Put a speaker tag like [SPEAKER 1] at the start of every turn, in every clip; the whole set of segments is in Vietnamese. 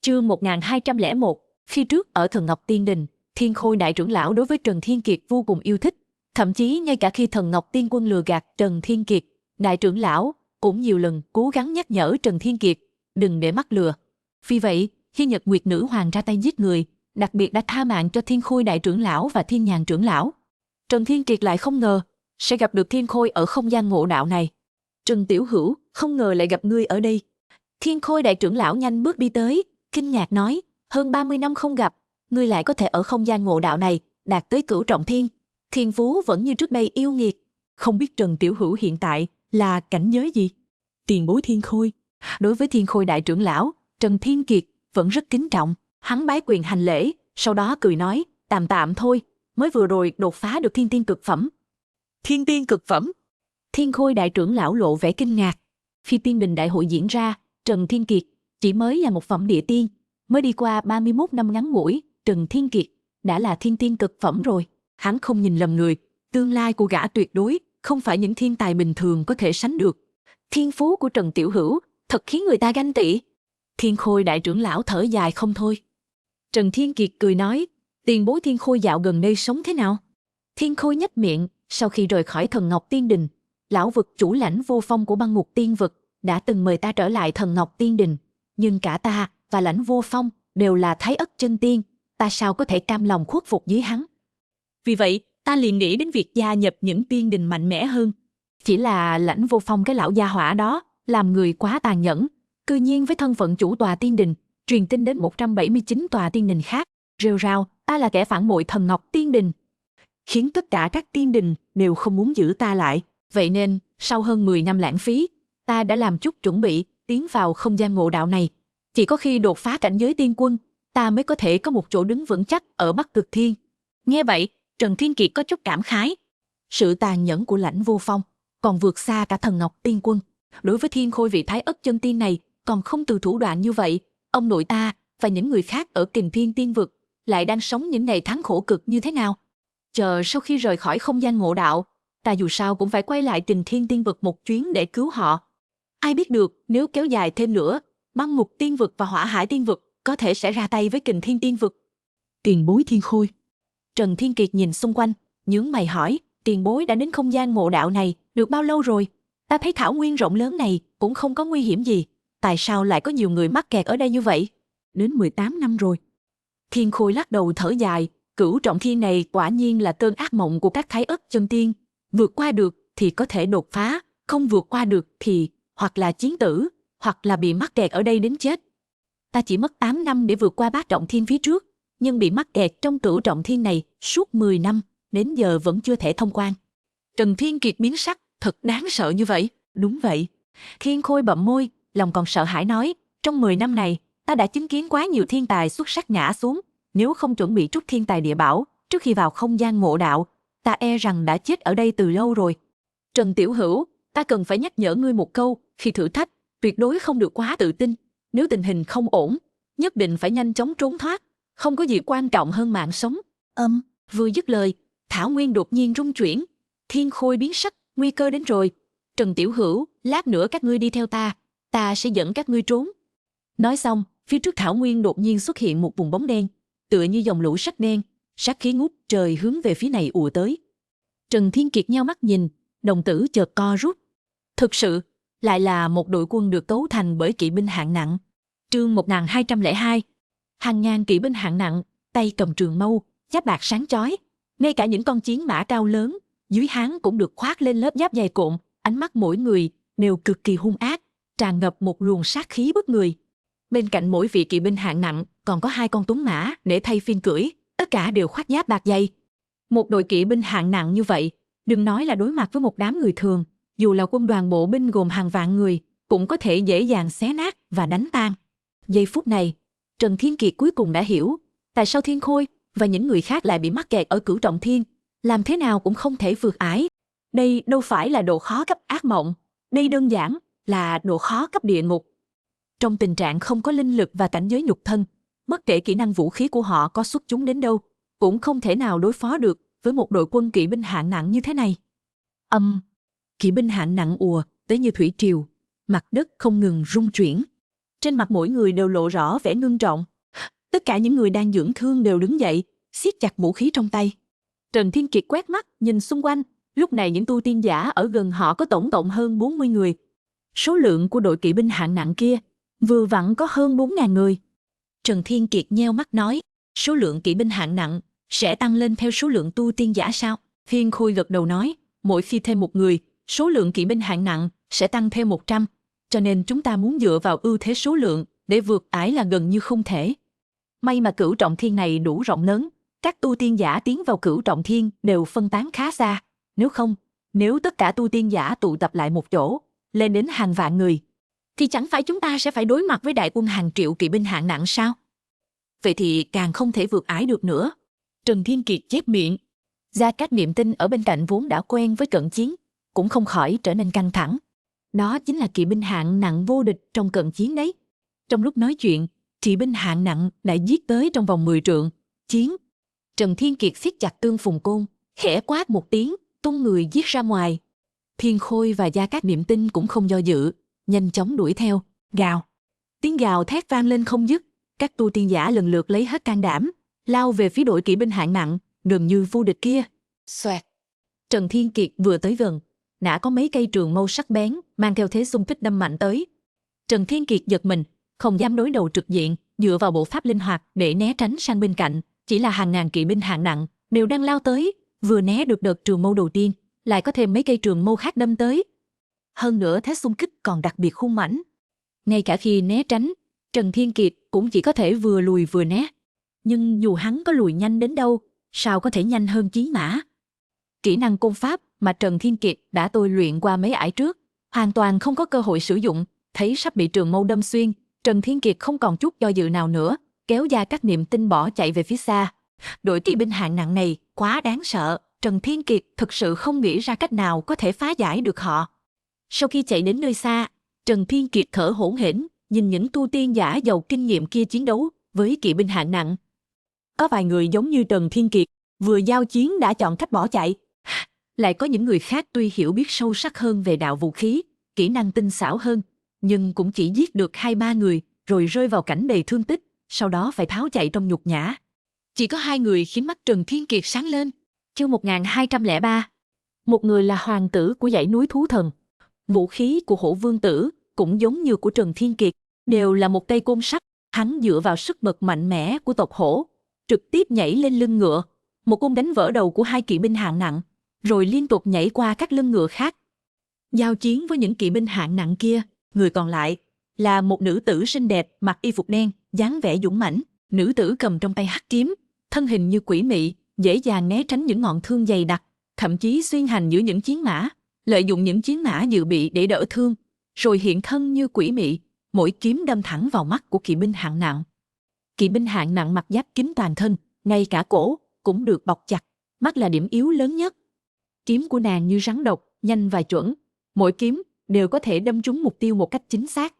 [SPEAKER 1] Chương 1201. Khi trước ở Thần Ngọc Tiên Đình, Thiên Khôi đại trưởng lão đối với Trần Thiên Kiệt vô cùng yêu thích. Thậm chí ngay cả khi Thần Ngọc Tiên Quân lừa gạt Trần Thiên Kiệt, đại trưởng lão cũng nhiều lần cố gắng nhắc nhở Trần Thiên Kiệt đừng để mắc lừa. Vì vậy, khi Nhật Nguyệt Nữ Hoàng ra tay giết người, đặc biệt đã tha mạng cho Thiên Khôi đại trưởng lão và Thiên Nhàn trưởng lão, Trần Thiên Kiệt lại không ngờ sẽ gặp được Thiên Khôi ở không gian ngộ đạo này. Trần Tiểu Hữu, không ngờ lại gặp ngươi ở đây. Thiên Khôi đại trưởng lão nhanh bước đi tới, kinh ngạc nói, hơn 30 năm không gặp, ngươi lại có thể ở không gian ngộ đạo này, đạt tới cửu trọng thiên. Thiên phú vẫn như trước đây yêu nghiệt. Không biết Trần Tiểu Hữu hiện tại là cảnh giới gì? Tiền bối Thiên Khôi. Đối với Thiên Khôi đại trưởng lão, Trần Thiên Kiệt vẫn rất kính trọng. Hắn bái quyền hành lễ, sau đó cười nói, tạm tạm thôi, mới vừa rồi đột phá được thiên tiên cực phẩm. Thiên tiên cực phẩm? Thiên Khôi đại trưởng lão lộ vẻ kinh ngạc. Khi Tiên Đình đại hội diễn ra, Trần Thiên Kiệt chỉ mới là một phẩm địa tiên, mới đi qua 31 năm ngắn ngủi, Trần Thiên Kiệt đã là thiên tiên cực phẩm rồi. Hắn không nhìn lầm người, tương lai của gã tuyệt đối không phải những thiên tài bình thường có thể sánh được. Thiên phú của Trần Tiểu Hữu thật khiến người ta ganh tị. Thiên Khôi đại trưởng lão thở dài không thôi. Trần Thiên Kiệt cười nói, tiền bối Thiên Khôi dạo gần đây sống thế nào? Thiên Khôi nhếch miệng, sau khi rời khỏi Thần Ngọc Tiên Đình, lão vực chủ Lãnh Vô Phong của Băng Ngục Tiên vực đã từng mời ta trở lại Thần Ngọc Tiên Đình, nhưng cả ta và Lãnh Vô Phong đều là Thái Ất chân tiên, ta sao có thể cam lòng khuất phục dưới hắn? Vì vậy, ta liền nghĩ đến việc gia nhập những tiên đình mạnh mẽ hơn. Chỉ là Lãnh Vô Phong cái lão gia hỏa đó, làm người quá tàn nhẫn, cư nhiên với thân phận chủ tòa tiên đình, truyền tin đến 179 tòa tiên đình khác, rêu rao ta là kẻ phản bội Thần Ngọc Tiên Đình, khiến tất cả các tiên đình đều không muốn giữ ta lại. Vậy nên, sau hơn 10 năm lãng phí, ta đã làm chút chuẩn bị tiến vào không gian ngộ đạo này. Chỉ có khi đột phá cảnh giới tiên quân, ta mới có thể có một chỗ đứng vững chắc ở Bắc Cực Thiên. Nghe vậy, Trần Thiên Kiệt có chút cảm khái. Sự tàn nhẫn của Lãnh Vô Phong còn vượt xa cả Thần Ngọc Tiên Quân. Đối với Thiên Khôi vị Thái Ất chân tiên này còn không từ thủ đoạn như vậy, ông nội ta và những người khác ở Kình Thiên Tiên vực lại đang sống những ngày tháng khổ cực như thế nào? Chờ sau khi rời khỏi không gian ngộ đạo, ta dù sao cũng phải quay lại Kình Thiên Tiên vực một chuyến để cứu họ. Ai biết được nếu kéo dài thêm nữa, Băng Ngục Tiên vực và Hỏa Hải Tiên vực có thể sẽ ra tay với Kình Thiên Tiên vực. Tiền bối Thiên Khôi. Trần Thiên Kiệt nhìn xung quanh, nhướng mày hỏi, tiền bối đã đến không gian ngộ đạo này được bao lâu rồi? Ta thấy thảo nguyên rộng lớn này cũng không có nguy hiểm gì, tại sao lại có nhiều người mắc kẹt ở đây như vậy? Đến 18 năm rồi. Thiên Khôi lắc đầu thở dài, cửu trọng thiên này quả nhiên là cơn ác mộng của các Thái Ất chân tiên. Vượt qua được thì có thể đột phá, không vượt qua được thì hoặc là chiến tử, hoặc là bị mắc kẹt ở đây đến chết. Ta chỉ mất 8 năm để vượt qua bát trọng thiên phía trước, nhưng bị mắc kẹt trong cửu trọng thiên này suốt 10 năm, đến giờ vẫn chưa thể thông quan. Trần Thiên Kiệt biến sắc, thật đáng sợ như vậy. Đúng vậy. Thiên Khôi bậm môi, lòng còn sợ hãi nói, trong 10 năm này, ta đã chứng kiến quá nhiều thiên tài xuất sắc ngã xuống, nếu không chuẩn bị chút thiên tài địa bảo, trước khi vào không gian ngộ đạo, ta e rằng đã chết ở đây từ lâu rồi. Trần Tiểu Hữu, ta cần phải nhắc nhở ngươi một câu, khi thử thách, tuyệt đối không được quá tự tin, nếu tình hình không ổn, nhất định phải nhanh chóng trốn thoát, không có gì quan trọng hơn mạng sống. Vừa dứt lời, thảo nguyên đột nhiên rung chuyển, Thiên Khôi biến sắc, nguy cơ đến rồi. Trần Tiểu Hữu, lát nữa các ngươi đi theo ta sẽ dẫn các ngươi trốn. Nói xong, phía trước thảo nguyên đột nhiên xuất hiện một vùng bóng đen, tựa như dòng lũ sắt đen, sát khí ngút trời hướng về phía này ùa tới. Trần Thiên Kiệt nheo mắt nhìn, đồng tử chợt co rút. Thực sự, lại là một đội quân được cấu thành bởi kỵ binh hạng nặng. Chương 1202. Hàng ngàn kỵ binh hạng nặng, tay cầm trường mâu, giáp bạc sáng chói. Ngay cả những con chiến mã cao lớn, dưới háng cũng được khoác lên lớp giáp dày cộm, ánh mắt mỗi người đều cực kỳ hung ác, tràn ngập một luồng sát khí bức người. Bên cạnh mỗi vị kỵ binh hạng nặng còn có 2 con tuấn mã để thay phiên cưỡi, tất cả đều khoác giáp bạc dày. Một đội kỵ binh hạng nặng như vậy, đừng nói là đối mặt với một đám người thường, dù là quân đoàn bộ binh gồm hàng vạn người, cũng có thể dễ dàng xé nát và đánh tan. Giây phút này, Trần Thiên Kiệt cuối cùng đã hiểu, tại sao Thiên Khôi và những người khác lại bị mắc kẹt ở cửu trọng thiên, làm thế nào cũng không thể vượt ải. Đây đâu phải là độ khó cấp ác mộng, đây đơn giản là độ khó cấp địa ngục. Trong tình trạng không có linh lực và cảnh giới nhục thân, bất kể kỹ năng vũ khí của họ có xuất chúng đến đâu, cũng không thể nào đối phó được với một đội quân kỵ binh hạng nặng như thế này. Kỵ binh hạng nặng ùa tới như thủy triều, mặt đất không ngừng rung chuyển. Trên mặt mỗi người đều lộ rõ vẻ ngưng trọng. Tất cả những người đang dưỡng thương đều đứng dậy, siết chặt vũ khí trong tay. Trần Thiên Kiệt quét mắt, nhìn xung quanh. Lúc này những tu tiên giả ở gần họ có tổng cộng hơn 40 người. Số lượng của đội kỵ binh hạng nặng kia vừa vặn có hơn 4.000 người. Trần Thiên Kiệt nheo mắt nói, số lượng kỵ binh hạng nặng sẽ tăng lên theo số lượng tu tiên giả sao? Thiên Khôi gật đầu nói, mỗi khi thêm một người, số lượng kỵ binh hạng nặng sẽ tăng thêm 100, cho nên chúng ta muốn dựa vào ưu thế số lượng để vượt ải là gần như không thể. May mà Cửu Trọng Thiên này đủ rộng lớn, các tu tiên giả tiến vào Cửu Trọng Thiên đều phân tán khá xa, nếu tất cả tu tiên giả tụ tập lại một chỗ, lên đến hàng vạn người, thì chẳng phải chúng ta sẽ phải đối mặt với đại quân hàng triệu kỵ binh hạng nặng sao? Vậy thì càng không thể vượt ải được nữa. Trần Thiên Kiệt chép miệng. Gia Cát Niệm Tinh ở bên cạnh vốn đã quen với cận chiến, cũng không khỏi trở nên căng thẳng. Đó chính là kỵ binh hạng nặng vô địch trong cận chiến đấy. Trong lúc nói chuyện, kỵ binh hạng nặng lại giết tới trong vòng 10 trượng. Chiến. Trần Thiên Kiệt siết chặt tương phùng côn, khẽ quát một tiếng, tung người giết ra ngoài. Thiên Khôi và Gia Cát Niệm Tinh cũng không do dự, nhanh chóng đuổi theo. Gào. Tiếng gào thét vang lên không dứt. Các tu tiên giả lần lượt lấy hết can đảm, lao về phía đội kỵ binh hạng nặng, gần như vô địch kia. Xoẹt. Trần Thiên Kiệt vừa tới gần, nã có mấy cây trường mâu sắc bén, mang theo thế xung kích đâm mạnh tới. Trần Thiên Kiệt giật mình, không dám đối đầu trực diện, dựa vào bộ pháp linh hoạt để né tránh sang bên cạnh. Chỉ là hàng ngàn kỵ binh hạng nặng đều đang lao tới, vừa né được đợt trường mâu đầu tiên, lại có thêm mấy cây trường mâu khác đâm tới. Hơn nữa thế xung kích còn đặc biệt hung mãnh. Ngay cả khi né tránh, Trần Thiên Kiệt cũng chỉ có thể vừa lùi vừa né. Nhưng dù hắn có lùi nhanh đến đâu, sao có thể nhanh hơn chiến mã? Kỹ năng côn pháp mà Trần Thiên Kiệt đã tôi luyện qua mấy ải trước, hoàn toàn không có cơ hội sử dụng. Thấy sắp bị trường mâu đâm xuyên, Trần Thiên Kiệt không còn chút do dự nào nữa, kéo Gia Cát Niệm Tinh bỏ chạy về phía xa. Đội kỵ binh hạng nặng này quá đáng sợ, Trần Thiên Kiệt thực sự không nghĩ ra cách nào có thể phá giải được họ. Sau khi chạy đến nơi xa, Trần Thiên Kiệt thở hổn hển, nhìn những tu tiên giả giàu kinh nghiệm kia chiến đấu với kỵ binh hạng nặng. Có vài người giống như Trần Thiên Kiệt, vừa giao chiến đã chọn cách bỏ chạy. Lại có những người khác tuy hiểu biết sâu sắc hơn về đạo vũ khí, kỹ năng tinh xảo hơn, nhưng cũng chỉ giết được 2-3 người rồi rơi vào cảnh đầy thương tích, sau đó phải tháo chạy trong nhục nhã. Chỉ có 2 người khiến mắt Trần Thiên Kiệt sáng lên. Chương 1203. Một người là hoàng tử của dãy núi Thú Thần. Vũ khí của Hổ Vương Tử cũng giống như của Trần Thiên Kiệt, đều là một cây côn sắt. Hắn dựa vào sức bật mạnh mẽ của tộc Hổ, trực tiếp nhảy lên lưng ngựa, một côn đánh vỡ đầu của 2 kỵ binh hạng nặng, rồi liên tục nhảy qua các lưng ngựa khác. Giao chiến với những kỵ binh hạng nặng kia, người còn lại là một nữ tử xinh đẹp mặc y phục đen, dáng vẻ dũng mãnh. Nữ tử cầm trong tay hắc kiếm, thân hình như quỷ mị, dễ dàng né tránh những ngọn thương dày đặc, thậm chí xuyên hành giữa những chiến mã, lợi dụng những chiến mã dự bị để đỡ thương, rồi hiện thân như quỷ mị, mỗi kiếm đâm thẳng vào mắt của kỵ binh hạng nặng. Kỵ binh hạng nặng mặc giáp kín toàn thân, ngay cả cổ cũng được bọc chặt, mắt là điểm yếu lớn nhất. Kiếm của nàng như rắn độc, nhanh và chuẩn, mỗi kiếm đều có thể đâm trúng mục tiêu một cách chính xác.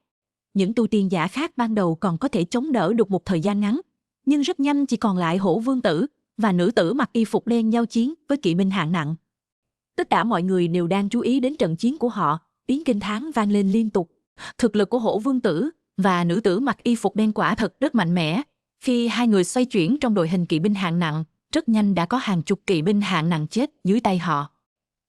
[SPEAKER 1] Những tu tiên giả khác ban đầu còn có thể chống đỡ được một thời gian ngắn, nhưng rất nhanh chỉ còn lại Hổ Vương Tử và nữ tử mặc y phục đen giao chiến với kỵ binh hạng nặng. Tất cả mọi người đều đang chú ý đến trận chiến của họ, tiếng kinh thán vang lên liên tục. Thực lực của Hổ Vương Tử và nữ tử mặc y phục đen quả thật rất mạnh mẽ. Khi 2 người xoay chuyển trong đội hình kỵ binh hạng nặng, rất nhanh đã có hàng chục kỵ binh hạng nặng chết dưới tay họ.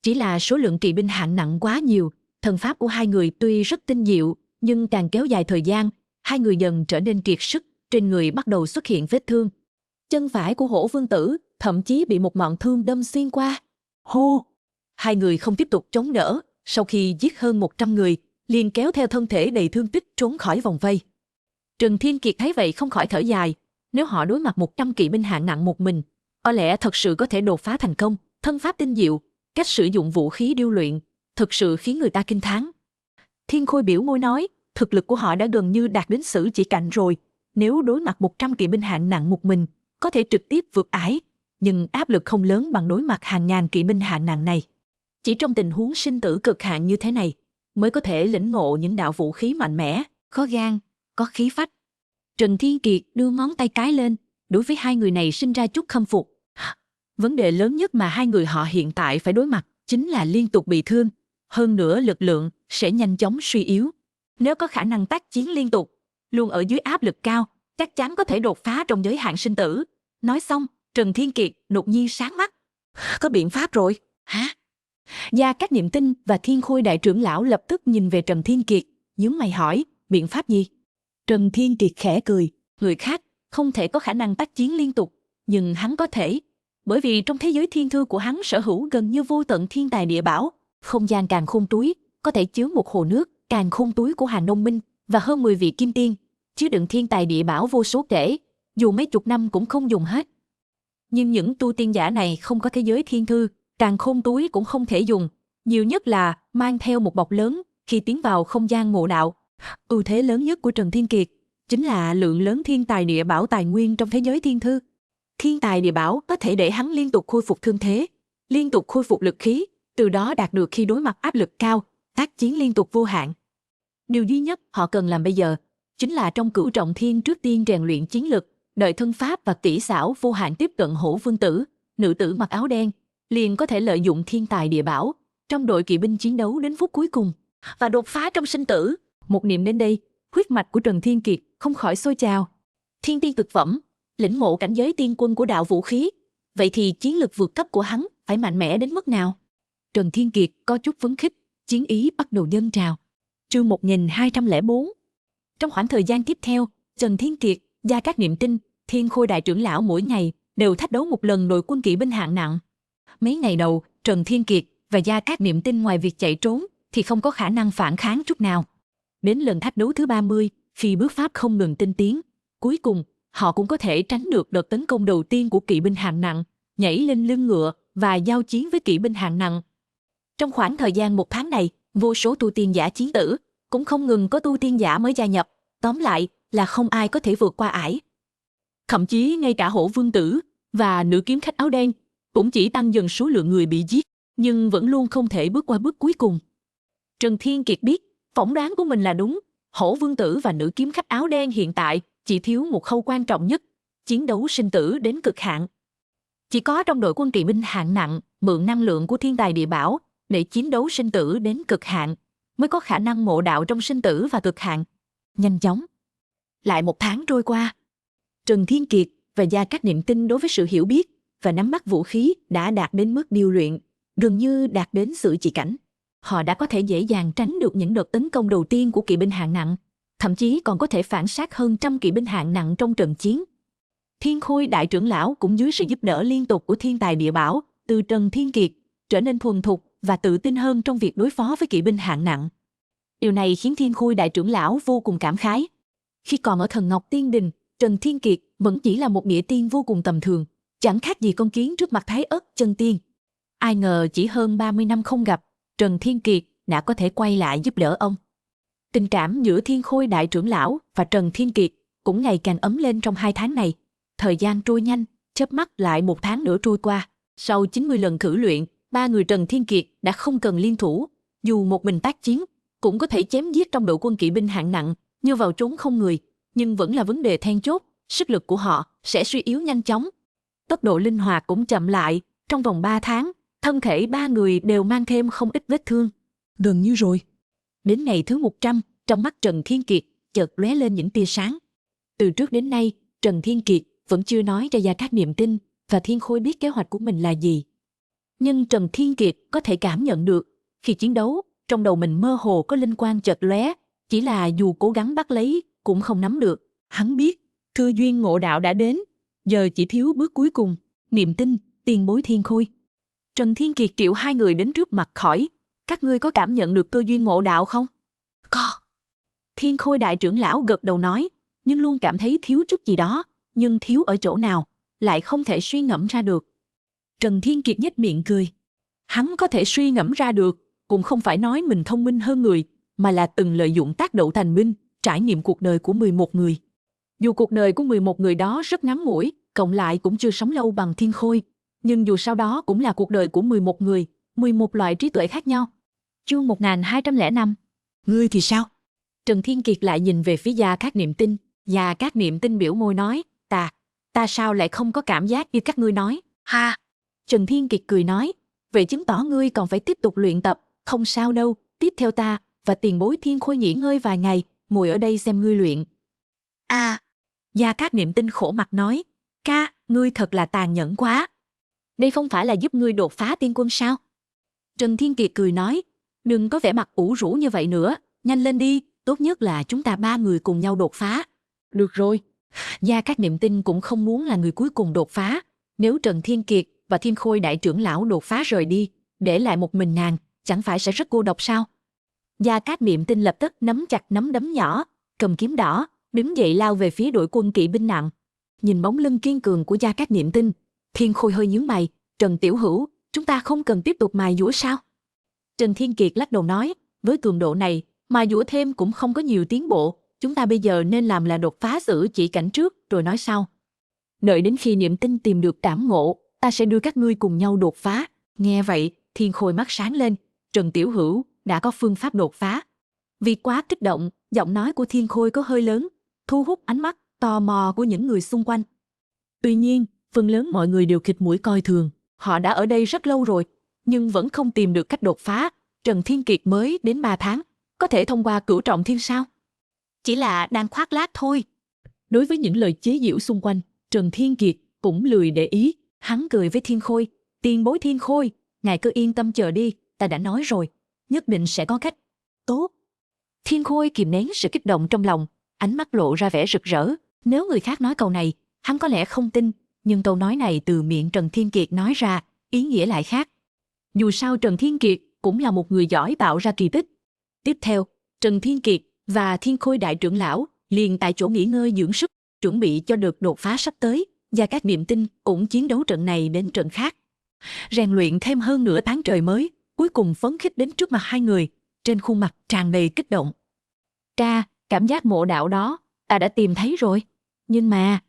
[SPEAKER 1] Chỉ là số lượng kỵ binh hạng nặng quá nhiều, thần pháp của 2 người tuy rất tinh diệu, nhưng càng kéo dài thời gian, 2 người dần trở nên kiệt sức, trên người bắt đầu xuất hiện vết thương. Chân phải của Hổ Vương Tử thậm chí bị một ngọn thương đâm xuyên qua. Hô! 2 người không tiếp tục chống đỡ, sau khi giết hơn 100 người, liền kéo theo thân thể đầy thương tích trốn khỏi vòng vây. Trần Thiên Kiệt thấy vậy không khỏi thở dài, nếu họ đối mặt 100 kỵ binh hạng nặng một mình, có lẽ thật sự có thể đột phá thành công. Thân pháp tinh diệu, cách sử dụng vũ khí điêu luyện, thực sự khiến người ta kinh thán. Thiên Khôi biểu môi nói, thực lực của họ đã gần như đạt đến sử chỉ cảnh rồi. Nếu đối mặt 100 kỵ binh hạng nặng một mình, có thể trực tiếp vượt ải, nhưng áp lực không lớn bằng đối mặt hàng ngàn kỵ binh hạng nặng này. Chỉ trong tình huống sinh tử cực hạn như thế này, mới có thể lĩnh ngộ những đạo vũ khí mạnh mẽ, có gan, có khí phách. Trần Thiên Kiệt đưa ngón tay cái lên, đối với 2 người này sinh ra chút khâm phục. Vấn đề lớn nhất mà 2 người họ hiện tại phải đối mặt chính là liên tục bị thương, hơn nữa lực lượng sẽ nhanh chóng suy yếu. Nếu có khả năng tác chiến liên tục, luôn ở dưới áp lực cao, chắc chắn có thể đột phá trong giới hạn sinh tử. Nói xong, Trần Thiên Kiệt đột nhiên sáng mắt. Có biện pháp rồi, hả? Gia Cát Niệm Tinh và Thiên Khôi đại trưởng lão lập tức nhìn về Trần Thiên Kiệt, nhướng mày hỏi, biện pháp gì? Trần Thiên Kiệt khẽ cười, người khác không thể có khả năng tác chiến liên tục, nhưng hắn có thể. Bởi vì trong thế giới thiên thư của hắn sở hữu gần như vô tận thiên tài địa bảo, không gian càn khôn túi có thể chứa một hồ nước, càn khôn túi của Hà Nông Minh và hơn 10 vị kim tiên, chứa đựng thiên tài địa bảo vô số kể, dù mấy chục năm cũng không dùng hết. Nhưng những tu tiên giả này không có thế giới thiên thư, càn khôn túi cũng không thể dùng, nhiều nhất là mang theo một bọc lớn khi tiến vào không gian ngộ đạo. Ưu thế lớn nhất của Trần Thiên Kiệt chính là lượng lớn thiên tài địa bảo tài nguyên trong thế giới thiên thư. Thiên tài địa bảo có thể để hắn liên tục khôi phục thương thế, liên tục khôi phục lực khí, từ đó đạt được khi đối mặt áp lực cao, tác chiến liên tục vô hạn. Điều duy nhất họ cần làm bây giờ chính là trong Cửu Trọng Thiên trước tiên rèn luyện chiến lực, đợi thân pháp và kỹ xảo vô hạn tiếp cận Hổ Vương Tử, nữ tử mặc áo đen, liền có thể lợi dụng thiên tài địa bảo trong đội kỵ binh chiến đấu đến phút cuối cùng và đột phá trong sinh tử. Một niệm đến đây, huyết mạch của Trần Thiên Kiệt không khỏi sôi trào. Thiên tiên cực phẩm, lĩnh ngộ cảnh giới tiên quân của đạo vũ khí, vậy thì chiến lực vượt cấp của hắn phải mạnh mẽ đến mức nào? Trần Thiên Kiệt có chút phấn khích, chiến ý bắt đầu dâng trào. Chương 1204. Trong khoảng thời gian tiếp theo, Trần Thiên Kiệt, Gia Cát Niệm Tinh, Thiên Khôi đại trưởng lão mỗi ngày đều thách đấu một lần đội quân kỵ binh hạng nặng. Mấy ngày đầu, Trần Thiên Kiệt và Gia Cát Niệm Tinh ngoài việc chạy trốn thì không có khả năng phản kháng chút nào. Đến lần thách đấu thứ 30, khi bước pháp không ngừng tinh tiến, cuối cùng họ cũng có thể tránh được đợt tấn công đầu tiên của kỵ binh hạng nặng, nhảy lên lưng ngựa và giao chiến với kỵ binh hạng nặng. Trong khoảng thời gian 1 tháng này, vô số tu tiên giả chiến tử, cũng không ngừng có tu tiên giả mới gia nhập, tóm lại là không ai có thể vượt qua ải. Thậm chí ngay cả Hổ Vương Tử và nữ kiếm khách áo đen cũng chỉ tăng dần số lượng người bị giết, nhưng vẫn luôn không thể bước qua bước cuối cùng. Trần Thiên Kiệt biết, phỏng đoán của mình là đúng, Hổ Vương Tử và nữ kiếm khách áo đen hiện tại chỉ thiếu một khâu quan trọng nhất, chiến đấu sinh tử đến cực hạn. Chỉ có trong đội quân kỵ binh hạng nặng, mượn năng lượng của thiên tài địa bảo để chiến đấu sinh tử đến cực hạn, mới có khả năng ngộ đạo trong sinh tử và cực hạn. Nhanh chóng. Lại 1 tháng trôi qua. Trần Thiên Kiệt và Gia Cát Niệm Tinh đối với sự hiểu biết và nắm bắt vũ khí đã đạt đến mức điêu luyện, gần như đạt đến sự chỉ cảnh. Họ đã có thể dễ dàng tránh được những đợt tấn công đầu tiên của kỵ binh hạng nặng, thậm chí còn có thể phản sát hơn 100 kỵ binh hạng nặng trong trận chiến. Thiên Khôi đại trưởng lão cũng dưới sự giúp đỡ liên tục của thiên tài địa bảo, từ Trần Thiên Kiệt trở nên thuần thục và tự tin hơn trong việc đối phó với kỵ binh hạng nặng. Điều này khiến Thiên Khôi đại trưởng lão vô cùng cảm khái. Khi còn ở Thần Ngọc Tiên Đình, Trần Thiên Kiệt vẫn chỉ là một địa tiên vô cùng tầm thường, chẳng khác gì con kiến trước mặt Thái Ất chân tiên. Ai ngờ chỉ hơn 30 năm không gặp, Trần Thiên Kiệt đã có thể quay lại giúp đỡ ông. Tình cảm giữa Thiên Khôi đại trưởng lão và Trần Thiên Kiệt cũng ngày càng ấm lên trong 2 tháng này. Thời gian trôi nhanh, chớp mắt lại 1 tháng nữa trôi qua. Sau 90 lần thử luyện, 3 người Trần Thiên Kiệt đã không cần liên thủ, dù một mình tác chiến cũng có thể chém giết trong đội quân kỵ binh hạng nặng như vào trốn không người, nhưng vẫn là vấn đề then chốt, sức lực của họ sẽ suy yếu nhanh chóng. Tốc độ linh hoạt cũng chậm lại, trong vòng 3 tháng, thân thể 3 người đều mang thêm không ít vết thương. Gần như rồi. Đến ngày thứ 100, trong mắt Trần Thiên Kiệt chợt lóe lên những tia sáng. Từ trước đến nay, Trần Thiên Kiệt vẫn chưa nói cho Gia Cát Niệm Tinh và Thiên Khôi biết kế hoạch của mình là gì. Nhưng Trần Thiên Kiệt có thể cảm nhận được, khi chiến đấu, trong đầu mình mơ hồ có linh quang chợt lóe, chỉ là dù cố gắng bắt lấy cũng không nắm được. Hắn biết, cơ duyên ngộ đạo đã đến, giờ chỉ thiếu bước cuối cùng, Niệm Tinh, tiền bối Thiên Khôi. Trần Thiên Kiệt triệu 2 người đến trước mặt hỏi, các ngươi có cảm nhận được cơ duyên ngộ đạo không? Có. Thiên Khôi đại trưởng lão gật đầu nói, nhưng luôn cảm thấy thiếu chút gì đó, nhưng thiếu ở chỗ nào, lại không thể suy ngẫm ra được. Trần Thiên Kiệt nhếch miệng cười. Hắn có thể suy ngẫm ra được, cũng không phải nói mình thông minh hơn người, mà là từng lợi dụng tác động thành minh, trải nghiệm cuộc đời của 11 người. Dù cuộc đời của 11 người đó rất ngắn ngủi, cộng lại cũng chưa sống lâu bằng Thiên Khôi, nhưng dù sau đó cũng là cuộc đời của 11 người, 11 loại trí tuệ khác nhau. Chương 1205. Ngươi thì sao? Trần Thiên Kiệt lại nhìn về phía Gia Cát Niệm Tinh. Gia Cát Niệm Tinh biểu môi nói, ta sao lại không có cảm giác như các ngươi nói? Ha! Trần Thiên Kiệt cười nói, vậy chứng tỏ ngươi còn phải tiếp tục luyện tập, không sao đâu, tiếp theo ta và tiền bối Thiên Khôi nghỉ ngơi vài ngày, ngồi ở đây xem ngươi luyện. À, Gia Cát Niệm Tinh khổ mặt nói, ca, ngươi thật là tàn nhẫn quá. Đây không phải là giúp ngươi đột phá tiên quân sao? Trần Thiên Kiệt cười nói, đừng có vẻ mặt ủ rũ như vậy nữa, nhanh lên đi, tốt nhất là chúng ta 3 người cùng nhau đột phá. Được rồi. Gia Cát Niệm Tinh cũng không muốn là người cuối cùng đột phá. Nếu Trần Thiên Kiệt và Thiên Khôi đại trưởng lão đột phá rời đi, để lại một mình nàng, chẳng phải sẽ rất cô độc sao? Gia Cát Niệm Tinh lập tức nắm chặt nắm đấm nhỏ, cầm kiếm đỏ, đứng dậy lao về phía đội quân kỵ binh nặng. Nhìn bóng lưng kiên cường của Gia Cát Niệm Tinh, Thiên Khôi hơi nhướng mày, Trần Tiểu Hữu, chúng ta không cần tiếp tục mài dũa sao? Trần Thiên Kiệt lắc đầu nói, với cường độ này, mài dũa thêm cũng không có nhiều tiến bộ, chúng ta bây giờ nên làm là đột phá xử chỉ cảnh trước rồi nói sau. Đợi đến khi Niệm Tinh tìm được cảm ngộ, ta sẽ đưa các ngươi cùng nhau đột phá. Nghe vậy, Thiên Khôi mắt sáng lên, Trần Tiểu Hữu đã có phương pháp đột phá. Vì quá kích động, giọng nói của Thiên Khôi có hơi lớn, thu hút ánh mắt tò mò của những người xung quanh. Tuy nhiên, phần lớn mọi người đều khịt mũi coi thường, họ đã ở đây rất lâu rồi, nhưng vẫn không tìm được cách đột phá. Trần Thiên Kiệt mới đến 3 tháng, có thể thông qua cửu trọng thiên sao? Chỉ là đang khoác lác thôi. Đối với những lời chế giễu xung quanh, Trần Thiên Kiệt cũng lười để ý, hắn cười với Thiên Khôi, tiền bối Thiên Khôi, ngài cứ yên tâm chờ đi, ta đã nói rồi, nhất định sẽ có cách. Tốt. Thiên Khôi kìm nén sự kích động trong lòng, ánh mắt lộ ra vẻ rực rỡ. Nếu người khác nói câu này, hắn có lẽ không tin, nhưng câu nói này từ miệng Trần Thiên Kiệt nói ra, ý nghĩa lại khác. Dù sao Trần Thiên Kiệt cũng là một người giỏi tạo ra kỳ tích. Tiếp theo, Trần Thiên Kiệt và Thiên Khôi đại trưởng lão liền tại chỗ nghỉ ngơi dưỡng sức, chuẩn bị cho đợt đột phá sắp tới. Gia Cát Niệm Tinh cũng chiến đấu trận này đến trận khác, rèn luyện thêm hơn nửa tháng trời mới, cuối cùng phấn khích đến trước mặt hai người, trên khuôn mặt tràn đầy kích động. Ca, cảm giác mộ đạo đó, ta đã tìm thấy rồi. Nhưng mà...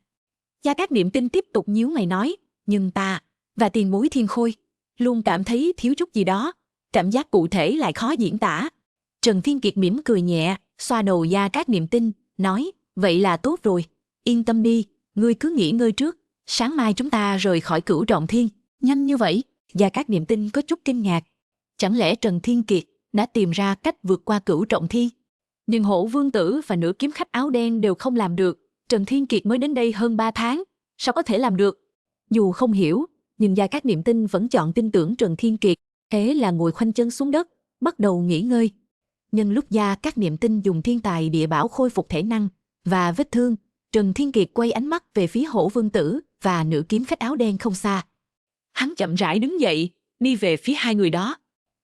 [SPEAKER 1] Gia Cát Niệm Tinh tiếp tục nhíu mày nói, nhưng ta và tiền bối Thiên Khôi luôn cảm thấy thiếu chút gì đó, cảm giác cụ thể lại khó diễn tả. Trần Thiên Kiệt mỉm cười nhẹ, xoa đầu Gia Cát Niệm Tinh, nói, vậy là tốt rồi, yên tâm đi, ngươi cứ nghỉ ngơi trước, sáng mai chúng ta rời khỏi cửu trọng thiên. Nhanh như vậy? Gia Cát Niệm Tinh có chút kinh ngạc. Chẳng lẽ Trần Thiên Kiệt đã tìm ra cách vượt qua cửu trọng thiên? Nhưng Hổ Vương Tử và nữ kiếm khách áo đen đều không làm được, Trần Thiên Kiệt mới đến đây hơn 3 tháng, sao có thể làm được? Dù không hiểu, nhưng Gia Cát Niệm Tinh vẫn chọn tin tưởng Trần Thiên Kiệt, thế là ngồi khoanh chân xuống đất, bắt đầu nghỉ ngơi. Nhân lúc Gia Cát Niệm Tinh dùng thiên tài địa bảo khôi phục thể năng và vết thương, Trần Thiên Kiệt quay ánh mắt về phía Hổ Vương Tử và nữ kiếm khách áo đen không xa. Hắn chậm rãi đứng dậy, đi về phía hai người đó.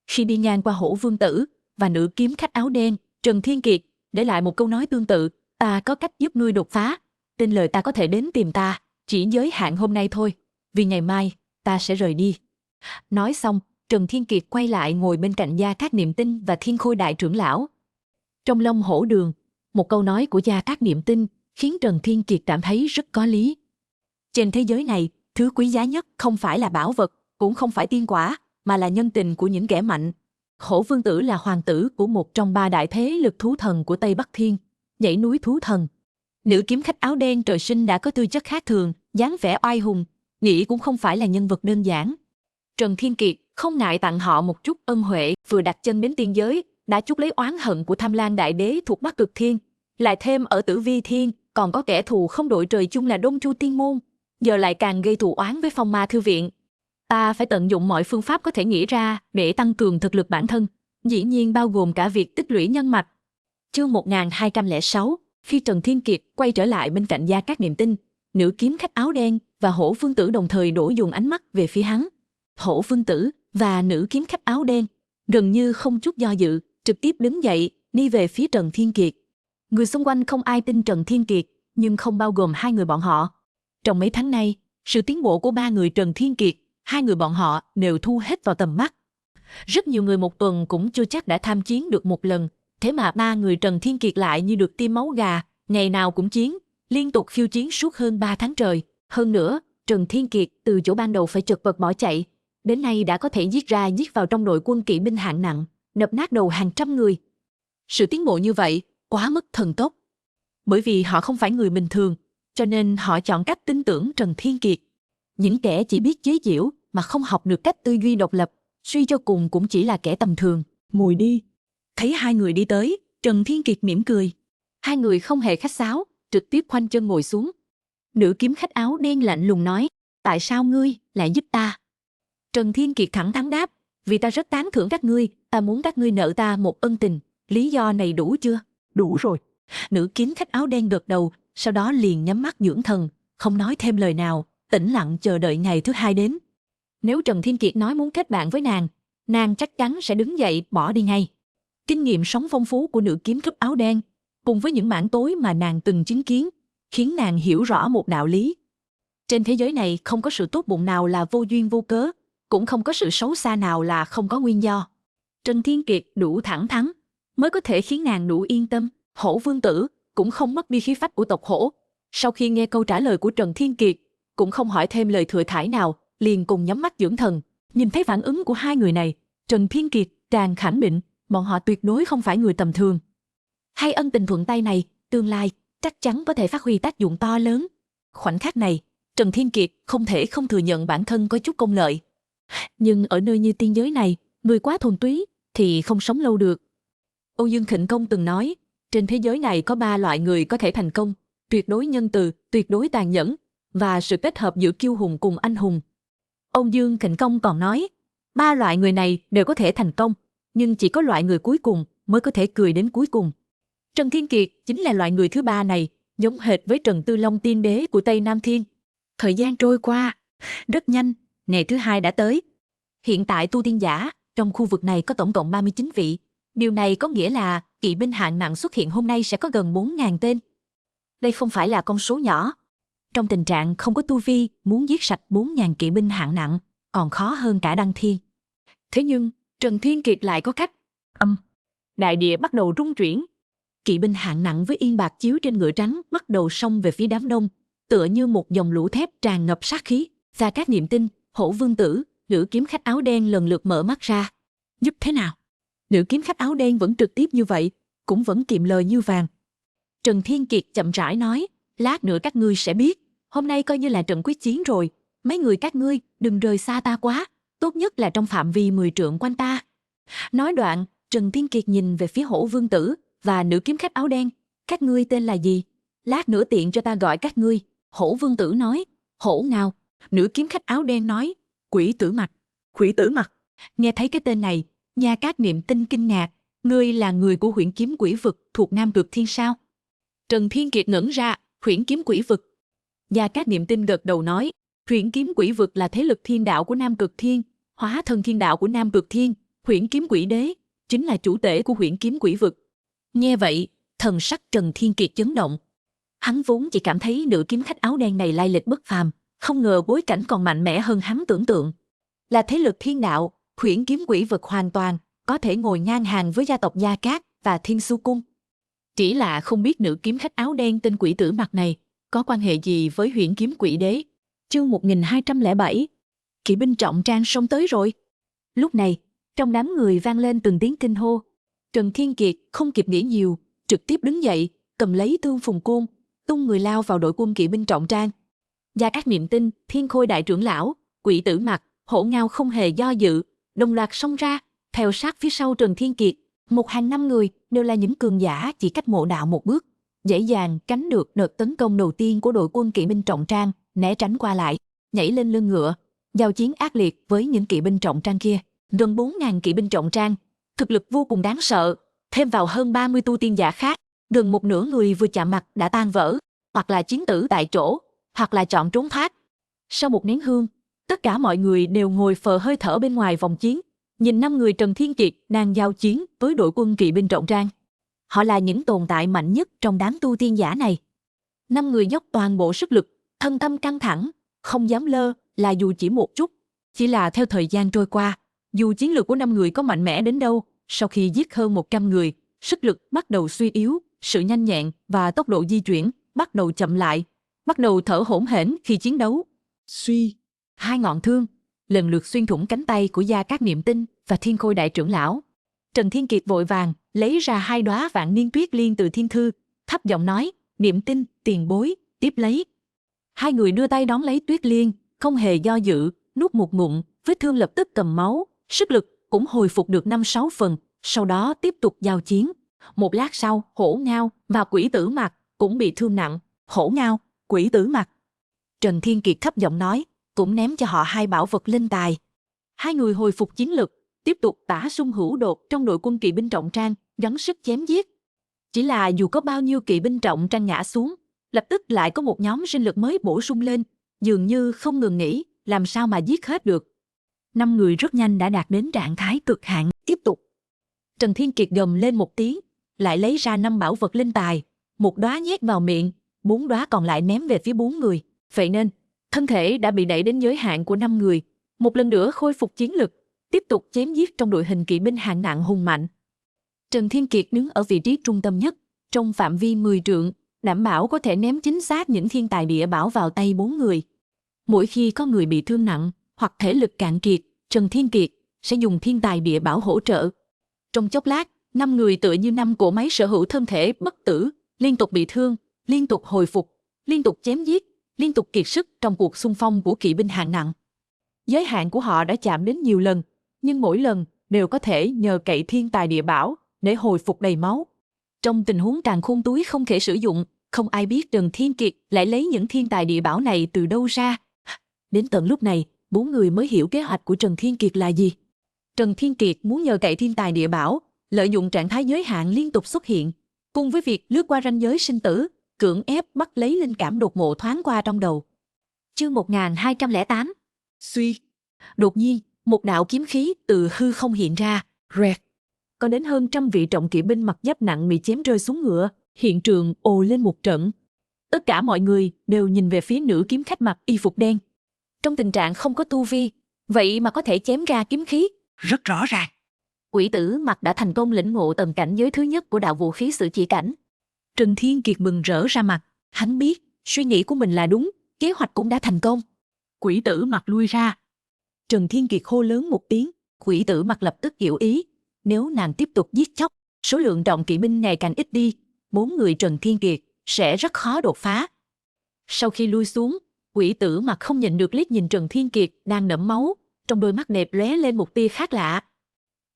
[SPEAKER 1] Khi đi ngang qua Hổ Vương Tử và nữ kiếm khách áo đen, Trần Thiên Kiệt để lại một câu nói tương tự, ta có cách giúp ngươi đột phá, tin lời ta có thể đến tìm ta, chỉ giới hạn hôm nay thôi, vì ngày mai ta sẽ rời đi. Nói xong, Trần Thiên Kiệt quay lại ngồi bên cạnh Gia Cát Niệm Tinh và Thiên Khôi đại trưởng lão. Trong Long Hổ Đường, một câu nói của Gia Cát Niệm Tinh khiến Trần Thiên Kiệt cảm thấy rất có lý. Trên thế giới này, thứ quý giá nhất không phải là bảo vật, cũng không phải tiên quả, mà là nhân tình của những kẻ mạnh. Hổ Vương Tử là hoàng tử của một trong 3 đại thế lực thú thần của Tây Bắc Thiên, Dãy núi thú thần. Nữ kiếm khách áo đen trời sinh đã có tư chất khác thường, dáng vẻ oai hùng, nghĩ cũng không phải là nhân vật đơn giản. Trần Thiên Kiệt không ngại tặng họ một chút ân huệ, vừa đặt chân đến tiên giới, đã chuốc lấy oán hận của Tham Lang Đại Đế thuộc Bắc Cực Thiên, lại thêm ở Tử Vi Thiên còn có kẻ thù không đội trời chung là Đông Chu Tiên Môn, giờ lại càng gây thù oán với Phong Ma Thư Viện. Ta phải tận dụng mọi phương pháp có thể nghĩ ra để tăng cường thực lực bản thân, dĩ nhiên bao gồm cả việc tích lũy nhân mạch. Chương 1206, khi Trần Thiên Kiệt quay trở lại bên cạnh Gia Cát Niệm Tinh, nữ kiếm khách áo đen và Hổ Vương Tử đồng thời đổ dồn ánh mắt về phía hắn. Hổ Vương Tử và nữ kiếm khách áo đen gần như không chút do dự, trực tiếp đứng dậy, đi về phía Trần Thiên Kiệt. Người xung quanh không ai tin Trần Thiên Kiệt, nhưng không bao gồm hai người bọn họ. Trong mấy tháng nay, sự tiến bộ của 3 người Trần Thiên Kiệt, hai người bọn họ đều thu hết vào tầm mắt. Rất nhiều người một tuần cũng chưa chắc đã tham chiến được một lần, thế mà 3 người Trần Thiên Kiệt lại như được tiêm máu gà, ngày nào cũng chiến, liên tục khiêu chiến suốt hơn 3 tháng trời. Hơn nữa, Trần Thiên Kiệt từ chỗ ban đầu phải chật vật bỏ chạy, đến nay đã có thể giết ra giết vào trong đội quân kỵ binh hạng nặng, đập nát đầu hàng trăm người. Sự tiến bộ như vậy quá mức thần tốc. Bởi vì họ không phải người bình thường, cho nên họ chọn cách tin tưởng Trần Thiên Kiệt. Những kẻ chỉ biết chế giễu mà không học được cách tư duy độc lập, suy cho cùng cũng chỉ là kẻ tầm thường. Mùi đi. Thấy hai người đi tới, Trần Thiên Kiệt mỉm cười. Hai người không hề khách sáo, trực tiếp khoanh chân ngồi xuống. Nữ kiếm khách áo đen lạnh lùng nói, tại sao ngươi lại giúp ta? Trần Thiên Kiệt thẳng thắn đáp, vì ta rất tán thưởng các ngươi, ta muốn các ngươi nợ ta một ân tình, lý do này đủ chưa?
[SPEAKER 2] Đủ rồi.
[SPEAKER 1] Nữ kiếm khách áo đen gật đầu, sau đó liền nhắm mắt dưỡng thần, không nói thêm lời nào, tĩnh lặng chờ đợi ngày thứ hai đến. Nếu Trần Thiên Kiệt nói muốn kết bạn với nàng chắc chắn sẽ đứng dậy bỏ đi ngay. Kinh nghiệm sống phong phú của nữ kiếm khách áo đen, cùng với những mảng tối mà nàng từng chứng kiến, khiến nàng hiểu rõ một đạo lý. Trên thế giới này không có sự tốt bụng nào là vô duyên vô cớ, cũng không có sự xấu xa nào là không có nguyên do. Trần Thiên Kiệt đủ thẳng thắn, mới có thể khiến nàng đủ yên tâm. Hổ Vương Tử cũng không mất đi khí phách của tộc Hổ. Sau khi nghe câu trả lời của Trần Thiên Kiệt, cũng không hỏi thêm lời thừa thãi nào, liền cùng nhắm mắt dưỡng thần. Nhìn thấy phản ứng của hai người này, Trần Thiên Kiệt tràn khẳng định bọn họ tuyệt đối không phải người tầm thường. Hai ân tình thuận tay này, tương lai chắc chắn có thể phát huy tác dụng to lớn. Khoảnh khắc này, Trần Thiên Kiệt không thể không thừa nhận bản thân có chút công lợi. Nhưng ở nơi như tiên giới này, người quá thuần túy thì không sống lâu được. Âu Dương Khịnh Công từng nói, trên thế giới này có 3 loại người có thể thành công, tuyệt đối nhân từ, tuyệt đối tàn nhẫn, và sự kết hợp giữa kiêu hùng cùng anh hùng. Âu Dương Khịnh Công còn nói, 3 loại người này đều có thể thành công, nhưng chỉ có loại người cuối cùng mới có thể cười đến cuối cùng. Trần Thiên Kiệt chính là loại người thứ 3 này, giống hệt với Trần Tư Long tiên đế của Tây Nam Thiên. Thời gian trôi qua, rất nhanh, ngày thứ 2 đã tới. Hiện tại tu tiên giả trong khu vực này có tổng cộng 39 vị. Điều này có nghĩa là kỵ binh hạng nặng xuất hiện hôm nay sẽ có gần 4.000 tên. Đây không phải là con số nhỏ. Trong tình trạng không có tu vi, muốn giết sạch 4.000 kỵ binh hạng nặng còn khó hơn cả đăng thiên. Thế nhưng, Trần Thiên Kiệt lại có cách. Đại địa bắt đầu rung chuyển. Kỵ binh hạng nặng với yên bạc chiếu trên ngựa trắng bắt đầu xông về phía đám đông, tựa như một dòng lũ thép tràn ngập sát khí. Gia Cát Niệm Tinh, Hổ Vương Tử, nữ kiếm khách áo đen lần lượt mở mắt ra. Giúp thế nào? Nữ kiếm khách áo đen vẫn trực tiếp như vậy, cũng vẫn kiệm lời như vàng. Trần Thiên Kiệt chậm rãi nói, lát nữa các ngươi sẽ biết, hôm nay coi như là trận quyết chiến rồi, mấy người các ngươi đừng rời xa ta quá, tốt nhất là trong phạm vi 10 trượng quanh ta. Nói đoạn, Trần Thiên Kiệt nhìn về phía Hổ Vương Tử và nữ kiếm khách áo đen, các ngươi tên là gì? Lát nữa tiện cho ta gọi các ngươi. Hổ Vương Tử nói, Hổ Ngao. Nữ kiếm khách áo đen nói, Quỷ Tử Mặc.
[SPEAKER 2] Quỷ Tử Mặc.
[SPEAKER 1] Nghe thấy cái tên này, Gia Cát Niệm Tinh kinh ngạc, ngươi là người của Huyễn Kiếm Quỷ Vực thuộc Nam Cực Thiên sao? Trần Thiên Kiệt ngẩn ra, Huyễn Kiếm Quỷ Vực. Gia Cát Niệm Tinh gật đầu nói, Huyễn Kiếm Quỷ Vực là thế lực thiên đạo của Nam Cực Thiên, hóa thân thiên đạo của Nam Cực Thiên, Huyễn Kiếm Quỷ Đế chính là chủ tể của Huyễn Kiếm Quỷ Vực. Nghe vậy, thần sắc Trần Thiên Kiệt chấn động. Hắn vốn chỉ cảm thấy nữ kiếm khách áo đen này lai lịch bất phàm, không ngờ bối cảnh còn mạnh mẽ hơn hắn tưởng tượng. Là thế lực thiên đạo, Huyễn Kiếm Quỷ Vực hoàn toàn có thể ngồi ngang hàng với gia tộc Gia Cát và Thiên Su Cung. Chỉ là không biết nữ kiếm khách áo đen tên Quỷ Tử Mặc này có quan hệ gì với Huyễn Kiếm Quỷ Đế. Chương 1207. Kỵ binh trọng trang xông tới rồi. Lúc này, trong đám người vang lên từng tiếng kinh hô. Trần Thiên Kiệt không kịp nghĩ nhiều, trực tiếp đứng dậy, cầm lấy Tương Phùng Côn, tung người lao vào đội quân kỵ binh trọng trang. Gia Cát Niệm Tinh, Thiên Khôi đại trưởng lão, Quỷ Tử Mặc, Hổ Ngao không hề do dự, đồng loạt xông ra, theo sát phía sau Trần Thiên Kiệt. Một hàng 5 người đều là những cường giả chỉ cách mộ đạo một bước, dễ dàng tránh được đợt tấn công đầu tiên của đội quân kỵ binh trọng trang, né tránh qua lại, nhảy lên lưng ngựa, giao chiến ác liệt với những kỵ binh trọng trang kia. Gần 4.000 kỵ binh trọng trang, thực lực vô cùng đáng sợ, thêm vào hơn 30 tu tiên giả khác, gần một nửa người vừa chạm mặt đã tan vỡ, hoặc là chiến tử tại chỗ, hoặc là chọn trốn thoát. Sau một nén hương, tất cả mọi người đều ngồi phờ hơi thở bên ngoài vòng chiến, nhìn 5 người Trần Thiên Kiệt đang giao chiến với đội quân kỵ binh trọng trang. Họ là những tồn tại mạnh nhất trong đám tu tiên giả này. 5 người dốc toàn bộ sức lực, thân tâm căng thẳng, không dám lơ là dù chỉ một chút. Chỉ là theo thời gian trôi qua, dù chiến lược của 5 người có mạnh mẽ đến đâu, sau khi giết hơn 100 người, sức lực bắt đầu suy yếu, sự nhanh nhẹn và tốc độ di chuyển bắt đầu chậm lại, bắt đầu thở hổn hển khi chiến đấu.
[SPEAKER 2] Suy,
[SPEAKER 1] 2 ngọn thương lần lượt xuyên thủng cánh tay của Gia Cát Niệm Tinh và Thiên Khôi đại trưởng lão. Trần Thiên Kiệt vội vàng lấy ra 2 đóa vạn niên tuyết liên từ thiên thư, thấp giọng nói, Niệm Tinh, tiền bối, tiếp lấy. 2 người đưa tay đón lấy tuyết liên, không hề do dự, nuốt một ngụm, vết thương lập tức cầm máu, sức lực cũng hồi phục được 5-6 phần, sau đó tiếp tục giao chiến. Một lát sau, Hổ Ngao và Quỷ Tử Mặc cũng bị thương nặng,
[SPEAKER 2] Hổ Ngao, Quỷ Tử Mặc.
[SPEAKER 1] Trần Thiên Kiệt thấp giọng nói, cũng ném cho họ 2 bảo vật linh tài. 2 người hồi phục chiến lực, tiếp tục tả sung hữu đột trong đội quân kỵ binh trọng trang, gắng sức chém giết. Chỉ là dù có bao nhiêu kỵ binh trọng trang ngã xuống, lập tức lại có một nhóm sinh lực mới bổ sung lên, dường như không ngừng nghỉ, làm sao mà giết hết được. 5 người rất nhanh đã đạt đến trạng thái cực hạn. Tiếp tục. Trần Thiên Kiệt gầm lên một tiếng, lại lấy ra 5 bảo vật linh tài, 1 đóa nhét vào miệng, 4 đóa còn lại ném về phía 4 người. Vậy nên, thân thể đã bị đẩy đến giới hạn của 5 người, một lần nữa khôi phục chiến lực, tiếp tục chém giết trong đội hình kỵ binh hạng nặng hùng mạnh. Trần Thiên Kiệt đứng ở vị trí trung tâm nhất, trong phạm vi 10 trượng, đảm bảo có thể ném chính xác những thiên tài địa bảo vào tay 4 người. Mỗi khi có người bị thương nặng hoặc thể lực cạn kiệt, Trần Thiên Kiệt sẽ dùng thiên tài địa bảo hỗ trợ. Trong chốc lát, 5 người tựa như 5 cỗ máy sở hữu thân thể bất tử, liên tục bị thương, liên tục hồi phục, liên tục chém giết, liên tục kiệt sức trong cuộc xung phong của kỵ binh hạng nặng. Giới hạn của họ đã chạm đến nhiều lần, nhưng mỗi lần đều có thể nhờ cậy thiên tài địa bảo để hồi phục đầy máu. Trong tình huống càn khôn túi không thể sử dụng, không ai biết Trần Thiên Kiệt lại lấy những thiên tài địa bảo này từ đâu ra. Đến tận lúc này, 4 người mới hiểu kế hoạch của Trần Thiên Kiệt là gì. Trần Thiên Kiệt muốn nhờ cậy thiên tài địa bảo, lợi dụng trạng thái giới hạn liên tục xuất hiện, cùng với việc lướt qua ranh giới sinh tử, cưỡng ép bắt lấy linh cảm đột ngột thoáng qua trong đầu. Chương 1208.
[SPEAKER 2] Suy.
[SPEAKER 1] Đột nhiên, một đạo kiếm khí từ hư không hiện ra, rẹt. Có đến hơn 100 vị trọng kỵ binh mặc giáp nặng bị chém rơi xuống ngựa, hiện trường ồ lên một trận. Tất cả mọi người đều nhìn về phía nữ kiếm khách mặc y phục đen. Trong tình trạng không có tu vi, vậy mà có thể chém ra kiếm khí,
[SPEAKER 2] Rất rõ ràng.
[SPEAKER 1] Quỷ Tử Mặc đã thành công lĩnh ngộ tầng cảnh giới thứ nhất của đạo vũ khí sử chỉ cảnh. Trần Thiên Kiệt mừng rỡ ra mặt, hắn biết suy nghĩ của mình là đúng, kế hoạch cũng đã thành công.
[SPEAKER 2] Quỷ Tử Mặc lui ra.
[SPEAKER 1] Trần Thiên Kiệt hô lớn một tiếng, Quỷ Tử Mặc lập tức hiểu ý. Nếu nàng tiếp tục giết chóc, số lượng trọng kỵ binh ngày càng ít đi, 4 người Trần Thiên Kiệt sẽ rất khó đột phá. Sau khi lui xuống, Quỷ Tử Mặc không nhịn được liếc nhìn Trần Thiên Kiệt đang đẫm máu, trong đôi mắt đẹp lóe lên một tia khác lạ.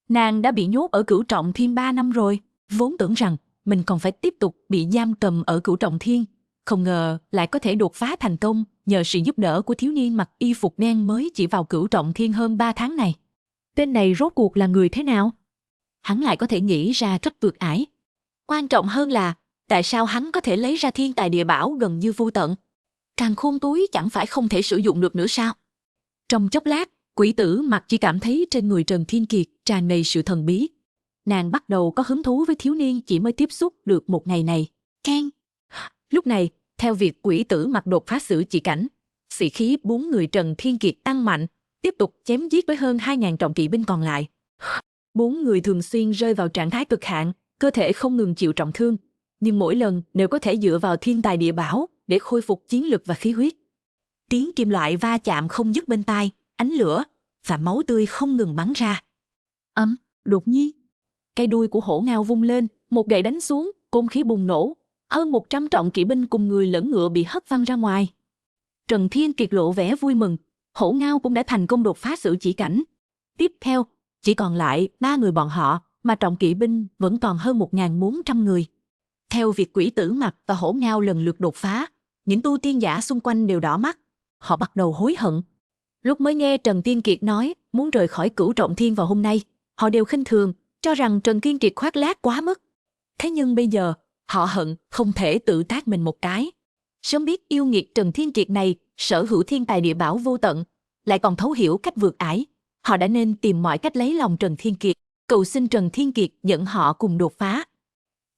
[SPEAKER 1] Nàng đã bị nhốt ở Cửu Trọng Thiên 3 năm rồi, vốn tưởng rằng mình còn phải tiếp tục bị giam cầm ở Cửu Trọng Thiên, không ngờ lại có thể đột phá thành công nhờ sự giúp đỡ của thiếu niên mặc y phục đen mới chỉ vào Cửu Trọng Thiên hơn 3 tháng này. Tên này rốt cuộc là người thế nào? Hắn lại có thể nghĩ ra rất vượt ải. Quan trọng hơn là, tại sao hắn có thể lấy ra thiên tài địa bảo gần như vô tận? Càn khôn túi chẳng phải không thể sử dụng được nữa sao? Trong chốc lát, Quỷ Tử Mặc chỉ cảm thấy trên người Trần Thiên Kiệt tràn đầy sự thần bí. Nàng bắt đầu có hứng thú với thiếu niên chỉ mới tiếp xúc được một ngày này. Keng! Lúc này, theo việc Quỷ Tử Mặc đột phá sử chỉ cảnh, sĩ khí 4 người Trần Thiên Kiệt tăng mạnh, tiếp tục chém giết với hơn 2.000 trọng kỵ binh còn lại. 4 người thường xuyên rơi vào trạng thái cực hạn, cơ thể không ngừng chịu trọng thương, nhưng mỗi lần đều có thể dựa vào thiên tài địa bảo để khôi phục chiến lực và khí huyết. Tiếng kim loại va chạm không dứt bên tai, ánh lửa và máu tươi không ngừng bắn ra. Đột nhiên, cây đuôi của Hổ Ngao vung lên, một gậy đánh xuống, côn khí bùng nổ, hơn 100 trọng kỵ binh cùng người lẫn ngựa bị hất văng ra ngoài. Trần Thiên Kiệt lộ vẻ vui mừng, Hổ Ngao cũng đã thành công đột phá sử chỉ cảnh. Tiếp theo, chỉ còn lại 3 người bọn họ, mà trọng kỵ binh vẫn còn hơn 1.400 người. Theo việc Quỷ Tử Mặc và Hổ Ngao lần lượt đột phá, những tu tiên giả xung quanh đều đỏ mắt. Họ bắt đầu hối hận. Lúc mới nghe Trần Thiên Kiệt nói muốn rời khỏi Cửu Trọng Thiên vào hôm nay, họ đều khinh thường, cho rằng Trần Thiên Kiệt khoác lác quá mức. Thế nhưng bây giờ, họ hận không thể tự tát mình một cái. Sớm biết yêu nghiệt Trần Thiên Kiệt này sở hữu thiên tài địa bảo vô tận, lại còn thấu hiểu cách vượt ải, họ đã nên tìm mọi cách lấy lòng Trần Thiên Kiệt, cầu xin Trần Thiên Kiệt dẫn họ cùng đột phá.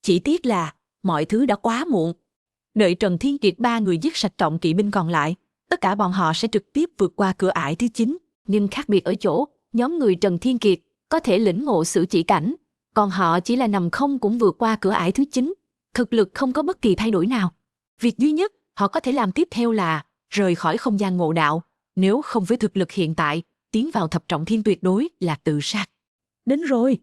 [SPEAKER 1] Chỉ tiếc là mọi thứ đã quá muộn. Đợi Trần Thiên Kiệt 3 người giết sạch trọng kỵ binh còn lại, tất cả bọn họ sẽ trực tiếp vượt qua cửa ải thứ 9. Nhưng khác biệt ở chỗ, nhóm người Trần Thiên Kiệt có thể lĩnh ngộ sử chỉ cảnh, còn họ chỉ là nằm không cũng vượt qua cửa ải thứ 9. Thực lực không có bất kỳ thay đổi nào. Việc duy nhất họ có thể làm tiếp theo là rời khỏi không gian ngộ đạo, nếu không với thực lực hiện tại, tiến vào thập trọng thiên tuyệt đối là tự sát. Đến rồi.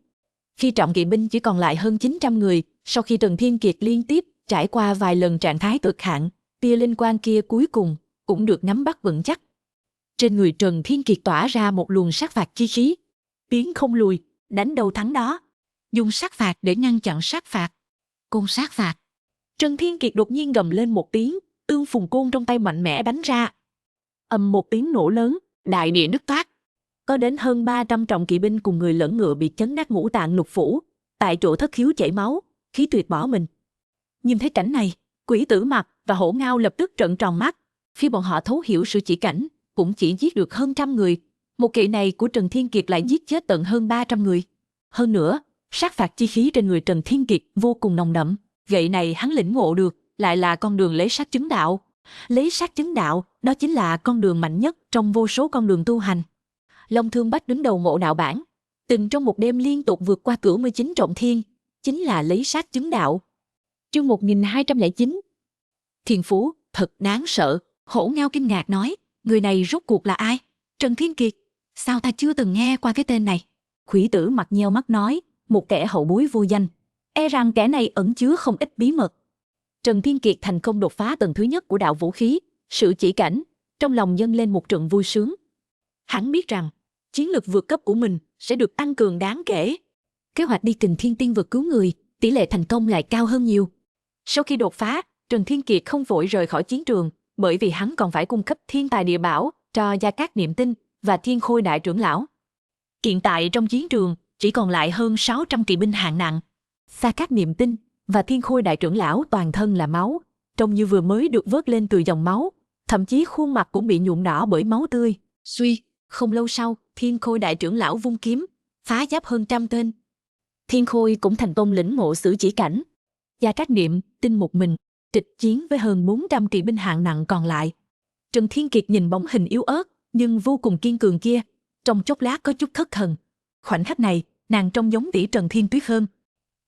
[SPEAKER 1] Khi trọng kỵ binh chỉ còn lại hơn 900 người, sau khi Trần Thiên Kiệt liên tiếp trải qua vài lần trạng thái cực hạn, tia linh quang kia cuối cùng cũng được nắm bắt vững chắc. Trên người Trần Thiên Kiệt tỏa ra một luồng sát phạt chi khí. Tiến không lùi, đánh đầu thắng đó. Dùng sát phạt để ngăn chặn sát phạt. Côn sát phạt. Trần Thiên Kiệt đột nhiên gầm lên một tiếng, Tương Phùng Côn trong tay mạnh mẽ đánh ra. Ầm một tiếng nổ lớn, đại địa nứt toác. Có đến hơn 300 trọng kỵ binh cùng người lẫn ngựa bị chấn nát ngũ tạng lục phủ, tại chỗ thất khiếu chảy máu, khí tuyệt bỏ mình. Nhìn thấy cảnh này, Quỷ Tử Mặc và Hổ Ngao lập tức trợn tròn mắt. Khi bọn họ thấu hiểu sự chỉ cảnh, cũng chỉ giết được hơn 100 người. Một kỵ này của Trần Thiên Kiệt lại giết chết tận hơn 300 người. Hơn nữa, sát phạt chi khí trên người Trần Thiên Kiệt vô cùng nồng đậm. Gậy này hắn lĩnh ngộ được, lại là con đường lấy sát chứng đạo. Lấy sát chứng đạo, đó chính là con đường mạnh nhất trong vô số con đường tu hành. Long Thương Bách đứng đầu Ngộ Đạo bảng, từng trong một đêm liên tục vượt qua cửu 19 trọng thiên, chính là lấy sát chứng đạo. Chương 1209. Thiên Phú, thật đáng sợ. Hổ Ngao kinh ngạc nói, người này rốt cuộc là ai? Trần Thiên Kiệt, sao ta chưa từng nghe qua cái tên này? Quỷ Tử Mặc nheo mắt nói, một kẻ hậu bối vô danh, e rằng kẻ này ẩn chứa không ít bí mật. Trần Thiên Kiệt thành công đột phá tầng thứ nhất của đạo vũ khí, sự chỉ cảnh, trong lòng dâng lên một trận vui sướng. Hắn biết rằng, chiến lực vượt cấp của mình sẽ được tăng cường đáng kể. Kế hoạch đi Kình Thiên Tiên vực cứu người, tỷ lệ thành công lại cao hơn nhiều. Sau khi đột phá, Trần Thiên Kiệt không vội rời khỏi chiến trường, bởi vì hắn còn phải cung cấp thiên tài địa bảo cho Gia Cát Niệm Tinh và Thiên Khôi đại trưởng lão. Hiện tại trong chiến trường chỉ còn lại hơn 600 kỵ binh hạng nặng. Gia Cát Niệm Tinh và Thiên Khôi đại trưởng lão toàn thân là máu, trông như vừa mới được vớt lên từ dòng máu, thậm chí khuôn mặt cũng bị nhuộm đỏ bởi máu tươi. Suy, không lâu sau, Thiên Khôi đại trưởng lão vung kiếm, phá giáp hơn 100 tên. Thiên Khôi cũng thành công lĩnh ngộ sử chỉ cảnh. Gia Cát Niệm Tinh một mình trịch chiến với hơn 400 kỵ binh hạng nặng còn lại. Trần Thiên Kiệt nhìn bóng hình yếu ớt nhưng vô cùng kiên cường kia, trong chốc lát có chút thất thần. Khoảnh khắc này, nàng trông giống tỷ Trần Thiên Tuyết hơn.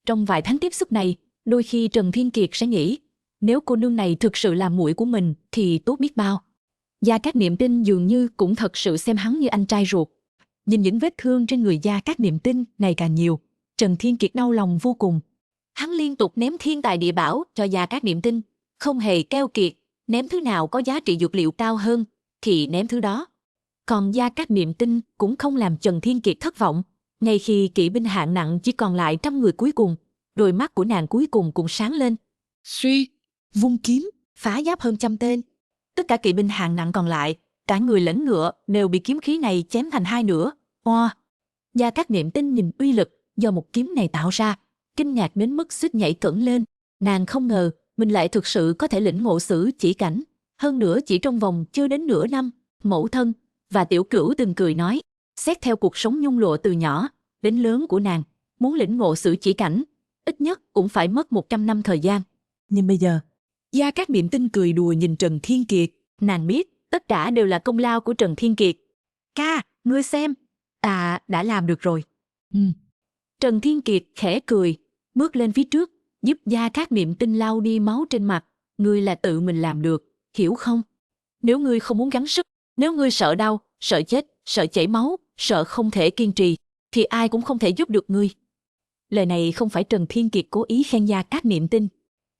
[SPEAKER 1] Trong vài tháng tiếp xúc này, đôi khi Trần Thiên Kiệt sẽ nghĩ, nếu cô nương này thực sự là muội của mình thì tốt biết bao. Gia Cát Niệm Tinh dường như cũng thật sự xem hắn như anh trai ruột. Nhìn những vết thương trên người Gia Cát Niệm Tinh ngày càng nhiều, Trần Thiên Kiệt đau lòng vô cùng. Hắn liên tục ném thiên tài địa bảo cho Gia Cát Niệm Tinh, không hề keo kiệt, ném thứ nào có giá trị dược liệu cao hơn thì ném thứ đó. Còn Gia Cát Niệm Tinh cũng không làm Trần Thiên Kiệt thất vọng. Ngay khi kỵ binh hạng nặng chỉ còn lại 100 người cuối cùng, đôi mắt của nàng cuối cùng cũng sáng lên. Suy, vung kiếm, phá giáp hơn 100 tên. Tất cả kỵ binh hạng nặng còn lại, cả người lẫn ngựa đều bị kiếm khí này chém thành hai nửa. Oa! Gia Cát Niệm Tinh nhìn uy lực do một kiếm này tạo ra, kinh ngạc đến mức suýt nhảy cẫng lên. Nàng không ngờ mình lại thực sự có thể lĩnh ngộ sử chỉ cảnh. Hơn nữa chỉ trong vòng chưa đến nửa năm, mẫu thân và Tiểu Cửu từng cười nói, xét theo cuộc sống nhung lụa từ nhỏ đến lớn của nàng, muốn lĩnh ngộ sử chỉ cảnh, ít nhất cũng phải mất 100 năm thời gian. Nhưng bây giờ, Gia Cát Niệm Tinh cười đùa nhìn Trần Thiên Kiệt, nàng biết tất cả đều là công lao của Trần Thiên Kiệt. Ca, ngươi xem, ta đã làm được rồi. Trần Thiên Kiệt khẽ cười, bước lên phía trước, giúp Gia Cát Niệm Tinh lau đi máu trên mặt. Ngươi là tự mình làm được, hiểu không? Nếu ngươi không muốn gắng sức, nếu ngươi sợ đau, sợ chết, sợ chảy máu, sợ không thể kiên trì, thì ai cũng không thể giúp được ngươi. Lời này không phải Trần Thiên Kiệt cố ý khen Gia Cát Niệm Tinh.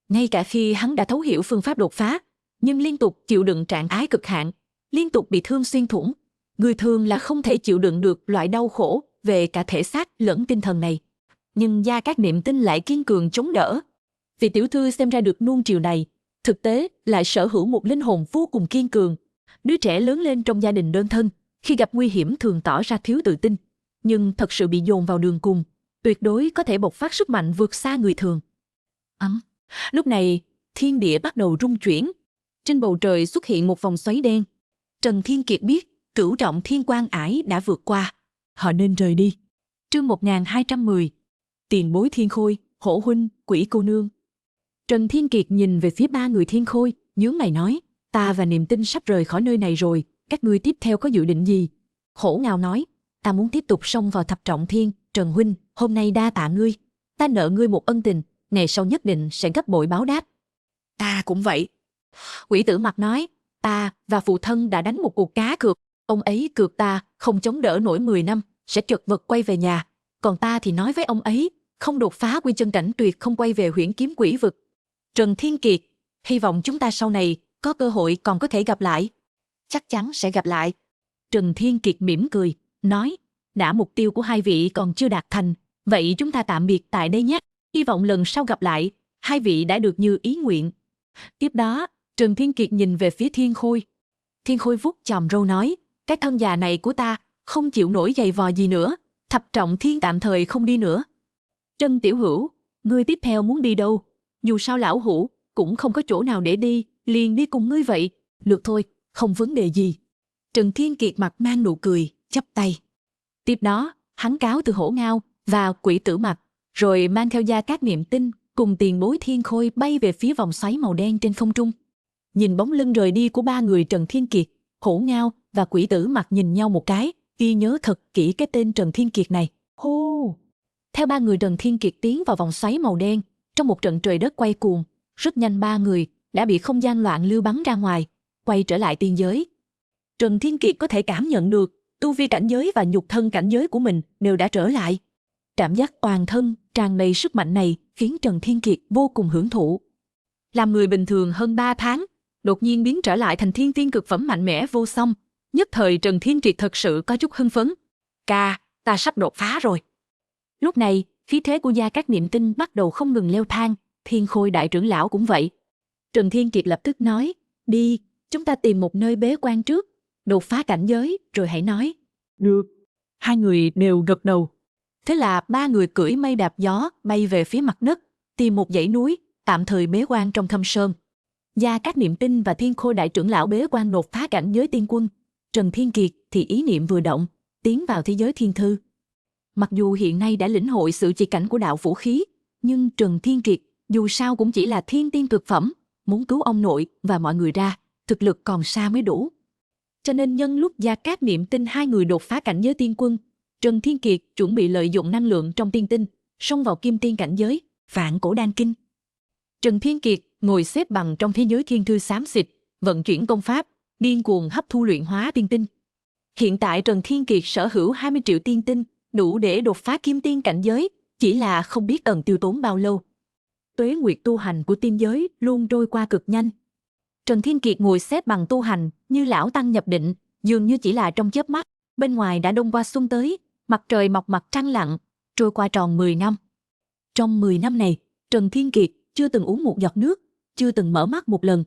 [SPEAKER 1] Ngay cả khi hắn đã thấu hiểu phương pháp đột phá, nhưng liên tục chịu đựng trạng ái cực hạn, liên tục bị thương xuyên thủng, người thường là không thể chịu đựng được loại đau khổ về cả thể xác lẫn tinh thần này. Nhưng Gia Cát Niệm Tinh lại kiên cường chống đỡ. Vì tiểu thư xem ra được nuông chiều này, thực tế lại sở hữu một linh hồn vô cùng kiên cường. Đứa trẻ lớn lên trong gia đình đơn thân, khi gặp nguy hiểm thường tỏ ra thiếu tự tin, nhưng thật sự bị dồn vào đường cùng, tuyệt đối có thể bộc phát sức mạnh vượt xa người thường. Lúc này, thiên địa bắt đầu rung chuyển. Trên bầu trời xuất hiện một vòng xoáy đen. Trần Thiên Kiệt biết, cửu trọng thiên quan ải đã vượt qua. Họ nên rời đi. Chương 1210. Tiền bối Thiên Khôi, Hổ huynh, Quỷ cô nương. Trần Thiên Kiệt nhìn về phía ba người Thiên Khôi, nhướng mày nói, ta và Niệm Tinh sắp rời khỏi nơi này rồi, các ngươi tiếp theo có dự định gì? Hổ Ngao nói, ta muốn tiếp tục xông vào thập trọng thiên. Trần huynh, hôm nay đa tạ ngươi, ta nợ ngươi một ân tình, ngày sau nhất định sẽ gấp bội báo đáp. Ta cũng vậy. Quỷ Tử Mặc nói, ta và phụ thân đã đánh một cuộc cá cược, ông ấy cược ta không chống đỡ nổi 10 năm, sẽ chật vật quay về nhà, còn ta thì nói với ông ấy, không đột phá quy chân cảnh tuyệt không quay về Huyễn Kiếm Quỷ vực. Trần Thiên Kiệt, hy vọng chúng ta sau này có cơ hội còn có thể gặp lại. Chắc chắn sẽ gặp lại. Trần Thiên Kiệt mỉm cười, nói, đã mục tiêu của hai vị còn chưa đạt thành, vậy chúng ta tạm biệt tại đây nhé. Hy vọng lần sau gặp lại, hai vị đã được như ý nguyện. Tiếp đó, Trần Thiên Kiệt nhìn về phía Thiên Khôi. Thiên Khôi vuốt chòm râu nói, cái thân già này của ta không chịu nổi giày vò gì nữa, Thập Trọng Thiên tạm thời không đi nữa. Trân Tiểu Hữu, ngươi tiếp theo muốn đi đâu? Dù sao lão hữu cũng không có chỗ nào để đi, liền đi cùng ngươi vậy. Được thôi, không vấn đề gì. Trần Thiên Kiệt mặt mang nụ cười, chắp tay. Tiếp đó, hắn cáo từ Hổ Ngao và Quỷ Tử Mặc, rồi mang theo Gia Cát Niệm Tinh cùng tiền bối Thiên Khôi bay về phía vòng xoáy màu đen trên không trung. Nhìn bóng lưng rời đi của ba người Trần Thiên Kiệt, Hổ Ngao và Quỷ Tử Mặc nhìn nhau một cái, ghi nhớ thật kỹ cái tên Trần Thiên Kiệt này. Hô! Theo ba người Trần Thiên Kiệt tiến vào vòng xoáy màu đen, trong một trận trời đất quay cuồng, rất nhanh ba người đã bị không gian loạn lưu bắn ra ngoài, quay trở lại tiên giới. Trần Thiên Kiệt có thể cảm nhận được tu vi cảnh giới và nhục thân cảnh giới của mình đều đã trở lại. Cảm giác toàn thân tràn đầy sức mạnh này khiến Trần Thiên Kiệt vô cùng hưởng thụ. Làm người bình thường hơn 3 tháng, đột nhiên biến trở lại thành thiên tiên cực phẩm mạnh mẽ vô song, nhất thời Trần Thiên Kiệt thật sự có chút hưng phấn. Ta sắp đột phá rồi. Lúc này, khí thế của Gia Cát Niệm Tinh bắt đầu không ngừng leo thang, Thiên Khôi đại trưởng lão cũng vậy. Trần Thiên Kiệt lập tức nói, đi, chúng ta tìm một nơi bế quan trước, đột phá cảnh giới, rồi hãy nói.
[SPEAKER 2] Được. Hai người đều gật đầu.
[SPEAKER 1] Thế là ba người cưỡi mây đạp gió bay về phía mặt đất, tìm một dãy núi, tạm thời bế quan trong thâm sơn. Gia Cát Niệm Tinh và Thiên Khôi đại trưởng lão bế quan đột phá cảnh giới tiên quân. Trần Thiên Kiệt thì ý niệm vừa động, tiến vào thế giới thiên thư. Mặc dù hiện nay đã lĩnh hội sự chỉ cảnh của đạo vũ khí, nhưng Trần Thiên Kiệt dù sao cũng chỉ là thiên tiên cực phẩm, muốn cứu ông nội và mọi người ra, thực lực còn xa mới đủ. Cho nên nhân lúc Gia Cát Niệm Tinh hai người đột phá cảnh giới tiên quân, Trần Thiên Kiệt chuẩn bị lợi dụng năng lượng trong tiên tinh, xông vào kim tiên cảnh giới, Vạn Cổ Đan Kinh. Trần Thiên Kiệt ngồi xếp bằng trong thế giới thiên thư xám xịt, vận chuyển công pháp, điên cuồng hấp thu luyện hóa tiên tinh. Hiện tại Trần Thiên Kiệt sở hữu 20 triệu tiên tinh, đủ để đột phá kim tiên cảnh giới, chỉ là không biết cần tiêu tốn bao lâu. Tuế nguyệt tu hành của tiên giới luôn trôi qua cực nhanh. Trần Thiên Kiệt ngồi xếp bằng tu hành như lão tăng nhập định, dường như chỉ là trong chớp mắt, bên ngoài đã đông qua xuân tới, mặt trời mọc mặt trăng lặn, trôi qua tròn 10 năm. Trong 10 năm này, Trần Thiên Kiệt chưa từng uống một giọt nước, chưa từng mở mắt một lần.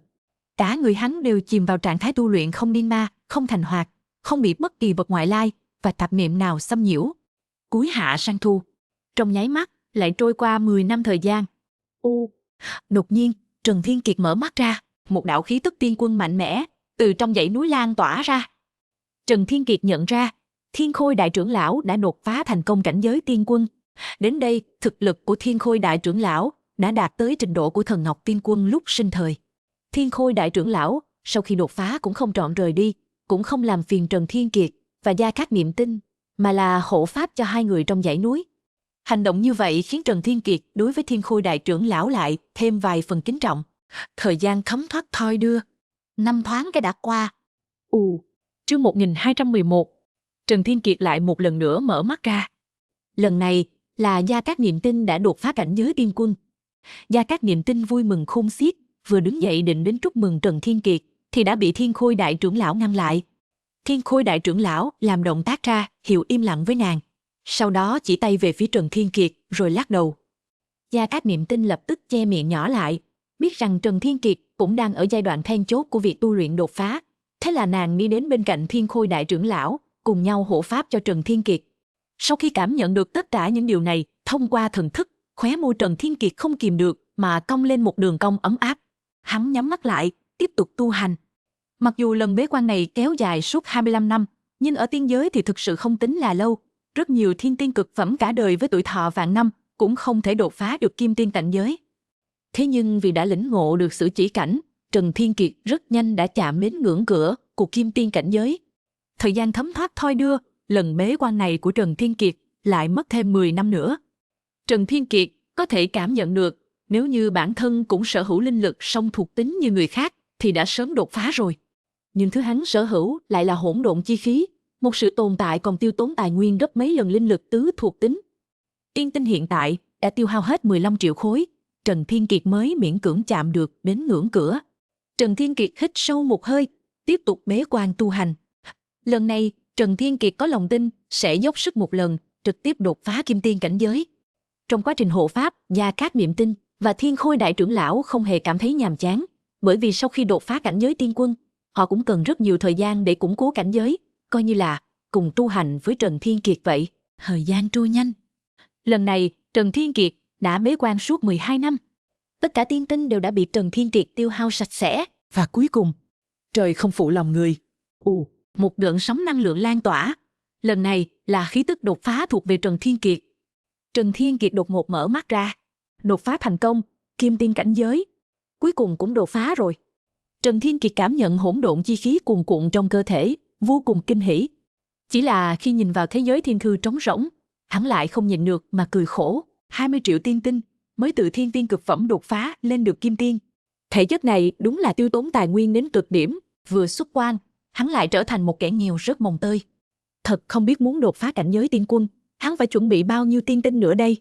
[SPEAKER 1] Cả người hắn đều chìm vào trạng thái tu luyện không điên ma, không thành hoạt, không bị bất kỳ vật ngoại lai và tạp niệm nào xâm nhiễu. Cuối hạ sang thu, trong nháy mắt lại trôi qua 10 năm thời gian. Đột nhiên, Trần Thiên Kiệt mở mắt ra, một đạo khí tức tiên quân mạnh mẽ từ trong dãy núi lan tỏa ra. Trần Thiên Kiệt nhận ra, Thiên Khôi đại trưởng lão đã đột phá thành công cảnh giới tiên quân. Đến đây, thực lực của Thiên Khôi đại trưởng lão đã đạt tới trình độ của Thần Ngọc Tiên Quân lúc sinh thời. Thiên Khôi đại trưởng lão sau khi đột phá cũng không trọn rời đi, cũng không làm phiền Trần Thiên Kiệt và Gia Cát Niệm Tinh, mà là hộ pháp cho hai người trong dãy núi. Hành động như vậy khiến Trần Thiên Kiệt đối với Thiên Khôi đại trưởng lão lại thêm vài phần kính trọng. Thời gian thấm thoát thoi đưa, năm thoáng cái đã qua. Chương 1211, Trần Thiên Kiệt lại một lần nữa mở mắt ra. Lần này là Gia Cát Niệm Tinh đã đột phá cảnh giới tiên quân. Gia Cát Niệm Tinh vui mừng khôn xiết, vừa đứng dậy định đến chúc mừng Trần Thiên Kiệt thì đã bị Thiên Khôi đại trưởng lão ngăn lại. Thiên Khôi đại trưởng lão làm động tác ra hiệu im lặng với nàng, sau đó chỉ tay về phía Trần Thiên Kiệt rồi lắc đầu. Gia Cát Niệm Tinh lập tức che miệng nhỏ lại, biết rằng Trần Thiên Kiệt cũng đang ở giai đoạn then chốt của việc tu luyện đột phá, thế là nàng đi đến bên cạnh Thiên Khôi đại trưởng lão, cùng nhau hộ pháp cho Trần Thiên Kiệt. Sau khi cảm nhận được tất cả những điều này, thông qua thần thức, khóe môi Trần Thiên Kiệt không kìm được mà cong lên một đường cong ấm áp. Hắn nhắm mắt lại, tiếp tục tu hành. Mặc dù lần bế quan này kéo dài suốt 25 năm, nhưng ở tiên giới thì thực sự không tính là lâu. Rất nhiều thiên tiên cực phẩm cả đời với tuổi thọ vạn năm cũng không thể đột phá được kim tiên cảnh giới. Thế nhưng vì đã lĩnh ngộ được sự chỉ cảnh, Trần Thiên Kiệt rất nhanh đã chạm đến ngưỡng cửa của kim tiên cảnh giới. Thời gian thấm thoát thoi đưa, lần bế quan này của Trần Thiên Kiệt lại mất thêm 10 năm nữa. Trần Thiên Kiệt có thể cảm nhận được, nếu như bản thân cũng sở hữu linh lực song thuộc tính như người khác thì đã sớm đột phá rồi. Nhưng thứ hắn sở hữu lại là hỗn độn chi khí, một sự tồn tại còn tiêu tốn tài nguyên gấp mấy lần linh lực tứ thuộc tính. Tiên tinh hiện tại đã tiêu hao hết 15 triệu khối, Trần Thiên Kiệt mới miễn cưỡng chạm được đến ngưỡng cửa. Trần Thiên Kiệt hít sâu một hơi, tiếp tục bế quan tu hành. Lần này, Trần Thiên Kiệt có lòng tin sẽ dốc sức một lần, trực tiếp đột phá kim tiên cảnh giới. Trong quá trình hộ pháp, Gia Cát Niệm Tinh Và Thiên Khôi đại trưởng lão không hề cảm thấy nhàm chán, bởi vì sau khi đột phá cảnh giới tiên quân, họ cũng cần rất nhiều thời gian để củng cố cảnh giới, coi như là cùng tu hành với Trần Thiên Kiệt vậy. Thời gian trôi nhanh. Lần này, Trần Thiên Kiệt đã bế quan suốt 12 năm. Tất cả tiên tinh đều đã bị Trần Thiên Kiệt tiêu hao sạch sẽ.
[SPEAKER 2] Và cuối cùng, trời không phụ lòng người.
[SPEAKER 1] Một gợn sóng năng lượng lan tỏa. Lần này là khí tức đột phá thuộc về Trần Thiên Kiệt. Trần Thiên Kiệt đột ngột mở mắt ra. Đột phá thành công, kim tiên cảnh giới. Cuối cùng cũng đột phá rồi. Trần Thiên Kiệt cảm nhận hỗn độn chi khí cuồn cuộn trong cơ thể, vô cùng kinh hỉ. Chỉ là khi nhìn vào thế giới thiên thư trống rỗng, hắn lại không nhìn được mà cười khổ. 20 triệu tiên tinh mới từ thiên tiên cực phẩm đột phá lên được kim tiên. Thể chất này đúng là tiêu tốn tài nguyên đến cực điểm. Vừa xuất quan, hắn lại trở thành một kẻ nghèo rất mồng tơi. Thật không biết muốn đột phá cảnh giới tiên quân, hắn phải chuẩn bị bao nhiêu tiên tinh nữa đây.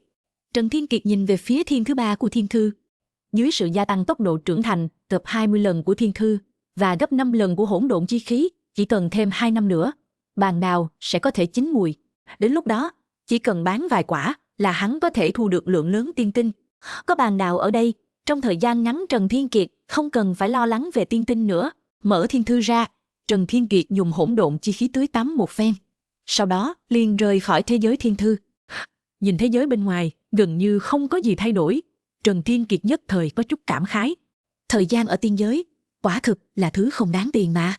[SPEAKER 1] Trần Thiên Kiệt nhìn về phía thiên thứ 3 của thiên thư. Dưới sự gia tăng tốc độ trưởng thành gấp 20 lần của thiên thư và gấp 5 lần của hỗn độn chi khí, chỉ cần thêm 2 năm nữa, bàn đào sẽ có thể chín mùi. Đến lúc đó, chỉ cần bán vài quả là hắn có thể thu được lượng lớn tiên tinh. Có bàn đào ở đây, trong thời gian ngắn Trần Thiên Kiệt không cần phải lo lắng về tiên tinh nữa. Mở thiên thư ra, Trần Thiên Kiệt dùng hỗn độn chi khí tưới tắm một phen. Sau đó liền rời khỏi thế giới thiên thư. Nhìn thế giới bên ngoài gần như không có gì thay đổi, Trần Thiên Kiệt nhất thời có chút cảm khái. Thời gian ở tiên giới quả thực là thứ không đáng tiền mà.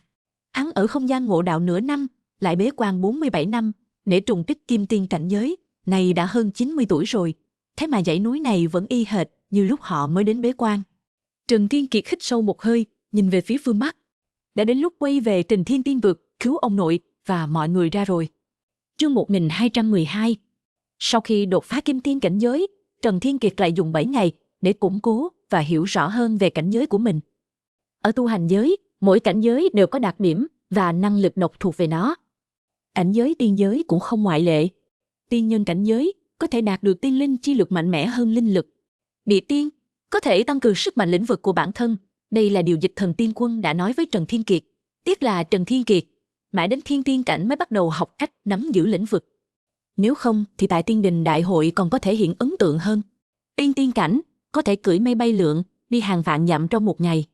[SPEAKER 1] Hắn ở không gian ngộ đạo nửa năm, lại bế quan 47 năm để trùng kích kim tiên cảnh giới, này đã hơn 90 tuổi rồi. Thế mà dãy núi này vẫn y hệt như lúc họ mới đến bế quan. Trần Thiên Kiệt hít sâu một hơi, nhìn về phía phương Bắc. Đã đến lúc quay về Trình Thiên Tiên Vực, cứu ông nội và mọi người ra rồi. Chương 1212. Sau khi đột phá kim tiên cảnh giới, Trần Thiên Kiệt lại dùng 7 ngày để củng cố và hiểu rõ hơn về cảnh giới của mình. Ở tu hành giới, mỗi cảnh giới đều có đặc điểm và năng lực độc thuộc về nó. Cảnh giới tiên giới cũng không ngoại lệ. Tiên nhân cảnh giới có thể đạt được tiên linh chi lực mạnh mẽ hơn linh lực. Địa tiên có thể tăng cường sức mạnh lĩnh vực của bản thân. Đây là điều Dịch Thần Tiên Quân đã nói với Trần Thiên Kiệt. Tiếc là Trần Thiên Kiệt mãi đến thiên tiên cảnh mới bắt đầu học cách nắm giữ lĩnh vực. Nếu không thì tại Tiên Đình Đại hội còn có thể hiện ấn tượng hơn. Tiên tiên cảnh có thể cưỡi mây bay lượn, đi hàng vạn dặm trong một ngày.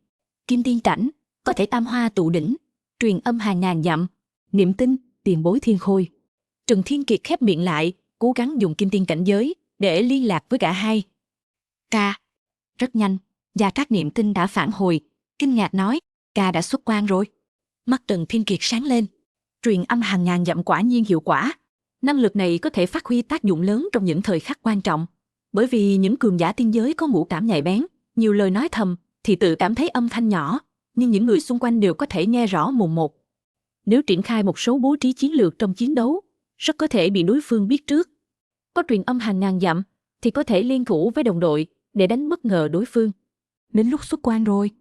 [SPEAKER 1] Kim tiên cảnh có thể tam hoa tụ đỉnh, truyền âm hàng ngàn dặm. Niệm Tinh, tiền bối Thiên Khôi. Trần Thiên Kiệt khép miệng lại, cố gắng dùng kim tiên cảnh giới để liên lạc với cả hai. Ca. Rất nhanh, Gia Trác Niệm Tinh đã phản hồi, kinh ngạc nói, ca đã xuất quan rồi. Mắt Trần Thiên Kiệt sáng lên. Truyền âm hàng ngàn dặm quả nhiên hiệu quả. Năng lực này có thể phát huy tác dụng lớn trong những thời khắc quan trọng. Bởi vì những cường giả tiên giới có ngũ cảm nhạy bén, nhiều lời nói thầm thì tự cảm thấy âm thanh nhỏ, nhưng những người xung quanh đều có thể nghe rõ mồn một. Nếu triển khai một số bố trí chiến lược trong chiến đấu, rất có thể bị đối phương biết trước. Có truyền âm hàng ngàn dặm thì có thể liên thủ với đồng đội để đánh bất ngờ đối phương. Đến lúc xuất quan rồi,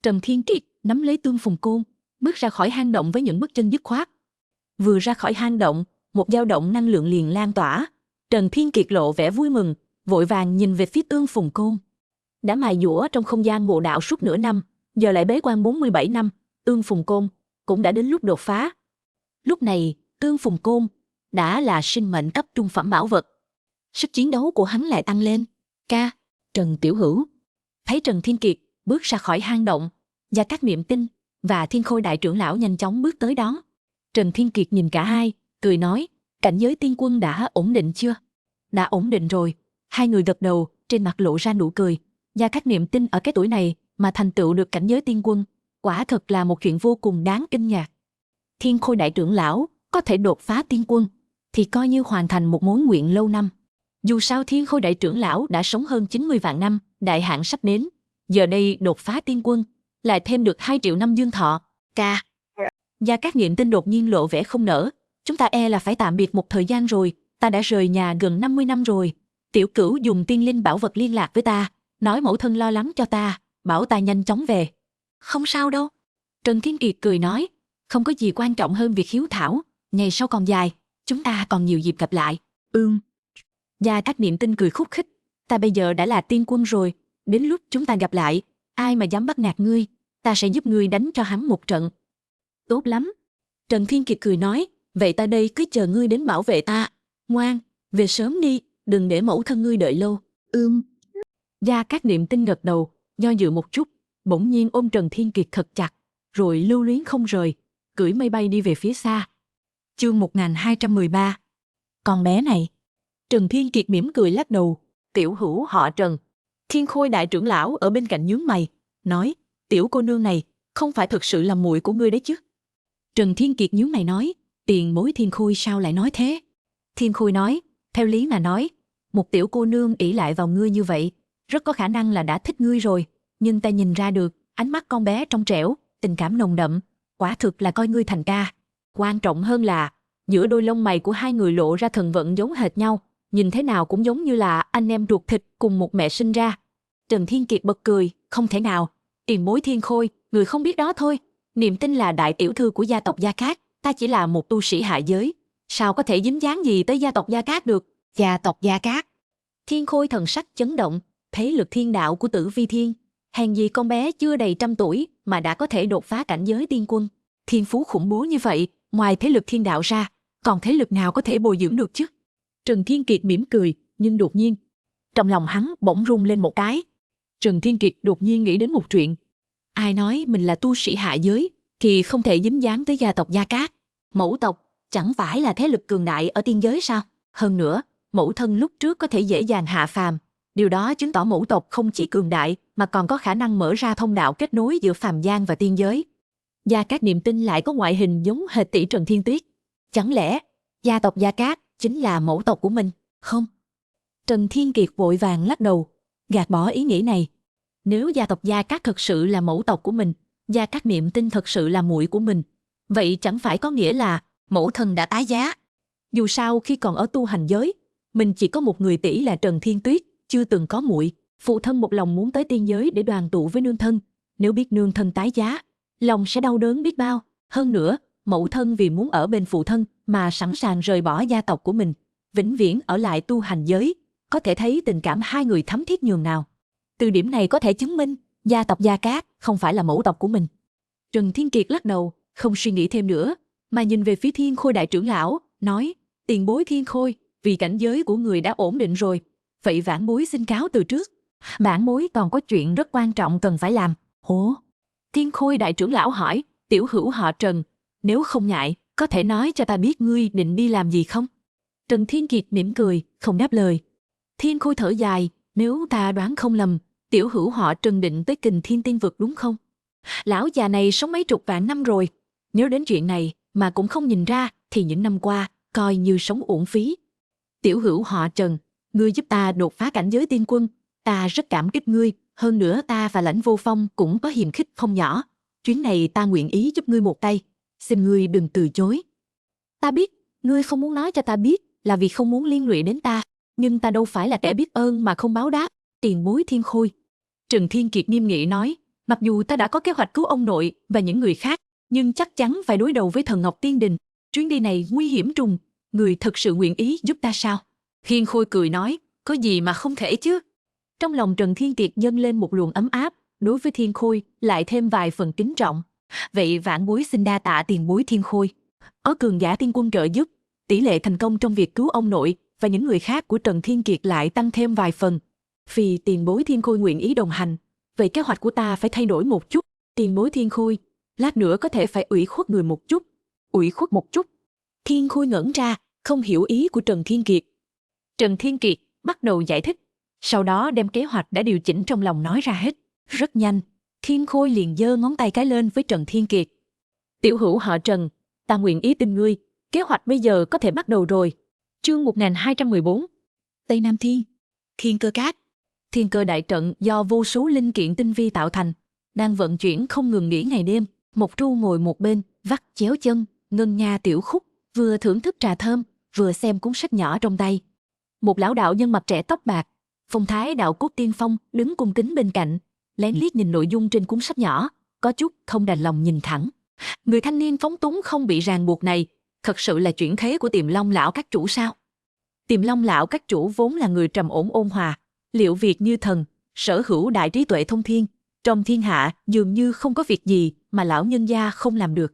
[SPEAKER 1] Trần Thiên Kiệt nắm lấy Tương Phùng Côn, bước ra khỏi hang động với những bước chân dứt khoát. Vừa ra khỏi hang động, một dao động năng lượng liền lan tỏa. Trần Thiên Kiệt lộ vẻ vui mừng, vội vàng nhìn về phía Tương Phùng Côn. Đã mài dũa trong không gian ngộ đạo suốt nửa năm, giờ lại bế quan 47 năm, Tương Phùng Côn cũng đã đến lúc đột phá. Lúc này, Tương Phùng Côn đã là sinh mệnh cấp trung phẩm bảo vật. Sức chiến đấu của hắn lại tăng lên. Ca, Trần Tiểu Hữu. Thấy Trần Thiên Kiệt bước ra khỏi hang động, Gia Trác Niệm Tinh và Thiên Khôi đại trưởng lão nhanh chóng bước tới đón. Trần Thiên Kiệt nhìn cả hai, cười nói, cảnh giới tiên quân đã ổn định chưa? Đã ổn định rồi. Hai người gật đầu, trên mặt lộ ra nụ cười. Gia Trác Niệm Tinh ở cái tuổi này mà thành tựu được cảnh giới tiên quân, quả thật là một chuyện vô cùng đáng kinh ngạc. Thiên Khôi đại trưởng lão có thể đột phá tiên quân thì coi như hoàn thành một mối nguyện lâu năm. Dù sao Thiên Khôi đại trưởng lão đã sống hơn 90 vạn năm, đại hạn sắp đến, giờ đây đột phá tiên quân, lại thêm được 2 triệu năm dương thọ. Ca. Gia Trác Niệm Tinh đột nhiên lộ vẻ không nỡ, chúng ta e là phải tạm biệt một thời gian rồi, ta đã rời nhà gần 50 năm rồi. Tiểu Cửu dùng tiên linh bảo vật liên lạc với ta, nói mẫu thân lo lắng cho ta, bảo ta nhanh chóng về. Không sao đâu. Trần Thiên Kiệt cười nói, không có gì quan trọng hơn việc hiếu thảo, ngày sau còn dài, chúng ta còn nhiều dịp gặp lại. Gia Trác Niệm Tinh cười khúc khích, ta bây giờ đã là tiên quân rồi, đến lúc chúng ta gặp lại, ai mà dám bắt nạt ngươi, ta sẽ giúp ngươi đánh cho hắn một trận. Tốt lắm. Trần Thiên Kiệt cười nói, vậy ta đây cứ chờ ngươi đến bảo vệ ta. Ngoan, về sớm đi, đừng để mẫu thân ngươi đợi lâu. Gia Cát Niệm Tinh gật đầu, do dự một chút, bỗng nhiên ôm Trần Thiên Kiệt thật chặt, rồi lưu luyến không rời, cưỡi mây bay đi về phía xa. Chương 1213. Con bé này. Trần Thiên Kiệt mỉm cười lắc đầu. Tiểu hữu họ Trần. Thiên Khôi đại trưởng lão ở bên cạnh nhướng mày, nói, tiểu cô nương này không phải thực sự là muội của ngươi đấy chứ? Trần Thiên Kiệt nhướng mày nói, tiền bối Thiên Khôi sao lại nói thế? Thiên Khôi nói, theo lý mà nói, một tiểu cô nương ỷ lại vào ngươi như vậy, rất có khả năng là đã thích ngươi rồi, nhưng ta nhìn ra được, ánh mắt con bé trong trẻo, tình cảm nồng đậm, quả thực là coi ngươi thành ca. Quan trọng hơn là, giữa đôi lông mày của hai người lộ ra thần vận giống hệt nhau, nhìn thế nào cũng giống như là anh em ruột thịt cùng một mẹ sinh ra. Trần Thiên Kiệt bật cười, không thể nào, tiền bối Thiên Khôi, người không biết đó thôi, Niệm Tinh là đại tiểu thư của gia tộc Gia Cát, ta chỉ là một tu sĩ hạ giới, sao có thể dính dáng gì tới gia tộc Gia Cát được? Gia tộc Gia Cát. Thiên Khôi thần sắc chấn động, thế lực thiên đạo của Tử Vi Thiên, hèn gì con bé chưa đầy 100 tuổi mà đã có thể đột phá cảnh giới tiên quân, thiên phú khủng bố như vậy, ngoài thế lực thiên đạo ra, còn thế lực nào có thể bồi dưỡng được chứ? Trần Thiên Kiệt mỉm cười, nhưng đột nhiên, trong lòng hắn bỗng rung lên một cái. Trần Thiên Kiệt đột nhiên nghĩ đến một chuyện. Ai nói mình là tu sĩ hạ giới thì không thể dính dáng tới gia tộc Gia Cát? Mẫu tộc chẳng phải là thế lực cường đại ở tiên giới sao? Hơn nữa, mẫu thân lúc trước có thể dễ dàng hạ phàm, điều đó chứng tỏ mẫu tộc không chỉ cường đại mà còn có khả năng mở ra thông đạo kết nối giữa phàm gian và tiên giới. Gia Cát Niệm Tinh lại có ngoại hình giống hệt tỷ Trần Thiên Tuyết. Chẳng lẽ gia tộc Gia Cát chính là mẫu tộc của mình? Không. Trần Thiên Kiệt vội vàng lắc đầu, gạt bỏ ý nghĩ này. Nếu gia tộc Gia Cát thực sự là mẫu tộc của mình, Gia Cát Niệm Tinh thật sự là muội của mình, vậy chẳng phải có nghĩa là mẫu thân đã tái giá? Dù sao khi còn ở tu hành giới, mình chỉ có một người tỷ là Trần Thiên Tuyết, chưa từng có muội. Phụ thân một lòng muốn tới tiên giới để đoàn tụ với nương thân, nếu biết nương thân tái giá, lòng sẽ đau đớn biết bao. Hơn nữa, mẫu thân vì muốn ở bên phụ thân mà sẵn sàng rời bỏ gia tộc của mình, vĩnh viễn ở lại tu hành giới, có thể thấy tình cảm hai người thắm thiết nhường nào. Từ điểm này có thể chứng minh gia tộc Gia Cát không phải là mẫu tộc của mình. Trần Thiên Kiệt lắc đầu, không suy nghĩ thêm nữa, mà nhìn về phía Thiên Khôi đại trưởng lão, nói, tiền bối Thiên Khôi, vì cảnh giới của người đã ổn định rồi, vậy vãn bối xin cáo từ trước. Vãn bối còn có chuyện rất quan trọng cần phải làm. Ủa? Thiên Khôi đại trưởng lão hỏi, tiểu hữu họ Trần, nếu không ngại, có thể nói cho ta biết ngươi định đi làm gì không? Trần Thiên Kiệt mỉm cười, không đáp lời. Thiên Khôi thở dài, nếu ta đoán không lầm, tiểu hữu họ Trần định tới Kình Thiên Tiên Vực đúng không? Lão già này sống mấy chục vạn năm rồi, nếu đến chuyện này mà cũng không nhìn ra thì những năm qua coi như sống uổng phí. Tiểu hữu họ Trần, ngươi giúp ta đột phá cảnh giới tiên quân, ta rất cảm kích ngươi, hơn nữa ta và Lãnh Vô Phong cũng có hiềm khích không nhỏ. Chuyến này ta nguyện ý giúp ngươi một tay, xin ngươi đừng từ chối. Ta biết, ngươi không muốn nói cho ta biết là vì không muốn liên lụy đến ta, nhưng ta đâu phải là kẻ biết ơn mà không báo đáp, tiền bối Thiên Khôi. Trần Thiên Kiệt nghiêm nghị nói, mặc dù ta đã có kế hoạch cứu ông nội và những người khác, nhưng chắc chắn phải đối đầu với thần Ngọc Tiên Đình. Chuyến đi này nguy hiểm trùng, người thật sự nguyện ý giúp ta sao? Thiên Khôi cười nói, có gì mà không thể chứ? Trong lòng Trần Thiên Kiệt dâng lên một luồng ấm áp, đối với Thiên Khôi lại thêm vài phần kính trọng. Vậy vãn bối xin đa tạ tiền bối Thiên Khôi. Có cường giả tiên quân trợ giúp, tỷ lệ thành công trong việc cứu ông nội và những người khác của Trần Thiên Kiệt lại tăng thêm vài phần. Vì tiền bối Thiên Khôi nguyện ý đồng hành, vậy kế hoạch của ta phải thay đổi một chút. Tiền bối Thiên Khôi, lát nữa có thể phải ủy khuất người một chút. Ủy khuất một chút. Thiên Khôi ngẩn ra, không hiểu ý của Trần Thiên Kiệt. Trần Thiên Kiệt bắt đầu giải thích, sau đó đem kế hoạch đã điều chỉnh trong lòng nói ra hết. Rất nhanh, Thiên Khôi liền giơ ngón tay cái lên với Trần Thiên Kiệt. Tiểu hữu họ Trần, ta nguyện ý tin ngươi, kế hoạch bây giờ có thể bắt đầu rồi. Chương 1214. Tây Nam Thiên, Thiên Cơ Cát. Thiên Cơ đại trận do vô số linh kiện tinh vi tạo thành, đang vận chuyển không ngừng nghỉ ngày đêm. Mộc Tru ngồi một bên, vắt chéo chân, ngân nga tiểu khúc, vừa thưởng thức trà thơm, vừa xem cuốn sách nhỏ trong tay. Một lão đạo nhân mặt trẻ tóc bạc, phong thái đạo cốt tiên phong đứng cung kính bên cạnh, lén liếc nhìn nội dung trên cuốn sách nhỏ, có chút không đành lòng nhìn thẳng. Người thanh niên phóng túng không bị ràng buộc này, thật sự là chuyển thế của Tiềm Long lão các chủ sao? Tiềm Long lão các chủ vốn là người trầm ổn ôn hòa, liệu việc như thần, sở hữu đại trí tuệ thông thiên, trong thiên hạ dường như không có việc gì mà lão nhân gia không làm được.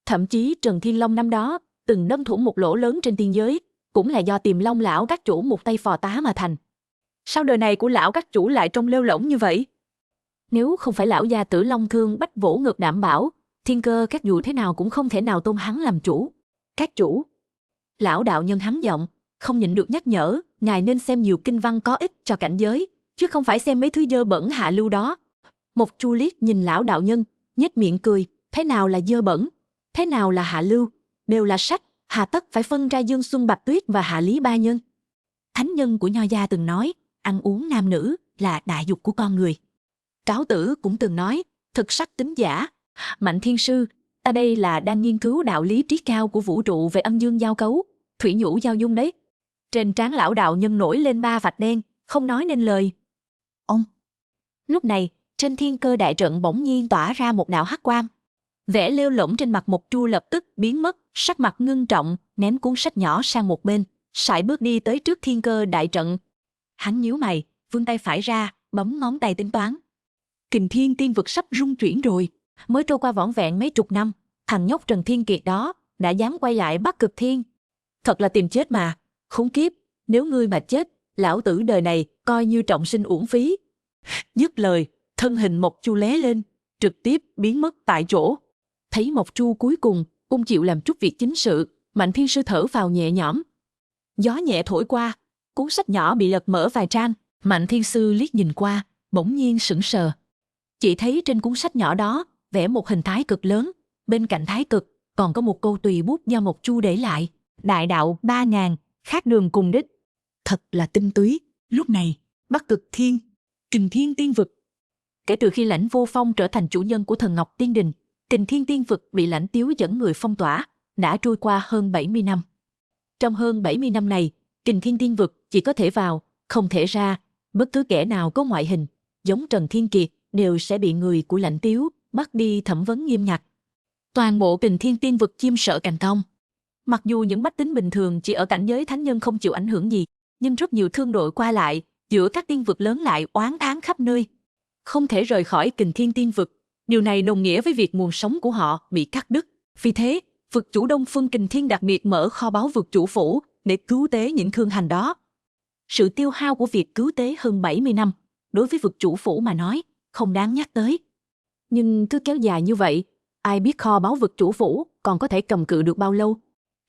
[SPEAKER 1] Thậm chí Trần Thiên Long năm đó từng đâm thủng một lỗ lớn trên tiên giới, cũng là do Tiềm Long lão các chủ một tay phò tá mà thành.
[SPEAKER 2] Sao đời này của lão các chủ lại trông lêu lổng như vậy?
[SPEAKER 1] Nếu không phải lão gia Tử Long Thương bách vỗ ngực đảm bảo, thiên cơ các dù thế nào cũng không thể nào tôn hắn làm chủ. Các chủ. Lão đạo nhân hắn giọng, không nhịn được nhắc nhở, ngài nên xem nhiều kinh văn có ích cho cảnh giới, chứ không phải xem mấy thứ dơ bẩn hạ lưu đó. Một Chu liếc nhìn lão đạo nhân, nhếch miệng cười, thế nào là dơ bẩn, thế nào là hạ lưu, đều là sách, hà tất phải phân ra Dương Xuân Bạch Tuyết và Hạ Lý Ba Nhân. Thánh nhân của Nho gia từng nói, ăn uống nam nữ là đại dục của con người. Cáo Tử cũng từng nói, thực sắc tính giả. Mạnh thiên sư, ta đây là đang nghiên cứu đạo lý trí cao của vũ trụ về âm dương giao cấu, thủy nhũ giao dung đấy. Trên trán lão đạo nhân nổi lên 3 vạch đen, không nói nên lời. Ông. Lúc này, trên thiên cơ đại trận bỗng nhiên tỏa ra một đạo hắc quang. Vẻ lêu lổng trên mặt Mộc Chu lập tức biến mất, sắc mặt ngưng trọng, ném cuốn sách nhỏ sang một bên, sải bước đi tới trước thiên cơ đại trận. Hắn nhíu mày, vươn tay phải ra, bấm ngón tay tính toán. Kình Thiên Tiên Vực sắp rung chuyển rồi, mới trôi qua vỏn vẹn mấy chục năm, thằng nhóc Trần Thiên Kiệt đó đã dám quay lại Bắc Cực Thiên. Thật là tìm chết mà, khốn kiếp, nếu ngươi mà chết, lão tử đời này coi như trọng sinh uổng phí. Dứt lời, thân hình Mộc Chu lóe lên, trực tiếp biến mất tại chỗ. Thấy Mộc Chu cuối cùng cũng chịu làm chút việc chính sự, Mạnh thiên sư thở phào nhẹ nhõm. Gió nhẹ thổi qua, cuốn sách nhỏ bị lật mở vài trang, Mạnh thiên sư liếc nhìn qua, bỗng nhiên sững sờ. Chỉ thấy trên cuốn sách nhỏ đó vẽ một hình thái cực lớn, bên cạnh thái cực còn có một câu tùy bút do Mộc Chu để lại, đại đạo 3000, khác đường cùng đích. Thật là tinh túy. Lúc này, Bắc Cực Thiên, Kình Thiên Tiên Vực. Kể từ khi Lãnh Vô Phong trở thành chủ nhân của Thần Ngọc Tiên Đình, Kình Thiên Tiên Vực bị Lãnh Tiếu dẫn người phong tỏa, đã trôi qua hơn 70 năm. Trong hơn 70 năm này, Kình Thiên Tiên Vực chỉ có thể vào, không thể ra. Bất cứ kẻ nào có ngoại hình giống Trần Thiên Kiệt đều sẽ bị người của Lãnh Tiếu bắt đi thẩm vấn nghiêm ngặt. Toàn bộ Kình Thiên Tiên Vực chim sợ cành cong. Mặc dù những bách tính bình thường chỉ ở cảnh giới thánh nhân không chịu ảnh hưởng gì, nhưng rất nhiều thương đội qua lại giữa các tiên vực lớn lại oán án khắp nơi. Không thể rời khỏi Kình Thiên Tiên Vực. Điều này đồng nghĩa với việc nguồn sống của họ bị cắt đứt. Vì thế, vực chủ Đông Phương Kình Thiên đặc biệt mở kho báu vực chủ phủ để cứu tế những thương hành đó. Sự tiêu hao của việc cứu tế hơn 70 năm, đối với vực chủ phủ mà nói, không đáng nhắc tới. Nhưng cứ kéo dài như vậy, ai biết kho báu vực chủ phủ còn có thể cầm cự được bao lâu.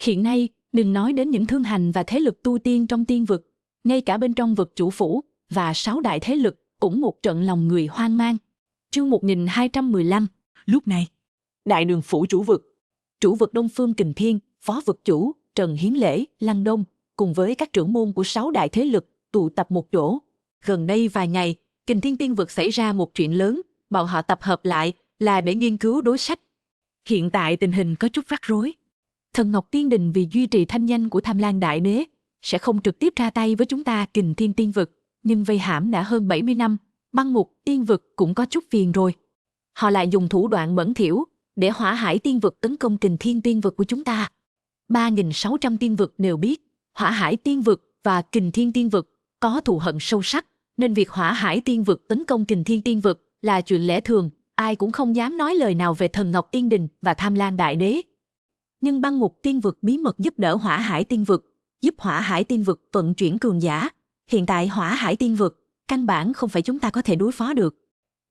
[SPEAKER 1] Hiện nay, đừng nói đến những thương hành và thế lực tu tiên trong tiên vực, ngay cả bên trong vực chủ phủ và 6 đại thế lực cũng một trận lòng người hoang mang. Chương 1215. Lúc này, đại đường phủ chủ vực Đông Phương Kình Thiên, phó vực chủ Trần Hiến Lễ, Lăng Đông, cùng với các trưởng môn của 6 đại thế lực tụ tập một chỗ. Gần đây vài ngày, Kình Thiên Tiên Vực xảy ra một chuyện lớn, bọn họ tập hợp lại là để nghiên cứu đối sách. Hiện tại tình hình có chút rắc rối. Thần Ngọc Tiên Đình vì duy trì thanh danh của Tham Lang Đại Đế sẽ không trực tiếp ra tay với chúng ta Kình Thiên Tiên Vực, nhưng vây hãm đã hơn 70 năm, băng ngục tiên vực cũng có chút phiền rồi. Họ lại dùng thủ đoạn bẩn thỉu để Hỏa Hải Tiên Vực tấn công Kình Thiên Tiên Vực của chúng ta. 3.600 tiên vực đều biết Hỏa Hải Tiên Vực và Kình Thiên Tiên Vực có thù hận sâu sắc, nên việc Hỏa Hải Tiên Vực tấn công Kình Thiên Tiên Vực là chuyện lẽ thường, ai cũng không dám nói lời nào về Thần Ngọc Tiên Đình và Tham Lang Đại Đế. Nhưng băng ngục tiên vực bí mật giúp đỡ Hỏa Hải Tiên Vực, giúp Hỏa Hải Tiên Vực vận chuyển cường giả. Hiện tại Hỏa Hải Tiên Vực căn bản không phải chúng ta có thể đối phó được.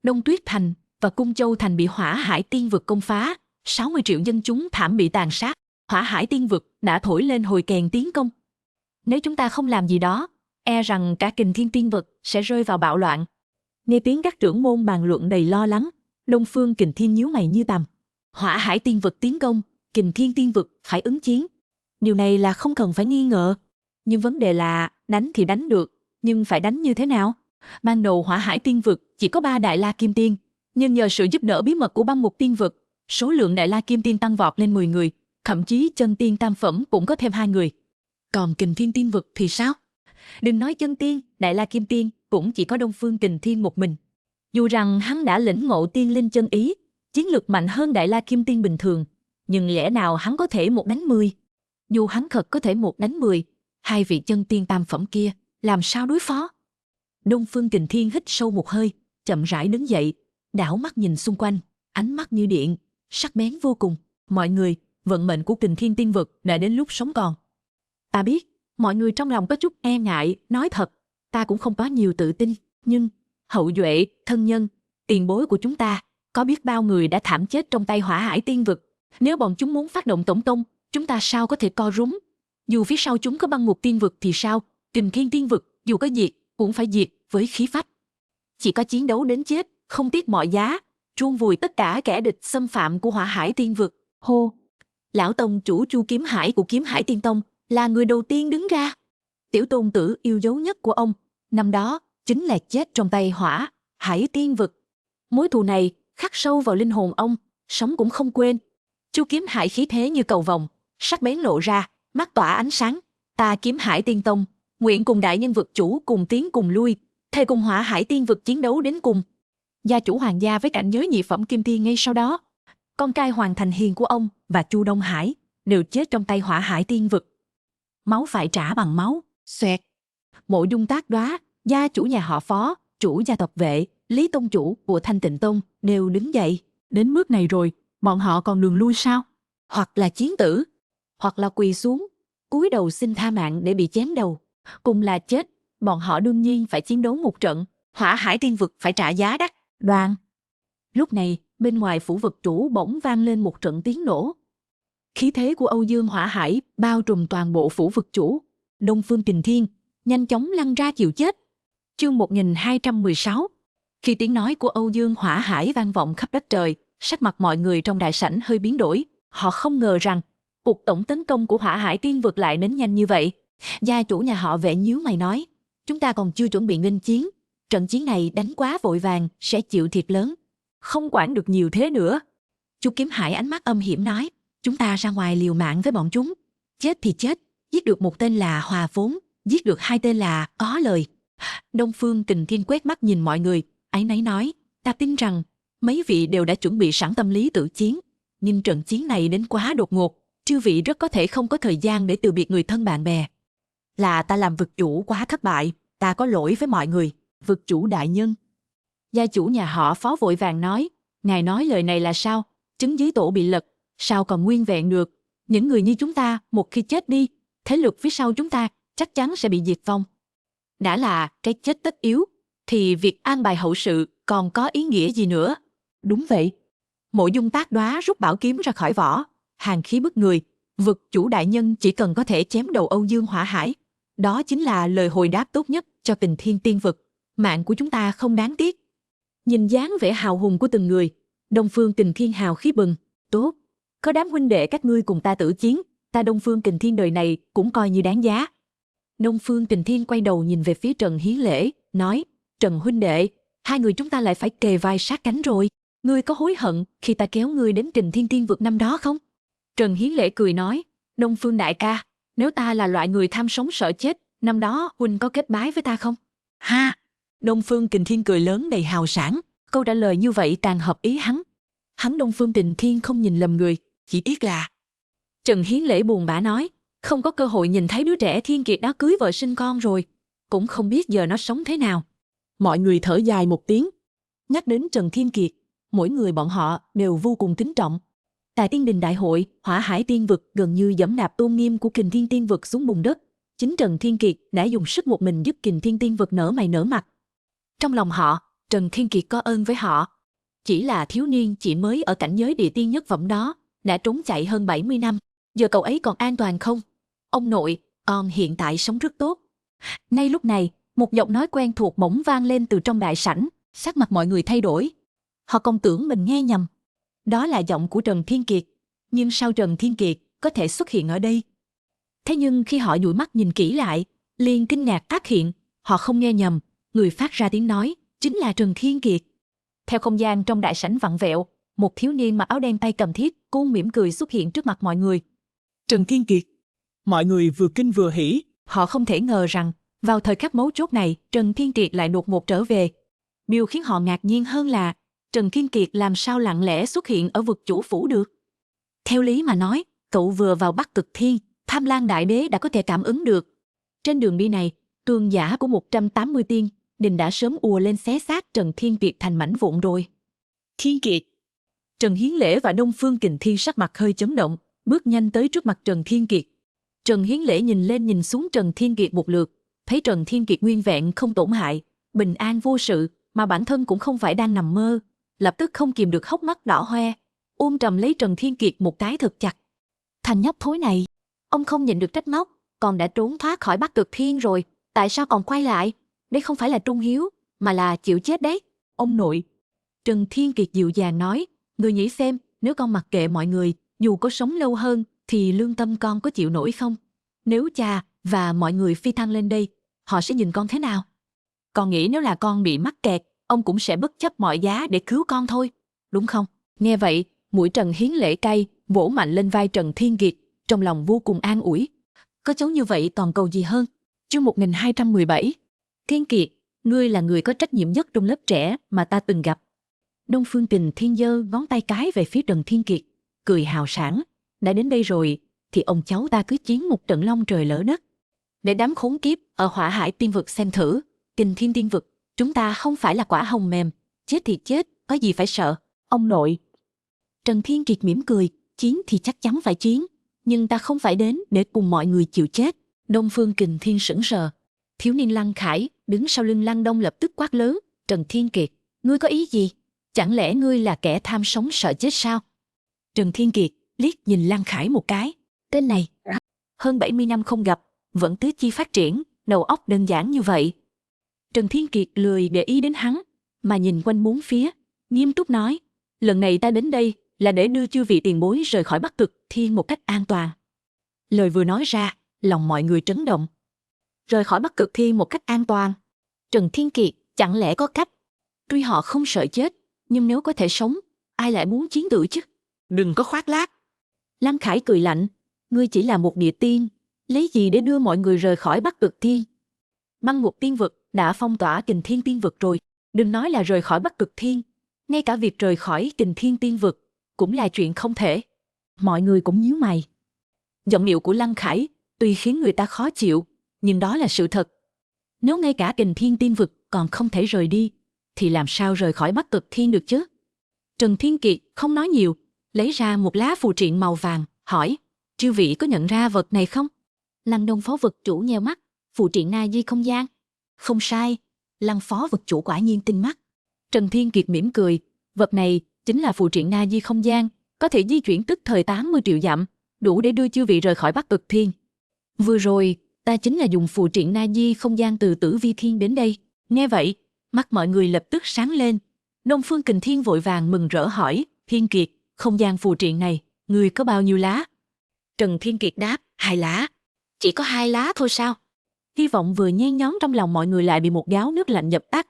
[SPEAKER 1] Đông Tuyết Thành và Cung Châu Thành bị Hỏa Hải Tiên Vực công phá, 60 triệu dân chúng thảm bị tàn sát. Hỏa Hải Tiên Vực đã thổi lên hồi kèn tiến công. Nếu chúng ta không làm gì đó, e rằng cả Kình Thiên Tiên Vực sẽ rơi vào bạo loạn. Nghe tiếng các trưởng môn bàn luận đầy lo lắng, Đông Phương Kình Thiên nhíu mày như tằm. Hỏa Hải Tiên Vực tiến công, Kình Thiên Tiên Vực phải ứng chiến. Điều này là không cần phải nghi ngờ. Nhưng vấn đề là đánh thì đánh được, nhưng phải đánh như thế nào? Ban đầu Hỏa Hải Tiên Vực chỉ có 3 Đại La Kim Tiên, nhưng nhờ sự giúp đỡ bí mật của băng ngục tiên vực, số lượng Đại La Kim Tiên tăng vọt lên 10 người, thậm chí chân tiên tam phẩm cũng có thêm 2 người. Còn Kình Thiên Tiên Vực thì sao? Đừng nói chân tiên, Đại La Kim Tiên cũng chỉ có Đông Phương Kình Thiên một mình. Dù rằng hắn đã lĩnh ngộ tiên linh chân ý, chiến lược mạnh hơn Đại La Kim Tiên bình thường, nhưng lẽ nào hắn có thể 1 đánh 10? Dù hắn thật có thể 1 đánh 10, 2 vị chân tiên tam phẩm kia làm sao đối phó? Đông Phương Kình Thiên hít sâu một hơi, chậm rãi đứng dậy, đảo mắt nhìn xung quanh, ánh mắt như điện, sắc bén vô cùng. Mọi người, vận mệnh của Kình Thiên Tiên Vực đã đến lúc sống còn. Ta biết, mọi người trong lòng có chút e ngại, nói thật, ta cũng không có nhiều tự tin, nhưng hậu duệ, thân nhân, tiền bối của chúng ta, có biết bao người đã thảm chết trong tay Hỏa Hải Tiên Vực. Nếu bọn chúng muốn phát động tổng công, chúng ta sao có thể co rúm? Dù phía sau chúng có băng ngục tiên vực thì sao? Kình Thiên Tiên Vực, dù có diệt, cũng phải diệt với khí phách. Chỉ có chiến đấu đến chết, không tiếc mọi giá, chôn vùi tất cả kẻ địch xâm phạm của Hỏa Hải Tiên Vực. Hô! Lão tông chủ Chu Kiếm Hải của Kiếm Hải Tiên Tông là người đầu tiên đứng ra. Tiểu tôn tử yêu dấu nhất của ông, năm đó, chính là chết trong tay Hỏa Hải Tiên Vực. Mối thù này khắc sâu vào linh hồn ông, sống cũng không quên. Chu Kiếm Hải khí thế như cầu vồng, sắc bén lộ ra, mắt tỏa ánh sáng. Ta Kiếm Hải Tiên Tông, nguyện cùng đại nhân vực chủ cùng tiến cùng lui, thề cùng Hỏa Hải Tiên Vực chiến đấu đến cùng. Gia chủ hoàng gia với cảnh giới nhị phẩm kim tiên ngay sau đó. Con trai Hoàng Thành Hiền của ông và Chu Đông Hải đều chết trong tay Hỏa Hải Tiên Vực. Máu phải trả bằng máu. Xoẹt. Mộ Dung Tác Đoá, gia chủ nhà họ Phó, chủ gia tộc Vệ, Lý Tông chủ của Thanh Tịnh Tông đều đứng dậy. Đến bước này rồi, bọn họ còn đường lui sao? Hoặc là chiến tử, hoặc là quỳ xuống, cúi đầu xin tha mạng để bị chém đầu. Cùng là chết, bọn họ đương nhiên phải chiến đấu một trận. Hỏa Hải Tiên Vực phải trả giá đắt. Đoàn. Lúc này, bên ngoài phủ vực chủ bỗng vang lên một trận tiếng nổ. Khí thế của Âu Dương Hỏa Hải bao trùm toàn bộ phủ vực chủ. Đông Phương Kình Thiên nhanh chóng lăn ra chịu chết. Chương 1216. Khi tiếng nói của Âu Dương Hỏa Hải vang vọng khắp đất trời, sắc mặt mọi người trong đại sảnh hơi biến đổi. Họ không ngờ rằng cuộc tổng tấn công của Hỏa Hải Tiên Vực lại đến nhanh như vậy. Gia chủ nhà họ Vệ nhíu mày nói, chúng ta còn chưa chuẩn bị nghênh chiến. Trận chiến này đánh quá vội vàng sẽ chịu thiệt lớn. Không quản được nhiều thế nữa. Chu Kiếm Hải ánh mắt âm hiểm nói, chúng ta ra ngoài liều mạng với bọn chúng. Chết thì chết, giết được một tên là hòa vốn, giết được hai tên là có lời. Đông Phương Kình Thiên quét mắt nhìn mọi người, áy náy nói, ta tin rằng mấy vị đều đã chuẩn bị sẵn tâm lý tự chiến. Nhưng trận chiến này đến quá đột ngột, chư vị rất có thể không có thời gian để từ biệt người thân bạn bè. Là ta làm vực chủ quá thất bại, ta có lỗi với mọi người. Vực chủ đại nhân. Gia chủ nhà họ Phó vội vàng nói, ngài nói lời này là sao? Trứng dưới tổ bị lật, sao còn nguyên vẹn được? Những người như chúng ta, một khi chết đi, thế lực phía sau chúng ta chắc chắn sẽ bị diệt vong. Đã là cái chết tất yếu, thì việc an bài hậu sự còn có ý nghĩa gì nữa? Đúng vậy. Mộ Dung Tác Đoá rút bảo kiếm ra khỏi vỏ, hàn khí bức người. Vực chủ đại nhân chỉ cần có thể chém đầu Âu Dương Hỏa Hải. Đó chính là lời hồi đáp tốt nhất cho Kình Thiên Tiên Vực. Mạng của chúng ta không đáng tiếc. Nhìn dáng vẻ hào hùng của từng người, Đông Phương Kình Thiên hào khí bừng. Tốt, có đám huynh đệ các ngươi cùng ta tử chiến, ta Đông Phương Kình Thiên đời này cũng coi như đáng giá. Đông Phương Kình Thiên quay đầu nhìn về phía Trần Hiến Lễ, nói, Trần huynh đệ, hai người chúng ta lại phải kề vai sát cánh rồi. Ngươi có hối hận khi ta kéo ngươi đến Kình Thiên Tiên Vực năm đó không? Trần Hiến Lễ cười nói, Đông Phương đại ca, nếu ta là loại người tham sống sợ chết, năm đó huynh có kết bái với ta không? Ha! Đông Phương Kình Thiên cười lớn đầy hào sảng, câu trả lời như vậy càng hợp ý hắn. Hắn Đông Phương Kình Thiên không nhìn lầm người, chỉ tiếc là... Trần Hiến Lễ buồn bã nói, không có cơ hội nhìn thấy đứa trẻ thiên kiệt đó cưới vợ sinh con rồi, cũng không biết giờ nó sống thế nào. Mọi người thở dài một tiếng. Nhắc đến Trần Thiên Kiệt, mỗi người bọn họ đều vô cùng kính trọng. Tại Tiên Đình Đại hội, Hỏa Hải Tiên Vực gần như giẫm đạp tôn nghiêm của Kình Thiên Tiên Vực xuống bùn đất. Chính Trần Thiên Kiệt đã dùng sức một mình giúp Kình Thiên Tiên Vực nở mày nở mặt. Trong lòng họ, Trần Thiên Kiệt có ơn với họ. Chỉ là thiếu niên chỉ mới ở cảnh giới địa tiên nhất phẩm đó, đã trốn chạy hơn 70 năm. Giờ cậu ấy còn an toàn không? Ông nội, con hiện tại sống rất tốt. Ngay lúc này, một giọng nói quen thuộc bỗng vang lên từ trong đại sảnh, sắc mặt mọi người thay đổi. Họ còn tưởng mình nghe nhầm. Đó là giọng của Trần Thiên Kiệt. Nhưng sao Trần Thiên Kiệt có thể xuất hiện ở đây? Thế nhưng khi họ dụi mắt nhìn kỹ lại, liền kinh ngạc phát hiện, họ không nghe nhầm, người phát ra tiếng nói chính là Trần Thiên Kiệt. Theo không gian trong đại sảnh vặn vẹo, một thiếu niên mặc áo đen tay cầm thiết, cuốn mỉm cười xuất hiện trước mặt mọi người.
[SPEAKER 3] Trần Thiên Kiệt. Mọi người vừa kinh vừa hỉ.
[SPEAKER 1] Họ không thể ngờ rằng, vào thời khắc mấu chốt này, Trần Thiên Kiệt lại đột ngột trở về. Điều khiến họ ngạc nhiên hơn là, Trần Thiên Kiệt làm sao lặng lẽ xuất hiện ở vực chủ phủ được. Theo lý mà nói, cậu vừa vào Bắc Cực Thiên, Tham Lang Đại Đế đã có thể cảm ứng được. Trên đường đi này, cường giả của 180 tiên, đình đã sớm ùa lên xé xác Trần Thiên Kiệt thành mảnh vụn rồi. Thiên Kiệt. Trần Hiến Lễ và Đông Phương Kình Thiên sắc mặt hơi chấn động, bước nhanh tới trước mặt Trần Thiên Kiệt. Trần Hiến Lễ nhìn lên nhìn xuống Trần Thiên Kiệt một lượt, thấy Trần Thiên Kiệt nguyên vẹn không tổn hại, bình an vô sự, mà bản thân cũng không phải đang nằm mơ, lập tức không kìm được hốc mắt đỏ hoe, ôm trầm lấy Trần Thiên Kiệt một cái thật chặt. Thằng nhóc thối này, ông không nhịn được trách móc, con đã trốn thoát khỏi Bắc Cực Thiên rồi, tại sao còn quay lại? Đây không phải là trung hiếu, mà là chịu chết đấy. Ông nội. Trần Thiên Kiệt dịu dàng nói, người nghĩ xem, nếu con mặc kệ mọi người, dù có sống lâu hơn, thì lương tâm con có chịu nổi không? Nếu cha và mọi người phi thăng lên đây, họ sẽ nhìn con thế nào? Con nghĩ nếu là con bị mắc kẹt, ông cũng sẽ bất chấp mọi giá để cứu con thôi, đúng không? Nghe vậy, mũi Trần Hiến Lễ cay, vỗ mạnh lên vai Trần Thiên Kiệt, trong lòng vô cùng an ủi. Có cháu như vậy còn cầu gì hơn? Chương 1217. Thiên Kiệt, ngươi là người có trách nhiệm nhất trong lớp trẻ mà ta từng gặp. Đông Phương Kình Thiên giơ ngón tay cái về phía Trần Thiên Kiệt, cười hào sảng. Đã đến đây rồi, thì ông cháu ta cứ chiến một trận long trời lỡ đất. Để đám khốn kiếp ở Hỏa Hải Tiên Vực xem thử, Kình Thiên Tiên Vực, chúng ta không phải là quả hồng mềm, chết thì chết, có gì phải sợ, ông nội. Trần Thiên Kiệt mỉm cười, chiến thì chắc chắn phải chiến, nhưng ta không phải đến để cùng mọi người chịu chết. Đông Phương Kình Thiên sững sờ. Thiếu niên Lăng Khải đứng sau lưng Lăng Đông lập tức quát lớn, Trần Thiên Kiệt, ngươi có ý gì? Chẳng lẽ ngươi là kẻ tham sống sợ chết sao? Trần Thiên Kiệt liếc nhìn Lăng Khải một cái. Tên này, hơn 70 năm không gặp, vẫn tứ chi phát triển, đầu óc đơn giản như vậy. Trần Thiên Kiệt lười để ý đến hắn, mà nhìn quanh bốn phía, nghiêm túc nói, lần này ta đến đây là để đưa chư vị tiền bối rời khỏi Bắc Cực Thiên một cách an toàn. Lời vừa nói ra, lòng mọi người chấn động. Rời khỏi Bắc Cực Thiên một cách an toàn. Trần Thiên Kiệt, chẳng lẽ có cách? Tuy họ không sợ chết, nhưng nếu có thể sống, ai lại muốn chiến tử chứ? Đừng có khoác lác. Lăng Khải cười lạnh, ngươi chỉ là một địa tiên, lấy gì để đưa mọi người rời khỏi Bắc Cực Thiên? Băng Ngục Tiên Vực đã phong tỏa Kình Thiên Tiên Vực rồi, đừng nói là rời khỏi Bắc Cực Thiên, ngay cả việc rời khỏi Kình Thiên Tiên Vực cũng là chuyện không thể. Mọi người cũng nhíu mày. Giọng điệu của Lăng Khải tuy khiến người ta khó chịu, nhưng đó là sự thật. Nếu ngay cả Kình Thiên Tiên Vực còn không thể rời đi, thì làm sao rời khỏi Bắc Cực Thiên được chứ? Trần Thiên Kiệt không nói nhiều, lấy ra một lá phù triện màu vàng, hỏi, chư vị có nhận ra vật này không? Lăng Đông phó vực chủ nheo mắt, phù triện Na Di không gian. Không sai, Lăng phó vực chủ quả nhiên tinh mắt. Trần Thiên Kiệt mỉm cười, vật này chính là phù triện Na Di không gian, có thể di chuyển tức thời 80 triệu dặm, đủ để đưa chư vị rời khỏi Bắc Cực Thiên. Vừa rồi, ta chính là dùng phù triện Na Di không gian từ Tử Vi Thiên đến đây. Nghe vậy, mắt mọi người lập tức sáng lên. Đông Phương Kình Thiên vội vàng mừng rỡ hỏi, Thiên Kiệt, không gian phù triện này, ngươi có bao nhiêu lá? Trần Thiên Kiệt đáp, 2 lá. Chỉ có 2 lá thôi sao? Hy vọng vừa nhen nhóm trong lòng mọi người lại bị một gáo nước lạnh dập tắt.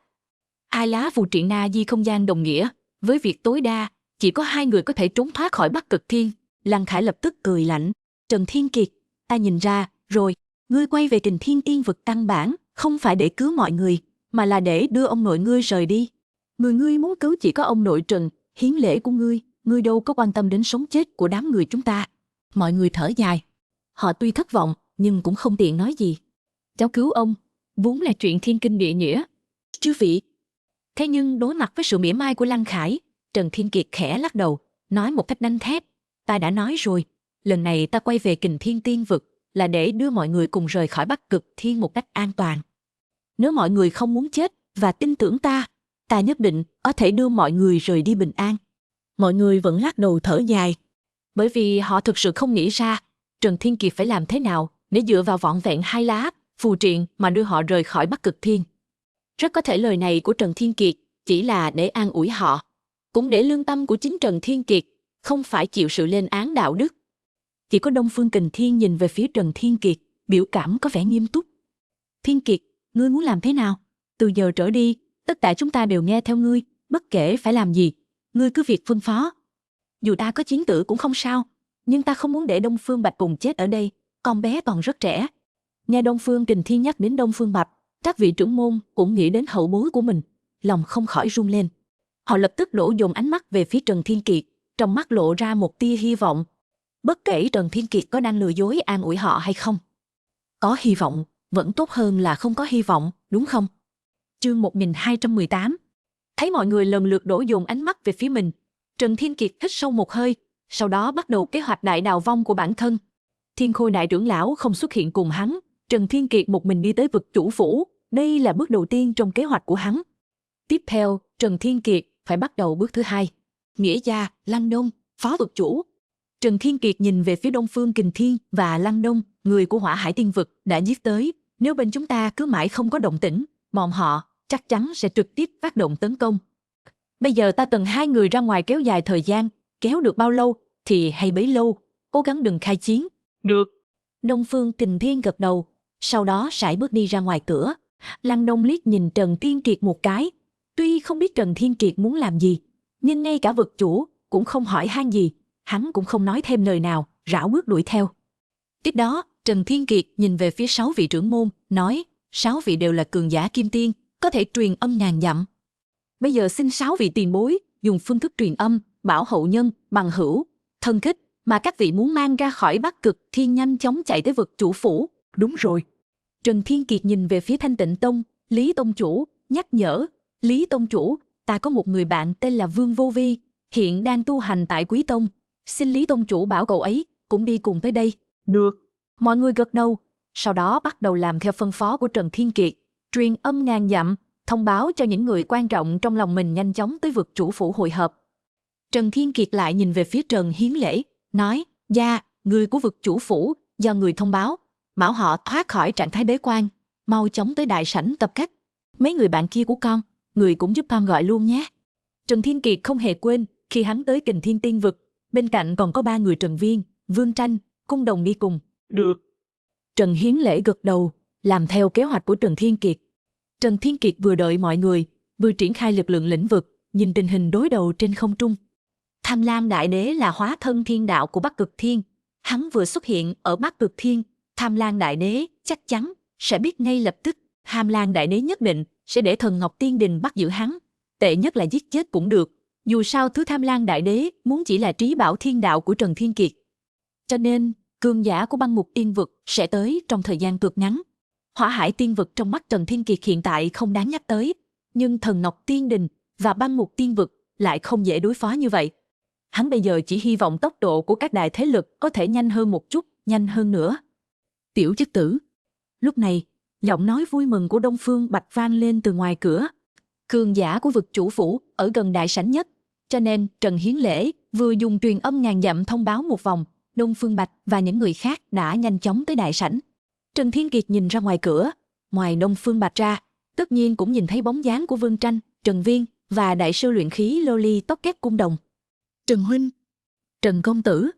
[SPEAKER 1] 2 lá phù triện Na Di không gian đồng nghĩa với việc tối đa chỉ có 2 người có thể trốn thoát khỏi Bắc Cực Thiên. Lăng Khải lập tức cười lạnh, Trần Thiên Kiệt, ta nhìn ra rồi, ngươi quay về Kình Thiên Tiên Vực căn bản không phải để cứu mọi người, mà là để đưa ông nội ngươi rời đi. Người ngươi muốn cứu chỉ có ông nội Trần Hiến Lễ của ngươi đâu có quan tâm đến sống chết của đám người chúng ta. Mọi người thở dài. Họ tuy thất vọng, nhưng cũng không tiện nói gì. Cháu cứu ông, vốn là chuyện thiên kinh địa nghĩa. Chư vị. Thế nhưng đối mặt với sự mỉa mai của Lăng Khải, Trần Thiên Kiệt khẽ lắc đầu, nói một cách đanh thép. Ta đã nói rồi, lần này ta quay về Kình Thiên Tiên Vực là để đưa mọi người cùng rời khỏi Bắc Cực Thiên một cách an toàn. Nếu mọi người không muốn chết và tin tưởng ta nhất định có thể đưa mọi người rời đi bình an. Mọi người vẫn lắc đầu thở dài, bởi vì họ thực sự không nghĩ ra Trần Thiên Kiệt phải làm thế nào để dựa vào vỏn vẹn 2 lá phù triện mà đưa họ rời khỏi Bắc Cực Thiên. Rất có thể lời này của Trần Thiên Kiệt chỉ là để an ủi họ, cũng để lương tâm của chính Trần Thiên Kiệt không phải chịu sự lên án đạo đức. Chỉ có Đông Phương Kình Thiên nhìn về phía Trần Thiên Kiệt, biểu cảm có vẻ nghiêm túc. Thiên Kiệt, ngươi muốn làm thế nào? Từ giờ trở đi, tất cả chúng ta đều nghe theo ngươi, bất kể phải làm gì, ngươi cứ việc phân phó. Dù ta có chiến tử cũng không sao, nhưng ta không muốn để Đông Phương Bạch cùng chết ở đây, con bé còn rất trẻ. Nghe Đông Phương Kình Thiên nhắc đến Đông Phương Bạch, các vị trưởng môn cũng nghĩ đến hậu bối của mình, lòng không khỏi run lên. Họ lập tức đổ dồn ánh mắt về phía Trần Thiên Kiệt, trong mắt lộ ra một tia hy vọng. Bất kể Trần Thiên Kiệt có đang lừa dối an ủi họ hay không. Có hy vọng, vẫn tốt hơn là không có hy vọng, đúng không? Chương 1218. Thấy mọi người lần lượt đổ dồn ánh mắt về phía mình, Trần Thiên Kiệt hít sâu một hơi, sau đó bắt đầu kế hoạch đại đào vong của bản thân. Thiên Khôi đại trưởng lão không xuất hiện cùng hắn, Trần Thiên Kiệt một mình đi tới vực chủ phủ, đây là bước đầu tiên trong kế hoạch của hắn. Tiếp theo, Trần Thiên Kiệt phải bắt đầu bước thứ hai. Nghĩa Gia, Lăng Đông, phó vực chủ. Trần Thiên Kiệt nhìn về phía Đông Phương Kình Thiên và Lăng Đông, người của Hỏa Hải Tiên vực đã giết tới. Nếu bên chúng ta cứ mãi không có động tĩnh, bọn họ chắc chắn sẽ trực tiếp phát động tấn công. Bây giờ ta cần hai người ra ngoài kéo dài thời gian, kéo được bao lâu thì hay bấy lâu, cố gắng đừng khai chiến.
[SPEAKER 3] Được.
[SPEAKER 1] Đông Phương Kình Thiên gật đầu, sau đó sải bước đi ra ngoài cửa. Lăng Đông liếc nhìn Trần Thiên Kiệt một cái. Tuy không biết Trần Thiên Kiệt muốn làm gì, nhưng ngay cả vực chủ cũng không hỏi han gì, hắn cũng không nói thêm lời nào, rảo bước đuổi theo. Tiếp đó, Trần Thiên Kiệt nhìn về phía 6 vị trưởng môn, nói 6 vị đều là cường giả kim tiên, có thể truyền âm ngàn dặm. Bây giờ xin 6 vị tiền bối dùng phương thức truyền âm, bảo hậu nhân, bằng hữu, thân thích mà các vị muốn mang ra khỏi Bắc Cực Thiên nhanh chóng chạy tới vực chủ phủ.
[SPEAKER 3] Đúng rồi.
[SPEAKER 1] Trần Thiên Kiệt nhìn về phía Thanh Tịnh Tông, Lý Tông chủ, nhắc nhở, Lý Tông chủ, ta có một người bạn tên là Vương Vô Vi, hiện đang tu hành tại Quý Tông. Xin Lý Tông chủ bảo cậu ấy cũng đi cùng tới đây.
[SPEAKER 3] Được.
[SPEAKER 1] Mọi người gật đầu, sau đó bắt đầu làm theo phân phó của Trần Thiên Kiệt, truyền âm ngàn dặm, thông báo cho những người quan trọng trong lòng mình nhanh chóng tới vực chủ phủ hội hợp. Trần Thiên Kiệt lại nhìn về phía Trần Hiến Lễ, nói, Gia, người của vực chủ phủ, do người thông báo, bảo họ thoát khỏi trạng thái bế quan, mau chóng tới đại sảnh tập khách. Mấy người bạn kia của con, người cũng giúp con gọi luôn nhé. Trần Thiên Kiệt không hề quên, khi hắn tới Kình Thiên Tiên vực, bên cạnh còn có 3 người Trần Viên, Vương Tranh, Cung Đồng đi cùng.
[SPEAKER 3] Được.
[SPEAKER 1] Trần Hiến Lễ gật đầu, làm theo kế hoạch của Trần Thiên Kiệt. Trần Thiên Kiệt vừa đợi mọi người, vừa triển khai lực lượng lĩnh vực, nhìn tình hình đối đầu trên không trung. Tham Lam Đại Đế là hóa thân thiên đạo của Bắc Cực Thiên. Hắn vừa xuất hiện ở Bắc Cực Thiên, Tham Lam Đại Đế chắc chắn sẽ biết ngay lập tức. Tham Lam Đại Đế nhất định sẽ để Thần Ngọc Tiên Đình bắt giữ hắn. Tệ nhất là giết chết cũng được. Dù sao thứ Tham Lam Đại Đế muốn chỉ là trí bảo thiên đạo của Trần Thiên Kiệt. Cho nên, cường giả của băng ngục tiên vực sẽ tới trong thời gian cực ngắn. Hỏa Hải Tiên vực trong mắt Trần Thiên Kiệt hiện tại không đáng nhắc tới, nhưng Thần Ngọc Tiên Đình và băng ngục tiên vực lại không dễ đối phó như vậy. Hắn bây giờ chỉ hy vọng tốc độ của các đại thế lực có thể nhanh hơn một chút, nhanh hơn nữa. Tiểu chất tử. Lúc này, giọng nói vui mừng của Đông Phương Bạch vang lên từ ngoài cửa. Cường giả của vực chủ phủ ở gần đại sảnh nhất, cho nên Trần Hiến Lễ vừa dùng truyền âm ngàn dặm thông báo một vòng, Đông Phương Bạch và những người khác đã nhanh chóng tới đại sảnh. Trần Thiên Kiệt nhìn ra ngoài cửa, ngoài Đông Phương Bạch ra, tất nhiên cũng nhìn thấy bóng dáng của Vương Tranh, Trần Viên và đại sư luyện khí Loli tóc kép Cung Đồng.
[SPEAKER 3] Trần huynh.
[SPEAKER 1] Trần công tử.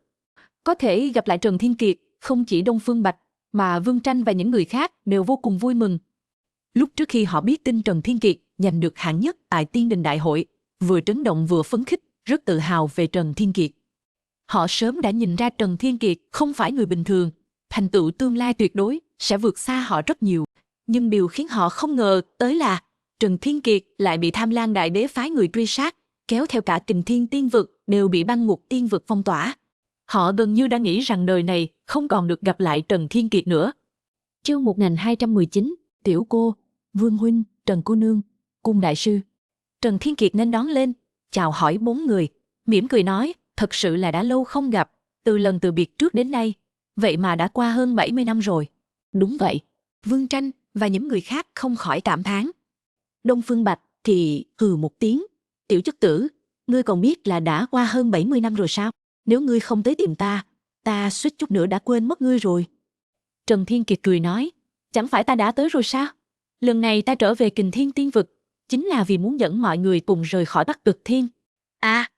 [SPEAKER 1] Có thể gặp lại Trần Thiên Kiệt, không chỉ Đông Phương Bạch, mà Vương Tranh và những người khác đều vô cùng vui mừng. Lúc trước khi họ biết tin Trần Thiên Kiệt giành được hạng nhất tại Tiên Đình Đại hội, vừa chấn động vừa phấn khích, rất tự hào về Trần Thiên Kiệt. Họ sớm đã nhìn ra Trần Thiên Kiệt không phải người bình thường, thành tựu tương lai tuyệt đối sẽ vượt xa họ rất nhiều. Nhưng điều khiến họ không ngờ tới là Trần Thiên Kiệt lại bị Tham Lam Đại Đế phái người truy sát, kéo theo cả Kình Thiên Tiên vực đều bị băng ngục tiên vực phong tỏa. Họ gần như đã nghĩ rằng đời này không còn được gặp lại Trần Thiên Kiệt nữa. Chương 1219, Tiểu cô, Vương huynh, Trần cô nương, Cung đại sư. Trần Thiên Kiệt nên đón lên, chào hỏi 4 người, mỉm cười nói, thật sự là đã lâu không gặp, từ lần từ biệt trước đến nay, vậy mà đã qua hơn 70 năm rồi. Đúng vậy, Vương Tranh và những người khác không khỏi cảm thán. Đông Phương Bạch thì hừ một tiếng, tiểu chất tử, ngươi còn biết là đã qua hơn 70 năm rồi sao? Nếu ngươi không tới tìm ta suýt chút nữa đã quên mất ngươi rồi. Trần Thiên Kiệt cười nói, chẳng phải ta đã tới rồi sao? Lần này ta trở về Kình Thiên Tiên vực, chính là vì muốn dẫn mọi người cùng rời khỏi Bắc Cực Thiên. À,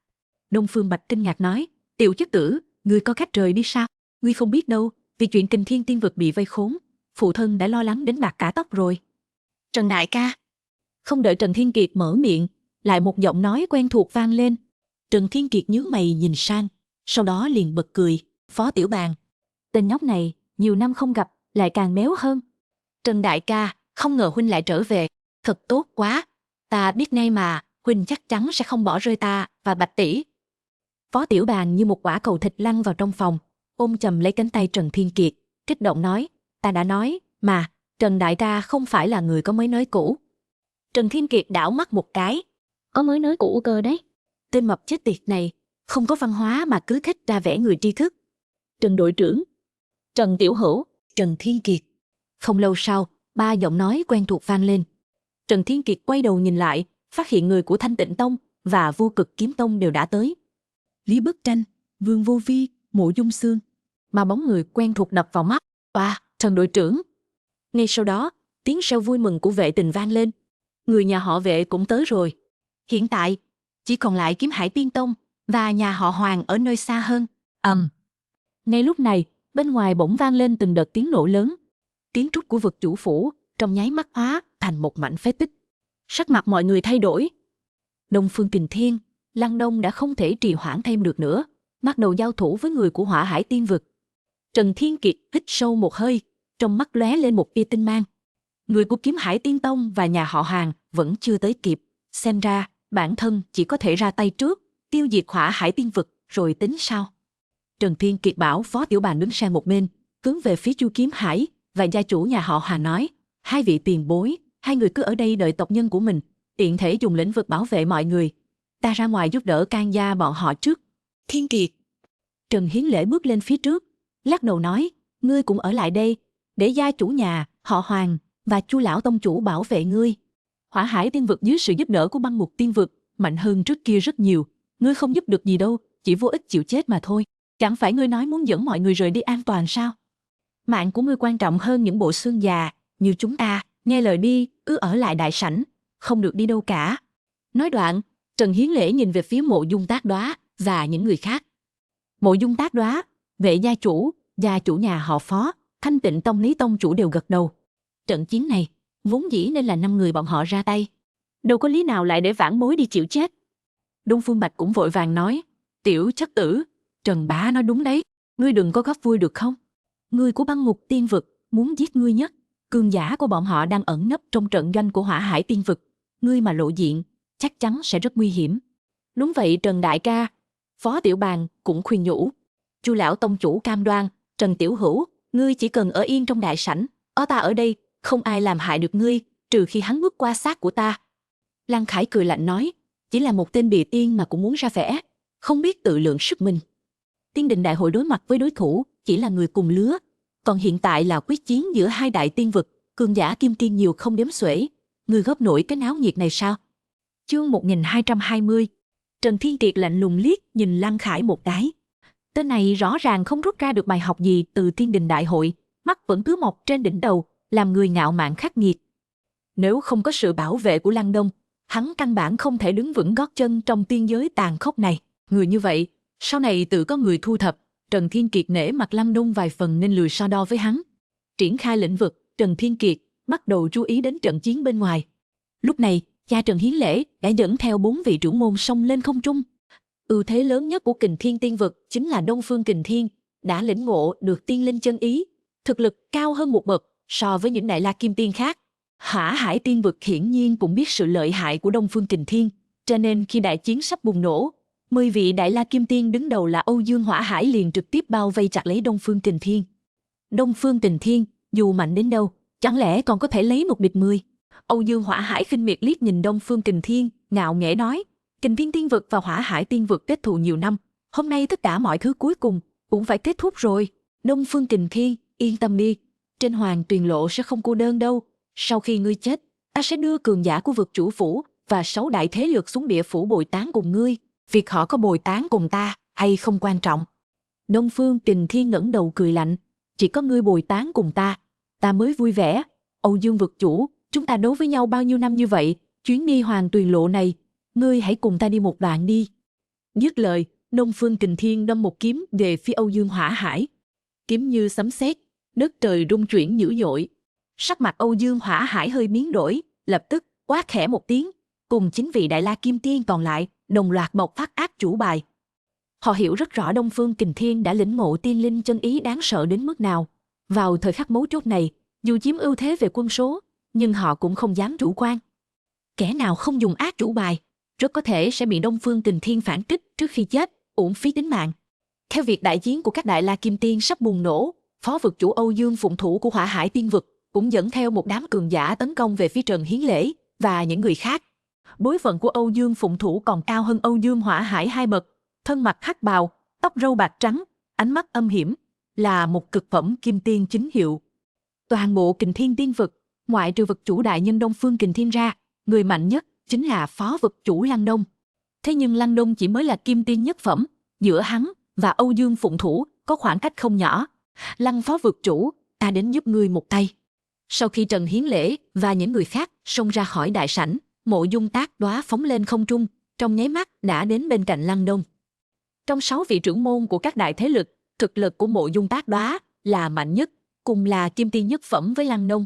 [SPEAKER 1] Đông Phương Bạch kinh ngạc nói, tiểu chất tử, ngươi có cách rời đi sao? Ngươi không biết đâu, vì chuyện Kình Thiên Tiên vực bị vây khốn, phụ thân đã lo lắng đến bạc cả tóc rồi. Trần đại ca. Không đợi Trần Thiên Kiệt mở miệng, lại một giọng nói quen thuộc vang lên. Trần Thiên Kiệt nhướng mày nhìn sang, sau đó liền bật cười, Phó Tiểu Bàn. Tên nhóc này, nhiều năm không gặp, lại càng méo hơn. Trần đại ca, không ngờ huynh lại trở về, thật tốt quá. Ta biết ngay mà, huynh chắc chắn sẽ không bỏ rơi ta và Bạch tỷ. Phó Tiểu Bàn như một quả cầu thịt lăn vào trong phòng, ôm chầm lấy cánh tay Trần Thiên Kiệt, kích động nói, ta đã nói, mà, Trần đại ca không phải là người có mới nới cũ. Trần Thiên Kiệt đảo mắt một cái, có mới nới cũ cơ đấy. Tên mập chết tiệt này, không có văn hóa mà cứ thích ra vẻ người tri thức. Trần đội trưởng, Trần Tiểu Hữu, Trần Thiên Kiệt. Không lâu sau, 3 giọng nói quen thuộc vang lên. Trần Thiên Kiệt quay đầu nhìn lại, phát hiện người của Thanh Tịnh Tông và Vô Cực Kiếm Tông đều đã tới. Lý Bức Tranh, Vương Vô Vi, Mộ Dung Xương, mà bóng người quen thuộc đập vào mắt. Trần đội trưởng. Ngay sau đó, tiếng reo vui mừng của Vệ Tình vang lên. Người nhà họ Vệ cũng tới rồi. Hiện tại, chỉ còn lại Kiếm Hải Tiên Tông và nhà họ Hoàng ở nơi xa hơn. Ngay lúc này, bên ngoài bỗng vang lên từng đợt tiếng nổ lớn. Tiếng trúc của vực chủ phủ trong nháy mắt hóa thành một mảnh phế tích. Sắc mặt mọi người thay đổi. Đông Phương Kình Thiên, Lăng Đông đã không thể trì hoãn thêm được nữa, bắt đầu giao thủ với người của Hỏa Hải Tiên Vực. Trần Thiên Kiệt hít sâu một hơi, trong mắt lóe lên một tia tinh mang. Người của Kiếm Hải Tiên Tông và nhà họ Hàng vẫn chưa tới kịp, xem ra bản thân chỉ có thể ra tay trước, tiêu diệt Hỏa Hải Tiên Vực rồi tính sau. Trần Thiên Kiệt bảo Phó Tiểu Bàn đứng sang một bên, hướng về phía Chu Kiếm Hải và gia chủ nhà họ Hà nói: hai vị tiền bối, hai người cứ ở đây đợi tộc nhân của mình, tiện thể dùng lĩnh vực bảo vệ mọi người. Ta ra ngoài giúp đỡ can gia bọn họ trước. Thiên Kiệt. Trần Hiến Lễ bước lên phía trước, lắc đầu nói: ngươi cũng ở lại đây, để gia chủ nhà họ Hoàng và Chu lão tông chủ bảo vệ ngươi. Hỏa Hải Tiên Vực dưới sự giúp đỡ của Băng Ngục Tiên Vực mạnh hơn trước kia rất nhiều, ngươi không giúp được gì đâu, chỉ vô ích chịu chết mà thôi. Chẳng phải ngươi nói muốn dẫn mọi người rời đi an toàn sao? Mạng của ngươi quan trọng hơn những bộ xương già như chúng ta, nghe lời đi, cứ ở lại đại sảnh, không được đi đâu cả. Nói đoạn, Trần Hiến Lễ nhìn về phía Mộ Dung Tác Đoá và những người khác. Mộ Dung Tác Đoá, Vệ gia chủ nhà họ Phó, Thanh Tịnh Tông Lý tông chủ đều gật đầu. Trận chiến này vốn dĩ nên là 5 người bọn họ ra tay, đâu có lý nào lại để vãn bối đi chịu chết. Đông Phương Bạch cũng vội vàng nói: tiểu chất tử, Trần bá nói đúng đấy, ngươi đừng có góp vui được không? Người của Băng Ngục Tiên Vực muốn giết ngươi nhất, cường giả của bọn họ đang ẩn nấp trong trận doanh của Hỏa Hải Tiên Vực, ngươi mà lộ diện, chắc chắn sẽ rất nguy hiểm. Đúng vậy Trần đại ca, Phó Tiểu Bàn cũng khuyên nhủ. Chu lão tông chủ cam đoan, Trần tiểu hữu, ngươi chỉ cần ở yên trong đại sảnh, có ta ở đây, không ai làm hại được ngươi, trừ khi hắn bước qua xác của ta. Lăng Khải cười lạnh nói: chỉ là một tên bìa tiên mà cũng muốn ra vẻ, không biết tự lượng sức mình. Tiên Đình đại hội đối mặt với đối thủ chỉ là người cùng lứa, còn hiện tại là quyết chiến giữa hai đại tiên vực, cường giả kim tiên nhiều không đếm xuể, người góp nổi cái náo nhiệt này sao? Chương 1220. Trần Thiên Kiệt lạnh lùng liếc nhìn Lăng Khải một cái. Tên này rõ ràng không rút ra được bài học gì từ Tiên Đình đại hội, mắt vẫn cứ mọc trên đỉnh đầu, làm người ngạo mạn khắc nghiệt. Nếu không có sự bảo vệ của Lăng Đông, hắn căn bản không thể đứng vững gót chân trong tiên giới tàn khốc này. Người như vậy, sau này tự có người thu thập. Trần Thiên Kiệt nể mặt Lăng Đông vài phần nên lười so đo với hắn. Triển khai lĩnh vực, Trần Thiên Kiệt bắt đầu chú ý đến trận chiến bên ngoài. Lúc này, cha Trần Hiến Lễ đã dẫn theo 4 vị trưởng môn xông lên không trung. Ưu thế lớn nhất của Kình Thiên Tiên Vực chính là Đông Phương Kình Thiên đã lĩnh ngộ được tiên linh chân ý, thực lực cao hơn một bậc so với những đại la kim tiên khác. Hỏa Hải Tiên Vực hiển nhiên cũng biết sự lợi hại của Đông Phương Kình Thiên, cho nên khi đại chiến sắp bùng nổ, 10 vị đại la kim tiên đứng đầu là Âu Dương Hỏa Hải liền trực tiếp bao vây chặt lấy Đông Phương Kình Thiên. Đông Phương Kình Thiên dù mạnh đến đâu, chẳng lẽ còn có thể lấy một địch 10? Âu Dương Hỏa Hải khinh miệt liếc nhìn Đông Phương Kình Thiên, ngạo nghễ nói: Kình Thiên Tiên Vực và Hỏa Hải Tiên Vực kết thù nhiều năm, hôm nay tất cả mọi thứ cuối cùng cũng phải kết thúc rồi. Đông Phương Kình Thiên, yên tâm đi, trên Hoàng Tuyền Lộ sẽ không cô đơn đâu. Sau khi ngươi chết, ta sẽ đưa cường giả của vực chủ phủ và 6 đại thế lực xuống địa phủ bồi táng cùng ngươi. Việc họ có bồi táng cùng ta hay không quan trọng. Đông Phương Kình Thiên ngẩng đầu cười lạnh: chỉ có ngươi bồi táng cùng ta mới vui vẻ. Âu Dương vực chủ, chúng ta đấu với nhau bao nhiêu năm như vậy, chuyến đi Hoàng Tuyền Lộ này, ngươi hãy cùng ta đi một đoạn đi. Dứt lời, Đông Phương Kình Thiên đâm một kiếm về phía Âu Dương Hỏa Hải. Kiếm như sấm sét, đất trời rung chuyển dữ dội. Sắc mặt Âu Dương Hỏa Hải hơi biến đổi, lập tức quát khẽ một tiếng, cùng 9 vị đại la kim tiên còn lại đồng loạt bộc phát ác chủ bài. Họ hiểu rất rõ Đông Phương Kình Thiên đã lĩnh ngộ tiên linh chân ý đáng sợ đến mức nào. Vào thời khắc mấu chốt này, dù chiếm ưu thế về quân số, nhưng họ cũng không dám chủ quan. Kẻ nào không dùng ác chủ bài, rất có thể sẽ bị Đông Phương Kình Thiên phản kích trước khi chết, uổng phí tính mạng. Theo việc đại chiến của các đại la kim tiên sắp bùng nổ, phó vực chủ Âu Dương phụng thủ của Hỏa Hải Tiên Vực cũng dẫn theo một đám cường giả tấn công về phía Trần Hiến Lễ và những người khác. Bối phận của Âu Dương phụng thủ còn cao hơn Âu Dương Hỏa Hải 2 bậc, thân mặc hắc bào, tóc râu bạc trắng, ánh mắt âm hiểm, là một cực phẩm kim tiên chính hiệu. Toàn bộ Kình Thiên Tiên vực, ngoại trừ vực chủ đại nhân Đông Phương Kình Thiên ra, người mạnh nhất chính là phó vực chủ Lăng Đông. Thế nhưng Lăng Đông chỉ mới là kim tiên nhất phẩm, giữa hắn và Âu Dương Phụng Thủ có khoảng cách không nhỏ. Lăng phó vực chủ, ta đến giúp ngươi một tay. Sau khi Trần Hiến Lễ và những người khác xông ra khỏi đại sảnh, Mộ Dung Tác Đóa phóng lên không trung, trong nháy mắt đã đến bên cạnh Lăng Đông. Trong 6 vị trưởng môn của các đại thế lực, thực lực của Mộ Dung Tác Đóa là mạnh nhất, cùng là kim tiên nhất phẩm với Lăng Đông.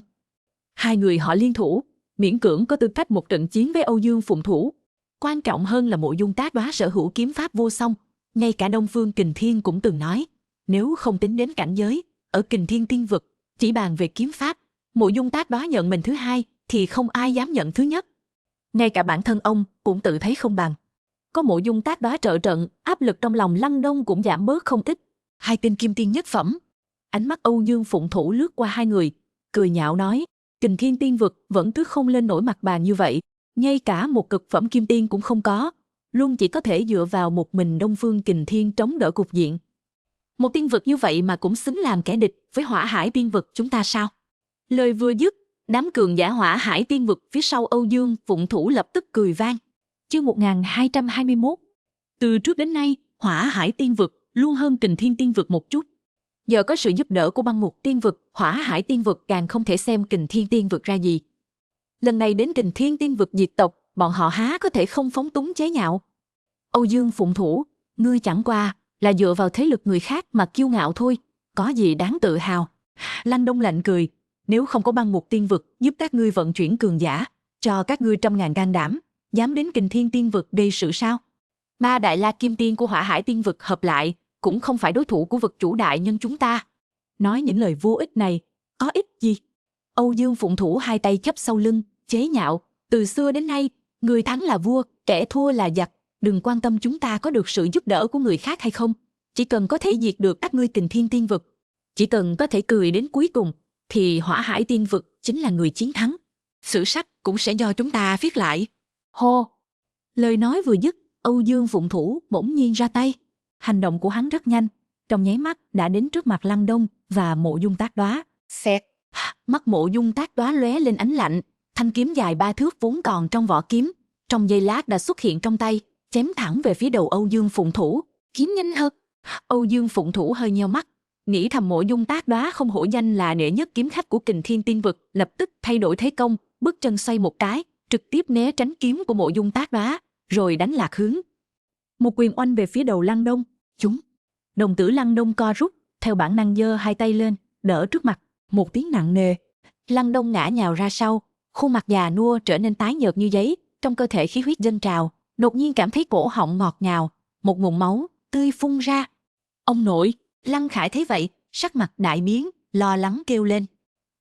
[SPEAKER 1] Hai người họ liên thủ, miễn cưỡng có tư cách một trận chiến với Âu Dương Phụng Thủ. Quan trọng hơn là Mộ Dung Tác Đóa sở hữu kiếm pháp vô song, ngay cả Đông Phương Kình Thiên cũng từng nói, nếu không tính đến cảnh giới, ở Kình Thiên Tiên vực, chỉ bàn về kiếm pháp, Mộ Dung Tác Đóa nhận mình thứ hai thì không ai dám nhận thứ nhất. Ngay cả bản thân ông cũng tự thấy không bằng. Có Mộ Dung Tác Đóa trợ trận, áp lực trong lòng Lăng Đông cũng giảm bớt không ít. Hai tên kim tiên nhất phẩm. Ánh mắt Âu Dương Phụng Thủ lướt qua hai người, cười nhạo nói, Kình Thiên Tiên vực vẫn cứ không lên nổi mặt bàn như vậy, ngay cả một cực phẩm kim tiên cũng không có, luôn chỉ có thể dựa vào một mình Đông Phương Kình Thiên chống đỡ cục diện. Một tiên vực như vậy mà cũng xứng làm kẻ địch với Hỏa Hải Tiên vực chúng ta sao? Lời vừa dứt, đám cường giả Hỏa Hải Tiên vực phía sau Âu Dương Phụng Thủ lập tức cười vang. Chương 1221. Từ trước đến nay, Hỏa Hải Tiên vực luôn hơn Kình Thiên Tiên vực một chút. Giờ có sự giúp đỡ của Băng Mục Tiên vực, Hỏa Hải Tiên vực càng không thể xem Kình Thiên Tiên vực ra gì. Lần này đến Kình Thiên Tiên vực diệt tộc, bọn họ há có thể không phóng túng chế nhạo. Âu Dương Phụng Thủ, ngươi chẳng qua là dựa vào thế lực người khác mà kiêu ngạo thôi, có gì đáng tự hào. Lăng Đông lạnh cười, nếu không có Băng Mục Tiên vực giúp các ngươi vận chuyển cường giả, cho các ngươi 100.000 can đảm, dám đến Kình Thiên Tiên vực gây sự sao? Ma Đại La Kim Tiên của Hỏa Hải Tiên vực hợp lại, cũng không phải đối thủ của vực chủ đại nhân chúng ta. Nói những lời vô ích này, có ích gì? Âu Dương Phụng Thủ hai tay chắp sau lưng, chế nhạo, từ xưa đến nay, người thắng là vua, kẻ thua là giặc, đừng quan tâm chúng ta có được sự giúp đỡ của người khác hay không, chỉ cần có thể diệt được các ngươi Kình Thiên Tiên vực, chỉ cần có thể cười đến cuối cùng, thì Hỏa Hải Tiên vực chính là người chiến thắng. Sử sách cũng sẽ do chúng ta viết lại. Hô! Lời nói vừa dứt, Âu Dương Phụng Thủ bỗng nhiên ra tay. Hành động của hắn rất nhanh, trong nháy mắt đã đến trước mặt Lăng Đông và Mộ Dung Tác Đóa. Xẹt! Mắt Mộ Dung Tác Đóa lóe lên ánh lạnh, thanh kiếm dài 3 thước vốn còn trong vỏ kiếm, trong giây lát đã xuất hiện trong tay, chém thẳng về phía đầu Âu Dương Phụng Thủ. Kiếm nhanh hơn! Âu Dương Phụng Thủ hơi nheo mắt, nghĩ thầm Mộ Dung Tác Đóa không hổ danh là đệ nhất kiếm khách của Kình Thiên Tiên vực, lập tức thay đổi thế công, bước chân xoay một cái, trực tiếp né tránh kiếm của Mộ Dung Tác Đóa, rồi đánh lạc hướng. Một quyền oanh về phía đầu Lăng Đông. Chúng! Đồng tử Lăng Đông co rút, theo bản năng giơ hai tay lên, đỡ trước mặt. Một tiếng nặng nề, Lăng Đông ngã nhào ra sau, khuôn mặt già nua trở nên tái nhợt như giấy, trong cơ thể khí huyết dâng trào, đột nhiên cảm thấy cổ họng ngọt ngào, một ngụm máu tươi phun ra. Ông nội! Lăng Khải thấy vậy, sắc mặt đại biến, lo lắng kêu lên.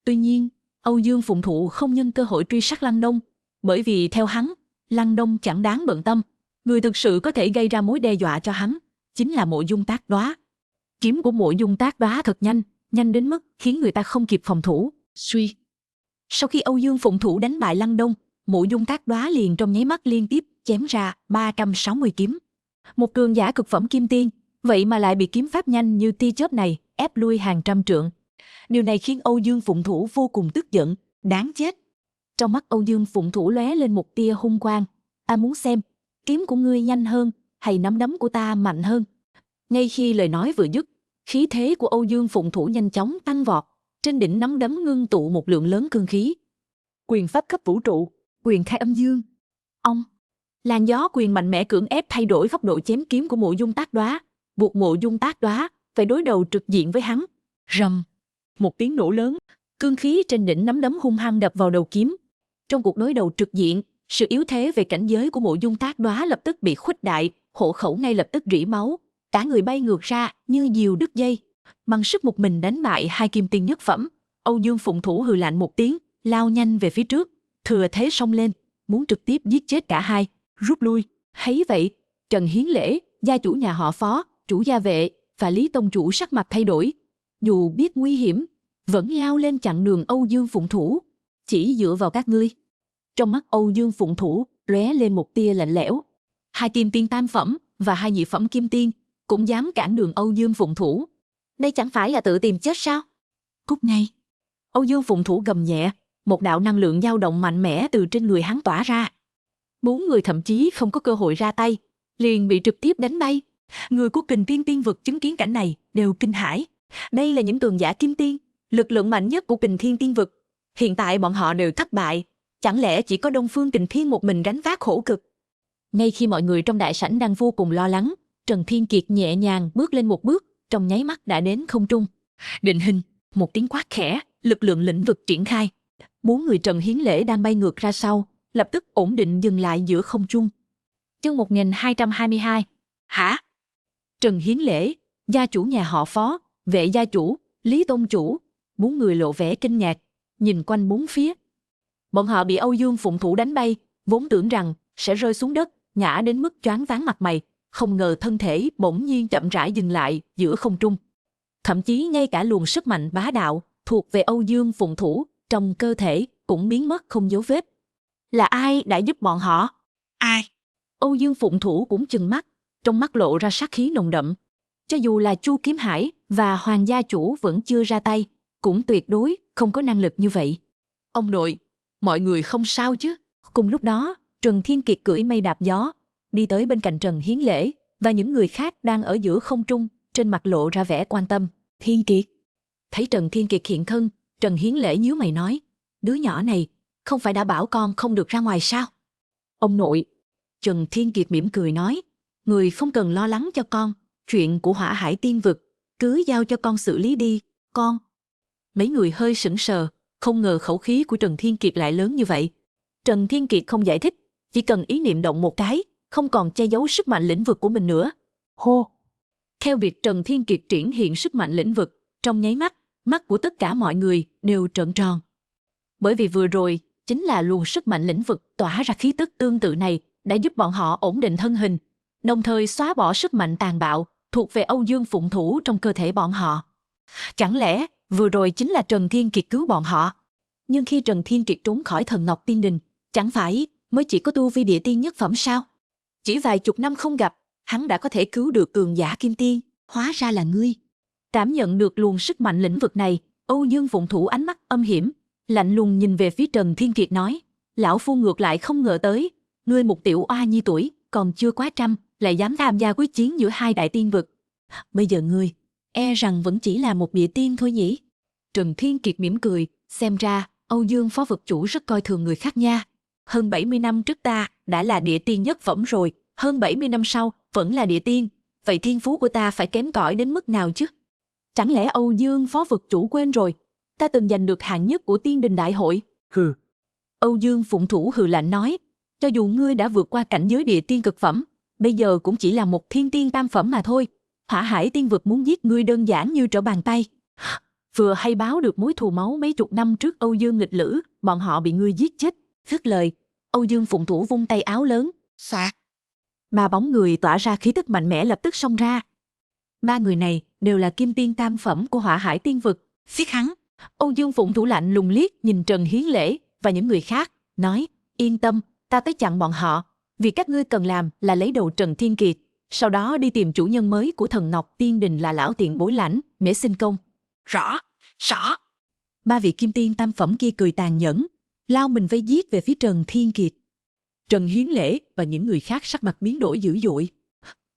[SPEAKER 1] Tuy nhiên, Âu Dương Phụng Thủ không nhân cơ hội truy sát Lăng Đông, bởi vì theo hắn, Lăng Đông chẳng đáng bận tâm, người thực sự có thể gây ra mối đe dọa cho hắn chính là Mộ Dung Tác Đóa. Kiếm của Mộ Dung Tác Đóa thật nhanh, nhanh đến mức khiến người ta không kịp phòng thủ. Suy. Sau khi Âu Dương Phụng Thủ đánh bại Lăng Đông, Mộ Dung Tác Đóa liền trong nháy mắt liên tiếp chém ra 360 kiếm. Một cường giả cực phẩm kim tiên, vậy mà lại bị kiếm pháp nhanh như tia chớp này ép lui hàng trăm trượng. Điều này khiến Âu Dương Phụng Thủ vô cùng tức giận, đáng chết. Trong mắt Âu Dương Phụng Thủ lóe lên một tia hung quang. Ta muốn xem, kiếm của ngươi nhanh hơn hay nắm đấm của ta mạnh hơn? Ngay khi lời nói vừa dứt, khí thế của Âu Dương Phụng Thủ nhanh chóng tăng vọt, trên đỉnh nắm đấm ngưng tụ một lượng lớn cương khí. Quyền pháp cấp vũ trụ, quyền khai âm dương. Ông! Làn gió quyền mạnh mẽ cưỡng ép thay đổi góc độ chém kiếm của Mộ Dung Tác Đóa, buộc Mộ Dung Tác Đóa phải đối đầu trực diện với hắn. Rầm! Một tiếng nổ lớn, cương khí trên đỉnh nắm đấm hung hăng đập vào đầu kiếm. Trong cuộc đối đầu trực diện, sự yếu thế về cảnh giới của Mộ Dung Tác Đóa lập tức bị khuếch đại, hộ khẩu ngay lập tức rỉ máu, cả người bay ngược ra như diều đứt dây. Bằng sức một mình đánh bại hai kim tiên nhất phẩm, Âu Dương Phụng Thủ hừ lạnh một tiếng, lao nhanh về phía trước, thừa thế xông lên, muốn trực tiếp giết chết cả hai. Rút lui. Thấy vậy, Trần Hiến Lễ, gia chủ nhà họ Phó, chủ gia vệ và Lý tông chủ sắc mặt thay đổi. Dù biết nguy hiểm, vẫn lao lên chặn đường Âu Dương Phụng Thủ. Chỉ dựa vào các ngươi. Trong mắt Âu Dương Phụng Thủ lóe lên một tia lạnh lẽo. Hai kim tiên tam phẩm và hai nhị phẩm kim tiên cũng dám cản đường Âu Dương Phụng Thủ. Đây chẳng phải là tự tìm chết sao? Cút ngay! Âu Dương Phụng Thủ gầm nhẹ, một đạo năng lượng dao động mạnh mẽ từ trên người hắn tỏa ra. 4 người thậm chí không có cơ hội ra tay, liền bị trực tiếp đánh bay. Người của Kình Tiên Tiên vực chứng kiến cảnh này đều kinh hãi. Đây là những cường giả kim tiên, lực lượng mạnh nhất của Kình Thiên Tiên vực. Hiện tại bọn họ đều thất bại, chẳng lẽ chỉ có Đông Phương Kình Thiên một mình gánh vác khổ cực? Ngay khi mọi người trong đại sảnh đang vô cùng lo lắng, Trần Thiên Kiệt nhẹ nhàng bước lên một bước, trong nháy mắt đã đến không trung. Định hình, một tiếng quát khẽ, lực lượng lĩnh vực triển khai. 4 người Trần Hiến Lễ đang bay ngược ra sau, lập tức ổn định dừng lại giữa không trung. Chương 1222. Hả? Trần Hiến Lễ, gia chủ nhà họ Phó, Vệ gia chủ, Lý Tôn chủ, 4 người lộ vẻ kinh ngạc, nhìn quanh bốn phía. Bọn họ bị Âu Dương Phụng Thủ đánh bay, vốn tưởng rằng sẽ rơi xuống đất, ngã đến mức choáng váng mặt mày, không ngờ thân thể bỗng nhiên chậm rãi dừng lại giữa không trung. Thậm chí ngay cả luồng sức mạnh bá đạo thuộc về Âu Dương Phụng Thủ trong cơ thể cũng biến mất không dấu vết. Là ai đã giúp bọn họ? Ai? Âu Dương Phụng Thủ cũng trừng mắt, trong mắt lộ ra sát khí nồng đậm. Cho dù là Chu Kiếm Hải và Hoàng gia chủ vẫn chưa ra tay, cũng tuyệt đối không có năng lực như vậy. Ông nội, mọi người không sao chứ? Cùng lúc đó, Trần Thiên Kiệt cưỡi mây đạp gió, đi tới bên cạnh Trần Hiến Lễ và những người khác đang ở giữa không trung, trên mặt lộ ra vẻ quan tâm. Thiên Kiệt. Thấy Trần Thiên Kiệt hiện thân, Trần Hiến Lễ nhíu mày nói, đứa nhỏ này không phải đã bảo con không được ra ngoài sao? Ông nội. Trần Thiên Kiệt mỉm cười nói, người không cần lo lắng cho con, chuyện của Hỏa Hải Tiên vực cứ giao cho con xử lý đi, con. Mấy người hơi sững sờ, không ngờ khẩu khí của Trần Thiên Kiệt lại lớn như vậy. Trần Thiên Kiệt không giải thích, chỉ cần ý niệm động một cái, không còn che giấu sức mạnh lĩnh vực của mình nữa. Hô! Theo việc Trần Thiên Kiệt triển hiện sức mạnh lĩnh vực, trong nháy mắt, mắt của tất cả mọi người đều trợn tròn. Bởi vì vừa rồi, chính là luồng sức mạnh lĩnh vực tỏa ra khí tức tương tự này đã giúp bọn họ ổn định thân hình, đồng thời xóa bỏ sức mạnh tàn bạo thuộc về Âu Dương Phụng Thủ trong cơ thể bọn họ. Chẳng lẽ vừa rồi chính là Trần Thiên Kiệt cứu bọn họ? Nhưng khi Trần Thiên Kiệt trốn khỏi Thần Ngọc Tiên Đình, chẳng phải mới chỉ có tu vi địa tiên nhất phẩm sao? Chỉ vài chục năm không gặp, hắn đã có thể cứu được cường giả kim tiên, hóa ra là ngươi. Cảm nhận được luồng sức mạnh lĩnh vực này, Âu Dương Phụng Thủ ánh mắt âm hiểm, lạnh lùng nhìn về phía Trần Thiên Kiệt nói, lão phu ngược lại không ngờ tới, ngươi một tiểu oa nhi tuổi, còn chưa quá trăm, lại dám tham gia quyết chiến giữa hai đại tiên vực. Bây giờ ngươi, e rằng vẫn chỉ là một địa tiên thôi nhỉ? Trần Thiên Kiệt mỉm cười, xem ra Âu Dương phó vực chủ rất coi thường người khác nha. Hơn 70 năm trước ta đã là địa tiên nhất phẩm rồi, hơn 70 năm sau vẫn là địa tiên, vậy thiên phú của ta phải kém cỏi đến mức nào chứ? Chẳng lẽ Âu Dương phó vực chủ quên rồi, ta từng giành được hạng nhất của tiên đình đại hội?
[SPEAKER 3] Hừ.
[SPEAKER 1] Âu Dương Phụng Thủ hừ lạnh nói, cho dù ngươi đã vượt qua cảnh giới địa tiên cực phẩm, bây giờ cũng chỉ là một thiên tiên tam phẩm mà thôi. Hỏa Hải Tiên vực muốn giết ngươi đơn giản như trở bàn tay. Vừa hay báo được mối thù máu mấy chục năm trước Âu Dương nghịch lữ, bọn họ bị ngươi giết chết. Dứt lời, Âu Dương Phụng Thủ vung tay áo lớn, xoạt. 3 bóng người tỏa ra khí tức mạnh mẽ lập tức xông ra. 3 người này đều là kim tiên tam phẩm của Hỏa Hải Tiên vực. Phiết hắn. Âu Dương Phụng Thủ lạnh lùng liếc nhìn Trần Hiến Lễ và những người khác, nói, yên tâm, ta tới chặn bọn họ. Việc các ngươi cần làm là lấy đầu Trần Thiên Kiệt, sau đó đi tìm chủ nhân mới của Thần Ngọc Tiên Đình là lão tiền bối Lãnh, Mễ Sinh Công. Rõ. 3 vị kim tiên tam phẩm kia cười tàn nhẫn, lao mình vây giết về phía Trần Thiên Kiệt. Trần Hiến Lễ và những người khác sắc mặt biến đổi dữ dội.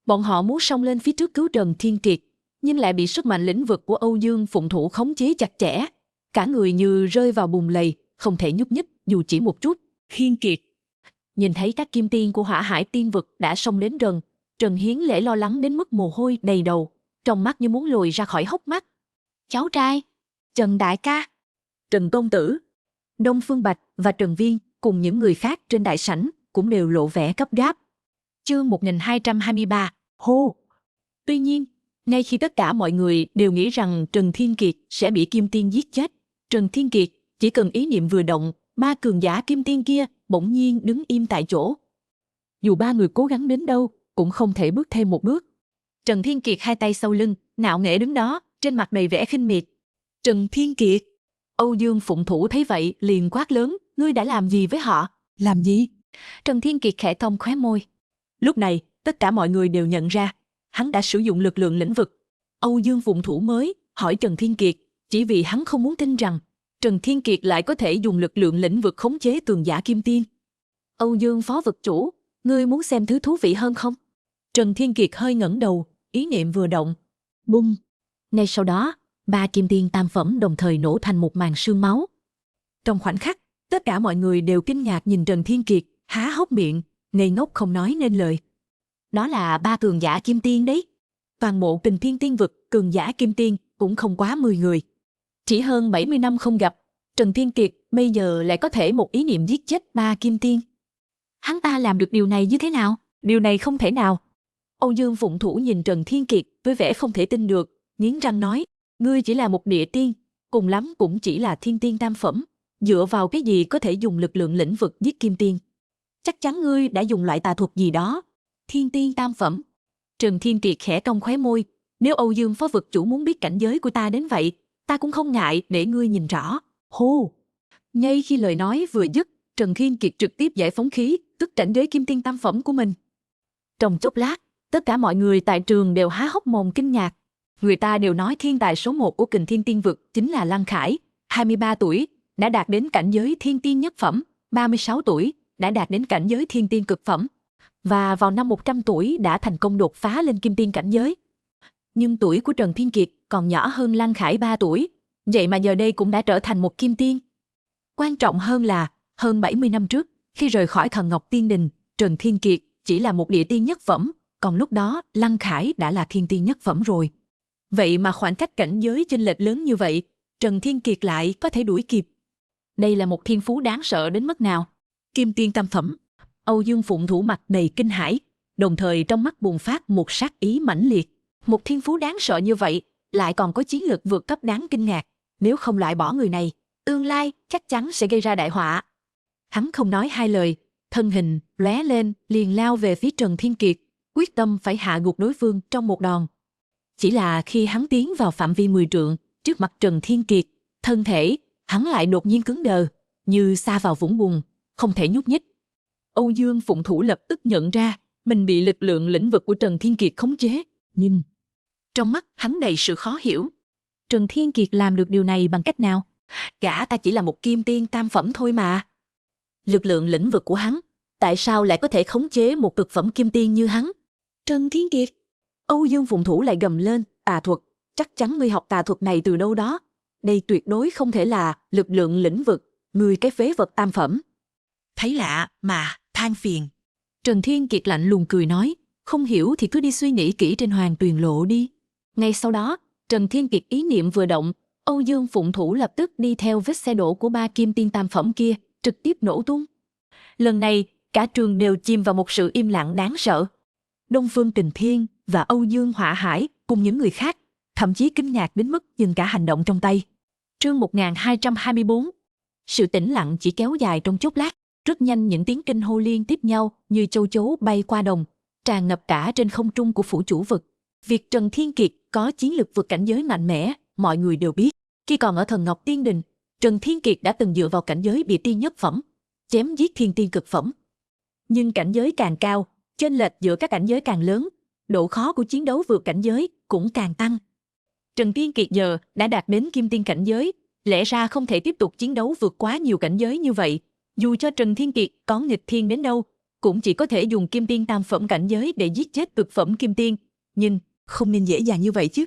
[SPEAKER 1] Bọn họ muốn xông lên phía trước cứu Trần Thiên Kiệt, nhưng lại bị sức mạnh lĩnh vực của Âu Dương Phụng Thủ khống chế chặt chẽ. Cả người như rơi vào bùn lầy, không thể nhúc nhích dù chỉ một chút. Thiên Kiệt. Nhìn thấy các kim tiên của Hỏa Hải Tiên vực đã xông đến gần, Trần Hiến Lễ lo lắng đến mức mồ hôi đầy đầu, trong mắt như muốn lồi ra khỏi hốc mắt. Cháu trai, Trần đại ca, Trần công tử, Đông Phương Bạch và Trần Viên cùng những người khác trên đại sảnh cũng đều lộ vẻ gấp gáp. Chương 1223, hô! Tuy nhiên, ngay khi tất cả mọi người đều nghĩ rằng Trần Thiên Kiệt sẽ bị kim tiên giết chết, Trần Thiên Kiệt chỉ cần ý niệm vừa động, 3 cường giả kim tiên kia bỗng nhiên đứng im tại chỗ. Dù 3 người cố gắng đến đâu, cũng không thể bước thêm một bước. Trần Thiên Kiệt hai tay sau lưng, ngạo nghễ đứng đó, trên mặt đầy vẻ khinh miệt. Trần Thiên Kiệt! Âu Dương Phụng Thủ thấy vậy liền quát lớn, ngươi đã làm gì với họ? Làm gì? Trần Thiên Kiệt khẽ cong khóe môi. Lúc này, tất cả mọi người đều nhận ra, hắn đã sử dụng lực lượng lĩnh vực. Âu Dương Phụng Thủ mới hỏi Trần Thiên Kiệt, chỉ vì hắn không muốn tin rằng Trần Thiên Kiệt lại có thể dùng lực lượng lĩnh vực khống chế cường giả kim tiên. Âu Dương phó vực chủ, ngươi muốn xem thứ thú vị hơn không? Trần Thiên Kiệt hơi ngẩng đầu, ý niệm vừa động. Bung! Ngay sau đó, 3 kim tiên tam phẩm đồng thời nổ thành một màn sương máu. Trong khoảnh khắc, tất cả mọi người đều kinh ngạc nhìn Trần Thiên Kiệt, há hốc miệng, ngây ngốc không nói nên lời. Đó là 3 cường giả kim tiên đấy. Toàn bộ Kình Thiên Tiên vực cường giả kim tiên cũng không quá 10 người. Chỉ hơn 70 năm không gặp, Trần Thiên Kiệt bây giờ lại có thể một ý niệm giết chết 3 kim tiên. Hắn ta làm được điều này như thế nào? Điều này không thể nào. Âu Dương Phụng Thủ nhìn Trần Thiên Kiệt với vẻ không thể tin được, nghiến răng nói, ngươi chỉ là một địa tiên, cùng lắm cũng chỉ là thiên tiên tam phẩm, dựa vào cái gì có thể dùng lực lượng lĩnh vực giết kim tiên? Chắc chắn ngươi đã dùng loại tà thuật gì đó. Thiên tiên tam phẩm. Trần Thiên Kiệt khẽ cong khóe môi, nếu Âu Dương phó vực chủ muốn biết cảnh giới của ta đến vậy, ta cũng không ngại để ngươi nhìn rõ. Hô! Ngay khi lời nói vừa dứt, Trần Thiên Kiệt trực tiếp giải phóng khí, tức cảnh giới kim tiên tam phẩm của mình. Trong chốc lát, tất cả mọi người tại trường đều há hốc mồm kinh ngạc. Người ta đều nói thiên tài số 1 của Kình Thiên Tiên vực chính là Lăng Khải, 23 tuổi, đã đạt đến cảnh giới thiên tiên nhất phẩm, 36 tuổi, đã đạt đến cảnh giới thiên tiên cực phẩm. Và vào năm 100 tuổi đã thành công đột phá lên kim tiên cảnh giới. Nhưng tuổi của Trần Thiên Kiệt còn nhỏ hơn Lăng Khải 3 tuổi, vậy mà giờ đây cũng đã trở thành một kim tiên. Quan trọng hơn là, hơn 70 năm trước, khi rời khỏi Thần Ngọc Tiên Đình, Trần Thiên Kiệt chỉ là một địa tiên nhất phẩm, còn lúc đó Lăng Khải đã là thiên tiên nhất phẩm rồi. Vậy mà khoảng cách cảnh giới chênh lệch lớn như vậy, Trần Thiên Kiệt lại có thể đuổi kịp. Đây là một thiên phú đáng sợ đến mức nào? Kim tiên tam phẩm. Âu Dương Phụng Thủ mặt đầy kinh hãi, đồng thời trong mắt bùng phát một sát ý mãnh liệt. Một thiên phú đáng sợ như vậy, lại còn có chiến lược vượt cấp đáng kinh ngạc. Nếu không loại bỏ người này, tương lai chắc chắn sẽ gây ra đại họa. Hắn không nói hai lời, thân hình lóe lên liền lao về phía Trần Thiên Kiệt, quyết tâm phải hạ gục đối phương trong một đòn. Chỉ là khi hắn tiến vào phạm vi 10 trượng, trước mặt Trần Thiên Kiệt, thân thể hắn lại đột nhiên cứng đờ, như sa vào vũng bùn, không thể nhúc nhích. Âu Dương Phụng Thủ lập tức nhận ra mình bị lực lượng lĩnh vực của Trần Thiên Kiệt khống chế, nhưng trong mắt hắn đầy sự khó hiểu. Trần Thiên Kiệt làm được điều này bằng cách nào? Gã ta chỉ là một kim tiên tam phẩm thôi mà. Lực lượng lĩnh vực của hắn, tại sao lại có thể khống chế một cực phẩm kim tiên như hắn? Trần Thiên Kiệt! Âu Dương Phụng Thủ lại gầm lên, tà thuật, chắc chắn ngươi học tà thuật này từ đâu đó. Đây tuyệt đối không thể là lực lượng lĩnh vực, ngươi cái phế vật tam phẩm. Thấy lạ mà, than phiền. Trần Thiên Kiệt lạnh lùng cười nói, không hiểu thì cứ đi suy nghĩ kỹ trên Hoàng Tuyền Lộ đi. Ngay sau đó, Trần Thiên Kiệt ý niệm vừa động, Âu Dương Phụng Thủ lập tức đi theo vết xe đổ của 3 kim tiên tam phẩm kia, trực tiếp nổ tung. Lần này, cả trường đều chìm vào một sự im lặng đáng sợ. Đông Phương Kình Thiên và Âu Dương Hỏa Hải cùng những người khác, thậm chí kinh ngạc đến mức dừng cả hành động trong tay. Chương 1224. Sự tĩnh lặng chỉ kéo dài trong chốc lát, rất nhanh những tiếng kinh hô liên tiếp nhau như châu chấu bay qua đồng, tràn ngập cả trên không trung của phủ chủ vực. Việc Trần Thiên Kiệt có chiến lực vượt cảnh giới mạnh mẽ, mọi người đều biết. Khi còn ở Thần Ngọc Tiên Đình, Trần Thiên Kiệt đã từng dựa vào cảnh giới địa tiên nhất phẩm, chém giết thiên tiên cực phẩm. Nhưng cảnh giới càng cao, chênh lệch giữa các cảnh giới càng lớn, độ khó của chiến đấu vượt cảnh giới cũng càng tăng. Trần Thiên Kiệt giờ đã đạt đến kim tiên cảnh giới, lẽ ra không thể tiếp tục chiến đấu vượt quá nhiều cảnh giới như vậy. Dù cho Trần Thiên Kiệt có nghịch thiên đến đâu, cũng chỉ có thể dùng kim tiên tam phẩm cảnh giới để giết chết cực phẩm kim tiên. Nhưng không nên dễ dàng như vậy chứ.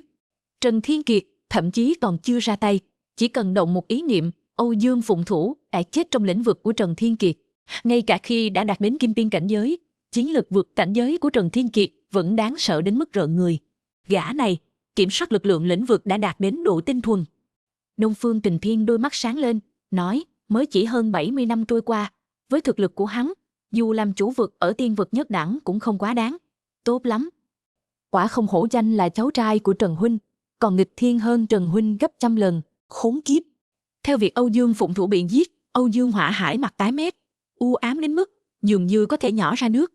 [SPEAKER 1] Trần Thiên Kiệt thậm chí còn chưa ra tay, chỉ cần động một ý niệm, Âu Dương Phụng Thủ đã chết trong lĩnh vực của Trần Thiên Kiệt. Ngay cả khi đã đạt đến kim tiên cảnh giới, chiến lực vượt cảnh giới của Trần Thiên Kiệt vẫn đáng sợ đến mức rợn người. Gã này, kiểm soát lực lượng lĩnh vực đã đạt đến độ tinh thuần. Đông Phương Kình Thiên đôi mắt sáng lên, nói, mới chỉ hơn 70 năm trôi qua, với thực lực của hắn, dù làm chủ vực ở tiên vực nhất đẳng cũng không quá đáng. Tốt lắm. Quả không hổ danh là cháu trai của Trần Huynh, còn nghịch thiên hơn Trần Huynh gấp trăm lần, khốn kiếp. Theo việc Âu Dương Phụng Thủ bị giết, Âu Dương Hỏa Hải mặt tái mét, u ám đến mức dường như có thể nhỏ ra nước.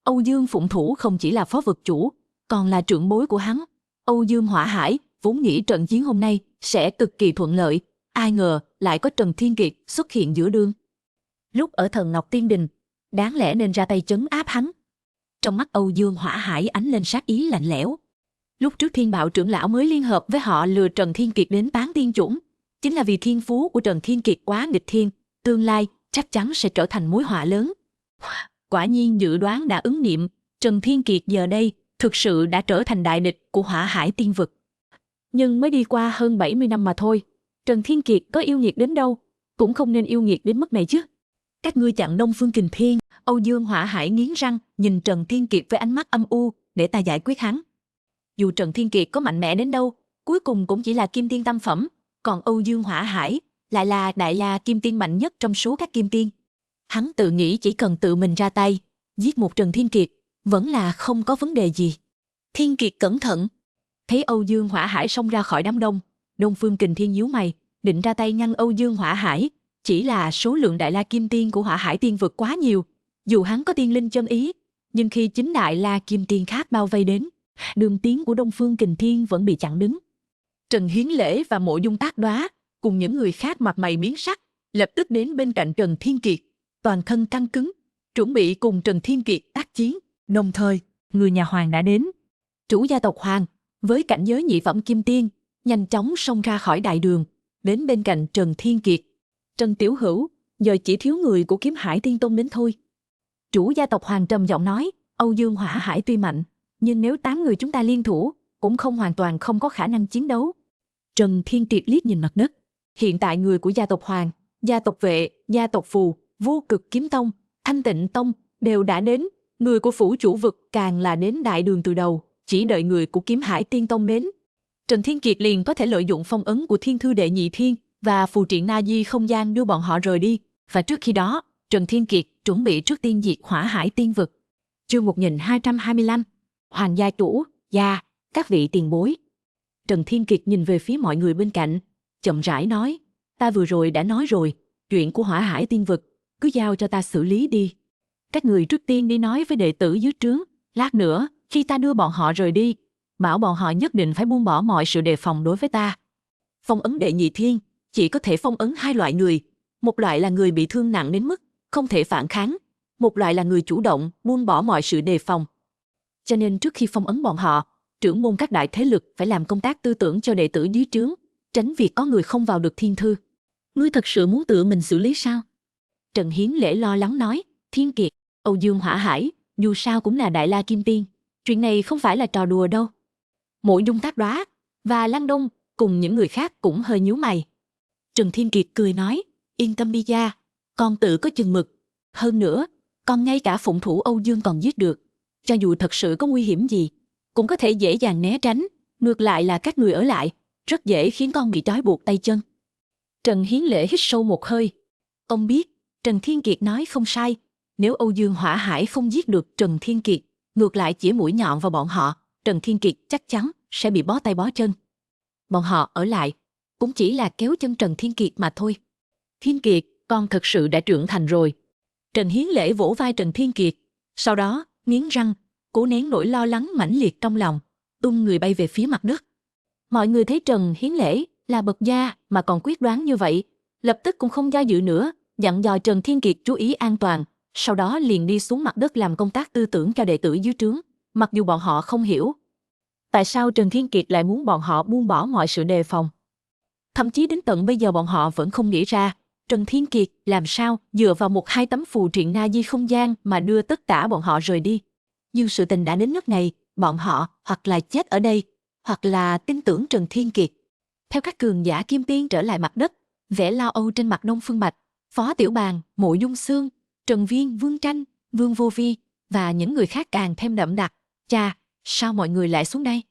[SPEAKER 1] Âu Dương Phụng Thủ không chỉ là phó vực chủ, còn là trưởng bối của hắn. Âu Dương Hỏa Hải vốn nghĩ trận chiến hôm nay sẽ cực kỳ thuận lợi, ai ngờ lại có Trần Thiên Kiệt xuất hiện giữa đường. Lúc ở Thần Ngọc Tiên Đình, đáng lẽ nên ra tay trấn áp hắn. Trong mắt Âu Dương Hỏa Hải ánh lên sát ý lạnh lẽo. Lúc trước Thiên Bạo trưởng lão mới liên hợp với họ lừa Trần Thiên Kiệt đến tán tiên chủng, Chính là vì thiên phú của Trần Thiên Kiệt quá nghịch thiên, tương lai chắc chắn sẽ trở thành mối họa lớn. Quả nhiên dự đoán đã ứng nghiệm, Trần Thiên Kiệt giờ đây thực sự đã trở thành đại địch của Hỏa Hải Tiên Vực. Nhưng mới đi qua hơn 70 năm mà thôi, Trần Thiên Kiệt có yêu nghiệt đến đâu, cũng không nên yêu nghiệt đến mức này chứ. Các ngươi chặn Đông Phương Kình Thiên. Âu Dương Hỏa Hải nghiến răng nhìn Trần Thiên Kiệt với ánh mắt âm u, để ta giải quyết hắn. Dù Trần Thiên Kiệt có mạnh mẽ đến đâu, cuối cùng cũng chỉ là kim tiên tam phẩm, còn Âu Dương Hỏa Hải lại là đại la kim tiên mạnh nhất trong số các kim tiên. Hắn tự nghĩ chỉ cần tự mình ra tay, giết một Trần Thiên Kiệt, vẫn là không có vấn đề gì. Thiên Kiệt cẩn thận. Thấy Âu Dương Hỏa Hải xông ra khỏi đám đông, Đông Phương Kình Thiên nhíu mày, định ra tay ngăn Âu Dương Hỏa Hải. Chỉ là số lượng đại la kim tiên của Hỏa Hải Tiên Vực quá nhiều, dù hắn có tiên linh chân ý, nhưng khi chính đại la kim tiên khác bao vây đến, đường tiến của Đông Phương Kình Thiên vẫn bị chặn đứng. Trần Hiến Lễ và Mộ Dung Tác Đoá cùng những người khác mặt mày biến sắc, lập tức đến bên cạnh Trần Thiên Kiệt, toàn thân căng cứng, chuẩn bị cùng Trần Thiên Kiệt tác chiến. Đồng thời, người nhà Hoàng đã đến. Chủ gia tộc Hoàng, với cảnh giới nhị phẩm kim tiên, nhanh chóng xông ra khỏi đại đường, đến bên cạnh Trần Thiên Kiệt. Trần Tiểu Hữu, giờ chỉ thiếu người của Kiếm Hải Tiên Tông đến thôi. Chủ gia tộc Hoàng trầm giọng nói, Âu Dương Hỏa Hải tuy mạnh, nhưng nếu 8 người chúng ta liên thủ, cũng không hoàn toàn không có khả năng chiến đấu. Trần Thiên Kiệt liếc nhìn mặt đất. Hiện tại người của gia tộc Hoàng, gia tộc Vệ, gia tộc Phù, Vô Cực Kiếm Tông, Thanh Tịnh Tông đều đã đến. Người của phủ chủ vực càng là đến đại đường từ đầu, chỉ đợi người của Kiếm Hải Tiên Tông đến. Trần Thiên Kiệt liền có thể lợi dụng phong ấn của Thiên Thư Đệ Nhị Thiên và phù triện Na Di không gian đưa bọn họ rời đi. Và trước khi đó, Trần Thiên Kiệt chuẩn bị trước tiên diệt Hỏa Hải Tiên Vực. Chương 1225. Hoàng gia chủ, các vị tiền bối. Trần Thiên Kiệt nhìn về phía mọi người bên cạnh, chậm rãi nói, ta vừa rồi đã nói rồi, chuyện của Hỏa Hải Tiên Vực, cứ giao cho ta xử lý đi. Các người trước tiên đi nói với đệ tử dưới trướng, lát nữa, khi ta đưa bọn họ rời đi, bảo bọn họ nhất định phải buông bỏ mọi sự đề phòng đối với ta. Phong ấn Đệ Nhị Thiên chỉ có thể phong ấn 2 loại người, một loại là người bị thương nặng đến mức không thể phản kháng, một loại là người chủ động buông bỏ mọi sự đề phòng. Cho nên trước khi phong ấn bọn họ, trưởng môn các đại thế lực phải làm công tác tư tưởng cho đệ tử dưới trướng, tránh việc có người không vào được thiên thư. Ngươi thật sự muốn tự mình xử lý sao? Trần Hiến Lễ lo lắng nói, Thiên Kiệt, Âu Dương Hỏa Hải, dù sao cũng là đại la kim tiên, chuyện này không phải là trò đùa đâu. Mộ Dung Tác Đoá và Lăng Đông cùng những người khác cũng hơi nhíu mày. Trần Thiên Kiệt cười nói, yên tâm đi gia, con tự có chừng mực. Hơn nữa, con ngay cả phụng thủ Âu Dương còn giết được. Cho dù thật sự có nguy hiểm gì, cũng có thể dễ dàng né tránh. Ngược lại là các người ở lại, rất dễ khiến con bị trói buộc tay chân. Trần Hiến Lễ hít sâu một hơi. Ông biết, Trần Thiên Kiệt nói không sai. Nếu Âu Dương Hỏa Hải không giết được Trần Thiên Kiệt, ngược lại chỉ mũi nhọn vào bọn họ, Trần Thiên Kiệt chắc chắn sẽ bị bó tay bó chân. Bọn họ ở lại, cũng chỉ là kéo chân Trần Thiên Kiệt mà thôi. Thiên Kiệt, con thật sự đã trưởng thành rồi. Trần Hiến Lễ vỗ vai Trần Thiên Kiệt, sau đó nghiến răng, cố nén nỗi lo lắng mãnh liệt trong lòng, tung người bay về phía mặt đất. Mọi người thấy Trần Hiến Lễ là bậc gia mà còn quyết đoán như vậy, lập tức cũng không do dự nữa, dặn dò Trần Thiên Kiệt chú ý an toàn, sau đó liền đi xuống mặt đất làm công tác tư tưởng cho đệ tử dưới trướng, mặc dù bọn họ không hiểu. Tại sao Trần Thiên Kiệt lại muốn bọn họ buông bỏ mọi sự đề phòng? Thậm chí đến tận bây giờ bọn họ vẫn không nghĩ ra, Trần Thiên Kiệt làm sao dựa vào 1-2 tấm phù triện Na Di không gian mà đưa tất cả bọn họ rời đi. Nhưng sự tình đã đến nước này, bọn họ hoặc là chết ở đây, hoặc là tin tưởng Trần Thiên Kiệt. Theo các cường giả kim tiên trở lại mặt đất, vẻ lo âu trên mặt Đông Phương Bạch, Phó Tiểu Bàn, Mộ Dung Xương, Trần Viên, Vương Tranh, Vương Vô Vi và những người khác càng thêm đậm đặc. Cha, sao mọi người lại xuống đây?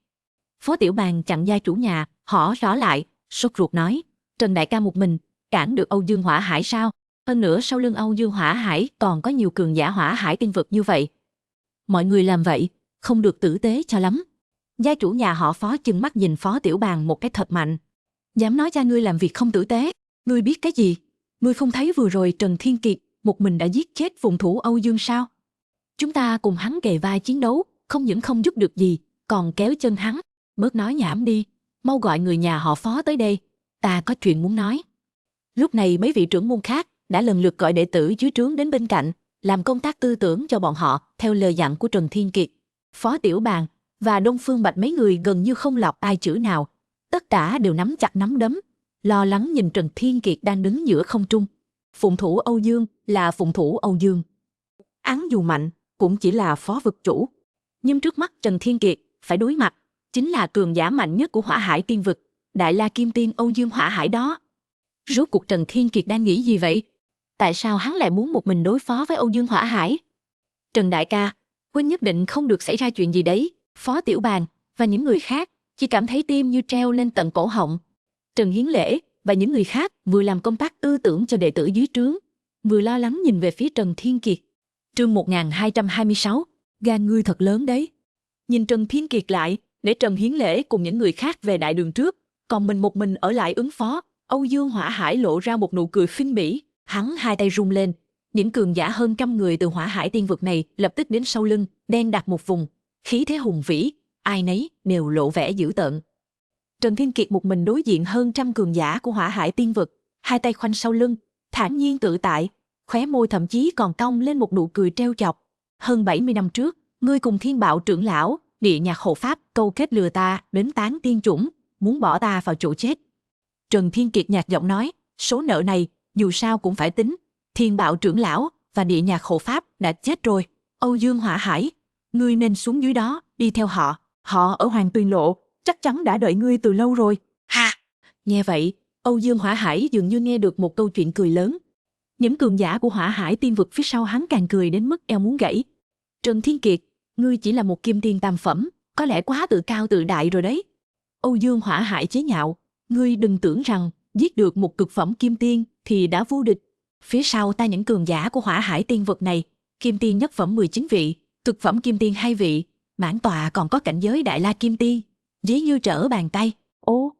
[SPEAKER 1] Phó Tiểu Bàn chặn gia chủ nhà, hỏi rõ lại, sốt ruột nói, Trần đại ca một mình cản được Âu Dương Hỏa Hải sao? Hơn nữa sau lưng Âu Dương Hỏa Hải còn có nhiều cường giả Hỏa Hải tiên vực như vậy. Mọi người làm vậy, không được tử tế cho lắm. Gia chủ nhà họ Phó chừng mắt nhìn Phó Tiểu Bàn một cái thật mạnh. Dám nói cha ngươi làm việc không tử tế, ngươi biết cái gì? Ngươi không thấy vừa rồi Trần Thiên Kiệt một mình đã giết chết phụng thủ Âu Dương sao? Chúng ta cùng hắn kề vai chiến đấu, không những không giúp được gì, còn kéo chân hắn. Bớt nói nhảm đi, mau gọi người nhà họ Phó tới đây, ta có chuyện muốn nói. Lúc này mấy vị trưởng môn khác đã lần lượt gọi đệ tử dưới trướng đến bên cạnh, làm công tác tư tưởng cho bọn họ theo lời dặn của Trần Thiên Kiệt. Phó Tiểu Bàn và Đông Phương Bạch mấy người gần như không lọt ai chữ nào, tất cả đều nắm chặt nắm đấm, lo lắng nhìn Trần Thiên Kiệt đang đứng giữa không trung. Phụng thủ Âu Dương là phụng thủ Âu Dương. Hắn dù mạnh, cũng chỉ là phó vực chủ. Nhưng trước mắt Trần Thiên Kiệt phải đối mặt, chính là cường giả mạnh nhất của Hỏa Hải Tiên vực, Đại La Kim Tiên Âu Dương Hỏa Hải đó. Rốt cuộc Trần Thiên Kiệt đang nghĩ gì vậy? Tại sao hắn lại muốn một mình đối phó với Âu Dương Hỏa Hải? Trần đại ca, huynh nhất định không được xảy ra chuyện gì đấy. Phó Tiểu Bàn và những người khác chỉ cảm thấy tim như treo lên tận cổ họng. Trần Hiến Lễ và những người khác vừa làm công tác tư tưởng cho đệ tử dưới trướng, vừa lo lắng nhìn về phía Trần Thiên Kiệt. Chương 1226, gan ngươi thật lớn đấy. Nhìn Trần Thiên Kiệt lại, để Trần Hiến Lễ cùng những người khác về đại đường trước, còn mình một mình ở lại ứng phó. Âu Dương Hỏa Hải lộ ra một nụ cười khinh bỉ, hắn hai tay rung lên. Những cường giả hơn trăm người từ Hỏa Hải Tiên vực này lập tức đến sau lưng, đen đặt một vùng, khí thế hùng vĩ, ai nấy đều lộ vẻ dữ tợn. Trần Thiên Kiệt một mình đối diện hơn trăm cường giả của Hỏa Hải Tiên vực, hai tay khoanh sau lưng, thản nhiên tự tại, khóe môi thậm chí còn cong lên một nụ cười trêu chọc. Hơn 70 năm trước, ngươi cùng Thiên Bạo trưởng lão, Địa Nhạc hộ pháp câu kết lừa ta đến tán tiên chủng, muốn bỏ ta vào chỗ chết. Trần Thiên Kiệt nhạt giọng nói, số nợ này dù sao cũng phải tính. Thiên Bạo trưởng lão và Địa Nhạc hộ pháp đã chết rồi. Âu Dương Hỏa Hải, ngươi nên xuống dưới đó đi theo họ. Họ ở Hoàng Tuyền Lộ chắc chắn đã đợi ngươi từ lâu rồi. Ha! Nghe vậy, Âu Dương Hỏa Hải dường như nghe được một câu chuyện cười lớn. Những cường giả của Hỏa Hải Tiên vực phía sau hắn càng cười đến mức eo muốn gãy. Trần Thiên Kiệt, ngươi chỉ là một kim tiên tam phẩm, có lẽ quá tự cao tự đại rồi đấy. Âu Dương Hỏa Hải chế nhạo, ngươi đừng tưởng rằng giết được một cực phẩm kim tiên thì đã vô địch. Phía sau ta những cường giả của Hỏa Hải Tiên vực này, kim tiên nhất phẩm 19 vị, cực phẩm kim tiên 2 vị, mãn tọa còn có cảnh giới Đại La Kim Tiên, dễ như trở bàn tay. Ô!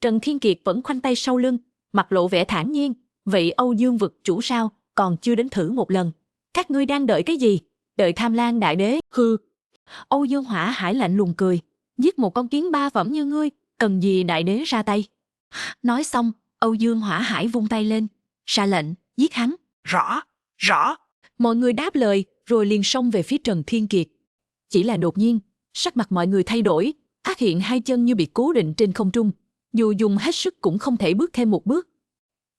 [SPEAKER 1] Trần Thiên Kiệt vẫn khoanh tay sau lưng, mặt lộ vẻ thản nhiên. Vậy Âu Dương vực chủ sao, còn chưa đến thử một lần. Các ngươi đang đợi cái gì? Đợi Tham Lang Đại Đế? Hừ! Âu Dương Hỏa Hải lạnh lùng cười. Giết một con kiến 3 phẩm như ngươi, cần gì Đại Đế ra tay? Nói xong, Âu Dương Hỏa Hải vung tay lên, ra lệnh, giết hắn. Rõ, rõ. Mọi người đáp lời, rồi liền xông về phía Trần Thiên Kiệt. Chỉ là đột nhiên, sắc mặt mọi người thay đổi, phát hiện hai chân như bị cố định trên không trung. Dù dùng hết sức cũng không thể bước thêm một bước.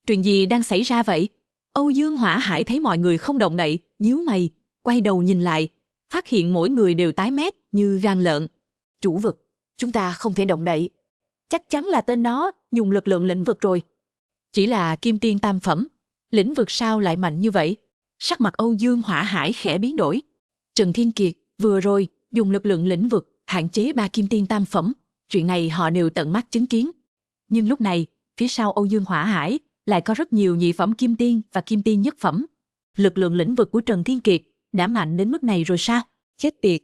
[SPEAKER 1] Chuyện gì đang xảy ra vậy? Âu Dương Hỏa Hải thấy mọi người không động đậy, nhíu mày, quay đầu nhìn lại, phát hiện mỗi người đều tái mét như gan lợn. Chủ vực, chúng ta không thể động đậy. Chắc chắn là tên đó dùng lực lượng lĩnh vực rồi. Chỉ là kim tiên tam phẩm, lĩnh vực sao lại mạnh như vậy? Sắc mặt Âu Dương Hỏa Hải khẽ biến đổi. Trần Thiên Kiệt vừa rồi dùng lực lượng lĩnh vực hạn chế 3 kim tiên tam phẩm, chuyện này họ đều tận mắt chứng kiến. Nhưng lúc này, phía sau Âu Dương Hỏa Hải lại có rất nhiều nhị phẩm kim tiên và kim tiên nhất phẩm. Lực lượng lĩnh vực của Trần Thiên Kiệt đã mạnh đến mức này rồi sao? Chết tiệt!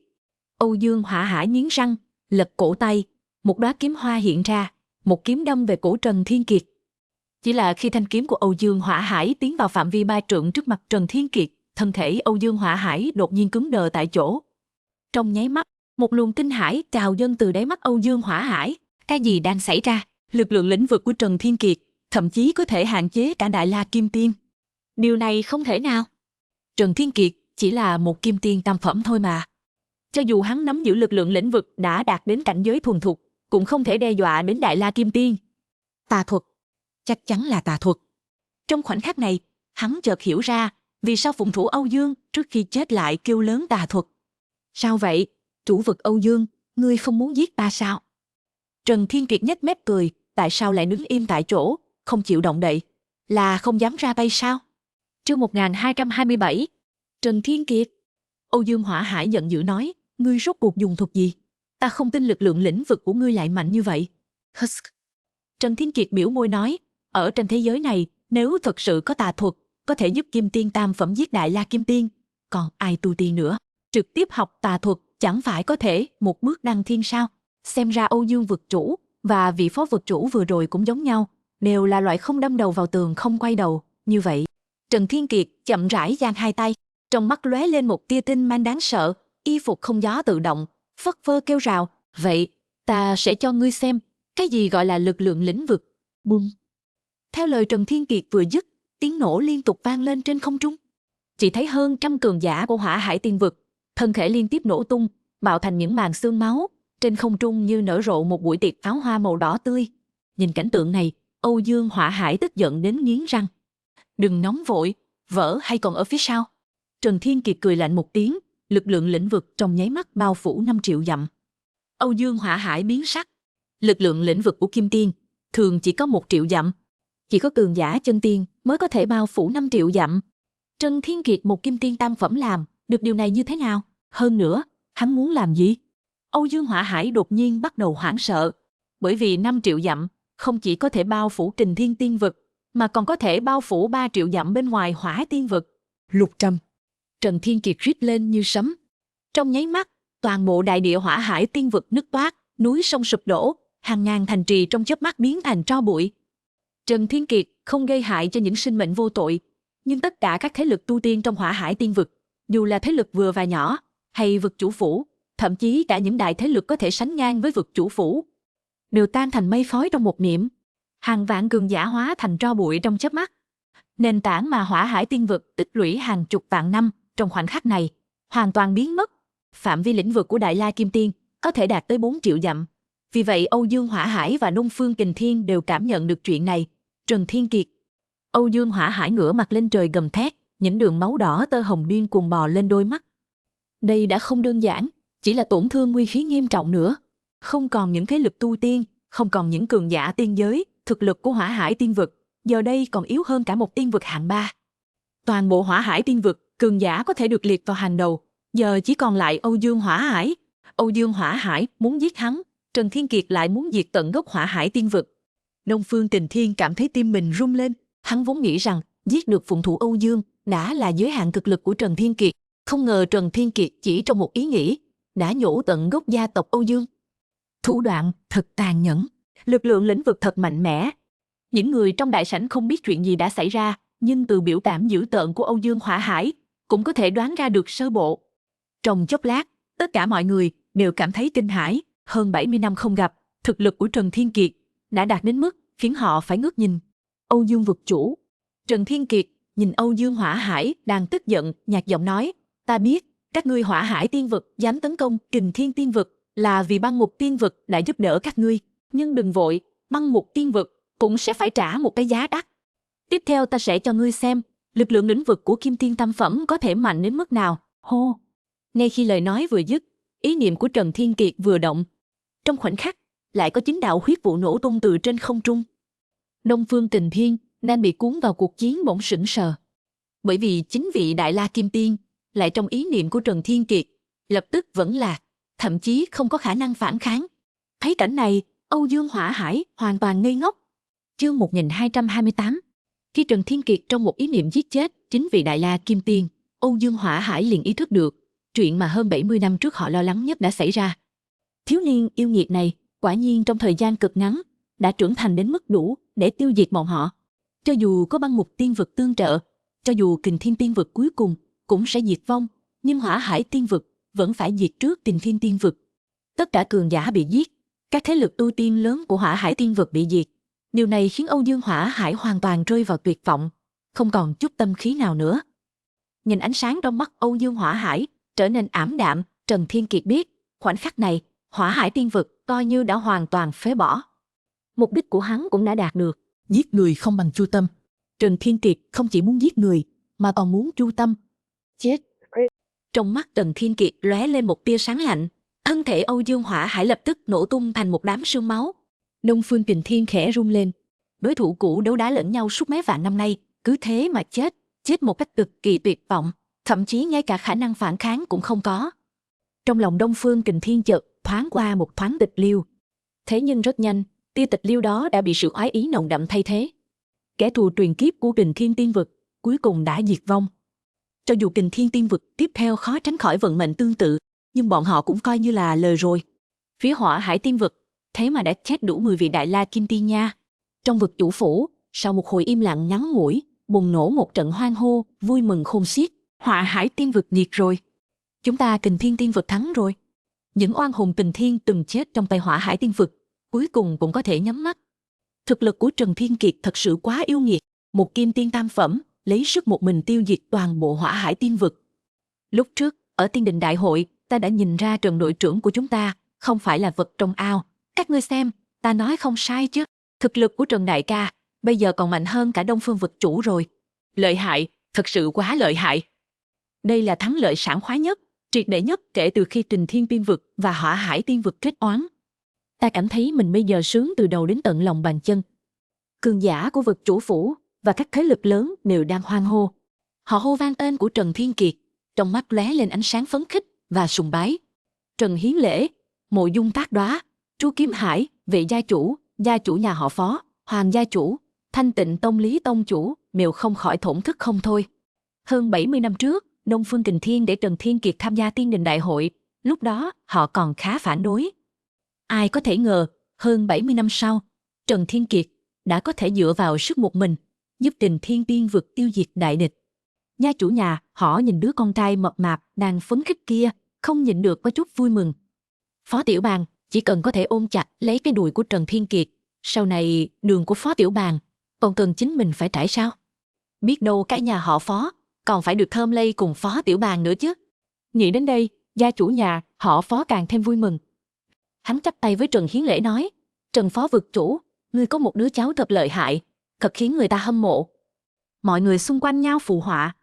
[SPEAKER 1] Âu Dương Hỏa Hải nghiến răng, lật cổ tay, một đóa kiếm hoa hiện ra, một kiếm đâm về cổ Trần Thiên Kiệt. Chỉ là khi thanh kiếm của Âu Dương Hỏa Hải tiến vào phạm vi 3 trượng trước mặt Trần Thiên Kiệt, thân thể Âu Dương Hỏa Hải đột nhiên cứng đờ tại chỗ. Trong nháy mắt, một luồng kinh hãi trào dâng từ đáy mắt Âu Dương Hỏa Hải. Cái gì đang xảy ra? Lực lượng lĩnh vực của Trần Thiên Kiệt thậm chí có thể hạn chế cả Đại La Kim Tiên. Điều này không thể nào. Trần Thiên Kiệt chỉ là một kim tiên tam phẩm thôi mà. Cho dù hắn nắm giữ lực lượng lĩnh vực đã đạt đến cảnh giới thuần thục, cũng không thể đe dọa đến Đại La Kim Tiên. Tà thuật. Chắc chắn là tà thuật. Trong khoảnh khắc này, hắn chợt hiểu ra vì sao phụng thủ Âu Dương trước khi chết lại kêu lớn tà thuật. Sao vậy? Chủ vực Âu Dương, ngươi không muốn giết ta sao? Trần Thiên Kiệt nhếch mép cười, tại sao lại đứng im tại chỗ, không chịu động đậy? Là không dám ra tay sao? Chương 1227. Trần Thiên Kiệt. Âu Dương Hỏa Hải giận dữ nói, ngươi rốt cuộc dùng thuật gì? Ta không tin lực lượng lĩnh vực của ngươi lại mạnh như vậy. Husk. Trần Thiên Kiệt biểu môi nói, ở trên thế giới này, nếu thật sự có tà thuật, có thể giúp kim tiên tam phẩm giết Đại La Kim Tiên, còn ai tu tiên nữa? Trực tiếp học tà thuật chẳng phải có thể một bước đăng thiên sao? Xem ra Âu Dương vực chủ và vị phó vực chủ vừa rồi cũng giống nhau, đều là loại không đâm đầu vào tường không quay đầu. Như vậy, Trần Thiên Kiệt chậm rãi giang hai tay, trong mắt lóe lên một tia tinh mang đáng sợ, y phục không gió tự động, phất phơ kêu rào, vậy, ta sẽ cho ngươi xem, cái gì gọi là lực lượng lĩnh vực. Bùm! Theo lời Trần Thiên Kiệt vừa dứt, tiếng nổ liên tục vang lên trên không trung. Chỉ thấy hơn trăm cường giả của Hỏa Hải Tiên vực, thân thể liên tiếp nổ tung, bạo thành những màn xương máu, trên không trung như nở rộ một buổi tiệc pháo hoa màu đỏ tươi. Nhìn cảnh tượng này, Âu Dương Hỏa Hải tức giận đến nghiến răng. Đừng nóng vội, vỡ hay còn ở phía sau. Trần Thiên Kiệt cười lạnh một tiếng, lực lượng lĩnh vực trong nháy mắt bao phủ 5 triệu dặm. Âu Dương Hỏa Hải biến sắc. Lực lượng lĩnh vực của Kim Tiên thường chỉ có 1 triệu dặm. Chỉ có cường giả chân tiên mới có thể bao phủ 5 triệu dặm. Trần Thiên Kiệt một Kim Tiên tam phẩm làm được điều này như thế nào? Hơn nữa, hắn muốn làm gì? Âu Dương Hỏa Hải đột nhiên bắt đầu hoảng sợ. Bởi vì 5 triệu dặm không chỉ có thể bao phủ Kình Thiên Tiên Vực, mà còn có thể bao phủ 3 triệu dặm bên ngoài Hỏa Tiên Vực. Lục Trầm. Trần Thiên Kiệt rít lên như sấm. Trong nháy mắt, toàn bộ đại địa Hỏa Hải Tiên Vực nứt toác, núi sông sụp đổ, hàng ngàn thành trì trong chớp mắt biến thành tro bụi. Trần Thiên Kiệt không gây hại cho những sinh mệnh vô tội, nhưng tất cả các thế lực tu tiên trong Hỏa Hải Tiên Vực, dù là thế lực vừa và nhỏ, hay vực chủ phủ, thậm chí cả những đại thế lực có thể sánh ngang với vực chủ phủ, đều tan thành mây khói trong một niệm. Hàng vạn cường giả hóa thành tro bụi trong chớp mắt. Nền tảng mà Hỏa Hải Tiên Vực tích lũy hàng chục vạn năm trong khoảnh khắc này hoàn toàn biến mất. Phạm vi lĩnh vực của Đại La Kim Tiên có thể đạt tới 4 triệu dặm. Vì vậy Âu Dương Hỏa Hải và Đông Phương Kình Thiên đều cảm nhận được chuyện này. Trần Thiên Kiệt. Âu Dương Hỏa Hải ngửa mặt lên trời gầm thét, những đường máu đỏ tơ hồng điên cuồng bò lên đôi mắt. Đây đã không đơn giản, chỉ là tổn thương nguyên khí nghiêm trọng nữa. Không còn những thế lực tu tiên, không còn những cường giả tiên giới, thực lực của Hỏa Hải Tiên Vực giờ đây còn yếu hơn cả một tiên vực hạng 3. Toàn bộ Hỏa Hải Tiên Vực, cường giả có thể được liệt vào hàng đầu, giờ chỉ còn lại Âu Dương Hỏa Hải. Âu Dương Hỏa Hải muốn giết hắn, Trần Thiên Kiệt lại muốn diệt tận gốc Hỏa Hải Tiên Vực. Đông Phương Kình Thiên cảm thấy tim mình rung lên, hắn vốn nghĩ rằng giết được phụng thủ Âu Dương đã là giới hạn thực lực của Trần Thiên Kiệt, không ngờ Trần Thiên Kiệt chỉ trong một ý nghĩ đã nhổ tận gốc gia tộc Âu Dương. Thủ đoạn thật tàn nhẫn, lực lượng lĩnh vực thật mạnh mẽ. Những người trong đại sảnh không biết chuyện gì đã xảy ra, nhưng từ biểu cảm dữ tợn của Âu Dương Hỏa Hải cũng có thể đoán ra được sơ bộ. Trong chốc lát, tất cả mọi người đều cảm thấy kinh hãi. Hơn 70 năm không gặp, thực lực của Trần Thiên Kiệt đã đạt đến mức khiến họ phải ngước nhìn. Âu Dương vực chủ. Trần Thiên Kiệt nhìn Âu Dương Hỏa Hải đang tức giận, nhạt giọng nói, ta biết, các ngươi Hỏa Hải Tiên Vực dám tấn công Kình Thiên Tiên Vực là vì Băng Ngục Tiên Vực đã giúp đỡ các ngươi, nhưng đừng vội, Băng Ngục Tiên Vực cũng sẽ phải trả một cái giá đắt. Tiếp theo ta sẽ cho ngươi xem, lực lượng lĩnh vực của Kim Tiên tam phẩm có thể mạnh đến mức nào. Hô. Ngay khi lời nói vừa dứt, ý niệm của Trần Thiên Kiệt vừa động. Trong khoảnh khắc, lại có 9 đạo huyết vụ nổ tung từ trên không trung. Đông Phương Kình Thiên đang bị cuốn vào cuộc chiến bỗng sững sờ. Bởi vì chính vị Đại La Kim Tiên lại trong ý niệm của Trần Thiên Kiệt, lập tức vẫn lạc, thậm chí không có khả năng phản kháng. Thấy cảnh này, Âu Dương Hỏa Hải hoàn toàn ngây ngốc. Chương 1228. Khi Trần Thiên Kiệt trong một ý niệm giết chết chính vị Đại La Kim Tiên, Âu Dương Hỏa Hải liền ý thức được chuyện mà hơn 70 năm trước họ lo lắng nhất đã xảy ra. Thiếu niên yêu nghiệt này quả nhiên trong thời gian cực ngắn đã trưởng thành đến mức đủ để tiêu diệt bọn họ. Cho dù có Băng Ngục Tiên Vực tương trợ, cho dù Kình Thiên Tiên Vực cuối cùng cũng sẽ diệt vong, nhưng Hỏa Hải Tiên Vực vẫn phải diệt trước Kình Thiên Tiên Vực. Tất cả cường giả bị giết, các thế lực tu tiên lớn của Hỏa Hải Tiên Vực bị diệt. Điều này khiến Âu Dương Hỏa Hải hoàn toàn rơi vào tuyệt vọng, không còn chút tâm khí nào nữa. Nhìn ánh sáng trong mắt Âu Dương Hỏa Hải trở nên ảm đạm, Trần Thiên Kiệt biết, khoảnh khắc này, Hỏa Hải Tiên Vực coi như đã hoàn toàn phế bỏ. Mục đích của hắn cũng đã đạt được, giết người không bằng chu tâm. Trần Thiên Kiệt không chỉ muốn giết người, mà còn muốn chu tâm. Chết! Trong mắt Trần Thiên Kiệt lóe lên một tia sáng lạnh, thân thể Âu Dương Hỏa Hải lập tức nổ tung thành một đám sương máu. Đông Phương Kình Thiên khẽ rung lên. Đối thủ cũ đấu đá lẫn nhau suốt mấy vạn năm nay, cứ thế mà chết một cách cực kỳ tuyệt vọng, thậm chí ngay cả khả năng phản kháng cũng không có. Trong lòng Đông Phương Kình Thiên chợt thoáng qua một thoáng tịch liêu. Thế nhưng rất nhanh, tia tịch liêu đó đã bị sự oái ý nồng đậm thay thế. Kẻ thù truyền kiếp của Kình Thiên Tiên Vực cuối cùng đã diệt vong. Cho dù Kình Thiên Tiên Vực tiếp theo khó tránh khỏi vận mệnh tương tự, nhưng bọn họ cũng coi như là lời rồi. Phía Hỏa Hải Tiên Vực thế mà đã chết đủ 10 vị Đại La Kim Tiên nha. Trong vực chủ phủ, sau một hồi im lặng ngắn ngủi, bùng nổ một trận hoan hô, vui mừng khôn xiết. Hỏa Hải Tiên Vực diệt rồi. Chúng ta Kình Thiên Tiên Vực thắng rồi. Những oan hùng Kình Thiên từng chết trong tay Hỏa Hải Tiên Vực, cuối cùng cũng có thể nhắm mắt. Thực lực của Trần Thiên Kiệt thật sự quá yêu nghiệt, một Kim Tiên tam phẩm, lấy sức một mình tiêu diệt toàn bộ Hỏa Hải Tiên Vực. Lúc trước, ở Tiên Đình Đại Hội, ta đã nhìn ra Trần đội trưởng của chúng ta không phải là vật trong ao. Các ngươi xem, ta nói không sai chứ. Thực lực của Trần đại ca bây giờ còn mạnh hơn cả Đông Phương vực chủ rồi.
[SPEAKER 2] Lợi hại, thật sự quá lợi hại. Đây là thắng lợi sảng khoái nhất, triệt để nhất kể từ khi Trình Thiên Tiên vực và Hỏa Hải Tiên vực kết oán.
[SPEAKER 1] Ta cảm thấy mình bây giờ sướng từ đầu đến tận lòng bàn chân. Cường giả của vực chủ phủ và các thế lực lớn đều đang hoan hô. Họ hô vang tên của Trần Thiên Kiệt, trong mắt lóe lên ánh sáng phấn khích và sùng bái. Trần Hiến Lễ, Mộ Dung Tác Đoá, Chu Kiếm Hải, Vệ gia chủ nhà họ Phó, Hoàng gia chủ, Thanh Tịnh Tông Lý tông chủ đều không khỏi thổn thức không thôi. Hơn 70 năm trước, Đông Phương Kình Thiên để Trần Thiên Kiệt tham gia Tiên Đình Đại hội, lúc đó họ còn khá phản đối. Ai có thể ngờ, hơn 70 năm sau, Trần Thiên Kiệt đã có thể dựa vào sức một mình, giúp Trình Thiên Tiên vực tiêu diệt đại địch. Gia chủ nhà họ nhìn đứa con trai mập mạp đang phấn khích kia, không nhịn được có chút vui mừng. Phó Tiểu Bàng chỉ cần có thể ôm chặt lấy cái đùi của Trần Thiên Kiệt, sau này đường của Phó Tiểu Bàng còn cần chính mình phải trải sao? Biết đâu cái nhà họ Phó còn phải được thơm lây cùng Phó Tiểu Bàng nữa chứ. Nghĩ đến đây, gia chủ nhà họ Phó càng thêm vui mừng. Hắn chắp tay với Trần Hiến Lễ nói, Trần Phó vực chủ, ngươi có một đứa cháu thật lợi hại, thật khiến người ta hâm mộ. Mọi người xung quanh nhau phụ họa.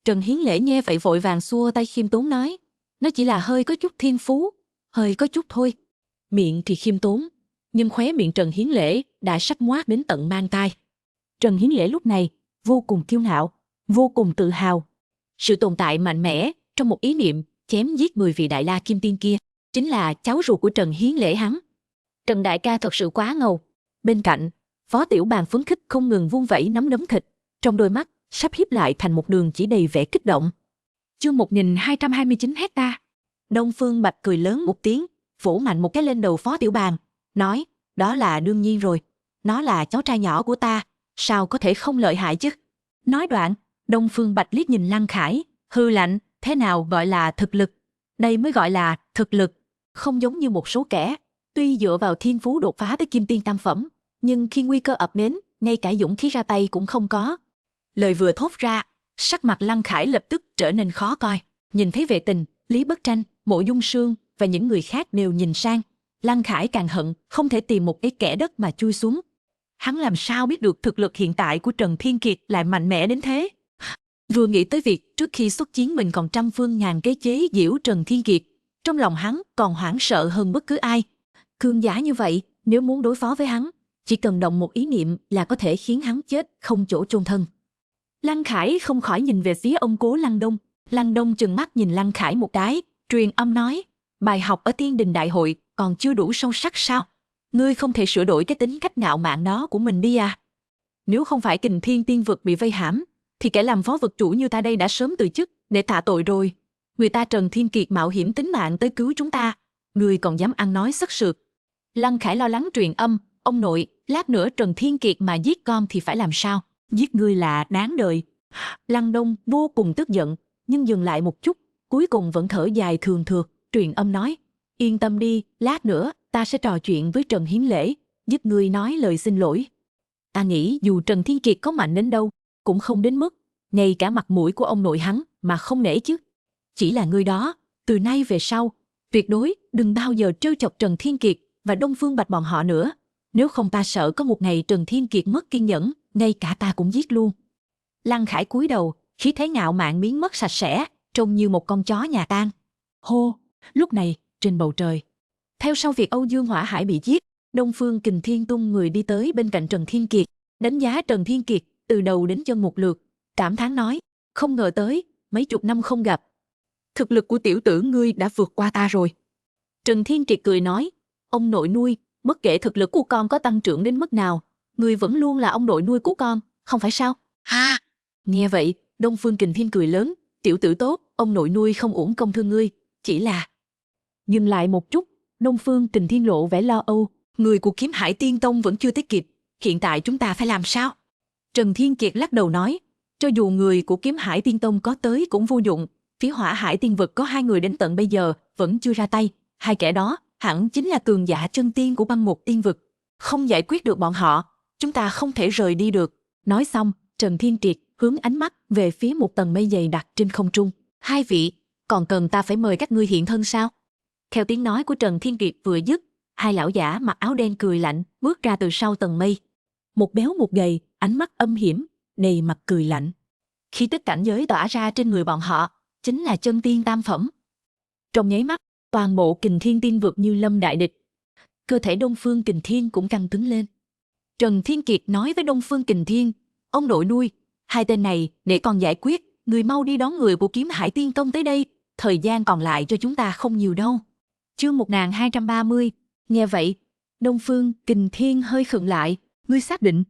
[SPEAKER 1] Trần Hiến Lễ nghe vậy vội vàng xua tay khiêm tốn nói, nó chỉ là hơi có chút thiên phú, hơi có chút thôi. Miệng thì khiêm tốn, nhưng khóe miệng Trần Hiến Lễ đã sắp ngoác đến tận mang tai. Trần Hiến Lễ lúc này vô cùng kiêu ngạo, vô cùng tự hào. Sự tồn tại mạnh mẽ trong một ý niệm chém giết 10 vị Đại La Kim Tiên kia chính là cháu ruột của Trần Hiến Lễ hắn. Trần đại ca thật sự quá ngầu. Bên cạnh, Phó Tiểu Bàng phấn khích không ngừng vung vẩy nắm đấm thịt, trong đôi mắt sắp híp lại thành một đường chỉ đầy vẻ kích động. Chương 1229 hecta. Đông Phương Bạch cười lớn một tiếng, vỗ mạnh một cái lên đầu Phó Tiểu Bàng, nói, đó là đương nhiên rồi, nó là cháu trai nhỏ của ta, sao có thể không lợi hại chứ. Nói đoạn, Đông Phương Bạch liếc nhìn Lăng Khải, hư lạnh, thế nào gọi là thực lực? Đây mới gọi là thực lực, không giống như một số kẻ, tuy dựa vào thiên phú đột phá tới Kim Tiên tam phẩm, nhưng khi nguy cơ ập đến, ngay cả dũng khí ra tay cũng không có. Lời vừa thốt ra, sắc mặt Lăng Khải lập tức trở nên khó coi. Nhìn thấy Vệ Tình, Lý Bất Tranh, Mộ Dung Sương và những người khác đều nhìn sang, Lăng Khải càng hận không thể tìm một cái kẻ đất mà chui xuống. Hắn làm sao biết được thực lực hiện tại của Trần Thiên Kiệt lại mạnh mẽ đến thế? Vừa nghĩ tới việc trước khi xuất chiến mình còn trăm phương ngàn kế chế giễu Trần Thiên Kiệt, trong lòng hắn còn hoảng sợ hơn bất cứ ai. Cường giả như vậy, nếu muốn đối phó với hắn, chỉ cần động một ý niệm là có thể khiến hắn chết không chỗ chôn thân. Lăng Khải không khỏi nhìn về phía ông cố Lăng Đông. Lăng Đông trừng mắt nhìn Lăng Khải một cái, truyền âm nói, bài học ở Tiên Đình Đại hội còn chưa đủ sâu sắc sao? Ngươi không thể sửa đổi cái tính cách ngạo mạn đó của mình đi à? Nếu không phải Kình Thiên Tiên vực bị vây hãm, thì kẻ làm phó vực chủ như ta đây đã sớm từ chức để tạ tội rồi. Người ta Trần Thiên Kiệt mạo hiểm tính mạng tới cứu chúng ta, ngươi còn dám ăn nói sất sượt. Lăng Khải lo lắng truyền âm, ông nội, lát nữa Trần Thiên Kiệt mà giết con thì phải làm sao? Giết ngươi là đáng đời. Lăng Đông vô cùng tức giận, nhưng dừng lại một chút, cuối cùng vẫn thở dài thường thượt, truyền âm nói, yên tâm đi, lát nữa ta sẽ trò chuyện với Trần Hiến Lễ, giúp ngươi nói lời xin lỗi. Ta nghĩ dù Trần Thiên Kiệt có mạnh đến đâu, cũng không đến mức ngay cả mặt mũi của ông nội hắn mà không nể chứ. Chỉ là ngươi đó, từ nay về sau, tuyệt đối đừng bao giờ trêu chọc Trần Thiên Kiệt và Đông Phương Bạch bọn họ nữa. Nếu không ta sợ có một ngày Trần Thiên Kiệt mất kiên nhẫn, ngay cả ta cũng giết luôn. Lăng Khải cúi đầu, khí thế ngạo mạn biến mất sạch sẽ, trông như một con chó nhà tang. Hô, lúc này, trên bầu trời, theo sau việc Âu Dương Hỏa Hải bị giết, Đông Phương Kình Thiên tung người đi tới bên cạnh Trần Thiên Kiệt, đánh giá Trần Thiên Kiệt từ đầu đến chân một lượt, cảm thán nói, không ngờ tới, mấy chục năm không gặp. Thực lực của tiểu tử ngươi đã vượt qua ta rồi. Trần Thiên Kiệt cười nói, ông nội nuôi, bất kể thực lực của con có tăng trưởng đến mức nào, ngươi vẫn luôn là ông nội nuôi của con, không phải sao? Ha! Nghe vậy, Đông Phương Kình Thiên cười lớn, tiểu tử tốt, ông nội nuôi không uổng công thương ngươi, chỉ là... Dừng lại một chút, Đông Phương Kình Thiên lộ vẻ lo âu, người của Kiếm Hải Tiên Tông vẫn chưa tới kịp, hiện tại chúng ta phải làm sao? Trần Thiên Kiệt lắc đầu nói, cho dù người của Kiếm Hải Tiên Tông có tới cũng vô dụng, phía Hỏa Hải Tiên vực có 2 người đến tận bây giờ vẫn chưa ra tay, 2 kẻ đó hẳn chính là cường giả chân tiên của băng một tiên vực. Không giải quyết được bọn họ, chúng ta không thể rời đi được. Nói xong, Trần Thiên Kiệt hướng ánh mắt về phía một tầng mây dày đặc trên không trung. 2 vị, còn cần ta phải mời các ngươi hiện thân sao? Theo tiếng nói của Trần Thiên Kiệt vừa dứt, 2 lão giả mặc áo đen cười lạnh bước ra từ sau tầng mây,
[SPEAKER 2] một béo một gầy, ánh mắt âm hiểm, đầy mặt cười lạnh. Khí tức cảnh giới tỏa ra trên người bọn họ, chính là chân tiên tam phẩm. Trong nháy mắt, toàn bộ Kình Thiên tiên vực như lâm đại địch. Cơ thể Đông Phương Kình Thiên cũng căng cứng lên. Trần Thiên Kiệt nói với Đông Phương Kình Thiên, ông nội nuôi, hai tên này để còn giải quyết, người mau đi đón người của Kiếm Hải Tiên Tông tới đây, thời gian còn lại cho chúng ta không nhiều đâu. Chương 1230, nghe vậy, Đông Phương Kình Thiên hơi khựng lại, ngươi xác định,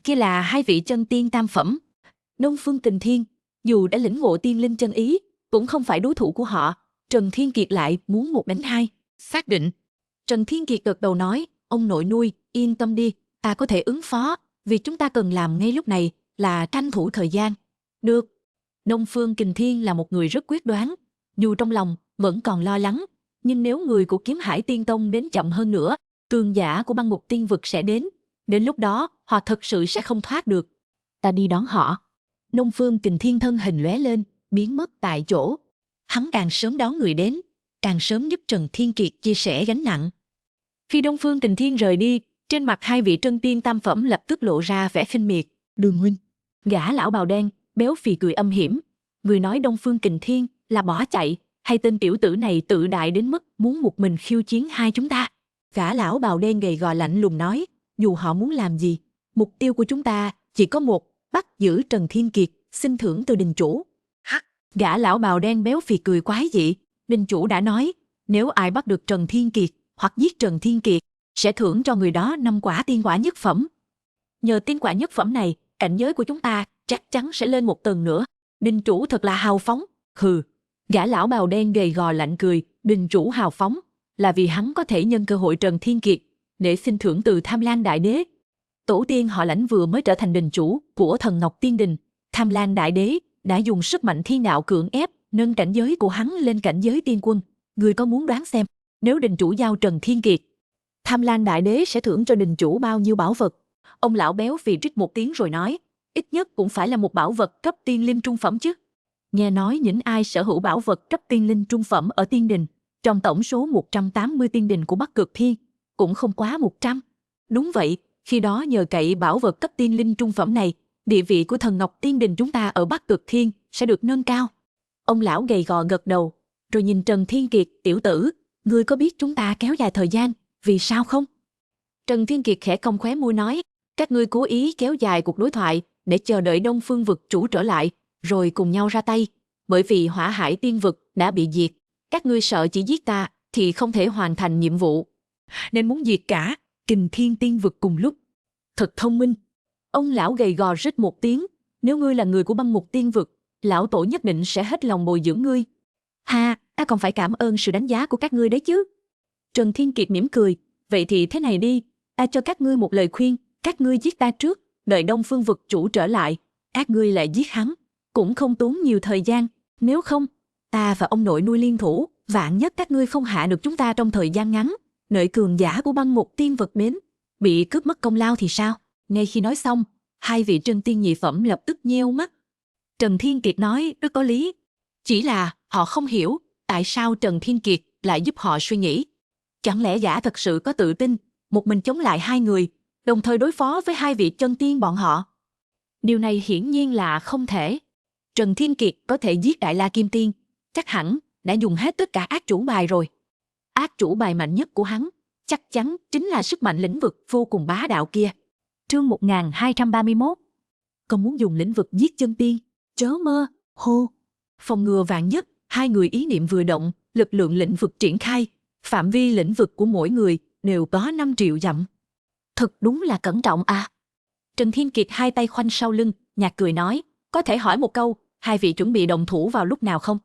[SPEAKER 2] kia là hai vị chân tiên tam phẩm. Đông Phương Kình Thiên, dù đã lĩnh ngộ tiên linh chân ý, cũng không phải đối thủ của họ, Trần Thiên Kiệt lại muốn một đánh hai. Xác định. Trần Thiên Kiệt gật đầu nói, ông nội nuôi, yên tâm đi, ta có thể ứng phó, việc chúng ta cần làm ngay lúc này là tranh thủ thời gian. Được. Đông Phương Kình Thiên là một người rất quyết đoán, dù trong lòng vẫn còn lo lắng, nhưng nếu người của Kiếm Hải Tiên Tông đến chậm hơn nữa, cường giả của băng ngục tiên vực sẽ đến lúc đó họ thật sự sẽ không thoát được. Ta đi đón họ. Đông Phương Kình Thiên thân hình lóe lên, biến mất tại chỗ. Hắn càng sớm đón người đến, càng sớm giúp Trần Thiên Kiệt chia sẻ gánh nặng. Khi Đông Phương Kình Thiên rời đi, trên mặt hai vị chân tiên tam phẩm lập tức lộ ra vẻ khinh miệt. Đường huynh. Gã lão bào đen, béo phì cười âm hiểm. Người nói Đông Phương Kình Thiên là bỏ chạy, hay tên tiểu tử này tự đại đến mức muốn một mình khiêu chiến hai chúng ta? Gã lão bào đen gầy gò lạnh lùng nói, dù họ muốn làm gì, mục tiêu của chúng ta chỉ có một, bắt giữ Trần Thiên Kiệt, xin thưởng từ đình chủ. Hắc. Gã lão bào đen béo phì cười quái dị, đình chủ đã nói, nếu ai bắt được Trần Thiên Kiệt hoặc giết Trần Thiên Kiệt, sẽ thưởng cho người đó 5 quả tiên quả nhất phẩm. Nhờ tiên quả nhất phẩm này, cảnh giới của chúng ta chắc chắn sẽ lên một tầng nữa. Đình chủ thật là hào phóng. Hừ. Gã lão bào đen gầy gò lạnh cười, đình chủ hào phóng là vì hắn có thể nhân cơ hội Trần Thiên Kiệt để xin thưởng từ Tham Lan Đại Đế. Tổ tiên họ Lãnh vừa mới trở thành đình chủ của Thần Ngọc Tiên Đình, Tham Lan Đại Đế đã dùng sức mạnh thiên đạo cưỡng ép nâng cảnh giới của hắn lên cảnh giới tiên quân. Người có muốn đoán xem, nếu đình chủ giao Trần Thiên Kiệt, Tham Lan Đại Đế sẽ thưởng cho đình chủ bao nhiêu bảo vật? Ông lão béo phì rít một tiếng rồi nói, ít nhất cũng phải là một bảo vật cấp tiên linh trung phẩm chứ. Nghe nói những ai sở hữu bảo vật cấp tiên linh trung phẩm ở tiên đình, trong tổng số 180 tiên đình của Bắc Cực Thiên, cũng không quá 100. Đúng vậy, khi đó nhờ cậy bảo vật cấp tiên linh trung phẩm này, địa vị của Thần Ngọc Tiên Đình chúng ta ở Bắc Cực Thiên sẽ được nâng cao. Ông lão gầy gò gật đầu, rồi nhìn Trần Thiên Kiệt, tiểu tử, ngươi có biết chúng ta kéo dài thời gian, vì sao không? Trần Thiên Kiệt khẽ cong khóe môi nói, các ngươi cố ý kéo dài cuộc đối thoại để chờ đợi Đông Phương vực chủ trở lại, rồi cùng nhau ra tay. Bởi vì Hỏa Hải Tiên vực đã bị diệt, các ngươi sợ chỉ giết ta thì không thể hoàn thành nhiệm vụ, nên muốn diệt cả Kình Thiên Tiên vực cùng lúc. Thật thông minh. Ông lão gầy gò rít một tiếng, nếu ngươi là người của băng ngục tiên vực, lão tổ nhất định sẽ hết lòng bồi dưỡng ngươi. Ha, ta còn phải cảm ơn sự đánh giá của các ngươi đấy chứ. Trần Thiên Kiệt mỉm cười, vậy thì thế này đi, ta cho các ngươi một lời khuyên, các ngươi giết ta trước, đợi Đông Phương vực chủ trở lại, các ngươi lại giết hắn, cũng không tốn nhiều thời gian, nếu không, ta và ông nội nuôi liên thủ, vạn nhất các ngươi không hạ được chúng ta trong thời gian ngắn, đợi cường giả của băng ngục tiên vực đến, bị cướp mất công lao thì sao? Ngay khi nói xong, hai vị chân tiên nhị phẩm lập tức nheo mắt. Trần Thiên Kiệt nói rất có lý, chỉ là họ không hiểu tại sao Trần Thiên Kiệt lại giúp họ suy nghĩ. Chẳng lẽ gã thật sự có tự tin, một mình chống lại hai người, đồng thời đối phó với hai vị chân tiên bọn họ? Điều này hiển nhiên là không thể. Trần Thiên Kiệt có thể giết Đại La Kim Tiên, chắc hẳn đã dùng hết tất cả ác chủ bài rồi. Ác chủ bài mạnh nhất của hắn chắc chắn chính là sức mạnh lĩnh vực vô cùng bá đạo kia. Chương 1231. Còn muốn dùng lĩnh vực giết chân tiên? Chớ mơ, hô. Phòng ngừa vạn nhất, hai người ý niệm vừa động, lực lượng lĩnh vực triển khai, phạm vi lĩnh vực của mỗi người đều có 5 triệu dặm. Thật đúng là cẩn trọng à. Trần Thiên Kiệt hai tay khoanh sau lưng, nhạt cười nói, có thể hỏi một câu, hai vị chuẩn bị động thủ vào lúc nào không?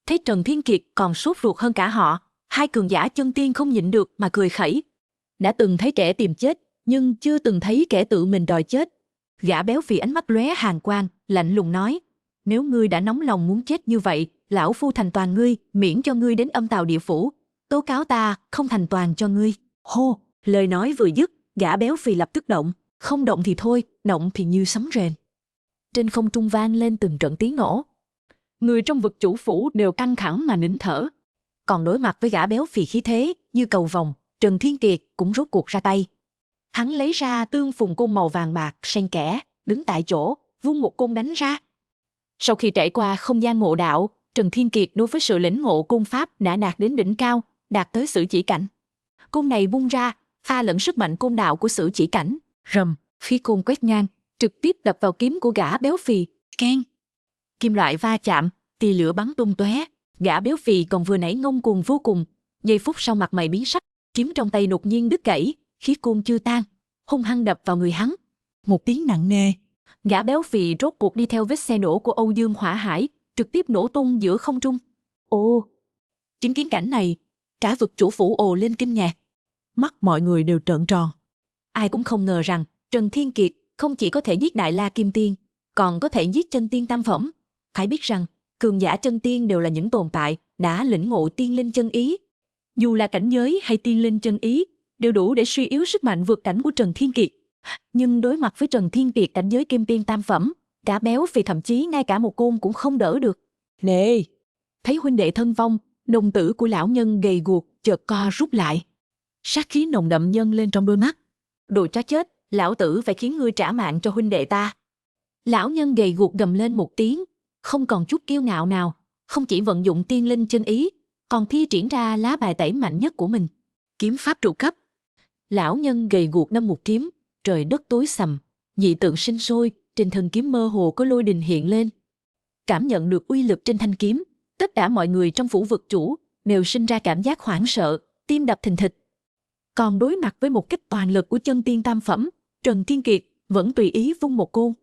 [SPEAKER 2] Thấy Trần Thiên Kiệt còn sốt ruột hơn cả họ, hai cường giả chân tiên không nhịn được mà cười khẩy. Đã từng thấy kẻ tìm chết, nhưng chưa từng thấy kẻ tự mình đòi chết. Gã béo phì ánh mắt lóe hàn quang, lạnh lùng nói, nếu ngươi đã nóng lòng muốn chết như vậy, lão phu thành toàn ngươi, miễn cho ngươi đến âm tào địa phủ, tố cáo ta không thành toàn cho ngươi. Hô, lời nói vừa dứt, gã béo phì lập tức động, không động thì thôi, động thì như sấm rền. Trên không trung vang lên từng trận tiếng nổ. Người trong vực chủ phủ đều căng thẳng mà nín thở. Còn đối mặt với gã béo phì khí thế như cầu vồng, Trần Thiên Kiệt cũng rốt cuộc ra tay.
[SPEAKER 1] Hắn lấy ra tương phùng côn màu vàng bạc xen kẽ, đứng tại chỗ, vung một côn đánh ra. Sau khi trải qua không gian ngộ đạo, Trần Thiên Kiệt đối với sự lĩnh ngộ côn pháp đã đạt đến đỉnh cao, đạt tới sử chỉ cảnh. Côn này vung ra, pha lẫn sức mạnh côn đạo của sử chỉ cảnh. Rầm, khí côn quét ngang, trực tiếp đập vào kiếm của gã béo phì. Keng, kim loại va chạm, tia lửa bắn tung tóe. Gã béo phì còn vừa nãy ngông cuồng vô cùng, giây phút sau mặt mày biến sắc, kiếm trong tay đột nhiên đứt gãy, khí côn chưa tan, hung hăng đập vào người hắn. Một tiếng nặng nề, gã béo phì rốt cuộc đi theo vết xe nổ của Âu Dương Hỏa Hải, trực tiếp nổ tung giữa không trung. Ồ! Chứng kiến cảnh này, cả vực chủ phủ ồ lên kinh ngạc. Mắt mọi người đều trợn tròn. Ai cũng không ngờ rằng Trần Thiên Kiệt không chỉ có thể giết Đại La Kim Tiên, còn có thể giết chân tiên tam phẩm. Phải biết rằng, cường giả chân tiên đều là những tồn tại đã lĩnh ngộ tiên linh chân ý. Dù là cảnh giới hay tiên linh chân ý, đều đủ để suy yếu sức mạnh vượt cảnh của Trần Thiên Kiệt. Nhưng đối mặt với Trần Thiên Kiệt cảnh giới kim tiên tam phẩm, cả béo phì thậm chí ngay cả một côn cũng không đỡ được. Nè! Thấy huynh đệ thân vong, đồng tử của lão nhân gầy guộc chợt co rút lại. Sát khí nồng đậm nhân lên trong đôi mắt. Đồ chó chết, lão tử phải khiến ngươi trả mạng cho huynh đệ ta. Lão nhân gầy guộc gầm lên một tiếng, không còn chút kiêu ngạo nào, không chỉ vận dụng tiên linh chân ý, còn thi triển ra lá bài tẩy mạnh nhất của mình, kiếm pháp trụ cấp. Lão nhân gầy guộc đâm một kiếm, trời đất tối sầm, dị tượng sinh sôi, trên thân kiếm mơ hồ có lôi đình hiện lên. Cảm nhận được uy lực trên thanh kiếm, tất cả mọi người trong phủ vực chủ đều sinh ra cảm giác hoảng sợ, tim đập thình thịch. Còn đối mặt với một kích toàn lực của chân tiên tam phẩm, Trần Thiên Kiệt vẫn tùy ý vung một côn.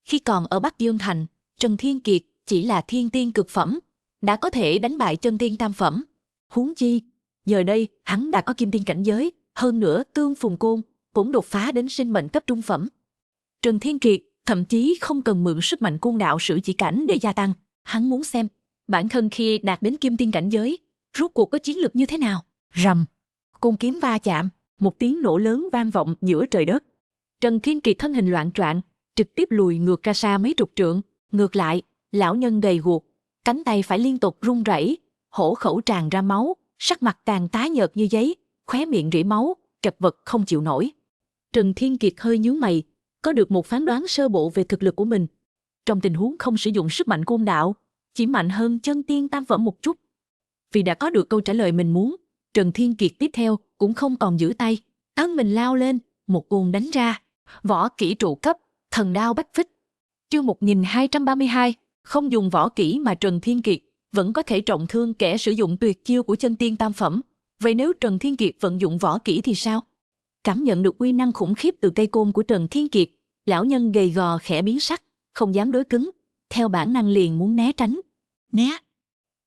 [SPEAKER 1] Khi còn ở Bắc Dương Thành, Trần Thiên Kiệt chỉ là thiên tiên cực phẩm, đã có thể đánh bại chân tiên tam phẩm. Huống chi, giờ đây hắn đã có kim tiên cảnh giới, hơn nữa tương phùng côn cũng đột phá đến sinh mệnh cấp trung phẩm. Trần Thiên Kiệt thậm chí không cần mượn sức mạnh côn đạo sử chỉ cảnh để gia tăng, hắn muốn xem bản thân khi đạt đến kim tiên cảnh giới, rốt cuộc có chiến lược như thế nào. Rầm, côn kiếm va chạm, một tiếng nổ lớn vang vọng giữa trời đất. Trần Thiên Kiệt thân hình loạng choạng, trực tiếp lùi ngược ra xa mấy chục trượng. Ngược lại, lão nhân gầy guộc, cánh tay phải liên tục run rẩy, hổ khẩu tràn ra máu, sắc mặt càng tái nhợt như giấy, khóe miệng rỉ máu, chật vật không chịu nổi. Trần Thiên Kiệt hơi nhíu mày, có được một phán đoán sơ bộ về thực lực của mình. Trong tình huống không sử dụng sức mạnh côn đạo, chỉ mạnh hơn chân tiên tam phẩm một chút. Vì đã có được câu trả lời mình muốn, Trần Thiên Kiệt tiếp theo cũng không còn giữ tay, ấn mình lao lên, một côn đánh ra. Võ kỹ trụ cấp, thần đao bách phích. Chương 1232, không dùng võ kỹ mà Trần Thiên Kiệt vẫn có thể trọng thương kẻ sử dụng tuyệt chiêu của chân tiên tam phẩm. Vậy nếu Trần Thiên Kiệt vận dụng võ kỹ thì sao? Cảm nhận được uy năng khủng khiếp từ cây côn của Trần Thiên Kiệt, lão nhân gầy gò khẽ biến sắc, không dám đối cứng, theo bản năng liền muốn né tránh. Né!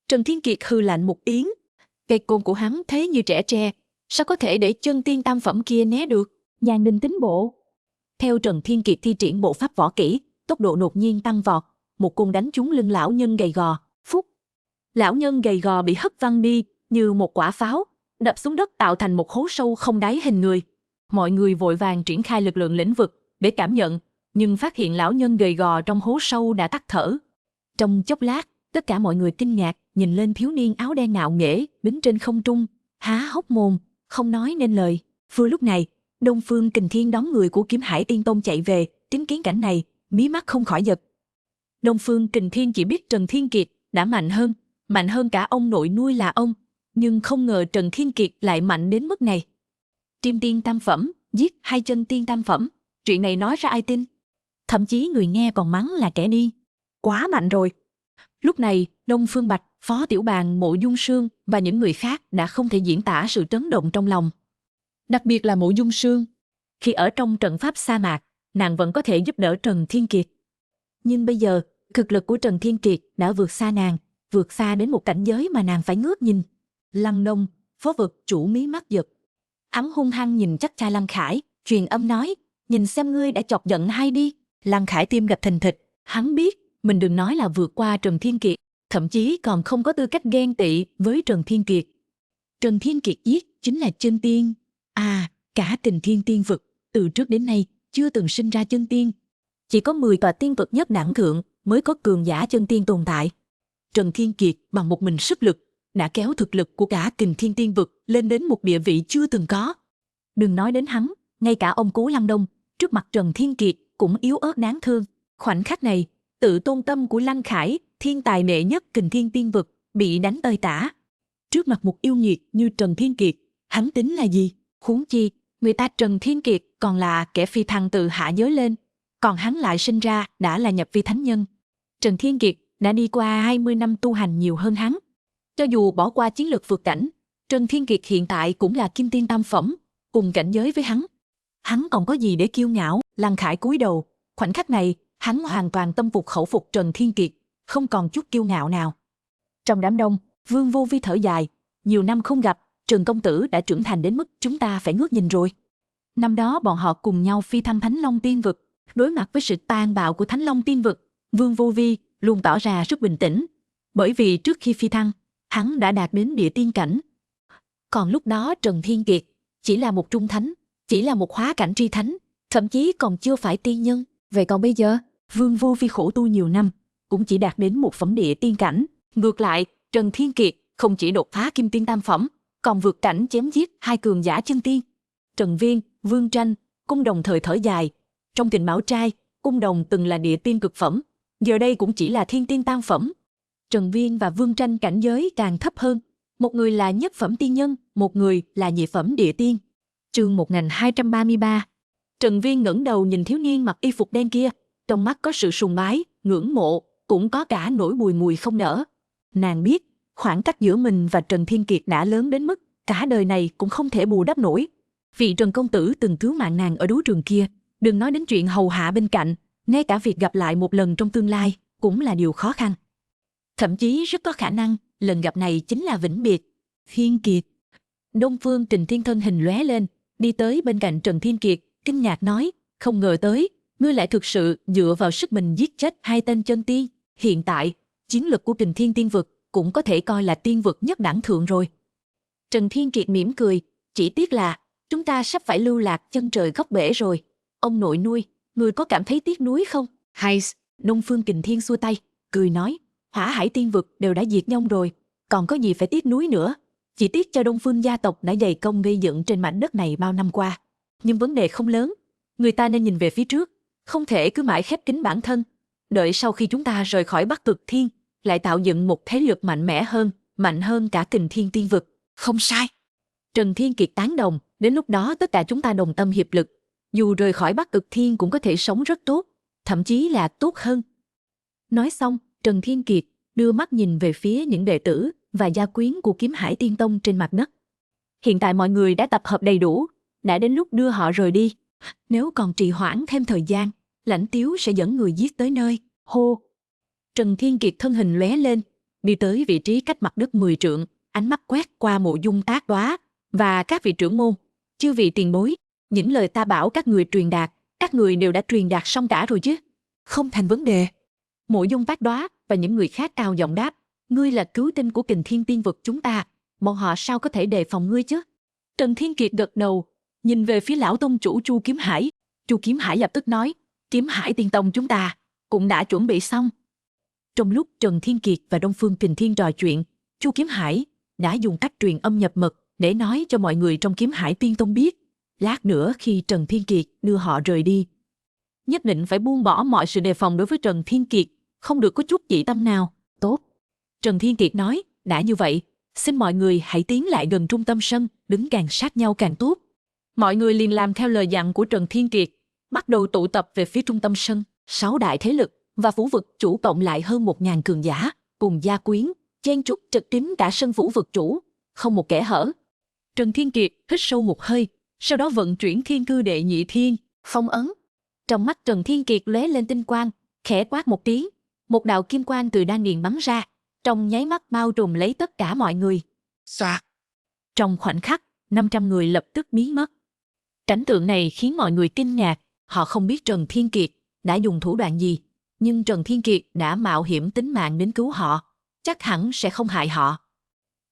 [SPEAKER 1] Trần Thiên Kiệt hừ lạnh một tiếng, cây côn của hắn thế như trẻ tre, sao có thể để chân tiên tam phẩm kia né được? Nhàn đình tính bộ. Theo Trần Thiên Kiệt thi triển bộ pháp võ kỹ, tốc độ đột nhiên tăng vọt, một côn đánh trúng lưng lão nhân gầy gò, phúc. Lão nhân gầy gò bị hất văng đi như một quả pháo, đập xuống đất tạo thành một hố sâu không đáy hình người. Mọi người vội vàng triển khai lực lượng lĩnh vực để cảm nhận, nhưng phát hiện lão nhân gầy gò trong hố sâu đã tắt thở. Trong chốc lát, tất cả mọi người kinh ngạc nhìn lên thiếu niên áo đen ngạo nghễ đứng trên không trung, há hốc mồm, không nói nên lời. Vừa lúc này, Đông Phương Kình Thiên đón người của Kiếm Hải Tiên Tông chạy về, chứng kiến cảnh này, mí mắt không khỏi giật. Đông Phương Kình Thiên chỉ biết Trần Thiên Kiệt đã mạnh hơn cả ông nội nuôi là ông, nhưng không ngờ Trần Thiên Kiệt lại mạnh đến mức này. Kim tiên tam phẩm, giết hai chân tiên tam phẩm, chuyện này nói ra ai tin? Thậm chí người nghe còn mắng là kẻ điên. Quá mạnh rồi. Lúc này, Đông Phương Bạch, Phó Tiểu Bàn, Mộ Dung Sương và những người khác đã không thể diễn tả sự chấn động trong lòng. Đặc biệt là Mộ Dung Sương. Khi ở trong trận pháp sa mạc, nàng vẫn có thể giúp đỡ Trần Thiên Kiệt. Nhưng bây giờ, thực lực của Trần Thiên Kiệt đã vượt xa nàng, vượt xa đến một cảnh giới mà nàng phải ngước nhìn. Lăng Nông, Phó vực chủ mí mắt giật. Hắn hung hăng nhìn chắc cha Lăng Khải, truyền âm nói, nhìn xem ngươi đã chọc giận hay đi. Lăng Khải tim đập thình thịch, hắn biết, mình đừng nói là vượt qua Trần Thiên Kiệt, thậm chí còn không có tư cách ghen tị với Trần Thiên Kiệt. Trần Thiên Kiệt giết chính là chân tiên. Cả Kình Thiên Tiên vực, từ trước đến nay, chưa từng sinh ra chân tiên. Chỉ có 10 tòa tiên vực nhất đẳng thượng mới có cường giả chân tiên tồn tại. Trần Thiên Kiệt bằng một mình sức lực, đã kéo thực lực của cả Kình Thiên Tiên vực lên đến một địa vị chưa từng có. Đừng nói đến hắn,
[SPEAKER 2] ngay cả ông Cố Lăng Đông, trước mặt Trần Thiên Kiệt cũng yếu ớt đáng thương. Khoảnh khắc này, tự tôn tâm của Lăng Khải, thiên tài đệ nhất Kình Thiên Tiên Vực, bị đánh tơi tả. Trước mặt một yêu nghiệt như Trần Thiên Kiệt, hắn tính là gì? Huống chi, người ta Trần Thiên Kiệt còn là kẻ phi thăng từ hạ giới lên, còn hắn lại sinh ra đã là nhập vi thánh nhân. Trần Thiên Kiệt đã đi qua 20 năm tu hành nhiều hơn hắn. Cho dù bỏ qua chiến lược vượt cảnh, Trần Thiên Kiệt hiện tại cũng là kim tiên tam phẩm, cùng cảnh giới với hắn. Hắn còn có gì để kiêu ngạo? Lăng Khải cúi đầu, khoảnh khắc này, hắn hoàn toàn tâm phục khẩu phục Trần Thiên Kiệt, không còn chút kiêu ngạo nào. Trong đám đông, Vương Vô Vi thở dài, nhiều năm không gặp, Trần công tử đã trưởng thành đến mức chúng ta phải ngước nhìn rồi. Năm đó bọn họ cùng nhau phi thăng Thánh Long Tiên Vực, đối mặt với sự tàn bạo của Thánh Long Tiên Vực, Vương Vô Vi luôn tỏ ra rất bình tĩnh, bởi vì trước khi phi thăng, hắn đã đạt đến địa tiên cảnh. Còn lúc đó Trần Thiên Kiệt chỉ là một trung thánh, chỉ là một hóa cảnh tri thánh, thậm chí còn chưa phải tiên nhân. Vậy còn bây giờ, Vương Vô Vi khổ tu nhiều năm, cũng chỉ đạt đến một phẩm địa tiên cảnh. Ngược lại, Trần Thiên Kiệt không chỉ đột phá kim tiên tam phẩm, còn vượt cảnh chém giết hai cường giả chân tiên. Trần Viên, Vương Tranh, Cung Đồng thời thở dài. Trong Kình Mão Trai, Cung Đồng từng là địa tiên cực phẩm, giờ đây cũng chỉ là thiên tiên tam phẩm. Trần Viên và Vương Tranh cảnh giới càng thấp hơn. Một người là nhất phẩm tiên nhân, một người là nhị phẩm địa tiên. Chương 1233. Trần Viên ngẩng đầu nhìn thiếu niên mặc y phục đen kia, trong mắt có sự sùng bái, ngưỡng mộ, cũng có cả nỗi bùi ngùi không nỡ. Nàng biết, khoảng cách giữa mình và Trần Thiên Kiệt đã lớn đến mức cả đời này cũng không thể bù đắp nổi. Vì Trần công tử từng cứu mạng nàng ở đấu trường kia, đừng nói đến chuyện hầu hạ bên cạnh, ngay cả việc gặp lại một lần trong tương lai cũng là điều khó khăn. Thậm chí rất có khả năng lần gặp này chính là vĩnh biệt. Thiên Kiệt. Đông Phương Trình Thiên thân hình lóe lên, đi tới bên cạnh Trần Thiên Kiệt, kinh ngạc nói, không ngờ tới, ngươi lại thực sự dựa vào sức mình giết chết hai tên chân tiên. Hiện tại, chiến lực của Kình Thiên Tiên Vực cũng có thể coi là tiên vực nhất đẳng thượng rồi. Trần Thiên Kiệt mỉm cười, chỉ tiếc là chúng ta sắp phải lưu lạc chân trời góc bể rồi. Ông nội nuôi, ngươi có cảm thấy tiếc nuối không? Hay, Đông Phương Kình Thiên xua tay, cười nói, Hỏa Hải Tiên Vực đều đã diệt vong rồi, còn có gì phải tiếc nuối nữa. Chỉ tiếc cho Đông Phương gia tộc đã dày công gây dựng trên mảnh đất này bao năm qua. Nhưng vấn đề không lớn, người ta nên nhìn về phía trước, không thể cứ mãi khép kín bản thân. Đợi sau khi chúng ta rời khỏi Bắc Cực Thiên, lại tạo dựng một thế lực mạnh mẽ hơn, mạnh hơn cả Kình Thiên Tiên Vực. Không sai. Trần Thiên Kiệt tán đồng, đến lúc đó tất cả chúng ta đồng tâm hiệp lực. Dù rời khỏi Bắc Cực Thiên cũng có thể sống rất tốt, thậm chí là tốt hơn. Nói xong, Trần Thiên Kiệt đưa mắt nhìn về phía những đệ tử và gia quyến của Kiếm Hải Tiên Tông trên mặt đất. Hiện tại mọi người đã tập hợp đầy đủ, đã đến lúc đưa họ rời đi. Nếu còn trì hoãn thêm thời gian, Lãnh Tiếu sẽ dẫn người giết tới nơi. Hô! Trần Thiên Kiệt thân hình lóe lên, đi tới vị trí cách mặt đất 10 trượng, ánh mắt quét qua Mộ Dung Tác Đoá và các vị trưởng môn. Chư vị tiền bối, những lời ta bảo các người truyền đạt, các người đều đã truyền đạt xong cả rồi chứ? Không thành vấn đề. Mộ Dung Tác Đoá và những người khác cao giọng đáp, ngươi là cứu tinh của Kình Thiên Tiên Vực chúng ta, bọn họ sao có thể đề phòng ngươi chứ? Trần Thiên Kiệt gật đầu, nhìn về phía lão tông chủ Chu Kiếm Hải. Chu Kiếm Hải lập tức nói, Kiếm Hải Tiên Tông chúng ta cũng đã chuẩn bị xong. Trong lúc Trần Thiên Kiệt và Đông Phương Kình Thiên trò chuyện, Chu Kiếm Hải đã dùng cách truyền âm nhập mật để nói cho mọi người trong Kiếm Hải Tiên Tông biết, lát nữa khi Trần Thiên Kiệt đưa họ rời đi, nhất định phải buông bỏ mọi sự đề phòng đối với Trần Thiên Kiệt, không được có chút dị tâm nào. Tốt. Trần Thiên Kiệt nói, đã như vậy, xin mọi người hãy tiến lại gần trung tâm sân, đứng càng sát nhau càng tốt. Mọi người liền làm theo lời dặn của Trần Thiên Kiệt, bắt đầu tụ tập về phía trung tâm sân. 6 đại thế lực và phủ vực chủ cộng lại hơn 1000 cường giả, cùng gia quyến, chen trúc chật kín cả sân phủ vực chủ, không một kẽ hở. Trần Thiên Kiệt hít sâu một hơi, sau đó vận chuyển Thiên Cư Đệ Nhị Thiên, phong ấn. Trong mắt Trần Thiên Kiệt lóe lên tinh quang, khẽ quát một tiếng, một đạo kim quang từ đan điền bắn ra, trong nháy mắt bao trùm lấy tất cả mọi người. Xoạt. Trong khoảnh khắc, 500 người lập tức biến mất. Cảnh tượng này khiến mọi người kinh ngạc, họ không biết Trần Thiên Kiệt đã dùng thủ đoạn gì, nhưng Trần Thiên Kiệt đã mạo hiểm tính mạng đến cứu họ, chắc hẳn sẽ không hại họ.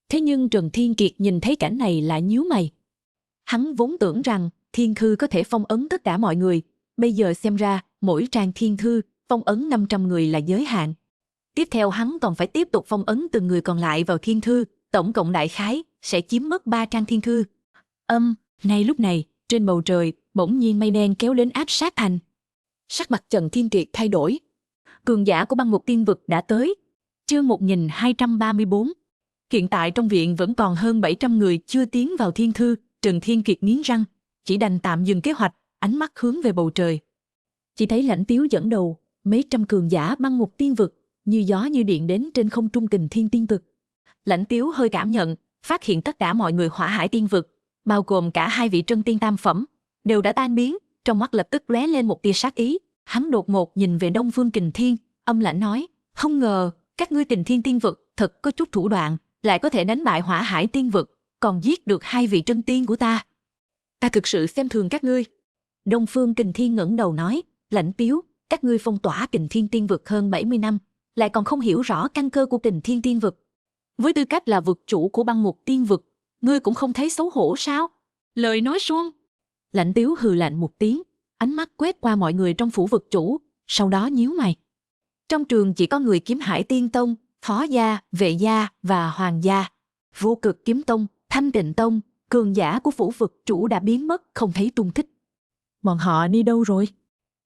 [SPEAKER 2] Thế nhưng Trần Thiên Kiệt nhìn thấy cảnh này lại nhíu mày. Hắn vốn tưởng rằng thiên thư có thể phong ấn tất cả mọi người, bây giờ xem ra mỗi trang thiên thư phong ấn 500 người là giới hạn. Tiếp theo hắn còn phải tiếp tục phong ấn từng người còn lại vào thiên thư, tổng cộng đại khái sẽ chiếm mất 3 trang thiên thư. Ngay lúc này, trên bầu trời, Bỗng nhiên mây đen kéo đến áp sát anh. Sắc mặt Trần Thiên Kiệt thay đổi. Cường giả của băng ngục tiên vực đã tới. Chương 1234. Hiện tại trong viện vẫn còn hơn 700 người chưa tiến vào thiên thư. Trần Thiên Kiệt nghiến răng, chỉ đành tạm dừng kế hoạch, ánh mắt hướng về bầu trời. Chỉ thấy Lãnh Tiếu dẫn đầu, mấy trăm cường giả băng ngục tiên vực, như gió như điện đến trên không trung Kình Thiên tiên vực. Lãnh Tiếu hơi cảm nhận, phát hiện tất cả mọi người Hỏa Hải tiên vực, bao gồm cả hai vị Trân Tiên tam phẩm, đều đã tan biến, trong mắt lập tức lóe lên một tia sát ý. Hắn đột ngột nhìn về Đông Phương Kình Thiên, âm lãnh nói, không ngờ, các ngươi Kình Thiên tiên vực thật có chút thủ đoạn, lại có thể đánh bại Hỏa Hải tiên vực, còn giết được hai vị Trân Tiên của ta. Ta thực sự xem thường các ngươi. Đông Phương Kình Thiên ngẩng đầu nói, Lãnh Tiếu, các ngươi phong tỏa Kình Thiên tiên vực hơn 70 năm, lại còn không hiểu rõ căn cơ của Kình Thiên tiên vực. Với tư cách là vực chủ của băng ngục tiên vực, ngươi cũng không thấy xấu hổ sao? Lời nói suông. Lãnh Tiếu hừ lạnh một tiếng, ánh mắt quét qua mọi người trong phủ vực chủ, sau đó nhíu mày. Trong trường chỉ có người Kiếm Hải Tiên Tông, Phó gia, Vệ gia và Hoàng gia. Vô Cực Kiếm Tông, Thanh Tịnh Tông, cường giả của phủ vực chủ đã biến mất không thấy tung tích. Bọn họ đi đâu rồi?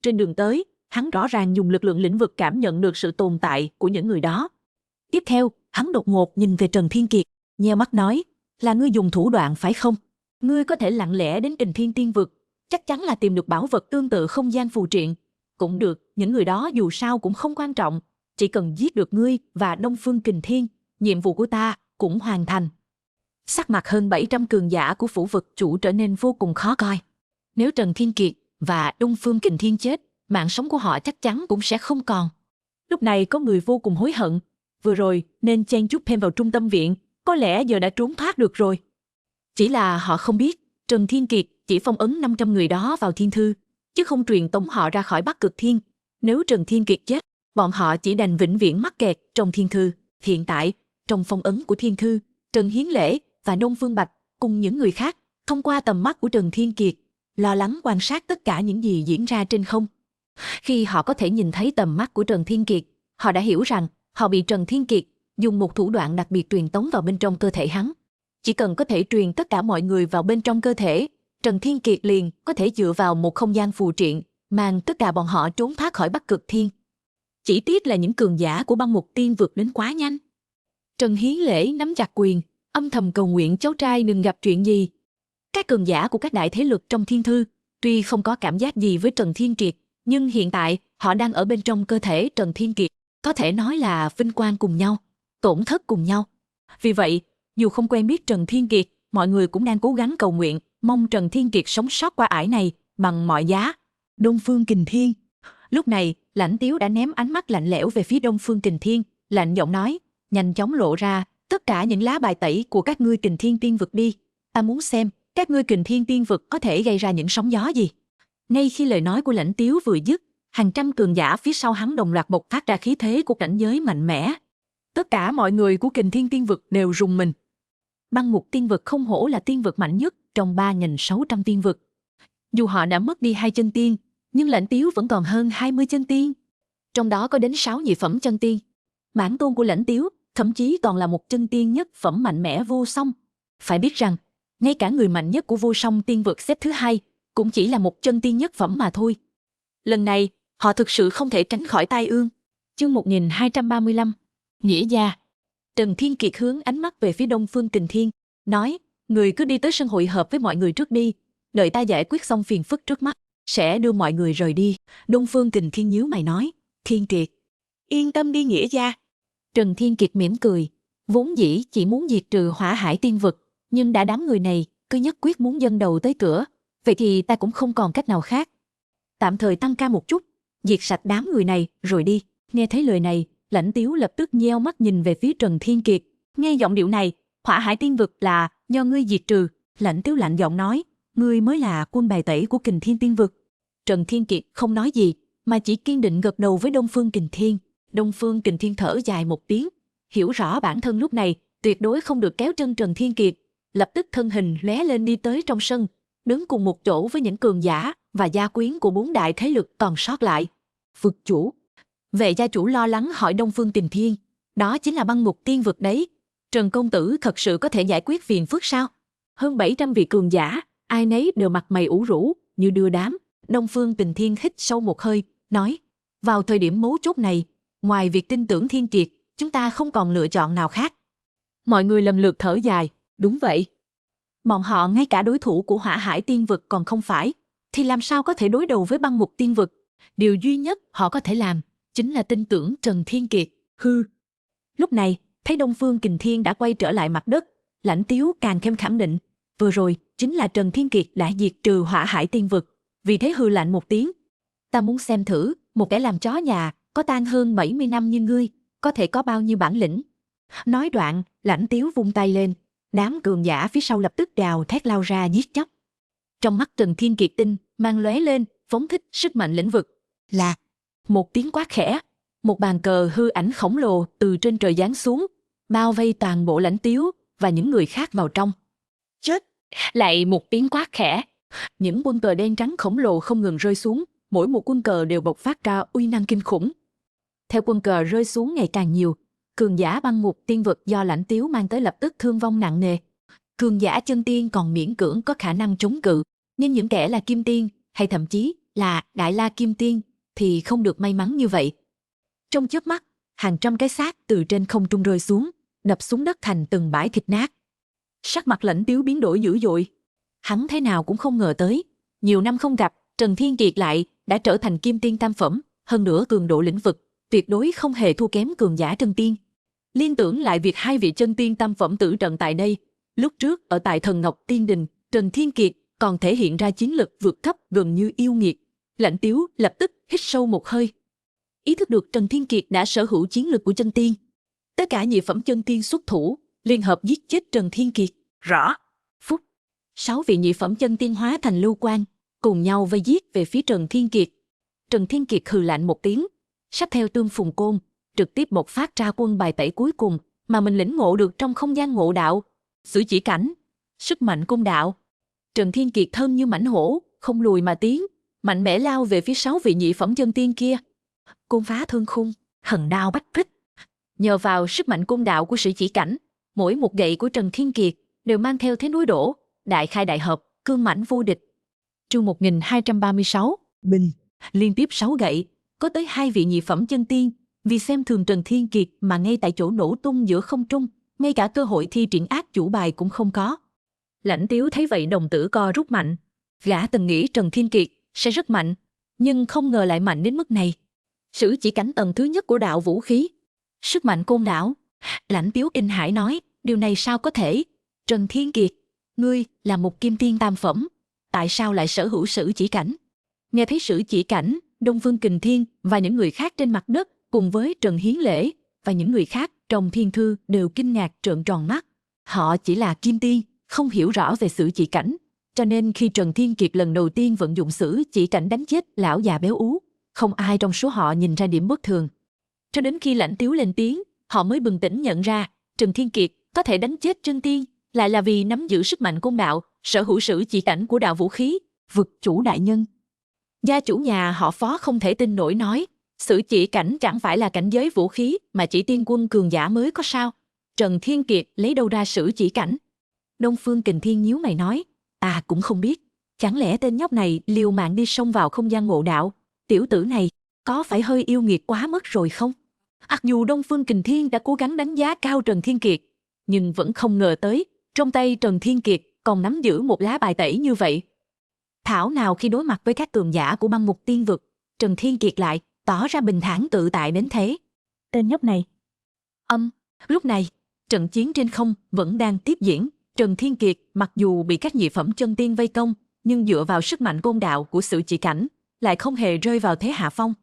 [SPEAKER 2] Trên đường tới, hắn rõ ràng dùng lực lượng lĩnh vực cảm nhận được sự tồn tại của những người đó. Tiếp theo, hắn đột ngột nhìn về Trần Thiên Kiệt, nheo mắt nói, là ngươi dùng thủ đoạn phải không? Ngươi có thể lặng lẽ đến Kình Thiên tiên vực, chắc chắn là tìm được bảo vật tương tự không gian phù triện. Cũng được, những người đó dù sao cũng không quan trọng, chỉ cần giết được ngươi và Đông Phương Kình Thiên, nhiệm vụ của ta cũng hoàn thành. Sắc mặt hơn 700 cường giả của phủ vực chủ trở nên vô cùng khó coi. Nếu Trần Thiên Kiệt và Đông Phương Kình Thiên chết, mạng sống của họ chắc chắn cũng sẽ không còn. Lúc này có người vô cùng hối hận, vừa rồi nên chen chúc thêm vào trung tâm viện, có lẽ giờ đã trốn thoát được rồi. Chỉ là họ không biết, Trần Thiên Kiệt chỉ phong ấn 500 người đó vào thiên thư, chứ không truyền tống họ ra khỏi Bắc Cực Thiên. Nếu Trần Thiên Kiệt chết, bọn họ chỉ đành vĩnh viễn mắc kẹt trong thiên thư. Hiện tại, trong phong ấn của thiên thư, Trần Hiến Lễ và Đông Phương Bạch cùng những người khác, thông qua tầm mắt của Trần Thiên Kiệt, lo lắng quan sát tất cả những gì diễn ra trên không. Khi họ có thể nhìn thấy tầm mắt của Trần Thiên Kiệt, họ đã hiểu rằng họ bị Trần Thiên Kiệt dùng một thủ đoạn đặc biệt truyền tống vào bên trong cơ thể hắn. Chỉ cần có thể truyền tất cả mọi người vào bên trong cơ thể, Trần Thiên Kiệt liền có thể dựa vào một không gian phù triện, mang tất cả bọn họ trốn thoát khỏi Bắc Cực Thiên. Chỉ tiếc là những cường giả của băng ngục tiên vượt đến quá nhanh. Trần Hiến Lễ nắm chặt quyền, âm thầm cầu nguyện cháu trai đừng gặp chuyện gì. Các cường giả của các đại thế lực trong thiên thư, tuy không có cảm giác gì với Trần Thiên Kiệt, nhưng hiện tại họ đang ở bên trong cơ thể Trần Thiên Kiệt, có thể nói là vinh quang cùng nhau, tổn thất cùng nhau. Vì vậy, dù không quen biết Trần Thiên Kiệt, mọi người cũng đang cố gắng cầu nguyện, mong Trần Thiên Kiệt sống sót qua ải này bằng mọi giá. Đông Phương Kình Thiên. Lúc này, Lãnh Tiếu đã ném ánh mắt lạnh lẽo về phía Đông Phương Kình Thiên, lạnh giọng nói, nhanh chóng lộ ra tất cả những lá bài tẩy của các ngươi Kình Thiên tiên vực đi. Ta muốn xem các ngươi Kình Thiên tiên vực có thể gây ra những sóng gió gì. Ngay khi lời nói của Lãnh Tiếu vừa dứt, hàng trăm cường giả phía sau hắn đồng loạt bộc phát ra khí thế của cảnh giới mạnh mẽ. Tất cả mọi người của Kình Thiên tiên vực đều rùng mình. Băng ngục tiên vực không hổ là tiên vực mạnh nhất trong 3.600 tiên vực. Dù họ đã mất đi 2 chân tiên, nhưng Lãnh Tiếu vẫn còn hơn 20 chân tiên. Trong đó có đến 6 nhị phẩm chân tiên. Bản tôn của Lãnh Tiếu thậm chí còn là một chân tiên nhất phẩm mạnh mẽ vô song. Phải biết rằng, ngay cả người mạnh nhất của vô song tiên vực xếp thứ 2 cũng chỉ là một chân tiên nhất phẩm mà thôi. Lần này, họ thực sự không thể tránh khỏi tai ương. Chương 1235. Nghĩa gia. Trần Thiên Kiệt hướng ánh mắt về phía Đông Phương Kình Thiên, nói, người cứ đi tới sân hội hợp với mọi người trước đi, đợi ta giải quyết xong phiền phức trước mắt, sẽ đưa mọi người rời đi. Đông Phương Kình Thiên nhíu mày nói, Thiên Kiệt, yên tâm đi Nghĩa gia. Trần Thiên Kiệt mỉm cười, vốn dĩ chỉ muốn diệt trừ Hỏa Hải tiên vực, nhưng đã đám người này cứ nhất quyết muốn dâng đầu tới cửa, vậy thì ta cũng không còn cách nào khác. Tạm thời tăng ca một chút, diệt sạch đám người này rồi đi. Nghe thấy lời này, Lãnh Tiếu lập tức nheo mắt nhìn về phía Trần Thiên Kiệt. Nghe giọng điệu này, Hỏa Hải tiên vực là do ngươi diệt trừ. Lãnh Tiếu lạnh giọng nói, ngươi mới là quân bài tẩy của Kình Thiên tiên vực. Trần Thiên Kiệt không nói gì, mà chỉ kiên định gật đầu với Đông Phương Kình Thiên. Đông Phương Kình Thiên thở dài một tiếng, hiểu rõ bản thân lúc này tuyệt đối không được kéo chân Trần Thiên Kiệt, lập tức thân hình lóe lên đi tới trong sân, đứng cùng một chỗ với những cường giả và gia quyến của 4 đại thế lực còn sót lại. Vực chủ. Vệ gia chủ lo lắng hỏi Đông Phương Kình Thiên, đó chính là băng ngục tiên vực đấy. Trần công tử thật sự có thể giải quyết phiền phức sao? Hơn 700 vị cường giả, ai nấy đều mặt mày ủ rũ, như đưa đám. Đông Phương Kình Thiên hít sâu một hơi, nói, vào thời điểm mấu chốt này, ngoài việc tin tưởng Thiên Kiệt, chúng ta không còn lựa chọn nào khác. Mọi người lần lượt thở dài, đúng vậy. Bọn họ ngay cả đối thủ của Hỏa Hải Tiên Vực còn không phải, thì làm sao có thể đối đầu với Băng Mục Tiên Vực? Điều duy nhất họ có thể làm chính là tin tưởng Trần Thiên Kiệt. Hư. Lúc này, thấy Đông Phương Kình Thiên đã quay trở lại mặt đất, Lãnh Tiếu càng thêm khẳng định, vừa rồi chính là Trần Thiên Kiệt đã diệt trừ Hỏa Hải Tiên Vực, vì thế hư lạnh một tiếng. Ta muốn xem thử, một kẻ làm chó nhà, có tang hơn 70 năm như ngươi, có thể có bao nhiêu bản lĩnh. Nói đoạn, Lãnh Tiếu vung tay lên, đám cường giả phía sau lập tức gào thét lao ra giết chóc. Trong mắt Trần Thiên Kiệt tinh mang lóe lên, phóng thích sức mạnh lĩnh vực. Là một tiếng quát khẽ, một bàn cờ hư ảnh khổng lồ từ trên trời giáng xuống, bao vây toàn bộ Lãnh Tiếu và những người khác vào trong. Chết! Lại một tiếng quát khẽ. Những quân cờ đen trắng khổng lồ không ngừng rơi xuống, mỗi một quân cờ đều bộc phát ra uy năng kinh khủng. Theo quân cờ rơi xuống ngày càng nhiều, cường giả Băng Mục Tiên Vực do Lãnh Tiếu mang tới lập tức thương vong nặng nề. Cường giả chân tiên còn miễn cưỡng có khả năng chống cự, nhưng những kẻ là kim tiên hay thậm chí là Đại La Kim Tiên thì không được may mắn như vậy. Trong chớp mắt, hàng trăm cái xác từ trên không trung rơi xuống, đập xuống đất thành từng bãi thịt nát. Sắc mặt Lãnh Tiếu biến đổi dữ dội. Hắn thế nào cũng không ngờ tới, nhiều năm không gặp, Trần Thiên Kiệt lại đã trở thành kim tiên tam phẩm, hơn nữa cường độ lĩnh vực tuyệt đối không hề thua kém cường giả chân tiên. Liên tưởng lại việc hai vị chân tiên tam phẩm tử trận tại đây, lúc trước ở tại Thần Ngọc Tiên Đình, Trần Thiên Kiệt còn thể hiện ra chiến lực vượt thấp gần như yêu nghiệt. Lãnh Tiếu lập tức hít sâu một hơi, ý thức được Trần Thiên Kiệt đã sở hữu chiến lực của chân tiên. Tất cả nhị phẩm chân tiên xuất thủ, liên hợp giết chết Trần Thiên Kiệt. Rõ. Phút, 6 vị nhị phẩm chân tiên hóa thành lưu quang, cùng nhau vây giết về phía Trần Thiên Kiệt. Trần Thiên Kiệt hừ lạnh một tiếng, xách theo Tương Phùng Côn, trực tiếp bộc phát ra quân bài tẩy cuối cùng mà mình lĩnh ngộ được trong không gian ngộ đạo, Sử Chỉ Cảnh, sức mạnh cung đạo. Trần Thiên Kiệt thân như mãnh hổ, không lùi mà tiến, mạnh mẽ lao về phía 6 vị nhị phẩm chân tiên kia. Côn phá thương khung, hận đao bách phích. Nhờ vào sức mạnh cung đạo của Sử Chỉ Cảnh, mỗi một gậy của Trần Thiên Kiệt đều mang theo thế núi đổ, đại khai đại hợp, cương mãnh vô địch. Chương 1236, Bình, liên tiếp 6 gậy, có tới 2 vị nhị phẩm chân tiên, vì xem thường Trần Thiên Kiệt mà ngay tại chỗ nổ tung giữa không trung, ngay cả cơ hội thi triển ác chủ bài cũng không có. Lãnh Tiếu thấy vậy đồng tử co rút mạnh. Gã từng nghĩ Trần Thiên Kiệt sẽ rất mạnh, nhưng không ngờ lại mạnh đến mức này. Sử Chỉ Cảnh tầng thứ nhất của đạo vũ khí, sức mạnh côn đảo. Lãnh Tiếu kinh hãi nói, điều này sao có thể? Trần Thiên Kiệt, ngươi là một kim tiên tam phẩm, tại sao lại sở hữu Sử Chỉ Cảnh? Nghe thấy Sử Chỉ Cảnh, Đông Phương Kình Thiên và những người khác trên mặt đất cùng với Trần Hiến Lễ và những người khác trong thiên thư đều kinh ngạc trợn tròn mắt. Họ chỉ là kim tiên, không hiểu rõ về Sử Chỉ Cảnh, cho nên khi Trần Thiên Kiệt lần đầu tiên vận dụng Sử Chỉ Cảnh đánh chết lão già béo ú, không ai trong số họ nhìn ra điểm bất thường. Cho đến khi Lãnh Tiếu lên tiếng, họ mới bừng tỉnh nhận ra Trần Thiên Kiệt có thể đánh chết chân tiên lại là vì nắm giữ sức mạnh côn đạo, sở hữu Sử Chỉ Cảnh của đạo vũ khí. Vực chủ đại nhân. Gia chủ nhà họ Phó không thể tin nổi nói, Sử Chỉ Cảnh chẳng phải là cảnh giới vũ khí mà chỉ tiên quân cường giả mới có sao? Trần Thiên Kiệt lấy đâu ra Sử Chỉ Cảnh? Đông Phương Kình Thiên nhíu mày nói, cũng không biết, chẳng lẽ tên nhóc này liều mạng đi xông vào không gian ngộ đạo, tiểu tử này có phải hơi yêu nghiệt quá mất rồi không? Mặc dù Đông Phương Kình Thiên đã cố gắng đánh giá cao Trần Thiên Kiệt, nhưng vẫn không ngờ tới, trong tay Trần Thiên Kiệt còn nắm giữ một lá bài tẩy như vậy. Thảo nào khi đối mặt với các cường giả của Băng Mục Tiên Vực, Trần Thiên Kiệt lại tỏ ra bình thản tự tại đến thế. Tên nhóc này. Lúc này, trận chiến trên không vẫn đang tiếp diễn. Trần Thiên Kiệt mặc dù bị các nhị phẩm chân tiên vây công, nhưng dựa vào sức mạnh côn đạo của Sử Chỉ Cảnh, lại không hề rơi vào thế hạ phong.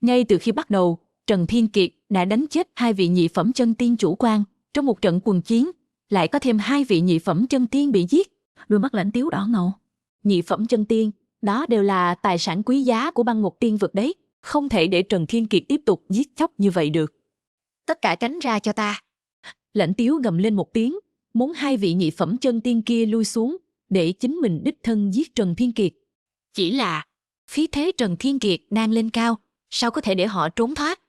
[SPEAKER 2] Ngay từ khi bắt đầu, Trần Thiên Kiệt đã đánh chết 2 vị nhị phẩm chân tiên chủ quan. Trong một trận quần chiến, lại có thêm 2 vị nhị phẩm chân tiên bị giết. Đôi mắt Lãnh Tiếu đỏ ngầu. Nhị phẩm chân tiên, đó đều là tài sản quý giá của Băng Mục Tiên Vực đấy. Không thể để Trần Thiên Kiệt tiếp tục giết chóc như vậy được. Tất cả tránh ra cho ta. Lãnh Tiếu gầm lên một tiếng, muốn 2 vị nhị phẩm chân tiên kia lui xuống, để chính mình đích thân giết Trần Thiên Kiệt. Chỉ là, khí thế Trần Thiên Kiệt đang lên cao, sao có thể để họ trốn thoát?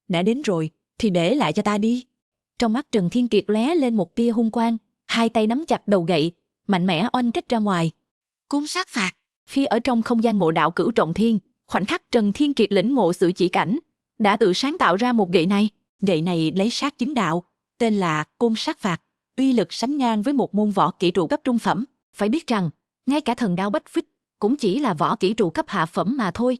[SPEAKER 2] Đã đến rồi, thì để lại cho ta đi. Trong mắt Trần Thiên Kiệt lóe lên một tia hung quang, 2 tay nắm chặt đầu gậy, mạnh mẽ oanh kích ra ngoài. Côn sát phạt,
[SPEAKER 1] Khi ở trong không gian mộ đạo Cửu Trọng Thiên, khoảnh khắc Trần Thiên Kiệt lĩnh ngộ sự chỉ cảnh, đã tự sáng tạo ra một gậy này. Gậy này lấy sát chứng đạo, tên là Côn Sát Phạt, uy lực sánh ngang với một môn võ kỹ trụ cấp trung phẩm. Phải biết rằng, ngay cả thần đao Bách Phích cũng chỉ là võ kỹ trụ cấp hạ phẩm mà thôi.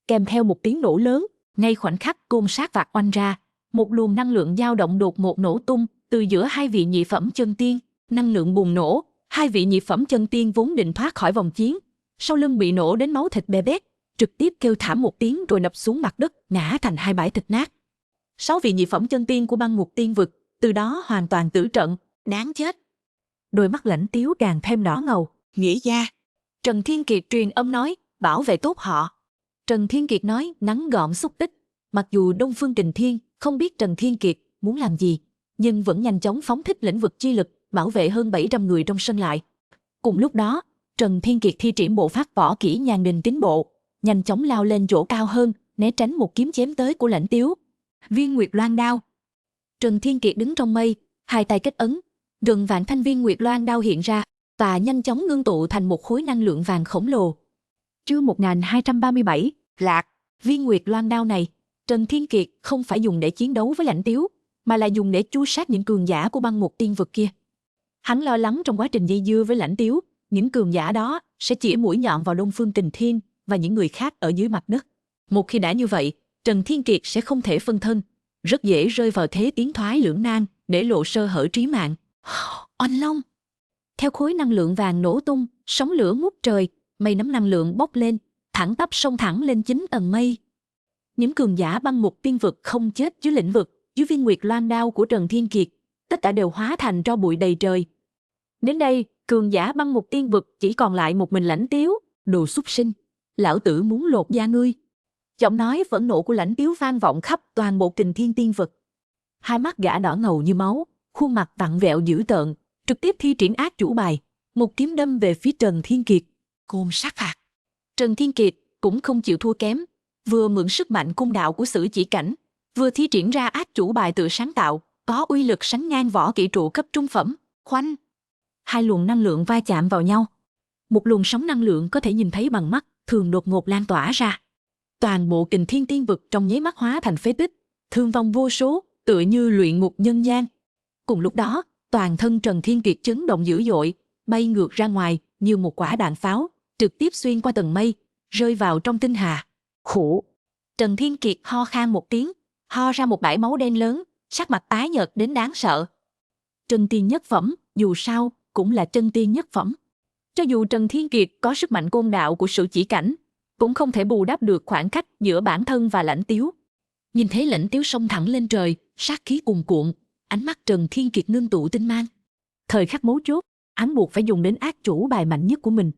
[SPEAKER 1] Kèm theo một tiếng nổ lớn, ngay khoảnh khắc Côn Sát Phạt oanh ra, một luồng năng lượng dao động đột ngột nổ tung từ giữa hai vị nhị phẩm chân tiên. Năng lượng bùng nổ, hai vị nhị phẩm chân tiên vốn định thoát khỏi vòng chiến, sau lưng bị nổ đến máu thịt bê bết, trực tiếp kêu thảm một tiếng rồi đập xuống mặt đất, ngã thành hai bãi thịt nát. 6 vị nhị phẩm chân tiên của băng ngục tiên vực từ đó hoàn toàn tử trận. Đáng chết. Đôi mắt Lãnh Tiếu càng thêm đỏ ngầu.
[SPEAKER 2] Nghĩa gia.
[SPEAKER 1] Trần Thiên Kiệt truyền âm nói, bảo vệ tốt họ. Trần Thiên Kiệt nói ngắn gọn xúc tích. Mặc dù Đông Phương Kình Thiên không biết Trần Thiên Kiệt muốn làm gì, nhưng vẫn nhanh chóng phóng thích lĩnh vực chi lực, bảo vệ hơn 700 người trong sân lại. Cùng lúc đó, Trần Thiên Kiệt thi triển bộ phát võ kỹ Nhàn Đình Tín Bộ, nhanh chóng lao lên chỗ cao hơn, né tránh một kiếm chém tới của Lãnh Tiếu. Viên Nguyệt Loan đao. Trần Thiên Kiệt đứng trong mây, hai tay kết ấn, gần vạn thanh viên Nguyệt Loan đao hiện ra và nhanh chóng ngưng tụ thành một khối năng lượng vàng khổng lồ. Chương 1237, Lạc. Viên Nguyệt Loan đao này, Trần Thiên Kiệt không phải dùng để chiến đấu với Lãnh Tiếu, mà là dùng để chu sát những cường giả của băng ngục tiên vực kia. Hắn lo lắng trong quá trình dây dưa với Lãnh Tiếu, những cường giả đó sẽ chĩa mũi nhọn vào Đông Phương Kình Thiên và những người khác ở dưới mặt đất. Một khi đã như vậy, Trần Thiên Kiệt sẽ không thể phân thân, rất dễ rơi vào thế tiến thoái lưỡng nan, để lộ sơ hở trí mạng. Oanh long. Theo khối năng lượng vàng nổ tung, sóng lửa ngút trời, mây nấm năng lượng bốc lên, thẳng tắp xông thẳng lên 9 tầng mây. Những cường giả băng ngục tiên vực không chết dưới lĩnh vực, dưới viên Nguyệt Loan đao của Trần Thiên Kiệt, tất cả đều hóa thành tro bụi đầy trời. Đến đây, cường giả băng ngục tiên vực chỉ còn lại một mình Lãnh Tiếu. Đồ súc sinh, lão tử muốn lột da ngươi. Giọng nói phẫn nộ của Lãnh Tiếu vang vọng khắp toàn bộ Kình Thiên tiên vực. Hai mắt gã đỏ ngầu như máu, khuôn mặt vặn vẹo dữ tợn, trực tiếp thi triển ác chủ bài, một kiếm đâm về phía Trần Thiên Kiệt. Côn Sát Phạt. Trần Thiên Kiệt cũng không chịu thua kém, vừa mượn sức mạnh cung đạo của Sử Chỉ Cảnh, vừa thi triển ra ác chủ bài tự sáng tạo, có uy lực sánh ngang võ kỹ trụ cấp trung phẩm. Khoanh. Hai luồng năng lượng va chạm vào nhau. Một luồng sóng năng lượng có thể nhìn thấy bằng mắt, thường đột ngột lan tỏa ra. Toàn bộ Kình Thiên tiên vực trong nháy mắt hóa thành phế tích, thương vong vô số, tựa như luyện ngục nhân gian. Cùng lúc đó, toàn thân Trần Thiên Kiệt chấn động dữ dội, bay ngược ra ngoài như một quả đạn pháo, trực tiếp xuyên qua tầng mây, rơi vào trong tinh hà. Khổ. Trần Thiên Kiệt ho khan một tiếng, ho ra một bãi máu đen lớn, sắc mặt tái nhợt đến đáng sợ. Chân tiên nhất phẩm, dù sao cũng là chân tiên nhất phẩm. Cho dù Trần Thiên Kiệt có sức mạnh côn đạo của Sử Chỉ Cảnh, cũng không thể bù đắp được khoảng cách giữa bản thân và Lãnh Tiếu. Nhìn thấy Lãnh Tiếu xông thẳng lên trời, sát khí cuồn cuộn, ánh mắt Trần Thiên Kiệt ngưng tụ tinh mang. Thời khắc mấu chốt, hắn buộc phải dùng đến ác chủ bài mạnh nhất của mình.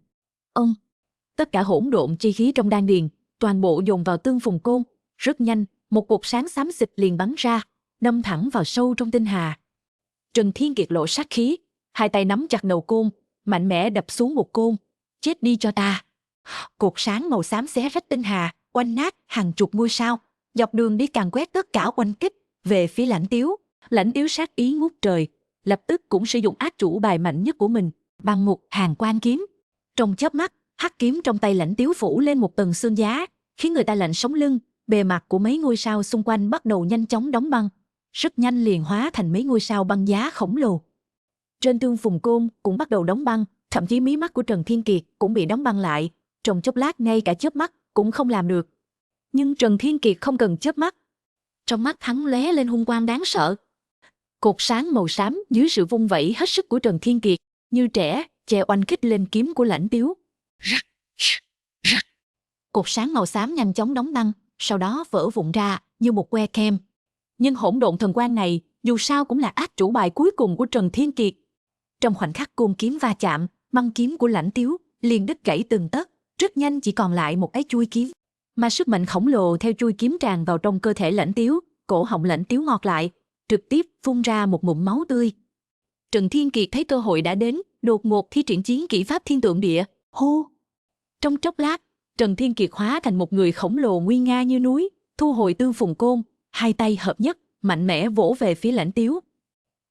[SPEAKER 1] Tất cả hỗn độn chi khí trong đan điền, toàn bộ dồn vào Tương Phùng Côn. Rất nhanh, một cột sáng xám xịt liền bắn ra, đâm thẳng vào sâu trong tinh hà. Trần Thiên Kiệt lộ sát khí, hai tay nắm chặt đầu côn, mạnh mẽ đập xuống một côn. Chết đi cho ta. Cột sáng màu xám xé rách tinh hà, oanh nát hàng chục ngôi sao, dọc đường đi càn quét tất cả oanh kích về phía Lãnh Tiếu. Lãnh Tiếu sát ý ngút trời, lập tức cũng sử dụng ác chủ bài mạnh nhất của mình, bằng một hàng quan kiếm. Trong chớp mắt, hắc kiếm trong tay Lãnh Tiếu phủ lên một tầng xương giá, khiến người ta lạnh sống lưng. Bề mặt của mấy ngôi sao xung quanh bắt đầu nhanh chóng đóng băng, rất nhanh liền hóa thành mấy ngôi sao băng giá khổng lồ. Trên Tương Phùng Côn cũng bắt đầu đóng băng, thậm chí mí mắt của Trần Thiên Kiệt cũng bị đóng băng lại, trong chốc lát ngay cả chớp mắt cũng không làm được. Nhưng Trần Thiên Kiệt không cần chớp mắt, trong mắt hắn lóe lên hung quang đáng sợ. Cột sáng màu xám dưới sự vung vẩy hết sức của Trần Thiên Kiệt, như trẻ chè oanh kích lên kiếm của Lãnh Tiếu. Cột sáng màu xám nhanh chóng đóng băng, sau đó vỡ vụn ra như một que kem. Nhưng hỗn độn thần quang này dù sao cũng là ác chủ bài cuối cùng của Trần Thiên Kiệt. Trong khoảnh khắc côn kiếm va chạm, băng kiếm của Lãnh Tiếu liền đứt gãy từng tấc, rất nhanh chỉ còn lại một cái chuôi kiếm. Mà sức mạnh khổng lồ theo chuôi kiếm tràn vào trong cơ thể Lãnh Tiếu, cổ họng Lãnh Tiếu ngọt lại, trực tiếp phun ra một ngụm máu tươi. Trần Thiên Kiệt thấy cơ hội đã đến, đột ngột thi triển chiến kỹ pháp Thiên Tượng Địa. Hô! Trong chốc lát, Trần Thiên Kiệt hóa thành một người khổng lồ nguy nga như núi, thu hồi Tương Phùng Côn, hai tay hợp nhất, mạnh mẽ vỗ về phía Lãnh Tiếu.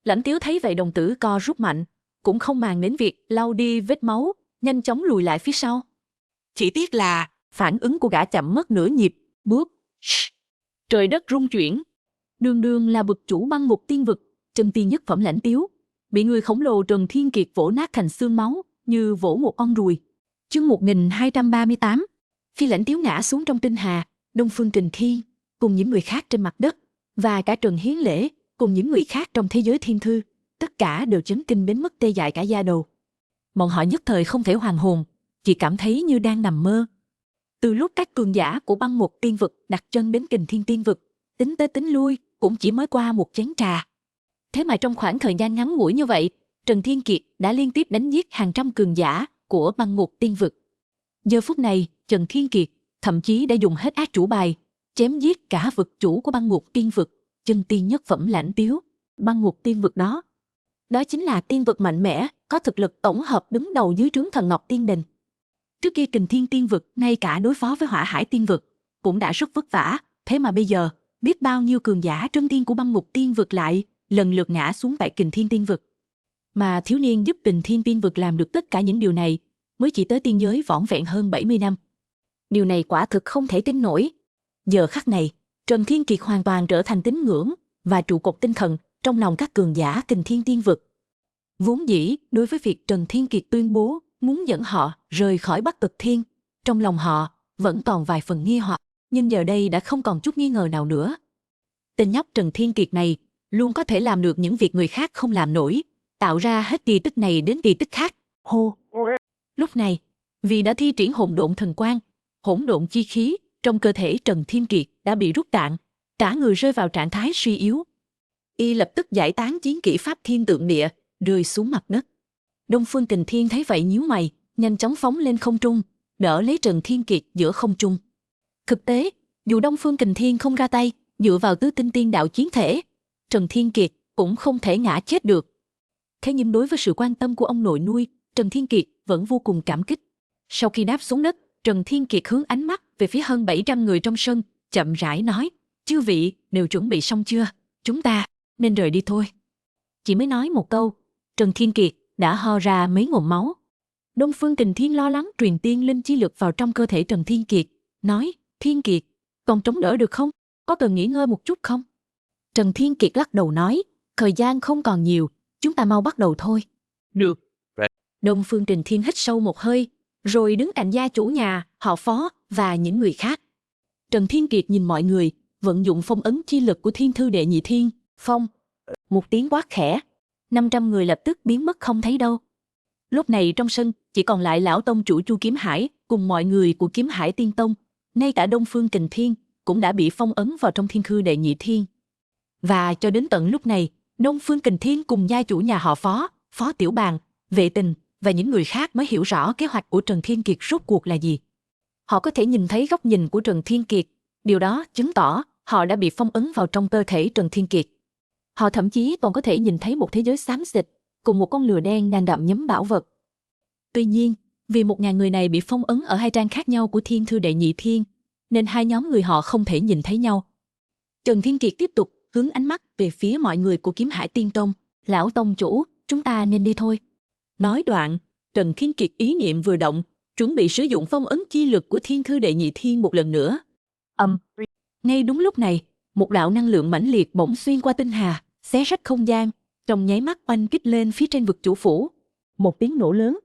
[SPEAKER 1] Lãnh Tiếu thấy vậy đồng tử co rút mạnh, cũng không màng đến việc lau đi vết máu,
[SPEAKER 2] nhanh chóng lùi lại phía sau.
[SPEAKER 4] Chỉ tiếc là
[SPEAKER 2] Phản ứng của gã chậm mất nửa nhịp, bước. Trời đất rung chuyển. Đường đường là vực chủ băng ngục tiên vực, chân tiên nhất phẩm Lãnh Tiếu, bị người khổng lồ Trần Thiên Kiệt vỗ nát thành xương máu, như vỗ một con ruồi. Chương 1238. Khi Lãnh Tiếu ngã xuống trong tinh hà, Đông Phương Kình Thiên cùng những người khác trên mặt đất và cả Trần Hiến Lễ cùng những người khác trong thế giới thiên thư, tất cả đều chấn kinh đến mức tê dại cả da đầu. Bọn họ nhất thời không thể hoàn hồn, chỉ cảm thấy như đang nằm mơ. Từ lúc các cường giả của băng ngục tiên vực đặt chân đến Kình Thiên tiên vực, tính tới tính lui cũng chỉ mới qua một chén trà. Thế mà trong khoảng thời gian ngắn ngủi như vậy, Trần Thiên Kiệt đã liên tiếp đánh giết hàng trăm cường giả của băng ngục tiên vực. Giờ phút này, Trần Thiên Kiệt thậm chí đã dùng hết át chủ bài, chém giết cả vực chủ của băng ngục tiên vực, chân tiên nhất phẩm Lãnh Tiếu. Băng ngục tiên vực đó chính là tiên vực mạnh mẽ, có thực lực tổng hợp đứng đầu dưới trướng Thần Ngọc Tiên Đình. Trước kia Kình Thiên tiên vực ngay cả đối phó với Hỏa Hải tiên vực cũng đã rất vất vả, thế mà bây giờ biết bao nhiêu cường giả chân tiên của băng ngục tiên vực lại lần lượt ngã xuống tại Kình Thiên tiên vực. Mà thiếu niên giúp Kình Thiên tiên vực làm được tất cả những điều này mới chỉ tới tiên giới vỏn vẹn hơn 70 năm. Điều này quả thực không thể tin nổi. Giờ khắc này, Trần Thiên Kiệt hoàn toàn trở thành tín ngưỡng và trụ cột tinh thần trong lòng các cường giả Kình Thiên tiên vực. Vốn dĩ, đối với việc Trần Thiên Kiệt tuyên bố muốn dẫn họ rời khỏi Bắc Cực Thiên, trong lòng họ vẫn còn vài phần nghi hoặc, nhưng giờ đây đã không còn chút nghi ngờ nào nữa. Tên nhóc Trần Thiên Kiệt này luôn có thể làm được những việc người khác không làm nổi, tạo ra hết kỳ tích này đến kỳ tích khác. Hô! Lúc này, vì đã thi triển hỗn độn thần quang, hỗn độn chi khí trong cơ thể Trần Thiên Kiệt đã bị rút cạn, cả người rơi vào trạng thái suy yếu. Y lập tức giải tán chiến kỹ pháp thiên tượng địa, rơi xuống mặt đất. Đông Phương Kình Thiên thấy vậy nhíu mày, nhanh chóng phóng lên không trung, đỡ lấy Trần Thiên Kiệt giữa không trung. Thực tế, dù Đông Phương Kình Thiên không ra tay, dựa vào tứ tinh tiên đạo chiến thể, Trần Thiên Kiệt cũng không thể ngã chết được. Thế nhưng đối với sự quan tâm của ông nội nuôi, Trần Thiên Kiệt vẫn vô cùng cảm kích. Sau khi đáp xuống đất, Trần Thiên Kiệt hướng ánh mắt về phía hơn 700 người trong sân, chậm rãi nói: "Chư vị đều chuẩn bị xong chưa? Chúng ta nên rời đi thôi." Chỉ mới nói một câu, Trần Thiên Kiệt đã ho ra mấy ngụm máu. Đông Phương Kình Thiên lo lắng truyền tiên linh chi lực vào trong cơ thể Trần Thiên Kiệt, nói: "Thiên Kiệt, còn chống đỡ được không? Có cần nghỉ ngơi một chút không?" Trần Thiên Kiệt lắc đầu nói: "Thời gian không còn nhiều, chúng ta mau bắt đầu thôi."
[SPEAKER 3] Được.
[SPEAKER 2] Đông Phương Kình Thiên hít sâu một hơi, rồi đứng cạnh gia chủ nhà, họ Phó và những người khác. Trần Thiên Kiệt nhìn mọi người, vận dụng phong ấn chi lực của Thiên Thư Đệ Nhị Thiên, phong. Một tiếng quát khẽ, 500 người lập tức biến mất không thấy đâu. Lúc này trong sân chỉ còn lại lão tông chủ Chu Kiếm Hải cùng mọi người của Kiếm Hải Tiên Tông, ngay cả Đông Phương Kình Thiên cũng đã bị phong ấn vào trong Thiên Thư Đệ Nhị Thiên. Và cho đến tận lúc này, Đông Phương Kình Thiên cùng gia chủ nhà họ Phó, Phó Tiểu Bàn, Vệ Tình và những người khác mới hiểu rõ kế hoạch của Trần Thiên Kiệt rốt cuộc là gì. Họ có thể nhìn thấy góc nhìn của Trần Thiên Kiệt, điều đó chứng tỏ họ đã bị phong ấn vào trong cơ thể Trần Thiên Kiệt. Họ thậm chí còn có thể nhìn thấy một thế giới xám xịt cùng một con lừa đen đang gặm nhấm bảo vật. Tuy nhiên, vì 1000 người này bị phong ấn ở hai trang khác nhau của Thiên Thư Đệ Nhị Thiên, nên hai nhóm người họ không thể nhìn thấy nhau. Trần Thiên Kiệt tiếp tục hướng ánh mắt về phía mọi người của Kiếm Hải Tiên Tông. "Lão tông chủ, chúng ta nên đi thôi." Nói đoạn, Trần Thiên Kiệt ý niệm vừa động, chuẩn bị sử dụng phong ấn chi lực của Thiên Thư Đệ Nhị Thiên một lần nữa. Ngay đúng lúc này, một đạo năng lượng mãnh liệt bỗng xuyên qua tinh hà, xé rách không gian, trong nháy mắt oanh kích lên phía trên vực chủ phủ. Một tiếng nổ lớn,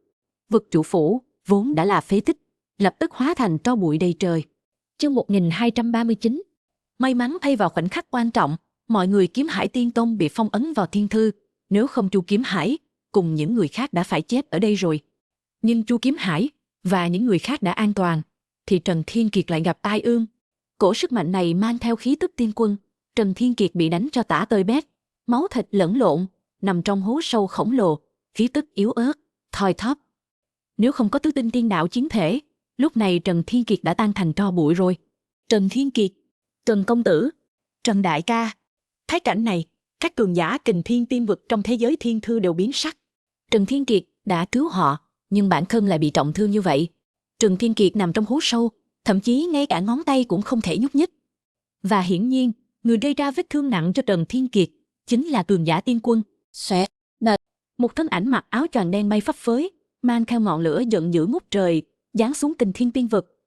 [SPEAKER 2] vực chủ phủ vốn đã là phế tích, lập tức hóa thành tro bụi đầy trời. Chương 1239. May mắn thay vào khoảnh khắc quan trọng, mọi người Kiếm Hải Tiên Tông bị phong ấn vào Thiên Thư, nếu không Chu Kiếm Hải cùng những người khác đã phải chết ở đây rồi. Nhưng Chu Kiếm Hải và những người khác đã an toàn, thì Trần Thiên Kiệt lại gặp tai ương. Cổ sức mạnh này mang theo khí tức tiên quân, Trần Thiên Kiệt bị đánh cho tả tơi bét, máu thịt lẫn lộn, nằm trong hố sâu khổng lồ, khí tức yếu ớt, thoi thóp. Nếu không có tứ tinh tiên đạo chiến thể, lúc này Trần Thiên Kiệt đã tan thành tro bụi rồi. Trần Thiên Kiệt, Trần công tử, Trần đại ca. Thấy cảnh này, các cường giả Kình Thiên tiên vực trong thế giới thiên thư đều biến sắc. Trần Thiên Kiệt đã cứu họ, nhưng bản thân lại bị trọng thương như vậy. Trần Thiên Kiệt nằm trong hố sâu, thậm chí ngay cả ngón tay cũng không thể nhúc nhích. Và hiển nhiên, người gây ra vết thương nặng cho Trần Thiên Kiệt chính là cường giả tiên quân. Xoẹt, nệt, một thân ảnh mặc áo choàng đen bay phấp phới, mang theo ngọn lửa giận dữ ngút trời, giáng xuống Kình Thiên Tiên Vực.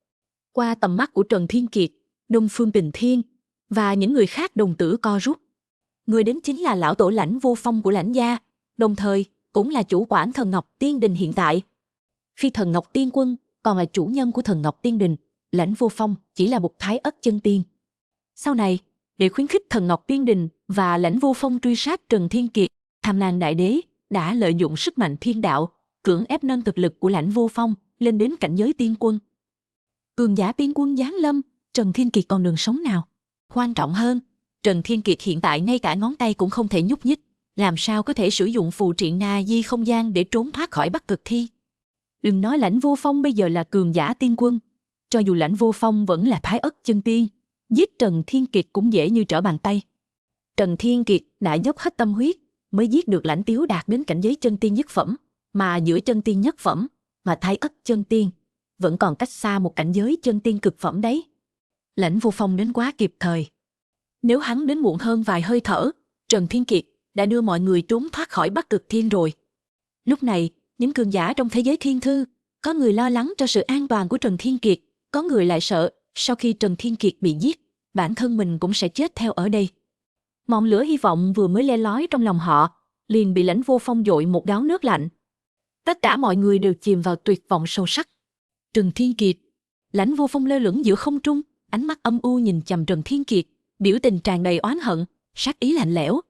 [SPEAKER 2] Qua tầm mắt của Trần Thiên Kiệt, Đông Phương Bình Thiên và những người khác đồng tử co rút. Người đến chính là lão tổ Lãnh Vô Phong của Lãnh gia, đồng thời cũng là chủ quản Thần Ngọc Tiên Đình hiện tại. Phi Thần Ngọc Tiên Quân còn là chủ nhân của Thần Ngọc Tiên Đình, Lãnh Vô Phong chỉ là một thái ất chân tiên. Sau này, để khuyến khích Thần Ngọc Tiên Đình và Lãnh Vô Phong truy sát Trần Thiên Kiệt, Tham Lang Đại Đế đã lợi dụng sức mạnh thiên đạo, cưỡng ép nâng thực lực của Lãnh Vô Phong lên đến cảnh giới tiên quân. Cường giả tiên quân giáng lâm, Trần Thiên Kiệt còn đường sống nào? Quan trọng hơn, Trần Thiên Kiệt hiện tại ngay cả ngón tay cũng không thể nhúc nhích, làm sao có thể sử dụng phù triện na di không gian để trốn thoát khỏi Bắc Cực Thi? Đừng nói Lãnh Vô Phong bây giờ là cường giả tiên quân, cho dù Lãnh Vô Phong vẫn là thái ất chân tiên, giết Trần Thiên Kiệt cũng dễ như trở bàn tay. Trần Thiên Kiệt đã dốc hết tâm huyết mới giết được Lãnh Tiếu đạt đến cảnh giới chân tiên nhất phẩm, mà giữa chân tiên nhất phẩm và thái ất chân tiên vẫn còn cách xa một cảnh giới chân tiên cực phẩm đấy. Lãnh Vô Phong đến quá kịp thời. Nếu hắn đến muộn hơn vài hơi thở, Trần Thiên Kiệt đã đưa mọi người trốn thoát khỏi Bắc Cực Thiên rồi. Lúc này, những cường giả trong thế giới thiên thư, có người lo lắng cho sự an toàn của Trần Thiên Kiệt, có người lại sợ sau khi Trần Thiên Kiệt bị giết, bản thân mình cũng sẽ chết theo ở đây. Ngọn lửa hy vọng vừa mới le lói trong lòng họ, liền bị Lãnh Vô Phong dội một gáo nước lạnh. Tất cả mọi người đều chìm vào tuyệt vọng sâu sắc. Trần Thiên Kiệt. Lãnh Vô Phong lơ lửng giữa không trung, ánh mắt âm u nhìn chằm Trần Thiên Kiệt, biểu tình tràn đầy oán hận, sát ý lạnh lẽo.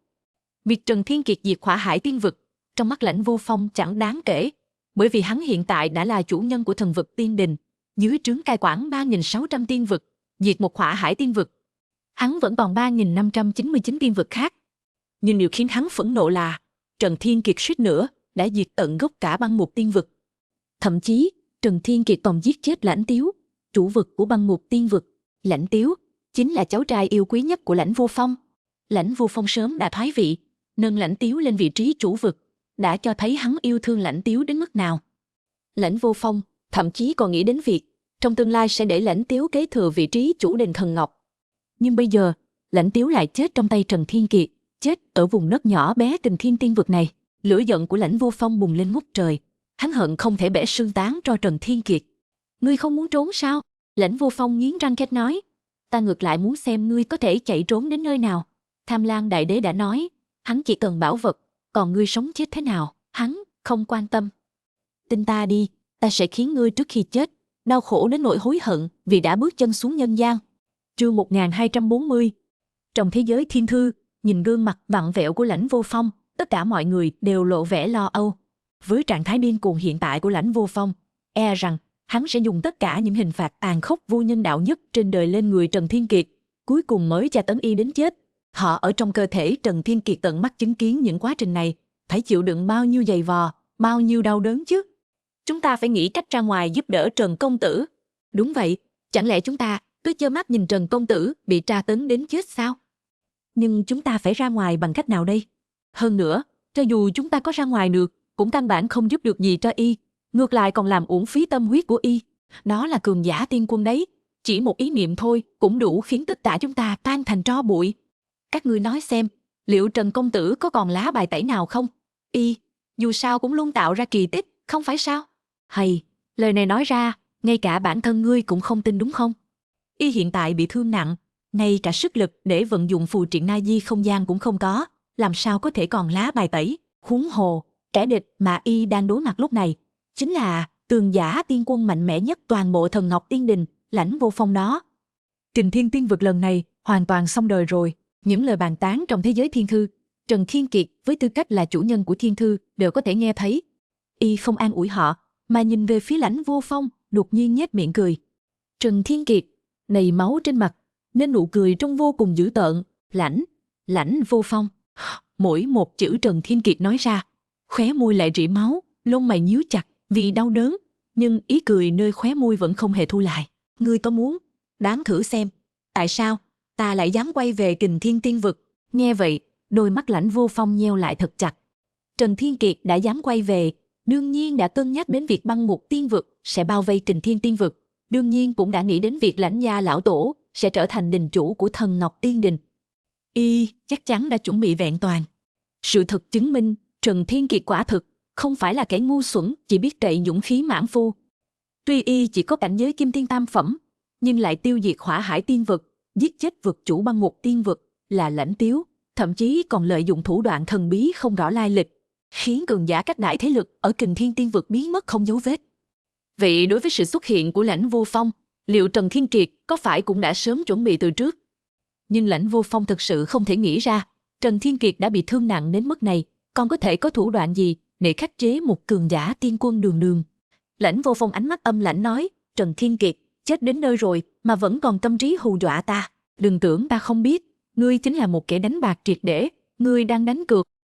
[SPEAKER 2] Việc Trần Thiên Kiệt diệt Hỏa Hải Tiên Vực, trong mắt Lãnh Vô Phong chẳng đáng kể, bởi vì hắn hiện tại đã là chủ nhân của Thần Vực Tiên Đình, dưới trướng cai quản 3.600 tiên vực, diệt một Hỏa Hải Tiên Vực. Hắn vẫn còn 3.599 tiên vực khác. Nhưng điều khiến hắn phẫn nộ là Trần Thiên Kiệt suýt nữa đã diệt tận gốc cả Băng Ngục Tiên Vực. Thậm chí, Trần Thiên Kiệt còn giết chết Lãnh Tiếu, chủ vực của Băng Ngục Tiên Vực. Lãnh Tiếu chính là cháu trai yêu quý nhất của Lãnh Vô Phong. Lãnh Vô Phong sớm đã thoái vị, nâng Lãnh Tiếu lên vị trí chủ vực, đã cho thấy hắn yêu thương Lãnh Tiếu đến mức nào. Lãnh Vô Phong thậm chí còn nghĩ đến việc trong tương lai sẽ để Lãnh Tiếu kế thừa vị trí chủ đền Thần Ngọc. Nhưng bây giờ, Lãnh Tiếu lại chết trong tay Trần Thiên Kiệt, chết ở vùng đất nhỏ bé Kình Thiên Tiên Vực này. Lửa giận của Lãnh Vô Phong bùng lên ngút trời, hắn hận không thể bẻ xương tán cho Trần Thiên Kiệt. Ngươi không muốn trốn sao? Lãnh Vô Phong nghiến răng két nói. Ta ngược lại muốn xem ngươi có thể chạy trốn đến nơi nào. Tham Lang Đại Đế đã nói, hắn chỉ cần bảo vật, còn ngươi sống chết thế nào, hắn không quan tâm. Tin ta đi, ta sẽ khiến ngươi trước khi chết đau khổ đến nỗi hối hận vì đã bước chân xuống nhân gian. Chương 1240. Trong thế giới thiên thư, nhìn gương mặt vặn vẹo của Lãnh Vô Phong, tất cả mọi người đều lộ vẻ lo âu. Với trạng thái điên cuồng hiện tại của Lãnh Vô Phong, e rằng hắn sẽ dùng tất cả những hình phạt tàn khốc vô nhân đạo nhất trên đời lên người Trần Thiên Kiệt, cuối cùng mới tra tấn y đến chết. Họ ở trong cơ thể Trần Thiên Kiệt tận mắt chứng kiến những quá trình này, phải chịu đựng bao nhiêu dày vò, bao nhiêu đau đớn chứ. Chúng ta phải nghĩ cách ra ngoài giúp đỡ Trần công tử. Đúng vậy, chẳng lẽ chúng ta cứ trơ mắt nhìn Trần công tử bị tra tấn đến chết sao? Nhưng chúng ta phải ra ngoài bằng cách nào đây? Hơn nữa, cho dù chúng ta có ra ngoài được, cũng căn bản không giúp được gì cho y, ngược lại còn làm uổng phí tâm huyết của y. Đó là cường giả tiên quân đấy, chỉ một ý niệm thôi cũng đủ khiến tất cả chúng ta tan thành tro bụi. Các ngươi nói xem, liệu Trần công tử có còn lá bài tẩy nào không? Y, dù sao cũng luôn tạo ra kỳ tích, không phải sao? Hay, lời này nói ra, ngay cả bản thân ngươi cũng không tin đúng không? Y hiện tại bị thương nặng, ngay cả sức lực để vận dụng phù triện na di không gian cũng không có, làm sao có thể còn lá bài tẩy? Huống hồ, kẻ địch mà y đang đối mặt lúc này chính là cường giả tiên quân mạnh mẽ nhất toàn bộ Thần Ngọc Tiên Đình, Lãnh Vô Phong đó. Kình Thiên Tiên Vực lần này hoàn toàn xong đời rồi. Những lời bàn tán trong thế giới thiên thư, Trần Thiên Kiệt với tư cách là chủ nhân của thiên thư đều có thể nghe thấy. Y không an ủi họ, mà nhìn về phía Lãnh Vô Phong, đột nhiên nhếch miệng cười. Trần Thiên Kiệt, nầy máu trên mặt, nên nụ cười trông vô cùng dữ tợn. Lãnh Vô Phong. Mỗi một chữ Trần Thiên Kiệt nói ra, khóe môi lại rỉ máu, lông mày nhíu chặt vì đau đớn, nhưng ý cười nơi khóe môi vẫn không hề thu lại. Ngươi có muốn đoán thử xem, tại sao ta lại dám quay về Kình Thiên Tiên Vực? Nghe vậy, đôi mắt Lãnh Vô Phong nheo lại thật chặt. Trần Thiên Kiệt đã dám quay về, đương nhiên đã cân nhắc đến việc Băng Ngục Tiên Vực sẽ bao vây Kình Thiên Tiên Vực, đương nhiên cũng đã nghĩ đến việc Lãnh gia lão tổ sẽ trở thành đình chủ của Thần Ngọc Tiên Đình. Y chắc chắn đã chuẩn bị vẹn toàn. Sự thật chứng minh, Trần Thiên Kiệt quả thực không phải là kẻ ngu xuẩn chỉ biết trậy dũng khí mãn phu. Tuy y chỉ có cảnh giới kim tiên tam phẩm, nhưng lại tiêu diệt hỏa hải tiên vực, giết chết vực chủ băng ngục tiên vực là Lãnh Tiếu, thậm chí còn lợi dụng thủ đoạn thần bí không rõ lai lịch, khiến cường giả các đại thế lực ở Kình Thiên tiên vực biến mất không dấu vết. Vậy đối với sự xuất hiện của Lãnh Vô Phong, liệu Trần Thiên Kiệt có phải cũng đã sớm chuẩn bị từ trước? Nhưng Lãnh Vô Phong thực sự không thể nghĩ ra, Trần Thiên Kiệt đã bị thương nặng đến mức này, còn có thể có thủ đoạn gì để khắc chế một cường giả tiên quân đường đường. Lãnh Vô Phong ánh mắt âm lãnh nói, Trần Thiên Kiệt, chết đến nơi rồi mà vẫn còn tâm trí hù dọa ta. Đừng tưởng ta không biết, ngươi chính là một kẻ đánh bạc triệt để, ngươi đang đánh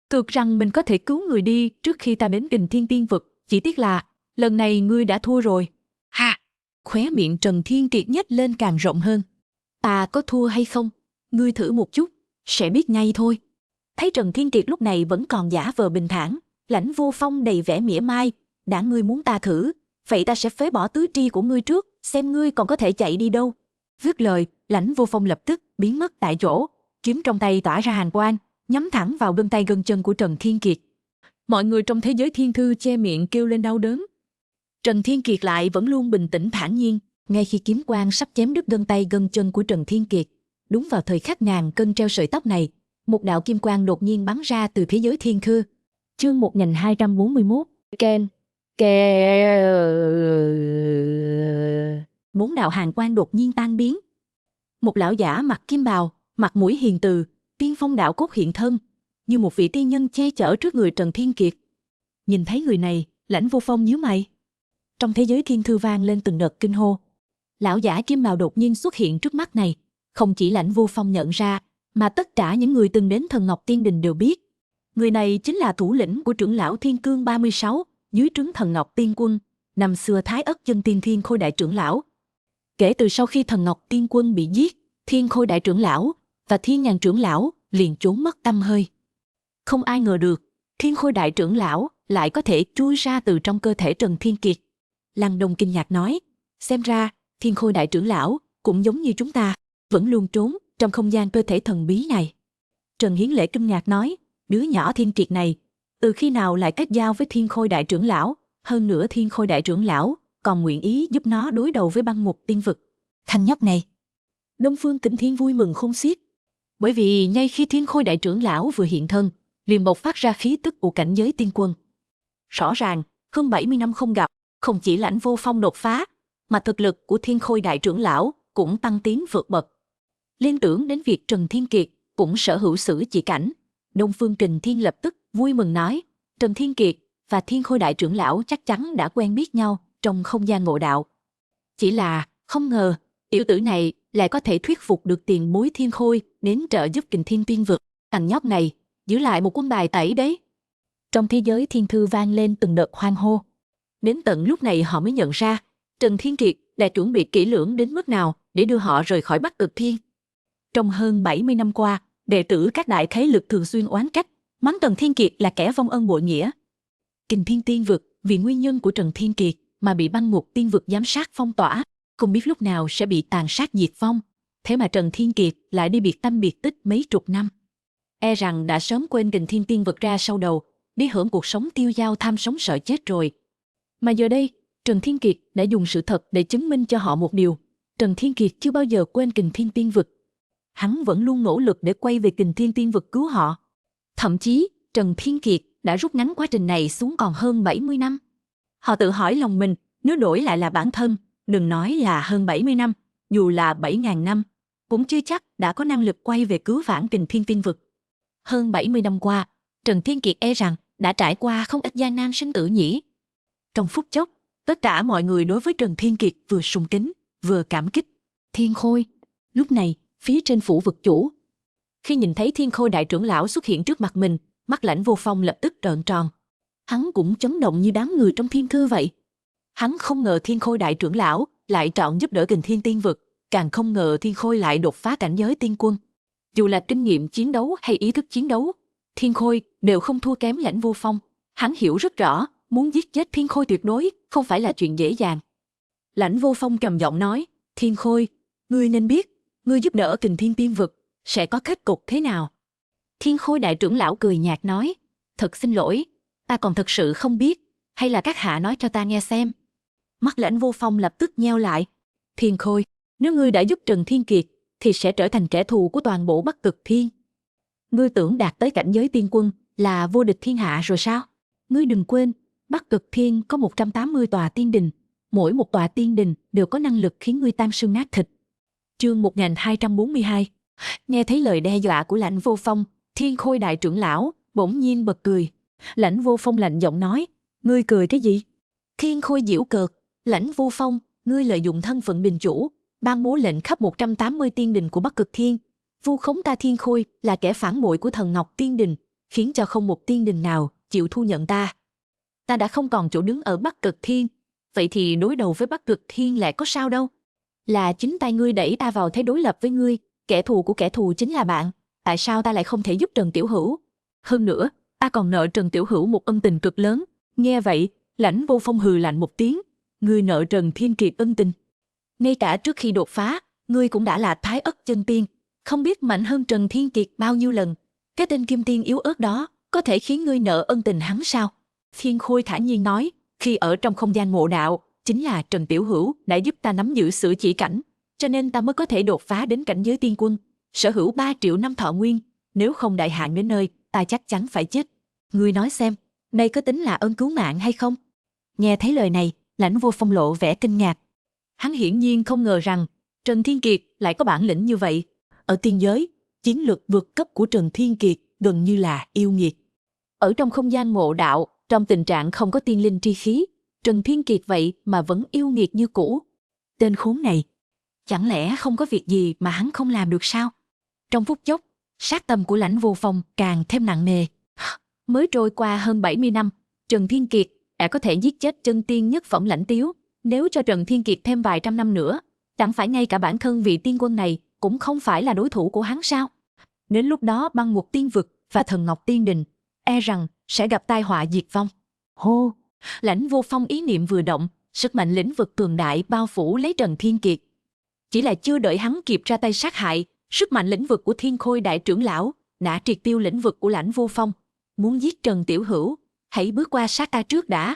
[SPEAKER 2] cược rằng mình có thể cứu người đi trước khi ta đến Kình Thiên tiên vực, chỉ tiếc là lần này ngươi đã thua rồi.
[SPEAKER 4] Ha!
[SPEAKER 2] Khóe miệng Trần Thiên Kiệt nhếch lên càng rộng hơn. Ta có thua hay không? Ngươi thử một chút, sẽ biết ngay thôi. Thấy Trần Thiên Kiệt lúc này vẫn còn giả vờ bình thản, Lãnh Vô Phong đầy vẻ mỉa mai, đã ngươi muốn ta thử, vậy ta sẽ phế bỏ tứ tri của ngươi trước, xem ngươi còn có thể chạy đi đâu. Dứt lời, Lãnh Vô Phong lập tức biến mất tại chỗ, kiếm trong tay tỏa ra hàn quang, nhắm thẳng vào gân tay gân chân của Trần Thiên Kiệt. Mọi người trong thế giới thiên thư che miệng kêu lên đau đớn. Trần Thiên Kiệt lại vẫn luôn bình tĩnh thản nhiên, ngay khi kiếm quang sắp chém đứt gân tay gân chân của Trần Thiên Kiệt, đúng vào thời khắc ngàn cân treo sợi tóc này, một đạo kim quang đột nhiên bắn ra từ thế giới thiên thư. Chương 1241. Ken. Bốn đạo hàn quang đột nhiên tan biến. Một lão giả mặc kim bào, mặt mũi hiền từ, tiên phong đạo cốt hiện thân, như một vị tiên nhân che chở trước người Trần Thiên Kiệt. Nhìn thấy người này, Lãnh Vô Phong nhíu mày. Trong thế giới thiên thư vang lên từng đợt kinh hô. Lão giả kim bào đột nhiên xuất hiện trước mắt này, không chỉ Lãnh Vô Phong nhận ra, mà tất cả những người từng đến Thần Ngọc Tiên Đình đều biết. Người này chính là thủ lĩnh của trưởng lão Thiên Cương 36, dưới trướng Thần Ngọc Tiên Quân, năm xưa Thái Ất Chân Tiên Thiên Khôi đại trưởng lão. Kể từ sau khi Thần Ngọc Tiên Quân bị giết, Thiên Khôi đại trưởng lão và Thiên Nhàn trưởng lão liền trốn mất tăm hơi. Không ai ngờ được, Thiên Khôi đại trưởng lão lại có thể chui ra từ trong cơ thể Trần Thiên Kiệt. Lăng Đông kinh ngạc nói, xem ra Thiên Khôi đại trưởng lão cũng giống như chúng ta, vẫn luôn trốn trong không gian cơ thể thần bí này. Trần Hiến Lễ kinh ngạc nói, đứa nhỏ Thiên Kiệt này, từ khi nào lại kết giao với Thiên Khôi đại trưởng lão, hơn nữa Thiên Khôi đại trưởng lão còn nguyện ý giúp nó đối đầu với băng ngục tiên vực. Thanh nhóc này. Đông Phương Kình Thiên vui mừng khôn xiết, bởi vì ngay khi Thiên Khôi đại trưởng lão vừa hiện thân, liền bộc phát ra khí tức của cảnh giới tiên quân. Rõ ràng, hơn 70 năm không gặp, không chỉ Lãnh Vô Phong đột phá, mà thực lực của Thiên Khôi đại trưởng lão cũng tăng tiến vượt bậc. Liên tưởng đến việc Trần Thiên Kiệt cũng sở hữu sử chỉ cảnh, Đông Phương Kình Thiên lập tức vui mừng nói, Trần Thiên Kiệt và Thiên Khôi đại trưởng lão chắc chắn đã quen biết nhau trong không gian ngộ đạo. Chỉ là không ngờ, tiểu tử này lại có thể thuyết phục được tiền bối Thiên Khôi đến trợ giúp Kình Thiên tiên vực. Thằng nhóc này giữ lại một quân bài tẩy đấy. Trong thế giới thiên thư vang lên từng đợt hoan hô. Đến tận lúc này họ mới nhận ra, Trần Thiên Kiệt đã chuẩn bị kỹ lưỡng đến mức nào để đưa họ rời khỏi Bắc Cực Thiên. Trong hơn 70 năm qua, đệ tử các đại thế lực thường xuyên oán trách, mắng Trần Thiên Kiệt là kẻ vong ân bội nghĩa. Kình Thiên tiên vực vì nguyên nhân của Trần Thiên Kiệt mà bị băng ngục tiên vực giám sát phong tỏa, không biết lúc nào sẽ bị tàn sát diệt vong. Thế mà Trần Thiên Kiệt lại đi biệt tâm biệt tích mấy chục năm. E rằng đã sớm quên Kình Thiên tiên vực ra sau đầu, đi hưởng cuộc sống tiêu dao tham sống sợ chết rồi. Mà giờ đây, Trần Thiên Kiệt đã dùng sự thật để chứng minh cho họ một điều. Trần Thiên Kiệt chưa bao giờ quên Kình Thiên tiên vực. Hắn vẫn luôn nỗ lực để quay về Kình Thiên tiên vực cứu họ. Thậm chí, Trần Thiên Kiệt đã rút ngắn quá trình này xuống còn hơn 70 năm. Họ tự hỏi lòng mình, nếu đổi lại là bản thân, đừng nói là hơn 70 năm, dù là 7.000 năm, cũng chưa chắc đã có năng lực quay về cứu vãn Kình Thiên tiên vực. Hơn 70 năm qua, Trần Thiên Kiệt e rằng đã trải qua không ít gian nan sinh tử nhỉ. Trong phút chốc, tất cả mọi người đối với Trần Thiên Kiệt vừa sùng kính, vừa cảm kích. Thiên Khôi. Lúc này, phía trên phủ vực chủ, khi nhìn thấy Thiên Khôi đại trưởng lão xuất hiện trước mặt mình, mắt Lãnh Vô Phong lập tức trợn tròn. Hắn cũng chấn động như đám người trong thiên thư vậy. Hắn không ngờ Thiên Khôi đại trưởng lão lại chọn giúp đỡ Kình Thiên tiên vực, càng không ngờ Thiên Khôi lại đột phá cảnh giới tiên quân. Dù là kinh nghiệm chiến đấu hay ý thức chiến đấu, Thiên Khôi đều không thua kém Lãnh Vô Phong. Hắn hiểu rất rõ, muốn giết chết Thiên Khôi tuyệt đối không phải là chuyện dễ dàng. Lãnh Vô Phong trầm giọng nói, Thiên Khôi, ngươi nên biết, ngươi giúp đỡ Kình Thiên tiên vực sẽ có kết cục thế nào. Thiên Khôi đại trưởng lão cười nhạt nói, thật xin lỗi, Ta còn thực sự không biết, hay là các hạ nói cho ta nghe xem. Mắt Lãnh Vô Phong lập tức nheo lại. Thiên Khôi, nếu ngươi đã giúp Trần Thiên Kiệt, thì sẽ trở thành kẻ thù của toàn bộ Bắc Cực Thiên. Ngươi tưởng đạt tới cảnh giới tiên quân là vô địch thiên hạ rồi sao? Ngươi đừng quên, Bắc Cực Thiên có 180 tòa tiên đình, mỗi một tòa tiên đình đều có năng lực khiến ngươi tan xương nát thịt. Chương 1242. Nghe thấy lời đe dọa của Lãnh Vô Phong, Thiên Khôi đại trưởng lão bỗng nhiên bật cười. Lãnh Vô Phong lạnh giọng nói, ngươi cười cái gì? Thiên Khôi giễu cợt, Lãnh Vô Phong, ngươi lợi dụng thân phận đình chủ, ban bố lệnh khắp 180 tiên đình của Bắc Cực Thiên, vu khống ta Thiên Khôi là kẻ phản bội của thần Ngọc Tiên Đình, khiến cho không một tiên đình nào chịu thu nhận ta. Ta đã không còn chỗ đứng ở Bắc Cực Thiên, vậy thì đối đầu với Bắc Cực Thiên lại có sao đâu? Là chính tay ngươi đẩy ta vào thế đối lập với ngươi, kẻ thù của kẻ thù chính là bạn, tại sao ta lại không thể giúp Trần Tiểu Hữu? Hơn nữa, ta còn nợ Trần Tiểu Hữu một ân tình cực lớn. Nghe vậy, Lãnh Vô Phong hừ lạnh một tiếng, ngươi nợ Trần Thiên Kiệt ân tình. Ngay cả trước khi đột phá, ngươi cũng đã là Thái Ất chân tiên, không biết mạnh hơn Trần Thiên Kiệt bao nhiêu lần. Cái tên kim tiên yếu ớt đó có thể khiến ngươi nợ ân tình hắn sao? Thiên Khôi thản nhiên nói, khi ở trong không gian ngộ đạo, chính là Trần Tiểu Hữu đã giúp ta nắm giữ sự chỉ cảnh, cho nên ta mới có thể đột phá đến cảnh giới tiên quân, sở hữu 3 triệu năm thọ nguyên, nếu không đại hạn đến nơi, ta chắc chắn phải chết. Ngươi nói xem, đây có tính là ơn cứu mạng hay không? Nghe thấy lời này, Lãnh Vô Phong lộ vẻ kinh ngạc. Hắn hiển nhiên không ngờ rằng Trần Thiên Kiệt lại có bản lĩnh như vậy. Ở tiên giới, chiến lược vượt cấp của Trần Thiên Kiệt gần như là yêu nghiệt. Ở trong không gian ngộ đạo, trong tình trạng không có tiên linh tri khí, Trần Thiên Kiệt vậy mà vẫn yêu nghiệt như cũ. Tên khốn này, chẳng lẽ không có việc gì mà hắn không làm được sao? Trong phút chốc, sát tâm của Lãnh Vô Phong càng thêm nặng nề. Mới trôi qua hơn 70 năm, Trần Thiên Kiệt đã có thể giết chết chân tiên nhất phẩm Lãnh Tiếu. Nếu cho Trần Thiên Kiệt thêm vài trăm năm nữa, chẳng phải ngay cả bản thân vị tiên quân này cũng không phải là đối thủ của hắn sao? Đến lúc đó Băng Ngục Tiên Vực và Thần Ngọc Tiên Đình e rằng sẽ gặp tai họa diệt vong. Hô! Lãnh Vô Phong ý niệm vừa động, sức mạnh lĩnh vực cường đại bao phủ lấy Trần Thiên Kiệt. Chỉ là chưa đợi hắn kịp ra tay sát hại, sức mạnh lĩnh vực của Thiên Khôi đại trưởng lão đã triệt tiêu lĩnh vực của Lãnh Vô Phong. Muốn giết Trần Tiểu Hữu, hãy bước qua sát ta trước đã.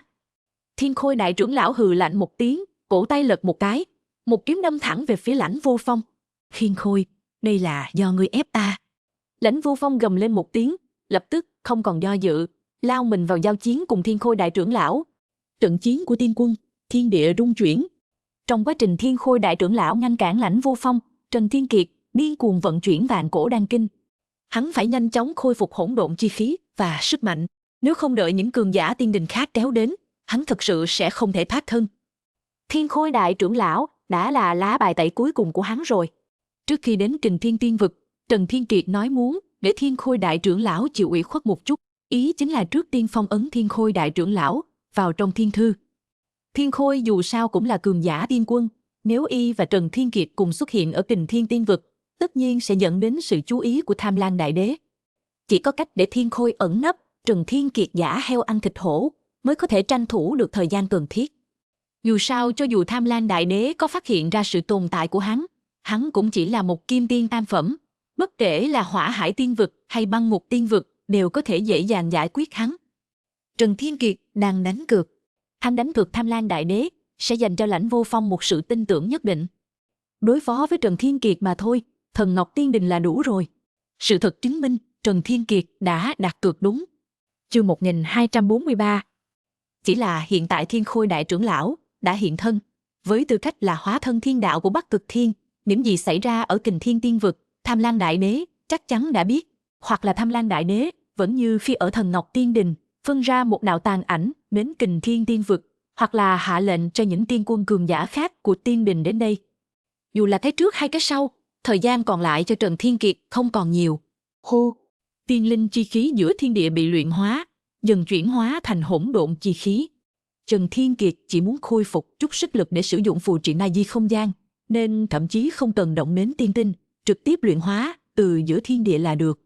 [SPEAKER 2] Thiên Khôi đại trưởng lão hừ lạnh một tiếng, cổ tay lật một cái, một kiếm đâm thẳng về phía Lãnh Vô Phong. Thiên Khôi, đây là do ngươi ép ta. Lãnh Vô Phong gầm lên một tiếng, lập tức không còn do dự, lao mình vào giao chiến cùng Thiên Khôi đại trưởng lão. Trận chiến của tiên quân, thiên địa rung chuyển. Trong quá trình Thiên Khôi đại trưởng lão ngăn cản Lãnh Vô Phong, Trần Thiên Kiệt điên cuồng vận chuyển Vạn Cổ Đan Kinh. Hắn phải nhanh chóng khôi phục hỗn độn chi khí và sức mạnh, nếu không đợi những cường giả tiên đình khác kéo đến, hắn thực sự sẽ không thể thoát thân. Thiên Khôi đại trưởng lão đã là lá bài tẩy cuối cùng của hắn rồi. Trước khi đến Kình Thiên Tiên Vực, Trần Thiên Kiệt nói muốn để Thiên Khôi đại trưởng lão chịu ủy khuất một chút, ý chính là trước tiên phong ấn Thiên Khôi đại trưởng lão vào trong thiên thư. Thiên Khôi dù sao cũng là cường giả tiên quân, nếu y và Trần Thiên Kiệt cùng xuất hiện ở Kình Thiên Tiên Vực, tất nhiên sẽ dẫn đến sự chú ý của Tham Lang Đại Đế. Chỉ có cách để Thiên Khôi ẩn nấp, Trần Thiên Kiệt giả heo ăn thịt hổ, mới có thể tranh thủ được thời gian cần thiết. Dù sao cho dù Tham Lang Đại Đế có phát hiện ra sự tồn tại của hắn cũng chỉ là một kim tiên tam phẩm, bất kể là Hỏa Hải Tiên Vực hay Băng Ngục Tiên Vực đều có thể dễ dàng giải quyết hắn. Trần Thiên Kiệt đang đánh cược, hắn đánh cược Tham Lang Đại Đế sẽ dành cho Lãnh Vô Phong một sự tin tưởng nhất định. Đối phó với Trần Thiên Kiệt mà thôi, Thần Ngọc Tiên Đình là đủ rồi. Sự thật chứng minh Trần Thiên Kiệt đã đặt cược đúng. Chương 1243. Chỉ là hiện tại Thiên Khôi đại trưởng lão đã hiện thân, với tư cách là hóa thân thiên đạo của Bắc Cực Thiên, những gì xảy ra ở Kình Thiên Tiên Vực, Tham Lang Đại Đế chắc chắn đã biết, hoặc là Tham Lang Đại Đế vẫn như khi ở Thần Ngọc Tiên Đình, phân ra một đạo tàn ảnh đến Kình Thiên Tiên Vực, hoặc là hạ lệnh cho những tiên quân cường giả khác của Tiên Đình đến đây. Dù là cái trước hay cái sau, thời gian còn lại cho Trần Thiên Kiệt không còn nhiều. Hô! Tiên linh chi khí giữa thiên địa bị luyện hóa, dần chuyển hóa thành hỗn độn chi khí. Trần Thiên Kiệt chỉ muốn khôi phục chút sức lực để sử dụng phù triện na di không gian, nên thậm chí không cần động đến tiên tinh, trực tiếp luyện hóa từ giữa thiên địa là được.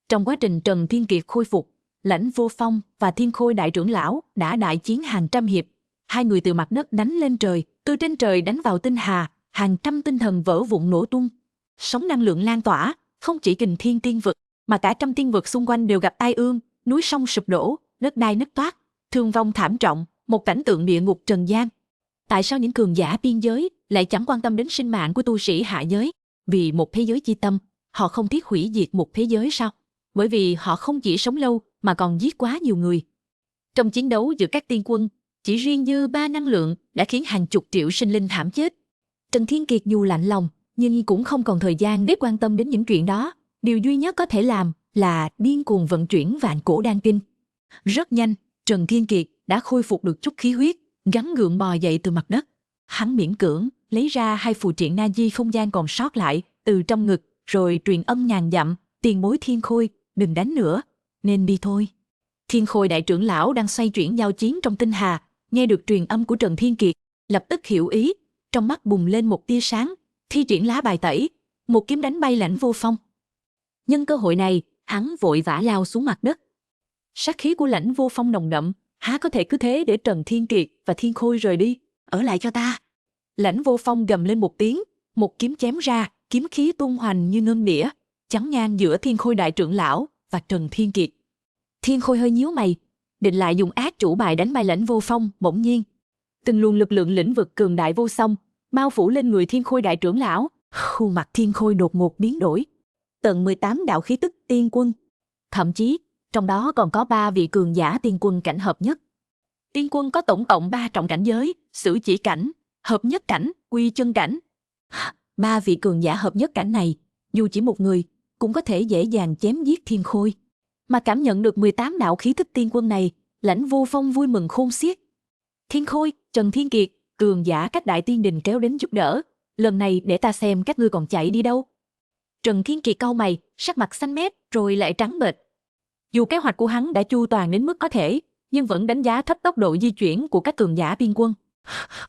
[SPEAKER 2] Trong quá trình Trần Thiên Kiệt khôi phục, Lãnh Vô Phong và Thiên Khôi đại trưởng lão đã đại chiến hàng trăm hiệp. Hai người từ mặt đất đánh lên trời, từ trên trời đánh vào tinh hà, hàng trăm tinh thần vỡ vụn nổ tung. Sóng năng lượng lan tỏa, không chỉ Kình Thiên Tiên Vực, mà cả trăm tiên vực xung quanh đều gặp tai ương, núi sông sụp đổ, đất đai nứt toác, thương vong thảm trọng, một cảnh tượng địa ngục trần gian. Tại sao những cường giả biên giới lại chẳng quan tâm đến sinh mạng của tu sĩ hạ giới? Vì một thế giới chi tâm, họ không tiếc hủy diệt một thế giới sao? Bởi vì họ không chỉ sống lâu mà còn giết quá nhiều người. Trong chiến đấu giữa các tiên quân, chỉ riêng dư ba năng lượng đã khiến hàng chục triệu sinh linh thảm chết. Trần Thiên Kiệt dù lạnh lòng, nhưng cũng không còn thời gian để quan tâm đến những chuyện đó. Điều duy nhất có thể làm là điên cuồng vận chuyển vạn cổ đan kinh. Rất nhanh, Trần Thiên Kiệt đã khôi phục được chút khí huyết, gắng gượng bò dậy từ mặt đất. Hắn miễn cưỡng lấy ra 2 phù triện na di không gian còn sót lại từ trong ngực, rồi truyền âm ngàn dặm: tiền bối Thiên Khôi, đừng đánh nữa, nên đi thôi. Thiên Khôi đại trưởng lão đang xoay chuyển giao chiến trong tinh hà, nghe được truyền âm của Trần Thiên Kiệt, lập tức hiểu ý, trong mắt bùng lên một tia sáng, thi triển lá bài tẩy, một kiếm đánh bay Lãnh Vô Phong. Nhân cơ hội này, hắn vội vã lao xuống mặt đất. Sát khí của Lãnh Vô Phong nồng đậm, há có thể cứ thế để Trần Thiên Kiệt và Thiên Khôi rời đi? Ở lại cho ta! Lãnh Vô Phong gầm lên một tiếng, một kiếm chém ra, kiếm khí tung hoành như ngân đĩa, chắn ngang giữa Thiên Khôi đại trưởng lão và Trần Thiên Kiệt. Thiên Khôi hơi nhíu mày, định lại dùng ác chủ bài đánh bay Lãnh Vô Phong. Bỗng nhiên, từng luồng lực lượng lĩnh vực cường đại vô song bao phủ lên người Thiên Khôi đại trưởng lão. Khuôn mặt Thiên Khôi đột ngột biến đổi, tận 18 đạo khí tức tiên quân, thậm chí trong đó còn có 3 vị cường giả tiên quân cảnh hợp nhất. Tiên quân có tổng cộng 3 trọng cảnh giới: Sử Chỉ cảnh, Hợp Nhất cảnh, Quy Chân cảnh. 3 vị cường giả hợp nhất cảnh này, dù chỉ một người cũng có thể dễ dàng chém giết Thiên Khôi. Mà cảm nhận được 18 đạo khí tức tiên quân này, Lãnh Vô Phong vui mừng khôn xiết. Thiên Khôi, Trần Thiên Kiệt, cường giả các đại tiên đình kéo đến giúp đỡ, lần này để ta xem các ngươi còn chạy đi đâu. Trần Thiên Kiệt cau mày, sắc mặt xanh mét rồi lại trắng bệch. Dù kế hoạch của hắn đã chu toàn đến mức có thể, nhưng vẫn đánh giá thấp tốc độ di chuyển của các cường giả biên quân.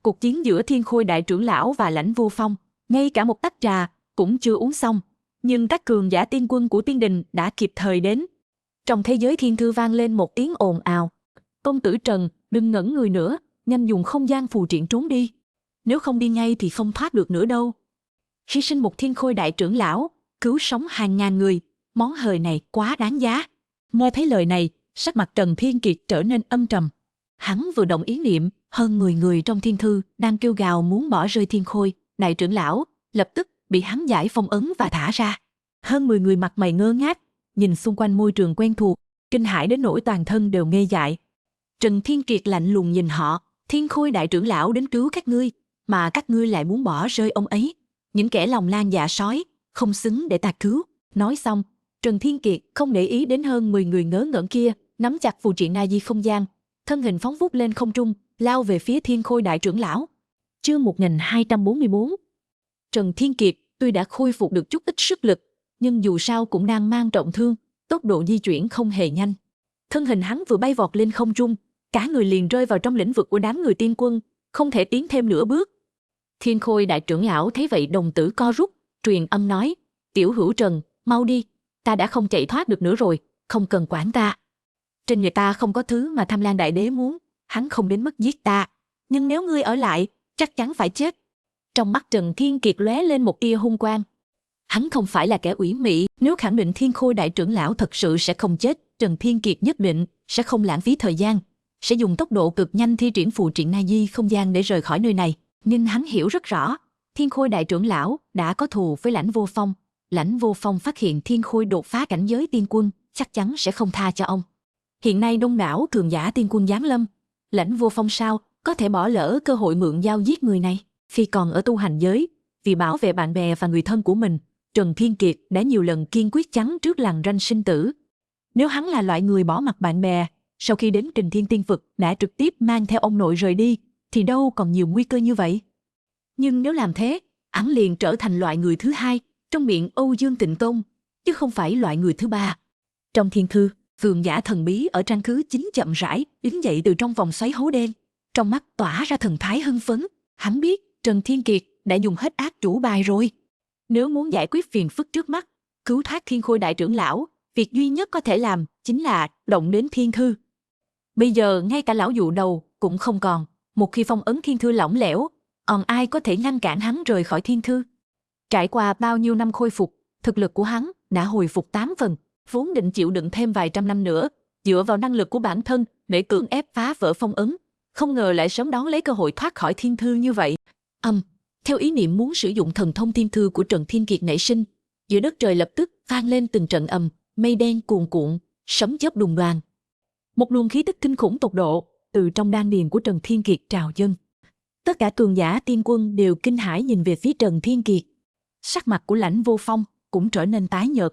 [SPEAKER 2] Cuộc chiến giữa Thiên Khôi đại trưởng lão và Lãnh Vô Phong, ngay cả một tách trà cũng chưa uống xong, nhưng các cường giả tiên quân của tiên đình đã kịp thời đến. Trong thế giới thiên thư vang lên một tiếng ồn ào: công tử Trần, đừng ngẩn người nữa, nhanh dùng không gian phù triện trốn đi. Nếu không đi ngay thì không thoát được nữa đâu. Hy sinh một Thiên Khôi đại trưởng lão, cứu sống hàng ngàn người, món hời này quá đáng giá. Nghe thấy lời này, sắc mặt Trần Thiên Kiệt trở nên âm trầm. Hắn vừa động ý niệm, hơn 10 người trong thiên thư đang kêu gào muốn bỏ rơi Thiên Khôi đại trưởng lão, lập tức bị hắn giải phong ấn và thả ra. Hơn 10 người mặt mày ngơ ngác, nhìn xung quanh môi trường quen thuộc, kinh hãi đến nỗi toàn thân đều ngây dại. Trần Thiên Kiệt lạnh lùng nhìn họ: Thiên Khôi đại trưởng lão đến cứu các ngươi, mà các ngươi lại muốn bỏ rơi ông ấy. Những kẻ lòng lan dạ sói, không xứng để ta cứu. Nói xong, Trần Thiên Kiệt không để ý đến hơn 10 người ngớ ngẩn kia, nắm chặt phù triện na di không gian, thân hình phóng vút lên không trung, lao về phía Thiên Khôi đại trưởng lão. Chương 1244. Trần Thiên Kiệt tuy đã khôi phục được chút ít sức lực, nhưng dù sao cũng đang mang trọng thương, tốc độ di chuyển không hề nhanh. Thân hình hắn vừa bay vọt lên không trung, cả người liền rơi vào trong lĩnh vực của đám người tiên quân, không thể tiến thêm nửa bước. Thiên Khôi đại trưởng lão thấy vậy đồng tử co rút, truyền âm nói: Tiểu hữu Trần, mau đi, ta đã không chạy thoát được nữa rồi, không cần quản ta. Trên người ta không có thứ mà Tham Lang đại đế muốn, hắn không đến mức giết ta, nhưng nếu ngươi ở lại, chắc chắn phải chết. Trong mắt Trần Thiên Kiệt lóe lên một tia hung quang. Hắn không phải là kẻ ủy mị, nếu khẳng định Thiên Khôi đại trưởng lão thật sự sẽ không chết, Trần Thiên Kiệt nhất định sẽ không lãng phí thời gian, sẽ dùng tốc độ cực nhanh thi triển phù triện na di không gian để rời khỏi nơi này. Nhưng hắn hiểu rất rõ, Thiên Khôi đại trưởng lão đã có thù với Lãnh Vô Phong. Lãnh Vô Phong phát hiện Thiên Khôi đột phá cảnh giới tiên quân, chắc chắn sẽ không tha cho ông. Hiện nay đông đảo cường giả tiên quân giáng lâm, Lãnh Vô Phong sao có thể bỏ lỡ cơ hội mượn dao giết người này? Khi còn ở tu hành giới, vì bảo vệ bạn bè và người thân của mình, Trần Thiên Kiệt đã nhiều lần kiên quyết chắn trước lằn ranh sinh tử. Nếu hắn là loại người bỏ mặt bạn bè, sau khi đến Trình Thiên Tiên Vực đã trực tiếp mang theo ông nội rời đi, thì đâu còn nhiều nguy cơ như vậy. Nhưng nếu làm thế, hắn liền trở thành loại người thứ hai trong miệng Âu Dương Tịnh Công, chứ không phải loại người thứ ba. Trong thiên thư, cường giả thần bí ở trang thứ 9 chậm rãi đứng dậy từ trong vòng xoáy hố đen, trong mắt tỏa ra thần thái hưng phấn. Hắn biết Trần Thiên Kiệt đã dùng hết ác chủ bài rồi. Nếu muốn giải quyết phiền phức trước mắt, cứu thoát Thiên Khôi đại trưởng lão, việc duy nhất có thể làm chính là động đến thiên thư. Bây giờ ngay cả lão dụ đầu cũng không còn, một khi phong ấn thiên thư lỏng lẻo, còn ai có thể ngăn cản hắn rời khỏi thiên thư? Trải qua bao nhiêu năm khôi phục, thực lực của hắn đã hồi phục 8 phần, vốn định chịu đựng thêm vài trăm năm nữa,
[SPEAKER 1] dựa vào năng lực của bản thân để cưỡng ép phá vỡ phong ấn, không ngờ lại sớm đón lấy cơ hội thoát khỏi thiên thư như vậy. Theo ý niệm muốn sử dụng thần thông thiên thư của Trần Thiên Kiệt nảy sinh, giữa đất trời lập tức vang lên từng trận mây đen cuồn cuộn, sấm chớp đùng đoàng. Một luồng khí tức kinh khủng tột độ từ trong đan điền của Trần Thiên Kiệt trào dâng. Tất cả cường giả tiên quân đều kinh hãi nhìn về phía Trần Thiên Kiệt. Sắc mặt của Lãnh Vô Phong cũng trở nên tái nhợt.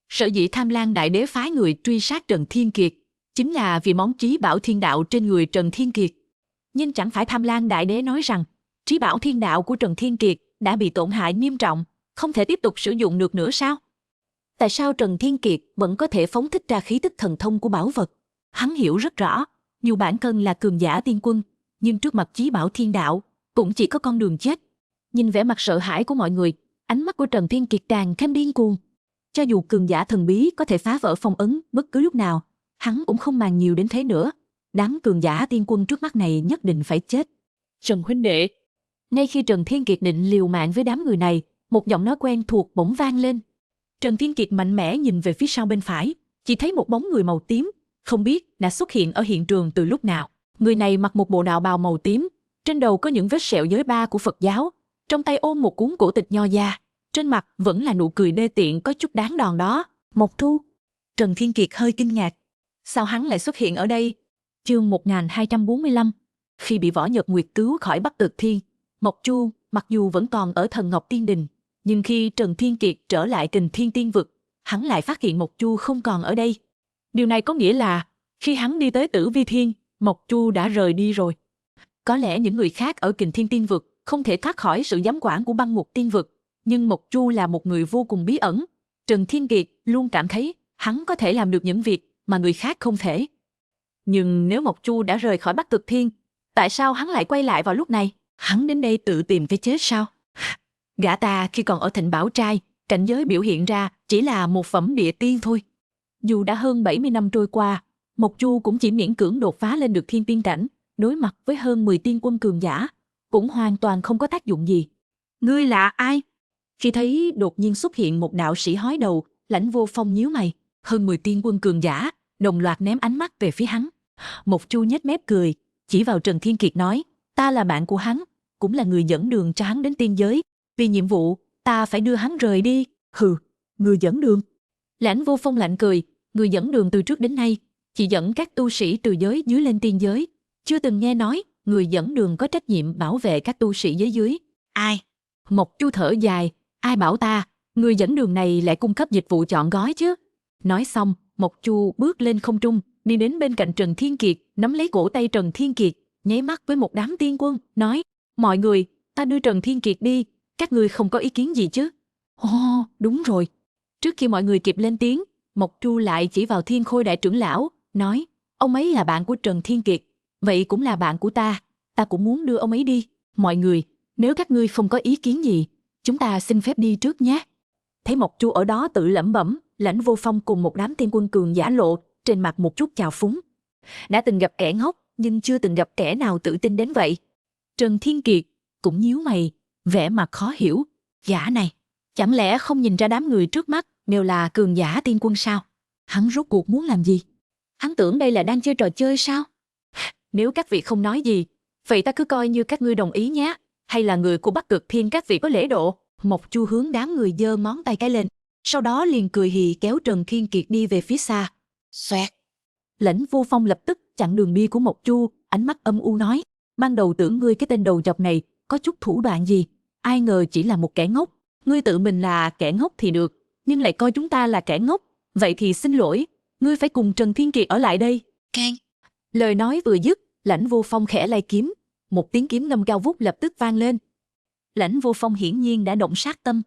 [SPEAKER 1] Sở dĩ Tham Lang Đại Đế phái người truy sát Trần Thiên Kiệt chính là vì món trí bảo thiên đạo trên người Trần Thiên Kiệt. Nhưng chẳng phải Tham Lang Đại Đế nói rằng trí bảo thiên đạo của Trần Thiên Kiệt đã bị tổn hại nghiêm trọng, không thể tiếp tục sử dụng được nữa sao? Tại sao Trần Thiên Kiệt vẫn có thể phóng thích ra khí tức thần thông của bảo vật? Hắn hiểu rất rõ, dù bản thân là cường giả tiên quân, nhưng trước mặt chí bảo thiên đạo cũng chỉ có con đường chết. Nhìn vẻ mặt sợ hãi của mọi người, ánh mắt của Trần Thiên Kiệt càng thêm điên cuồng. Cho dù cường giả thần bí có thể phá vỡ phong ấn bất cứ lúc nào, hắn cũng không màng nhiều đến thế nữa. Đám cường giả tiên quân trước mắt này nhất định phải chết. Trần huynh đệ. Ngay khi Trần Thiên Kiệt định liều mạng với đám người này, một giọng nói quen thuộc bỗng vang lên. Trần Thiên Kiệt mạnh mẽ nhìn về phía sau bên phải, chỉ thấy một bóng người màu tím, không biết đã xuất hiện ở hiện trường từ lúc nào. Người này mặc một bộ đạo bào màu tím, trên đầu có những vết sẹo giới ba của Phật giáo, trong tay ôm một cuốn cổ tịch nho gia, trên mặt vẫn là nụ cười đê tiện có chút đáng đòn đó. Mộc Thu. Trần Thiên Kiệt hơi kinh ngạc. Sao hắn lại xuất hiện ở đây? Chương 1245. Khi bị Võ Nhật Nguyệt cứu khỏi Bắc Cực Thiên, Mộc Chu mặc dù vẫn còn ở Thần Ngọc Tiên Đình, nhưng khi Trần Thiên Kiệt trở lại Kình Thiên Tiên Vực, hắn lại phát hiện Mộc Chu không còn ở đây. Điều này có nghĩa là khi hắn đi tới Tử Vi Thiên, Mộc Chu đã rời đi rồi. Có lẽ những người khác ở Kình Thiên Tiên Vực không thể thoát khỏi sự giám quản của Băng Ngục Tiên Vực, nhưng Mộc Chu là một người vô cùng bí ẩn. Trần Thiên Kiệt luôn cảm thấy hắn có thể làm được những việc mà người khác không thể. Nhưng nếu Mộc Chu đã rời khỏi Bắc Cực Thiên, tại sao hắn lại quay lại vào lúc này? Hắn đến đây tự tìm cái chết sao? Gã ta khi còn ở Thịnh Bảo Trai, cảnh giới biểu hiện ra chỉ là một phẩm địa tiên thôi. Dù đã hơn 70 năm trôi qua, Mộc Chu cũng chỉ miễn cưỡng đột phá lên được thiên tiên cảnh, đối mặt với hơn 10 tiên quân cường giả, cũng hoàn toàn không có tác dụng gì. Ngươi là ai? Khi thấy đột nhiên xuất hiện một đạo sĩ hói đầu, Lãnh Vô Phong nhíu mày. Hơn 10 tiên quân cường giả đồng loạt ném ánh mắt về phía hắn. Mộc Chu nhếch mép cười, chỉ vào Trần Thiên Kiệt nói, ta là bạn của hắn, cũng là người dẫn đường cho hắn đến tiên giới. Vì nhiệm vụ, ta phải đưa hắn rời đi. Hừ, người dẫn đường. Lãnh Vô Phong lạnh cười, người dẫn đường từ trước đến nay chỉ dẫn các tu sĩ từ giới dưới lên tiên giới. Chưa từng nghe nói người dẫn đường có trách nhiệm bảo vệ các tu sĩ giới dưới. Ai? Mộc Chu thở dài, ai bảo ta, người dẫn đường này lại cung cấp dịch vụ chọn gói chứ. Nói xong, Mộc Chu bước lên không trung, đi đến bên cạnh Trần Thiên Kiệt, nắm lấy cổ tay Trần Thiên Kiệt, nháy mắt với một đám tiên quân, nói, mọi người, ta đưa Trần Thiên Kiệt đi, các ngươi không có ý kiến gì chứ? Ồ, đúng rồi. Trước khi mọi người kịp lên tiếng, Mộc Chu lại chỉ vào Thiên Khôi đại trưởng lão, nói, ông ấy là bạn của Trần Thiên Kiệt, vậy cũng là bạn của ta cũng muốn đưa ông ấy đi. Mọi người, nếu các ngươi không có ý kiến gì, chúng ta xin phép đi trước nhé. Thấy Mộc Chu ở đó tự lẩm bẩm, Lãnh Vô Phong cùng một đám tiên quân cường giả lộ trên mặt một chút chào phúng. Đã từng gặp kẻ ngốc, nhưng chưa từng gặp kẻ nào tự tin đến vậy. Trần Thiên Kiệt cũng nhíu mày, vẻ mặt khó hiểu. Gã này, chẳng lẽ không nhìn ra đám người trước mắt đều là cường giả tiên quân sao? Hắn rốt cuộc muốn làm gì? Hắn tưởng đây là đang chơi trò chơi sao? Nếu các vị không nói gì, vậy ta cứ coi như các ngươi đồng ý nhé. Hay là người của Bắc Cực Thiên các vị có lễ độ? Mộc Chu hướng đám người giơ ngón tay cái lên, sau đó liền cười hì kéo Trần Thiên Kiệt đi về phía xa. Xoẹt. Lãnh Vô Phong lập tức chặn đường đi của Mộc Chu, ánh mắt âm u nói, ban đầu tưởng ngươi cái tên đầu chọc này có chút thủ đoạn gì, ai ngờ chỉ là một kẻ ngốc. Ngươi tự mình là kẻ ngốc thì được, nhưng lại coi chúng ta là kẻ ngốc, vậy thì xin lỗi, ngươi phải cùng Trần Thiên Kiệt ở lại đây. Keng. Lời nói vừa dứt, Lãnh Vô Phong khẽ lay kiếm, một tiếng kiếm ngâm cao vút lập tức vang lên. Lãnh Vô Phong hiển nhiên đã động sát tâm.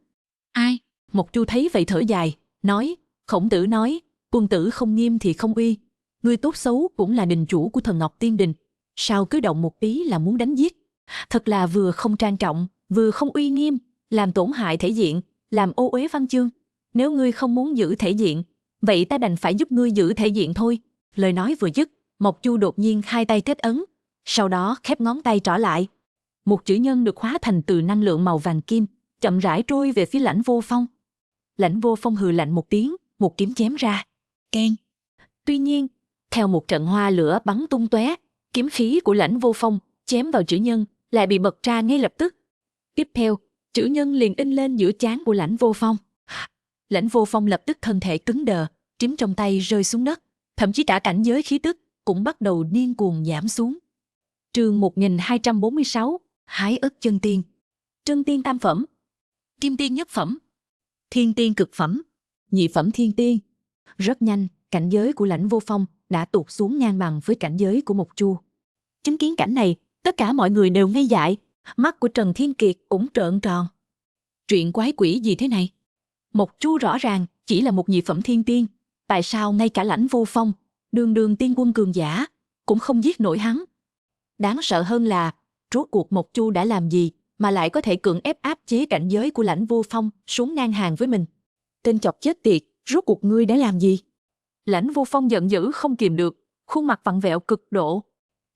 [SPEAKER 1] Ai? Mộc Chu thấy vậy thở dài, nói, Khổng Tử nói, quân tử không nghiêm thì không uy. Ngươi tốt xấu cũng là đình chủ của Thần Ngọc Tiên Đình, sao cứ động một tí là muốn đánh giết? Thật là vừa không trang trọng, vừa không uy nghiêm, làm tổn hại thể diện, làm ô uế văn chương. Nếu ngươi không muốn giữ thể diện, vậy ta đành phải giúp ngươi giữ thể diện thôi. Lời nói vừa dứt, Mộc Chu đột nhiên hai tay kết ấn, sau đó khép ngón tay trỏ lại. Một chữ nhân được hóa thành từ năng lượng màu vàng kim, chậm rãi trôi về phía Lãnh Vô Phong. Lãnh Vô Phong hừ lạnh một tiếng, một kiếm chém ra. Keng. Tuy nhiên, Theo một trận hoa lửa bắn tung tóe, kiếm khí của Lãnh Vô Phong chém vào chữ nhân lại bị bật ra ngay lập tức. Tiếp theo, chữ nhân liền in lên giữa trán của Lãnh Vô Phong. Lãnh Vô Phong lập tức thân thể cứng đờ, kiếm trong tay rơi xuống đất, thậm chí cả cảnh giới khí tức cũng bắt đầu điên cuồng giảm xuống. Chương 1246, Hái ức chân tiên. Chân tiên tam phẩm, kim tiên nhất phẩm, thiên tiên cực phẩm, nhị phẩm thiên tiên. Rất nhanh, cảnh giới của Lãnh Vô Phong đã tụt xuống ngang bằng với cảnh giới của Mộc Chu. Chứng kiến cảnh này, tất cả mọi người đều ngây dại, mắt của Trần Thiên Kiệt cũng trợn tròn. Chuyện quái quỷ gì thế này? Mộc Chu rõ ràng chỉ là một nhị phẩm thiên tiên, tại sao ngay cả Lãnh Vô Phong, đường tiên quân cường giả, cũng không giết nổi hắn? Đáng sợ hơn là, rốt cuộc Mộc Chu đã làm gì mà lại có thể cưỡng ép áp chế cảnh giới của Lãnh Vô Phong xuống ngang hàng với mình? Tên chọc chết tiệt, rốt cuộc ngươi đã làm gì? Lãnh Vô Phong giận dữ không kìm được, khuôn mặt vặn vẹo cực độ.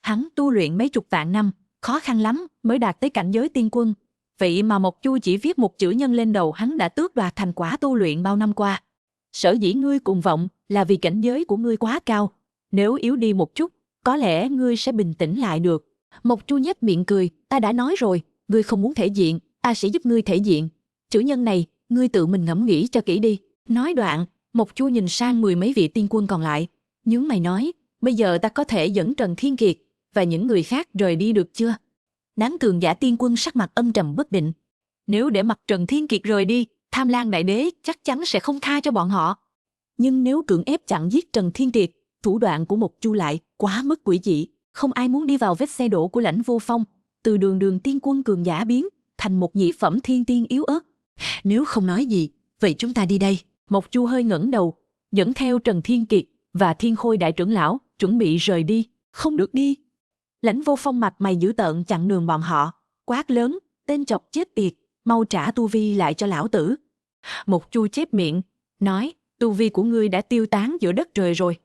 [SPEAKER 1] Hắn tu luyện mấy chục vạn năm, khó khăn lắm mới đạt tới cảnh giới tiên quân. Vậy mà Mộc Chu chỉ viết một chữ nhân lên đầu hắn đã tước đoạt thành quả tu luyện bao năm qua. Sở dĩ ngươi cuồng vọng là vì cảnh giới của ngươi quá cao. Nếu yếu đi một chút, có lẽ ngươi sẽ bình tĩnh lại được. Mộc Chu nhếch miệng cười, ta đã nói rồi, ngươi không muốn thể diện, ta sẽ giúp ngươi thể diện. Chữ nhân này, ngươi tự mình ngẫm nghĩ cho kỹ đi. Nói đoạn, Mộc Chu nhìn sang 10 mấy vị tiên quân còn lại, nhướng mày nói, bây giờ ta có thể dẫn Trần Thiên Kiệt và những người khác rời đi được chưa? Đám cường giả tiên quân sắc mặt âm trầm bất định. Nếu để mặc Trần Thiên Kiệt rời đi, Tham Lang Đại Đế chắc chắn sẽ không tha cho bọn họ. Nhưng nếu cưỡng ép chặn giết Trần Thiên Kiệt, thủ đoạn của Mộc Chu lại quá mức quỷ dị, không ai muốn đi vào vết xe đổ của Lãnh Vô Phong, từ đường tiên quân cường giả biến thành một nhị phẩm thiên tiên yếu ớt. Nếu không nói gì, vậy chúng ta đi đây. Mộc Chu hơi ngẩng đầu, dẫn theo Trần Thiên Kiệt và Thiên Khôi đại trưởng lão chuẩn bị rời đi. Không được đi. Lãnh Vô Phong mặt mày dữ tợn chặn đường bọn họ, quát lớn, tên chọc chết tiệt, mau trả tu vi lại cho lão tử. Mộc Chu chép miệng, nói, tu vi của ngươi đã tiêu tán giữa đất trời rồi.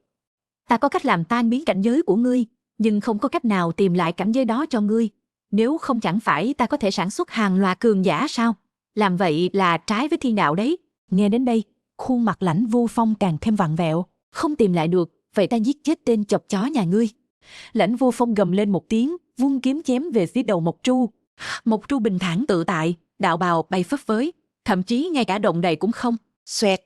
[SPEAKER 1] Ta có cách làm tan biến cảnh giới của ngươi, nhưng không có cách nào tìm lại cảnh giới đó cho ngươi. Nếu không chẳng phải ta có thể sản xuất hàng loạt cường giả sao? Làm vậy là trái với thiên đạo đấy. Nghe đến đây, khuôn mặt Lãnh Vô Phong càng thêm vặn vẹo. Không tìm lại được, vậy ta giết chết tên chọc chó nhà ngươi. Lãnh Vô Phong gầm lên một tiếng, vung kiếm chém về phía đầu Mộc Chu. Mộc Chu bình thản tự tại, đạo bào bay phấp phới, thậm chí ngay cả động đậy cũng không. Xoẹt.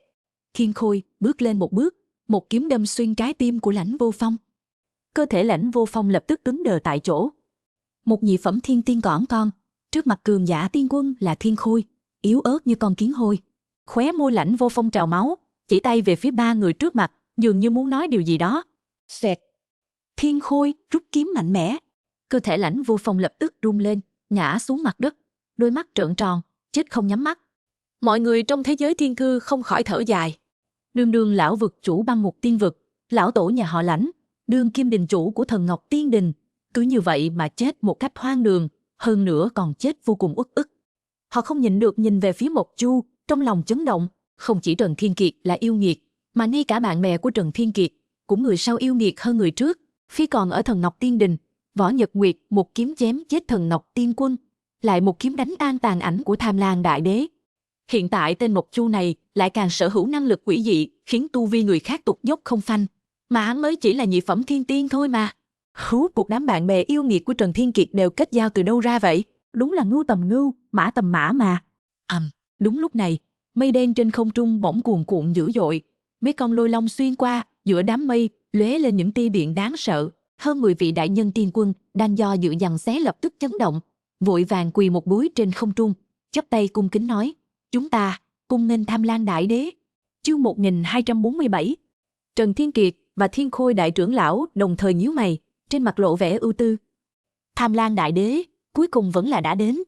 [SPEAKER 1] Thiên Khôi bước lên một bước, một kiếm đâm xuyên trái tim của Lãnh Vô Phong. Cơ thể Lãnh Vô Phong lập tức cứng đờ tại chỗ. Một nhị phẩm thiên tiên cỏn con, trước mặt cường giả tiên quân là Thiên Khôi, yếu ớt như con kiến hôi. Khóe môi Lãnh Vô Phong trào máu, chỉ tay về phía ba người trước mặt, dường như muốn nói điều gì đó. Xoẹt. Thiên Khôi rút kiếm mạnh mẽ. Cơ thể Lãnh Vô Phong lập tức rung lên, ngã xuống mặt đất, đôi mắt trợn tròn, chết không nhắm mắt. Mọi người trong thế giới thiên cư không khỏi thở dài. Đương lão vực chủ băng một tiên vực, lão tổ nhà họ Lãnh, đương kim đình chủ của thần Ngọc Tiên Đình, cứ như vậy mà chết một cách hoang đường, hơn nữa còn chết vô cùng uất ức. Họ không nhịn được nhìn về phía Mộc Chu, trong lòng chấn động. Không chỉ Trần Thiên Kiệt là yêu nghiệt, mà ngay cả bạn bè của Trần Thiên Kiệt cũng người sau yêu nghiệt hơn người trước. Khi còn ở thần Ngọc Tiên Đình, Võ Nhật Nguyệt một kiếm chém chết thần Ngọc Tiên Quân, lại một kiếm đánh tan tàn ảnh của Tham Lang Đại Đế. Hiện tại tên Mộc Chu này lại càng sở hữu năng lực quỷ dị, khiến tu vi người khác tụt dốc không phanh, mà hắn mới chỉ là nhị phẩm thiên tiên thôi mà. Cuộc đám bạn bè yêu nghiệt của Trần Thiên Kiệt đều kết giao từ đâu ra vậy? Đúng là ngưu tầm ngưu, mã tầm mã mà. Đúng lúc này, mây đen trên không trung bỗng cuồn cuộn dữ dội, mấy con lôi long xuyên qua giữa đám mây, lóe lên những tia điện đáng sợ. Hơn 10 vị đại nhân tiên quân đang do dự giằng xé lập tức chấn động, vội vàng quỳ một gối trên không trung, chắp tay cung kính nói: "Chúng ta cung nghênh Tham Lang Đại Đế." Chương 1247. Trần Thiên Kiệt và Thiên Khôi đại trưởng lão đồng thời nhíu mày, trên mặt lộ vẻ ưu tư. Tham Lang Đại Đế cuối cùng vẫn là đã đến.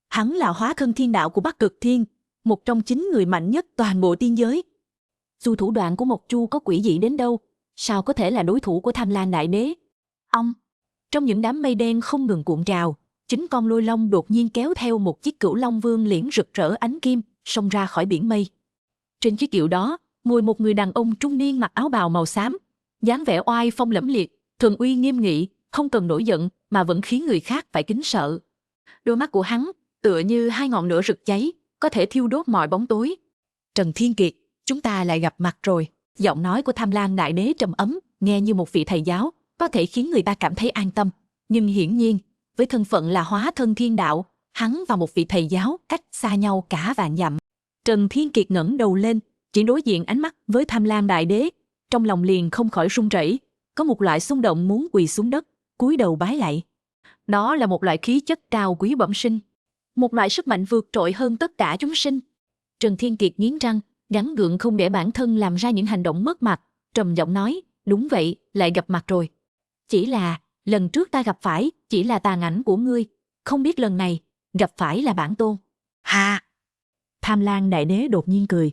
[SPEAKER 1] Hắn là hóa thân thiên đạo của Bắc Cực Thiên, một trong 9 người mạnh nhất toàn bộ tiên giới. Dù thủ đoạn của Mộc Chu có quỷ dị đến đâu, sao có thể là đối thủ của Tham Lang Đại Đế? Trong những đám mây đen không ngừng cuộn trào, 9 con lôi long đột nhiên kéo theo một chiếc cửu long vương liễn rực rỡ ánh kim, xông ra khỏi biển mây. Trên chiếc kiệu đó, ngồi một người đàn ông trung niên mặc áo bào màu xám, dáng vẻ oai phong lẫm liệt, thường uy nghiêm nghị, không cần nổi giận mà vẫn khiến người khác phải kính sợ. Đôi mắt của hắn tựa như hai ngọn lửa rực cháy, có thể thiêu đốt mọi bóng tối. Trần Thiên Kiệt, chúng ta lại gặp mặt rồi. Giọng nói của Tham Lang Đại Đế trầm ấm,
[SPEAKER 2] nghe như một vị thầy giáo, có thể khiến người ta cảm thấy an tâm. Nhưng hiển nhiên, với thân phận là hóa thân thiên đạo, hắn và một vị thầy giáo cách xa nhau cả vạn dặm. Trần Thiên Kiệt ngẩng đầu lên, chỉ đối diện ánh mắt với Tham Lam Đại Đế, trong lòng liền không khỏi run rẩy, có một loại xung động muốn quỳ xuống đất, cúi đầu bái lạy. Đó là một loại khí chất cao quý bẩm sinh, một loại sức mạnh vượt trội hơn tất cả chúng sinh. Trần Thiên Kiệt nghiến răng, gắng gượng không để bản thân làm ra những hành động mất mặt, trầm giọng nói, đúng vậy, lại gặp mặt rồi. Chỉ là, lần trước ta gặp phải chỉ là tàn ảnh của ngươi, không biết lần này, gặp phải là bản tôn.
[SPEAKER 4] Ha!
[SPEAKER 2] Tham Lam Đại Đế đột nhiên cười.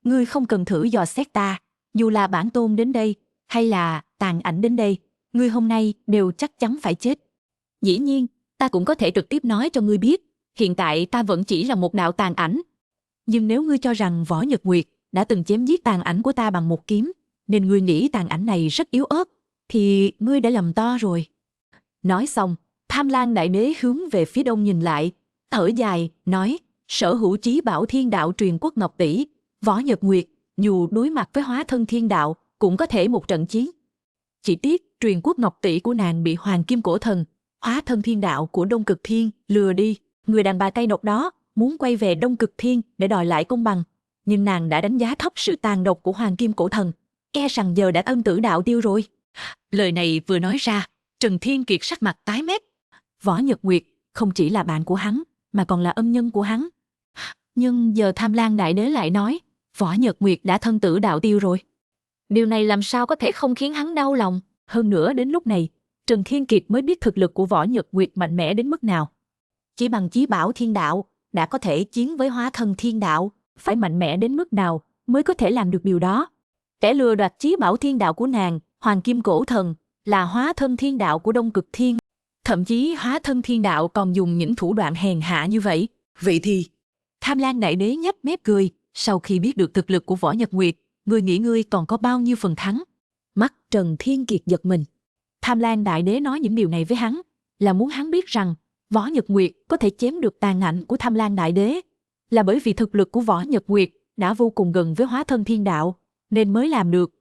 [SPEAKER 2] Ngươi không cần thử dò xét ta, dù là bản tôn đến đây, hay là tàn ảnh đến đây, ngươi hôm nay đều chắc chắn phải chết. Dĩ nhiên, ta cũng có thể trực tiếp nói cho ngươi biết, hiện tại ta vẫn chỉ là một đạo tàn ảnh. Nhưng nếu ngươi cho rằng Võ Nhật Nguyệt đã từng chém giết tàn ảnh của ta bằng một kiếm, nên ngươi nghĩ tàn ảnh này rất yếu ớt, thì ngươi đã lầm to rồi. Nói xong, Tham Lam Đại Đế hướng về phía đông nhìn lại, thở dài, nói, sở hữu chí bảo thiên đạo truyền quốc Ngọc Tỷ, Võ Nhật Nguyệt, dù đối mặt với hóa thân thiên đạo, cũng có thể một trận chiến. Chỉ tiếc, truyền quốc Ngọc Tỷ của nàng bị Hoàng Kim Cổ Thần, hóa thân thiên đạo của Đông Cực Thiên, lừa đi. Người đàn bà cay độc đó muốn quay về Đông Cực Thiên để đòi lại công bằng, nhưng nàng đã đánh giá thấp sự tàn độc của Hoàng Kim Cổ Thần, e rằng giờ đã ân tử đạo tiêu rồi. Lời này vừa nói ra, Trần Thiên Kiệt sắc mặt tái mét. Võ Nhật Nguyệt không chỉ là bạn của hắn, mà còn là ân nhân của hắn. Nhưng giờ Tham Lam Đại Đế lại nói, Võ Nhật Nguyệt đã thân tử đạo tiêu rồi. Điều này làm sao có thể không khiến hắn đau lòng. Hơn nữa đến lúc này, Trần Thiên Kiệt mới biết thực lực của Võ Nhật Nguyệt mạnh mẽ đến mức nào. Chỉ bằng chí bảo thiên đạo, đã có thể chiến với hóa thân thiên đạo, phải mạnh mẽ đến mức nào mới có thể làm được điều đó. Kẻ lừa đoạt chí bảo thiên đạo của nàng, Hoàng Kim Cổ Thần, là hóa thân thiên đạo của Đông Cực Thiên. Thậm chí hóa thân thiên đạo còn dùng những thủ đoạn hèn hạ như vậy.
[SPEAKER 4] Vậy thì,
[SPEAKER 2] Tham Lam Đại Đế nhếch mép cười, sau khi biết được thực lực của Võ Nhật Nguyệt, ngươi nghĩ ngươi còn có bao nhiêu phần thắng? Mắt Trần Thiên Kiệt giật mình. Tham Lam Đại Đế nói những điều này với hắn, là muốn hắn biết rằng Võ Nhật Nguyệt có thể chém được tàn ảnh của Tham Lam Đại Đế, là bởi vì thực lực của Võ Nhật Nguyệt đã vô cùng gần với hóa thân thiên đạo, nên mới làm được.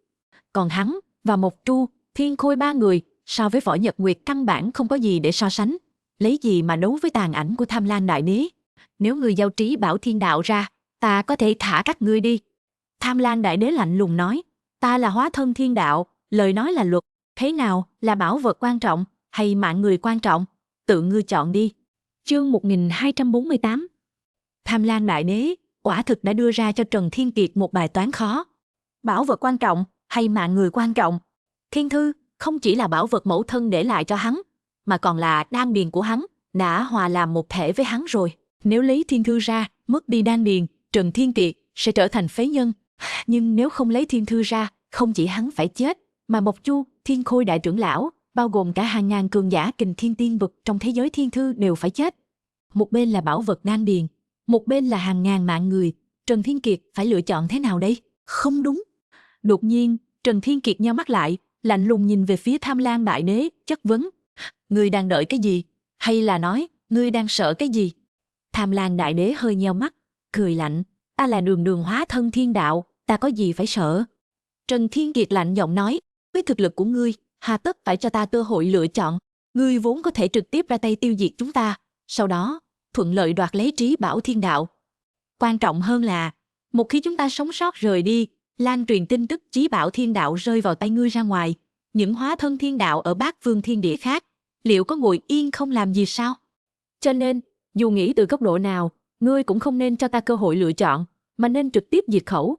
[SPEAKER 2] Còn hắn và Mộc Tru, Thiên Khôi ba người, so với Võ Nhật Nguyệt căn bản không có gì để so sánh, lấy gì mà đấu với tàn ảnh của Tham Lam Đại Đế. Nếu ngươi giao trí bảo thiên đạo ra, ta có thể thả các ngươi đi. Tham Lam Đại Đế lạnh lùng nói, ta là hóa thân thiên đạo, lời nói là luật, thế nào là bảo vật quan trọng hay mạng người quan trọng, tự ngươi chọn đi. Chương 1248. Tham Lam Đại Đế quả thực đã đưa ra cho Trần Thiên Kiệt một bài toán khó. Bảo vật quan trọng hay mạng người quan trọng? Thiên thư không chỉ là bảo vật mẫu thân để lại cho hắn, mà còn là đan điền của hắn, đã hòa làm một thể với hắn rồi. Nếu lấy thiên thư ra, mất đi đan điền, Trần Thiên Kiệt sẽ trở thành phế nhân. Nhưng nếu không lấy thiên thư ra, không chỉ hắn phải chết, mà Mộc Chu, Thiên Khôi đại trưởng lão, bao gồm cả hàng ngàn cường giả kình thiên tiên vực trong thế giới thiên thư đều phải chết. Một bên là bảo vật đan điền, một bên là hàng ngàn mạng người. Trần Thiên Kiệt phải lựa chọn thế nào đây? Không đúng. Đột nhiên, Trần Thiên Kiệt nheo mắt lại, lạnh lùng nhìn về phía Tham Lam Đại Đế, chất vấn. Ngươi đang đợi cái gì? Hay là nói, ngươi đang sợ cái gì? Tham Lam Đại Đế hơi nheo mắt, cười lạnh. Ta là đường đường hóa thân thiên đạo, ta có gì phải sợ? Trần Thiên Kiệt lạnh giọng nói, với thực lực của ngươi, hà tất phải cho ta cơ hội lựa chọn. Ngươi vốn có thể trực tiếp ra tay tiêu diệt chúng ta, sau đó thuận lợi đoạt lấy trí bảo thiên đạo. Quan trọng hơn là, một khi chúng ta sống sót rời đi, lan truyền tin tức trí bảo thiên đạo rơi vào tay ngươi ra ngoài, những hóa thân thiên đạo ở bát phương thiên địa khác, liệu có ngồi yên không làm gì sao? Cho nên, dù nghĩ từ góc độ nào, ngươi cũng không nên cho ta cơ hội lựa chọn, mà nên trực tiếp diệt khẩu.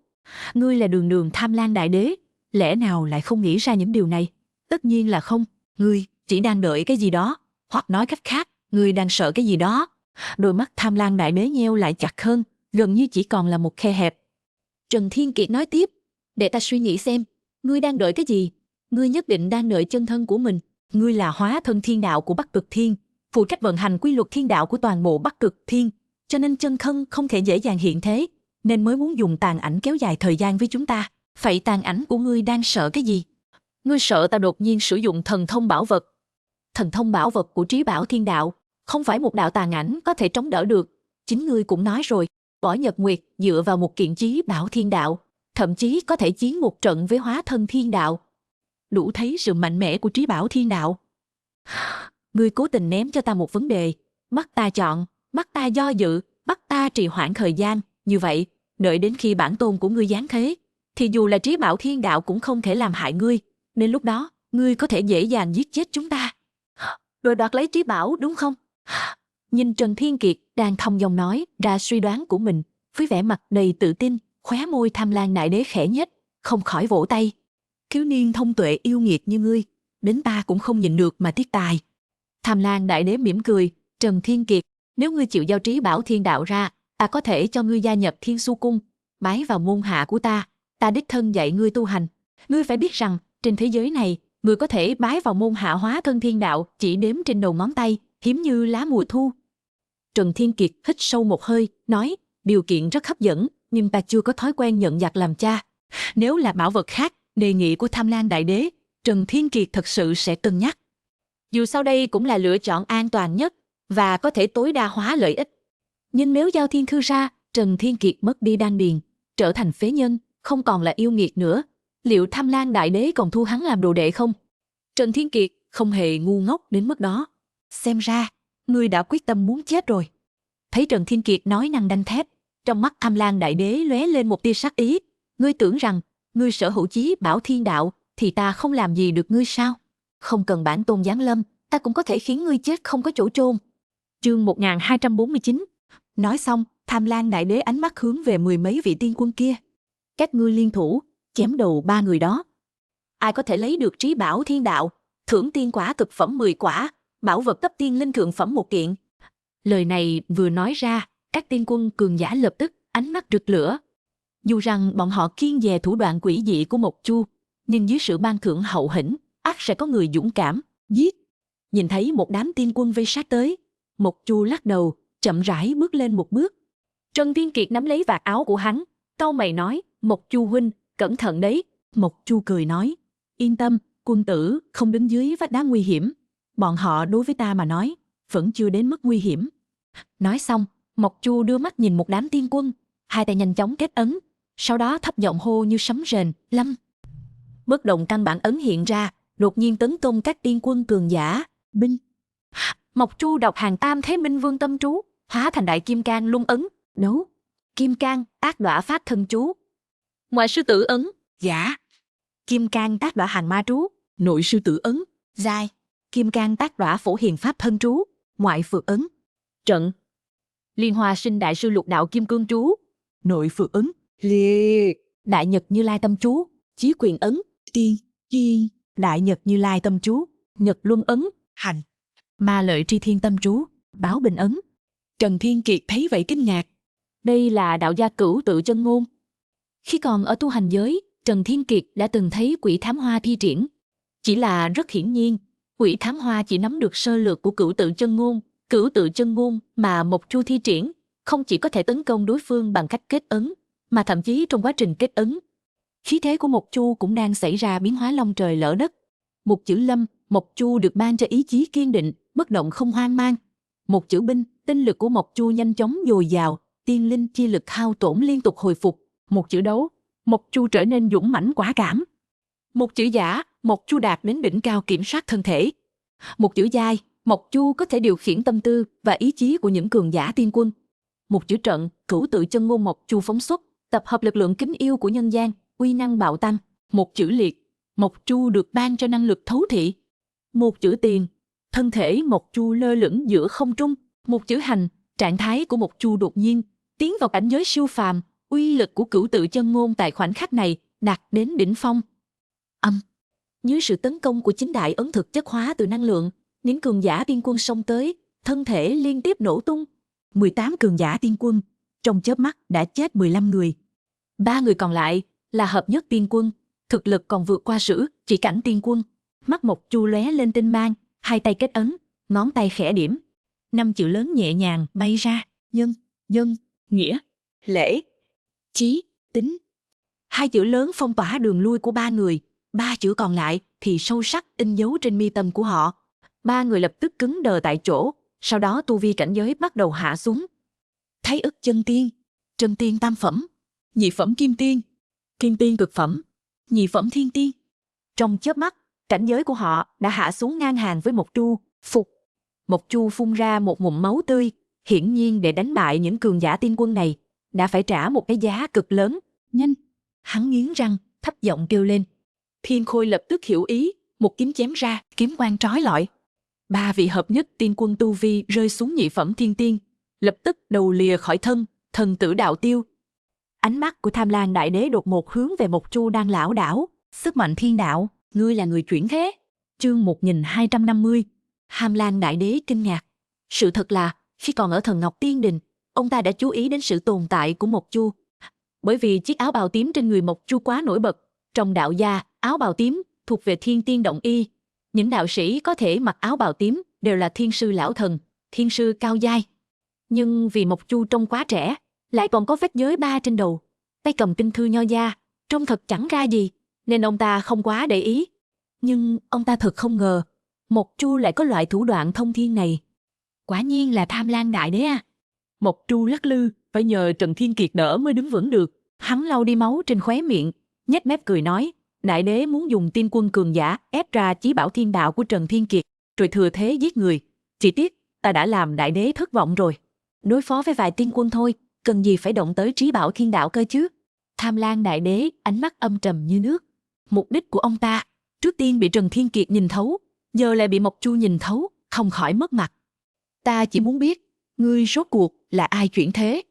[SPEAKER 2] Ngươi là đường đường Tham Lam Đại Đế, lẽ nào lại không nghĩ ra những điều này? Tất nhiên là không, ngươi chỉ đang đợi cái gì đó, hoặc nói cách khác, ngươi đang sợ cái gì đó. Đôi mắt Tham Lam Đại Đế nheo lại chặt hơn, gần như chỉ còn là một khe hẹp. Trần Thiên Kiệt nói tiếp, để ta suy nghĩ xem, ngươi đang đợi cái gì? Ngươi nhất định đang đợi chân thân của mình. Ngươi là hóa thân thiên đạo của Bắc Cực Thiên, phụ trách vận hành quy luật thiên đạo của toàn bộ Bắc Cực Thiên, cho nên chân thân không thể dễ dàng hiện thế, nên mới muốn dùng tàn ảnh kéo dài thời gian với chúng ta. Vậy tàn ảnh của ngươi đang sợ cái gì? Ngươi sợ ta đột nhiên sử dụng thần thông bảo vật. Thần thông bảo vật của trí bảo thiên đạo, không phải một đạo tàn ảnh có thể chống đỡ được. Chính ngươi cũng nói rồi, Võ Nhật Nguyệt dựa vào một kiện trí bảo thiên đạo, thậm chí có thể chiến một trận với hóa thân thiên đạo. đủ thấy sự mạnh mẽ của trí bảo thiên đạo. Ngươi cố tình ném cho ta một vấn đề, bắt ta chọn, bắt ta do dự, bắt ta trì hoãn thời gian. Như vậy, đợi đến khi bản tôn của ngươi giáng thế, thì dù là trí bảo thiên đạo cũng không thể làm hại ngươi. Nên lúc đó, ngươi có thể dễ dàng giết chết chúng ta. Rồi đoạt lấy trí bảo đúng không? Nhìn Trần Thiên Kiệt đang thông dong nói ra suy đoán của mình, với vẻ mặt đầy tự tin, khóe môi Tham Lang Đại Đế khẽ nhếch, không khỏi vỗ tay. Thiếu niên thông tuệ yêu nghiệt như ngươi, đến ta cũng không nhịn được mà tiếc tài. Tham Lang Đại Đế mỉm cười, Trần Thiên Kiệt, nếu ngươi chịu giao trí bảo thiên đạo ra, ta có thể cho ngươi gia nhập Thiên Su Cung, bái vào môn hạ của ta đích thân dạy ngươi tu hành. Ngươi phải biết rằng, trên thế giới này, ngươi có thể bái vào môn hạ hóa thân thiên đạo chỉ đếm trên đầu ngón tay, hiếm như lá mùa thu. Trần Thiên Kiệt hít sâu một hơi, nói, điều kiện rất hấp dẫn, nhưng ta chưa có thói quen nhận giặc làm cha. Nếu là bảo vật khác, đề nghị của Tham Lang Đại Đế, Trần Thiên Kiệt thật sự sẽ cân nhắc. Dù sau đây cũng là lựa chọn an toàn nhất và có thể tối đa hóa lợi ích. Nhưng nếu giao thiên thư ra, Trần Thiên Kiệt mất đi đan điền, trở thành phế nhân, không còn là yêu nghiệt nữa. Liệu Tham Lang Đại Đế còn thu hắn làm đồ đệ không? Trần Thiên Kiệt không hề ngu ngốc đến mức đó. Xem ra, ngươi đã quyết tâm muốn chết rồi. Thấy Trần Thiên Kiệt nói năng đanh thép, trong mắt Tham Lang Đại Đế lóe lên một tia sát ý. Ngươi tưởng rằng, ngươi sở hữu chí bảo thiên đạo, thì ta không làm gì được ngươi sao? Không cần bản tôn giáng lâm, ta cũng có thể khiến ngươi chết không có chỗ chôn. Chương 1249. Nói xong, Tham Lang Đại Đế ánh mắt hướng về mười mấy vị tiên quân kia. Các ngươi liên thủ, chém đầu 3 người đó. Ai có thể lấy được trí bảo thiên đạo, thưởng tiên quả cực phẩm 10 quả, bảo vật cấp tiên linh thượng phẩm 1 kiện. Lời này vừa nói ra, các tiên quân cường giả lập tức ánh mắt rực lửa. Dù rằng bọn họ kiêng dè thủ đoạn quỷ dị của Mộc Chu, nhưng dưới sự ban thưởng hậu hĩnh, ắt sẽ có người dũng cảm, giết. Nhìn thấy một đám tiên quân vây sát tới, Mộc Chu lắc đầu, chậm rãi bước lên một bước. Trần Thiên Kiệt nắm lấy vạt áo của hắn, cau mày nói, Mộc Chu huynh, cẩn thận đấy. Mộc Chu cười nói, yên tâm, quân tử không đứng dưới vách đá nguy hiểm. Bọn họ đối với ta mà nói, vẫn chưa đến mức nguy hiểm. Nói xong, Mộc Chu đưa mắt nhìn một đám tiên quân, hai tay nhanh chóng kết ấn, sau đó thấp giọng hô như sấm rền, lâm. Bất động căn bản ấn hiện ra, đột nhiên tấn công các tiên quân cường giả, binh. Mộc Chu đọc hàng tam thế minh vương tâm chú, hóa thành đại kim cang lung ấn, đấu. Kim cang ác đọa phát thân chú. Ngoại sư tử ấn, giả. Kim cang tác đọa hàng ma trú, nội sư tử ấn, giai. Kim cang tác đọa phổ hiền pháp thân trú, ngoại phược ấn, trận. Liên Hoa sinh đại sư lục đạo kim cương chú, nội phược ấn, liệt. Đại nhật như lai tâm chú, chí quyền ấn, tiên, duyên. Đại nhật như lai tâm chú, nhật luân ấn, hành. Ma lợi tri thiên tâm chú, báo bình ấn. Trần Thiên Kiệt thấy vậy kinh ngạc. Đây là đạo gia Cửu Tự Chân Ngôn. Khi còn ở tu hành giới, Trần Thiên Kiệt đã từng thấy Quỷ Thám Hoa thi triển. Chỉ là rất hiển nhiên, Quỷ Thám Hoa chỉ nắm được sơ lược của Cửu Tự Chân Ngôn. Cửu Tự Chân Ngôn mà Mộc Chu thi triển, không chỉ có thể tấn công đối phương bằng cách kết ấn, mà thậm chí trong quá trình kết ấn, khí thế của Mộc Chu cũng đang xảy ra biến hóa long trời lỡ đất. Một chữ lâm, Mộc Chu được ban cho ý chí kiên định, bất động không hoang mang. Một chữ binh, tinh lực của Mộc Chu nhanh chóng dồi dào, tiên linh chi lực hao tổn liên tục hồi phục. Một chữ đấu, Mộc Chu trở nên dũng mãnh quả cảm. Một chữ giả, Mộc Chu đạt đến đỉnh cao kiểm soát thân thể. Một chữ giai, Mộc Chu có thể điều khiển tâm tư và ý chí của những cường giả tiên quân. Một chữ trận, Cửu Tự Chân Ngôn Mộc Chu phóng xuất, tập hợp lực lượng kính yêu của nhân gian, uy năng bạo tăng. Một chữ liệt, Mộc Chu được ban cho năng lực thấu thị. Một chữ tiền, thân thể Mộc Chu lơ lửng giữa không trung. Một chữ hành, trạng thái của Mộc Chu đột nhiên tiến vào cảnh giới siêu phàm, uy lực của Cửu Tự Chân Ngôn tại khoảnh khắc này đạt đến đỉnh phong. Dưới sự tấn công của chính đại ấn thực chất hóa từ năng lượng, những cường giả tiên quân xông tới, thân thể liên tiếp nổ tung. 18 cường giả tiên quân, trong chớp mắt đã chết 15 người. 3 người còn lại là hợp nhất tiên quân, thực lực còn vượt qua sử chỉ cảnh tiên quân. Mắt Mộc Chu lóe lên tinh mang, hai tay kết ấn, ngón tay khẽ điểm. 5 chữ lớn nhẹ nhàng bay ra, nhân, dân, nghĩa, lễ, chí, tính. 2 chữ lớn phong tỏa đường lui của 3 người, 3 chữ còn lại thì sâu sắc in dấu trên mi tâm của họ. 3 người lập tức cứng đờ tại chỗ, sau đó tu vi cảnh giới bắt đầu hạ xuống. Thái ức chân tiên, chân tiên tam phẩm, nhị phẩm kim tiên cực phẩm, nhị phẩm thiên tiên. Trong chớp mắt, cảnh giới của họ đã hạ xuống ngang hàng với Mộc Chu. Phục. Mộc Chu phun ra một ngụm máu tươi, hiển nhiên để đánh bại những cường giả tiên quân này, đã phải trả một cái giá cực lớn. Nhanh! Hắn nghiến răng, thấp giọng kêu lên. Thiên Khôi lập tức hiểu ý, một kiếm chém ra, kiếm quang trói lọi. 3 vị hợp nhất tiên quân tu vi rơi xuống nhị phẩm thiên tiên, lập tức đầu lìa khỏi thân, thần tử đạo tiêu. Ánh mắt của Tham Lang Đại Đế đột ngột hướng về Mộc Chu đang lảo đảo. Sức mạnh thiên đạo, ngươi là người chuyển thế. Chương 1250. Tham Lang Đại Đế kinh ngạc. Sự thật là, khi còn ở Thần Ngọc Tiên Đình, ông ta đã chú ý đến sự tồn tại của Mộc Chu. Bởi vì chiếc áo bào tím trên người Mộc Chu quá nổi bật. Trong đạo gia, áo bào tím thuộc về thiên tiên động y. Những đạo sĩ có thể mặc áo bào tím đều là thiên sư lão thần, thiên sư cao giai. Nhưng vì Mộc Chu trông quá trẻ, lại còn có vết giới 3 trên đầu, tay cầm kinh thư nho gia, trông thật chẳng ra gì, nên ông ta không quá để ý. Nhưng ông ta thật không ngờ, Mộc Chu lại có loại thủ đoạn thông thiên này. Quả nhiên là Tham Lang Đại Đế à. Mộc Chu lắc lư, phải nhờ Trần Thiên Kiệt đỡ mới đứng vững được. Hắn lau đi máu trên khóe miệng, nhếch mép cười nói, Đại Đế muốn dùng tiên quân cường giả ép ra chí bảo thiên đạo của Trần Thiên Kiệt, rồi thừa thế giết người. Chỉ tiếc, ta đã làm Đại Đế thất vọng rồi. Đối phó với vài tiên quân thôi, cần gì phải động tới trí bảo thiên đạo cơ chứ? Tham Lang Đại Đế ánh mắt âm trầm như nước. Mục đích của ông ta, trước tiên bị Trần Thiên Kiệt nhìn thấu, giờ lại bị Mộc Chu nhìn thấu, không khỏi mất mặt. Ta chỉ muốn biết, ngươi rốt cuộc là ai chuyển thế?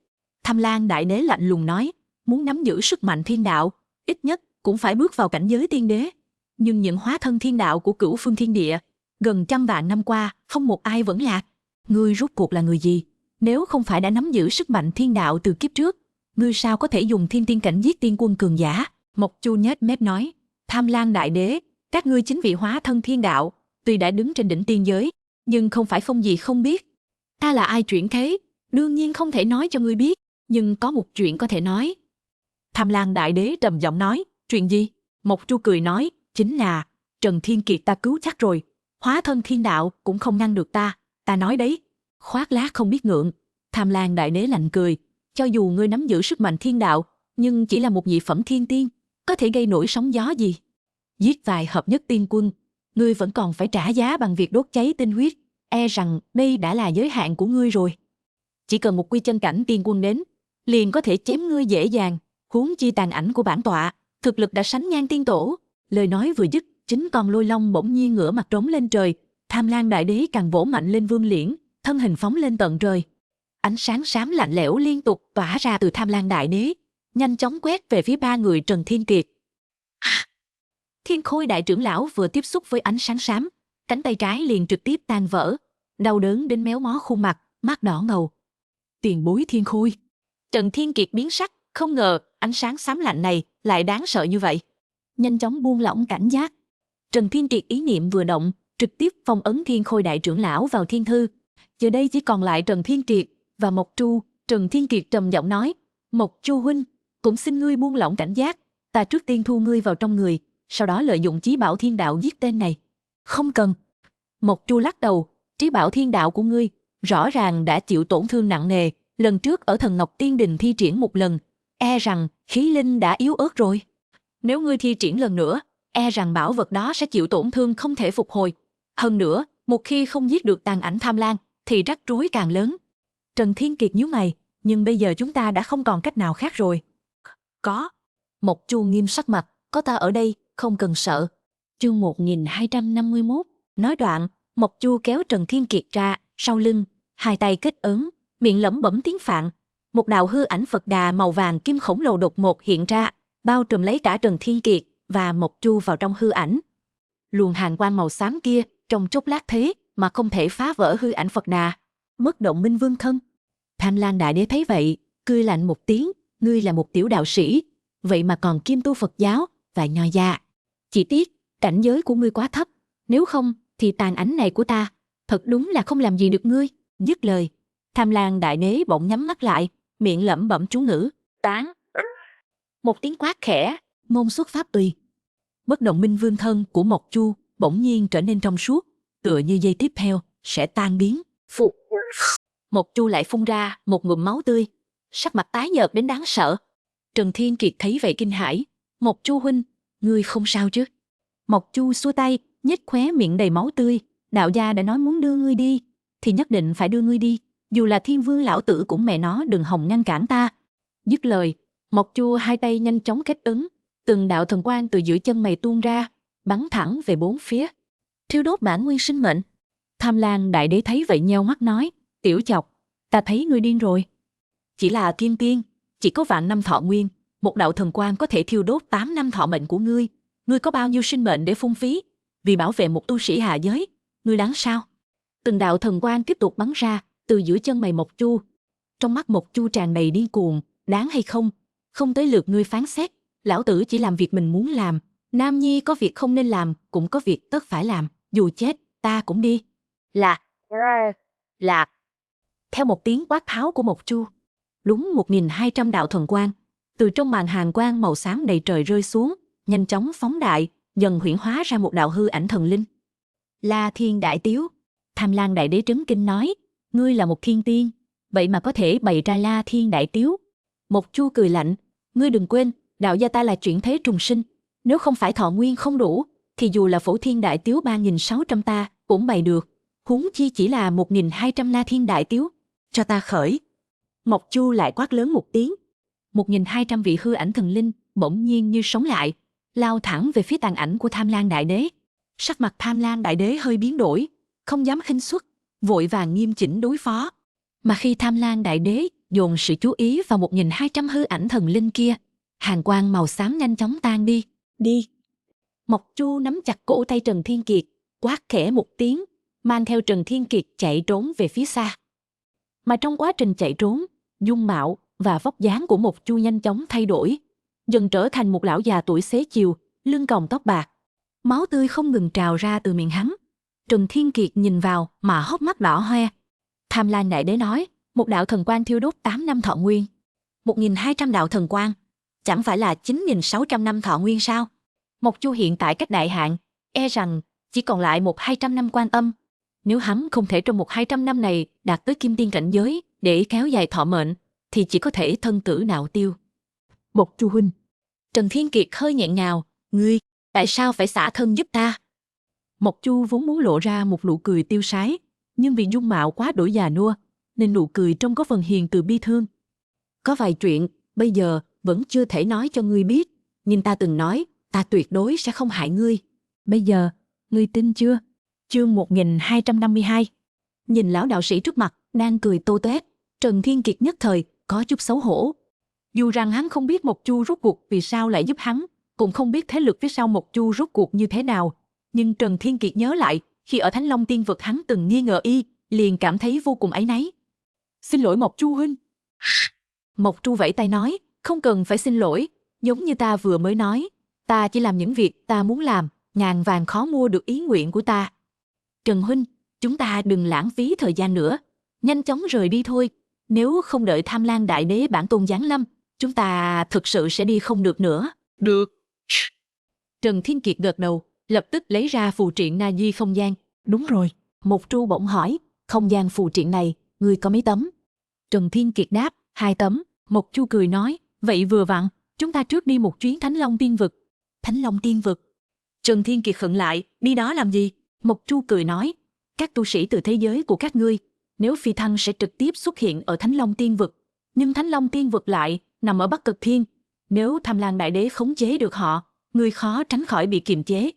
[SPEAKER 2] Tham Lang Đại Đế lạnh lùng nói, muốn nắm giữ sức mạnh thiên đạo, ít nhất cũng phải bước vào cảnh giới tiên đế. Nhưng những hóa thân thiên đạo của Cửu Phương Thiên Địa, gần 100 vạn năm qua, không một ai vẫn lạc. Ngươi rốt cuộc là người gì? Nếu không phải đã nắm giữ sức mạnh thiên đạo từ kiếp trước, ngươi sao có thể dùng thiên tiên cảnh giết tiên quân cường giả? Mộc Chu nhếch mép nói, Tham Lang Đại Đế, các ngươi chính vị hóa thân thiên đạo, tuy đã đứng trên đỉnh tiên giới, nhưng không phải không gì không biết. Ta là ai chuyển thế, đương nhiên không thể nói cho ngươi biết, nhưng có một chuyện có thể nói. Tham Lang Đại Đế trầm giọng nói, chuyện gì? Mộc Chu cười nói, chính là, Trần Thiên Kiệt ta cứu chắc rồi, hóa thân thiên đạo cũng không ngăn được ta nói đấy. Khoác lác không biết ngượng. Tham Lang Đại Đế lạnh cười, cho dù ngươi nắm giữ sức mạnh thiên đạo, nhưng chỉ là một nhị phẩm thiên tiên, có thể gây nổi sóng gió gì? Giết vài hợp nhất tiên quân, ngươi vẫn còn phải trả giá bằng việc đốt cháy tinh huyết, e rằng đây đã là giới hạn của ngươi rồi. Chỉ cần một quy chân cảnh tiên quân đến, liền có thể chém ngươi dễ dàng, huống chi tàn ảnh của bản tọa, thực lực đã sánh ngang tiên tổ. Lời nói vừa dứt, chính con lôi long bỗng nhiên ngửa mặt trống lên trời, Tham Lang Đại Đế càng vỗ mạnh lên vương liễn, thân hình phóng lên tận trời. Ánh sáng xám lạnh lẽo liên tục tỏa ra từ Tham Lang Đại Đế, nhanh chóng quét về phía 3 người Trần Thiên Kiệt. Thiên Khôi đại trưởng lão vừa tiếp xúc với ánh sáng xám, cánh tay trái liền trực tiếp tan vỡ, đau đớn đến méo mó khuôn mặt, mắt đỏ ngầu. Tiền bối Thiên Khôi. Trần Thiên Kiệt biến sắc, không ngờ ánh sáng xám lạnh này lại đáng sợ như vậy. Nhanh chóng buông lỏng cảnh giác. Trần Thiên Kiệt ý niệm vừa động, trực tiếp phong ấn Thiên Khôi đại trưởng lão vào thiên thư. Giờ đây chỉ còn lại Trần Thiên Kiệt và Mộc Chu. Trần Thiên Kiệt trầm giọng nói, Mộc Chu huynh, cũng xin ngươi buông lỏng cảnh giác, ta trước tiên thu ngươi vào trong người, sau đó lợi dụng chí bảo thiên đạo giết tên này. Không cần. Mộc Chu lắc đầu, chí bảo thiên đạo của ngươi rõ ràng đã chịu tổn thương nặng nề, lần trước ở Thần Ngọc Tiên Đình thi triển một lần, e rằng khí linh đã yếu ớt rồi. Nếu ngươi thi triển lần nữa, e rằng bảo vật đó sẽ chịu tổn thương không thể phục hồi. Hơn nữa, một khi không giết được tàn ảnh Tham Lang, thì rắc rối càng lớn. Trần Thiên Kiệt nhíu mày, nhưng bây giờ chúng ta đã không còn cách nào khác rồi. Có. Mộc Chu nghiêm sắc mặt, có ta ở đây, không cần sợ. Chương 1251. Nói đoạn, Mộc Chu kéo Trần Thiên Kiệt ra, sau lưng, hai tay kết ấn, miệng lẩm bẩm tiếng Phạn. Một đạo hư ảnh Phật Đà màu vàng kim khổng lồ đột ngột hiện ra, bao trùm lấy cả Trần Thiên Kiệt và Mộc Chu vào trong hư ảnh. Luồng hàn quang màu xám kia, trong chốc lát thế mà không thể phá vỡ hư ảnh Phật Đà. Bất động minh vương thân. Tham Lang Đại Đế thấy vậy, cười lạnh một tiếng, ngươi là một tiểu đạo sĩ, vậy mà còn kiêm tu Phật giáo và nho gia. Chỉ tiếc, cảnh giới của ngươi quá thấp, nếu không thì tàn ảnh này của ta, thật đúng là không làm gì được ngươi. Dứt lời, Tham Lang Đại Đế bỗng nhắm mắt lại, miệng lẩm bẩm chú ngữ, tán. Một tiếng quát khẽ, ngôn xuất pháp uy. Bất động minh vương thân của Mộc Chu bỗng nhiên trở nên trong suốt, tựa như giây tiếp theo sẽ tan biến. Phục. Mộc Chu lại phun ra một ngụm máu tươi, sắc mặt tái nhợt đến đáng sợ. Trần Thiên Kiệt thấy vậy kinh hãi, Mộc Chu huynh, ngươi không sao chứ? Mộc Chu xua tay, nhếch khóe miệng đầy máu tươi. Đạo gia đã nói muốn đưa ngươi đi, thì nhất định phải đưa ngươi đi. Dù là Thiên Vương lão tử cũng mẹ nó đừng hòng ngăn cản ta. Dứt lời, Mộc Chu hai tay nhanh chóng kết ấn, từng đạo thần quang từ giữa chân mày tuôn ra, bắn thẳng về bốn phía, thiêu đốt bản nguyên sinh mệnh. Tham Lang Đại Đế thấy vậy nheo mắt nói, tiểu chọc, ta thấy ngươi điên rồi. Chỉ là kim tiên, chỉ có vạn năm thọ nguyên, một đạo thần quang có thể thiêu đốt 8 năm thọ mệnh của ngươi. Ngươi có bao nhiêu sinh mệnh để phung phí, vì bảo vệ một tu sĩ hạ giới, ngươi đáng sao? Từng đạo thần quang tiếp tục bắn ra từ giữa chân mày Mộc Chu. Trong mắt Mộc Chu tràn đầy điên cuồng, đáng hay không? Không tới lượt ngươi phán xét, lão tử chỉ làm việc mình muốn làm. Nam nhi có việc không nên làm, cũng có việc tất phải làm, dù chết, ta cũng đi. Là. Theo một tiếng quát tháo của Mộc Chu, lúng 1200 đạo thần quang từ trong màn hàn quang màu xám đầy trời rơi xuống, nhanh chóng phóng đại, dần huyễn hóa ra một đạo hư ảnh thần linh. La Thiên Đại Tiếu. Tham Lang Đại Đế trấn kinh nói, ngươi là một thiên tiên, vậy mà có thể bày ra La Thiên Đại Tiếu. Mộc Chu cười lạnh, ngươi đừng quên, đạo gia ta là chuyển thế trùng sinh, nếu không phải thọ nguyên không đủ, thì dù là Phổ Thiên Đại Tiếu 3600 ta cũng bày được, huống chi chỉ là 1200 La Thiên Đại Tiếu. Cho ta khởi. Mộc Chu lại quát lớn một tiếng. 1200 vị hư ảnh thần linh bỗng nhiên như sống lại, lao thẳng về phía tàn ảnh của Tham Lang Đại Đế. Sắc mặt Tham Lang Đại Đế hơi biến đổi, không dám khinh suất, vội vàng nghiêm chỉnh đối phó. Mà khi Tham Lang Đại Đế dồn sự chú ý vào 1200 hư ảnh thần linh kia, hàn quang màu xám nhanh chóng tan đi. Đi. Mộc Chu nắm chặt cổ tay Trần Thiên Kiệt, quát khẽ một tiếng, mang theo Trần Thiên Kiệt chạy trốn về phía xa. Mà trong quá trình chạy trốn, dung mạo và vóc dáng của Mộc Chu nhanh chóng thay đổi, dần trở thành một lão già tuổi xế chiều, lưng còng tóc bạc. Máu tươi không ngừng trào ra từ miệng hắn. Trần Thiên Kiệt nhìn vào mà hốc mắt đỏ hoe. Tham Lang Đại Đế nói, một đạo thần quang thiêu đốt 8 năm thọ nguyên. 1200 đạo thần quang, chẳng phải là 9600 năm thọ nguyên sao? Mộc Chu hiện tại cách đại hạn, e rằng chỉ còn lại 100-200 năm quan âm. Nếu hắn không thể trong 100-200 năm này đạt tới kim tiên cảnh giới để kéo dài thọ mệnh, thì chỉ có thể thân tử đạo tiêu. Mộc Chu huynh. Trần Thiên Kiệt hơi nghẹn ngào, ngươi, tại sao phải xả thân giúp ta? Mộc Chu vốn muốn lộ ra một nụ cười tiêu sái, nhưng vì dung mạo quá đổi già nua, nên nụ cười trông có phần hiền từ bi thương. Có vài chuyện, bây giờ vẫn chưa thể nói cho ngươi biết, nhưng ta từng nói, ta tuyệt đối sẽ không hại ngươi. Bây giờ, ngươi tin chưa? Chương 1252. Nhìn lão đạo sĩ trước mặt, đang cười tô toét, Trần Thiên Kiệt nhất thời có chút xấu hổ. Dù rằng hắn không biết Mộc Chu rốt cuộc vì sao lại giúp hắn, cũng không biết thế lực phía sau Mộc Chu rốt cuộc như thế nào, nhưng Trần Thiên Kiệt nhớ lại, khi ở Thánh Long Tiên Vực hắn từng nghi ngờ y, liền cảm thấy vô cùng áy náy. Xin lỗi Mộc Chu huynh. Mộc Chu vẫy tay nói, không cần phải xin lỗi, giống như ta vừa mới nói, ta chỉ làm những việc ta muốn làm, ngàn vàng khó mua được ý nguyện của ta. Trần huynh, chúng ta đừng lãng phí thời gian nữa, nhanh chóng rời đi thôi, nếu không đợi Tham Lang Đại Đế bản tôn giáng lâm, chúng ta thực sự sẽ đi không được nữa.
[SPEAKER 3] Được.
[SPEAKER 2] Trần Thiên Kiệt gật đầu, lập tức lấy ra phù triện Na Di không gian.
[SPEAKER 3] Đúng rồi.
[SPEAKER 2] Mộc Chu bỗng hỏi, không gian phù triện này, ngươi có mấy tấm? Trần Thiên Kiệt đáp, 2 tấm. Mộc Chu cười nói, vậy vừa vặn, chúng ta trước đi một chuyến Thánh Long Tiên Vực. Thánh Long Tiên Vực? Trần Thiên Kiệt khựng lại, đi đó làm gì? Mộc Chu cười nói, các tu sĩ từ thế giới của các ngươi, nếu phi thăng sẽ trực tiếp xuất hiện ở Thánh Long Tiên Vực, nhưng Thánh Long Tiên Vực lại nằm ở Bắc Cực Thiên. Nếu Tham Lang Đại Đế khống chế được họ, ngươi khó tránh khỏi bị kiềm chế.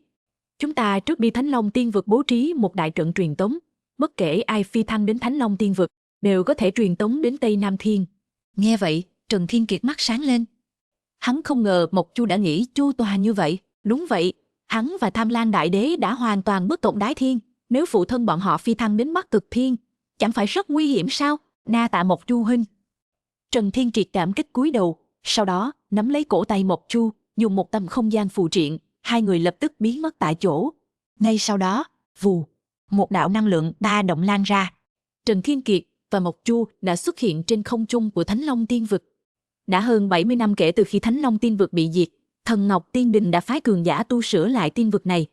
[SPEAKER 2] Chúng ta trước đi Thánh Long Tiên Vực bố trí một đại trận truyền tống, bất kể ai phi thăng đến Thánh Long Tiên Vực, đều có thể truyền tống đến Tây Nam Thiên. Nghe vậy, Trần Thiên Kiệt mắt sáng lên. Hắn không ngờ Mộc Chu đã nghĩ chu toàn như vậy. Đúng vậy, hắn và Tham Lang Đại Đế đã hoàn toàn bất cộng đái thiên. Nếu phụ thân bọn họ phi thăng đến Bắc Cực Thiên, chẳng phải rất nguy hiểm sao? Na tạ Mộc Chu huynh. Trần Thiên Kiệt cảm kích cúi đầu, sau đó nắm lấy cổ tay Mộc Chu, dùng một tấm không gian phù triện, hai người lập tức biến mất tại chỗ. Ngay sau đó, vù, một đạo năng lượng ba động lan ra. Trần Thiên Kiệt và Mộc Chu đã xuất hiện trên không trung của Thánh Long Tiên Vực. Đã hơn 70 năm kể từ khi Thánh Long Tiên Vực bị diệt, Thần Ngọc Tiên Đình đã phái cường giả tu sửa lại tiên vực này.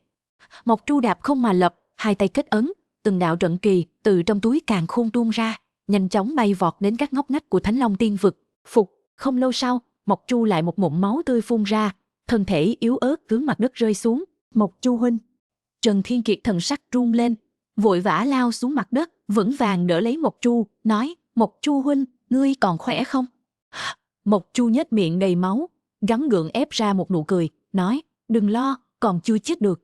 [SPEAKER 2] Mộc Chu đạp không mà lập, hai tay kết ấn, từng đạo trận kỳ từ trong túi càn khôn tuôn ra, nhanh chóng bay vọt đến các ngóc ngách của Thánh Long Tiên Vực. Phục, không lâu sau, Mộc Chu lại một ngụm máu tươi phun ra, thân thể yếu ớt hướng mặt đất rơi xuống, Mộc Chu huynh. Trần Thiên Kiệt thần sắc run lên, vội vã lao xuống mặt đất, vững vàng đỡ lấy Mộc Chu, nói: Mộc Chu huynh, ngươi còn khỏe không? Mộc Chu nhếch miệng đầy máu, gắng gượng ép ra một nụ cười, nói: đừng lo, còn chưa chết được.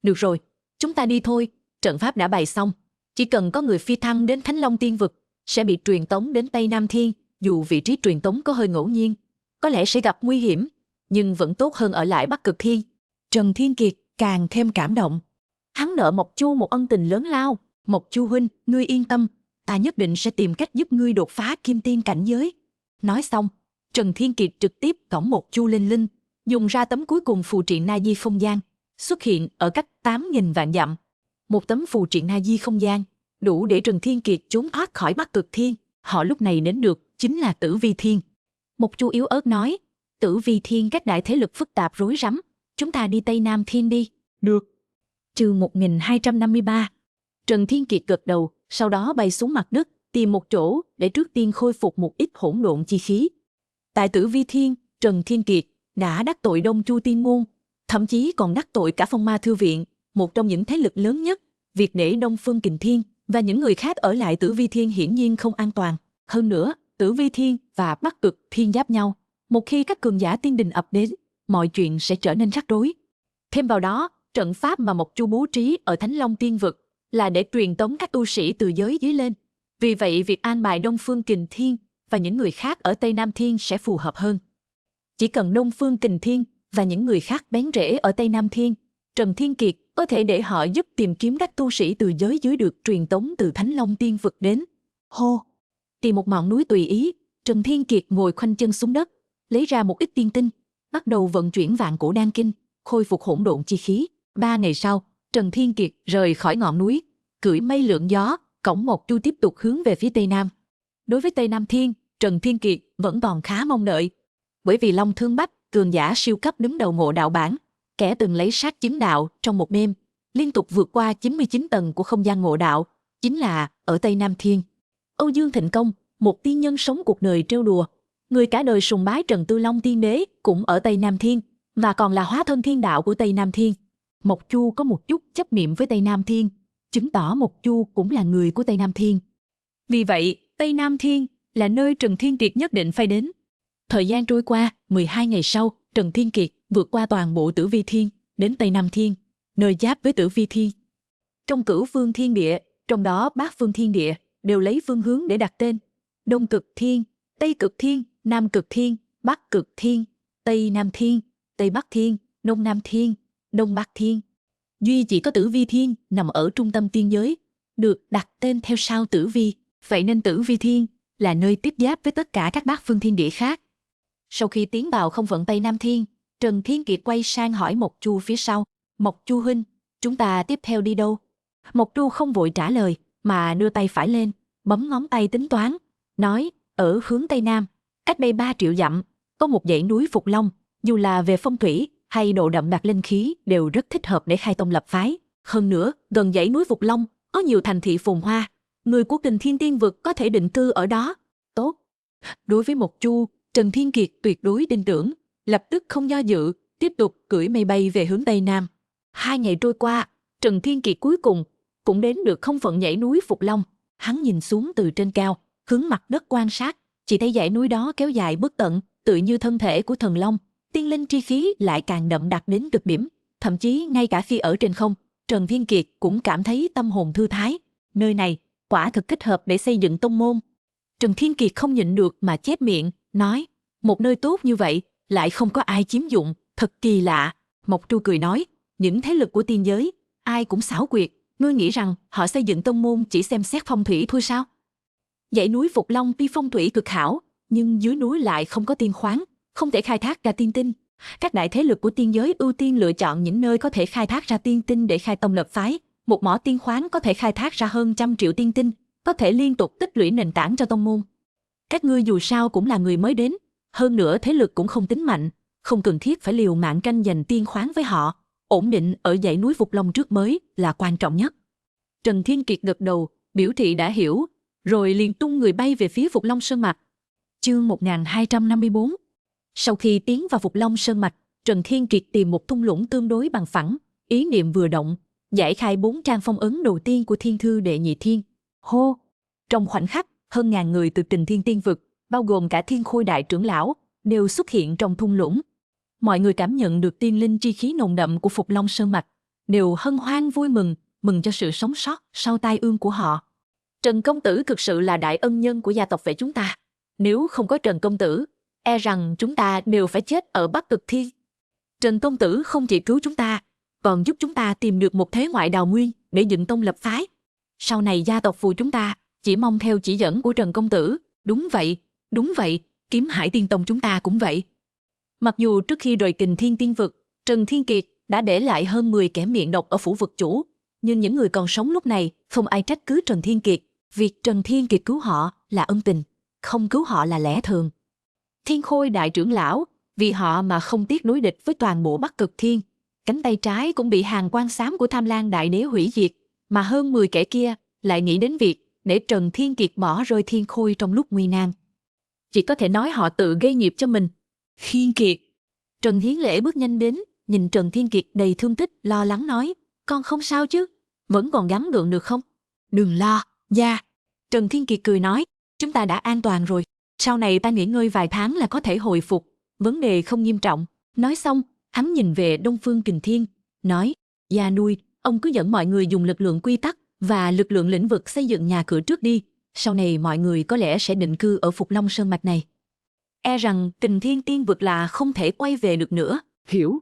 [SPEAKER 2] Được rồi, chúng ta đi thôi, trận pháp đã bày xong, chỉ cần có người phi thăng đến Thánh Long Tiên Vực, sẽ bị truyền tống đến Tây Nam Thiên, dù vị trí truyền tống có hơi ngẫu nhiên, có lẽ sẽ gặp nguy hiểm, nhưng vẫn tốt hơn ở lại Bắc Cực Thiên. Trần Thiên Kiệt càng thêm cảm động. Hắn nợ Mộc Chu một ân tình lớn lao. Mộc Chu huynh, ngươi yên tâm, ta nhất định sẽ tìm cách giúp ngươi đột phá kim tiên cảnh giới. Nói xong, Trần Thiên Kiệt trực tiếp cõng Mộc Chu lên lưng, dùng ra tấm cuối cùng phù triện Na Di không gian, xuất hiện ở cách 8.000 vạn dặm. Một tấm phù triện Na Di không gian đủ để Trần Thiên Kiệt trốn thoát khỏi Bắc Cực Thiên. Họ lúc này đến được chính là Tử Vi Thiên. Mộc Chu yếu ớt nói: Tử Vi Thiên cách đại thế lực phức tạp rối rắm, chúng ta đi Tây Nam Thiên đi.
[SPEAKER 3] Được.
[SPEAKER 2] Chương 1253. Trần Thiên Kiệt gật đầu, sau đó bay xuống mặt đất, tìm một chỗ để trước tiên khôi phục một ít hỗn độn chi khí. Tại Tử Vi Thiên, Trần Thiên Kiệt đã đắc tội Đông Chu Tiên Môn, thậm chí còn đắc tội cả Phong Ma Thư Viện, một trong những thế lực lớn nhất. Việc để Đông Phương Kình Thiên và những người khác ở lại Tử Vi Thiên hiển nhiên không an toàn. Hơn nữa, Tử Vi Thiên và Bắc Cực Thiên giáp nhau, một khi các cường giả tiên đình ập đến, mọi chuyện sẽ trở nên rắc rối. Thêm vào đó, trận pháp mà Mộc Chu bố trí ở Thánh Long Tiên Vực là để truyền tống các tu sĩ từ giới dưới lên. Vì vậy, việc an bài Đông Phương Kình Thiên và những người khác ở Tây Nam Thiên sẽ phù hợp hơn. Chỉ cần Đông Phương Kình Thiên và những người khác bén rễ ở Tây Nam Thiên, Trần Thiên Kiệt có thể để họ giúp tìm kiếm các tu sĩ từ giới dưới được truyền tống từ Thánh Long Tiên Vực đến. Hô! Tìm một ngọn núi tùy ý, Trần Thiên Kiệt ngồi khoanh chân xuống đất, lấy ra một ít tiên tinh, bắt đầu vận chuyển Vạn Cổ Đan Kinh, khôi phục hỗn độn chi khí. 3 ngày sau, Trần Thiên Kiệt rời khỏi ngọn núi, cưỡi mây lượn gió, cõng Mộc Chu tiếp tục hướng về phía Tây Nam. Đối với Tây Nam Thiên, Trần Thiên Kiệt vẫn còn khá mong đợi. Bởi vì Long Thương Bách, cường giả siêu cấp đứng đầu Ngộ Đạo bảng, kẻ từng lấy sát chứng đạo trong một đêm, liên tục vượt qua 99 tầng của không gian Ngộ Đạo, chính là ở Tây Nam Thiên. Âu Dương Thịnh Công, một tiên nhân sống cuộc đời trêu đùa, người cả đời sùng bái Trần Tư Long Tiên Đế, cũng ở Tây Nam Thiên, và còn là hóa thân thiên đạo của Tây Nam Thiên. Mộc Chu có một chút chấp niệm với Tây Nam Thiên, chứng tỏ Mộc Chu cũng là người của Tây Nam Thiên. Vì vậy, Tây Nam Thiên là nơi Trần Thiên Kiệt nhất định phải đến. Thời gian trôi qua, 12 ngày sau, Trần Thiên Kiệt vượt qua toàn bộ Tử Vi Thiên, đến Tây Nam Thiên, nơi giáp với Tử Vi Thiên. Trong Cửu Phương Thiên Địa, trong đó Bát Phương Thiên Địa, đều lấy phương hướng để đặt tên: Đông Cực Thiên, Tây Cực Thiên, Nam Cực Thiên, Bắc Cực Thiên, Tây Nam Thiên, Tây Bắc Thiên, Đông Nam Thiên, Đông Bắc Thiên. Duy chỉ có Tử Vi Thiên nằm ở trung tâm tiên giới, được đặt tên theo sao Tử Vi, vậy nên Tử Vi Thiên là nơi tiếp giáp với tất cả các Bát Phương Thiên Địa khác. Sau khi tiến vào không phận Tây Nam Thiên, Trần Thiên Kiệt quay sang hỏi Mộc Chu phía sau: Mộc Chu huynh, chúng ta tiếp theo đi đâu? Mộc Chu không vội trả lời, mà đưa tay phải lên, bấm ngón tay tính toán, nói: ở hướng Tây Nam, cách đây 3 triệu dặm, có một dãy núi Phục Long, dù là về phong thủy hay độ đậm đặc linh khí đều rất thích hợp để khai tông lập phái. Hơn nữa, gần dãy núi Phục Long có nhiều thành thị phồn hoa, người của Kình Thiên Tiên Vực có thể định cư ở đó. Tốt. Đối với Mộc Chu, Trần Thiên Kiệt tuyệt đối tin tưởng, lập tức không do dự, tiếp tục cưỡi mây bay về hướng Tây Nam. 2 ngày trôi qua, Trần Thiên Kiệt cuối cùng cũng đến được không phận dãy núi Phục Long. Hắn nhìn xuống từ trên cao, hướng mặt đất quan sát, chỉ thấy dãy núi đó kéo dài bất tận, tự như thân thể của thần long. Tiên linh chi khí lại càng đậm đặc đến cực điểm, thậm chí ngay cả khi ở trên không, Trần Thiên Kiệt cũng cảm thấy tâm hồn thư thái. Nơi này quả thực thích hợp để xây dựng tông môn. Trần Thiên Kiệt không nhịn được mà chép miệng, nói: một nơi tốt như vậy lại không có ai chiếm dụng, thật kỳ lạ. Mộc Chu cười nói: những thế lực của tiên giới ai cũng xảo quyệt, ngươi nghĩ rằng họ xây dựng tông môn chỉ xem xét phong thủy thôi sao? Dãy núi Phục Long tuy phong thủy cực hảo, nhưng dưới núi lại không có tiên khoáng, không thể khai thác ra tiên tinh. Các đại thế lực của tiên giới ưu tiên lựa chọn những nơi có thể khai thác ra tiên tinh để khai tông lập phái. Một mỏ tiên khoáng có thể khai thác ra hơn 100 triệu tiên tinh, có thể liên tục tích lũy nền tảng cho tông môn. Các ngươi dù sao cũng là người mới đến, hơn nữa thế lực cũng không tính mạnh, không cần thiết phải liều mạng tranh giành tiên khoáng với họ. Ổn định ở dãy núi Phục Long trước mới là quan trọng nhất. Trần Thiên Kiệt gật đầu, biểu thị đã hiểu, rồi liền tung người bay về phía Phục Long Sơn Mạch. Chương 1254. Sau khi tiến vào Phục Long Sơn Mạch, Trần Thiên Kiệt tìm một thung lũng tương đối bằng phẳng, ý niệm vừa động, giải khai 4 trang phong ấn đầu tiên của thiên thư đệ nhị thiên. Hô! Trong khoảnh khắc, hơn ngàn người từ Kình Thiên Tiên Vực, bao gồm cả Thiên Khôi đại trưởng lão, đều xuất hiện trong thung lũng. Mọi người cảm nhận được tiên linh chi khí nồng đậm của Phục Long Sơn Mạch, đều hân hoan vui mừng, mừng cho sự sống sót sau tai ương của họ. Trần công tử thực sự là đại ân nhân của gia tộc vệ chúng ta. Nếu không có Trần công tử, e rằng chúng ta đều phải chết ở Bắc Cực Thiên. Trần công tử không chỉ cứu chúng ta, còn giúp chúng ta tìm được một thế ngoại đào nguyên để dựng tông lập phái. Sau này gia tộc Phù chúng ta chỉ mong theo chỉ dẫn của Trần công tử. Đúng vậy, Kiếm Hải Tiên Tông chúng ta cũng vậy. Mặc dù trước khi rời Kình Thiên Tiên Vực, Trần Thiên Kiệt đã để lại hơn 10 kẻ miệng độc ở phủ vực chủ, nhưng những người còn sống lúc này không ai trách cứ Trần Thiên Kiệt. Việc Trần Thiên Kiệt cứu họ là ân tình, không cứu họ là lẽ thường. Thiên Khôi đại trưởng lão vì họ mà không tiếc đối địch với toàn bộ Bắc Cực Thiên. Cánh tay trái cũng bị hàng quan xám của Tham Lang đại đế hủy diệt, mà hơn 10 kẻ kia lại nghĩ đến việc để Trần Thiên Kiệt bỏ rơi Thiên Khôi trong lúc nguy nan. Chỉ có thể nói họ tự gây nghiệp cho mình. Thiên Kiệt. Trần Hiến Lễ bước nhanh đến, nhìn Trần Thiên Kiệt đầy thương tích, lo lắng nói, con không sao chứ? Vẫn còn gắng gượng được không? Đừng lo, gia. Trần Thiên Kiệt cười nói, chúng ta đã an toàn rồi. Sau này ta nghỉ ngơi vài tháng là có thể hồi phục. Vấn đề không nghiêm trọng. Nói xong, hắn nhìn về Đông Phương Kình Thiên, nói, gia nuôi, ông cứ dẫn mọi người dùng lực lượng quy tắc và lực lượng lĩnh vực xây dựng nhà cửa trước đi. Sau này mọi người có lẽ sẽ định cư ở Phục Long Sơn Mạch này. E rằng Kình Thiên Tiên Vực là không thể quay về được nữa. Hiểu.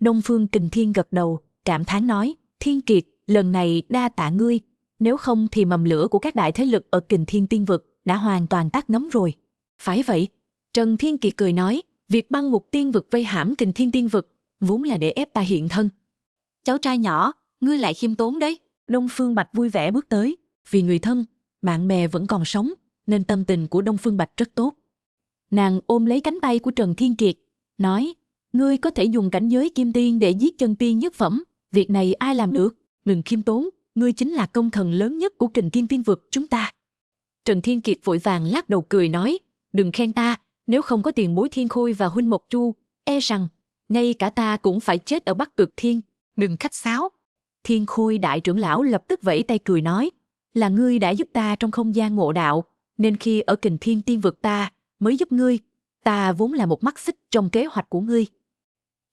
[SPEAKER 2] Đông Phương Kình Thiên gật đầu, cảm thán nói, Thiên Kiệt, lần này đa tạ ngươi. Nếu không thì mầm lửa của các đại thế lực ở Kình Thiên Tiên Vực đã hoàn toàn tắt ngấm rồi. Phải vậy. Trần Thiên Kiệt cười nói, việc băng ngục tiên vực vây hãm Kình Thiên Tiên Vực vốn là để ép ta hiện thân. Cháu trai nhỏ, ngươi lại khiêm tốn đấy. Đông Phương Bạch vui vẻ bước tới, vì người thân, bạn bè vẫn còn sống, nên tâm tình của Đông Phương Bạch rất tốt. Nàng ôm lấy cánh tay của Trần Thiên Kiệt, nói, ngươi có thể dùng cảnh giới kim tiên để giết chân tiên nhất phẩm, việc này ai làm được? Đừng khiêm tốn, ngươi chính là công thần lớn nhất của Kình Thiên Tiên Vực chúng ta. Trần Thiên Kiệt vội vàng lắc đầu cười nói, đừng khen ta, nếu không có tiền bối Thiên Khôi và huynh Mộc Chu, e rằng ngay cả ta cũng phải chết ở Bắc Cực Thiên. Đừng khách sáo. Thiên Khôi đại trưởng lão lập tức vẫy tay cười nói, là ngươi đã giúp ta trong không gian ngộ đạo, nên khi ở Kình Thiên Tiên Vực ta mới giúp ngươi, ta vốn là một mắt xích trong kế hoạch của ngươi.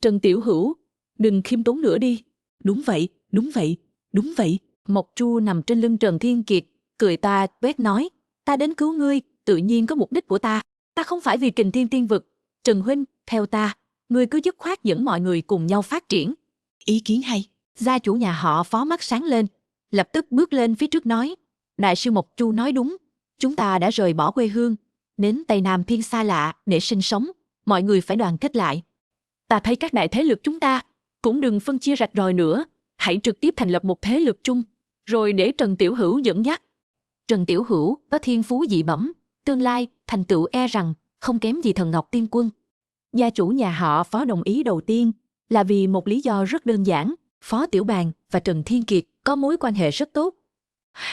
[SPEAKER 2] Trần Tiểu Hữu, đừng khiêm tốn nữa đi. Đúng vậy. Mộc Chu nằm trên lưng Trần Thiên Kiệt, cười ta quét nói, ta đến cứu ngươi, tự nhiên có mục đích của ta. Ta không phải vì Kình Thiên Tiên Vực. Trần huynh, theo ta, ngươi cứ dứt khoát dẫn mọi người cùng nhau phát triển. Ý kiến hay. Gia chủ nhà họ Phó mắt sáng lên, lập tức bước lên phía trước nói, đại sư Mộc Chu nói đúng, chúng ta đã rời bỏ quê hương, đến Tây Nam thiên xa lạ để sinh sống, mọi người phải đoàn kết lại. Ta thấy các đại thế lực chúng ta cũng đừng phân chia rạch ròi nữa, hãy trực tiếp thành lập một thế lực chung, rồi để Trần Tiểu Hữu dẫn dắt. Trần Tiểu Hữu có thiên phú dị bẩm, tương lai thành tựu e rằng không kém gì Thần Ngọc Tiên Quân. Gia chủ nhà họ Phó đồng ý đầu tiên là vì một lý do rất đơn giản, Phó Tiểu Bàng và Trần Thiên Kiệt có mối quan hệ rất tốt.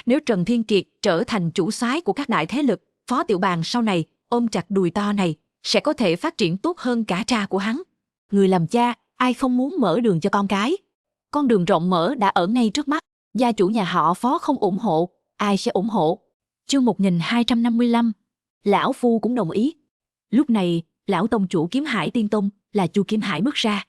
[SPEAKER 2] Nếu Trần Thiên Kiệt trở thành chủ soái của các đại thế lực, Phó Tiểu Bàng sau này ôm chặt đùi to này sẽ có thể phát triển tốt hơn cả cha của hắn. Người làm cha, ai không muốn mở đường cho con cái? Con đường rộng mở đã ở ngay trước mắt, gia chủ nhà họ Phó không ủng hộ, ai sẽ ủng hộ? Chương 1255, lão phu cũng đồng ý. Lúc này, lão tông chủ Kiếm Hải Tiên Tông là Chu Kiếm Hải bước ra.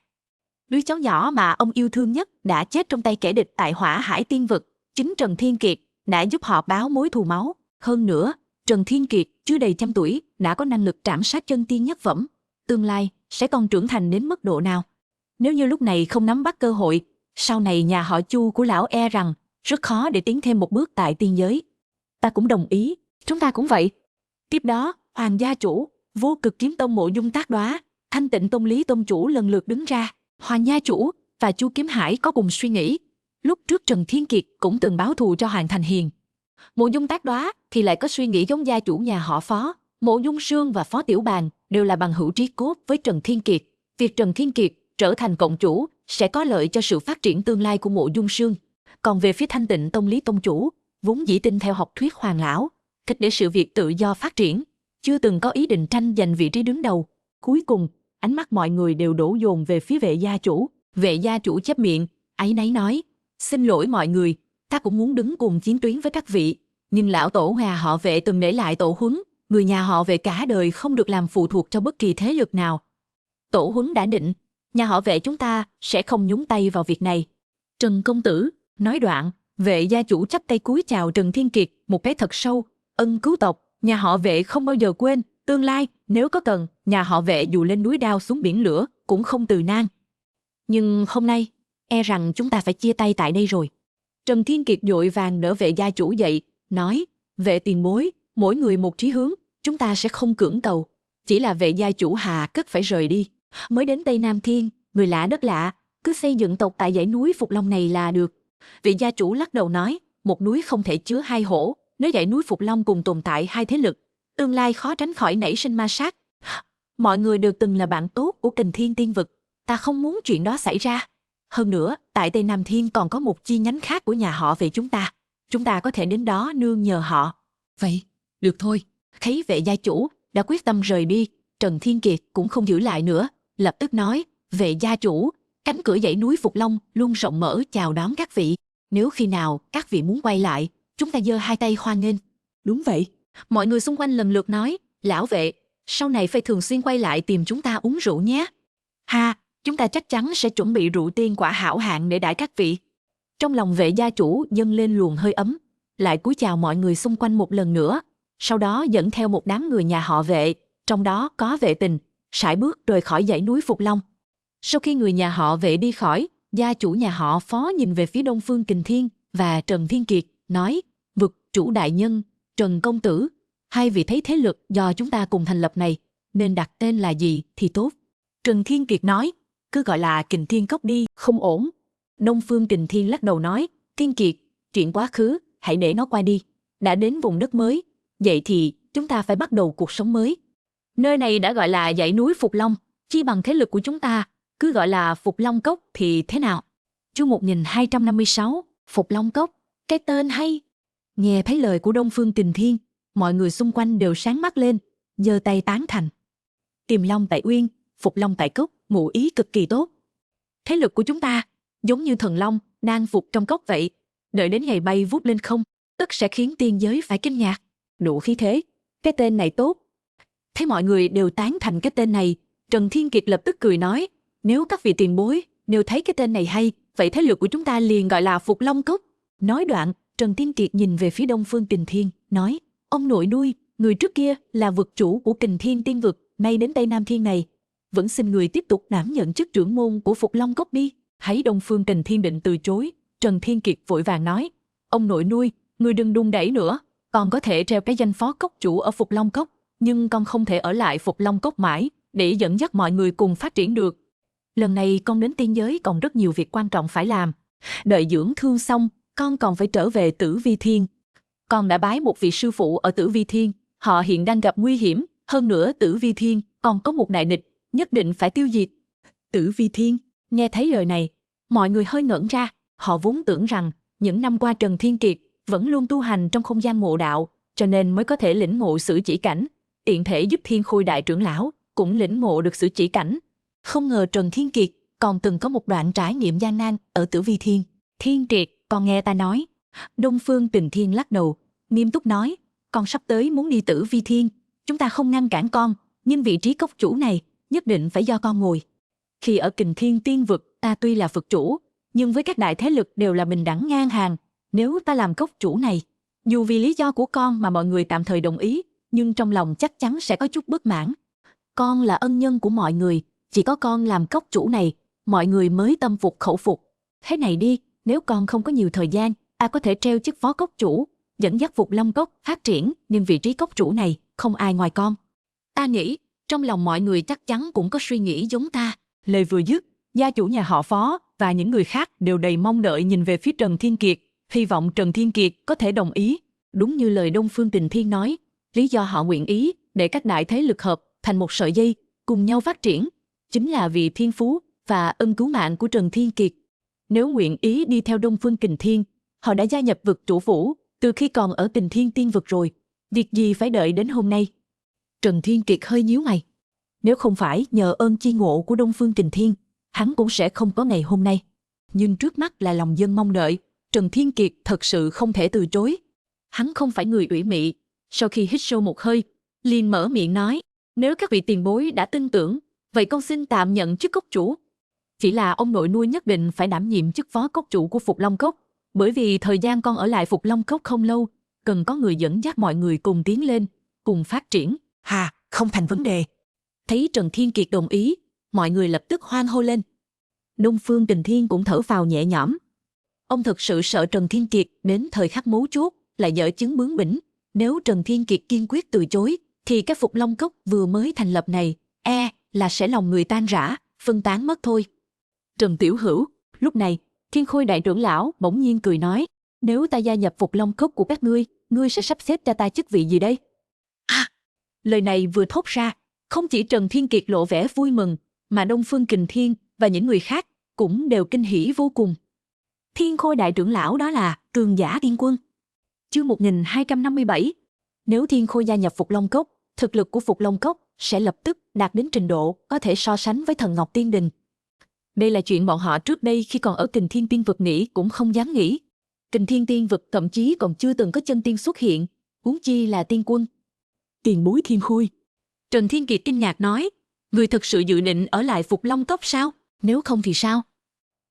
[SPEAKER 2] Đứa cháu nhỏ mà ông yêu thương nhất đã chết trong tay kẻ địch tại Hỏa Hải Tiên Vực. Chính Trần Thiên Kiệt đã giúp họ báo mối thù máu. Hơn nữa, Trần Thiên Kiệt chưa đầy 100 tuổi đã có năng lực trảm sát chân tiên nhất phẩm. Tương lai sẽ còn trưởng thành đến mức độ nào? Nếu như lúc này không nắm bắt cơ hội, sau này nhà họ Chu của lão e rằng rất khó để tiến thêm một bước tại tiên giới. Ta cũng đồng ý, chúng ta cũng vậy. Tiếp đó, Hoàng gia chủ, Vô Cực Kiếm Tông Mộ Dung Tác Đoá, Thanh Tịnh Tông Lý Tông chủ lần lượt đứng ra. Hoàng gia chủ và Chu Kiếm Hải có cùng suy nghĩ. Lúc trước Trần Thiên Kiệt cũng từng báo thù cho Hoàng Thành Hiền. Mộ Dung Tác Đoá thì lại có suy nghĩ giống gia chủ nhà họ Phó. Mộ Dung Sương và Phó Tiểu Bàng đều là bằng hữu trí cốt với Trần Thiên Kiệt. Việc Trần Thiên Kiệt trở thành cộng chủ sẽ có lợi cho sự phát triển tương lai của Mộ Dung Sương. Còn về phía Thanh Tịnh Tông Lý Tông chủ, vốn dĩ tin theo học thuyết Hoàng lão, thích để sự việc tự do phát triển, chưa từng có ý định tranh giành vị trí đứng đầu. Cuối cùng, Ánh mắt mọi người đều đổ dồn về phía vệ gia chủ. Vệ gia chủ chép miệng, áy náy nói, xin lỗi mọi người, ta cũng muốn đứng cùng chiến tuyến với các vị. Nhưng lão tổ nhà họ Vệ từng để lại tổ huấn, người nhà họ Vệ cả đời không được làm phụ thuộc cho bất kỳ thế lực nào. Tổ huấn đã định, nhà họ Vệ chúng ta sẽ không nhúng tay vào việc này. Trần công tử, nói đoạn, Vệ gia chủ chắp tay cúi chào Trần Thiên Kiệt một cái thật sâu, ân cứu tộc, nhà họ Vệ không bao giờ quên, tương lai nếu có cần, nhà họ Vệ dù lên núi đao xuống biển lửa cũng không từ nan. Nhưng hôm nay, e rằng chúng ta phải chia tay tại đây rồi. Trần Thiên Kiệt vội vàng đỡ Vệ gia chủ dậy, nói, Vệ tiền bối, mỗi người một chí hướng, chúng ta sẽ không cưỡng cầu. Chỉ là Vệ gia chủ hà cất phải rời đi. Mới đến Tây Nam Thiên, người lạ đất lạ, cứ xây dựng tộc tại dãy núi Phục Long này là được. Vị gia chủ lắc đầu nói, một núi không thể chứa hai hổ, nếu dãy núi Phục Long cùng tồn tại hai thế lực, tương lai khó tránh khỏi nảy sinh ma sát. Mọi người đều từng là bạn tốt của Kình Thiên Tiên Vực, ta không muốn chuyện đó xảy ra. Hơn nữa, tại Tây Nam Thiên còn có một chi nhánh khác của nhà họ Vệ chúng ta có thể đến đó nương nhờ họ. Vậy, được thôi. Thấy Vệ gia chủ đã quyết tâm rời đi, Trần Thiên Kiệt cũng không giữ lại nữa, lập tức nói, Vệ gia chủ, cánh cửa dãy núi Phục Long luôn rộng mở chào đón các vị. Nếu khi nào các vị muốn quay lại, chúng ta giơ hai tay hoan nghênh. Đúng vậy. Mọi người xung quanh lần lượt nói, lão Vệ, sau này phải thường xuyên quay lại tìm chúng ta uống rượu nhé. Ha, chúng ta chắc chắn sẽ chuẩn bị rượu tiên quả hảo hạng để đãi các vị. Trong lòng Vệ gia chủ dâng lên luồng hơi ấm, lại cúi chào mọi người xung quanh một lần nữa, sau đó dẫn theo một đám người nhà họ Vệ, trong đó có Vệ Tình, sải bước rời khỏi dãy núi Phục Long. Sau khi người nhà họ Vệ đi khỏi, gia chủ nhà họ Phó nhìn về phía Đông Phương Kình Thiên và Trần Thiên Kiệt, nói, vực chủ đại nhân, Trần công tử, hai vị thấy thế lực do chúng ta cùng thành lập này, nên đặt tên là gì thì tốt. Trần Thiên Kiệt nói, cứ gọi là Kình Thiên Cốc đi, không ổn. Đông Phương Kình Thiên lắc đầu nói, Thiên Kiệt, chuyện quá khứ, hãy để nó qua đi. Đã đến vùng đất mới, vậy thì chúng ta phải bắt đầu cuộc sống mới. Nơi này đã gọi là dãy núi Phục Long, chi bằng thế lực của chúng ta, cứ gọi là Phục Long Cốc thì thế nào? Chương 1256, Phục Long Cốc, cái tên hay. Nghe thấy lời của Đông Phương Kình Thiên, mọi người xung quanh đều sáng mắt lên, giơ tay tán thành. Tiềm Long tại Uyên, Phục Long tại Cốc, ngụ ý cực kỳ tốt. Thế lực của chúng ta, giống như thần long, đang phục trong cốc vậy. Đợi đến ngày bay vút lên không, tất sẽ khiến tiên giới phải kinh ngạc. Đủ khí thế, cái tên này tốt. Thấy mọi người đều tán thành cái tên này, Trần Thiên Kiệt lập tức cười nói, nếu các vị tiền bối, nếu thấy cái tên này hay, vậy thế lực của chúng ta liền gọi là Phục Long Cốc. Nói đoạn, Trần Thiên Kiệt nhìn về phía Đông Phương Kình Thiên, nói, ông nội nuôi, người trước kia là vực chủ của Kình Thiên Tiên Vực, nay đến Tây Nam Thiên này, vẫn xin người tiếp tục đảm nhận chức trưởng môn của Phục Long Cốc đi. Thấy Đông Phương Kình Thiên định từ chối, Trần Thiên Kiệt vội vàng nói, ông nội nuôi, người đừng đùn đẩy nữa, con có thể treo cái danh phó cốc chủ ở Phục Long Cốc, nhưng con không thể ở lại Phục Long Cốc mãi, để dẫn dắt mọi người cùng phát triển được. Lần này con đến tiên giới còn rất nhiều việc quan trọng phải làm. Đợi dưỡng thương xong, con còn phải trở về Tử Vi Thiên. Con đã bái một vị sư phụ ở Tử Vi Thiên, họ hiện đang gặp nguy hiểm, hơn nữa Tử Vi Thiên còn có một đại địch, nhất định phải tiêu diệt. Tử Vi Thiên, nghe thấy lời này, mọi người hơi ngẩn ra, họ vốn tưởng rằng những năm qua Trần Thiên Kiệt vẫn luôn tu hành trong không gian ngộ đạo, cho nên mới có thể lĩnh ngộ sử chỉ cảnh, tiện thể giúp Thiên Khôi đại trưởng lão cũng lĩnh ngộ được sử chỉ cảnh. Không ngờ Trần Thiên Kiệt còn từng có một đoạn trải nghiệm gian nan ở Tử Vi Thiên. Thiên Kiệt, con nghe ta nói. Đông Phương Kình Thiên lắc đầu, nghiêm túc nói, con sắp tới muốn đi Tử Vi Thiên, chúng ta không ngăn cản con, nhưng vị trí cốc chủ này nhất định phải do con ngồi. Khi ở Kình Thiên Tiên Vực, ta tuy là vực chủ, nhưng với các đại thế lực đều là bình đẳng ngang hàng. Nếu ta làm cốc chủ này, dù vì lý do của con mà mọi người tạm thời đồng ý, nhưng trong lòng chắc chắn sẽ có chút bất mãn. Con là ân nhân của mọi người, chỉ có con làm cốc chủ này, mọi người mới tâm phục khẩu phục. Thế này đi, nếu con không có nhiều thời gian, ta có thể treo chức phó cốc chủ, dẫn dắt Phục Long Cốc phát triển, nhưng vị trí cốc chủ này không ai ngoài con. Ta nghĩ, trong lòng mọi người chắc chắn cũng có suy nghĩ giống ta. Lời vừa dứt, gia chủ nhà họ Phó và những người khác đều đầy mong đợi nhìn về phía Trần Thiên Kiệt, hy vọng Trần Thiên Kiệt có thể đồng ý. Đúng như lời Đông Phương Kình Thiên nói, lý do họ nguyện ý để các đại thế lực hợp thành một sợi dây, cùng nhau phát triển, chính là vì thiên phú và ân cứu mạng của Trần Thiên Kiệt. Nếu nguyện ý đi theo Đông Phương Kình Thiên, họ đã gia nhập vực chủ phủ từ khi còn ở Kình Thiên Tiên Vực rồi, việc gì phải đợi đến hôm nay. Trần Thiên Kiệt hơi nhíu mày. Nếu không phải nhờ ơn chi ngộ của Đông Phương Kình Thiên, hắn cũng sẽ không có ngày hôm nay. Nhưng trước mắt là lòng dân mong đợi, Trần Thiên Kiệt thật sự không thể từ chối. Hắn không phải người ủy mị. Sau khi hít sâu một hơi, liền mở miệng nói, nếu các vị tiền bối đã tin tưởng, vậy con xin tạm nhận chức cốc chủ. Chỉ là ông nội nuôi nhất định phải đảm nhiệm chức phó cốc chủ của Phục Long Cốc, bởi vì thời gian con ở lại Phục Long Cốc không lâu, cần có người dẫn dắt mọi người cùng tiến lên, cùng phát triển.
[SPEAKER 4] Hà, không thành vấn đề.
[SPEAKER 2] Thấy Trần Thiên Kiệt đồng ý, mọi người lập tức hoan hô lên. Đông Phương Kình Thiên cũng thở phào nhẹ nhõm. Ông thực sự sợ Trần Thiên Kiệt đến thời khắc mấu chốt lại dở chứng bướng bỉnh. Nếu Trần Thiên Kiệt kiên quyết từ chối, thì cái Phục Long Cốc vừa mới thành lập này, là sẽ lòng người tan rã, phân tán mất thôi. Trần Tiểu Hữu, lúc này, Thiên Khôi đại trưởng lão bỗng nhiên cười nói, nếu ta gia nhập Phục Long Cốc của các ngươi sẽ sắp xếp cho ta chức vị gì đây? Lời này vừa thốt ra, không chỉ Trần Thiên Kiệt lộ vẻ vui mừng, mà Đông Phương Kình Thiên và những người khác cũng đều kinh hỉ vô cùng. Thiên Khôi đại trưởng lão đó là cường giả tiên quân. Chương 1257. Nếu Thiên Khôi gia nhập Phục Long Cốc, thực lực của Phục Long Cốc sẽ lập tức đạt đến trình độ có thể so sánh với Thần Ngọc Tiên Đình. Đây là chuyện bọn họ trước đây khi còn ở Kình Thiên Tiên Vực nghĩ cũng không dám nghĩ. Kình Thiên Tiên Vực thậm chí còn chưa từng có chân tiên xuất hiện, huống chi là tiên quân. Tiền bối Thiên Khôi. Trần Thiên Kiệt kinh ngạc nói, người thực sự dự định ở lại Phục Long Cốc sao? Nếu không thì sao?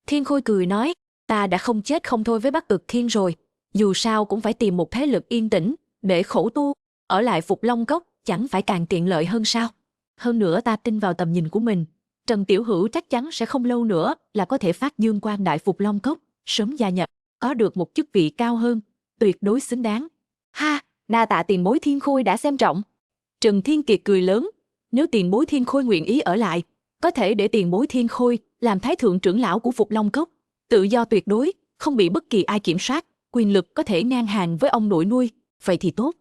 [SPEAKER 2] Thiên Khôi cười nói, ta đã không chết không thôi với Bắc Cực Thiên rồi. Dù sao cũng phải tìm một thế lực yên tĩnh, để khổ tu. Ở lại Phục Long Cốc chẳng phải càng tiện lợi hơn sao? Hơn nữa ta tin vào tầm nhìn của mình. Trần Tiểu Hữu chắc chắn sẽ không lâu nữa là có thể phát dương quang đại Phục Long Cốc, sớm gia nhập, có được một chức vị cao hơn, tuyệt đối xứng đáng. Ha, đa tạ tiền bối Thiên Khôi đã xem trọng. Trần Thiên Kiệt cười lớn, nếu tiền bối Thiên Khôi nguyện ý ở lại, có thể để tiền bối Thiên Khôi làm thái thượng trưởng lão của Phục Long Cốc, tự do tuyệt đối, không bị bất kỳ ai kiểm soát, quyền lực có thể ngang hàng với ông nội nuôi, vậy thì tốt.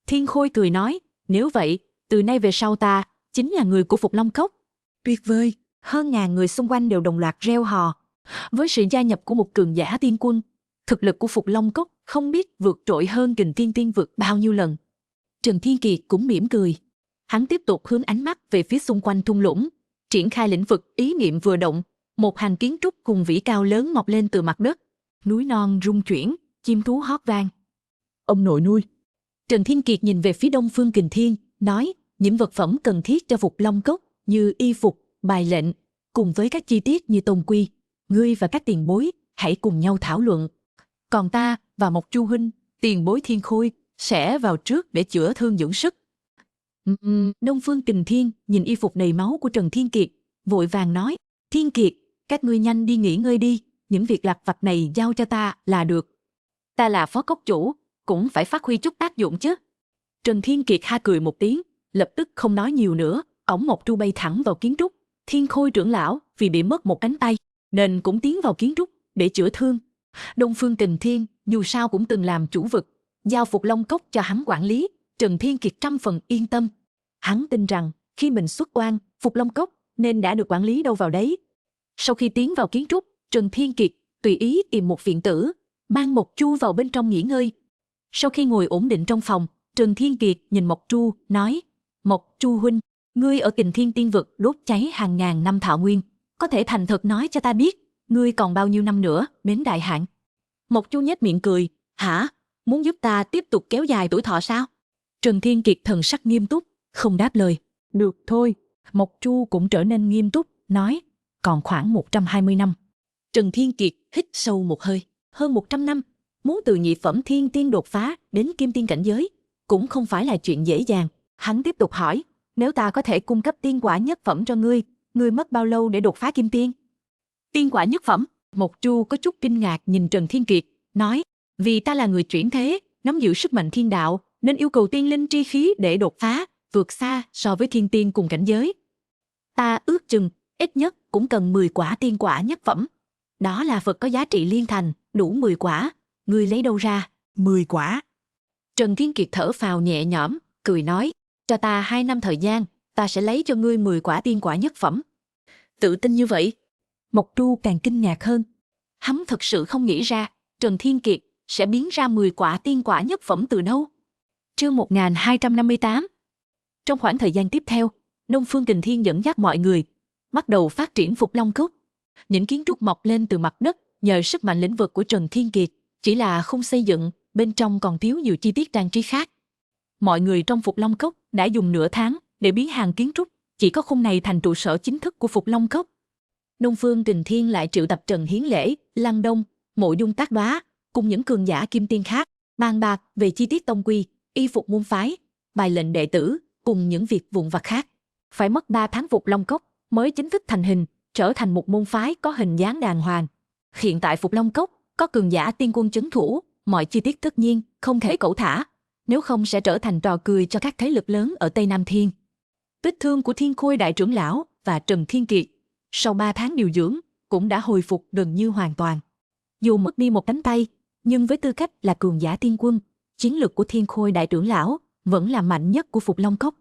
[SPEAKER 2] Thiên Khôi cười nói, nếu vậy, từ nay về sau ta chính là người của Phục Long Cốc. Tuyệt vời, hơn ngàn người xung quanh đều đồng loạt reo hò. Với sự gia nhập của một cường giả tiên quân, thực lực của Phục Long Cốc không biết vượt trội hơn Kình Thiên Tiên Vực bao nhiêu lần. Trần Thiên Kiệt cũng mỉm cười. Hắn tiếp tục hướng ánh mắt về phía xung quanh thung lũng, triển khai lĩnh vực ý niệm vừa động, một hành kiến trúc hùng vĩ cao lớn mọc lên từ mặt đất. Núi non rung chuyển, chim thú hót vang. Ông nội nuôi. Trần Thiên Kiệt nhìn về phía Đông Phương Kình Thiên, nói, những vật phẩm cần thiết cho Phục Long Cốc như y phục, bài lệnh, cùng với các chi tiết như tông quy, ngươi và các tiền bối hãy cùng nhau thảo luận. Còn ta và Mộc Chu huynh, tiền bối Thiên Khôi sẽ vào trước để chữa thương dưỡng sức. Đông Phương Kình Thiên nhìn y phục đầy máu của Trần Thiên Kiệt, vội vàng nói, Thiên Kiệt, các ngươi nhanh đi nghỉ ngơi đi, những việc lặt vặt này giao cho ta là được. Ta là phó cốc chủ, cũng phải phát huy chút tác dụng chứ. Trần Thiên Kiệt ha cười một tiếng, lập tức không nói nhiều nữa, ổng Mộc Chu bay thẳng vào kiến trúc. Thiên Khôi trưởng lão vì bị mất một cánh tay, nên cũng tiến vào kiến trúc để chữa thương. Đông Phương Kình Thiên dù sao cũng từng làm chủ vực, giao Phục Long Cốc cho hắn quản lý, Trần Thiên Kiệt 100% yên tâm. Hắn tin rằng khi mình xuất oan, Phục Long Cốc nên đã được quản lý đâu vào đấy. Sau khi tiến vào kiến trúc, Trần Thiên Kiệt tùy ý tìm một viện tử, mang Mộc Chu vào bên trong nghỉ ngơi. Sau khi ngồi ổn định trong phòng, Trần Thiên Kiệt nhìn Mộc Chu, nói, Mộc Chu huynh, ngươi ở Kình Thiên Tiên Vực đốt cháy hàng ngàn năm thọ nguyên, có thể thành thật nói cho ta biết, ngươi còn bao nhiêu năm nữa đến đại hạn? Mộc Chu nhếch miệng cười, hả? Muốn giúp ta tiếp tục kéo dài tuổi thọ sao? Trần Thiên Kiệt thần sắc nghiêm túc, không đáp lời. Được thôi. Mộc Chu cũng trở nên nghiêm túc, nói, còn khoảng 120 năm. Trần Thiên Kiệt hít sâu một hơi, hơn 100 năm, muốn từ nhị phẩm thiên tiên đột phá đến kim tiên cảnh giới, cũng không phải là chuyện dễ dàng. Hắn tiếp tục hỏi, nếu ta có thể cung cấp tiên quả nhất phẩm cho ngươi mất bao lâu để đột phá kim tiên? Tiên quả nhất phẩm? Mộc Chu có chút kinh ngạc nhìn Trần Thiên Kiệt, nói, vì ta là người chuyển thế, nắm giữ sức mạnh thiên đạo, nên yêu cầu tiên linh tri khí để đột phá, vượt xa so với thiên tiên cùng cảnh giới. Ta ước chừng, ít nhất cũng cần 10 quả tiên quả nhất phẩm. Đó là vật có giá trị liên thành, đủ 10 quả. Ngươi lấy đâu ra?
[SPEAKER 4] 10 quả.
[SPEAKER 2] Trần Thiên Kiệt thở phào nhẹ nhõm, cười nói, cho ta 2 năm thời gian, ta sẽ lấy cho ngươi 10 quả tiên quả nhất phẩm. Tự tin như vậy? Mộc Chu càng kinh ngạc hơn. Hắn thật sự không nghĩ ra Trần Thiên Kiệt sẽ biến ra 10 quả tiên quả nhất phẩm từ đâu. Chương 1258. Trong khoảng thời gian tiếp theo, Đông Phương Kình Thiên dẫn dắt mọi người, bắt đầu phát triển Phục Long Cốc. Những kiến trúc mọc lên từ mặt đất nhờ sức mạnh lĩnh vực của Trần Thiên Kiệt, chỉ là không xây dựng, bên trong còn thiếu nhiều chi tiết trang trí khác. Mọi người trong Phục Long Cốc đã dùng nửa tháng để biến hàng kiến trúc, chỉ có khung này thành trụ sở chính thức của Phục Long Cốc. Đông Phương Kình Thiên lại triệu tập Trần Hiến Lễ, Lăng Đông, Mộ Dung Tác Đoá cùng những cường giả kim tiên khác, bàn bạc về chi tiết tông quy, y phục môn phái, bài lệnh đệ tử cùng những việc vụn vặt khác. Phải mất 3 tháng Phục Long Cốc mới chính thức thành hình, trở thành một môn phái có hình dáng đàng hoàng. Hiện tại Phục Long Cốc có cường giả tiên quân trấn thủ, mọi chi tiết tất nhiên không thể cẩu thả, nếu không sẽ trở thành trò cười cho các thế lực lớn ở Tây Nam Thiên. Vết thương của Thiên Khôi đại trưởng lão và Trần Thiên Kiệt sau 3 tháng điều dưỡng cũng đã hồi phục gần như hoàn toàn. Dù mất đi một cánh tay, nhưng với tư cách là cường giả tiên quân, chiến lực của Thiên Khôi đại trưởng lão vẫn là mạnh nhất của Phục Long Cốc.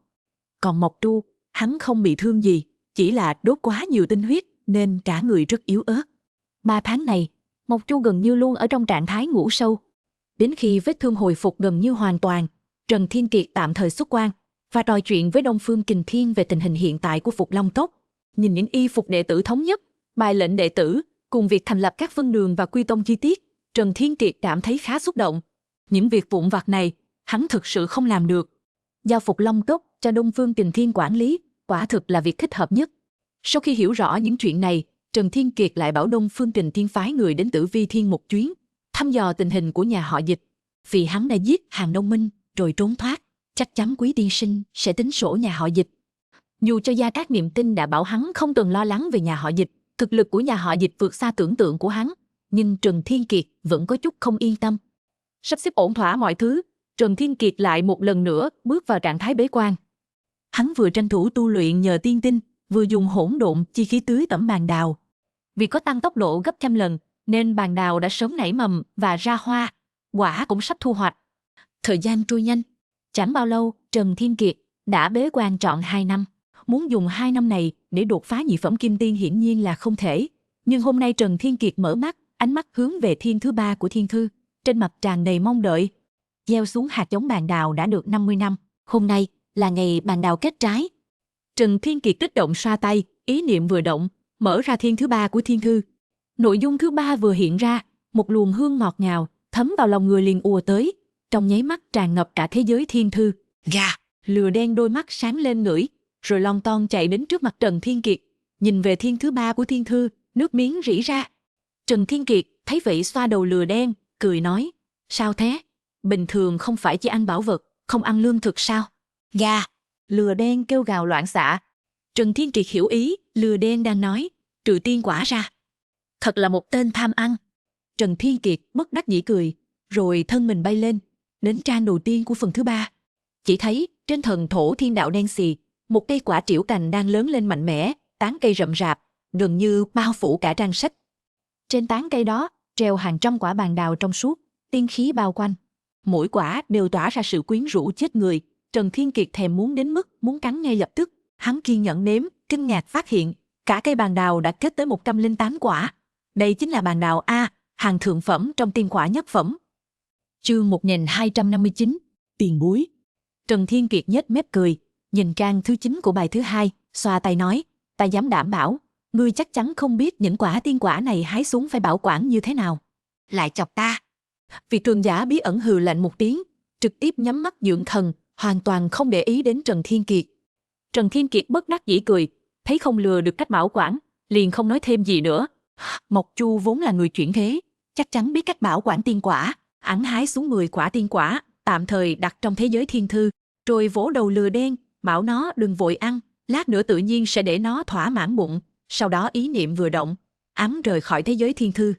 [SPEAKER 2] Còn Mộc Tru, hắn không bị thương gì, chỉ là đốt quá nhiều tinh huyết nên cả người rất yếu ớt. 3 tháng này, Mộc Tru gần như luôn ở trong trạng thái ngủ sâu. Đến khi vết thương hồi phục gần như hoàn toàn, Trần Thiên Kiệt tạm thời xuất quan và trò chuyện với Đông Phương Kình Thiên về tình hình hiện tại của Phục Long Cốc. Nhìn những y phục đệ tử thống nhất, bài lệnh đệ tử cùng việc thành lập các phân đường và quy tông chi tiết, Trần Thiên Kiệt cảm thấy khá xúc động. Những việc vụn vặt này, hắn thực sự không làm được. Giao Phục Long Cốc cho Đông Phương Kình Thiên quản lý, quả thực là việc thích hợp nhất. Sau khi hiểu rõ những chuyện này, Trần Thiên Kiệt lại bảo Đông Phương Kình Thiên phái người đến Tử Vi Thiên một chuyến, thăm dò tình hình của nhà họ Dịch. Vì hắn đã giết Hàng Đông Minh rồi trốn thoát, chắc chắn Quý tiên sinh sẽ tính sổ nhà họ Dịch. Dù cho Gia Trác niệm tin đã bảo hắn không cần lo lắng về nhà họ Dịch, thực lực của nhà họ Dịch vượt xa tưởng tượng của hắn, nhưng Trần Thiên Kiệt vẫn có chút không yên tâm. Sắp xếp ổn thỏa mọi thứ, Trần Thiên Kiệt lại một lần nữa bước vào trạng thái bế quan. Hắn vừa tranh thủ tu luyện nhờ tiên tinh, vừa dùng hỗn độn chi khí tưới tẩm bàn đào. Vì có tăng tốc độ gấp trăm lần, nên bàn đào đã sớm nảy mầm và ra hoa, quả cũng sắp thu hoạch. Thời gian trôi nhanh, chẳng bao lâu Trần Thiên Kiệt đã bế quan trọn 2 năm. Muốn dùng 2 năm này để đột phá nhị phẩm kim tiên hiển nhiên là không thể. Nhưng hôm nay Trần Thiên Kiệt mở mắt, ánh mắt hướng về thiên thứ 3 của thiên thư, trên mặt tràn đầy mong đợi. Gieo xuống hạt giống bàn đào đã được 50 năm, hôm nay là ngày bàn đào kết trái. Trần Thiên Kiệt kích động xoa tay, ý niệm vừa động, mở ra thiên thứ 3 của thiên thư. Nội dung thứ 3 vừa hiện ra, một luồng hương ngọt ngào thấm vào lòng người liền ùa tới, trong nháy mắt tràn ngập cả thế giới thiên thư. Gà, lừa đen đôi mắt sáng lên ngửi, rồi lon ton chạy đến trước mặt Trần Thiên Kiệt, nhìn về thiên thứ 3 của thiên thư, nước miếng rỉ ra. Trần Thiên Kiệt thấy vậy xoa đầu lừa đen, cười nói, sao thế? Bình thường không phải chỉ ăn bảo vật, không ăn lương thực sao? Gà, lừa đen kêu gào loạn xạ. Trần Thiên Kiệt hiểu ý, lừa đen đang nói, trừ tiên quả ra. Thật là một tên tham ăn. Trần Thiên Kiệt bất đắc dĩ cười, rồi thân mình bay lên, đến trang đầu tiên của phần thứ 3. Chỉ thấy trên thần thổ thiên đạo đen xì, một cây quả trĩu cành đang lớn lên mạnh mẽ, tán cây rậm rạp, gần như bao phủ cả trang sách. Trên tán cây đó treo hàng trăm quả bàn đào trong suốt, tiên khí bao quanh. Mỗi quả đều tỏa ra sự quyến rũ chết người. Trần Thiên Kiệt thèm muốn đến mức muốn cắn ngay lập tức. Hắn kiên nhẫn nếm, kinh ngạc phát hiện cả cây bàn đào đã kết tới 108 quả. Đây chính là bàn đào A, hàng thượng phẩm trong tiên quả nhất phẩm. Chương 1259, tiền bối. Trần Thiên Kiệt nhếch mép cười, nhìn trang thứ 9 của bài thứ 2, xoa tay nói, ta dám đảm bảo, ngươi chắc chắn không biết những quả tiên quả này hái xuống phải bảo quản như thế nào. Lại chọc ta. Vị cường giả bí ẩn hừ lạnh một tiếng, trực tiếp nhắm mắt dưỡng thần, hoàn toàn không để ý đến Trần Thiên Kiệt. Trần Thiên Kiệt bất đắc dĩ cười, thấy không lừa được cách bảo quản, liền không nói thêm gì nữa. Mộc Chu vốn là người chuyển thế, chắc chắn biết cách bảo quản tiên quả, hắn hái xuống 10 quả tiên quả, tạm thời đặt trong thế giới thiên thư, rồi vỗ đầu lừa đen, bảo nó đừng vội ăn, lát nữa tự nhiên sẽ để nó thỏa mãn bụng. Sau đó ý niệm vừa động, hắn rời khỏi thế giới thiên thư.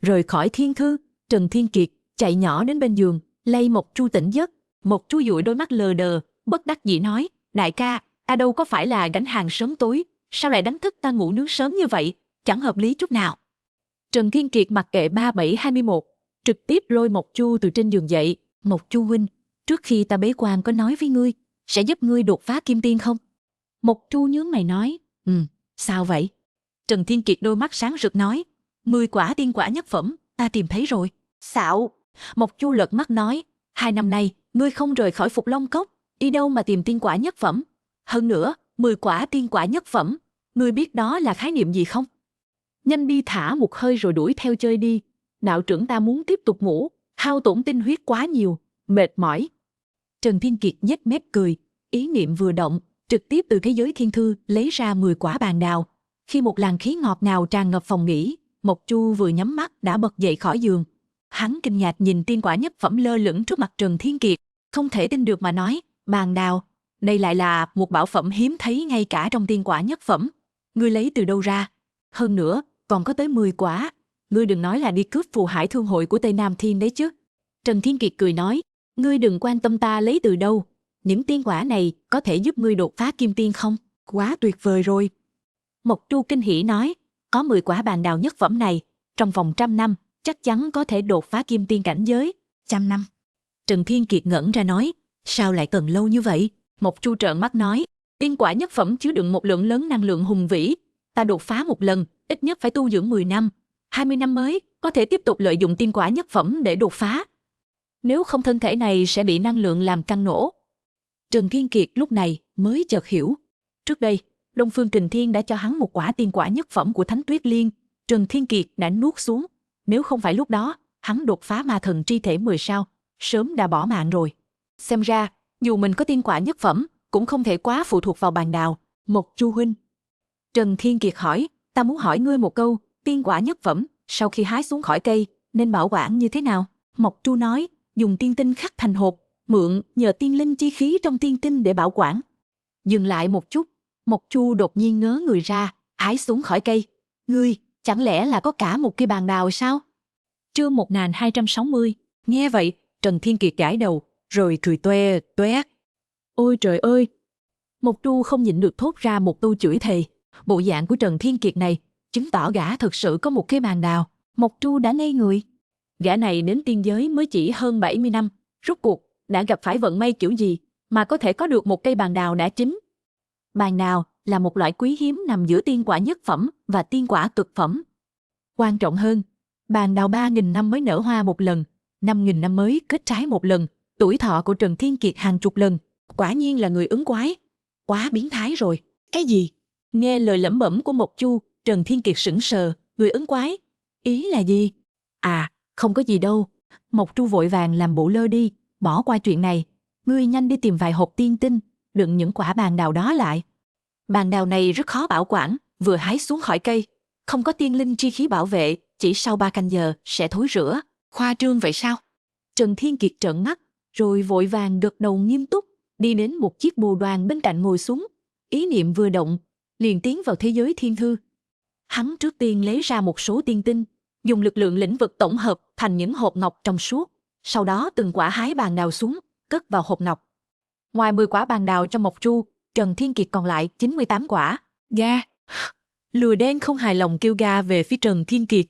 [SPEAKER 2] Rời khỏi thiên thư, Trần Thiên Kiệt chạy nhỏ đến bên giường, lay Mộc Chu tỉnh giấc. Mộc Chu dụi đôi mắt lờ đờ, bất đắc dĩ nói, đại ca, ta đâu có phải là gánh hàng sớm tối, sao lại đánh thức ta ngủ nướng sớm như vậy, chẳng hợp lý chút nào. Trần Thiên Kiệt mặc kệ 3721, trực tiếp lôi Mộc Chu từ trên giường dậy. Mộc Chu huynh, trước khi ta bế quan có nói với ngươi, sẽ giúp ngươi đột phá kim tiên không? Mộc Chu nhướng mày nói, sao vậy? Trần Thiên Kiệt đôi mắt sáng rực nói, 10 quả tiên quả nhất phẩm, ta tìm thấy rồi. Xạo! Mộc Chu lật mắt nói, 2 năm nay, ngươi không rời khỏi Phục Long Cốc, đi đâu mà tìm tiên quả nhất phẩm? Hơn nữa,
[SPEAKER 1] 10 quả tiên quả nhất phẩm, ngươi biết đó là khái niệm gì không? Nhanh đi thả một hơi rồi đuổi theo chơi đi. Đạo trưởng ta muốn tiếp tục ngủ, hao tổn tinh huyết quá nhiều, mệt mỏi. Trần Thiên Kiệt nhếch mép cười, ý niệm vừa động, trực tiếp từ thế giới thiên thư lấy ra 10 quả bàn đào. Khi một làn khí ngọt ngào tràn ngập phòng nghỉ, Mộc Chu vừa nhắm mắt đã bật dậy khỏi giường. Hắn kinh ngạc nhìn tiên quả nhất phẩm lơ lửng trước mặt Trần Thiên Kiệt, không thể tin được mà nói, bàn đào, đây lại là một bảo phẩm hiếm thấy ngay cả trong tiên quả nhất phẩm. Ngươi lấy từ đâu ra? Hơn nữa, còn có tới 10 quả. Ngươi đừng nói là đi cướp phù hải thương hội của Tây Nam Thiên đấy chứ. Trần Thiên Kiệt cười nói, ngươi đừng quan tâm ta lấy từ đâu. Những tiên quả này có thể giúp ngươi đột phá kim tiên không? Quá tuyệt vời rồi. Mộc Chu kinh hỉ nói, có 10 quả bàn đào nhất phẩm này, trong vòng 100 năm, chắc chắn có thể đột phá kim tiên cảnh giới. 100 năm. Trần Thiên Kiệt ngẩn ra nói, sao lại cần lâu như vậy? Mộc Chu trợn mắt nói, tiên quả nhất phẩm chứa đựng một lượng lớn năng lượng hùng vĩ. Ta đột phá một lần, ít nhất phải tu dưỡng 10 năm. 20 năm mới, có thể tiếp tục lợi dụng tiên quả nhất phẩm để đột phá. Nếu không thân thể này sẽ bị năng lượng làm căng nổ. Trần Thiên Kiệt lúc này mới chợt hiểu. Trước đây, Đông Phương Kình Thiên đã cho hắn một quả tiên quả nhất phẩm của Thánh Tuyết Liên. Trần Thiên Kiệt đã nuốt xuống. Nếu không phải lúc đó, hắn đột phá ma thần tri thể 10 sao, sớm đã bỏ mạng rồi. Xem ra, dù mình có tiên quả nhất phẩm, cũng không thể quá phụ thuộc vào bàn đào. Mộc Chu huynh. Trần Thiên Kiệt hỏi, ta muốn hỏi ngươi một câu, tiên quả nhất phẩm, sau khi hái xuống khỏi cây, nên bảo quản như thế nào? Mộc Chu nói, dùng tiên tinh khắc thành hộp, mượn nhờ tiên linh chi khí trong tiên tinh để bảo quản. Dừng lại một chút, Mộc Chu đột nhiên ngớ người ra, hái xuống khỏi cây. Ngươi, chẳng lẽ là có cả một cây bàn đào sao? Chương 1260, nghe vậy, Trần Thiên Kiệt gãi đầu, rồi cười toe toét. Ôi trời ơi! Mộc Chu không nhịn được thốt ra một câu chửi thề. Bộ dạng của Trần Thiên Kiệt này chứng tỏ gã thực sự có một cây bàn đào. Mộc Chu đã ngây người. Gã này đến tiên giới mới chỉ hơn 70 năm, rốt cuộc đã gặp phải vận may kiểu gì mà có thể có được một cây bàn đào đã chín. Bàn đào là một loại quý hiếm nằm giữa tiên quả nhất phẩm và tiên quả cực phẩm. Quan trọng hơn, bàn đào 3.000 năm mới nở hoa một lần, 5.000 năm mới kết trái một lần, tuổi thọ của Trần Thiên Kiệt hàng chục lần. Quả nhiên là người ứng quái. Quá biến thái rồi. Cái gì? Nghe lời lẩm bẩm của Mộc Chu, Trần Thiên Kiệt sững sờ. Người ứng quái? Ý là gì? À, không có gì đâu. Mộc Chu vội vàng làm bộ lơ đi, bỏ qua chuyện này. Ngươi nhanh đi tìm vài hộp tiên tinh, đựng những quả bàn đào đó lại. Bàn đào này rất khó bảo quản, vừa hái xuống khỏi cây. Không có tiên linh chi khí bảo vệ, chỉ sau 3 canh giờ sẽ thối rữa. Khoa trương vậy sao? Trần Thiên Kiệt trợn mắt, rồi vội vàng gật đầu nghiêm túc, đi đến một chiếc bồ đoàn bên cạnh ngồi xuống. Ý niệm vừa động, liền tiến vào thế giới thiên thư. Hắn trước tiên lấy ra một số tiên tinh, dùng lực lượng lĩnh vực tổng hợp thành những hộp ngọc trong suốt. Sau đó từng quả hái bàn đào xuống, cất vào hộp ngọc. Ngoài 10 quả bàn đào trong Mộc Chu, Trần Thiên Kiệt còn lại 98 quả. Ga! Lừa đen không hài lòng kêu ga về phía Trần Thiên Kiệt.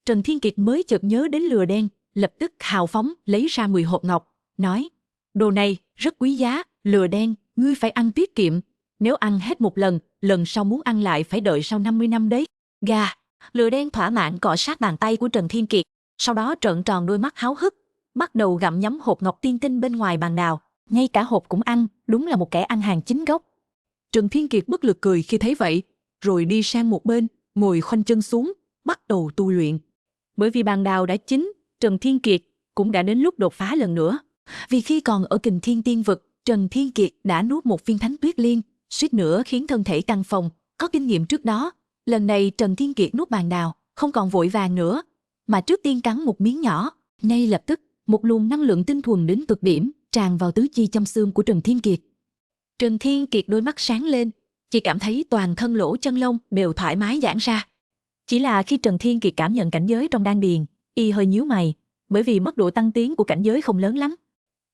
[SPEAKER 1] Trần Thiên Kiệt mới chợt nhớ đến lừa đen, lập tức hào phóng lấy ra 10 hộp ngọc, nói, đồ này rất quý giá, lừa đen, ngươi phải ăn tiết kiệm. Nếu ăn hết một lần, lần sau muốn ăn lại phải đợi sau 50 năm đấy. Ga! Lừa đen thỏa mãn cọ sát bàn tay của Trần Thiên Kiệt, sau đó trợn tròn đôi mắt háo hức, bắt đầu gặm nhấm hộp ngọc tiên tinh bên ngoài bàn đào, ngay cả hộp cũng ăn, đúng là một kẻ ăn hàng chính gốc. Trần Thiên Kiệt bất lực cười khi thấy vậy, rồi đi sang một bên, ngồi khoanh chân xuống, bắt đầu tu luyện. Bởi vì bàn đào đã chín, Trần Thiên Kiệt cũng đã đến lúc đột phá lần nữa. Vì khi còn ở Kình Thiên Tiên Vực, Trần Thiên Kiệt đã nuốt một viên Thánh Tuyết Liên, suýt nữa khiến thân thể căng phồng. Có kinh nghiệm trước đó, lần này Trần Thiên Kiệt nuốt bàn đào, không còn vội vàng nữa, mà trước tiên cắn một miếng nhỏ. Ngay lập tức, một luồng năng lượng tinh thuần đến cực điểm tràn vào tứ chi trong xương của Trần Thiên Kiệt. Trần Thiên Kiệt đôi mắt sáng lên, chỉ cảm thấy toàn thân lỗ chân lông đều thoải mái giãn ra. Chỉ là khi Trần Thiên Kiệt cảm nhận cảnh giới trong đan điền, y hơi nhíu mày, bởi vì mức độ tăng tiến của cảnh giới không lớn lắm.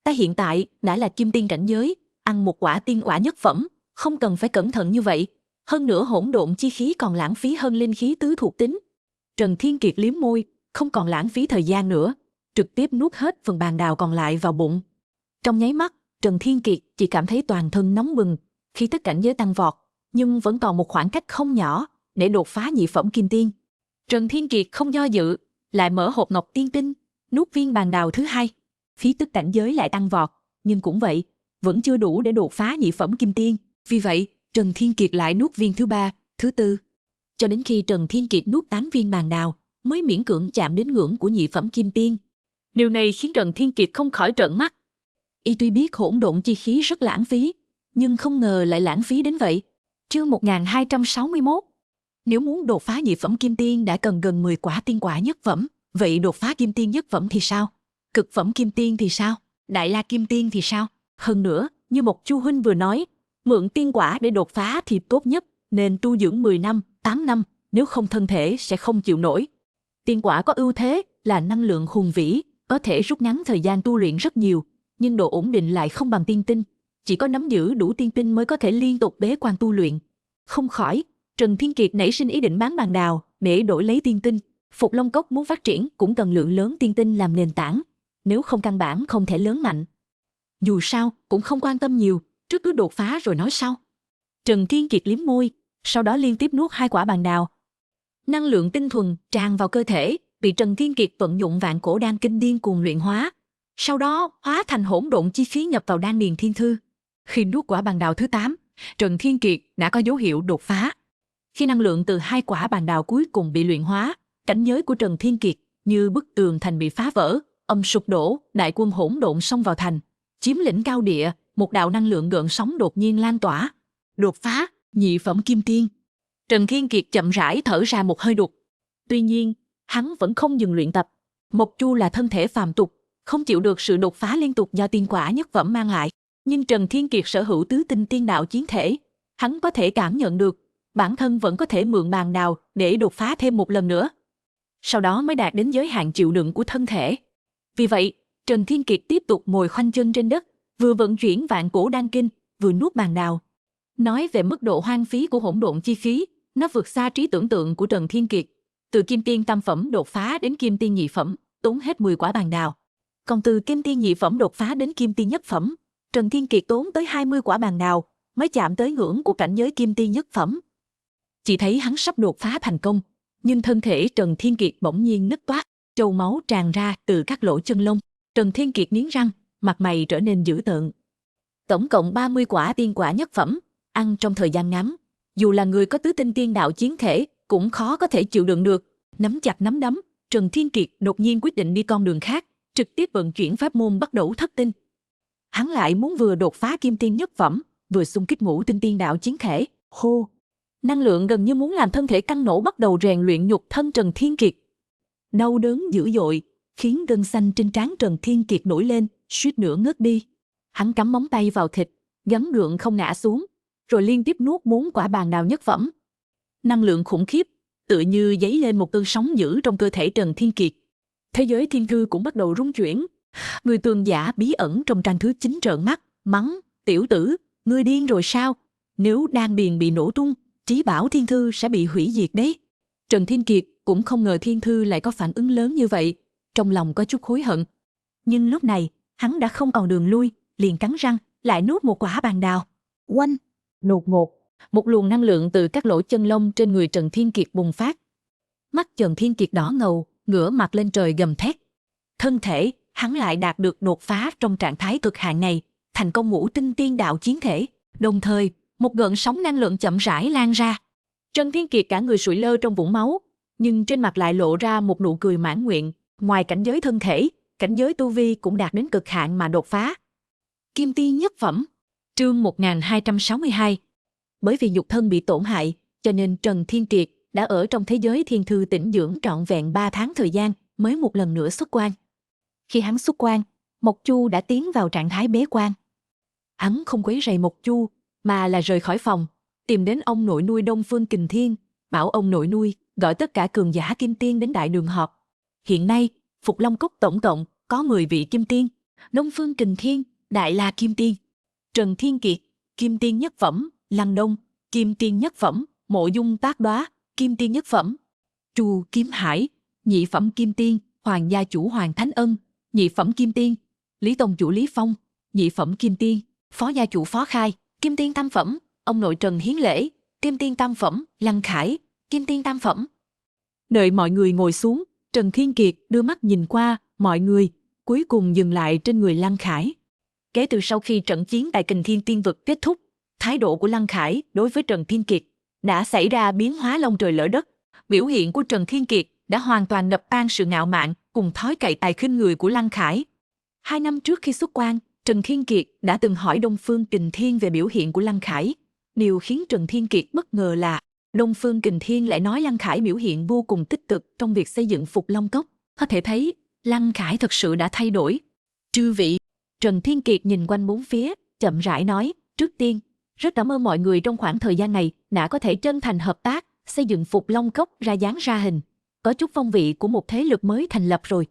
[SPEAKER 1] Ta hiện tại đã là kim tiên cảnh giới, ăn một quả tiên quả nhất phẩm, không cần phải cẩn thận như vậy. Hơn nữa hỗn độn chi khí còn lãng phí hơn linh khí tứ thuộc tính. Trần Thiên Kiệt liếm môi, không còn lãng phí thời gian nữa, trực tiếp nuốt hết phần bàn đào còn lại vào bụng. Trong nháy mắt, Trần Thiên Kiệt chỉ cảm thấy toàn thân nóng bừng, khí tức cảnh giới tăng vọt, nhưng vẫn còn một khoảng cách không nhỏ để đột phá nhị phẩm kim tiên. Trần Thiên Kiệt không do dự, lại mở hộp ngọc tiên tinh, nuốt viên bàn đào thứ hai. Khí tức cảnh giới lại tăng vọt, nhưng cũng vậy, vẫn chưa đủ để đột phá nhị phẩm kim tiên. Vì vậy,
[SPEAKER 2] Trần Thiên Kiệt lại nuốt viên thứ 3, thứ 4. Cho đến khi Trần Thiên Kiệt nuốt 8 viên bàn đào, mới miễn cưỡng chạm đến ngưỡng của nhị phẩm kim tiên.
[SPEAKER 1] Điều này khiến Trần Thiên Kiệt không khỏi trợn mắt.
[SPEAKER 2] Y tuy biết hỗn độn chi khí rất lãng phí, nhưng không ngờ lại lãng phí đến vậy. Chương 1261. Nếu muốn đột phá nhị phẩm kim tiên đã cần gần 10 quả tiên quả nhất phẩm, vậy đột phá kim tiên nhất phẩm thì sao? Cực phẩm kim tiên thì sao? Đại la kim tiên thì sao? Hơn nữa, như một Chu huynh vừa nói, mượn tiên quả để đột phá thì tốt nhất, nên tu dưỡng 10 năm, 8 năm, nếu không thân thể sẽ không chịu nổi. Tiên quả có ưu thế là năng lượng hùng vĩ, có thể rút ngắn thời gian tu luyện rất nhiều, nhưng độ ổn định lại không bằng tiên tinh. Chỉ có nắm giữ đủ tiên tinh mới có thể liên tục bế quan tu luyện. Không khỏi, Trần Thiên Kiệt nảy sinh ý định bán bàn đào để đổi lấy tiên tinh. Phục Long Cốc muốn phát triển cũng cần lượng lớn tiên tinh làm nền tảng, nếu không căn bản không thể lớn mạnh. Dù sao, cũng không quan tâm nhiều, trước cứ đột phá rồi nói sau. Trần Thiên Kiệt liếm môi, sau đó liên tiếp nuốt 2 quả bàn đào. Năng lượng tinh thuần tràn vào cơ thể, bị Trần Thiên Kiệt vận dụng vạn cổ đan kinh điên cuồng luyện hóa, sau đó hóa thành hỗn độn chi khí nhập vào đan điền thiên thư. Khi nuốt quả bàn đào thứ 8, Trần Thiên Kiệt đã có dấu hiệu đột phá. Khi năng lượng từ 2 quả bàn đào cuối cùng bị luyện hóa, cảnh giới của Trần Thiên Kiệt như bức tường thành bị phá vỡ, âm sụp đổ, đại quân hỗn độn xông vào thành, chiếm lĩnh cao địa, một đạo năng lượng gợn sóng đột nhiên lan tỏa. Đột phá, nhị phẩm kim tiên. Trần Thiên Kiệt chậm rãi thở ra một hơi đục. Tuy nhiên, hắn vẫn không dừng luyện tập. Mộc Chu là thân thể phàm tục, không chịu được sự đột phá liên tục do tiên quả nhất phẩm mang lại. Nhưng Trần Thiên Kiệt sở hữu tứ tinh tiên đạo chiến thể, hắn có thể cảm nhận được, bản thân vẫn có thể mượn bàn đào để đột phá thêm một lần nữa. Sau đó mới đạt đến giới hạn chịu đựng của thân thể. Vì vậy, Trần Thiên Kiệt tiếp tục ngồi khoanh chân trên đất, vừa vận chuyển vạn cổ đan kinh, vừa nuốt bàn đào. Nói về mức độ hoang phí của hỗn độn chi khí, nó vượt xa trí tưởng tượng của Trần Thiên Kiệt. Từ kim tiên tam phẩm đột phá đến kim tiên nhị phẩm, tốn hết 10 quả bàn đào. Còn từ kim tiên nhị phẩm đột phá đến kim tiên nhất phẩm, Trần Thiên Kiệt tốn tới 20 quả bàn đào, mới chạm tới ngưỡng của cảnh giới kim tiên nhất phẩm. Chỉ thấy hắn sắp đột phá thành công, nhưng thân thể Trần Thiên Kiệt bỗng nhiên nứt toác, trâu máu tràn ra từ các lỗ chân lông. Trần Thiên Kiệt nghiến răng, mặt mày trở nên dữ tợn. Tổng cộng 30 quả tiên quả nhất phẩm, ăn trong thời gian ngắn, dù là người có tứ tinh tiên đạo chiến thể, cũng khó có thể chịu đựng được. Nắm chặt nắm đấm, Trần Thiên Kiệt đột nhiên quyết định đi con đường khác, trực tiếp vận chuyển pháp môn bắt đầu thất tinh. Hắn lại muốn vừa đột phá kim tiên nhất phẩm, vừa xung kích ngũ tinh tiên đạo chiến thể. Hô! Năng lượng gần như muốn làm thân thể căng nổ bắt đầu rèn luyện nhục thân Trần Thiên Kiệt. Đau đớn dữ dội, khiến gân xanh trên trán Trần Thiên Kiệt nổi lên, suýt nữa ngất đi. Hắn cắm móng tay vào thịt, gắng gượng không ngã xuống, rồi liên tiếp nuốt 4 quả bàn đào nhất phẩm. Năng lượng khủng khiếp, tựa như dấy lên một cơn sóng dữ trong cơ thể Trần Thiên Kiệt. Thế giới thiên thư cũng bắt đầu rung chuyển. Người tường giả bí ẩn trong trang thứ 9 trợn mắt, mắng, tiểu tử, ngươi điên rồi sao? Nếu đan điền bị nổ tung, trí bảo thiên thư sẽ bị hủy diệt đấy. Trần Thiên Kiệt cũng không ngờ thiên thư lại có phản ứng lớn như vậy, trong lòng có chút hối hận. Nhưng lúc này, hắn đã không còn đường lui, liền cắn răng, lại nuốt một quả bàn đào. Oanh! Đột ngột, một luồng năng lượng từ các lỗ chân lông trên người Trần Thiên Kiệt bùng phát. Mắt Trần Thiên Kiệt đỏ ngầu, ngửa mặt lên trời gầm thét. Thân thể, hắn lại đạt được đột phá trong trạng thái cực hạn này, thành công ngũ tinh tiên đạo chiến thể. Đồng thời, một gợn sóng năng lượng chậm rãi lan ra. Trần Thiên Kiệt cả người sụi lơ trong vũng máu, nhưng trên mặt lại lộ ra một nụ cười mãn nguyện. Ngoài cảnh giới thân thể, cảnh giới tu vi cũng đạt đến cực hạn mà đột phá. Kim tiên nhất phẩm. Chương 1262. Bởi vì nhục thân bị tổn hại, cho nên Trần Thiên Kiệt đã ở trong thế giới thiên thư tĩnh dưỡng trọn vẹn 3 tháng thời gian mới một lần nữa xuất quan. Khi hắn xuất quan, Mộc Chu đã tiến vào trạng thái bế quan. Hắn không quấy rầy Mộc Chu, mà là rời khỏi phòng, tìm đến ông nội nuôi Đông Phương Kình Thiên, bảo ông nội nuôi gọi tất cả cường giả kim tiên đến đại đường họp. Hiện nay, Phục Long Cốc tổng cộng có 10 vị kim tiên, Đông Phương Kình Thiên, Đại La kim tiên, Trần Thiên Kiệt, kim tiên nhất phẩm, Lăng Đông, kim tiên nhất phẩm, Mộ Dung Tác Đóa, kim tiên nhất phẩm, Chu Kiếm Hải, nhị phẩm kim tiên, Hoàng gia chủ Hoàng Thánh Ân, nhị phẩm kim tiên, Lý tông chủ Lý Phong, nhị phẩm kim tiên, Phó gia chủ Phó Khai, kim tiên tam phẩm, ông nội Trần Hiến Lễ, kim tiên tam phẩm, Lăng Khải, kim tiên tam phẩm. Đợi mọi người ngồi xuống, Trần Thiên Kiệt đưa mắt nhìn qua mọi người, cuối cùng dừng lại trên người Lăng Khải. Kể từ sau khi trận chiến tại Kình Thiên Tiên Vực kết thúc, Thái độ của Lăng Khải đối với Trần Thiên Kiệt đã xảy ra biến hóa long trời lỡ đất. Biểu hiện của Trần Thiên Kiệt đã hoàn toàn đập tan sự ngạo mạn cùng thói cậy tài khinh người của Lăng Khải. 2 năm trước khi xuất quan, Trần Thiên Kiệt đã từng hỏi Đông Phương Kình Thiên về biểu hiện của Lăng Khải. Điều khiến Trần Thiên Kiệt bất ngờ là Đông Phương Kình Thiên lại nói Lăng Khải biểu hiện vô cùng tích cực trong việc xây dựng Phục Long Cốc. Có thể thấy, Lăng Khải thật sự đã thay đổi. Chư vị, Trần Thiên Kiệt nhìn quanh bốn phía, chậm rãi nói, trước tiên, rất cảm ơn mọi người trong khoảng thời gian này đã có thể chân thành hợp tác, xây dựng Phục Long Cốc ra dáng ra hình, có chút phong vị của một thế lực mới thành lập rồi.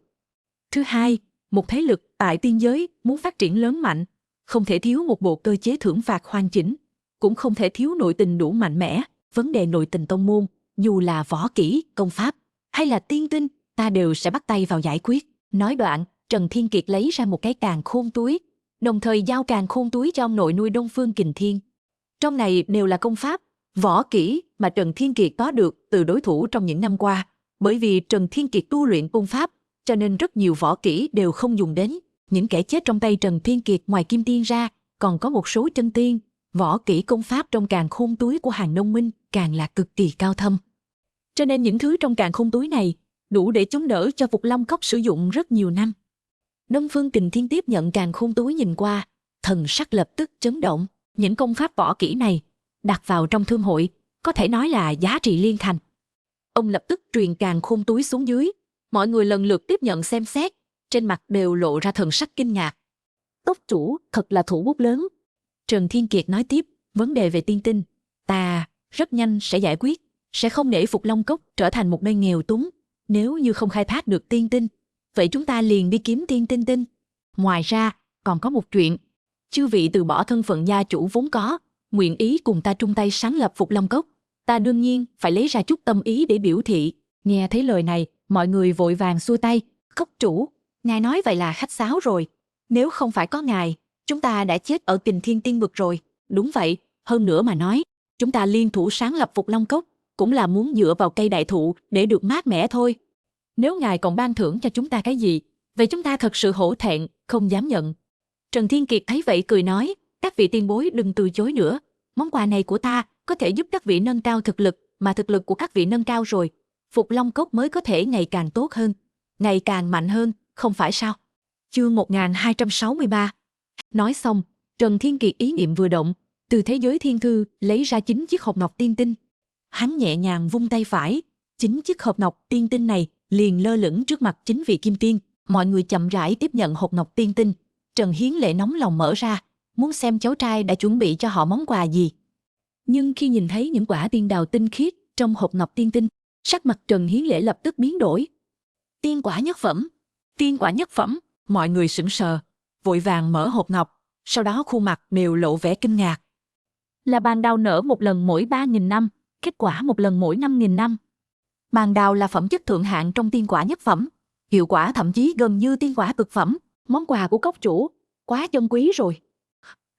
[SPEAKER 2] Thứ hai, một thế lực tại tiên giới muốn phát triển lớn mạnh, không thể thiếu một bộ cơ chế thưởng phạt hoàn chỉnh, cũng không thể thiếu nội tình đủ mạnh mẽ. Vấn đề nội tình tông môn, dù là võ kỹ, công pháp hay là tiên tinh, ta đều sẽ bắt tay vào giải quyết. Nói đoạn, Trần Thiên Kiệt lấy ra một cái càn khôn túi, đồng thời giao càn khôn túi cho ông nội nuôi Đông Phương Kình Thiên. Trong này đều là công pháp, võ kỹ mà Trần Thiên Kiệt có được từ đối thủ trong những năm qua. Bởi vì Trần Thiên Kiệt tu luyện công pháp, cho nên rất nhiều võ kỹ đều không dùng đến. Những kẻ chết trong tay Trần Thiên Kiệt ngoài Kim Tiên ra, còn có một số chân tiên. Võ kỹ công pháp trong càn khôn túi của Hàng Nông Minh càng là cực kỳ cao thâm. Cho nên những thứ trong càn khôn túi này đủ để chống đỡ cho Phục Long Cốc sử dụng rất nhiều năm. Đông Phương Kình Thiên tiếp nhận càn khôn túi nhìn qua, thần sắc lập tức chấn động. Những công pháp võ kỹ này đặt vào trong thương hội có thể nói là giá trị liên thành. Ông lập tức truyền càn khôn túi xuống dưới, mọi người lần lượt tiếp nhận xem xét, trên mặt đều lộ ra thần sắc kinh ngạc. Tốc chủ thật là thủ bút lớn. Trần Thiên Kiệt nói tiếp, vấn đề về tiên tinh, ta rất nhanh sẽ giải quyết, sẽ không để Phục Long Cốc trở thành một nơi nghèo túng. Nếu như không khai thác được tiên tinh, vậy chúng ta liền đi kiếm tiên tinh. Ngoài ra, còn có một chuyện, chư vị từ bỏ thân phận gia chủ vốn có, nguyện ý cùng ta chung tay sáng lập Phục Long Cốc, ta đương nhiên phải lấy ra chút tâm ý để biểu thị. Nghe thấy lời này, mọi người vội vàng xua tay, cốc chủ, ngài nói vậy là khách sáo rồi, nếu không phải có ngài, chúng ta đã chết ở Kình Thiên Tiên vực rồi. Đúng vậy, hơn nữa mà nói, chúng ta liên thủ sáng lập Phục Long Cốc, cũng là muốn dựa vào cây đại thụ để được mát mẻ thôi. Nếu ngài còn ban thưởng cho chúng ta cái gì, vậy chúng ta thật sự hổ thẹn, không dám nhận. Trần Thiên Kiệt thấy vậy cười nói, các vị tiên bối đừng từ chối nữa. Món quà này của ta có thể giúp các vị nâng cao thực lực, mà thực lực của các vị nâng cao rồi, Phục Long Cốc mới có thể ngày càng tốt hơn, ngày càng mạnh hơn, không phải sao? Chương 1263. Nói xong, Trần Thiên Kiệt ý niệm vừa động, từ thế giới thiên thư lấy ra 9 chiếc hộp ngọc tiên tinh. Hắn nhẹ nhàng vung tay phải, 9 chiếc hộp ngọc tiên tinh này liền lơ lửng trước mặt 9 vị kim tiên. Mọi người chậm rãi tiếp nhận hộp ngọc tiên tinh. Trần Hiến Lệ nóng lòng mở ra, muốn xem cháu trai đã chuẩn bị cho họ món quà gì. Nhưng khi nhìn thấy những quả tiên đào tinh khiết trong hộp ngọc tiên tinh, sắc mặt Trần Hiến Lệ lập tức biến đổi. Tiên quả nhất phẩm, tiên quả nhất phẩm, mọi người sững sờ, vội vàng mở hộp ngọc, sau đó khuôn mặt đều lộ vẻ kinh ngạc. Là bàn đào nở một lần mỗi 3.000 năm, kết quả một lần mỗi 5.000 năm. Bàn đào là phẩm chất thượng hạng trong tiên quả nhất phẩm, hiệu quả thậm chí gần như tiên quả cực phẩm. Món quà của cốc chủ, quá chân quý rồi.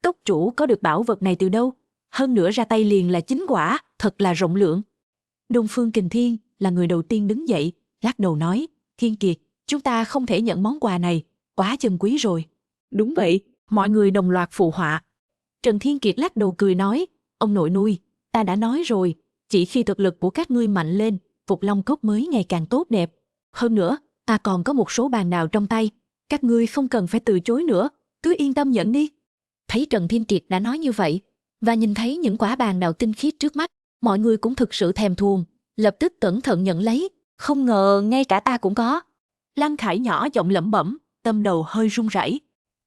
[SPEAKER 2] Cốc chủ có được bảo vật này từ đâu? Hơn nữa ra tay liền là 9 quả, thật là rộng lượng. Đông Phương Kình Thiên là người đầu tiên đứng dậy, lắc đầu nói, Thiên Kiệt, chúng ta không thể nhận món quà này, quá chân quý rồi. Đúng vậy, mọi người đồng loạt phụ họa. Trần Thiên Kiệt lắc đầu cười nói, ông nội nuôi, ta đã nói rồi, chỉ khi thực lực của các ngươi mạnh lên, Phục Long Cốc mới ngày càng tốt đẹp. Hơn nữa, ta còn có một số bàn đào trong tay, các ngươi không cần phải từ chối nữa, cứ yên tâm nhận đi. Thấy Trần Thiên Kiệt đã nói như vậy, và nhìn thấy những quả bàn đào tinh khiết trước mắt, mọi người cũng thực sự thèm thuồng, lập tức cẩn thận nhận lấy. Không ngờ ngay cả ta cũng có. Lăng Khải nhỏ giọng lẩm bẩm, tâm đầu hơi run rẩy.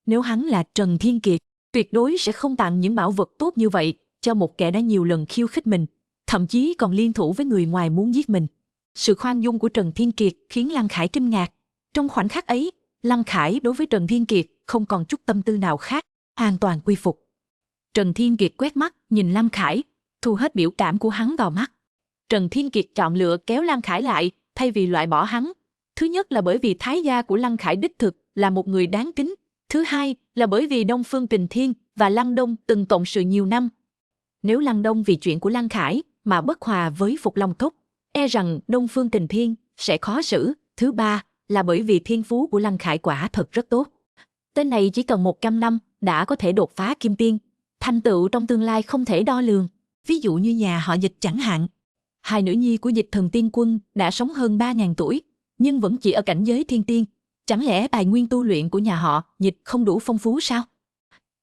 [SPEAKER 2] Nếu hắn là Trần Thiên Kiệt, tuyệt đối sẽ không tặng những bảo vật tốt như vậy cho một kẻ đã nhiều lần khiêu khích mình, thậm chí còn liên thủ với người ngoài muốn giết mình. Sự khoan dung của Trần Thiên Kiệt khiến Lăng Khải kinh ngạc. Trong khoảnh khắc ấy, Lăng Khải đối với Trần Thiên Kiệt không còn chút tâm tư nào khác, hoàn toàn quy phục. Trần Thiên Kiệt quét mắt nhìn Lăng Khải, thu hết biểu cảm của hắn vào mắt. Trần Thiên Kiệt chọn lựa kéo Lăng Khải lại thay vì loại bỏ hắn. Thứ nhất là bởi vì thái gia của Lăng Khải đích thực là một người đáng kính. Thứ hai là bởi vì Đông Phương Kình Thiên và Lăng Đông từng cộng sự nhiều năm. Nếu Lăng Đông vì chuyện của Lăng Khải mà bất hòa với Phục Long Cốc, e rằng Đông Phương Kình Thiên sẽ khó xử. Thứ ba là bởi vì thiên phú của Lăng Khải quả thật rất tốt. Tên này chỉ cần 100 năm đã có thể đột phá kim tiên. thành tựu trong tương lai không thể đo lường.
[SPEAKER 4] Ví dụ như nhà họ Dịch chẳng hạn.
[SPEAKER 2] Hai nữ nhi của Dịch Thần Tiên Quân đã sống hơn 3.000 tuổi, nhưng vẫn chỉ ở cảnh giới thiên tiên. Chẳng lẽ tài nguyên tu luyện của nhà họ Dịch không đủ phong phú sao?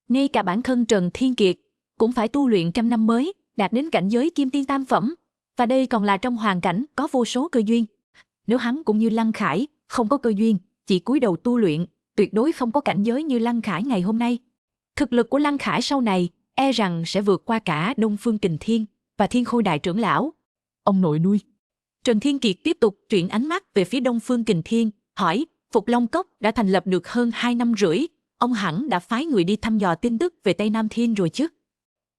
[SPEAKER 2] Ngay cả bản thân Trần Thiên Kiệt cũng phải tu luyện trăm năm mới đạt đến cảnh giới kim tiên tam phẩm, và đây còn là trong hoàn cảnh có vô số cơ duyên. Nếu hắn cũng như Lăng Khải, không có cơ duyên, chỉ cúi đầu tu luyện, tuyệt đối không có cảnh giới như Lăng Khải ngày hôm nay. Thực lực của Lăng Khải sau này e rằng sẽ vượt qua cả Đông Phương Kình Thiên và Thiên Khôi đại trưởng lão.
[SPEAKER 3] Ông nội nuôi.
[SPEAKER 2] Trần Thiên Kiệt tiếp tục chuyển ánh mắt về phía Đông Phương Kình Thiên, hỏi, Phục Long Cốc đã thành lập được hơn 2 năm rưỡi, ông hẳn đã phái người đi thăm dò tin tức về Tây Nam Thiên rồi chứ?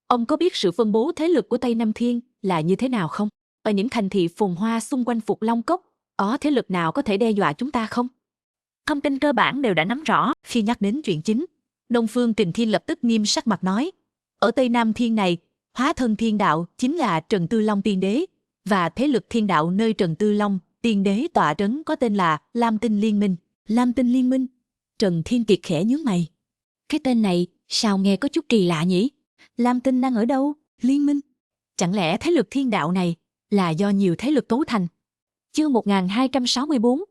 [SPEAKER 2] Ông có biết sự phân bố thế lực của Tây Nam Thiên là như thế nào không? Ở những thành thị phồn hoa xung quanh Phục Long Cốc, có thế lực nào có thể đe dọa chúng ta không? Thông tin cơ bản đều đã nắm rõ. Khi nhắc đến chuyện chính, Đông Phương Kình Thiên lập tức nghiêm sắc mặt nói, ở Tây Nam Thiên này, hóa thân thiên đạo chính là Trần Tư Long tiên đế, và thế lực thiên đạo nơi Trần Tư Long tiên đế tọa trấn có tên là Lam Tinh Liên Minh. Lam Tinh Liên Minh? Trần Thiên Kiệt khẽ nhướng mày. Cái tên này sao nghe có chút kỳ lạ nhỉ? Lam Tinh đang ở đâu? Liên Minh? Chẳng lẽ thế lực thiên đạo này là do nhiều thế lực cấu thành? Chương 1264.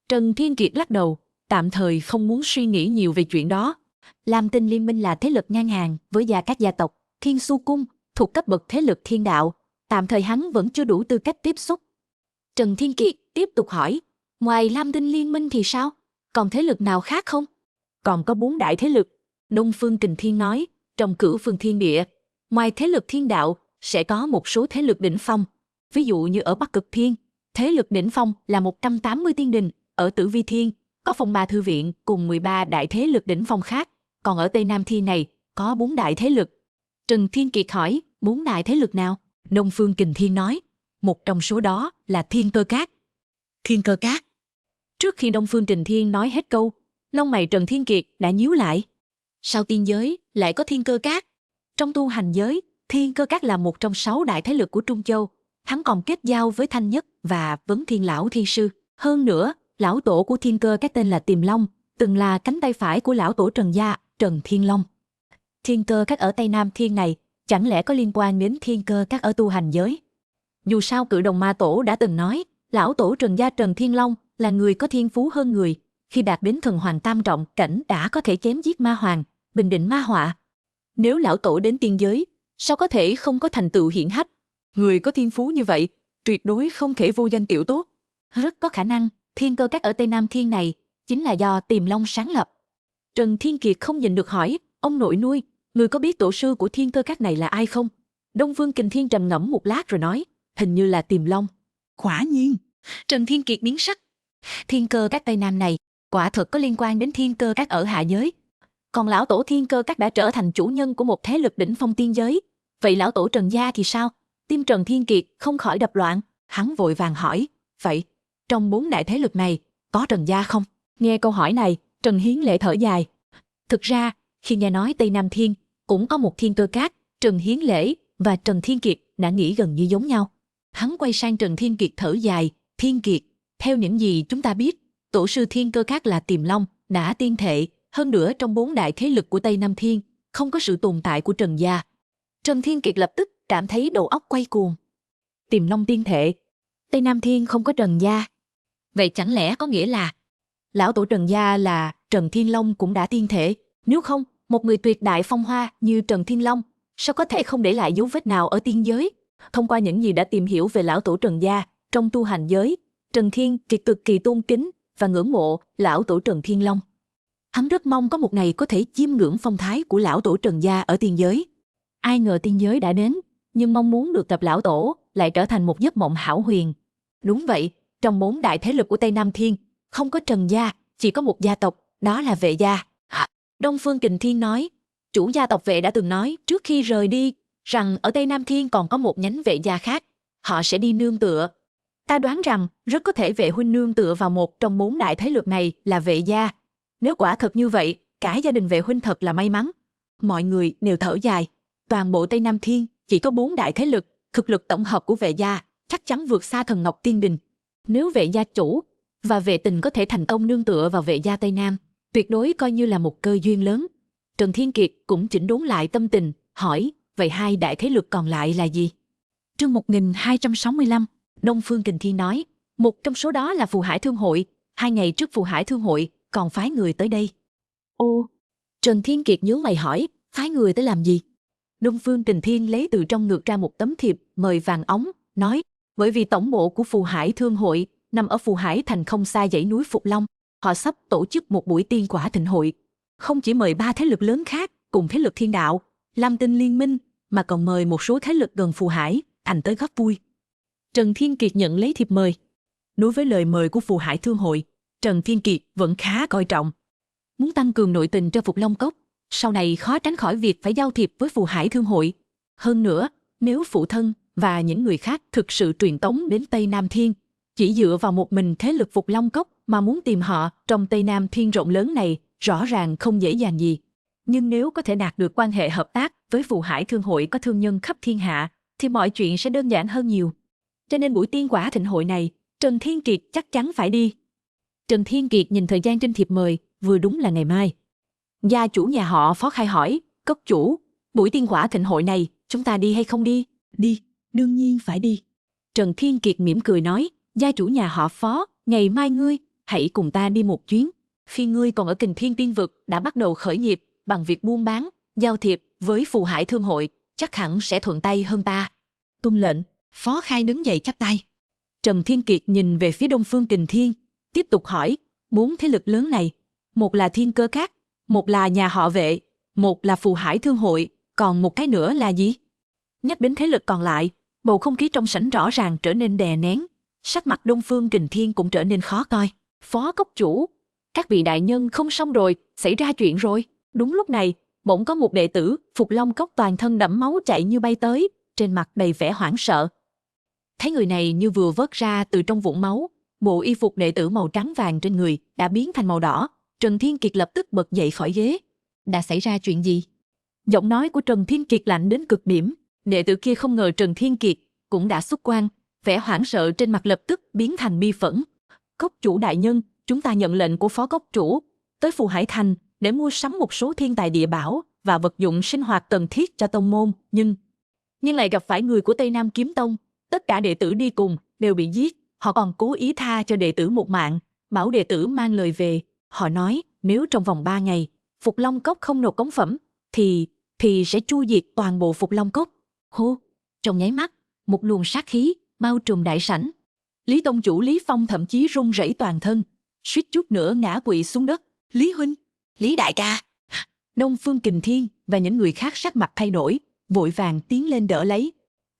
[SPEAKER 2] Trần Thiên Kiệt lắc đầu, tạm thời không muốn suy nghĩ nhiều về chuyện đó. Lam Tinh Liên Minh là thế lực ngang hàng với các gia tộc Thiên Su Cung thuộc cấp bậc thế lực thiên đạo. Tạm thời hắn vẫn chưa đủ tư cách tiếp xúc. Trần Thiên Kiệt tiếp tục hỏi, ngoài Lam Tinh Liên Minh thì sao? Còn thế lực nào khác không? Còn có 4 đại thế lực. Đông Phương Kình Thiên nói, trong cửu phương thiên địa, ngoài thế lực thiên đạo, sẽ có một số thế lực đỉnh phong. Ví dụ như ở Bắc Cực Thiên, thế lực đỉnh phong là 180 tiên đình. Ở Tử Vi Thiên, có Phong Ba Thư Viện cùng 13 đại thế lực đỉnh phong khác. Còn ở Tây Nam Thiên này, có 4 đại thế lực. Trần Thiên Kiệt hỏi, 4 đại thế lực nào? Đông Phương Kình Thiên nói, một trong số đó là Thiên Cơ Các.
[SPEAKER 4] Thiên Cơ Các?
[SPEAKER 2] Trước khi Đông Phương Kình Thiên nói hết câu, lông mày Trần Thiên Kiệt đã nhíu lại. Sao tiên giới lại có Thiên Cơ Các? Trong tu hành giới, Thiên Cơ Các là một trong 6 đại thế lực của Trung Châu. Hắn còn kết giao với Thanh Nhất và Vấn Thiên Lão Thiên Sư. Hơn nữa, lão tổ của Thiên Cơ Các tên là Tiềm Long, từng là cánh tay phải của lão tổ Trần gia, Trần Thiên Long. Thiên Cơ Các ở Tây Nam Thiên này chẳng lẽ có liên quan đến Thiên Cơ Các ở tu hành giới? Dù sao Cự Đồng Ma Tổ đã từng nói, lão tổ Trần gia Trần Thiên Long là người có thiên phú hơn người, khi đạt đến thần hoàng tam trọng cảnh đã có thể chém giết ma hoàng, bình định ma họa. Nếu lão tổ đến tiên giới, sao có thể không có thành tựu hiển hách? Người có thiên phú như vậy, tuyệt đối không thể vô danh tiểu tốt. Rất có khả năng Thiên Cơ Các ở Tây Nam Thiên này chính là do Tiềm Long sáng lập. Trần Thiên Kiệt không nhịn được hỏi, ông nội nuôi, người có biết tổ sư của Thiên Cơ Các này là ai không? Đông Phương Kình Thiên trầm ngẫm một lát rồi nói, hình như là Tiềm Long.
[SPEAKER 4] Quả nhiên.
[SPEAKER 2] Trần Thiên Kiệt biến sắc. Thiên Cơ Các Tây Nam này quả thật có liên quan đến Thiên Cơ Các ở hạ giới. Còn lão tổ Thiên Cơ Các đã trở thành chủ nhân của một thế lực đỉnh phong tiên giới. Vậy lão tổ Trần gia thì sao? Tim Trần Thiên Kiệt không khỏi đập loạn. Hắn vội vàng hỏi, vậy trong 4 đại thế lực này có Trần gia không? Nghe câu hỏi này, Trần Hiến Lệ thở dài. Thực ra, khi nghe nói Tây Nam Thiên cũng có một Thiên Cơ Các, Trần Hiến Lễ và Trần Thiên Kiệt đã nghĩ gần như giống nhau. Hắn quay sang Trần Thiên Kiệt thở dài, Thiên Kiệt, theo những gì chúng ta biết, tổ sư Thiên Cơ Các là Tiềm Long, đã tiên thệ, hơn nữa trong 4 đại thế lực của Tây Nam Thiên, không có sự tồn tại của Trần gia. Trần Thiên Kiệt lập tức cảm thấy đầu óc quay cuồng. Tiềm Long tiên thệ, Tây Nam Thiên không có Trần gia. Vậy chẳng lẽ có nghĩa là lão tổ Trần gia là Trần Thiên Long cũng đã tiên thể? Nếu không, một người tuyệt đại phong hoa như Trần Thiên Long sao có thể không để lại dấu vết nào ở tiên giới? Thông qua những gì đã tìm hiểu về lão tổ Trần gia, trong tu hành giới, Trần Thiên Kiệt cực kỳ tôn kính và ngưỡng mộ lão tổ Trần Thiên Long. Hắn rất mong có một ngày có thể chiêm ngưỡng phong thái của lão tổ Trần gia ở tiên giới. Ai ngờ tiên giới đã đến, nhưng mong muốn được gặp lão tổ lại trở thành một giấc mộng hão huyền. Đúng vậy, trong 4 đại thế lực của Tây Nam Thiên, không có Trần gia, chỉ có một gia tộc, đó là Vệ gia. Đông Phương Kình Thiên nói, chủ gia tộc Vệ đã từng nói trước khi rời đi, rằng ở Tây Nam Thiên còn có một nhánh Vệ gia khác, họ sẽ đi nương tựa. Ta đoán rằng rất có thể Vệ huynh nương tựa vào một trong 4 đại thế lực này là Vệ gia. Nếu quả thật như vậy, cả gia đình Vệ huynh thật là may mắn. Mọi người đều thở dài. Toàn bộ Tây Nam Thiên chỉ có 4 đại thế lực, thực lực tổng hợp của Vệ gia chắc chắn vượt xa Thần Ngọc Tiên Đình. Nếu Vệ gia chủ và Vệ Tình có thể thành công nương tựa vào Vệ gia Tây Nam, tuyệt đối coi như là một cơ duyên lớn. Trần Thiên Kiệt cũng chỉnh đốn lại tâm tình, hỏi, vậy hai đại thế lực còn lại là gì?
[SPEAKER 4] Chương 1265.
[SPEAKER 2] Đông Phương Kình Thiên nói, một trong số đó là Phù Hải Thương Hội. 2 ngày trước Phù Hải Thương Hội còn phái người tới đây.
[SPEAKER 1] Ô,
[SPEAKER 2] Trần Thiên Kiệt nhướng mày hỏi, phái người tới làm gì? Đông Phương Kình Thiên lấy từ trong ngực ra một tấm thiệp mời vàng óng, nói, bởi vì tổng bộ của Phù Hải Thương Hội nằm ở Phù Hải thành không xa dãy núi Phục Long, họ sắp tổ chức một buổi tiên quả thịnh hội. Không chỉ mời 3 thế lực lớn khác cùng thế lực Thiên Đạo, Lam Tinh Liên Minh, mà còn mời một số thế lực gần Phù Hải thành tới góp vui. Trần Thiên Kiệt nhận lấy thiệp mời. Đối với lời mời của Phù Hải Thương Hội, Trần Thiên Kiệt vẫn khá coi trọng. Muốn tăng cường nội tình cho Phục Long Cốc, sau này khó tránh khỏi việc phải giao thiệp với Phù Hải Thương Hội. Hơn nữa, nếu phụ thân và những người khác thực sự truyền tống đến Tây Nam Thiên, chỉ dựa vào một mình thế lực Phục Long Cốc mà muốn tìm họ trong Tây Nam Thiên rộng lớn này rõ ràng không dễ dàng gì. Nhưng nếu có thể đạt được quan hệ hợp tác với Phù Hải Thương Hội có thương nhân khắp thiên hạ, thì mọi chuyện sẽ đơn giản hơn nhiều. Cho nên buổi tiên quả thịnh hội này, Trần Thiên Kiệt chắc chắn phải đi. Trần Thiên Kiệt nhìn thời gian trên thiệp mời, vừa đúng là ngày mai. Gia chủ nhà họ Phó khai hỏi, cốc chủ, buổi tiên quả thịnh hội này, chúng ta đi hay không đi?
[SPEAKER 4] Đi, đương nhiên phải đi.
[SPEAKER 2] Trần Thiên Kiệt mỉm cười nói, gia chủ nhà họ Phó, ngày mai ngươi, hãy cùng ta đi một chuyến. Khi ngươi còn ở Kình Thiên Tiên Vực đã bắt đầu khởi nghiệp bằng việc buôn bán, giao thiệp với Phù Hải Thương Hội, chắc hẳn sẽ thuận tay hơn ta.
[SPEAKER 4] Tuân lệnh. Phó khai đứng dậy chắp tay.
[SPEAKER 2] Trần Thiên Kiệt nhìn về phía Đông Phương Kình Thiên, tiếp tục hỏi, 4 thế lực lớn này, một là Thiên Cơ Các, một là nhà họ Vệ, một là Phù Hải Thương Hội, còn một cái nữa là gì? Nhắc đến thế lực còn lại, bầu không khí trong sảnh rõ ràng trở nên đè nén, sắc mặt Đông Phương Kình Thiên cũng trở nên khó coi. Phó cốc chủ, các vị đại nhân không xong rồi, xảy ra chuyện rồi. Đúng lúc này, bỗng có một đệ tử Phục Long Cốc toàn thân đẫm máu chạy như bay tới, trên mặt đầy vẻ hoảng sợ. Thấy người này như vừa vớt ra từ trong vũng máu, bộ y phục đệ tử màu trắng vàng trên người đã biến thành màu đỏ. Trần Thiên Kiệt lập tức bật dậy khỏi ghế. Đã xảy ra chuyện gì? Giọng nói của Trần Thiên Kiệt lạnh đến cực điểm. Đệ tử kia không ngờ Trần Thiên Kiệt cũng đã xuất quan, vẻ hoảng sợ trên mặt lập tức biến thành bi phẫn. Cốc chủ đại nhân, chúng ta nhận lệnh của phó cốc chủ tới Phù Hải Thành để mua sắm một số thiên tài địa bảo và vật dụng sinh hoạt cần thiết cho tông môn, nhưng lại gặp phải người của Tây Nam Kiếm Tông. Tất cả đệ tử đi cùng đều bị giết. Họ còn cố ý tha cho đệ tử một mạng, bảo đệ tử mang lời về. Họ nói nếu trong vòng 3 ngày Phục Long Cốc không nộp cống phẩm thì sẽ tru diệt toàn bộ Phục Long Cốc. Hô! Trong nháy mắt, một luồng sát khí bao trùm đại sảnh. Lý tông chủ Lý Phong thậm chí run rẩy toàn thân, suýt chút nữa ngã quỵ xuống đất. Lý huynh,
[SPEAKER 4] Lý đại ca.
[SPEAKER 2] Đông Phương Kình Thiên và những người khác sắc mặt thay đổi, vội vàng tiến lên đỡ lấy.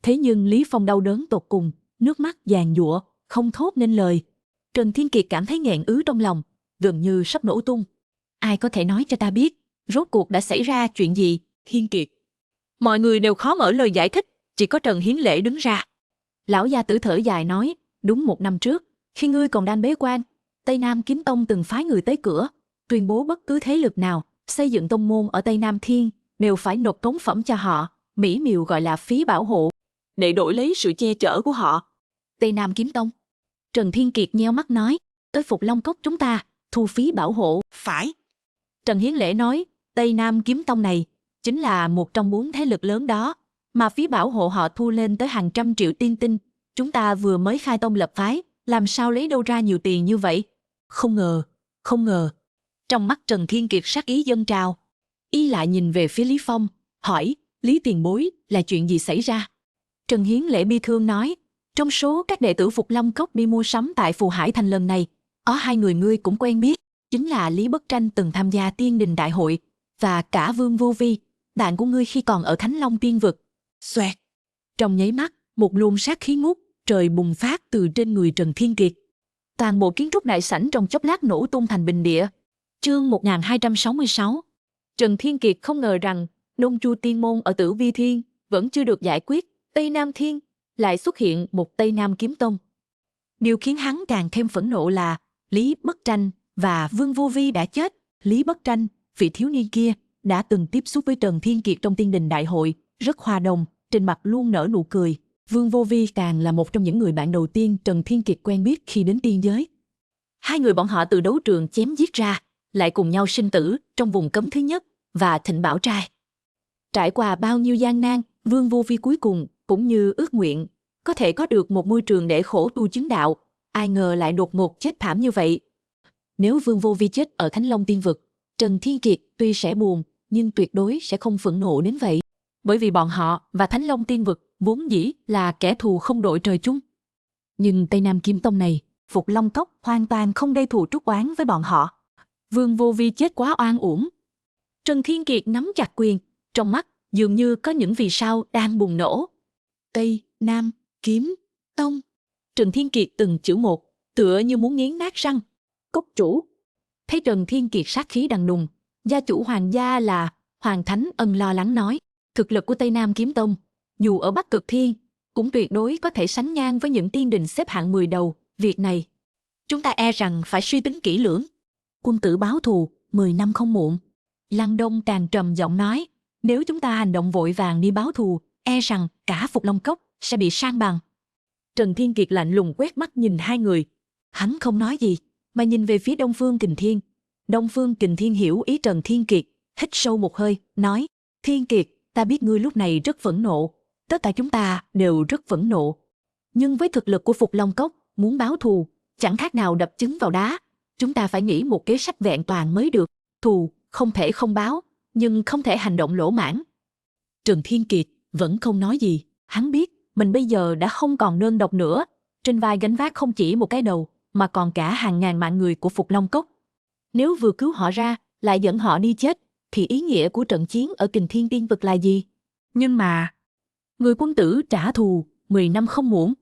[SPEAKER 2] Thế nhưng Lý Phong đau đớn tột cùng, nước mắt giàn giụa, không thốt nên lời. Trần Thiên Kiệt cảm thấy nghẹn ứ trong lòng, gần như sắp nổ tung. Ai có thể nói cho ta biết, rốt cuộc đã xảy ra chuyện gì? Thiên Kiệt. Mọi người đều khó mở lời giải thích, chỉ có Trần Hiến Lễ đứng ra. Lão gia tử thở dài nói, đúng 1 năm trước, khi ngươi còn đang bế quan, Tây Nam Kiếm Tông từng phái người tới cửa, tuyên bố bất cứ thế lực nào xây dựng tông môn ở Tây Nam Thiên đều phải nộp cống phẩm cho họ, mỹ miều gọi là phí bảo hộ, để đổi lấy sự che chở của họ. Tây Nam Kiếm Tông. Trần Thiên Kiệt nheo mắt nói, tới Phục Long Cốc chúng ta, thu phí bảo hộ.
[SPEAKER 4] Phải.
[SPEAKER 2] Trần Hiến Lễ nói, Tây Nam Kiếm Tông này chính là một trong 4 thế lực lớn đó, mà phí bảo hộ họ thu lên tới hàng trăm triệu tiên tinh. Chúng ta vừa mới khai tông lập phái, làm sao lấy đâu ra nhiều tiền như vậy? Không ngờ. Trong mắt Trần Thiên Kiệt sát ý dâng trào. Y lại nhìn về phía Lý Phong, hỏi, Lý tiền bối, là chuyện gì xảy ra? Trần Hiến Lễ bi thương nói, trong số các đệ tử Phục Long Cốc đi mua sắm tại Phù Hải Thành lần này, có 2 người ngươi cũng quen biết, chính là Lý Bất Tranh từng tham gia Tiên Đình Đại hội, và cả Vương Vô Vi, bạn của ngươi khi còn ở Thánh Long Tiên Vực.
[SPEAKER 4] Xoẹt.
[SPEAKER 2] Trong nháy mắt, một luồng sát khí ngút trời bùng phát từ trên người Trần Thiên Kiệt. Toàn bộ kiến trúc đại sảnh trong chốc lát nổ tung thành bình địa. Chương 1266. Trần Thiên Kiệt không ngờ rằng Nông Chu Tiên Môn ở Tử Vi Thiên vẫn chưa được giải quyết, Tây Nam Thiên lại xuất hiện một Tây Nam Kiếm Tông. Điều khiến hắn càng thêm phẫn nộ là Lý Bất Tranh và Vương Vô Vi đã chết. Lý Bất Tranh, vị thiếu niên kia, đã từng tiếp xúc với Trần Thiên Kiệt trong Tiên Đình Đại hội, rất hòa đồng, trên mặt luôn nở nụ cười. Vương Vô Vi càng là một trong những người bạn đầu tiên Trần Thiên Kiệt quen biết khi đến tiên giới. 2 người bọn họ từ đấu trường chém giết ra, lại cùng nhau sinh tử trong vùng cấm thứ nhất và Thịnh Bảo Trai.
[SPEAKER 1] Trải qua bao nhiêu gian nan, Vương Vô Vi cuối cùng cũng như ước nguyện, có thể có được một môi trường để khổ tu chứng đạo. Ai ngờ lại đột ngột chết thảm như vậy. Nếu Vương Vô Vi chết ở Thánh Long Tiên Vực, Trần Thiên Kiệt tuy sẽ buồn, nhưng tuyệt đối sẽ không phẫn nộ đến vậy. Bởi vì bọn họ và Thánh Long Tiên Vực vốn dĩ là kẻ thù không đội trời chung. Nhưng Tây Nam Kiếm Tông này, Phục Long Cốc hoàn toàn không gây thù trút oán với bọn họ. Vương Vô Vi chết quá oan uổng. Trần Thiên Kiệt nắm chặt quyền, trong mắt dường như có những vì sao đang bùng nổ. Tây Nam Kiếm Tông. Trần Thiên Kiệt từng chữ một, tựa như muốn nghiến nát răng. Cốc chủ. Thấy Trần Thiên Kiệt sát khí đằng đùng, gia chủ Hoàng gia là Hoàng Thánh Ân lo lắng nói, thực lực của Tây Nam Kiếm Tông, dù ở Bắc Cực Thiên, cũng tuyệt đối có thể sánh ngang với những tiên đình xếp hạng 10 đầu. Việc này, chúng ta e rằng phải suy tính kỹ lưỡng. Quân tử báo thù, 10 năm không muộn. Lăng Đông càng trầm giọng nói, nếu chúng ta hành động vội vàng đi báo thù, e rằng cả Phục Long Cốc sẽ bị san bằng. Trần Thiên Kiệt lạnh lùng quét mắt nhìn hai người. Hắn không nói gì, mà nhìn về phía Đông Phương Kình Thiên. Đông Phương Kình Thiên hiểu ý Trần Thiên Kiệt, hít sâu một hơi, nói, Thiên Kiệt, ta biết ngươi lúc này rất phẫn nộ. Tất cả chúng ta đều rất phẫn nộ. Nhưng với thực lực của Phục Long Cốc, muốn báo thù, chẳng khác nào đập trứng vào đá. Chúng ta phải nghĩ một kế sách vẹn toàn mới được. Thù không thể không báo, nhưng không thể hành động lỗ mãn. Trần Thiên Kiệt vẫn không nói gì. Hắn biết mình bây giờ đã không còn đơn độc nữa. Trên vai gánh vác không chỉ một cái đầu, mà còn cả hàng ngàn mạng người của Phục Long Cốc. Nếu vừa cứu họ ra, lại dẫn họ đi chết, thì ý nghĩa của trận chiến ở Kình Thiên Tiên Vực là gì? Nhưng mà, người quân tử trả thù, 10 năm không muộn.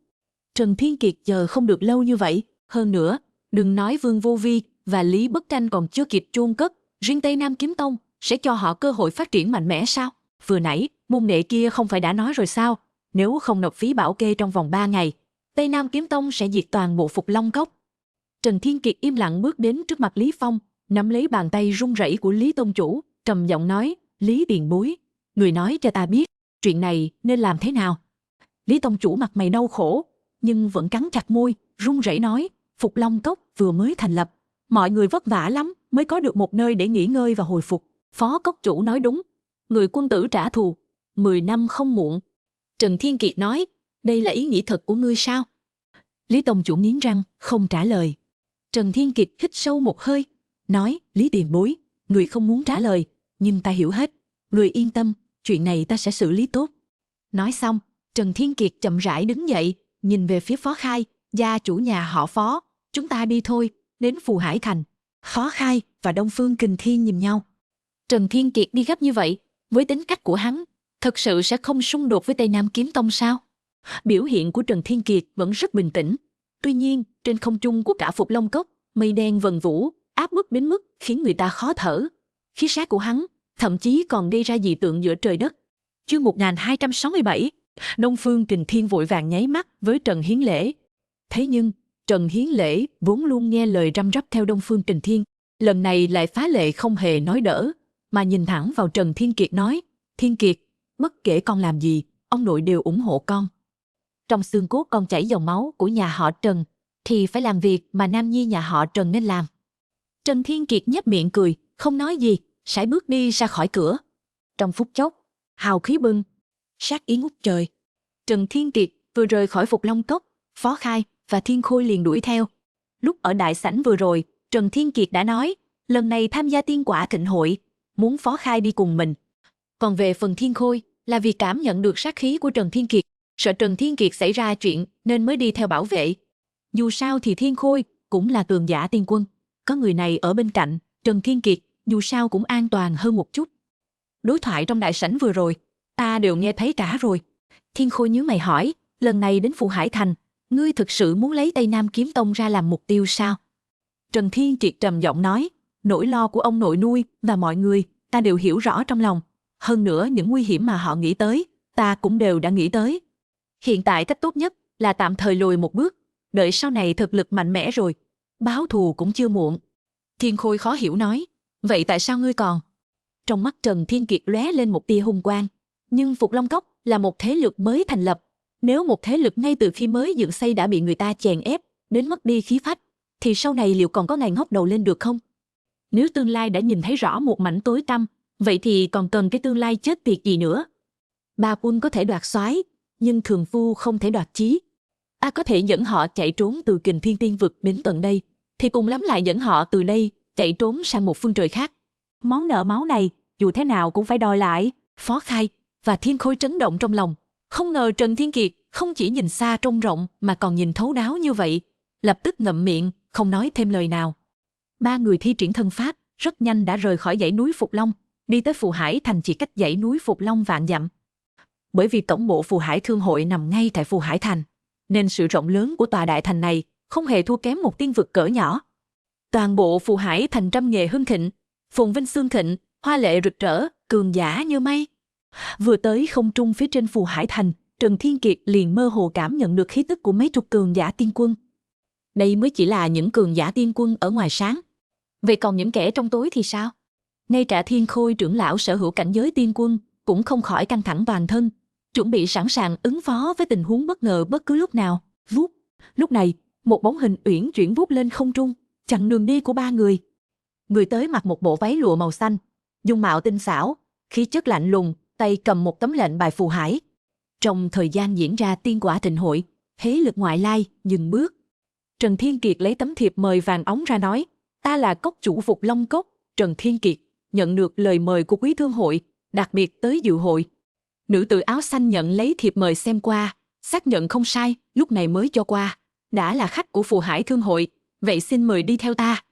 [SPEAKER 1] Trần Thiên Kiệt chờ không được lâu như vậy. Hơn nữa, đừng nói Vương Vô Vi và Lý Bất Tranh còn chưa kịp chôn cất, riêng Tây Nam Kiếm Tông sẽ cho họ cơ hội phát triển mạnh mẽ sao? Vừa nãy, môn đệ kia không phải đã nói rồi sao? Nếu không nộp phí bảo kê trong vòng 3 ngày, Tây Nam Kiếm Tông sẽ diệt toàn bộ Phục Long Cốc. Trần Thiên Kiệt im lặng bước đến trước mặt Lý Phong, nắm lấy bàn tay run rẩy của Lý Tông Chủ, trầm giọng nói, Lý tiền bối, người nói cho ta biết, chuyện này nên làm thế nào? Lý Tông Chủ mặt mày đau khổ, nhưng vẫn cắn chặt môi, run rẩy nói, Phục Long Cốc vừa mới thành lập, mọi người vất vả lắm mới có được một nơi để nghỉ ngơi và hồi phục. Phó Cốc Chủ nói đúng, người quân tử trả thù, 10 năm không muộn. Trần Thiên Kiệt nói, đây là ý nghĩ thật của ngươi sao? Lý Tông Chủ nghiến răng, không trả lời. Trần Thiên Kiệt hít sâu một hơi, nói, Lý tiền bối, người không muốn trả lời, nhưng ta hiểu hết. Người yên tâm, chuyện này ta sẽ xử lý tốt. Nói xong, Trần Thiên Kiệt chậm rãi đứng dậy, nhìn về phía Phó Khai, gia chủ nhà họ Phó. Chúng ta đi thôi, đến Phù Hải Thành. Phó Khai và Đông Phương Kình Thiên nhìn nhau. Trần Thiên Kiệt đi gấp như vậy, với tính cách của hắn, thật sự sẽ không xung đột với Tây Nam Kiếm Tông sao? Biểu hiện của Trần Thiên Kiệt vẫn rất bình tĩnh. Tuy nhiên, trên không trung của cả Phục Long Cốc, mây đen vần vũ, áp bức đến mức khiến người ta khó thở. Khí sát của hắn, thậm chí còn gây ra dị tượng giữa trời đất. Chương 1267, Đông Phương Kình Thiên vội vàng nháy mắt với Trần Hiến Lễ. Thế nhưng, Trần Hiến Lễ vốn luôn nghe lời răm rắp theo Đông Phương Kình Thiên, lần này lại phá lệ không hề nói đỡ, mà nhìn thẳng vào Trần Thiên Kiệt nói, Thiên Kiệt, bất kể con làm gì, ông nội đều ủng hộ con. Trong xương cốt con chảy dòng máu của nhà họ Trần, thì phải làm việc mà nam nhi nhà họ Trần nên làm. Trần Thiên Kiệt nhếch miệng cười, không nói gì, sải bước đi ra khỏi cửa. Trong phút chốc, hào khí bừng, sát ý ngút trời. Trần Thiên Kiệt vừa rời khỏi Phục Long Cốc, Phó Khai và Thiên Khôi liền đuổi theo. Lúc ở đại sảnh vừa rồi, Trần Thiên Kiệt đã nói, lần này tham gia tiên quả thịnh hội, muốn Phó Khai đi cùng mình. Còn về phần Thiên Khôi, là vì cảm nhận được sát khí của Trần Thiên Kiệt, sợ Trần Thiên Kiệt xảy ra chuyện nên mới đi theo bảo vệ. Dù sao thì Thiên Khôi cũng là cường giả tiên quân, có người này ở bên cạnh, Trần Thiên Kiệt dù sao cũng an toàn hơn một chút. Đối thoại trong đại sảnh vừa rồi, ta đều nghe thấy cả rồi. Thiên Khôi nhíu mày hỏi, lần này đến Phù Hải Thành, ngươi thực sự muốn lấy Tây Nam Kiếm Tông ra làm mục tiêu sao? Trần Thiên Kiệt trầm giọng nói, nỗi lo của ông nội nuôi và mọi người, ta đều hiểu rõ trong lòng. Hơn nữa những nguy hiểm mà họ nghĩ tới, ta cũng đều đã nghĩ tới. Hiện tại cách tốt nhất là tạm thời lùi một bước, đợi sau này thực lực mạnh mẽ rồi, báo thù cũng chưa muộn. Thiên Khôi khó hiểu nói, vậy tại sao ngươi còn? Trong mắt Trần Thiên Kiệt lóe lên một tia hung quang, nhưng Phục Long Cốc là một thế lực mới thành lập. Nếu một thế lực ngay từ khi mới dựng xây đã bị người ta chèn ép, đến mất đi khí phách, thì sau này liệu còn có ngày ngóc đầu lên được không? Nếu tương lai đã nhìn thấy rõ một mảnh tối tăm,
[SPEAKER 2] Vậy thì còn cần cái tương lai chết tiệt gì nữa? Ba quân có thể đoạt soái, nhưng thường phu không thể đoạt chí. A có thể dẫn họ chạy trốn từ Kình Thiên Tiên vực đến tận đây, thì cùng lắm lại dẫn họ từ đây chạy trốn sang một phương trời khác. Món nợ máu này dù thế nào cũng phải đòi lại. Phó Khai và Thiên Khôi chấn động trong lòng. Không ngờ Trần Thiên Kiệt không chỉ nhìn xa trông rộng mà còn nhìn thấu đáo như vậy. Lập tức ngậm miệng, không nói thêm lời nào. Ba người thi triển thân pháp, rất nhanh đã rời khỏi dãy núi Phục Long, đi tới Phù Hải Thành chỉ cách dãy núi Phục Long vạn dặm. Bởi vì tổng bộ Phù Hải Thương hội nằm ngay tại Phù Hải Thành, nên sự rộng lớn của tòa đại thành này không hề thua kém một tiên vực cỡ nhỏ. Toàn bộ Phù Hải Thành trăm nghề hưng thịnh, phồn vinh xương thịnh, hoa lệ rực rỡ, cường giả như mây. Vừa tới không trung phía trên Phù Hải Thành, Trần Thiên Kiệt liền mơ hồ cảm nhận được khí tức của mấy chục cường giả tiên quân. Đây mới chỉ là những cường giả tiên quân ở ngoài sáng. Vậy còn những kẻ trong tối thì sao? Ngay cả Thiên Khôi trưởng lão sở hữu cảnh giới tiên quân cũng không khỏi căng thẳng toàn thân, chuẩn bị sẵn sàng ứng phó với tình huống bất ngờ bất cứ lúc nào. Vút. Lúc này, một bóng hình uyển chuyển vút lên không trung, chặn đường đi của ba người. Người tới mặc một bộ váy lụa màu xanh, dung mạo tinh xảo, khí chất lạnh lùng, tay cầm một tấm lệnh bài phù hải. Trong thời gian diễn ra tiên quả thịnh hội, thế lực ngoại lai dừng bước. Trần Thiên Kiệt lấy tấm thiệp mời vàng óng ra nói, ta là cốc chủ Phục Long Cốc, Trần Thiên Kiệt, nhận được lời mời của quý thương hội, đặc biệt tới dự hội. Nữ tử áo xanh nhận lấy thiệp mời xem qua, xác nhận không sai, lúc này mới cho qua. Đã là khách của Phù Hải Thương hội, vậy xin mời đi theo ta.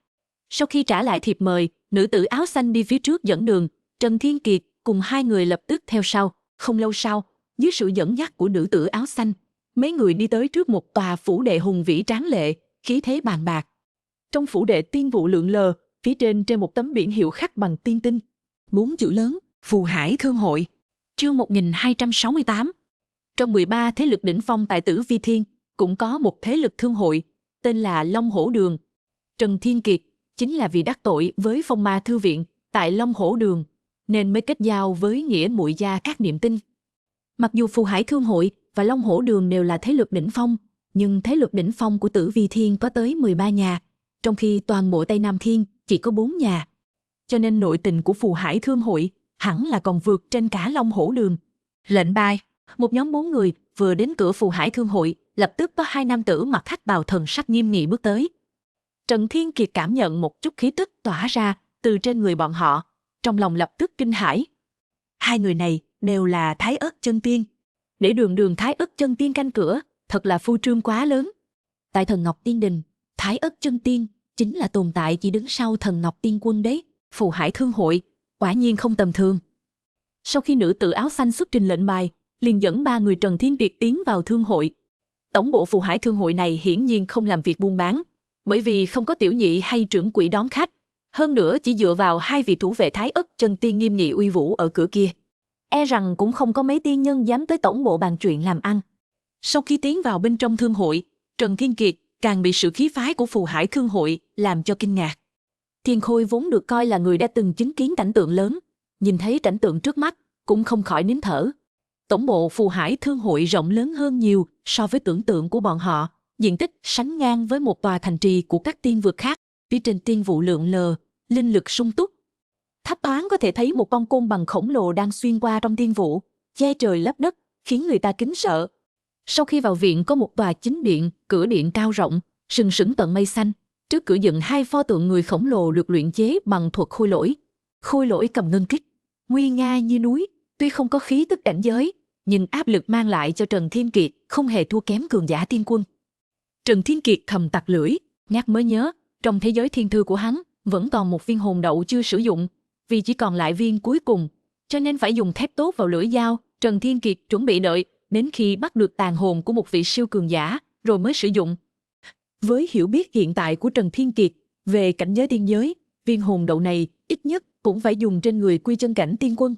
[SPEAKER 2] Sau khi trả lại thiệp mời, nữ tử áo xanh đi phía trước dẫn đường, Trần Thiên Kiệt cùng hai người lập tức theo sau. Không lâu sau, dưới sự dẫn dắt của nữ tử áo xanh, mấy người đi tới trước một tòa phủ đệ hùng vĩ tráng lệ, khí thế bàn bạc. Trong phủ đệ tiên vụ lượn lờ, phía trên một tấm biển hiệu khắc bằng tiên tinh. 4 chữ lớn, Phù Hải Thương hội. Chương 1268. Trong 13 thế lực đỉnh phong tại Tử Vi Thiên, cũng có một thế lực thương hội, tên là Long Hổ Đường. Trần Thiên Kiệt chính là vì đắc tội với Phong Ma Thư Viện tại Long Hổ Đường, nên mới kết giao với nghĩa muội gia Các Niệm Tinh. Mặc dù Phù Hải Thương hội và Long Hổ Đường đều là thế lực đỉnh phong, nhưng thế lực đỉnh phong của Tử Vi Thiên có tới 13 nhà, trong khi toàn bộ Tây Nam Thiên chỉ có 4 nhà. Cho nên nội tình của Phù Hải Thương hội hẳn là còn vượt trên cả Long Hổ Đường. Lệnh bài, một nhóm 4 người vừa đến cửa Phù Hải Thương hội, lập tức có 2 nam tử mặc hắc bào thần sắc nghiêm nghị bước tới. Trần Thiên Kiệt cảm nhận một chút khí tức tỏa ra từ trên người bọn họ, trong lòng lập tức kinh hãi. 2 người này đều là Thái Ất Chân Tiên. Để đường Thái Ất Chân Tiên canh cửa, thật là phô trương quá lớn. Tại Thần Ngọc Tiên Đình, Thái Ất Chân Tiên chính là tồn tại chỉ đứng sau Thần Ngọc Tiên Quân đấy. Phù Hải Thương hội quả nhiên không tầm thường. Sau khi nữ tử áo xanh xuất trình lệnh bài, liền dẫn 3 người Trần Thiên Kiệt tiến vào thương hội. Tổng bộ Phù Hải Thương hội này hiển nhiên không làm việc buôn bán, bởi vì không có tiểu nhị hay trưởng quỹ đón khách. Hơn nữa chỉ dựa vào 2 vị thủ vệ Thái Ất Chân Tiên nghiêm nghị uy vũ ở cửa kia, e rằng cũng không có mấy tiên nhân dám tới tổng bộ bàn chuyện làm ăn. Sau khi tiến vào bên trong thương hội, Trần Thiên Kiệt càng bị sự khí phái của Phù Hải Thương hội làm cho kinh ngạc. Thiên Khôi vốn được coi là người đã từng chứng kiến cảnh tượng lớn, nhìn thấy cảnh tượng trước mắt cũng không khỏi nín thở. Tổng bộ Phù Hải Thương hội rộng lớn hơn nhiều so với tưởng tượng của bọn họ, diện tích sánh ngang với một tòa thành trì của các tiên vực khác. Phía trên tiên vụ lượn lờ, linh lực sung túc. Thấp thoáng có thể thấy một con côn bằng khổng lồ đang xuyên qua trong tiên vụ, che trời lấp đất, khiến người ta kính sợ. Sau khi vào viện có một tòa chính điện, cửa điện cao rộng, sừng sững tận mây xanh. Trước cửa dựng 2 pho tượng người khổng lồ được luyện chế bằng thuật khôi lỗi. Khôi lỗi cầm ngân kích, nguy nga như núi, tuy không có khí tức cảnh giới, nhưng áp lực mang lại cho Trần Thiên Kiệt không hề thua kém cường giả tiên quân. Trần Thiên Kiệt thầm tặc lưỡi, nhắc mới nhớ, trong thế giới thiên thư của hắn vẫn còn một viên hồn đậu chưa sử dụng, vì chỉ còn lại viên cuối cùng, cho nên phải dùng thép tốt vào lưỡi dao. Trần Thiên Kiệt chuẩn bị đợi đến khi bắt được tàn hồn của một vị siêu cường giả rồi mới sử dụng. Với hiểu biết hiện tại của Trần Thiên Kiệt về cảnh giới tiên giới, viên hồn đậu này ít nhất cũng phải dùng trên người quy chân cảnh tiên quân.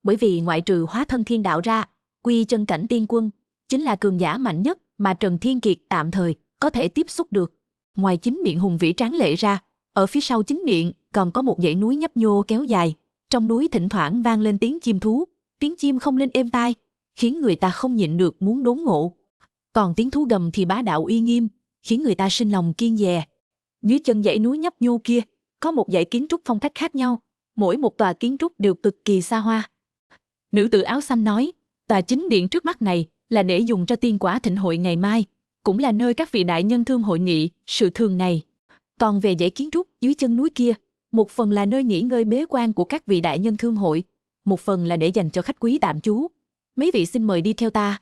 [SPEAKER 2] Bởi vì ngoại trừ hóa thân thiên đạo ra, quy chân cảnh tiên quân chính là cường giả mạnh nhất mà Trần Thiên Kiệt tạm thời có thể tiếp xúc được. Ngoài chính điện hùng vĩ tráng lệ ra, ở phía sau chính điện còn có một dãy núi nhấp nhô kéo dài. Trong núi thỉnh thoảng vang lên tiếng chim thú, tiếng chim không lên êm tai, khiến người ta không nhịn được muốn đốn ngộ. Còn tiếng thú gầm thì bá đạo uy nghiêm, khiến người ta sinh lòng kiêng dè. Dưới chân dãy núi nhấp nhô kia, có một dãy kiến trúc phong cách khác nhau.
[SPEAKER 1] mỗi một tòa kiến trúc đều cực kỳ xa hoa. Nữ tử áo xanh nói, tòa chính điện trước mắt này là để dùng cho tiên quả thịnh hội ngày mai, cũng là nơi các vị đại nhân thương hội nghị sự thường này. Còn về dãy kiến trúc dưới chân núi kia, một phần là nơi nghỉ ngơi bế quan của các vị đại nhân thương hội, một phần là để dành cho khách quý tạm trú. Mấy vị xin mời đi theo ta.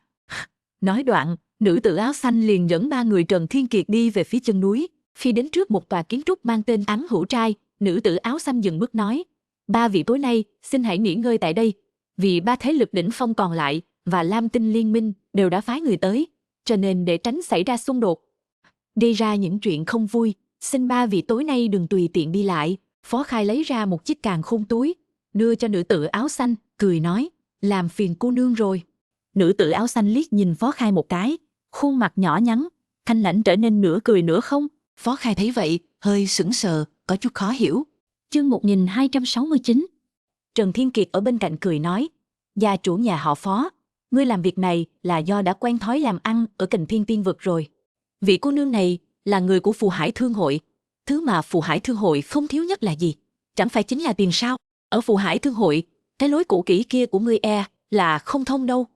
[SPEAKER 1] Nói đoạn, nữ tử áo xanh liền dẫn 3 người Trần Thiên Kiệt đi về phía chân núi. Khi đến trước một tòa kiến trúc mang tên Án Hữu Trai, nữ tử áo xanh dừng bước nói, 3 vị tối nay xin hãy nghỉ ngơi tại đây, vì 3 thế lực đỉnh phong còn lại và Lam Tinh Liên minh đều đã phái người tới, cho nên để tránh xảy ra xung đột, gây ra những chuyện không vui, xin 3 vị tối nay đừng tùy tiện đi lại. Phó Khai lấy ra một chiếc càn khôn túi, đưa cho nữ tử áo xanh, cười nói, làm phiền cô nương rồi. Nữ tử áo xanh liếc nhìn Phó Khai một cái, khuôn mặt nhỏ nhắn, thanh lãnh trở nên nửa cười nửa không.
[SPEAKER 4] Phó Khai thấy vậy, hơi sững sờ, có chút khó hiểu.
[SPEAKER 2] Chương 1269.
[SPEAKER 1] Trần Thiên Kiệt ở bên cạnh cười nói, gia chủ nhà họ Phó, ngươi làm việc này là do đã quen thói làm ăn ở Kình Thiên Tiên Vực rồi. Vị cô nương này là người của Phù Hải Thương Hội. Thứ mà Phù Hải Thương Hội không thiếu nhất là gì? Chẳng phải chính là tiền sao? Ở Phù Hải Thương Hội, cái lối cũ kỹ kia của ngươi là không thông đâu.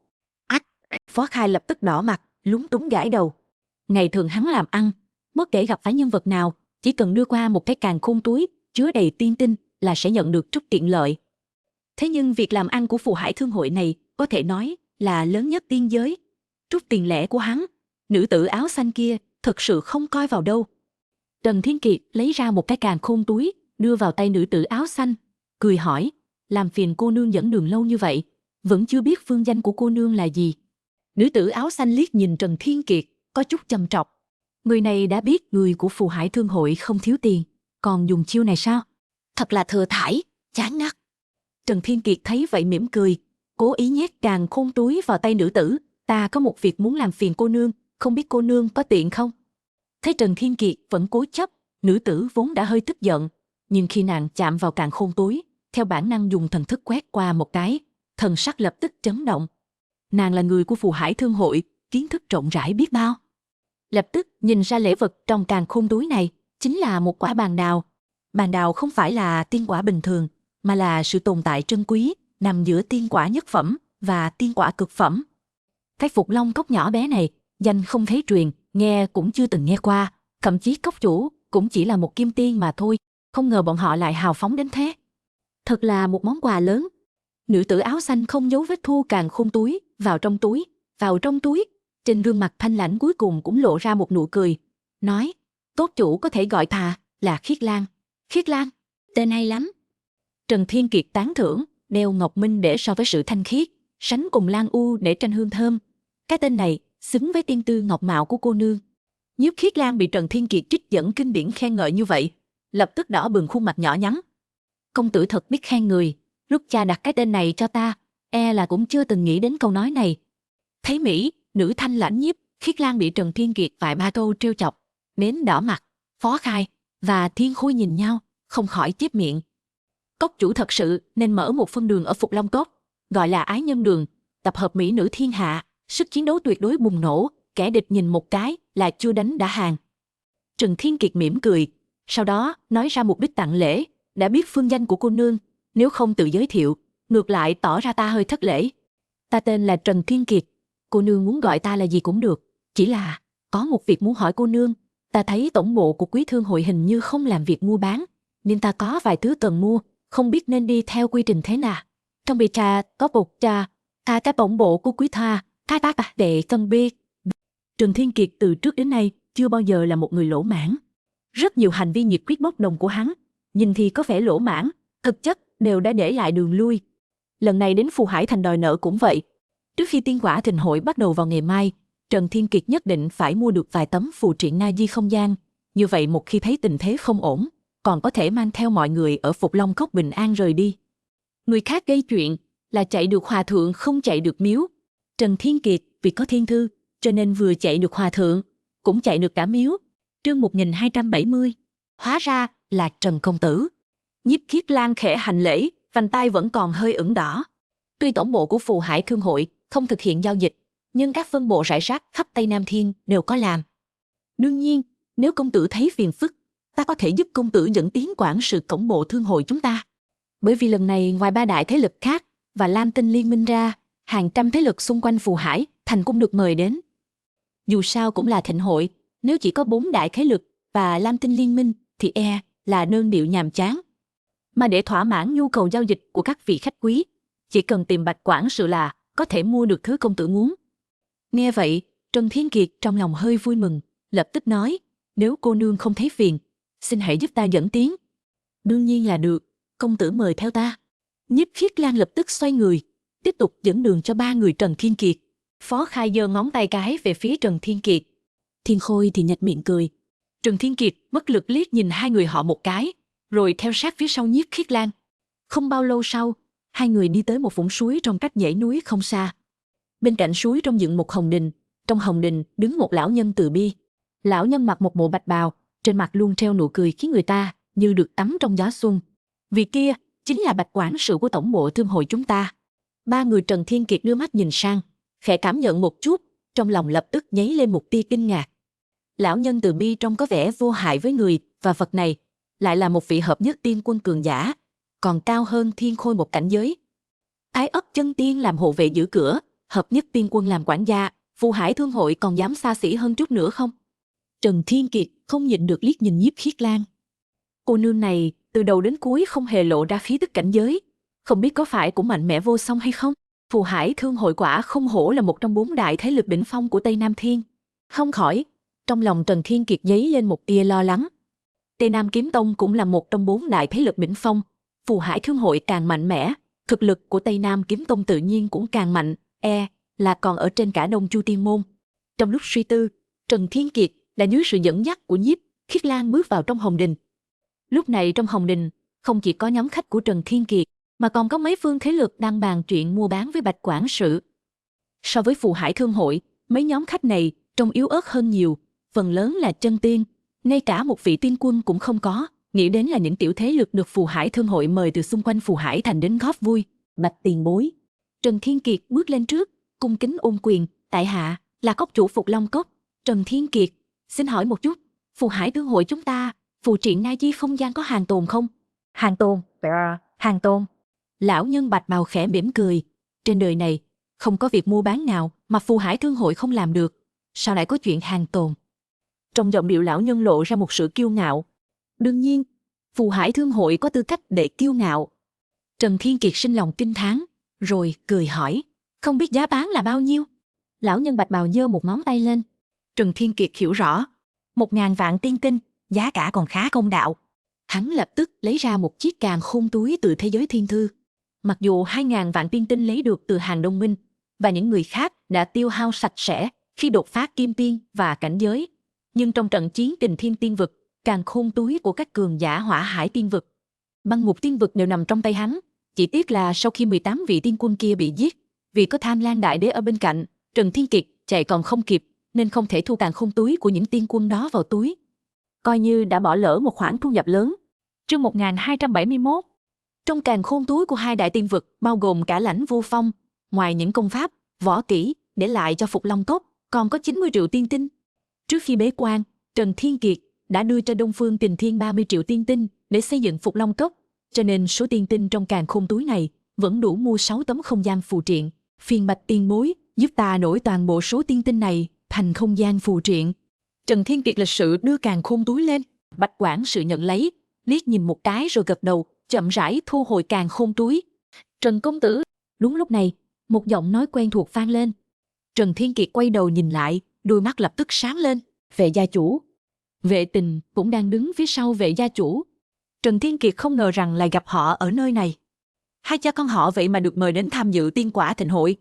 [SPEAKER 1] Ách! Phó Khai lập tức đỏ mặt, lúng túng gãi đầu. Ngày thường hắn làm ăn, bất kể gặp phải nhân vật nào, chỉ cần đưa qua một cái càn khôn túi chứa đầy tiên tinh là sẽ nhận được chút tiện lợi. Thế nhưng việc làm ăn của Phù Hải Thương Hội này có thể nói là lớn nhất tiên giới. Chút tiền lẻ của hắn, nữ tử áo xanh kia thật sự không coi vào đâu. Trần Thiên Kiệt lấy ra một cái càn khôn túi, đưa vào tay nữ tử áo xanh, cười hỏi, làm phiền cô nương dẫn đường lâu như vậy, vẫn chưa biết phương danh của cô nương là gì. Nữ tử áo xanh liếc nhìn Trần Thiên Kiệt, có chút châm trọc. Người này đã biết người của Phù Hải Thương Hội không thiếu tiền, còn dùng chiêu này sao?
[SPEAKER 4] Thật là thừa thải, chán ngắt.
[SPEAKER 1] Trần Thiên Kiệt thấy vậy mỉm cười, cố ý nhét càn khôn túi vào tay nữ tử. Ta có một việc muốn làm phiền cô nương, không biết cô nương có tiện không? Thấy Trần Thiên Kiệt vẫn cố chấp, nữ tử vốn đã hơi tức giận, nhưng khi nàng chạm vào càn khôn túi, theo bản năng dùng thần thức quét qua một cái, thần sắc lập tức chấn động. Nàng là người của Phù Hải Thương Hội, kiến thức rộng rãi biết bao. Lập tức nhìn ra lễ vật trong càn khôn túi này chính là một quả bàn đào. Bàn đào không phải là tiên quả bình thường, mà là sự tồn tại trân quý, nằm giữa tiên quả nhất phẩm và tiên quả cực phẩm. Cái Phục Long cốc nhỏ bé này, danh không thấy truyền, nghe cũng chưa từng nghe qua, thậm chí cốc chủ cũng chỉ là một kim tiên mà thôi, không ngờ bọn họ lại hào phóng đến thế. Thật là một món quà lớn. Nữ tử áo xanh không giấu vết thu càn khôn túi, vào trong túi. Trên gương mặt thanh lãnh cuối cùng cũng lộ ra một nụ cười, nói, tốt chủ có thể gọi ta là Khiết Lan. Khiết Lan, tên hay lắm. Trần Thiên Kiệt tán thưởng, đeo ngọc minh để so với sự thanh khiết, sánh cùng Lan U để tranh hương thơm. Cái tên này xứng với tiên tư ngọc mạo của cô nương. Nhiếp Khiết Lan bị Trần Thiên Kiệt trích dẫn kinh điển khen ngợi như vậy, lập tức đỏ bừng khuôn mặt nhỏ nhắn. Công tử thật biết khen người, lúc cha đặt cái tên này cho ta, là cũng chưa từng nghĩ đến câu nói này. Thấy Mỹ, nữ thanh lãnh Nhiếp Khiết Lan bị Trần Thiên Kiệt vài ba câu trêu chọc, đến đỏ mặt. Phó Khai và Thiên Khôi nhìn nhau, không khỏi chép miệng. Cốc chủ thật sự nên mở một phân đường ở Phục Long Cốc, gọi là Ái Nhân Đường, tập hợp mỹ nữ thiên hạ, sức chiến đấu tuyệt đối bùng nổ, kẻ địch nhìn một cái là chưa đánh đã hàng. Trần Thiên Kiệt mỉm cười, sau đó nói ra mục đích tặng lễ, đã biết phương danh của cô nương, nếu không tự giới thiệu, ngược lại tỏ ra ta hơi thất lễ. Ta tên là Trần Thiên Kiệt, cô nương muốn gọi ta là gì cũng được, chỉ là có một việc muốn hỏi cô nương. Ta thấy tổng bộ của Quý Thương Hội hình như không làm việc mua bán, nên ta có vài thứ cần mua, không biết nên đi theo quy trình thế nào. Trong bì trà có bột trà, cái tổng bộ của Quý Tha, cái bác đệ cần biết. Trần Thiên Kiệt từ trước đến nay chưa bao giờ là một người lỗ mãn. Rất nhiều hành vi nhiệt quyết bốc đồng của hắn, nhìn thì có vẻ lỗ mãn, thực chất đều đã để lại đường lui. Lần này đến Phù Hải Thành đòi nợ cũng vậy. Trước khi tiên quả thịnh hội bắt đầu vào ngày mai, Trần Thiên Kiệt nhất định phải mua được vài tấm phù triện na di không gian. Như vậy một khi thấy tình thế không ổn, còn có thể mang theo mọi người ở Phục Long Cốc bình an rời đi. Người khác gây chuyện là chạy được hòa thượng không chạy được miếu. Trần Thiên Kiệt vì có thiên thư, cho nên vừa chạy được hòa thượng, cũng chạy được cả miếu. Chương 1270. Hóa ra là Trần công tử. Nhiếp Khiết Lan khẽ hành lễ, vành tay vẫn còn hơi ửng đỏ. Tuy tổng bộ của Phù Hải Thương Hội không thực hiện giao dịch, nhưng các phân bộ rải rác khắp Tây Nam Thiên đều có làm. Đương nhiên, nếu công tử thấy phiền phức, ta có thể giúp công tử dẫn tiến quản sự tổng bộ thương hội chúng ta. Bởi vì lần này ngoài ba đại thế lực khác và Lam Tinh Liên minh ra, hàng trăm thế lực xung quanh Phù Hải Thành cũng được mời đến. Dù sao cũng là thịnh hội, nếu chỉ có 4 đại thế lực và Lam Tinh Liên minh thì là đơn điệu nhàm chán. Mà để thỏa mãn nhu cầu giao dịch của các vị khách quý, chỉ cần tìm Bạch quản sự là có thể mua được thứ công tử muốn. Nghe vậy, Trần Thiên Kiệt trong lòng hơi vui mừng, lập tức nói, nếu cô nương không thấy phiền, xin hãy giúp ta dẫn tiến. Đương nhiên là được, công tử mời theo ta. Nhiếp Khiết Lan lập tức xoay người, tiếp tục dẫn đường cho 3 người Trần Thiên Kiệt. Phó Khai giơ ngón tay cái về phía Trần Thiên Kiệt. Thiên Khôi thì nhếch miệng cười. Trần Thiên Kiệt bất lực liếc nhìn hai người họ một cái, rồi theo sát phía sau Nhiếp Khiết Lan. Không bao lâu sau, hai người đi tới một vũng suối trong cách dãy núi không xa. Bên cạnh suối trong dựng một hồng đình, trong hồng đình đứng một lão nhân từ bi. Lão nhân mặc một bộ bạch bào, trên mặt luôn treo nụ cười khiến người ta như được tắm trong gió xuân. Vì kia chính là Bạch quản sự của tổng bộ thương hội chúng ta. 3 người Trần Thiên Kiệt đưa mắt nhìn sang, khẽ cảm nhận một chút, trong lòng lập tức nhấy lên một tia kinh ngạc. Lão nhân từ bi trông có vẻ vô hại với người và vật này, lại là một vị hợp nhất tiên quân cường giả, còn cao hơn Thiên Khôi một cảnh giới. Thái ất chân tiên làm hộ vệ giữ cửa, hợp nhất tiên quân làm quản gia, Phù Hải thương hội còn dám xa xỉ hơn chút nữa không? Trần Thiên Kiệt không nhịn được liếc nhìn Nhiếp Khiết Lan. Cô nương này từ đầu đến cuối không hề lộ ra khí tức cảnh giới, không biết có phải cũng mạnh mẽ vô song hay không? Phù Hải thương hội quả không hổ là một trong 4 đại thế lực đỉnh phong của Tây Nam Thiên. Không khỏi, trong lòng Trần Thiên Kiệt dấy lên một tia lo lắng. Tây Nam Kiếm Tông cũng là một trong 4 đại thế lực đỉnh phong, Phù Hải thương hội càng mạnh mẽ, thực lực của Tây Nam Kiếm Tông tự nhiên cũng càng mạnh, là còn ở trên cả Đông Chu Tiên môn. Trong lúc suy tư, Trần Thiên Kiệt đã dưới sự dẫn dắt của Nhiếp Khiết Lan bước vào trong hồng đình. Lúc này trong hồng đình, không chỉ có nhóm khách của Trần Thiên Kiệt, mà còn có mấy phương thế lực đang bàn chuyện mua bán với Bạch quản sự. So với Phù Hải thương hội, mấy nhóm khách này trông yếu ớt hơn nhiều, phần lớn là chân tiên, ngay cả một vị tiên quân cũng không có, nghĩ đến là những tiểu thế lực được Phù Hải thương hội mời từ xung quanh Phù Hải thành đến góp vui. Bạch tiền bối. Trần Thiên Kiệt bước lên trước, cung kính ôm quyền, tại hạ là cốc chủ Phục Long Cốc, Trần Thiên Kiệt, xin hỏi một chút, Phù Hải thương hội chúng ta, phù triện Na Di không gian có hàng tồn không? Hàng tồn, hàng tồn. Lão nhân bạch bào khẽ mỉm cười, trên đời này không có việc mua bán nào mà Phù Hải thương hội không làm được, sao lại có chuyện hàng tồn? Trong giọng điệu lão nhân lộ ra một sự kiêu ngạo. Đương nhiên, Phù Hải thương hội có tư cách để kiêu ngạo. Trần Thiên Kiệt sinh lòng kinh thán, rồi cười hỏi, không biết giá bán là bao nhiêu? Lão nhân bạch bào giơ một ngón tay lên. Trần Thiên Kiệt hiểu rõ, 1000 vạn tiên tinh, giá cả còn khá công đạo. Hắn lập tức lấy ra một chiếc càn khôn túi từ thế giới thiên thư. Mặc dù 2000 vạn tiên tinh lấy được từ hàng Đông Minh và những người khác đã tiêu hao sạch sẽ khi đột phá kim tiên và cảnh giới, nhưng trong trận chiến Kình Thiên Tiên Vực, càn khôn túi của các cường giả Hỏa Hải Tiên Vực, Băng Ngục Tiên Vực đều nằm trong tay hắn. Chỉ tiếc là sau khi 18 vị tiên quân kia bị giết, vì có Tham Lan Đại Đế ở bên cạnh, Trần Thiên Kiệt chạy còn không kịp, nên không thể thu càn khôn túi của những tiên quân đó vào túi. Coi như đã bỏ lỡ một khoản thu nhập lớn. Chương 1271. Trong càn khôn túi của 2 đại tiên vực bao gồm cả Lãnh Vô Phong, ngoài những công pháp, võ kỹ để lại cho Phục Long Cốc, còn có 90 triệu tiên tinh. Trước khi bế quan, Trần Thiên Kiệt đã đưa cho Đông Phương Kình Thiên 30 triệu tiên tinh để xây dựng Phục Long Cốc, cho nên số tiên tinh trong càn khôn túi này vẫn đủ mua 6 tấm không gian phù triện. Phiền Bạch tiền bối, giúp ta đổi toàn bộ số tiên tinh này thành không gian phù triện. Trần Thiên Kiệt lịch sự đưa càn khôn túi lên, Bạch quản sự nhận lấy, liếc nhìn một cái rồi gật đầu, chậm rãi thu hồi càn khôn túi. Trần công tử. Đúng lúc này, một giọng nói quen thuộc vang lên. Trần Thiên Kiệt quay đầu nhìn lại, đôi mắt lập tức sáng lên. Vệ gia chủ. Vệ Tình cũng đang đứng phía sau vệ gia chủ. Trần Thiên Kiệt không ngờ rằng lại gặp họ ở nơi này. Hai cha con họ vậy mà được mời đến tham dự tiên quả thịnh hội.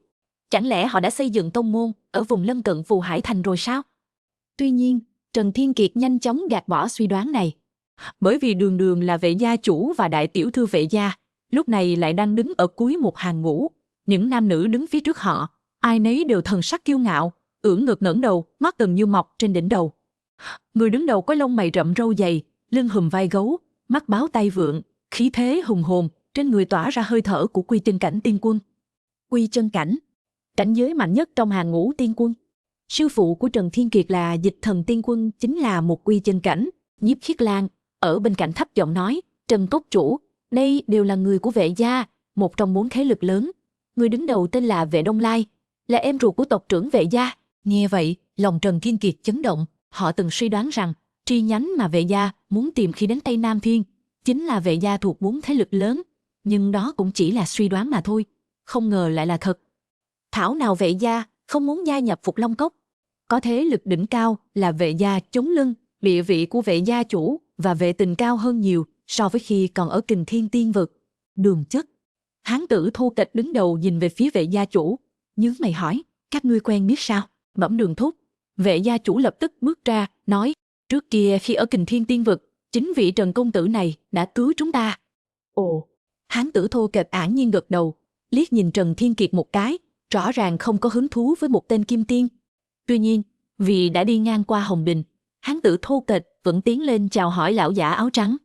[SPEAKER 1] Chẳng lẽ họ đã xây dựng tông môn ở vùng lân cận Phù Hải Thành rồi sao? Tuy nhiên, Trần Thiên Kiệt nhanh chóng gạt bỏ suy đoán này. Bởi vì đường đường là vệ gia chủ và đại tiểu thư vệ gia, lúc này lại đang đứng ở cuối một hàng ngũ. Những nam nữ đứng phía trước họ, ai nấy đều thần sắc kiêu ngạo, ưỡn ngực ngẩng đầu, mắt gần như mọc trên đỉnh đầu. Người đứng đầu có lông mày rậm râu dày, lưng hùm vai gấu, mắt báo tay vượng, khí thế hùng hồn, trên người tỏa ra hơi thở của Quy Chân Cảnh tiên quân. Quy Chân Cảnh, cảnh giới mạnh nhất trong hàng ngũ tiên quân. Sư phụ của Trần Thiên Kiệt là Dịch Thần tiên quân chính là một Quy Chân Cảnh. Nhiếp Khiết Lan ở bên cạnh thấp giọng nói, Trần cốc chủ, Đây đều là người của Vệ gia, một trong 4 thế lực lớn. Người đứng đầu tên là Vệ Đông Lai, là em ruột của tộc trưởng Vệ gia. Nghe vậy, lòng Trần Thiên Kiệt chấn động. Họ từng suy đoán rằng chi nhánh mà Vệ gia muốn tìm khi đến Tây Nam Thiên chính là Vệ gia thuộc 4 thế lực lớn, nhưng đó cũng chỉ là suy đoán mà thôi, không ngờ lại là thật. Thảo nào Vệ gia không muốn gia nhập Phục Long Cốc. Có thế lực đỉnh cao là Vệ gia chống lưng, địa vị của Vệ gia chủ và Vệ Tình cao hơn nhiều so với khi còn ở Kình Thiên Tiên Vực. Đường Chất, hán tử thô kệch đứng đầu nhìn về phía Vệ gia chủ, nhướng mày hỏi, các ngươi quen biết sao? Bẩm Đường thúc. Vệ gia chủ lập tức bước ra, nói, trước kia khi ở Kình Thiên Tiên Vực, chính vị Trần công tử này đã cứu chúng ta. Ồ, hán tử thô kệch ảng nhiên gật đầu, liếc nhìn Trần Thiên Kiệt một cái, rõ ràng không có hứng thú với một tên kim tiên. Tuy nhiên, vì đã đi ngang qua Hồng Đình, hán tử thô kệch vẫn tiến lên chào hỏi lão giả áo trắng.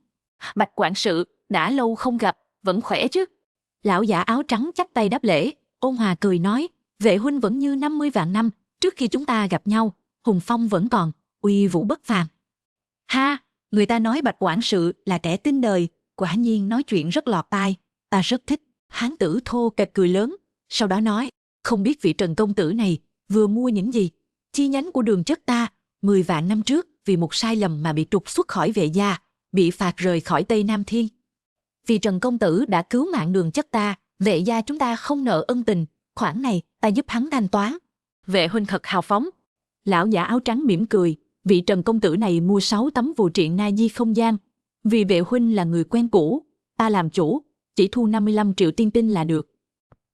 [SPEAKER 1] Bạch quản sự, đã lâu không gặp, vẫn khỏe chứ? Lão giả áo trắng chắp tay đáp lễ, ôn hòa cười nói, Vệ huynh vẫn như 50 vạn năm trước khi chúng ta gặp nhau, hùng phong vẫn còn, uy vũ bất phàm. Ha, người ta nói Bạch quản sự là trẻ tin đời, quả nhiên nói chuyện rất lọt tai, ta rất thích. Hán tử thô kệch cười lớn, sau đó nói, không biết vị Trần công tử này vừa mua những gì? Chi nhánh của Đường Chất ta 10 vạn năm trước vì một sai lầm mà bị trục xuất khỏi Vệ gia, bị phạt rời khỏi Tây Nam Thiên. Vì Trần công tử đã cứu mạng Đường Chất ta, Vệ gia chúng ta không nợ ân tình, khoản này ta giúp hắn thanh toán. Vệ huynh thật hào phóng. Lão giả áo trắng mỉm cười, vị Trần công tử này mua 6 tấm phù triện na di không gian. Vì Vệ huynh là người quen cũ, ta làm chủ, chỉ thu 55 triệu tiên tinh là được.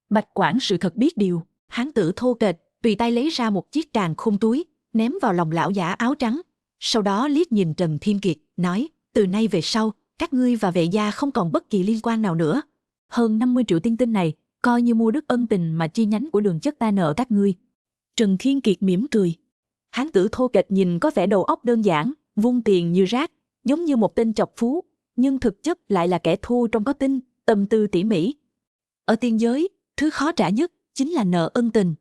[SPEAKER 1] Bạch quản sự thật biết điều, hán tử thô kệch tùy tay lấy ra một chiếc tràng khôn túi, ném vào lòng lão giả áo trắng. Sau đó liếc nhìn Trần Thiên Kiệt, nói, từ nay về sau, các ngươi và Vệ gia không còn bất kỳ liên quan nào nữa. Hơn 50 triệu tiên tinh này, coi như mua đức ân tình mà chi nhánh của Đường Chất ta nợ các ngươi. Trần Thiên Kiệt mỉm cười. Hán tử thô kệch nhìn có vẻ đầu óc đơn giản, vung tiền như rác, giống như một tên chọc phú, nhưng thực chất lại là kẻ thô trong có tinh, tâm tư tỉ mỉ. Ở tiên giới, thứ khó trả nhất chính là nợ ân tình.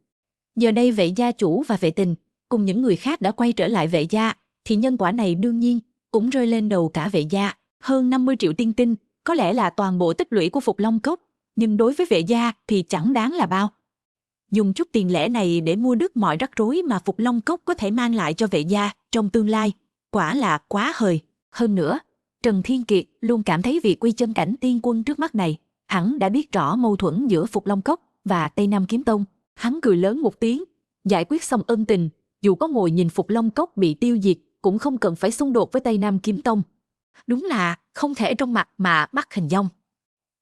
[SPEAKER 1] Giờ đây Vệ gia chủ và Vệ Tình cùng những người khác đã quay trở lại Vệ gia, thì nhân quả này đương nhiên cũng rơi lên đầu cả Vệ gia. Hơn 50 triệu tiên tinh có lẽ là toàn bộ tích lũy của Phục Long Cốc, nhưng đối với Vệ gia thì chẳng đáng là bao. Dùng chút tiền lẻ này để mua đứt mọi rắc rối mà Phục Long Cốc có thể mang lại cho Vệ gia trong tương lai, quả là quá hời. Hơn nữa, Trần Thiên Kiệt luôn cảm thấy vị quy chân cảnh tiên quân trước mắt này hẳn đã biết rõ mâu thuẫn giữa Phục Long Cốc và Tây Nam Kiếm Tông. Hắn cười lớn một tiếng, giải quyết xong ân tình, dù có ngồi nhìn Phục Long Cốc bị tiêu diệt cũng không cần phải xung đột với Tây Nam Kiếm Tông. Đúng là không thể trong mặt mà bắt hình dong.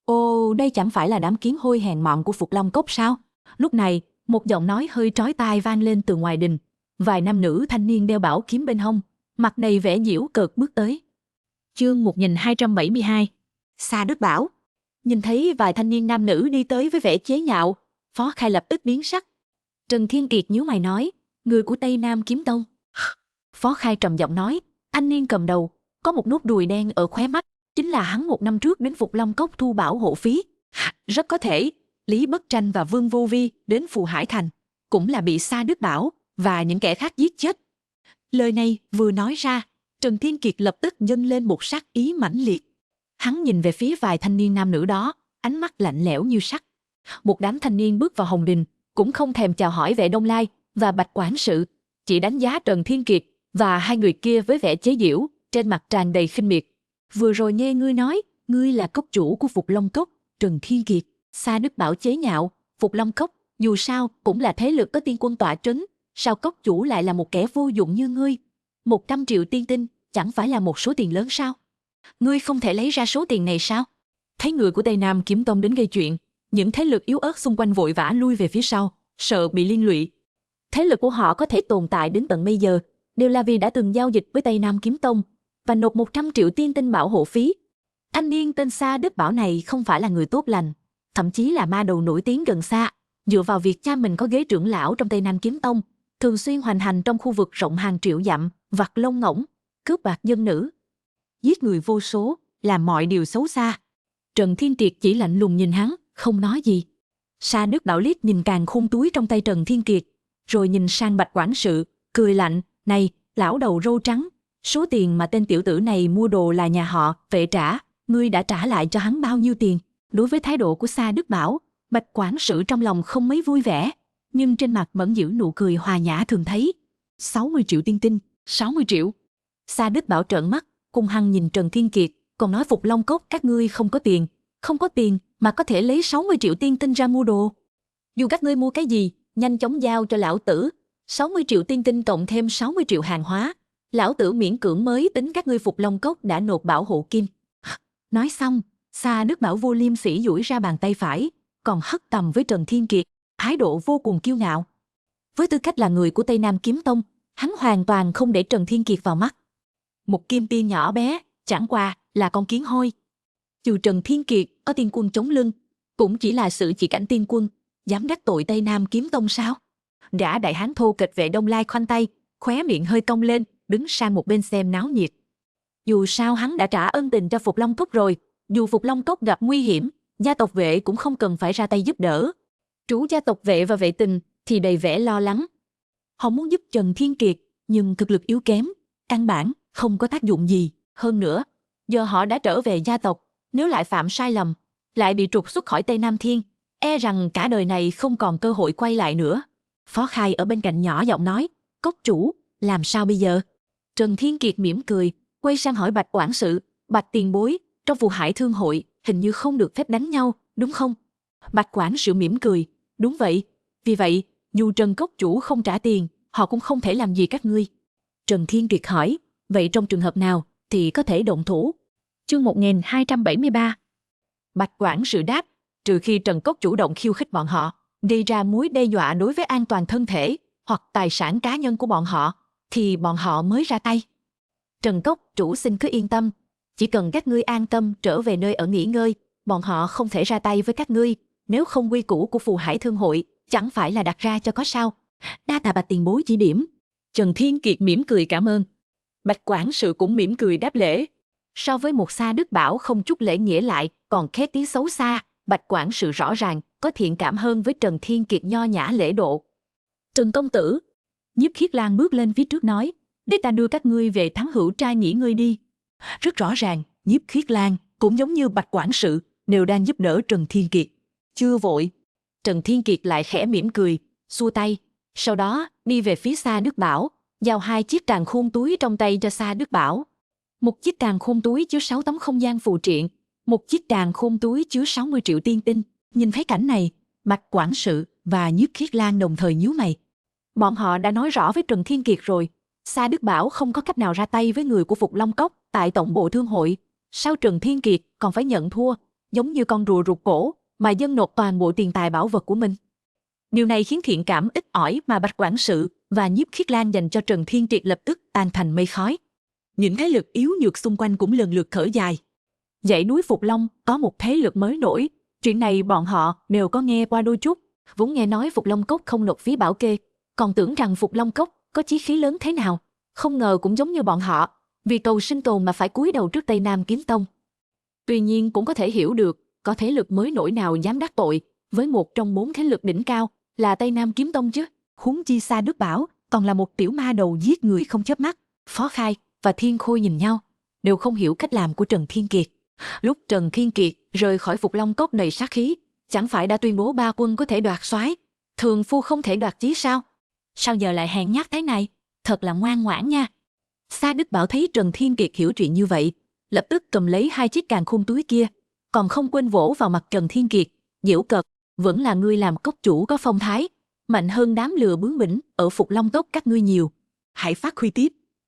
[SPEAKER 1] Ồ, đây chẳng phải là đám kiến hôi hèn mọn của Phục Long Cốc sao? Lúc này, một giọng nói hơi trói tai vang lên từ ngoài đình. Vài nam nữ thanh niên đeo bảo kiếm bên hông, mặt đầy vẻ giễu cợt bước tới. Chương 1272. Sa Đức Bảo. Nhìn thấy vài thanh niên nam nữ đi tới với vẻ chế nhạo, Phó Khai lập tức biến sắc. Trần Thiên Kiệt nhíu mày nói, người của Tây Nam Kiếm Tông. Phó Khai trầm giọng nói, thanh niên cầm đầu, có một nốt ruồi đen ở khóe mắt, chính là hắn 1 năm trước đến Phục Long Cốc thu bảo hộ phí. Rất có thể, Lý Bất Tranh và Vương Vô Vi đến Phù Hải Thành, cũng là bị Sa Đức Bảo và những kẻ khác giết chết. Lời này vừa nói ra, Trần Thiên Kiệt lập tức dâng lên một sát ý mãnh liệt. Hắn nhìn về phía vài thanh niên nam nữ đó, ánh mắt lạnh lẽo như sắt. Một đám thanh niên bước vào Hồng Đình, cũng không thèm chào hỏi Vệ Đông Lai và Bạch quản sự, chỉ đánh giá Trần Thiên Kiệt và hai người kia với vẻ chế giễu, trên mặt tràn đầy khinh miệt. Vừa rồi nghe ngươi nói, ngươi là cốc chủ của Phục Long Cốc. Trần Thiên Kiệt. Sa Đức Bảo chế nhạo, Phục Long Cốc dù sao cũng là thế lực có tiên quân tọa trấn, sao cốc chủ lại là một kẻ vô dụng như ngươi? 100 triệu tiên tinh chẳng phải là một số tiền lớn sao? Ngươi không thể lấy ra số tiền này sao? Thấy người của Tây Nam Kiếm Tông đến gây chuyện, những thế lực yếu ớt xung quanh vội vã lui về phía sau, sợ bị liên lụy. Thế lực của họ có thể tồn tại đến tận bây giờ, đều là vì đã từng giao dịch với Tây Nam Kiếm Tông và nộp 100 triệu tiên tinh bảo hộ phí. Thanh niên tên Sa Đức Bảo này không phải là người tốt lành, thậm chí là ma đầu nổi tiếng gần xa, dựa vào việc cha mình có ghế trưởng lão trong Tây Nam Kiếm Tông, thường xuyên hoành hành trong khu vực rộng hàng triệu dặm, vặt lông ngỗng, cướp bạc dân nữ, giết người vô số, làm mọi điều xấu xa. Trần Thiên Kiệt chỉ lạnh lùng nhìn hắn, không nói gì. Sa Đức Bảo liếc nhìn càn khôn túi trong tay Trần Thiên Kiệt, rồi nhìn sang Bạch quản sự, cười lạnh, này, lão đầu râu trắng, số tiền mà tên tiểu tử này mua đồ là nhà họ Vệ trả,
[SPEAKER 2] Ngươi đã trả lại cho hắn bao nhiêu tiền? Đối với thái độ của Sa Đức Bảo, Bạch quản sự trong lòng không mấy vui vẻ, nhưng trên mặt vẫn giữ nụ cười hòa nhã thường thấy. 60 triệu tiên tinh. 60 triệu. Sa Đức Bảo trợn mắt, hung hăng nhìn Trần Thiên Kiệt, còn nói Phục Long Cốc các ngươi không có tiền. Không có tiền mà có thể lấy 60 triệu tiên tinh ra mua đồ. Dù các ngươi mua cái gì, nhanh chóng giao cho lão tử. 60 triệu tiên tinh cộng thêm 60 triệu hàng hóa. Lão tử miễn cưỡng mới tính các ngươi Phục Long Cốc đã nộp bảo hộ kim. Nói xong, Sa Đức Bảo vô liêm sỉ duỗi ra bàn tay phải, còn hất tầm với Trần Thiên Kiệt, thái độ vô cùng kiêu ngạo. Với tư cách là người của Tây Nam Kiếm Tông, hắn hoàn toàn không để Trần Thiên Kiệt vào mắt. Một kim tiên nhỏ bé, chẳng qua là con kiến hôi. Dù Trần Thiên Kiệt có tiên quân chống lưng, cũng chỉ là sự chỉ cảnh tiên quân, dám đắc tội Tây Nam Kiếm Tông sao? Đã đại hán thô kịch Vệ Đông Lai khoanh tay, khóe miệng hơi cong lên, đứng sang một bên xem náo nhiệt. Dù sao hắn đã trả ân tình cho Phục Long Cốc rồi, dù Phục Long Cốc gặp nguy hiểm, gia tộc Vệ cũng không cần phải ra tay giúp đỡ. Trú gia tộc Vệ và Vệ Tình thì đầy vẻ lo lắng. Họ muốn giúp Trần Thiên Kiệt, nhưng thực lực yếu kém, căn bản không có tác dụng gì. Hơn nữa, giờ họ đã trở về gia tộc, nếu lại phạm sai lầm, lại bị trục xuất khỏi Tây Nam Thiên, e rằng cả đời này không còn cơ hội quay lại nữa. Phó Khai ở bên cạnh nhỏ giọng nói, Cốc chủ, làm sao bây giờ? Trần Thiên Kiệt mỉm cười, quay sang hỏi Bạch quản sự, Bạch tiền bối, trong Phù Hải Thương hội hình như không được phép đánh nhau, đúng không? Bạch quản sự mỉm cười, đúng vậy. Vì vậy, dù Trần Cốc chủ không trả tiền, họ cũng không thể làm gì các ngươi. Trần Thiên Kiệt hỏi, vậy trong trường hợp nào thì có thể động thủ? Chương 1273. Bạch quản sự đáp, trừ khi Trần Cốc chủ động khiêu khích bọn họ, gây ra mối đe dọa đối với an toàn thân thể hoặc tài sản cá nhân của bọn họ, thì bọn họ mới ra tay. Trần Cốc chủ xin cứ yên tâm, chỉ cần các ngươi an tâm trở về nơi ở nghỉ ngơi, bọn họ không thể ra tay với các ngươi, nếu không quy củ của Phù Hải Thương hội, chẳng phải là đặt ra cho có sao. Đa tạ Bạch tiền bối chỉ điểm. Trần Thiên Kiệt mỉm cười cảm ơn. Bạch quản sự cũng mỉm cười đáp lễ. So với một Sa Đức Bảo không chút lễ nghĩa lại, còn khét tiếng xấu xa, Bạch quản sự rõ ràng có thiện cảm hơn với Trần Thiên Kiệt nho nhã lễ độ. Trần công tử, Nhiếp Khiết Lan bước lên phía trước nói, để ta đưa các ngươi về Thắng Hữu Trai nghỉ ngơi đi. Rất rõ ràng, Nhiếp Khiết Lan cũng giống như Bạch quản sự đều đang giúp đỡ Trần Thiên Kiệt. Chưa vội. Trần Thiên Kiệt lại khẽ mỉm cười, xua tay, sau đó đi về phía Sa Đức Bảo, giao 2 chiếc càn khôn túi trong tay cho Sa Đức Bảo. Một chiếc càn khôn túi chứa 6 tấm không gian phù triện, một chiếc càn khôn túi chứa 60 triệu tiên tinh. Nhìn thấy cảnh này, Bạch quản sự và Nhiếp Khiết Lan đồng thời nhíu mày. Bọn họ đã nói rõ với Trần Thiên Kiệt rồi, Sa Đức Bảo không có cách nào ra tay với người của Phục Long Cốc tại tổng bộ thương hội. Sao Trần Thiên Kiệt còn phải nhận thua, giống như con rùa rụt cổ, mà dâng nộp toàn bộ tiền tài bảo vật của mình? Điều này khiến thiện cảm ít ỏi mà Bạch quản sự và Nhiếp Khiết Lan dành cho Trần Thiên Kiệt lập tức tan thành mây khói. Những thế lực yếu nhược xung quanh cũng lần lượt thở dài. Dãy núi Phục Long có một thế lực mới nổi, chuyện này bọn họ đều có nghe qua đôi chút. Vốn nghe nói Phục Long Cốc không nộp phí bảo kê, còn tưởng rằng Phục Long Cốc có chí khí lớn thế nào, không ngờ cũng giống như bọn họ, vì cầu sinh tồn mà phải cúi đầu trước Tây Nam Kiếm Tông. Tuy nhiên cũng có thể hiểu được, có thế lực mới nổi nào dám đắc tội với một trong 4 thế lực đỉnh cao là Tây Nam Kiếm Tông chứ? Huống chi Sa Đức Bảo còn là một tiểu ma đầu giết người không chớp mắt. Phó Khai và Thiên Khôi nhìn nhau, đều không hiểu cách làm của Trần Thiên Kiệt. Lúc Trần Thiên Kiệt rời khỏi Phục Long Cốc đầy sát khí, chẳng phải đã tuyên bố 3 quân có thể đoạt soái, thường phu không thể đoạt chí sao? Sao giờ lại hèn nhát thế này? Thật là ngoan ngoãn nha. Sa Đức Bảo thấy Trần Thiên Kiệt hiểu chuyện như vậy, lập tức cầm lấy 2 chiếc càn khôn túi kia, còn không quên vỗ vào mặt Trần Thiên Kiệt, giễu cợt, vẫn là ngươi làm cốc chủ có phong thái, mạnh hơn đám lừa bướng bỉnh ở Phục Long Cốc các ngươi nhiều. Hãy phát huy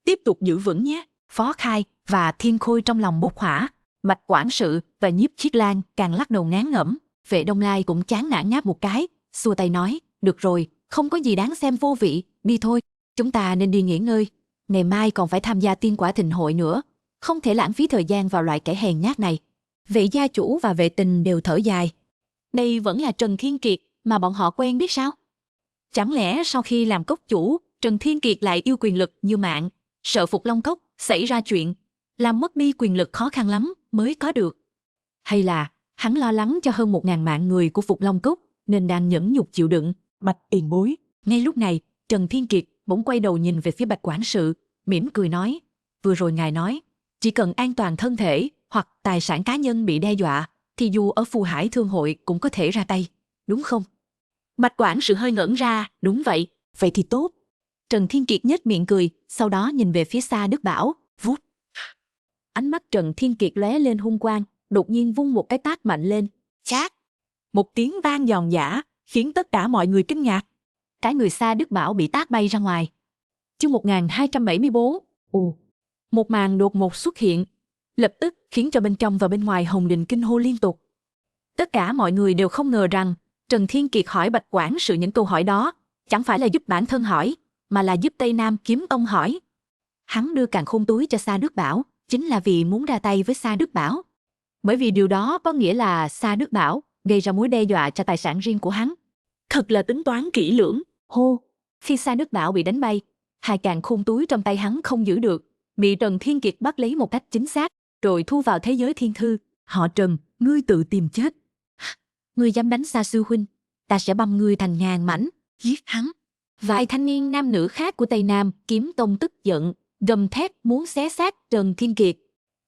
[SPEAKER 2] tiếp tục giữ vững nhé. Phó Khai và Thiên Khôi trong lòng bốc hỏa, Bạch quản sự và Nhiếp Khiết Lan càng lắc đầu ngán ngẩm. Vệ Đông Lai cũng chán nản ngáp một cái, xua tay nói, được rồi, không có gì đáng xem vô vị, đi thôi, chúng ta nên đi nghỉ ngơi. Ngày mai còn phải tham gia Tiên Quả Thịnh hội nữa, không thể lãng phí thời gian vào loại kẻ hèn nhát này. Vệ gia chủ và Vệ Tình đều thở dài. Đây vẫn là Trần Thiên Kiệt mà bọn họ quen biết sao? Chẳng lẽ sau khi làm cốc chủ, Trần Thiên Kiệt lại yêu quyền lực như mạng, sợ Phục Long Cốc xảy ra chuyện, làm mất đi quyền lực khó khăn lắm mới có được? Hay là hắn lo lắng cho hơn 1000 mạng người của Phục Long Cốc nên đang nhẫn nhục chịu đựng? Bạch tiền bối. Ngay lúc này, Trần Thiên Kiệt bỗng quay đầu nhìn về phía Bạch quản sự, mỉm cười nói, vừa rồi ngài nói, chỉ cần an toàn thân thể hoặc tài sản cá nhân bị đe dọa, thì dù ở Phù Hải Thương hội cũng có thể ra tay, đúng không? Bạch quản sự hơi ngẩn ra, đúng vậy, vậy thì tốt. Trần Thiên Kiệt nhếch miệng cười, sau đó nhìn về phía Sa Đức Bảo, vút. Ánh mắt Trần Thiên Kiệt lóe lên hung quang, đột nhiên vung một cái tát mạnh lên. Chát! Một tiếng vang giòn giã, khiến tất cả mọi người kinh ngạc. Cái người Sa Đức Bảo bị tát bay ra ngoài. Chương 1274. Một màn đột ngột xuất hiện, lập tức khiến cho bên trong và bên ngoài Hồng Đình kinh hô liên tục. Tất cả mọi người đều không ngờ rằng Trần Thiên Kiệt hỏi Bạch quản sự những câu hỏi đó chẳng phải là giúp bản thân hỏi, mà là giúp Tây Nam Kiếm Tông hỏi. Hắn đưa càn khôn túi cho Sa Đức Bảo chính là vì muốn ra tay với Sa Đức Bảo. Bởi vì điều đó có nghĩa là Sa Đức Bảo gây ra mối đe dọa cho tài sản riêng của hắn. Thật là tính toán kỹ lưỡng. Hô! Khi Sa Đức Bảo bị đánh bay, hai càn khôn túi trong tay hắn không giữ được, bị Trần Thiên Kiệt bắt lấy một cách chính xác, rồi thu vào thế giới thiên thư. Họ Trần, ngươi tự tìm chết. Ngươi dám đánh Sa sư huynh, ta sẽ băm ngươi thành ngàn mảnh, giết hắn. Vài thanh niên nam nữ khác của Tây Nam Kiếm Tông tức giận, gầm thét muốn xé xác Trần Thiên Kiệt.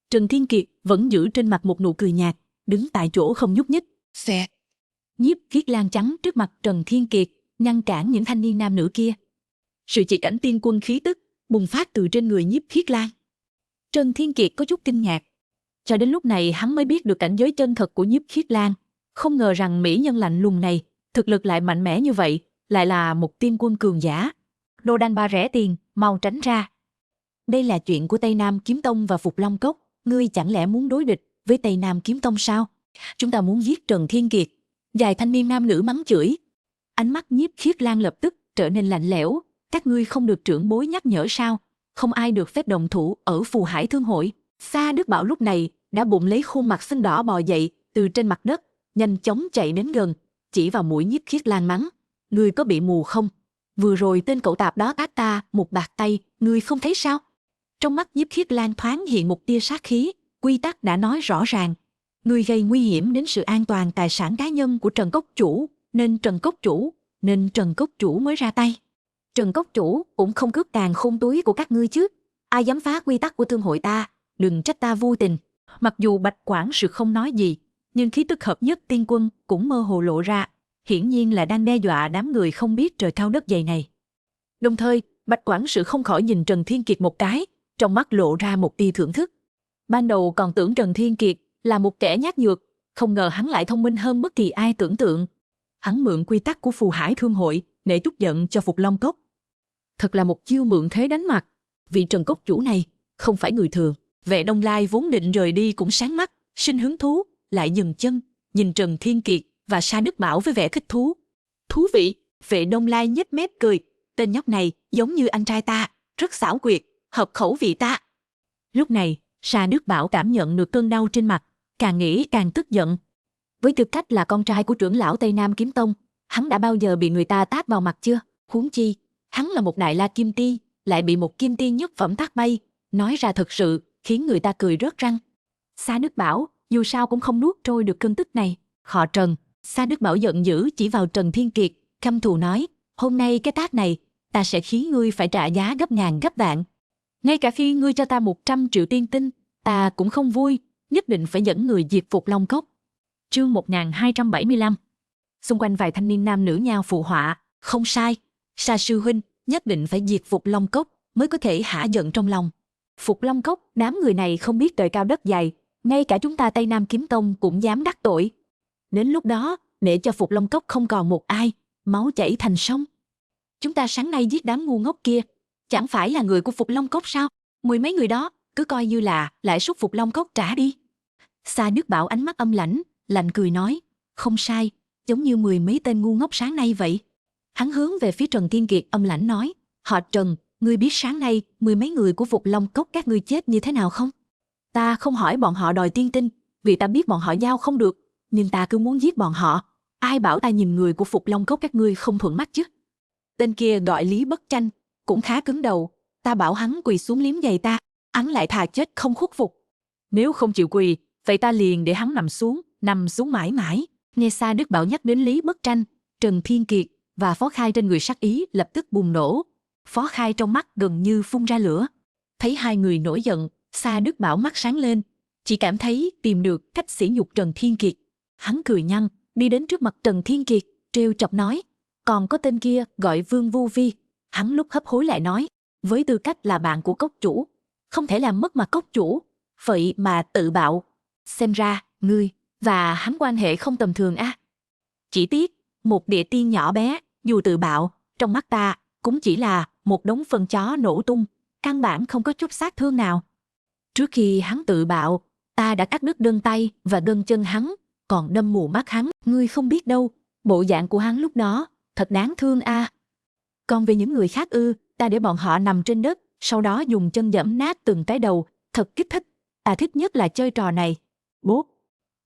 [SPEAKER 2] Trần Thiên Kiệt vẫn giữ trên mặt một nụ cười nhạt, đứng tại chỗ không nhúc nhích.
[SPEAKER 4] Xẹt.
[SPEAKER 2] Nhiếp Khiết Lan chắn trước mặt Trần Thiên Kiệt, ngăn cản những thanh niên nam nữ kia. Sự chỉ cảnh tiên quân khí tức bùng phát từ trên người Nhiếp Khiết Lan. Trần Thiên Kiệt có chút kinh ngạc. Cho đến lúc này hắn mới biết được cảnh giới chân thật của Nhiếp Khiết Lan. Không ngờ rằng mỹ nhân lạnh lùng này, thực lực lại mạnh mẽ như vậy, lại là một tiên quân cường giả. Đồ đanh ba rẻ tiền, mau tránh ra. Đây là chuyện của Tây Nam Kiếm Tông và Phục Long Cốc. Ngươi chẳng lẽ muốn đối địch với Tây Nam Kiếm Tông sao? Chúng ta muốn giết Trần Thiên Kiệt. Vài thanh niên nam nữ mắng chửi. Ánh mắt Nhiếp Khiết Lan lập tức trở nên lạnh lẽo. Các ngươi không được trưởng bối nhắc nhở sao? Không ai được phép đồng thủ ở Phù Hải Thương hội. Sa Đức Bảo lúc này đã bụng lấy khuôn mặt xinh đỏ bò dậy từ trên mặt đất, nhanh chóng chạy đến gần, chỉ vào mũi Nhiếp Khiết Lan mắng. Ngươi có bị mù không? Vừa rồi tên cậu tạp đó tát ta một bạt tay, ngươi không thấy sao? Trong mắt Nhiếp Khiết Lan thoáng hiện một tia sát khí, quy tắc đã nói rõ ràng. Ngươi gây nguy hiểm đến sự an toàn tài sản cá nhân của Trần Cốc Chủ, nên Trần Cốc Chủ mới ra tay. Trần Cốc Chủ cũng không cướp càn khôn túi của các ngươi chứ. Ai dám phá quy tắc của thương hội ta, đừng trách ta vô tình. Mặc dù Bạch quản sự không nói gì, nhưng khí tức hợp nhất tiên quân cũng mơ hồ lộ ra, hiển nhiên là đang đe dọa đám người không biết trời cao đất dày này. Đồng thời, Bạch quản sự không khỏi nhìn Trần Thiên Kiệt một cái, trong mắt lộ ra một tia thưởng thức. Ban đầu còn tưởng Trần Thiên Kiệt là một kẻ nhát nhược, không ngờ hắn lại thông minh hơn bất kỳ ai tưởng tượng. Hắn mượn quy tắc của Phù Hải Thương hội để trút giận cho Phục Long Cốc. Thật là một chiêu mượn thế đánh mặt. Vị Trần Cốc Chủ này không phải người thường. Vệ Đông Lai vốn định rời đi cũng sáng mắt, sinh hứng thú, lại dừng chân, nhìn Trần Thiên Kiệt và Sa Đức Bảo với vẻ thích thú. Thú vị, Vệ Đông Lai nhếch mép cười. Tên nhóc này giống như anh trai ta, rất xảo quyệt, hợp khẩu vị ta. Lúc này, Sa Đức Bảo cảm nhận được cơn đau trên mặt, càng nghĩ càng tức giận. Với tư cách là con trai của trưởng lão Tây Nam Kiếm Tông, hắn đã bao giờ bị người ta tát vào mặt chưa? Huống chi, hắn là một đại la kim tiên, lại bị một kim tiên nhất phẩm tát bay, nói ra thật sự khiến người ta cười rớt răng. Sa Đức Bảo dù sao cũng không nuốt trôi được cơn tức này. Họ Trần. Sa Đức Bảo giận dữ chỉ vào Trần Thiên Kiệt, căm thù nói, hôm nay cái tát này, ta sẽ khiến ngươi phải trả giá gấp ngàn gấp vạn. Ngay cả khi ngươi cho ta 100 triệu tiên tinh, ta cũng không vui, nhất định phải dẫn người diệt Phục Long Cốc. Chương 1275. Xung quanh vài thanh niên nam nữ nhao phụ họa, không sai, Sa sư huynh nhất định phải diệt Phục Long Cốc mới có thể hả giận trong lòng. Phục Long Cốc, đám người này không biết trời cao đất dày, ngay cả chúng ta Tây Nam Kiếm Tông cũng dám đắc tội. Đến lúc đó, để cho Phục Long Cốc không còn một ai, máu chảy thành sông. Chúng ta sáng nay giết đám ngu ngốc kia, chẳng phải là người của Phục Long Cốc sao? Mười mấy người đó, cứ coi như là lãi suất Phục Long Cốc trả đi. Sa Đức Bảo ánh mắt âm lãnh, lạnh cười nói, không sai, giống như mười mấy tên ngu ngốc sáng nay vậy. Hắn hướng về phía Trần Thiên Kiệt âm lãnh nói, họ Trần, ngươi biết sáng nay mười mấy người của Phục Long Cốc các ngươi chết như thế nào không? Ta không hỏi bọn họ đòi tiên tinh, vì ta biết bọn họ giao không được, nhưng ta cứ muốn giết bọn họ. Ai bảo ta nhìn người của Phục Long Cốc các ngươi không thuận mắt chứ? Tên kia gọi Lý Bất Tranh, cũng khá cứng đầu. Ta bảo hắn quỳ xuống liếm giày ta, hắn lại thà chết không khuất phục. Nếu không chịu quỳ, vậy ta liền để hắn nằm xuống mãi mãi. Nghe Sa Đức Bảo nhắc đến Lý Bất Tranh, Trần Thiên Kiệt và Phó Khai trên người sắc ý lập tức bùng nổ. Phó Khai trong mắt gần như phun ra lửa. Thấy hai người nổi giận, Sa Đức Bảo mắt sáng lên, chỉ cảm thấy tìm được cách sỉ nhục Trần Thiên Kiệt. Hắn cười nhăn, đi đến trước mặt Trần Thiên Kiệt, trêu chọc nói, còn có tên kia gọi Vương Vô Vi. Hắn lúc hấp hối lại nói, với tư cách là bạn của cốc chủ, không thể làm mất mặt cốc chủ, vậy mà tự bạo. Xem ra, ngươi và hắn quan hệ không tầm thường a. Chỉ tiếc, một địa tiên nhỏ bé, dù tự bạo, trong mắt ta, cũng chỉ là một đống phân chó nổ tung, căn bản không có chút sát thương nào. Trước khi hắn tự bạo, ta đã cắt đứt gân tay và gân chân hắn, còn đâm mù mắt hắn, ngươi không biết đâu, bộ dạng của hắn lúc đó, thật đáng thương a. Còn về những người khác ta để bọn họ nằm trên đất, sau đó dùng chân giẫm nát từng cái đầu, thật kích thích. Ta thích nhất là chơi trò này. Bốp.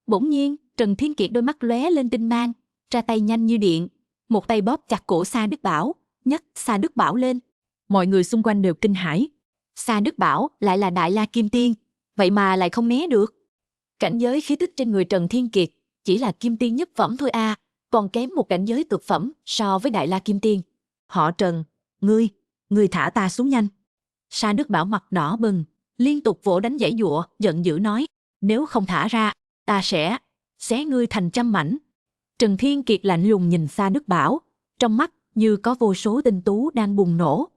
[SPEAKER 2] Bỗng nhiên, Trần Thiên Kiệt đôi mắt lóe lên tinh mang, ra tay nhanh như điện, một tay bóp chặt cổ Sa Đức Bảo, nhấc Sa Đức Bảo lên. Mọi người xung quanh đều kinh hãi. Sa Đức Bảo lại là Đại La Kim Tiên, vậy mà lại không né được. Cảnh giới khí tức trên người Trần Thiên Kiệt chỉ là Kim Tiên nhất phẩm thôi a, còn kém một cảnh giới cực phẩm so với Đại La Kim Tiên. Họ Trần, ngươi thả ta xuống nhanh. Sa Đức Bảo mặt đỏ bừng, liên tục vỗ đánh giãy giụa, giận dữ nói, nếu không thả ra, ta sẽ xé ngươi thành trăm mảnh. Trần Thiên Kiệt lạnh lùng nhìn Sa Đức Bảo, trong mắt như có vô số tinh tú đang bùng nổ.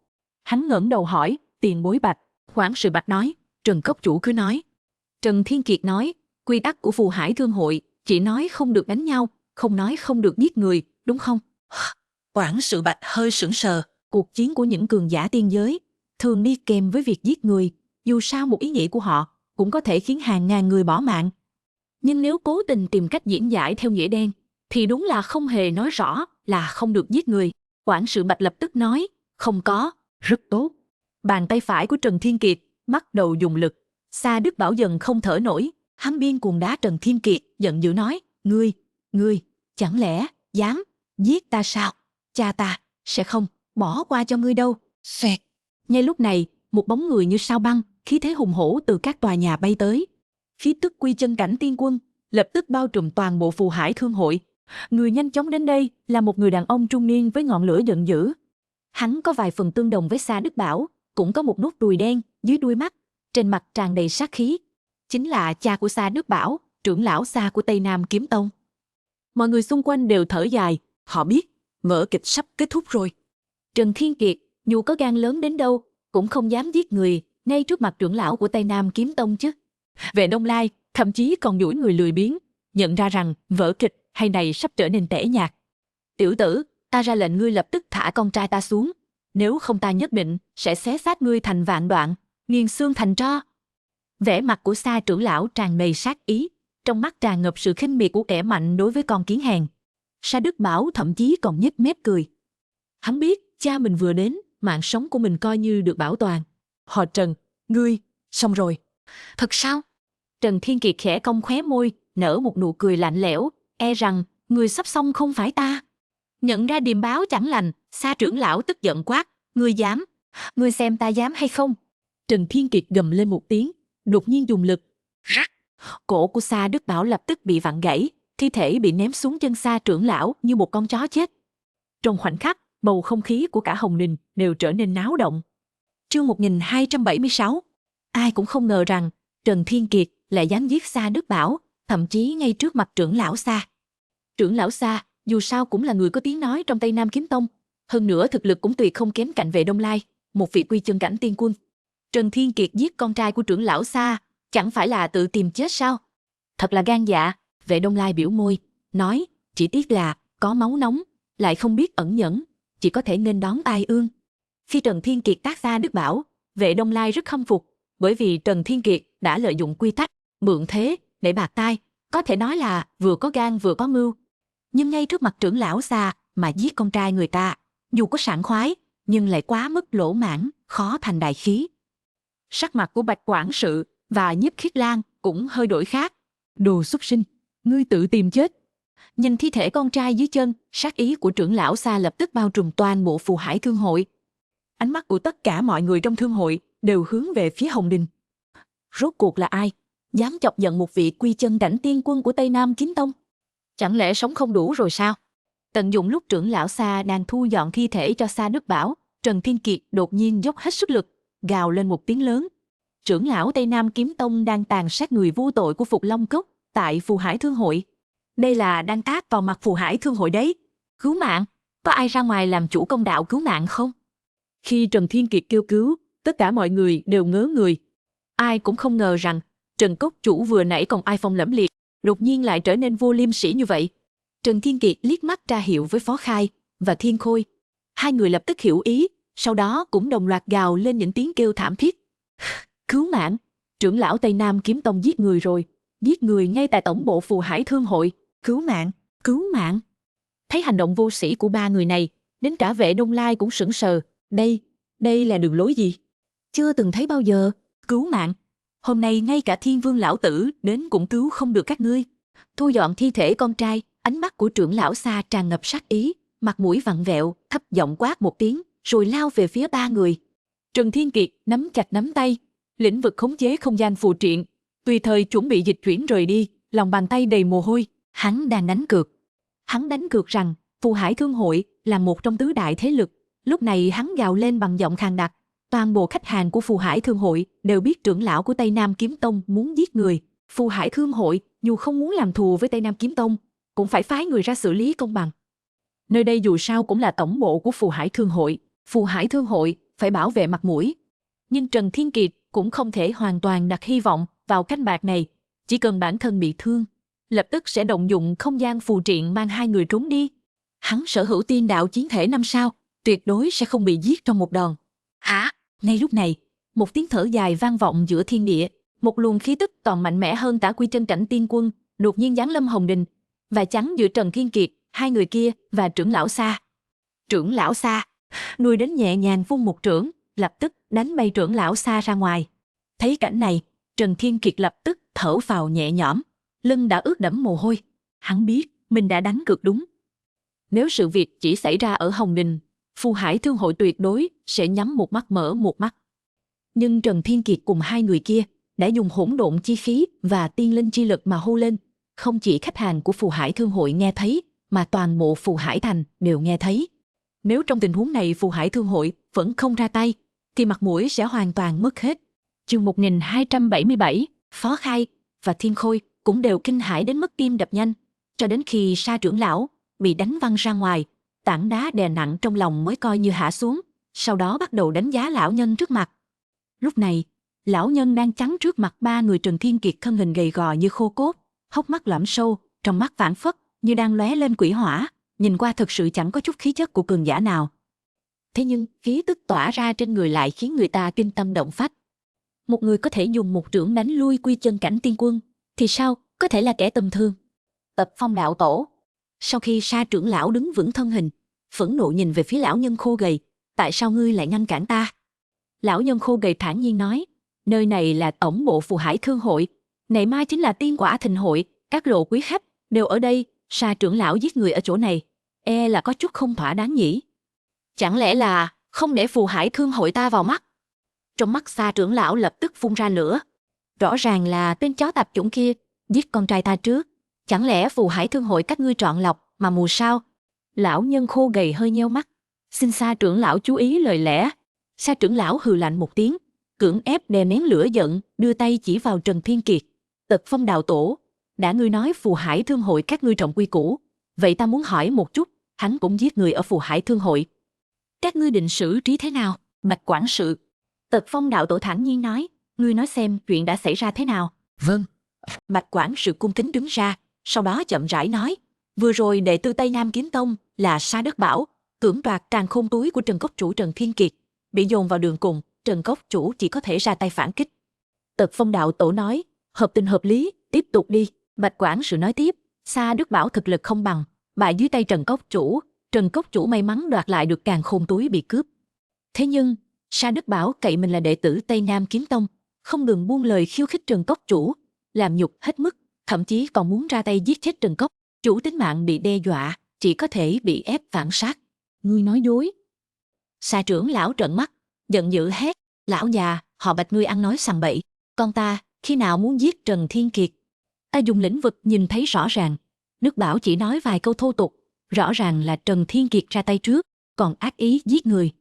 [SPEAKER 2] Hắn ngẩng đầu hỏi, tiền bối Bạch. Quản sự Bạch nói, Trần cốc chủ cứ nói. Trần Thiên Kiệt nói, quy tắc của Phù Hải Thương hội chỉ nói không được đánh nhau, không nói không được giết người, đúng không?
[SPEAKER 4] Quản sự Bạch hơi sững sờ.
[SPEAKER 2] Cuộc chiến của những cường giả tiên giới thường đi kèm với việc giết người, dù sao một ý nghĩ của họ cũng có thể khiến hàng ngàn người bỏ mạng. Nhưng nếu cố tình tìm cách diễn giải theo nghĩa đen, thì đúng là không hề nói rõ là không được giết người. Quản sự Bạch lập tức nói, không có, rất tốt. Bàn tay phải của Trần Thiên Kiệt bắt đầu dùng lực. Sa Đức Bảo dần không thở nổi, hắn điên cuồng đá Trần Thiên Kiệt, giận dữ nói, ngươi, chẳng lẽ dám giết ta sao? Cha ta sẽ không bỏ qua cho ngươi đâu.
[SPEAKER 4] Xoẹt.
[SPEAKER 2] Ngay lúc này, một bóng người như sao băng, khí thế hùng hổ từ các tòa nhà bay tới. Khí tức quy chân cảnh tiên quân lập tức bao trùm toàn bộ Phù Hải Thương hội. Người nhanh chóng đến đây là một người đàn ông trung niên với ngọn lửa giận dữ. Hắn có vài phần tương đồng với Sa Đức Bảo, cũng có một nốt ruồi đen dưới đuôi mắt, trên mặt tràn đầy sát khí. Chính là cha của Sa Đức Bảo, trưởng lão Sa của Tây Nam Kiếm Tông. Mọi người xung quanh đều thở dài, họ biết vở kịch sắp kết thúc rồi. Trần Thiên Kiệt, dù có gan lớn đến đâu, cũng không dám giết người ngay trước mặt trưởng lão của Tây Nam Kiếm Tông chứ. Vệ Đông Lai thậm chí còn duỗi người lười biếng, nhận ra rằng vở kịch hay này sắp trở nên tẻ nhạt. Tiểu tử, ta ra lệnh ngươi lập tức thả con trai ta xuống, nếu không ta nhất định sẽ xé xác ngươi thành vạn đoạn, nghiền xương thành tro. Vẻ mặt của Sa trưởng lão tràn đầy sát ý, trong mắt tràn ngập sự khinh miệt của kẻ mạnh đối với con kiến hèn. Sa Đức Bảo thậm chí còn nhếch mép cười. Hắn biết cha mình vừa đến, mạng sống của mình coi như được bảo toàn. Họ Trần, ngươi, xong rồi. Thật sao? Trần Thiên Kiệt khẽ cong khóe môi, nở một nụ cười lạnh lẽo, e rằng người sắp xong không phải ta. Nhận ra điềm báo chẳng lành, Sa trưởng lão tức giận quát, ngươi dám? Ngươi xem ta dám hay không? Trần Thiên Kiệt gầm lên một tiếng, đột nhiên dùng lực. Rắc! Cổ của Sa Đức Bảo lập tức bị vặn gãy, thi thể bị ném xuống chân Sa trưởng lão như một con chó chết. Trong khoảnh khắc, bầu không khí của cả Hồng Đình đều trở nên náo động. Chương 1276. Ai cũng không ngờ rằng Trần Thiên Kiệt lại dám giết Sa Đức Bảo, thậm chí ngay trước mặt trưởng lão Sa. Trưởng lão Sa dù sao cũng là người có tiếng nói trong Tây Nam Kiếm Tông, hơn nữa thực lực cũng tuyệt không kém cạnh Vệ Đông Lai, một vị quy chân cảnh tiên quân. Trần Thiên Kiệt giết con trai của trưởng lão Sa, chẳng phải là tự tìm chết sao? Thật là gan dạ. Vệ Đông Lai biểu môi, nói, chỉ tiếc là có máu nóng, lại không biết ẩn nhẫn, chỉ có thể nghênh đón tai ương. Khi Trần Thiên Kiệt tác Sa Đức Bảo, Vệ Đông Lai rất khâm phục, bởi vì Trần Thiên Kiệt đã lợi dụng quy tắc, mượn thế để bạc tai, có thể nói là vừa có gan vừa có mưu. Nhưng ngay trước mặt trưởng lão Sa mà giết con trai người ta, dù có sảng khoái, nhưng lại quá mức lỗ mãng, khó thành đại khí. Sắc mặt của Bạch quản sự và Nhiếp Khiết Lan cũng hơi đổi khác. Đồ xuất sinh, ngươi tự tìm chết. Nhìn thi thể con trai dưới chân, sát ý của trưởng lão Sa lập tức bao trùm toàn bộ Phù Hải Thương hội. Ánh mắt của tất cả mọi người trong thương hội đều hướng về phía Hồng Đình. Rốt cuộc là ai dám chọc giận một vị quy chân cảnh tiên quân của Tây Nam Kiếm Tông? Chẳng lẽ sống không đủ rồi sao? Tận dụng lúc trưởng lão Sa đang thu dọn thi thể cho Sa Đức Bảo, Trần Thiên Kiệt đột nhiên dốc hết sức lực, gào lên một tiếng lớn. trưởng lão Tây Nam Kiếm Tông đang tàn sát người vô tội của Phục Long Cốc tại Phù Hải Thương Hội. Đây là đang tát vào mặt Phù Hải Thương Hội đấy. Cứu mạng, có ai ra ngoài làm chủ công đạo cứu mạng không? Khi Trần Thiên Kiệt kêu cứu, tất cả mọi người đều ngớ người. Ai cũng không ngờ rằng Trần Cốc chủ vừa nãy còn ai phong lẫm liệt, đột nhiên lại trở nên vô liêm sỉ như vậy. Trần Thiên Kiệt liếc mắt ra hiệu với Phó Khai và Thiên Khôi. Hai người lập tức hiểu ý, sau đó cũng đồng loạt gào lên những tiếng kêu thảm thiết. Cứu mạng, trưởng lão Tây Nam Kiếm Tông giết người rồi, giết người ngay tại tổng bộ Phù Hải Thương Hội. Cứu mạng, cứu mạng. Thấy hành động vô sĩ của ba người này, đến cả vệ Đông Lai cũng sững sờ. Đây là đường lối gì? Chưa từng thấy bao giờ. Cứu mạng. Hôm nay ngay cả Thiên Vương lão tử đến cũng cứu không được các ngươi. Thu dọn thi thể con trai, ánh mắt của trưởng lão Sa tràn ngập sát ý, mặt mũi vặn vẹo, thấp giọng quát một tiếng, rồi lao về phía ba người. Trần Thiên Kiệt nắm chặt nắm tay, lĩnh vực khống chế không gian phù triện, tùy thời chuẩn bị dịch chuyển rời đi, lòng bàn tay đầy mồ hôi. Hắn đang đánh cược. Hắn đánh cược rằng Phù Hải Thương Hội là một trong tứ đại thế lực. Lúc này hắn gào lên bằng giọng khàn đặc. Toàn bộ khách hàng của Phù Hải Thương Hội đều biết trưởng lão của Tây Nam Kiếm Tông muốn giết người. Phù Hải Thương Hội dù không muốn làm thù với Tây Nam Kiếm Tông, cũng phải phái người ra xử lý công bằng. Nơi đây dù sao cũng là tổng bộ của Phù Hải Thương Hội. Phù Hải Thương Hội phải bảo vệ mặt mũi. Nhưng Trần Thiên Kiệt cũng không thể hoàn toàn đặt hy vọng vào canh bạc này. Chỉ cần bản thân bị thương, lập tức sẽ động dụng không gian phù triện mang hai người trốn đi. Hắn sở hữu tiên đạo chiến thể 5 sao, tuyệt đối sẽ không bị giết trong một đòn. Hả? Ngay lúc này, một tiếng thở dài vang vọng giữa thiên địa. Một luồng khí tức còn mạnh mẽ hơn Tả Quy Chân Cảnh Tiên Quân đột nhiên giáng lâm Hồng Đình, và chắn giữa Trần Thiên Kiệt, hai người kia và trưởng lão Sa. Trưởng lão Sa, nuôi đến nhẹ nhàng vung một trưởng, lập tức đánh bay trưởng lão Sa ra ngoài. Thấy cảnh này, Trần Thiên Kiệt lập tức thở phào nhẹ nhõm, lưng đã ướt đẫm mồ hôi. Hắn biết mình đã đánh cược đúng. Nếu sự việc chỉ xảy ra ở Hồng Đình, Phù Hải Thương Hội tuyệt đối sẽ nhắm một mắt mở một mắt. Nhưng Trần Thiên Kiệt cùng hai người kia đã dùng hỗn độn chi khí và tiên linh chi lực mà hô lên. Không chỉ khách hàng của Phù Hải Thương Hội nghe thấy, mà toàn bộ Phù Hải Thành đều nghe thấy. Nếu trong tình huống này Phù Hải Thương Hội vẫn không ra tay, thì mặt mũi sẽ hoàn toàn mất hết. Chương 1277, Phó Khai và Thiên Khôi cũng đều kinh hãi đến mức tim đập nhanh, cho đến khi Sa trưởng lão bị đánh văng ra ngoài, tảng đá đè nặng trong lòng mới coi như hạ xuống, sau đó bắt đầu đánh giá lão nhân trước mặt. Lúc này, lão nhân đang chắn trước mặt ba người Trần Thiên Kiệt, thân hình gầy gò như khô cốt, hốc mắt lõm sâu, trong mắt phảng phất như đang lóe lên quỷ hỏa, nhìn qua thực sự chẳng có chút khí chất của cường giả nào. Thế nhưng khí tức tỏa ra trên người lại khiến người ta kinh tâm động phách. Một người có thể dùng một trưởng đánh lui Quy Chân Cảnh Tiên Quân, thì sao có thể là kẻ tầm thường? Tập Phong đạo tổ. Sau khi Sa trưởng lão đứng vững thân hình, phẫn nộ nhìn về phía lão nhân khô gầy, tại sao ngươi lại ngăn cản ta? Lão nhân khô gầy thản nhiên nói, nơi này là tổng bộ Phù Hải Thương Hội, ngày mai chính là Tiên Quả Thịnh Hội, các lộ quý khách đều ở đây, Sa trưởng lão giết người ở chỗ này, e là có chút không thỏa đáng nhỉ? Chẳng lẽ là không để Phù Hải Thương Hội ta vào mắt? Trong mắt Sa trưởng lão lập tức phun ra lửa. Rõ ràng là tên chó tạp chủng kia giết con trai ta trước, chẳng lẽ Phù Hải Thương Hội các ngươi chọn lọc mà mù sao? Lão nhân khô gầy hơi nheo mắt, xin Sa trưởng lão chú ý lời lẽ. Sa trưởng lão hừ lạnh một tiếng, cưỡng ép đè nén lửa giận, đưa tay chỉ vào Trần Thiên Kiệt. Tật Phong đạo tổ, đã ngươi nói Phù Hải Thương Hội các ngươi trọng quy củ, vậy ta muốn hỏi một chút, hắn cũng giết người ở Phù Hải Thương Hội, các ngươi định xử trí thế nào? Bạch quản sự. Tật Phong đạo tổ thản nhiên nói, ngươi nói xem chuyện đã xảy ra thế nào.
[SPEAKER 4] Vâng.
[SPEAKER 2] Bạch quản sự cung kính đứng ra, sau đó chậm rãi nói, vừa rồi đệ tử Tây Nam Kiếm Tông là Sa Đất Bảo cưỡng đoạt Càn Khôn Túi của Trần Cốc chủ Trần Thiên Kiệt, bị dồn vào đường cùng, Trần Cốc chủ chỉ có thể ra tay phản kích. Tật Phong đạo tổ nói, hợp tình hợp lý, tiếp tục đi. Bạch quản sự nói tiếp, Sa Đức Bảo thực lực không bằng, bại dưới tay Trần Cốc chủ may mắn đoạt lại được Càn Khôn Túi bị cướp. Thế nhưng Sa Đức Bảo cậy mình là đệ tử Tây Nam Kiếm Tông, không ngừng buông lời khiêu khích Trần Cốc chủ, làm nhục hết mức, thậm chí còn muốn ra tay giết chết Trần Cốc chủ, tính mạng bị đe dọa, chỉ có thể bị ép phản sát. Ngươi nói dối. Sa trưởng lão trợn mắt, giận dữ hét, lão già, họ Bạch ngươi ăn nói sằng bậy, con ta khi nào muốn giết Trần Thiên Kiệt? Ta dùng lĩnh vực nhìn thấy rõ ràng, Đức Bảo chỉ nói vài câu thô tục, rõ ràng là Trần Thiên Kiệt ra tay trước, còn ác ý giết người.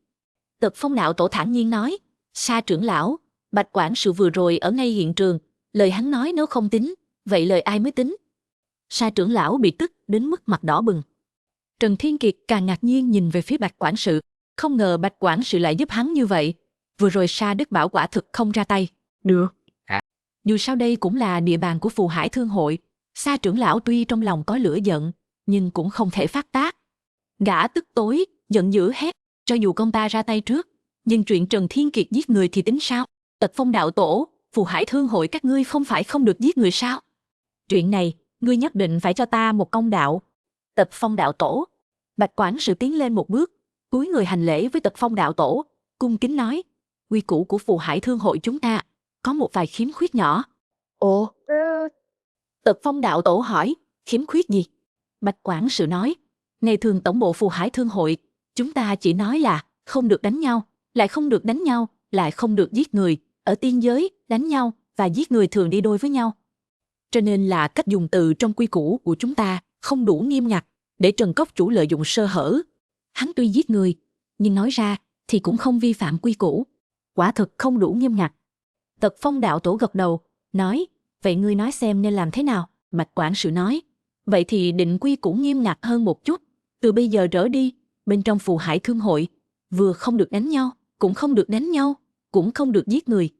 [SPEAKER 2] Tật Phong đạo tổ thản nhiên nói, Sa trưởng lão,
[SPEAKER 1] Bạch quản sự vừa rồi ở ngay hiện trường, lời hắn nói nếu không tính, vậy lời ai mới tính? Sa trưởng lão bị tức đến mức mặt đỏ bừng. Trần Thiên Kiệt càng ngạc nhiên nhìn về phía Bạch quản sự, không ngờ Bạch quản sự lại giúp hắn như vậy. Vừa rồi Sa Đức Bảo quả thực không ra tay. Được. Dù sao đây cũng là địa bàn của Phù Hải Thương hội, Sa trưởng lão tuy trong lòng có lửa giận, nhưng cũng không thể phát tác. Gã tức tối, giận dữ hét, cho dù công ta ra tay trước, nhưng chuyện Trần Thiên Kiệt giết người thì tính sao? Tật Phong đạo tổ, Phù Hải Thương hội các ngươi không phải không được giết người sao? Chuyện này, ngươi nhất định phải cho ta một công đạo. Tật Phong đạo tổ. Bạch quản sự tiến lên một bước, cúi người hành lễ với Tật Phong đạo tổ, cung kính nói, quy củ của Phù Hải Thương hội chúng ta có một vài khiếm khuyết nhỏ. Ồ. Tật Phong đạo tổ hỏi, khiếm khuyết gì? Bạch quản sự nói, ngày thường tổng bộ Phù Hải Thương hội, chúng ta chỉ nói là không được đánh nhau, lại không được đánh nhau, lại không được giết người. Ở tiên giới, đánh nhau và giết người thường đi đôi với nhau. Cho nên là cách dùng từ trong quy củ của chúng ta không đủ nghiêm ngặt để Trần Cốc chủ lợi dụng sơ hở. Hắn tuy giết người, nhưng nói ra thì cũng không vi phạm quy củ. Quả thực không đủ nghiêm ngặt. Tật Phong đạo tổ gật đầu, nói, vậy ngươi nói xem nên làm thế nào? Bạch quản sự nói, vậy thì định quy củ nghiêm ngặt hơn một chút. Từ bây giờ trở đi, bên trong Phù Hải Thương hội, vừa không được đánh nhau, cũng không được đánh nhau, cũng không được giết người.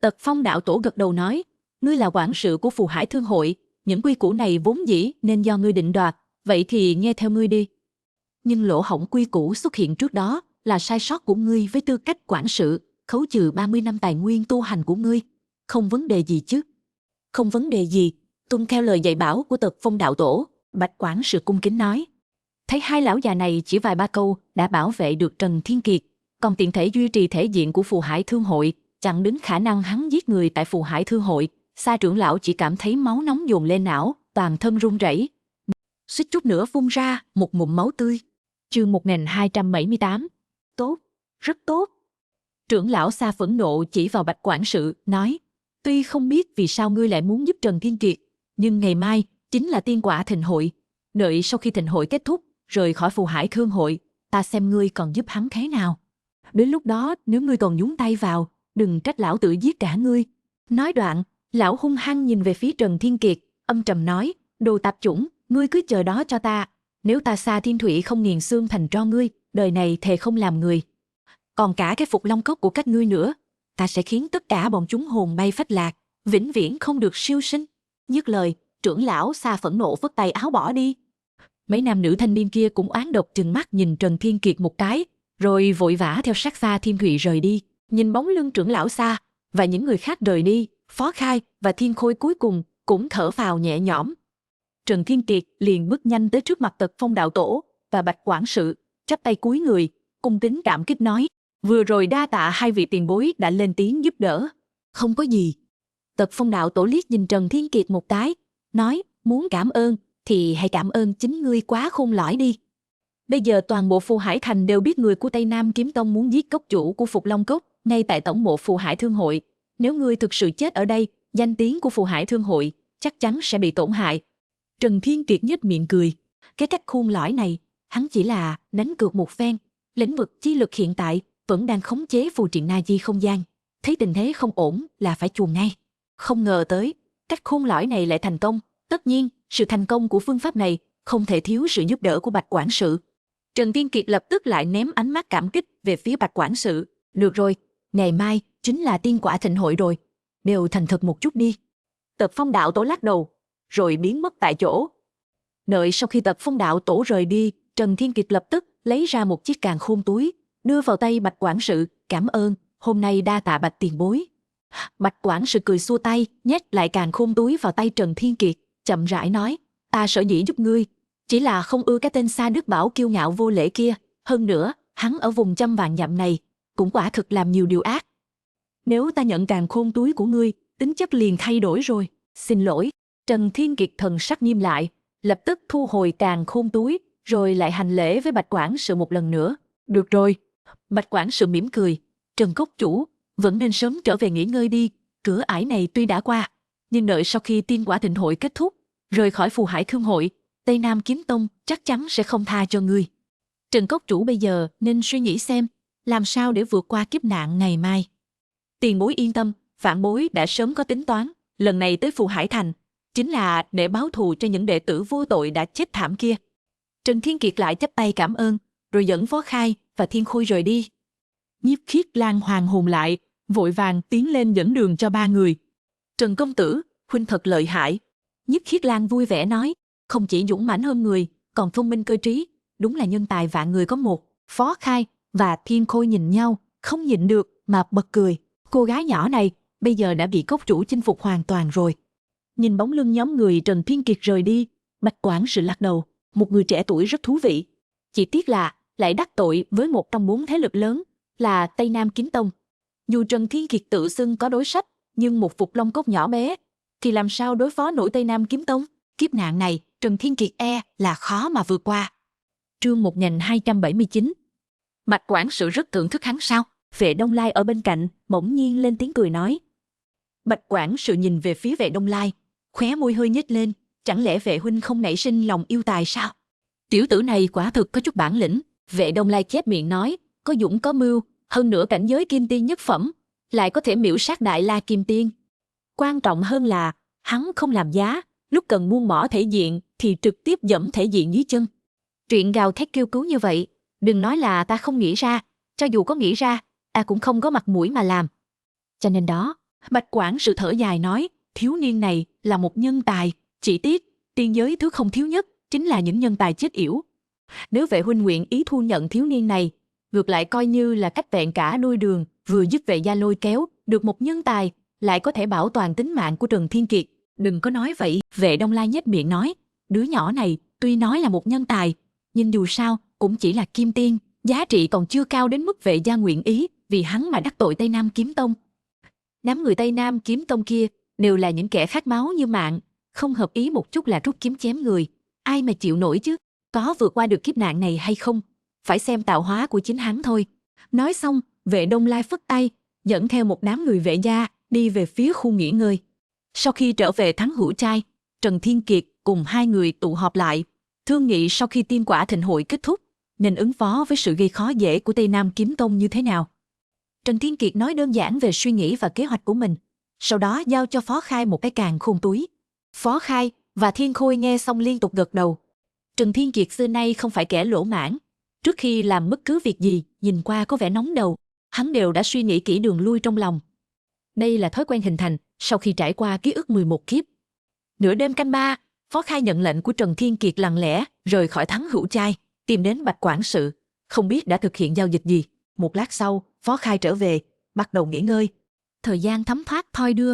[SPEAKER 1] Tật Phong đạo tổ gật đầu nói, ngươi là quản sự của Phù Hải Thương hội, những quy củ này vốn dĩ nên do ngươi định đoạt, vậy thì nghe theo ngươi đi. Nhưng lỗ hổng quy củ xuất hiện trước đó là sai sót của ngươi với tư cách quản sự, khấu trừ 30 năm tài nguyên tu hành của ngươi. Không vấn đề gì chứ? Không vấn đề gì, tuân theo lời dạy bảo của Tật Phong đạo tổ, Bạch quản sự cung kính nói. Thấy hai lão già này chỉ vài ba câu đã bảo vệ được Trần Thiên Kiệt, còn tiện thể duy trì thể diện của Phù Hải Thương hội, chặn đứng khả năng hắn giết người tại Phù Hải Thương hội, Sa trưởng lão chỉ cảm thấy máu nóng dồn lên não, toàn thân run rẩy, suýt chút nữa phun ra một ngụm máu tươi. Chương 1278. Tốt, rất tốt. Trưởng lão Sa phẫn nộ chỉ vào Bạch quản sự, nói, tuy không biết vì sao ngươi lại muốn giúp Trần Thiên Kiệt, nhưng ngày mai chính là tiên quả thịnh hội, đợi sau khi thịnh hội kết thúc, rời khỏi Phù Hải Thương hội, ta xem ngươi còn giúp hắn thế nào. Đến lúc đó nếu ngươi còn nhúng tay vào, đừng trách lão tự giết cả ngươi. Nói đoạn, lão hung hăng nhìn về phía Trần Thiên Kiệt, âm trầm nói, đồ tạp chủng, ngươi cứ chờ đó cho ta. Nếu ta Sa Thiên Thủy không nghiền xương thành tro ngươi, đời này thề không làm người. Còn cả cái Phục Long Cốc của các ngươi nữa, ta sẽ khiến tất cả bọn chúng hồn bay phách lạc, vĩnh viễn không được siêu sinh. Dứt lời, trưởng lão Sa phẫn nộ phất tay áo bỏ đi. Mấy nam nữ thanh niên kia cũng oán độc trừng mắt nhìn Trần Thiên Kiệt một cái, rồi vội vã theo sát Sa Thiên Thủy rời đi. Nhìn bóng lưng trưởng lão Sa và những người khác rời đi, Phó Khai và Thiên Khôi cuối cùng cũng thở phào nhẹ nhõm. Trần Thiên Kiệt liền bước nhanh tới trước mặt Tật Phong đạo tổ và Bạch quản sự, chắp tay cúi người, cung kính cảm kích nói, vừa rồi đa tạ hai vị tiền bối đã lên tiếng giúp đỡ. Không có gì. Tật Phong đạo tổ liếc nhìn Trần Thiên Kiệt một cái, nói, muốn cảm ơn thì hãy cảm ơn chính ngươi quá khôn lỏi đi. Bây giờ toàn bộ Phù Hải Thành đều biết người của Tây Nam Kiếm Tông muốn giết cốc chủ của Phục Long Cốc ngay tại tổng bộ Phù Hải Thương hội. Nếu ngươi thực sự chết ở đây, danh tiếng của Phù Hải Thương hội chắc chắn sẽ bị tổn hại. Trần Thiên Kiệt nhếch miệng cười. Cái cách khôn lỏi này, hắn chỉ là đánh cược một phen. Lĩnh vực chi lực hiện tại vẫn đang khống chế phù triện na di không gian. Thấy tình thế không ổn là phải chuồn ngay. Không ngờ tới, cách khôn lỏi này lại thành công. Tất nhiên, sự thành công của phương pháp này không thể thiếu sự giúp đỡ của Bạch quản sự. Trần Thiên Kiệt lập tức lại ném ánh mắt cảm kích về phía Bạch quản sự. Được rồi, ngày mai chính là tiên quả thịnh hội rồi. Đều thành thật một chút đi. Tật Phong đạo tổ lắc đầu, rồi biến mất tại chỗ. Đợi sau khi Tật Phong đạo tổ rời đi, Trần Thiên Kiệt lập tức lấy ra một chiếc càn khôn túi, đưa vào tay Bạch quản sự, cảm ơn, hôm nay đa tạ Bạch tiền bối. Bạch quản sự cười xua tay, nhét lại càn khôn túi vào tay Trần Thiên Kiệt, chậm rãi nói, ta sở dĩ giúp ngươi, chỉ là không ưa cái tên Sa Đức Bảo kiêu ngạo vô lễ kia, hơn nữa, hắn ở vùng trăm vạn dặm này, cũng quả thực làm nhiều điều ác. Nếu ta nhận càn khôn túi của ngươi, tính chất liền thay đổi rồi, xin lỗi. Trần Thiên Kiệt thần sắc nghiêm lại, lập tức thu hồi càn khôn túi, rồi lại hành lễ với Bạch quản sự một lần nữa. Được rồi. Bạch quản sự mỉm cười, Trần Cốc chủ, vẫn nên sớm trở về nghỉ ngơi đi, cửa ải này tuy đã qua, nhưng đợi sau khi tiên quả thịnh hội kết thúc, rời khỏi Phù Hải Thương hội, Tây Nam Kiếm Tông chắc chắn sẽ không tha cho ngươi. Trần Cốc chủ bây giờ nên suy nghĩ xem, làm sao để vượt qua kiếp nạn ngày mai.
[SPEAKER 2] Tiền bối yên tâm, vạn bối đã sớm có tính toán, lần này tới Phù Hải Thành, chính là để báo thù cho những đệ tử vô tội đã chết thảm kia. Trần Thiên Kiệt lại chắp tay cảm ơn, rồi dẫn Phó Khai và Thiên Khôi rời đi.
[SPEAKER 3] Nhiếp Khiết Lan hoàn hồn lại, vội vàng tiến lên dẫn đường cho ba người.
[SPEAKER 2] Trần công tử, huynh thật lợi hại. Nhiếp Khiết Lan vui vẻ nói, không chỉ dũng mãnh hơn người, còn thông minh cơ trí, đúng là nhân tài vạn người có một. Phó Khai và Thiên Khôi nhìn nhau, không nhịn được mà bật cười. Cô gái nhỏ này bây giờ đã bị cốc chủ chinh phục hoàn toàn rồi. Nhìn bóng lưng nhóm người Trần Thiên Kiệt rời đi, Bạch Quản sự lắc đầu, một người trẻ tuổi rất thú vị. Chỉ tiếc là lại đắc tội với một trong 4 thế lực lớn là Tây Nam Kiếm Tông. Dù Trần Thiên Kiệt tự xưng có đối sách, nhưng một Phục Long Cốt nhỏ bé thì làm sao đối phó nổi Tây Nam Kiếm Tông? Kiếp nạn này Trần Thiên Kiệt là khó mà vượt qua. Chương 1279. Bạch Quản sự rất thưởng thức hắn sao? Vệ Đông Lai ở bên cạnh bỗng nhiên lên tiếng cười nói. Bạch Quản sự nhìn về phía Vệ Đông Lai, khóe môi hơi nhếch lên, chẳng lẽ Vệ huynh không nảy sinh lòng yêu tài sao? Tiểu tử này quả thực có chút bản lĩnh. Vệ Đông Lai chép miệng nói, có dũng có mưu, hơn nữa cảnh giới kim tiên nhất phẩm, lại có thể miễu sát Đại La Kim Tiên. Quan trọng hơn là hắn không làm giá, lúc cần muôn mỏ thể diện thì trực tiếp dẫm thể diện dưới chân. Chuyện gào thét kêu cứu như vậy, đừng nói là ta không nghĩ ra, cho dù có nghĩ ra, ta cũng không có mặt mũi mà làm. Cho nên đó, Bạch Quản sự thở dài nói, thiếu niên này là một nhân tài, chỉ tiếc tiên giới thứ không thiếu nhất chính là những nhân tài chết yểu. Nếu Vệ huynh nguyện ý thu nhận thiếu niên này, ngược lại coi như là cách vẹn cả đôi đường, vừa giúp Vệ gia lôi kéo được một nhân tài, lại có thể bảo toàn tính mạng của Trần Thiên Kiệt. Đừng có nói vậy. Vệ Đông Lai nhếch miệng nói, đứa nhỏ này tuy nói là một nhân tài, nhưng dù sao cũng chỉ là kim tiên, giá trị còn chưa cao đến mức Vệ gia nguyện ý vì hắn mà đắc tội Tây Nam Kiếm Tông. Đám người Tây Nam Kiếm Tông kia đều là những kẻ khát máu như mạng, không hợp ý một chút là rút kiếm chém người. Ai mà chịu nổi chứ? Có vượt qua được kiếp nạn này hay không, phải xem tạo hóa của chính hắn thôi. Nói xong, Vệ Đông Lai phất tay, dẫn theo một đám người Vệ gia đi về phía khu nghỉ ngơi. Sau khi trở về Thắng Hữu Trai, Trần Thiên Kiệt cùng hai người tụ họp lại, thương nghị sau khi Tiên Quả Thịnh hội kết thúc, nên ứng phó với sự gây khó dễ của Tây Nam Kiếm Tông như thế nào. Trần Thiên Kiệt nói đơn giản về suy nghĩ và kế hoạch của mình, sau đó giao cho Phó Khai một cái càn khôn túi. Phó Khai và Thiên Khôi nghe xong liên tục gật đầu. Trần Thiên Kiệt xưa nay không phải kẻ lỗ mãn, trước khi làm bất cứ việc gì nhìn qua có vẻ nóng đầu, hắn đều đã suy nghĩ kỹ đường lui trong lòng. Đây là thói quen hình thành sau khi trải qua ký ức 11 kiếp. Nửa đêm canh 3, Phó Khai nhận lệnh của Trần Thiên Kiệt lặng lẽ rời khỏi Thắng Hữu Trai, tìm đến Bạch Quản sự, không biết đã thực hiện giao dịch gì. Một lát sau, Phó Khai trở về, bắt đầu nghỉ ngơi. Thời gian thấm thoát thoi đưa.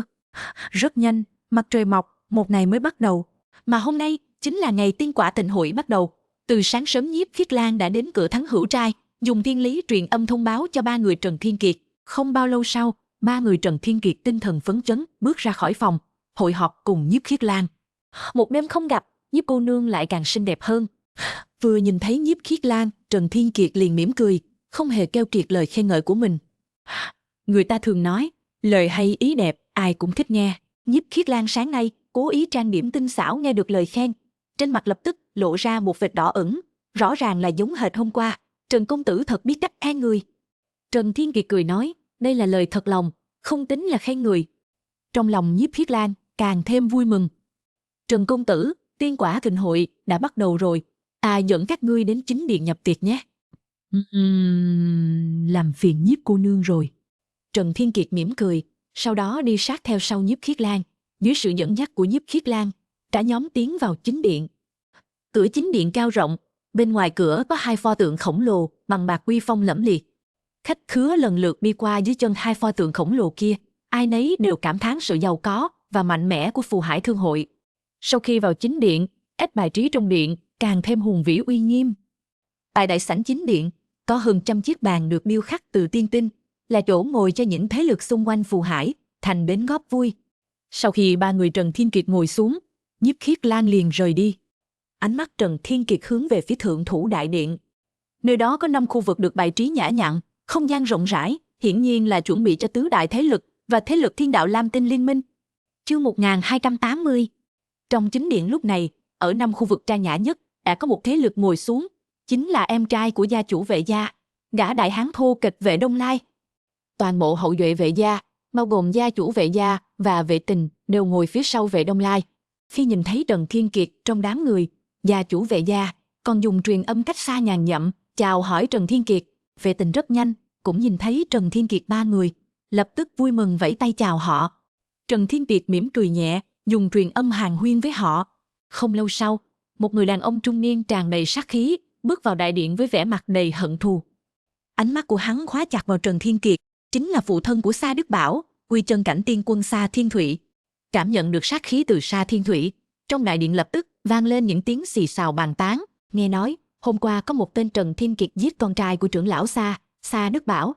[SPEAKER 2] Rất nhanh, mặt trời mọc, một ngày mới bắt đầu. Mà hôm nay chính là ngày Tiên Quả Thịnh hội bắt đầu. Từ sáng sớm Nhiếp Khiết Lan đã đến cửa Thắng Hữu Trai, dùng thiên lý truyền âm thông báo cho ba người Trần Thiên Kiệt. Không bao lâu sau, ba người Trần Thiên Kiệt tinh thần phấn chấn bước ra khỏi phòng, hội họp cùng Nhiếp Khiết Lan. Một đêm không gặp, Nhiếp cô nương lại càng xinh đẹp hơn. Vừa nhìn thấy Nhiếp Khiết Lan, Trần Thiên Kiệt liền mỉm cười, không hề keo kiệt lời khen ngợi của mình. Người ta thường nói, lời hay ý đẹp, ai cũng thích nghe. Nhiếp Khiết Lan sáng nay cố ý trang điểm tinh xảo nghe được lời khen, trên mặt lập tức lộ ra một vệt đỏ ửng, rõ ràng là giống hệt hôm qua. Trần công tử thật biết cách khen người. Trần Thiên Kiệt cười nói, đây là lời thật lòng, không tính là khen người. Trong lòng Nhiếp Khiết Lan càng thêm vui mừng. Trần công tử, Tiên Quả Thịnh hội đã bắt đầu rồi, dẫn các ngươi đến chính điện nhập tiệc nhé. Làm phiền Nhiếp cô nương rồi. Trần Thiên Kiệt mỉm cười, sau đó đi sát theo sau Nhiếp Khiết Lan. Dưới sự dẫn dắt của Nhiếp Khiết Lan, cả nhóm tiến vào chính điện. Cửa chính điện cao rộng, bên ngoài cửa có hai pho tượng khổng lồ bằng bạc uy phong lẫm liệt. Khách khứa lần lượt đi qua dưới chân hai pho tượng khổng lồ kia, ai nấy đều cảm thán sự giàu có và mạnh mẽ của Phù Hải Thương hội. Sau khi vào chính điện, ếch bài trí trong điện càng thêm hùng vĩ uy nghiêm. Tại đại sảnh chính điện, có hơn 100 chiếc bàn được điêu khắc từ tiên tinh, là chỗ ngồi cho những thế lực xung quanh Phù Hải, thành đến góp vui. Sau khi ba người Trần Thiên Kiệt ngồi xuống, Nhiếp Khiết Lan liền rời đi. Ánh mắt Trần Thiên Kiệt hướng về phía thượng thủ đại điện. Nơi đó có 5 khu vực được bày trí nhã nhặn, không gian rộng rãi, hiển nhiên là chuẩn bị cho tứ đại thế lực và thế lực Thiên Đạo Lam Tinh Liên Minh. Chương 1280. Trong chính điện lúc này, ở 5 khu vực trang nhã nhất, đã có một thế lực ngồi xuống, chính là em trai của gia chủ Vệ gia, gã đại hán thô kịch Vệ Đông Lai. Toàn bộ hậu duệ Vệ gia
[SPEAKER 1] bao gồm gia chủ Vệ gia và Vệ Tình, đều ngồi phía sau Vệ Đông Lai. Khi nhìn thấy Trần Thiên Kiệt trong đám người, gia chủ Vệ gia còn dùng truyền âm cách xa ngàn dặm chào hỏi Trần Thiên Kiệt. Vệ Tình rất nhanh cũng nhìn thấy Trần Thiên Kiệt ba người, lập tức vui mừng vẫy tay chào họ. Trần Thiên Kiệt mỉm cười nhẹ, dùng truyền âm hàn huyên với họ. Không lâu sau, một người đàn ông trung niên tràn đầy sát khí bước vào đại điện với vẻ mặt đầy hận thù. Ánh mắt của hắn khóa chặt vào Trần Thiên Kiệt, chính là phụ thân của Sa Đức Bảo, Quy Chân cảnh tiên quân Sa Thiên Thụy. Cảm nhận được sát khí từ Sa Thiên Thụy, trong đại điện lập tức vang lên những tiếng xì xào bàn tán. Nghe nói, hôm qua có một tên Trần Thiên Kiệt giết con trai của trưởng lão Sa Đức Bảo.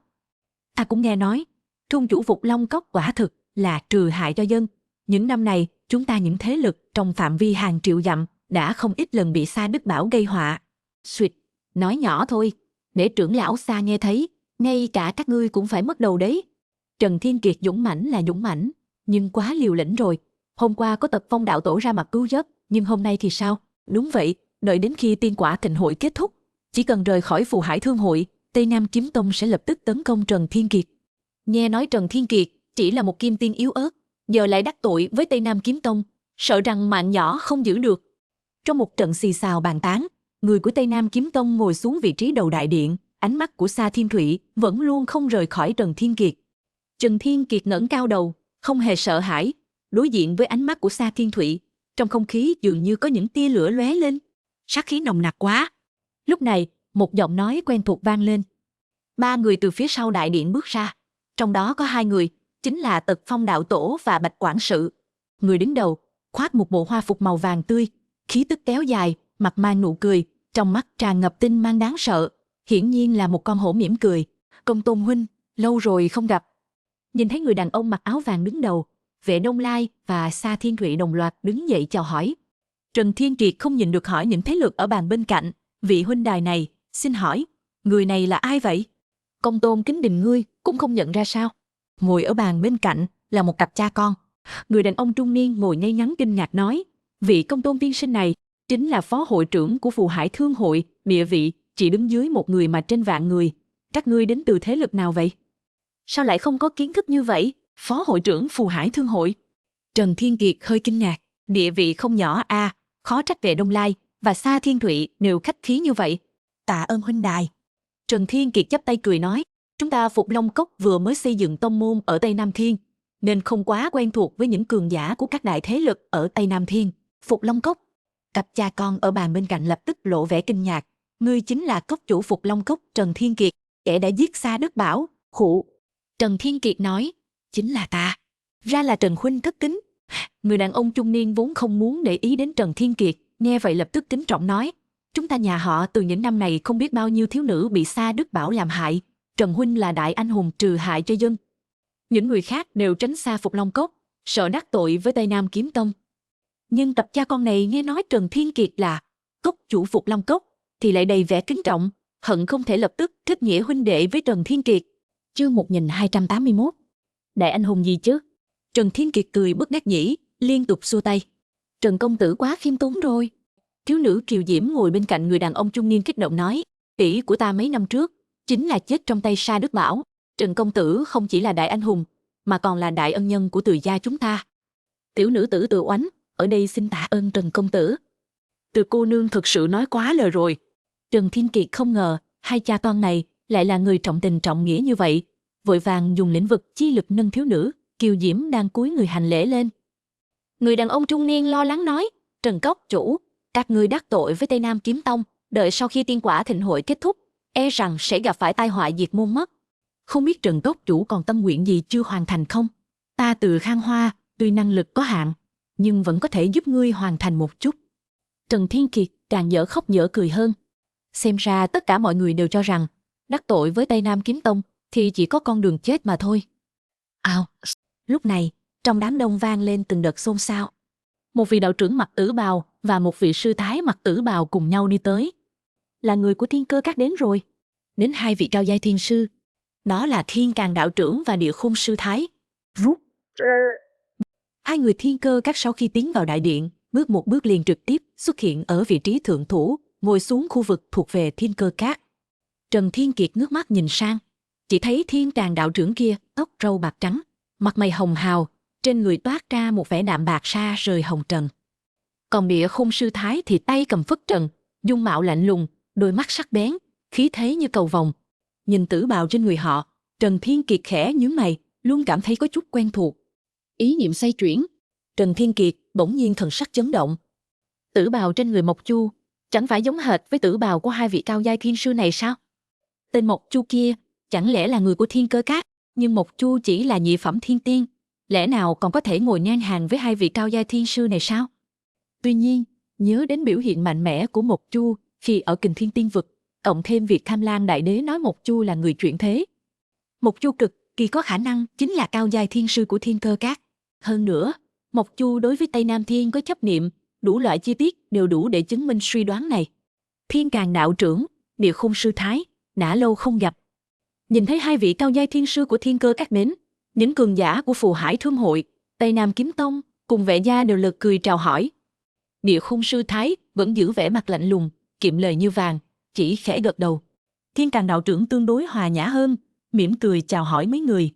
[SPEAKER 1] Ta cũng nghe nói, thôn chủ Phục Long Cốc quả thực là trừ hại cho dân. Những năm này, chúng ta những thế lực trong phạm vi hàng triệu dặm đã không ít lần bị Sa Đức Bảo gây họa. Xuyệt, nói nhỏ thôi, để trưởng lão Sa nghe thấy, ngay cả các ngươi cũng phải mất đầu đấy. Trần Thiên Kiệt dũng mãnh là dũng mãnh, nhưng quá liều lĩnh rồi. Hôm qua có Tật Phong đạo tổ ra mặt cứu giúp, nhưng hôm nay thì sao? Đúng vậy, đợi đến khi tiên quả thịnh hội kết thúc, chỉ cần rời khỏi Phù Hải Thương hội, Tây Nam Kiếm Tông sẽ lập tức tấn công Trần Thiên Kiệt. Nghe nói Trần Thiên Kiệt chỉ là một kim tiên yếu ớt, giờ lại đắc tội với Tây Nam Kiếm Tông, sợ rằng mạng nhỏ không giữ được. Trong một trận xì xào bàn tán, người của Tây Nam Kiếm Tông ngồi xuống vị trí đầu đại điện, ánh mắt của Sa Thiên Thụy vẫn luôn không rời khỏi Trần Thiên Kiệt. Trần Thiên Kiệt ngẩng cao đầu, không hề sợ hãi, đối diện với ánh mắt của Sa Thiên Thụy, trong không khí dường như có những tia lửa lóe lên. Sát khí nồng nặc quá. Lúc này, một giọng nói quen thuộc vang lên. Ba người từ phía sau đại điện bước ra, trong đó có hai người, chính là Tật Phong đạo tổ và Bạch quản sự. Người đứng đầu khoác một bộ hoa phục màu vàng tươi, khí tức kéo dài, mặt mang nụ cười, trong mắt tràn ngập tinh mang đáng sợ, hiển nhiên là một con hổ mỉm cười. Công Tôn huynh, lâu rồi không gặp. Nhìn thấy người đàn ông mặc áo vàng đứng đầu, Vệ Đông Lai và Sa Thiên Thụy đồng loạt đứng dậy chào hỏi. Trần Thiên Kiệt không nhìn được hỏi những thế lực ở bàn bên cạnh, vị huynh đài này, xin hỏi, người này là ai vậy? Công Tôn Kính Đình ngươi cũng không nhận ra sao? Ngồi ở bàn bên cạnh là một cặp cha con. Người đàn ông trung niên ngồi ngay ngắn kinh ngạc nói, vị Công Tôn tiên sinh này chính là phó hội trưởng của Phù Hải Thương hội, địa vị chỉ đứng dưới một người mà trên vạn người. Các ngươi đến từ thế lực nào vậy? Sao lại không có kiến thức như vậy? Phó hội trưởng Phù Hải Thương hội. Trần Thiên Kiệt hơi kinh ngạc, địa vị không nhỏ a, khó trách Vệ Đông Lai và Sa Thiên Thụy đều khách khí như vậy. Tạ ơn huynh đài. Trần Thiên Kiệt chắp tay cười nói, chúng ta Phục Long Cốc vừa mới xây dựng tông môn ở Tây Nam Thiên, nên không quá quen thuộc với những cường giả của các đại thế lực ở Tây Nam Thiên. Phục Long Cốc. Cặp cha con ở bàn bên cạnh lập tức lộ vẻ kinh ngạc. Ngươi chính là cốc chủ Phục Long Cốc Trần Thiên Kiệt, kẻ đã giết Sa Đức Bảo. Khụ. Trần Thiên Kiệt nói, chính là ta. Ra là Trần huynh thất kính. Người đàn ông trung niên vốn không muốn để ý đến Trần Thiên Kiệt, nghe vậy lập tức kính trọng nói, chúng ta nhà họ từ những năm này không biết bao nhiêu thiếu nữ bị Sa Đức Bảo làm hại. Trần huynh là đại anh hùng trừ hại cho dân. Những người khác đều tránh xa Phục Long Cốc, sợ đắc tội với Tây Nam Kiếm Tông. Nhưng cặp cha con này nghe nói Trần Thiên Kiệt là cốc chủ Phục Long Cốc, thì lại đầy vẻ kính trọng, hận không thể lập tức kết nghĩa huynh đệ với Trần Thiên Kiệt. Chương 1281. Đại anh hùng gì chứ? Trần Thiên Kiệt cười bất đắc dĩ, liên tục xua tay. Trần công tử quá khiêm tốn rồi. Thiếu nữ Kiều Diễm ngồi bên cạnh người đàn ông trung niên kích động nói, tỷ của ta mấy năm trước chính là chết trong tay Sa Đức Bảo. Trần công tử không chỉ là đại anh hùng, mà còn là đại ân nhân của Từ gia chúng ta. Tiểu nữ tử Từ Oánh ở đây xin tạ ơn Trần công tử. Từ cô nương thực sự nói quá lời rồi. Trần Thiên Kiệt không ngờ hai cha con này lại là người trọng tình trọng nghĩa như vậy, vội vàng dùng lĩnh vực chi lực nâng thiếu nữ Kiều Diễm đang cúi người hành lễ lên. Người đàn ông trung niên lo lắng nói, Trần cốc chủ, các ngươi đắc tội với Tây Nam Kiếm Tông, đợi sau khi tiên quả thịnh hội kết thúc, e rằng sẽ gặp phải tai họa diệt môn mất. Không biết Trần cốc chủ còn tâm nguyện gì chưa hoàn thành không? Ta Từ Khang Hoa, tuy năng lực có hạn, nhưng vẫn có thể giúp ngươi hoàn thành một chút. Trần Thiên Kiệt càng dở khóc dở cười hơn. Xem ra tất cả mọi người đều cho rằng đắc tội với Tây Nam Kiếm Tông thì chỉ có con đường chết mà thôi. Lúc này, trong đám đông vang lên từng đợt xôn xao. Một vị đạo trưởng mặc tử bào và một vị sư thái mặc tử bào cùng nhau đi tới. Là người của Thiên Cơ Các đến rồi. Đến hai vị cao giai thiên sư. Đó là Thiên Càn đạo trưởng và Địa Khung sư thái. Rút. Hai người Thiên Cơ Các sau khi tiến vào đại điện, bước một bước liền trực tiếp xuất hiện ở vị trí thượng thủ, ngồi xuống khu vực thuộc về Thiên Cơ Các. Trần Thiên Kiệt ngước mắt nhìn sang, chỉ thấy Thiên Càn đạo trưởng kia tóc râu bạc trắng,
[SPEAKER 2] Mặt mày hồng hào, trên người toát ra một vẻ đạm bạc xa rời hồng trần. Còn Địa Khung Sư Thái thì tay cầm phất trần, dung mạo lạnh lùng, đôi mắt sắc bén, khí thế như cầu vồng. Nhìn tử bào trên người họ, Trần Thiên Kiệt khẽ nhướng mày, luôn cảm thấy có chút quen thuộc. Ý niệm xoay chuyển, Trần Thiên Kiệt bỗng nhiên thần sắc chấn động. Tử bào trên người Mộc Chu chẳng phải giống hệt với tử bào của hai vị cao giai thiên sư này sao? Tên Mộc Chu kia chẳng lẽ là người của Thiên Cơ Các, nhưng Mộc Chu chỉ là nhị phẩm thiên tiên, lẽ nào còn có thể ngồi ngang hàng với hai vị cao giai thiên sư này sao? Tuy nhiên, nhớ đến biểu hiện mạnh mẽ của Mộc Chu khi ở Kình Thiên Tiên Vực, cộng thêm việc Tham Lam Đại Đế nói Mộc Chu là người chuyển thế. Mộc Chu cực kỳ có khả năng chính là cao giai thiên sư của Thiên Cơ Các. Hơn nữa, Mộc Chu đối với Tây Nam Thiên có chấp niệm, đủ loại chi tiết đều đủ để chứng minh suy đoán này. Thiên Càn đạo trưởng, Địa Khung Sư Thái, đã lâu không gặp. Nhìn thấy hai vị cao giai thiên sư của Thiên Cơ Các đến, những cường giả của Phù Hải Thương Hội, Tây Nam Kiếm Tông cùng Vệ gia đều lật cười chào hỏi. Địa Khung Sư Thái vẫn giữ vẻ mặt lạnh lùng, kiệm lời như vàng, chỉ khẽ gật đầu. Thiên Càn đạo trưởng tương đối hòa nhã hơn, mỉm cười chào hỏi mấy người.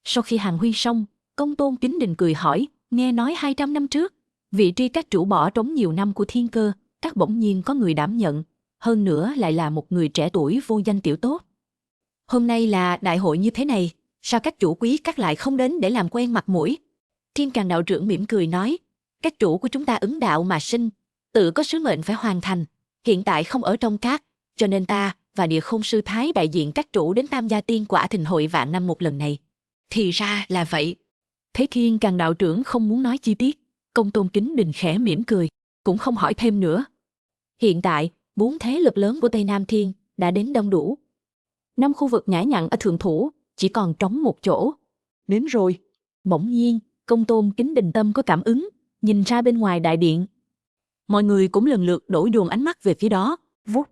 [SPEAKER 2] Sau khi hàng huyên xong, Công Tôn Kính Đình cười hỏi, nghe nói 200 năm trước, vị tri các chủ bỏ trống nhiều năm của Thiên Cơ Các bỗng nhiên có người đảm nhận, hơn nữa lại là một người trẻ tuổi vô danh tiểu tốt. Hôm nay là đại hội như thế này, sao các chủ quý các lại không đến để làm quen mặt mũi? Thiên Càn đạo trưởng mỉm cười nói, các chủ của chúng ta ứng đạo mà sinh, tự có sứ mệnh phải hoàn thành, hiện tại không ở trong các, cho nên ta và Địa Khung Sư Thái đại diện các chủ đến tham gia tiên quả thịnh hội vạn năm một lần này. Thì ra là vậy. Thấy Thiên Càn đạo trưởng không muốn nói chi tiết, Công Tôn Kính Đình khẽ mỉm cười, cũng không hỏi thêm nữa. Hiện tại, 4 thế lực lớn của Tây Nam Thiên đã đến đông đủ. 5 khu vực nhã nhặn ở thượng thủ, chỉ còn trống một chỗ.
[SPEAKER 3] Đến rồi.
[SPEAKER 2] Bỗng nhiên, Công Tôn Kính Đình tâm có cảm ứng, nhìn ra bên ngoài đại điện. Mọi người cũng lần lượt đổ dồn ánh mắt về phía đó.
[SPEAKER 3] Vút.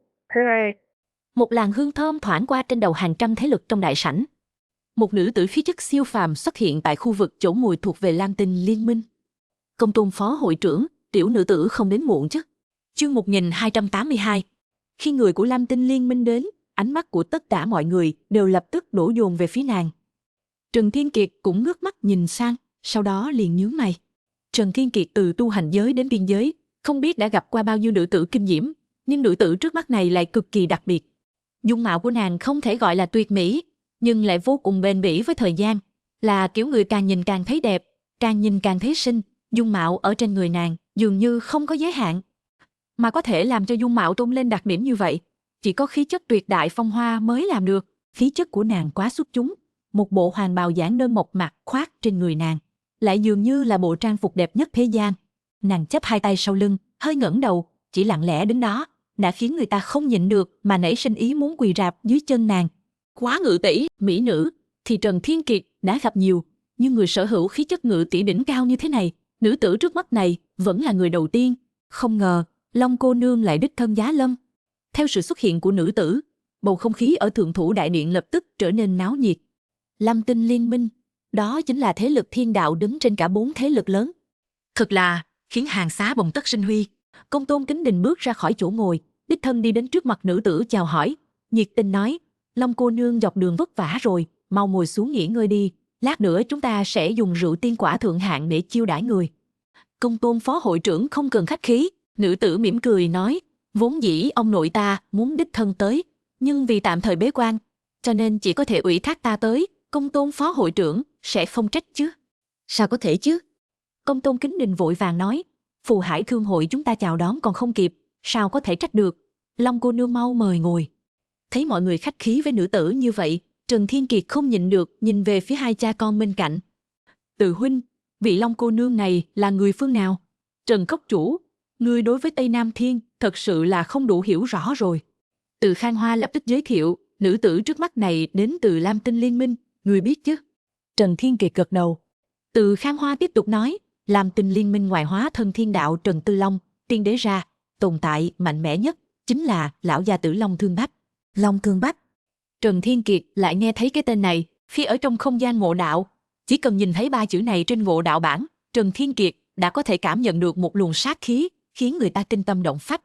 [SPEAKER 2] Một làn hương thơm thoảng qua trên đầu hàng trăm thế lực trong đại sảnh. Một nữ tử khí chất siêu phàm xuất hiện tại khu vực chỗ ngồi thuộc về Lam Tinh Liên Minh. Công Tôn phó hội trưởng, tiểu nữ tử không đến muộn chứ. Chương 1282. Khi người của Lam Tinh Liên Minh đến, ánh mắt của tất cả mọi người đều lập tức đổ dồn về phía nàng. Trần Thiên Kiệt cũng ngước mắt nhìn sang, sau đó liền nhướng mày. Trần Thiên Kiệt từ tu hành giới đến biên giới, không biết đã gặp qua bao nhiêu nữ tử kinh diễm, nhưng nữ tử trước mắt này lại cực kỳ đặc biệt. Dung mạo của nàng không thể gọi là tuyệt mỹ, nhưng lại vô cùng bền bỉ với thời gian, là kiểu người càng nhìn càng thấy đẹp, càng nhìn càng thấy xinh. Dung mạo ở trên người nàng dường như không có giới hạn, mà có thể làm cho dung mạo tôn lên đặc điểm như vậy, chỉ có khí chất tuyệt đại phong hoa mới làm được. Khí chất của nàng quá xuất chúng, một bộ hoàng bào giản đơn mộc mạc khoác trên người nàng, lại dường như là bộ trang phục đẹp nhất thế gian. Nàng chắp hai tay sau lưng, hơi ngẩng đầu, chỉ lặng lẽ đến đó, đã khiến người ta không nhịn được mà nảy sinh ý muốn quỳ rạp dưới chân nàng. Quá ngự tỷ, mỹ nữ, thì Trần Thiên Kiệt đã gặp nhiều, nhưng người sở hữu khí chất ngự tỷ đỉnh cao như thế này, nữ tử trước mắt này vẫn là người đầu tiên. Không ngờ, Long cô nương lại đích thân giá lâm. Theo sự xuất hiện của nữ tử, bầu không khí ở thượng thủ đại điện lập tức trở nên náo nhiệt. Lam Tinh Liên Minh, đó chính là thế lực thiên đạo đứng trên cả 4 thế lực lớn. Thật là khiến hàng xá bồng tất sinh huy. Công Tôn Kính Đình bước ra khỏi chỗ ngồi, đích thân đi đến trước mặt nữ tử chào hỏi, nhiệt tình nói, Long cô nương dọc đường vất vả rồi, mau ngồi xuống nghỉ ngơi đi, lát nữa chúng ta sẽ dùng rượu tiên quả thượng hạng để chiêu đãi người. Công Tôn phó hội trưởng không cần khách khí, nữ tử mỉm cười nói, vốn dĩ ông nội ta muốn đích thân tới, nhưng vì tạm thời bế quan, cho nên chỉ có thể ủy thác ta tới. Công Tôn phó hội trưởng sẽ không trách chứ? Sao có thể chứ? Công Tôn Kính Đình vội vàng nói, Phù Hải Thương Hội chúng ta chào đón còn không kịp, sao có thể trách được? Long cô nương mau mời ngồi. Thấy mọi người khách khí với nữ tử như vậy, Trần Thiên Kiệt không nhịn được nhìn về phía hai cha con bên cạnh. Từ huynh, vị Long cô nương này là người phương nào? Trần Cốc chủ, ngươi đối với Tây Nam Thiên thật sự là không đủ hiểu rõ rồi. Từ Khang Hoa lập tức giới thiệu, nữ tử trước mắt này đến từ Lam Tinh Liên Minh, ngươi biết chứ? Trần Thiên Kiệt gật đầu. Từ Khang Hoa tiếp tục nói, Lam Tinh Liên Minh ngoài hóa thân thiên đạo Trần Tư Long, tiên đế ra, tồn tại mạnh mẽ nhất chính là lão gia tử Long Thương Bách. Long Thương Bách. Trần Thiên Kiệt lại nghe thấy cái tên này, khi ở trong không gian ngộ đạo, chỉ cần nhìn thấy 3 chữ này trên ngộ đạo bảng, Trần Thiên Kiệt đã có thể cảm nhận được một luồng sát khí, khiến người ta kinh tâm động phách.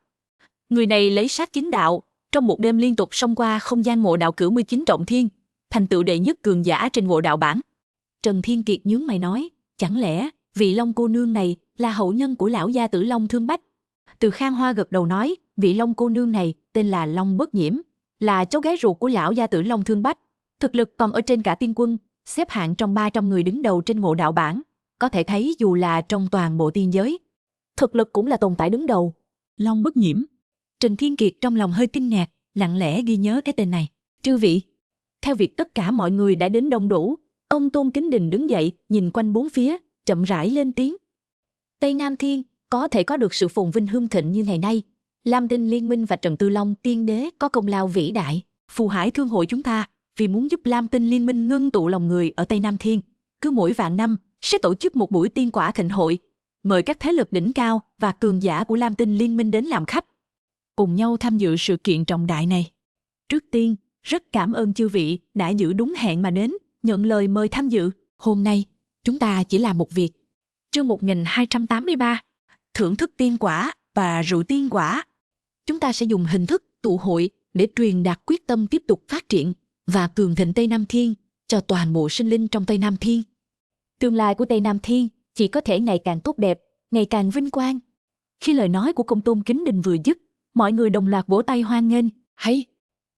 [SPEAKER 2] Người này lấy sát chính đạo, trong một đêm liên tục xông qua không gian ngộ đạo cửu 19 trọng thiên, thành tựu đệ nhất cường giả trên ngộ đạo bảng. Trần Thiên Kiệt nhướng mày nói, chẳng lẽ vị Long cô nương này là hậu nhân của lão gia tử Long Thương Bách? Từ Khang Hoa gật đầu nói, vị Long cô nương này tên là Long Bất Nhiễm, là cháu gái ruột của lão gia tử Long Thương Bách. Thực lực còn ở trên cả tiên quân, xếp hạng trong 300 người đứng đầu trên ngộ đạo bảng. Có thể thấy dù là trong toàn bộ tiên giới, thực lực cũng là tồn tại đứng đầu.
[SPEAKER 3] Long Bất Nhiễm.
[SPEAKER 2] Trần Thiên Kiệt trong lòng hơi kinh ngạc, lặng lẽ ghi nhớ cái tên này. Chư vị, theo việc tất cả mọi người đã đến đông đủ, ông Tôn Kính Đình đứng dậy, nhìn quanh bốn phía, chậm rãi lên tiếng. Tây Nam Thiên có thể có được sự phồn vinh hưng thịnh như ngày nay, Lam Tinh Liên Minh và Trần Tư Long tiên đế có công lao vĩ đại. Phù Hải Thương hội chúng ta vì muốn giúp Lam Tinh Liên Minh ngưng tụ lòng người ở Tây Nam Thiên, cứ mỗi vạn năm sẽ tổ chức một buổi tiên quả thịnh hội, mời các thế lực đỉnh cao và cường giả của Lam Tinh Liên Minh đến làm khách, cùng nhau tham dự sự kiện trọng đại này. Trước tiên, rất cảm ơn chư vị đã giữ đúng hẹn mà đến, nhận lời mời tham dự. Hôm nay, chúng ta chỉ làm một việc. Chương 1283, thưởng thức tiên quả và rượu tiên quả. Chúng ta sẽ dùng hình thức tụ hội để truyền đạt quyết tâm tiếp tục phát triển và cường thịnh Tây Nam Thiên cho toàn bộ sinh linh trong Tây Nam Thiên. Tương lai của Tây Nam Thiên chỉ có thể ngày càng tốt đẹp, ngày càng vinh quang. Khi lời nói của Công Tôn Kính Đình vừa dứt, mọi người đồng loạt vỗ tay hoan nghênh. Hay!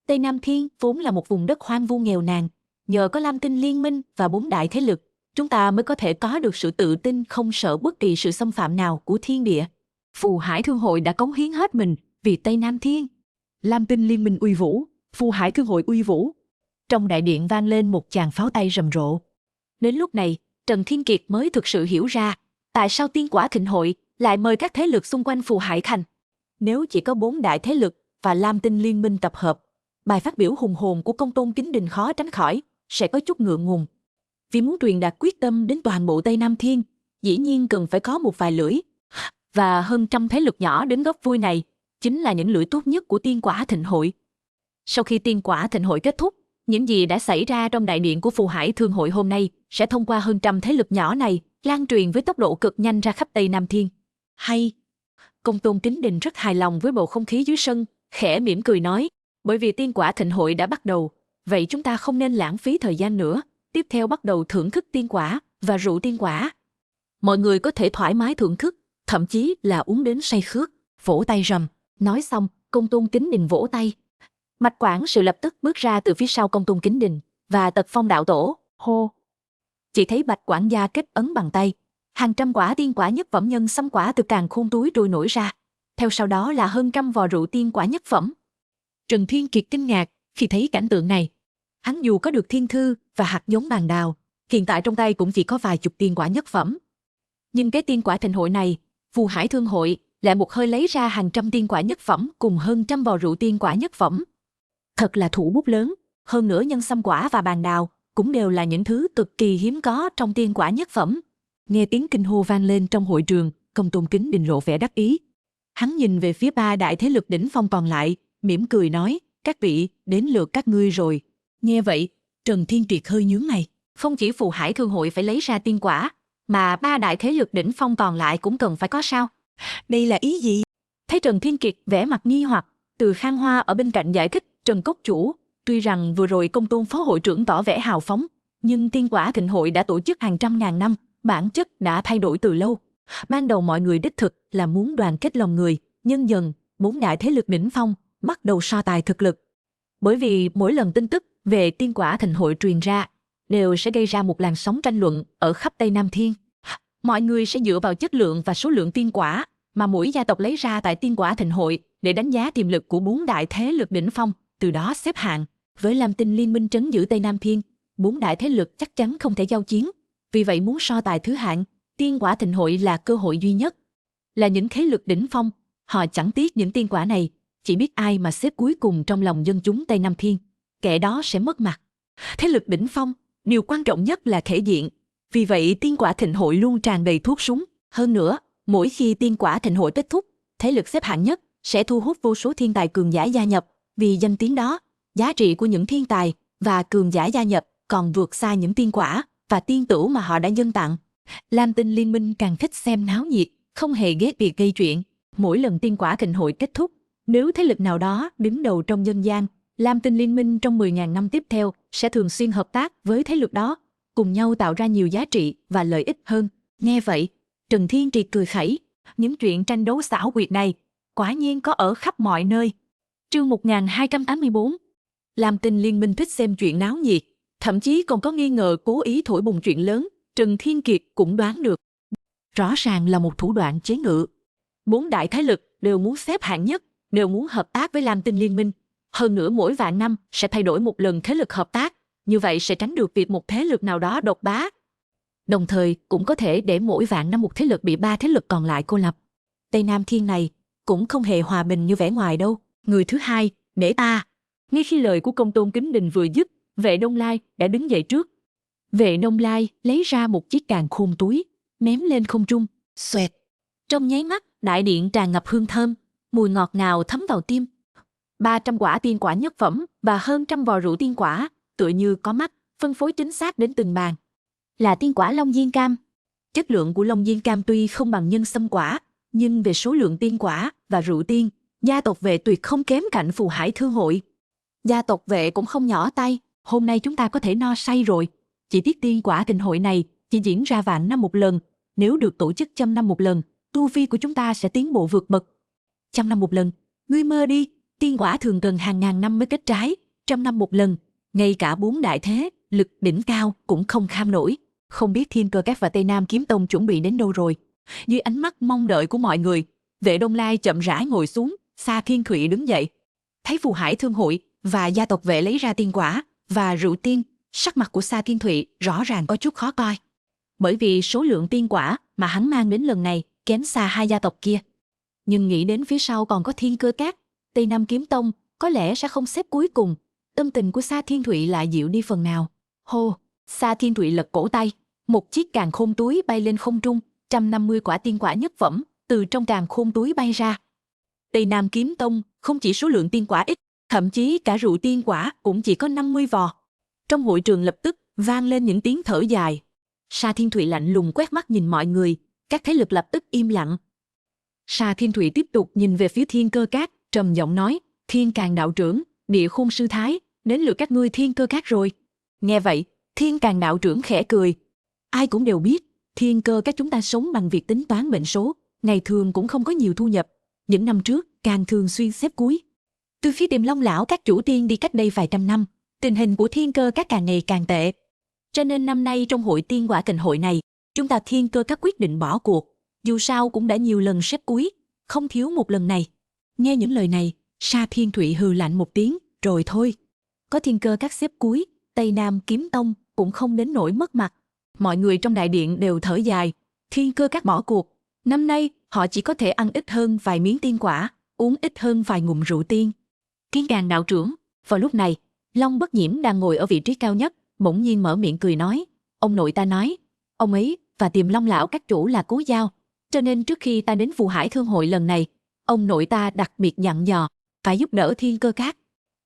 [SPEAKER 2] Tây Nam Thiên vốn là một vùng đất hoang vu nghèo nàn, nhờ có Lam Tinh Liên Minh và 4 đại thế lực, chúng ta mới có thể có được sự tự tin không sợ bất kỳ sự xâm phạm nào của thiên địa. Phù Hải Thương hội đã cống hiến hết mình vì Tây Nam Thiên. Lam Tinh Liên Minh uy vũ, Phù Hải Thương hội uy vũ. Trong đại điện vang lên một tràng pháo tay rầm rộ. Đến lúc này, Trần Thiên Kiệt mới thực sự hiểu ra tại sao tiên quả thịnh hội lại mời các thế lực xung quanh Phù Hải Thành. Nếu chỉ có 4 đại thế lực và Lam Tinh Liên Minh tập hợp, bài phát biểu hùng hồn của Công Tôn Kính Đình khó tránh khỏi sẽ có chút ngượng ngùng. Vì muốn truyền đạt quyết tâm đến toàn bộ Tây Nam Thiên, dĩ nhiên cần phải có một vài lưỡi. Và hơn trăm thế lực nhỏ đến góp vui này chính là những lưỡi tốt nhất của tiên quả thịnh hội. Sau khi tiên quả thịnh hội kết thúc, những gì đã xảy ra trong đại điện của Phù Hải Thương hội hôm nay sẽ thông qua hơn trăm thế lực nhỏ này lan truyền với tốc độ cực nhanh ra khắp Tây Nam Thiên. Hay! Công Tôn Kính Đình rất hài lòng với bầu không khí dưới sân, khẽ mỉm cười nói, bởi vì tiên quả thịnh hội đã bắt đầu, vậy chúng ta không nên lãng phí thời gian nữa, tiếp theo bắt đầu thưởng thức tiên quả và rượu tiên quả. Mọi người có thể thoải mái thưởng thức, thậm chí là uống đến say khướt, vỗ tay rầm. Nói xong, Công Tôn Kính Đình vỗ tay. Mạch Quản sự lập tức bước ra từ phía sau Công Tôn Kính Đình và Tật Phong đạo tổ, hô. Chỉ thấy Bạch quản gia kết ấn bằng tay, hàng trăm quả tiên quả nhất phẩm nhân xăm quả từ càn khôn túi trôi nổi ra, theo sau đó là hơn trăm vò rượu tiên quả nhất phẩm. Trần Thiên Kiệt kinh ngạc khi thấy cảnh tượng này. Hắn dù có được thiên thư và hạt giống bàn đào, hiện tại trong tay cũng chỉ có vài chục tiên quả nhất phẩm. Nhưng cái tiên quả thịnh hội này, Phù Hải Thương hội lại một hơi lấy ra hàng trăm tiên quả nhất phẩm cùng hơn trăm vò rượu tiên quả nhất phẩm. Thật là thủ bút lớn, hơn nữa nhân xăm quả và bàn đào cũng đều là những thứ cực kỳ hiếm có trong tiên quả nhất phẩm. Nghe tiếng kinh hô vang lên trong hội trường, Công Tôn Kính Đình lộ vẻ đắc ý. Hắn nhìn về phía 3 đại thế lực đỉnh phong còn lại, mỉm cười nói, các vị, đến lượt các ngươi rồi. Nghe vậy, Trần Thiên Kiệt hơi nhướng mày. Không chỉ Phù Hải Thương hội phải lấy ra tiên quả, mà 3 đại thế lực đỉnh phong còn lại cũng cần phải có sao? Đây là ý gì? Thấy Trần Thiên Kiệt vẻ mặt nghi hoặc, Từ Khang Hoa ở bên cạnh giải thích, Trần Cốc chủ, tuy rằng vừa rồi Công Tôn phó hội trưởng tỏ vẻ hào phóng, nhưng tiên quả thịnh hội đã tổ chức hàng trăm ngàn năm, bản chất đã thay đổi từ lâu. Ban đầu mọi người đích thực là muốn đoàn kết lòng người, nhưng dần, 4 đại thế lực đỉnh phong bắt đầu so tài thực lực. Bởi vì mỗi lần tin tức về tiên quả thịnh hội truyền ra, đều sẽ gây ra một làn sóng tranh luận ở khắp Tây Nam Thiên. Mọi người sẽ dựa vào chất lượng và số lượng tiên quả mà mỗi gia tộc lấy ra tại tiên quả thịnh hội để đánh giá tiềm lực của 4 đại thế lực đỉnh phong, từ đó xếp hạng. Với Lam Tinh Liên Minh trấn giữ Tây Nam Thiên, 4 đại thế lực chắc chắn không thể giao chiến. Vì vậy muốn so tài thứ hạng, tiên quả thịnh hội là cơ hội duy nhất. Là những thế lực đỉnh phong, họ chẳng tiếc những tiên quả này, chỉ biết ai mà xếp cuối cùng trong lòng dân chúng Tây Nam Thiên, kẻ đó sẽ mất mặt. Thế lực đỉnh phong, điều quan trọng nhất là thể diện. Vì vậy tiên quả thịnh hội luôn tràn đầy thuốc súng. Hơn nữa, mỗi khi tiên quả thịnh hội kết thúc, thế lực xếp hạng nhất sẽ thu hút vô số thiên tài cường giả gia nhập. Vì danh tiếng đó, giá trị của những thiên tài và cường giả gia nhập còn vượt xa những tiên quả và tiên tửu mà họ đã dâng tặng. Lam Tinh Liên Minh càng thích xem náo nhiệt, không hề ghét việc gây chuyện. Mỗi lần tiên quả thịnh hội kết thúc, nếu thế lực nào đó đứng đầu trong dân gian, Lam Tinh Liên Minh trong 10.000 năm tiếp theo sẽ thường xuyên hợp tác với thế lực đó, cùng nhau tạo ra nhiều giá trị và lợi ích hơn. Nghe vậy, Trần Thiên Triệt cười khẩy. Những chuyện tranh đấu xảo quyệt này quả nhiên có ở khắp mọi nơi. Chương 1284. Lam Tinh Liên Minh thích xem chuyện náo nhiệt, thậm chí còn có nghi ngờ cố ý thổi bùng chuyện lớn. Trần Thiên Kiệt cũng đoán được. Rõ ràng là một thủ đoạn chế ngự. 4 đại thế lực đều muốn xếp hạng nhất, đều muốn hợp tác với Lam Tinh Liên Minh. Hơn nữa mỗi vạn năm sẽ thay đổi một lần thế lực hợp tác, như vậy sẽ tránh được việc một thế lực nào đó độc bá. Đồng thời cũng có thể để mỗi vạn năm một thế lực bị 3 thế lực còn lại cô lập. Tây Nam Thiên này cũng không hề hòa bình như vẻ ngoài đâu. Người thứ hai, nể ta. Ngay khi lời của Công Tôn Kính Đình vừa dứt, Vệ Đông Lai đã đứng dậy trước. Vệ Đông Lai lấy ra một chiếc càn khôn túi, ném lên không trung. Xoẹt. Trong nháy mắt, đại điện tràn ngập hương thơm, mùi ngọt ngào thấm vào tim. 300 quả tiên quả nhất phẩm và hơn 100 vò rượu tiên quả, tựa như có mắt, phân phối chính xác đến từng bàn. Là tiên quả Long Diên Cam. Chất lượng của Long Diên Cam tuy không bằng nhân sâm quả, nhưng về số lượng tiên quả và rượu tiên, gia tộc Vệ tuyệt không kém cạnh Phù Hải Thương hội. Gia tộc Vệ cũng không nhỏ tay, hôm nay chúng ta có thể no say rồi. Chỉ tiếc tiên quả thịnh hội này chỉ diễn ra vạn năm một lần, nếu được tổ chức 100 năm một lần, tu vi của chúng ta sẽ tiến bộ vượt bậc. 100 năm một lần, ngươi mơ đi, tiên quả thường cần hàng ngàn năm mới kết trái, 100 năm một lần, ngay cả 4 đại thế, lực đỉnh cao cũng không kham nổi. Không biết Thiên Cơ Các và Tây Nam Kiếm Tông chuẩn bị đến đâu rồi. Dưới ánh mắt mong đợi của mọi người, Vệ Đông Lai chậm rãi ngồi xuống, Sa Thiên Thụy đứng dậy. Thấy Phù Hải Thương hội và gia tộc Vệ lấy ra tiên quả và rượu tiên, sắc mặt của Sa Thiên Thụy rõ ràng có chút khó coi. Bởi vì số lượng tiên quả mà hắn mang đến lần này kém xa hai gia tộc kia. Nhưng nghĩ đến phía sau còn có Thiên Cơ Các, Tây Nam Kiếm Tông, có lẽ sẽ không xếp cuối cùng. Tâm tình của Sa Thiên Thụy lại dịu đi phần nào. Hô, Sa Thiên Thụy lật cổ tay, một chiếc càn khôn túi bay lên không trung, 150 quả tiên quả nhất phẩm từ trong càn khôn túi bay ra. Tây Nam Kiếm Tông không chỉ số lượng tiên quả ít, thậm chí cả rượu tiên quả cũng chỉ có 50 vò. Trong hội trường lập tức vang lên những tiếng thở dài. Sa Thiên Thụy lạnh lùng quét mắt nhìn mọi người, các thế lực lập tức im lặng. Sa Thiên Thụy tiếp tục nhìn về phía Thiên Cơ Các, trầm giọng nói, Thiên Càn đạo trưởng, Địa Khôn sư thái, đến lượt các ngươi Thiên Cơ Các rồi. Nghe vậy, Thiên Càn đạo trưởng khẽ cười. Ai cũng đều biết, Thiên Cơ Các chúng ta sống bằng việc tính toán mệnh số, ngày thường cũng không có nhiều thu nhập. Những năm trước, càng thường xuyên xếp cuối. Từ khi Tiềm Long lão các chủ tiên đi cách đây vài trăm năm, tình hình của Thiên Cơ Các càng ngày càng tệ. Cho nên năm nay trong hội tiên quả thịnh hội này, chúng ta Thiên Cơ Các quyết định bỏ cuộc. Dù sao cũng đã nhiều lần xếp cuối, không thiếu một lần này. Nghe những lời này, Sa Thiên Thụy hừ lạnh một tiếng, rồi thôi. Có Thiên Cơ Các xếp cuối, Tây Nam Kiếm Tông cũng không đến nỗi mất mặt. Mọi người trong đại điện đều thở dài. Thiên Cơ Các bỏ cuộc. Năm nay, họ chỉ có thể ăn ít hơn vài miếng tiên quả, uống ít hơn vài ngụm rượu tiên. Thiên Càn đạo trưởng, vào lúc này, Long Bất Nhiễm đang ngồi ở vị trí cao nhất, bỗng nhiên mở miệng cười nói. Ông nội ta nói, ông ấy và Tiềm Long lão các chủ là cố giao. Cho nên trước khi ta đến Phù Hải Thương hội lần này, ông nội ta đặc biệt dặn dò, phải giúp đỡ Thiên Cơ Các.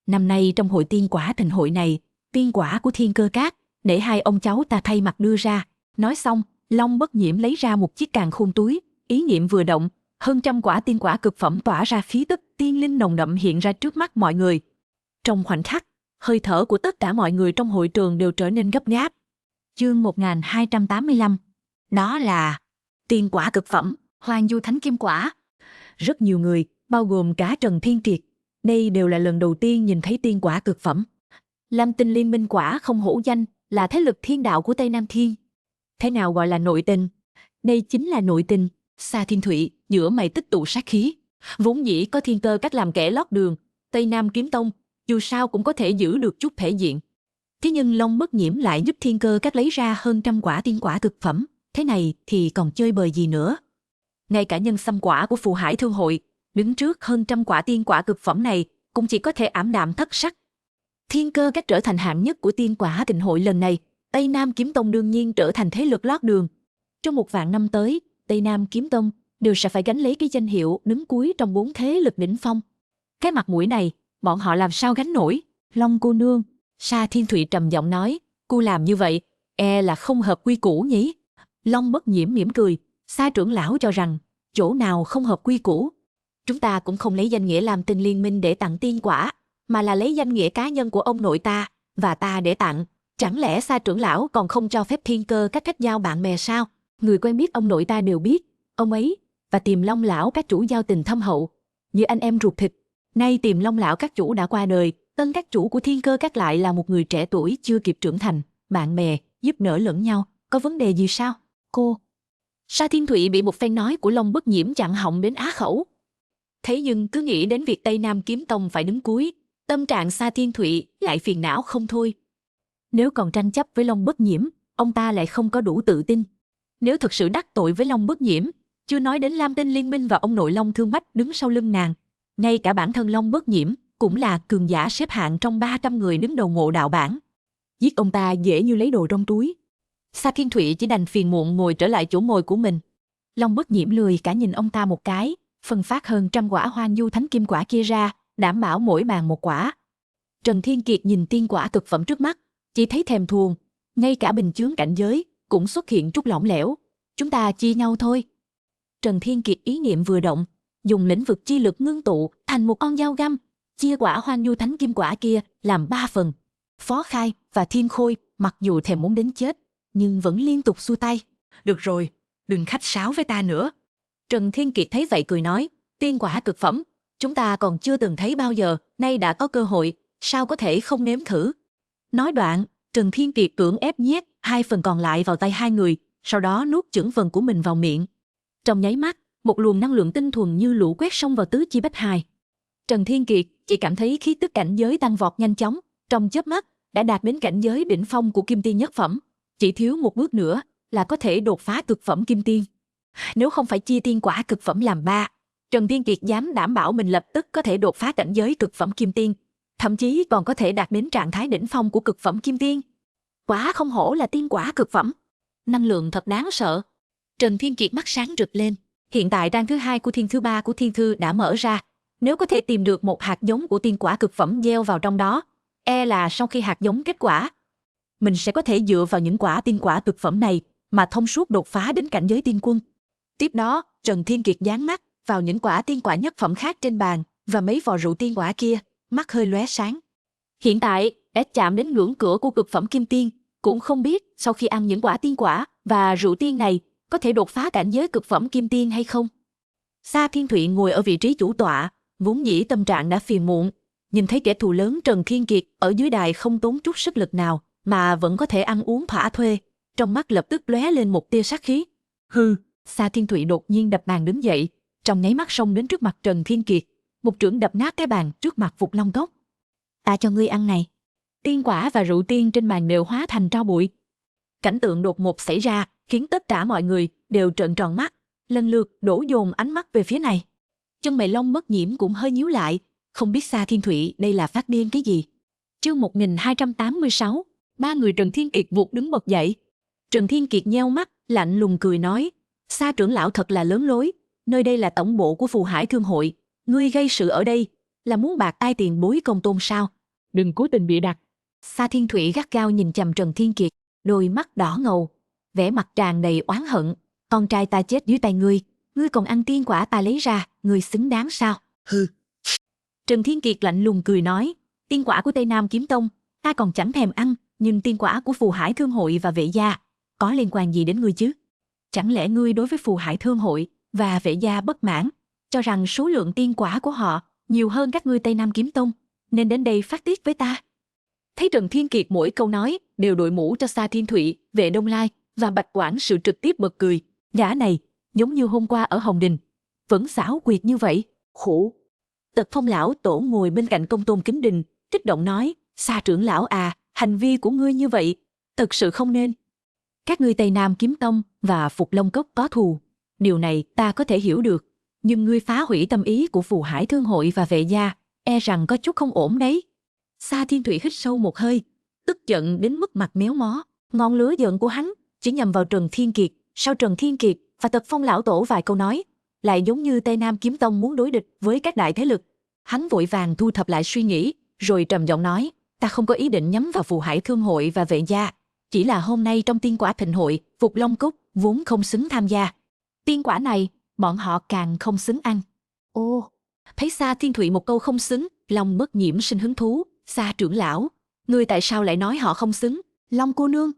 [SPEAKER 2] Năm nay trong hội tiên quả thịnh hội này, tiên quả của Thiên Cơ Các, để hai ông cháu ta thay mặt đưa ra. Nói xong, Long Bất Nhiễm lấy ra một chiếc càn khôn túi, ý niệm vừa động, hơn 100 quả tiên quả cực phẩm tỏa ra khí tức tiên linh nồng đậm hiện ra trước mắt mọi người. Trong khoảnh khắc, hơi thở của tất cả mọi người trong hội trường đều trở nên gấp gáp. Chương 1285. Đó là tiên quả cực phẩm, Hoang Du Thánh Kim Quả. Rất nhiều người, bao gồm cả Trần Thiên Triệt, đây đều là lần đầu tiên nhìn thấy tiên quả cực phẩm. Lam Tinh Liên Minh quả không hổ danh là thế lực thiên đạo của Tây Nam Thiên. Thế nào gọi là nội tình? Đây chính là nội tình. Sa Thiên Thụy giữa mày tích tụ sát khí. Vốn dĩ có Thiên Cơ Các làm kẻ lót đường, Tây Nam Kiếm Tông dù sao cũng có thể giữ được chút thể diện. Thế nhưng Long Bất Nhiễm lại giúp Thiên Cơ Các lấy ra hơn 100 quả tiên quả cực phẩm, thế này thì còn chơi bời gì nữa. Ngay cả nhân sâm quả của Phù Hải Thương hội, đứng trước hơn 100 quả tiên quả cực phẩm này, cũng chỉ có thể ảm đạm thất sắc. Thiên Cơ Các trở thành hạng nhất của tiên quả thịnh hội lần này, Tây Nam Kiếm Tông đương nhiên trở thành thế lực lót đường. Trong 1 vạn năm tới, Tây Nam Kiếm Tông đều sẽ phải gánh lấy cái danh hiệu đứng cuối trong 4 thế lực đỉnh phong. Cái mặt mũi này, bọn họ làm sao gánh nổi? Long cô nương, Sa Thiên Thụy trầm giọng nói, cô làm như vậy, e là không hợp quy củ nhỉ? Long Bất Nhiễm mỉm cười, Sa trưởng lão cho rằng, chỗ nào không hợp quy củ? Chúng ta cũng không lấy danh nghĩa Lam Tinh Liên Minh để tặng tiên quả, mà là lấy danh nghĩa cá nhân của ông nội ta, và ta để tặng,
[SPEAKER 1] Chẳng lẽ Sa trưởng lão còn không cho phép Thiên Cơ các kết giao bạn bè sao? Người quen biết ông nội ta đều biết, ông ấy và Tiềm Long lão các chủ giao tình thâm hậu, như anh em ruột thịt. Nay Tiềm Long lão các chủ đã qua đời, tân các chủ của Thiên Cơ các lại là một người trẻ tuổi chưa kịp trưởng thành, bạn bè giúp đỡ lẫn nhau, có vấn đề gì sao? Cô Sa Thiên Thụy bị một phen nói của Long Bất Nhiễm chặn họng đến á khẩu. Thế nhưng cứ nghĩ đến việc Tây Nam Kiếm Tông phải đứng cuối, tâm trạng Sa Thiên Thụy lại phiền não không thôi. Nếu còn tranh chấp với Long Bất Nhiễm, ông ta lại không có đủ tự tin. Nếu thực sự đắc tội với Long Bất Nhiễm, chưa nói đến Lam Tinh Liên Minh và ông nội Long Thương Bách đứng sau lưng nàng, ngay cả bản thân Long Bất Nhiễm cũng là cường giả xếp hạng trong 300 người đứng đầu ngộ đạo bảng. Giết ông ta dễ như lấy đồ trong túi. Sa Thiên Thụy chỉ đành phiền muộn ngồi trở lại chỗ ngồi của mình. Long Bất Nhiễm lười cả nhìn ông ta một cái, phân phát hơn 100 quả Hoang Du Thánh Kim quả kia ra, đảm bảo mỗi bàn một quả. Trần Thiên Kiệt nhìn tiên quả cực phẩm trước mắt, chỉ thấy thèm thuồng, ngay cả bình chướng cảnh giới cũng xuất hiện chút lỏng lẻo. Chúng ta chia nhau thôi. Trần Thiên Kiệt ý niệm vừa động, dùng lĩnh vực chi lực ngưng tụ thành một con dao găm, chia quả Hoang Du Thánh Kim quả kia làm 3 phần. Phó Khai và Thiên Khôi mặc dù thèm muốn đến chết, nhưng vẫn liên tục xua tay. Được rồi, đừng khách sáo với ta nữa. Trần Thiên Kiệt thấy vậy cười nói, tiên quả cực phẩm, chúng ta còn chưa từng thấy bao giờ, nay đã có cơ hội, sao có thể không nếm thử. Nói đoạn, Trần Thiên Kiệt cưỡng ép nhét 2 phần còn lại vào tay hai người, sau đó nuốt chửng phần của mình vào miệng. Trong nháy mắt, một luồng năng lượng tinh thuần như lũ quét xông vào tứ chi bách hài. Trần Thiên Kiệt chỉ cảm thấy khí tức cảnh giới tăng vọt nhanh chóng, trong chớp mắt đã đạt đến cảnh giới đỉnh phong của Kim Tiên nhất phẩm, chỉ thiếu một bước nữa là có thể đột phá cực phẩm Kim Tiên. Nếu không phải chia tiên quả cực phẩm làm 3, Trần Thiên Kiệt dám đảm bảo mình lập tức có thể đột phá cảnh giới cực phẩm Kim Tiên, thậm chí còn có thể đạt đến trạng thái đỉnh phong của cực phẩm Kim Tiên. Quả không hổ là tiên quả cực phẩm, năng lượng thật đáng sợ. Trần Thiên Kiệt mắt sáng rực lên, hiện tại rang thứ 2 của thiên thứ 3 của thiên thư đã mở ra, nếu có thể tìm được một hạt giống của tiên quả cực phẩm gieo vào trong đó, e là sau khi hạt giống kết quả, mình sẽ có thể dựa vào những quả tiên quả cực phẩm này mà thông suốt đột phá đến cảnh giới tiên quân. Tiếp đó, Trần Thiên Kiệt dán mắt vào những quả tiên quả nhất phẩm khác trên bàn và mấy vò rượu tiên quả kia, mắt hơi lóe sáng. Hiện tại, đã chạm đến ngưỡng cửa của cực phẩm Kim Tiên, cũng không biết sau khi ăn những quả tiên quả và rượu tiên này có thể đột phá cảnh giới cực phẩm Kim Tiên hay không. Sa Thiên Thụy ngồi ở vị trí chủ tọa, vốn dĩ tâm trạng đã phiền muộn, nhìn thấy kẻ thù lớn Trần Thiên Kiệt ở dưới đài không tốn chút sức lực nào mà vẫn có thể ăn uống thỏa thuê, trong mắt lập tức lóe lên một tia sát khí. Hừ, Sa Thiên Thụy đột nhiên đập bàn đứng dậy, trong nháy mắt xông đến trước mặt Trần Thiên Kiệt, một chưởng đập nát cái bàn trước mặt Phục Long Cốc. Ta cho ngươi ăn này. Tiên quả và rượu tiên trên bàn đều hóa thành tro bụi. Cảnh tượng đột ngột xảy ra khiến tất cả mọi người đều trợn tròn mắt, lần lượt đổ dồn ánh mắt về phía này. Chân mày Long Bất Nhiễm cũng hơi nhíu lại, không biết Sa Thiên Thụy đây là phát điên cái gì. Chương 1286, ba người Trần Thiên Kiệt vụt đứng bật dậy. Trần Thiên Kiệt nheo mắt, lạnh lùng cười nói, Sa trưởng lão thật là lớn lối, nơi đây là tổng bộ của Phù Hải Thương hội, ngươi gây sự ở đây là muốn bạc ai tiền bối công tôn sao?
[SPEAKER 3] Đừng cố tình bịa đặt.
[SPEAKER 1] Sa Thiên Thụy gắt gao nhìn chằm Trần Thiên Kiệt, đôi mắt đỏ ngầu, vẻ mặt tràn đầy oán hận. Con trai ta chết dưới tay ngươi còn ăn tiên quả ta lấy ra, ngươi xứng đáng sao? Hừ. Trần Thiên Kiệt lạnh lùng cười nói, tiên quả của Tây Nam Kiếm Tông ta còn chẳng thèm ăn, nhưng tiên quả của Phù Hải Thương hội và Vệ gia có liên quan gì đến ngươi chứ? Chẳng lẽ ngươi đối với Phù Hải Thương hội và Vệ gia bất mãn, cho rằng số lượng tiên quả của họ nhiều hơn các ngươi Tây Nam Kiếm Tông, nên đến đây phát tiết với ta? Thấy Trần Thiên Kiệt mỗi câu nói đều đội mũ cho Sa Thiên Thụy, Vệ Đông Lai và Bạch Quản sự trực tiếp bật cười. Gã này giống như hôm qua ở Hồng Đình, vẫn xảo quyệt như vậy. Khổ. Tật Phong lão tổ ngồi bên cạnh Công Tôn Kính Đình, kích động nói, Sa trưởng lão à, hành vi của ngươi như vậy thật sự không nên. Các ngươi Tây Nam Kiếm Tông và Phục Long Cốc có thù, điều này ta có thể hiểu được, nhưng ngươi phá hủy tâm ý của Phù Hải Thương hội và Vệ gia, e rằng có chút không ổn đấy. Sa Thiên Thụy hít sâu một hơi, tức giận đến mức mặt méo mó. Ngọn lửa giận của hắn chỉ nhằm vào Trần Thiên Kiệt. Sau Trần Thiên Kiệt và Tật Phong lão tổ vài câu nói, lại giống như Tây Nam Kiếm Tông muốn đối địch với các đại thế lực. Hắn vội vàng thu thập lại suy nghĩ, rồi trầm giọng nói, ta không có ý định nhắm vào Phù Hải Thương hội và Vệ gia, chỉ là hôm nay trong tiên quả thịnh hội, Phục Long Cốc vốn không xứng tham gia. Tiên quả này, bọn họ càng không xứng ăn. Ô, thấy Sa Thiên Thụy một câu không xứng, Long Bất Nhiễm sinh hứng thú. Sa trưởng lão, ngươi tại sao lại nói họ không xứng?
[SPEAKER 2] Long cô nương.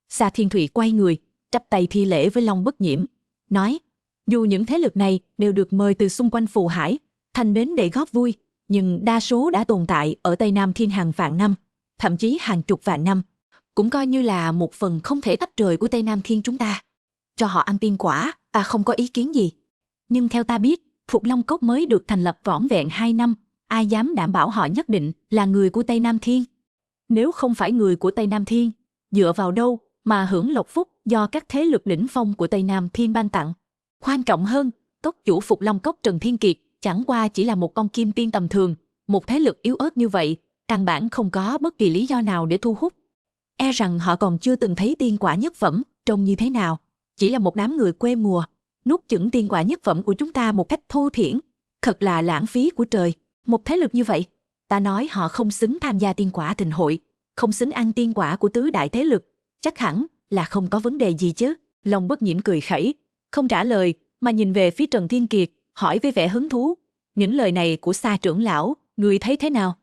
[SPEAKER 2] Sa Thiên Thụy quay người, chắp tay thi lễ với Long Bất Nhiễm, nói: dù những thế lực này đều được mời từ xung quanh Phù Hải thành đến để góp vui, nhưng đa số đã tồn tại ở Tây Nam Thiên hàng vạn năm, thậm chí hàng chục vạn năm, cũng coi như là một phần không thể tách rời của Tây Nam Thiên chúng ta. Cho họ ăn tiên quả, ta không có ý kiến gì. Nhưng theo ta biết, Phục Long Cốc mới được thành lập vỏn vẹn 2 năm, ai dám đảm bảo họ nhất định là người của Tây Nam Thiên? Nếu không phải người của Tây Nam Thiên, dựa vào đâu mà hưởng lộc phúc do các thế lực đỉnh phong của Tây Nam Thiên ban tặng? Quan trọng hơn, cốc chủ Phục Long Cốc Trần Thiên Kiệt chẳng qua chỉ là một con kim tiên tầm thường, một thế lực yếu ớt như vậy, căn bản không có bất kỳ lý do nào để thu hút. E rằng họ còn chưa từng thấy tiên quả nhất phẩm trông như thế nào, chỉ là một đám người quê mùa, nuốt chửng tiên quả nhất phẩm của chúng ta một cách thô thiển, thật là lãng phí của trời. Một thế lực như vậy, ta nói họ không xứng tham gia tiên quả thịnh hội, không xứng ăn tiên quả của tứ đại thế lực, chắc hẳn là không có vấn đề gì chứ. Long Bất Nhiễm cười khẩy, không trả lời mà nhìn về phía Trần Thiên Kiệt, hỏi với vẻ hứng thú: những lời này của Sa trưởng lão, người thấy thế nào?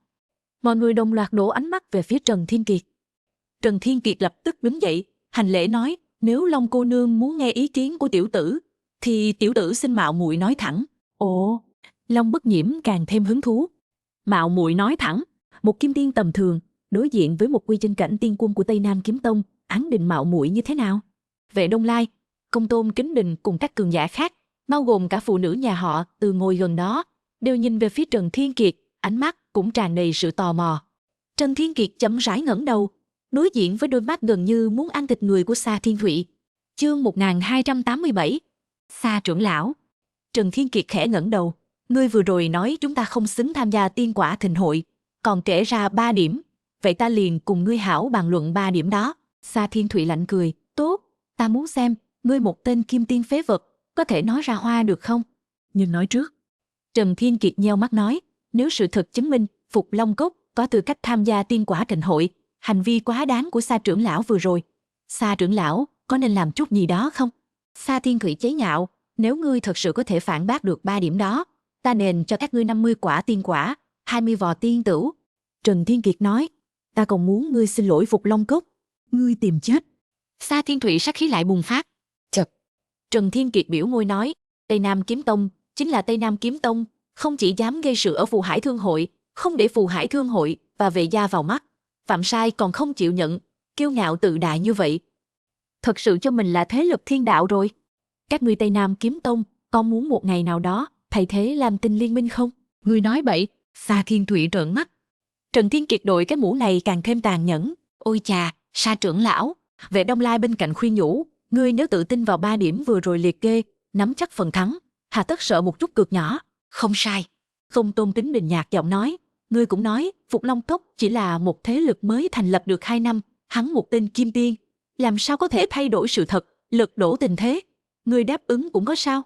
[SPEAKER 2] Mọi người đồng loạt đổ ánh mắt về phía Trần Thiên Kiệt. Trần Thiên Kiệt lập tức đứng dậy, hành lễ nói: nếu Long cô nương muốn nghe ý kiến của tiểu tử, thì tiểu tử xin mạo muội nói thẳng. Ồ, Long Bất Nhiễm càng thêm hứng thú. Mạo muội nói thẳng, một kim tiên tầm thường đối diện với một quy chân cảnh tiên quân của Tây Nam Kiếm Tông, án định mạo muội như thế nào? Vệ Đông Lai, Công Tôn Kính Đình cùng các cường giả khác, bao gồm cả phụ nữ nhà họ từ ngồi gần đó, đều nhìn về phía Trần Thiên Kiệt, ánh mắt cũng tràn đầy sự tò mò. Trần Thiên Kiệt chậm rãi ngẩng đầu, đối diện với đôi mắt gần như muốn ăn thịt người của Sa Thiên Thụy. Chương 1287. Sa trưởng lão. Trần Thiên Kiệt khẽ ngẩng đầu, ngươi vừa rồi nói chúng ta không xứng tham gia tiên quả thịnh hội, còn kể ra 3 điểm, vậy ta liền cùng ngươi hảo bàn luận 3 điểm đó. Sa Thiên Thụy lạnh cười, tốt, ta muốn xem, ngươi một tên kim tiên phế vật, có thể nói ra hoa được không? Nhưng nói trước. Trần Thiên Kiệt nheo mắt nói, nếu sự thật chứng minh Phục Long Cốc có tư cách tham gia tiên quả thịnh hội, hành vi quá đáng của Sa trưởng lão vừa rồi, Sa trưởng lão có nên làm chút gì đó không? Sa Thiên Thụy chế nhạo, nếu ngươi thật sự có thể phản bác được 3 điểm đó, ta nên cho các ngươi 50 quả tiên quả, 20 vò tiên tửu. Trần Thiên Kiệt nói, ta còn muốn ngươi xin lỗi Phục Long Cốc. Ngươi tìm chết. Sa Thiên Thụy sát khí lại bùng phát. Chật. Trần Thiên Kiệt biểu môi nói, Tây Nam Kiếm Tông chính là Tây Nam Kiếm Tông, không chỉ dám gây sự ở Phù Hải Thương Hội, không để Phù Hải Thương Hội và Vệ gia vào mắt, phạm sai còn không chịu nhận, kiêu ngạo tự đại như vậy. Thật sự cho mình là thế lực thiên đạo rồi. Các ngươi Tây Nam Kiếm Tông có muốn một ngày nào đó thay thế Lam Tinh Liên Minh không? Ngươi nói bậy. Sa Thiên Thụy trợn mắt. Trần Thiên Kiệt đội cái mũ này càng thêm tàn nhẫn. Ôi chà, Sa trưởng lão. Vệ Đông Lai bên cạnh khuyên nhủ, ngươi nếu tự tin vào 3 điểm vừa rồi liệt kê, nắm chắc phần thắng, hà tất sợ một chút cược nhỏ. Không sai. Công Tôn Kính Đình nhạt giọng nói, ngươi cũng nói Phục Long Cốc chỉ là một thế lực mới thành lập được 2 năm, hắn một tên kim tiên, làm sao có thể thay đổi sự thật, lật đổ tình thế? Ngươi đáp ứng cũng có sao?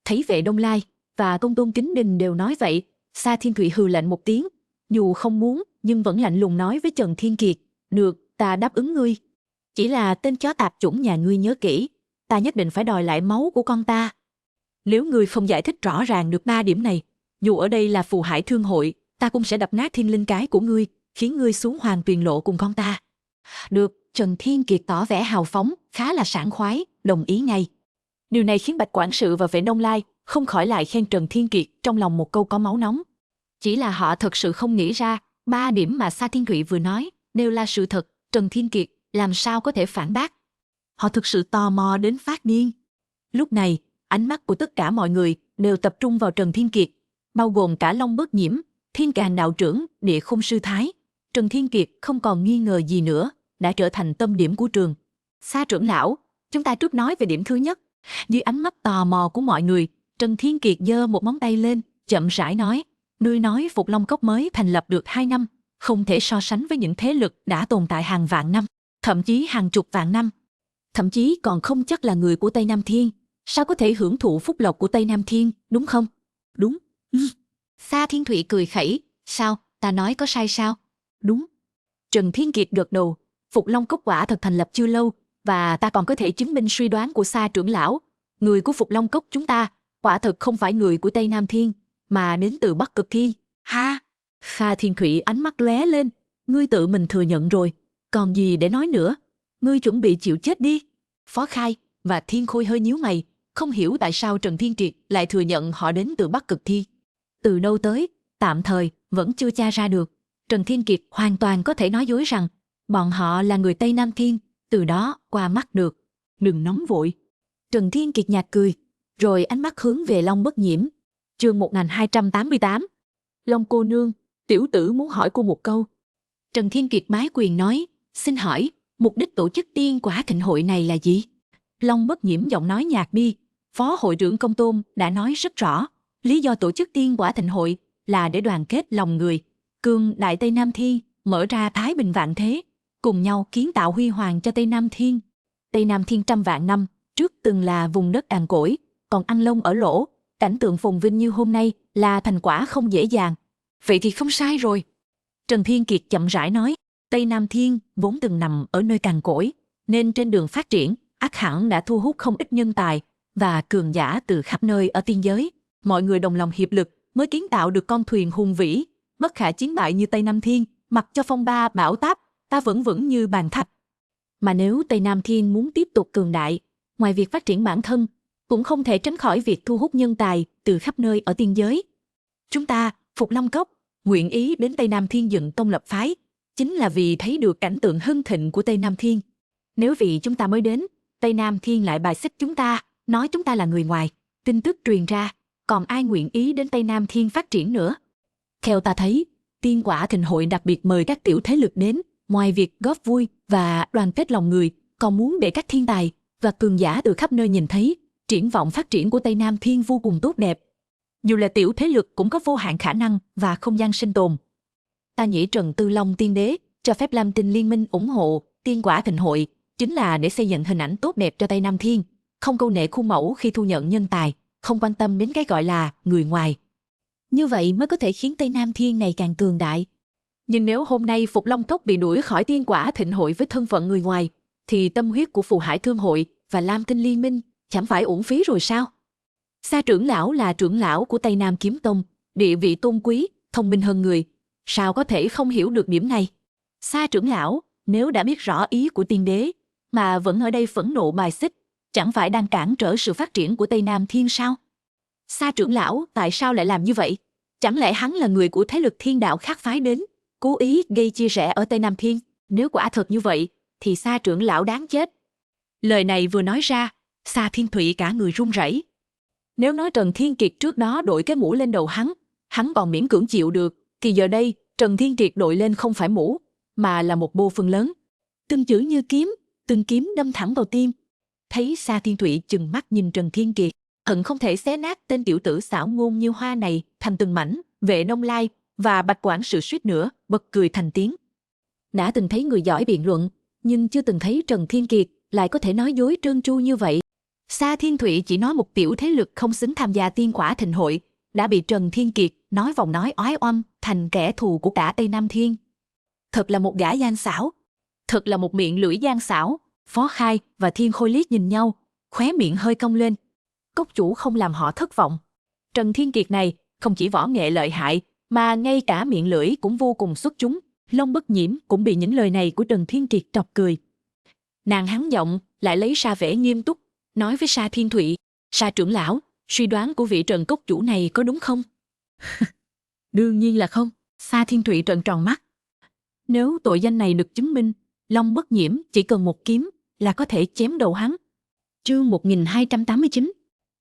[SPEAKER 2] Thấy Vệ Đông Lai và Công Tôn Kính Đình đều nói vậy, Sa Thiên Thụy hừ lạnh một tiếng, dù không muốn nhưng vẫn lạnh lùng nói với Trần Thiên Kiệt, được, ta đáp ứng ngươi. Chỉ là tên chó tạp chủng nhà ngươi nhớ kỹ, ta nhất định phải đòi lại máu của con ta. Nếu ngươi không giải thích rõ ràng được 3 điểm này, dù ở đây là Phù Hải Thương Hội, ta cũng sẽ đập nát thiên linh cái của ngươi, khiến ngươi xuống Hoàng Tuyền Lộ cùng con ta. Được, Trần Thiên Kiệt tỏ vẻ hào phóng, khá là sảng khoái, đồng ý ngay. Điều này khiến Bạch Quản sự và Vệ Đông Lai không khỏi lại khen Trần Thiên Kiệt trong lòng một câu có máu nóng. Chỉ là họ thật sự không nghĩ ra, 3 điểm mà Sa Thiên Thụy vừa nói đều là sự thật, Trần Thiên Kiệt làm sao có thể phản bác. Họ thực sự tò mò đến phát điên. Lúc này, ánh mắt của tất cả mọi người đều tập trung vào Trần Thiên Kiệt, bao gồm cả Long Bất Nhiễm, Thiên Càn đạo trưởng, Địa Khung sư thái. Trần Thiên Kiệt không còn nghi ngờ gì nữa, đã trở thành tâm điểm của trường. Sa trưởng lão, chúng ta trước nói về điểm thứ nhất. Dưới ánh mắt tò mò của mọi người, Trần Thiên Kiệt giơ một ngón tay lên, chậm rãi nói, ngươi nói Phục Long Cốc mới thành lập được 2 năm, không thể so sánh với những thế lực đã tồn tại hàng vạn năm, thậm chí hàng chục vạn năm. Thậm chí còn không chắc là người của Tây Nam Thiên, sao có thể hưởng thụ phúc lộc của Tây Nam Thiên, đúng không? Đúng. Sa Thiên Thụy cười khẩy, sao, ta nói có sai sao? Đúng. Trần Thiên Kiệt gật đầu, Phục Long Cốc quả thật thành lập chưa lâu, và ta còn có thể chứng minh suy đoán của Sa trưởng lão. Người của Phục Long Cốc chúng ta, quả thật không phải người của Tây Nam Thiên, mà đến từ Bắc Cực Thiên. Ha! Sa Thiên Thụy ánh mắt lóe lên, ngươi tự mình thừa nhận rồi, Còn gì để nói nữa, ngươi chuẩn bị chịu chết đi. Phó Khai và Thiên Khôi hơi nhíu mày, không hiểu tại sao Trần Thiên Triệt lại thừa nhận họ đến từ Bắc Cực Thiên. Từ đâu tới, tạm thời vẫn chưa tra ra được. Trần Thiên Kiệt hoàn toàn có thể nói dối rằng bọn họ là người Tây Nam Thiên, từ đó qua mắt được. Đừng nóng vội. Trần Thiên Kiệt nhạt cười, rồi ánh mắt hướng về Long Bất Nhiễm. Chương 1288. Long cô nương, tiểu tử muốn hỏi cô một câu. Trần Thiên Kiệt bái quyền nói, xin hỏi, mục đích tổ chức tiên quả thịnh hội này là gì? Long Bất Nhiễm giọng nói nhạt đi, Phó hội trưởng Công Tôn đã nói rất rõ, lý do tổ chức tiên quả thịnh hội là để đoàn kết lòng người, cường đại Tây Nam Thiên, mở ra thái bình vạn thế, cùng nhau kiến tạo huy hoàng cho Tây Nam Thiên. Tây Nam Thiên trăm vạn năm trước từng là vùng đất cằn cỗi, còn ăn lông ở lỗ, cảnh tượng phồn vinh như hôm nay là thành quả không dễ dàng. Vậy thì không sai rồi. Trần Thiên Kiệt chậm rãi nói, Tây Nam Thiên vốn từng nằm ở nơi cằn cỗi, nên trên đường phát triển, ắt hẳn đã thu hút không ít nhân tài và cường giả từ khắp nơi ở tiên giới. Mọi người đồng lòng hiệp lực mới kiến tạo được con thuyền hùng vĩ, bất khả chiến bại như Tây Nam Thiên, mặc cho phong ba bão táp, ta vẫn vững như bàn thạch. Mà nếu Tây Nam Thiên muốn tiếp tục cường đại, ngoài việc phát triển bản thân, cũng không thể tránh khỏi việc thu hút nhân tài từ khắp nơi ở tiên giới. Chúng ta, Phục Long Cốc, nguyện ý đến Tây Nam Thiên dựng tông lập phái, chính là vì thấy được cảnh tượng hưng thịnh của Tây Nam Thiên. Nếu vì chúng ta mới đến, Tây Nam Thiên lại bài xích chúng ta, nói chúng ta là người ngoài, tin tức truyền ra, còn ai nguyện ý đến Tây Nam Thiên phát triển nữa? Theo ta thấy, tiên quả thịnh hội đặc biệt mời các tiểu thế lực đến, ngoài việc góp vui và đoàn kết lòng người, còn muốn để các thiên tài và cường giả từ khắp nơi nhìn thấy triển vọng phát triển của Tây Nam Thiên vô cùng tốt đẹp. Dù là tiểu thế lực cũng có vô hạn khả năng và không gian sinh tồn. Ta nghĩ Trần Tư Long tiên đế cho phép Lam Tinh Liên minh ủng hộ tiên quả thịnh hội chính là để xây dựng hình ảnh tốt đẹp cho Tây Nam Thiên, không câu nệ khuôn mẫu khi thu nhận nhân tài, không quan tâm đến cái gọi là người ngoài. Như vậy mới có thể khiến Tây Nam Thiên ngày càng cường đại. Nhưng nếu hôm nay Phục Long Cốc bị đuổi khỏi tiên quả thịnh hội với thân phận người ngoài, thì tâm huyết của Phù Hải Thương hội và Lam Tinh Liên minh chẳng phải uổng phí rồi sao? Sa trưởng lão là trưởng lão của Tây Nam Kiếm Tông, địa vị tôn quý, thông minh hơn người, sao có thể không hiểu được điểm này? Sa trưởng lão, nếu đã biết rõ ý của tiên đế, mà vẫn ở đây phẫn nộ bài xích, chẳng phải đang cản trở sự phát triển của Tây Nam Thiên sao? Sa trưởng lão tại sao lại làm như vậy? Chẳng lẽ hắn là người của thế lực thiên đạo khác phái đến, cố ý gây chia rẽ ở Tây Nam Thiên? Nếu quả thật như vậy, thì Sa trưởng lão đáng chết. Lời này vừa nói ra, Sa Thiên Thụy cả người run rẩy. Nếu nói Trần Thiên Kiệt trước đó đội cái mũ lên đầu hắn còn miễn cưỡng chịu được, thì giờ đây Trần Thiên Kiệt đội lên không phải mũ, mà là một bô phân lớn. Từng chữ như kiếm, từng kiếm đâm thẳng vào tim. Thấy Sa Thiên Thụy chừng mắt nhìn Trần Thiên Kiệt, hận không thể xé nát tên tiểu tử xảo ngôn như hoa này thành từng mảnh. Vệ Nông Lai và Bạch Quản sự suýt nữa bật cười thành tiếng. Đã từng thấy người giỏi biện luận, nhưng chưa từng thấy Trần Thiên Kiệt lại có thể nói dối trơn tru như vậy. Sa Thiên Thụy chỉ nói một tiểu thế lực không xứng tham gia tiên quả thịnh hội, đã bị Trần Thiên Kiệt nói vòng nói oái oăm thành kẻ thù của cả Tây Nam Thiên. Thật là một gã gian xảo, thật là một miệng lưỡi gian xảo. Phó Khai và Thiên Khôi liếc nhìn nhau, khóe miệng hơi cong lên. Cốc chủ không làm họ thất vọng. Trần Thiên Kiệt này không chỉ võ nghệ lợi hại, mà ngay cả miệng lưỡi cũng vô cùng xuất chúng. Long Bất Nhiễm cũng bị những lời này của Trần Thiên Kiệt trọc cười. Nàng hắn giọng lại lấy ra vẻ nghiêm túc, nói với Sa Thiên Thụy, Sa trưởng lão, suy đoán của vị Trần cốc chủ này có đúng không? Đương nhiên là không. Sa Thiên Thụy trợn tròn mắt. Nếu tội danh này được chứng minh, Long Bất Nhiễm chỉ cần một kiếm là có thể chém đầu hắn. Chương 1289.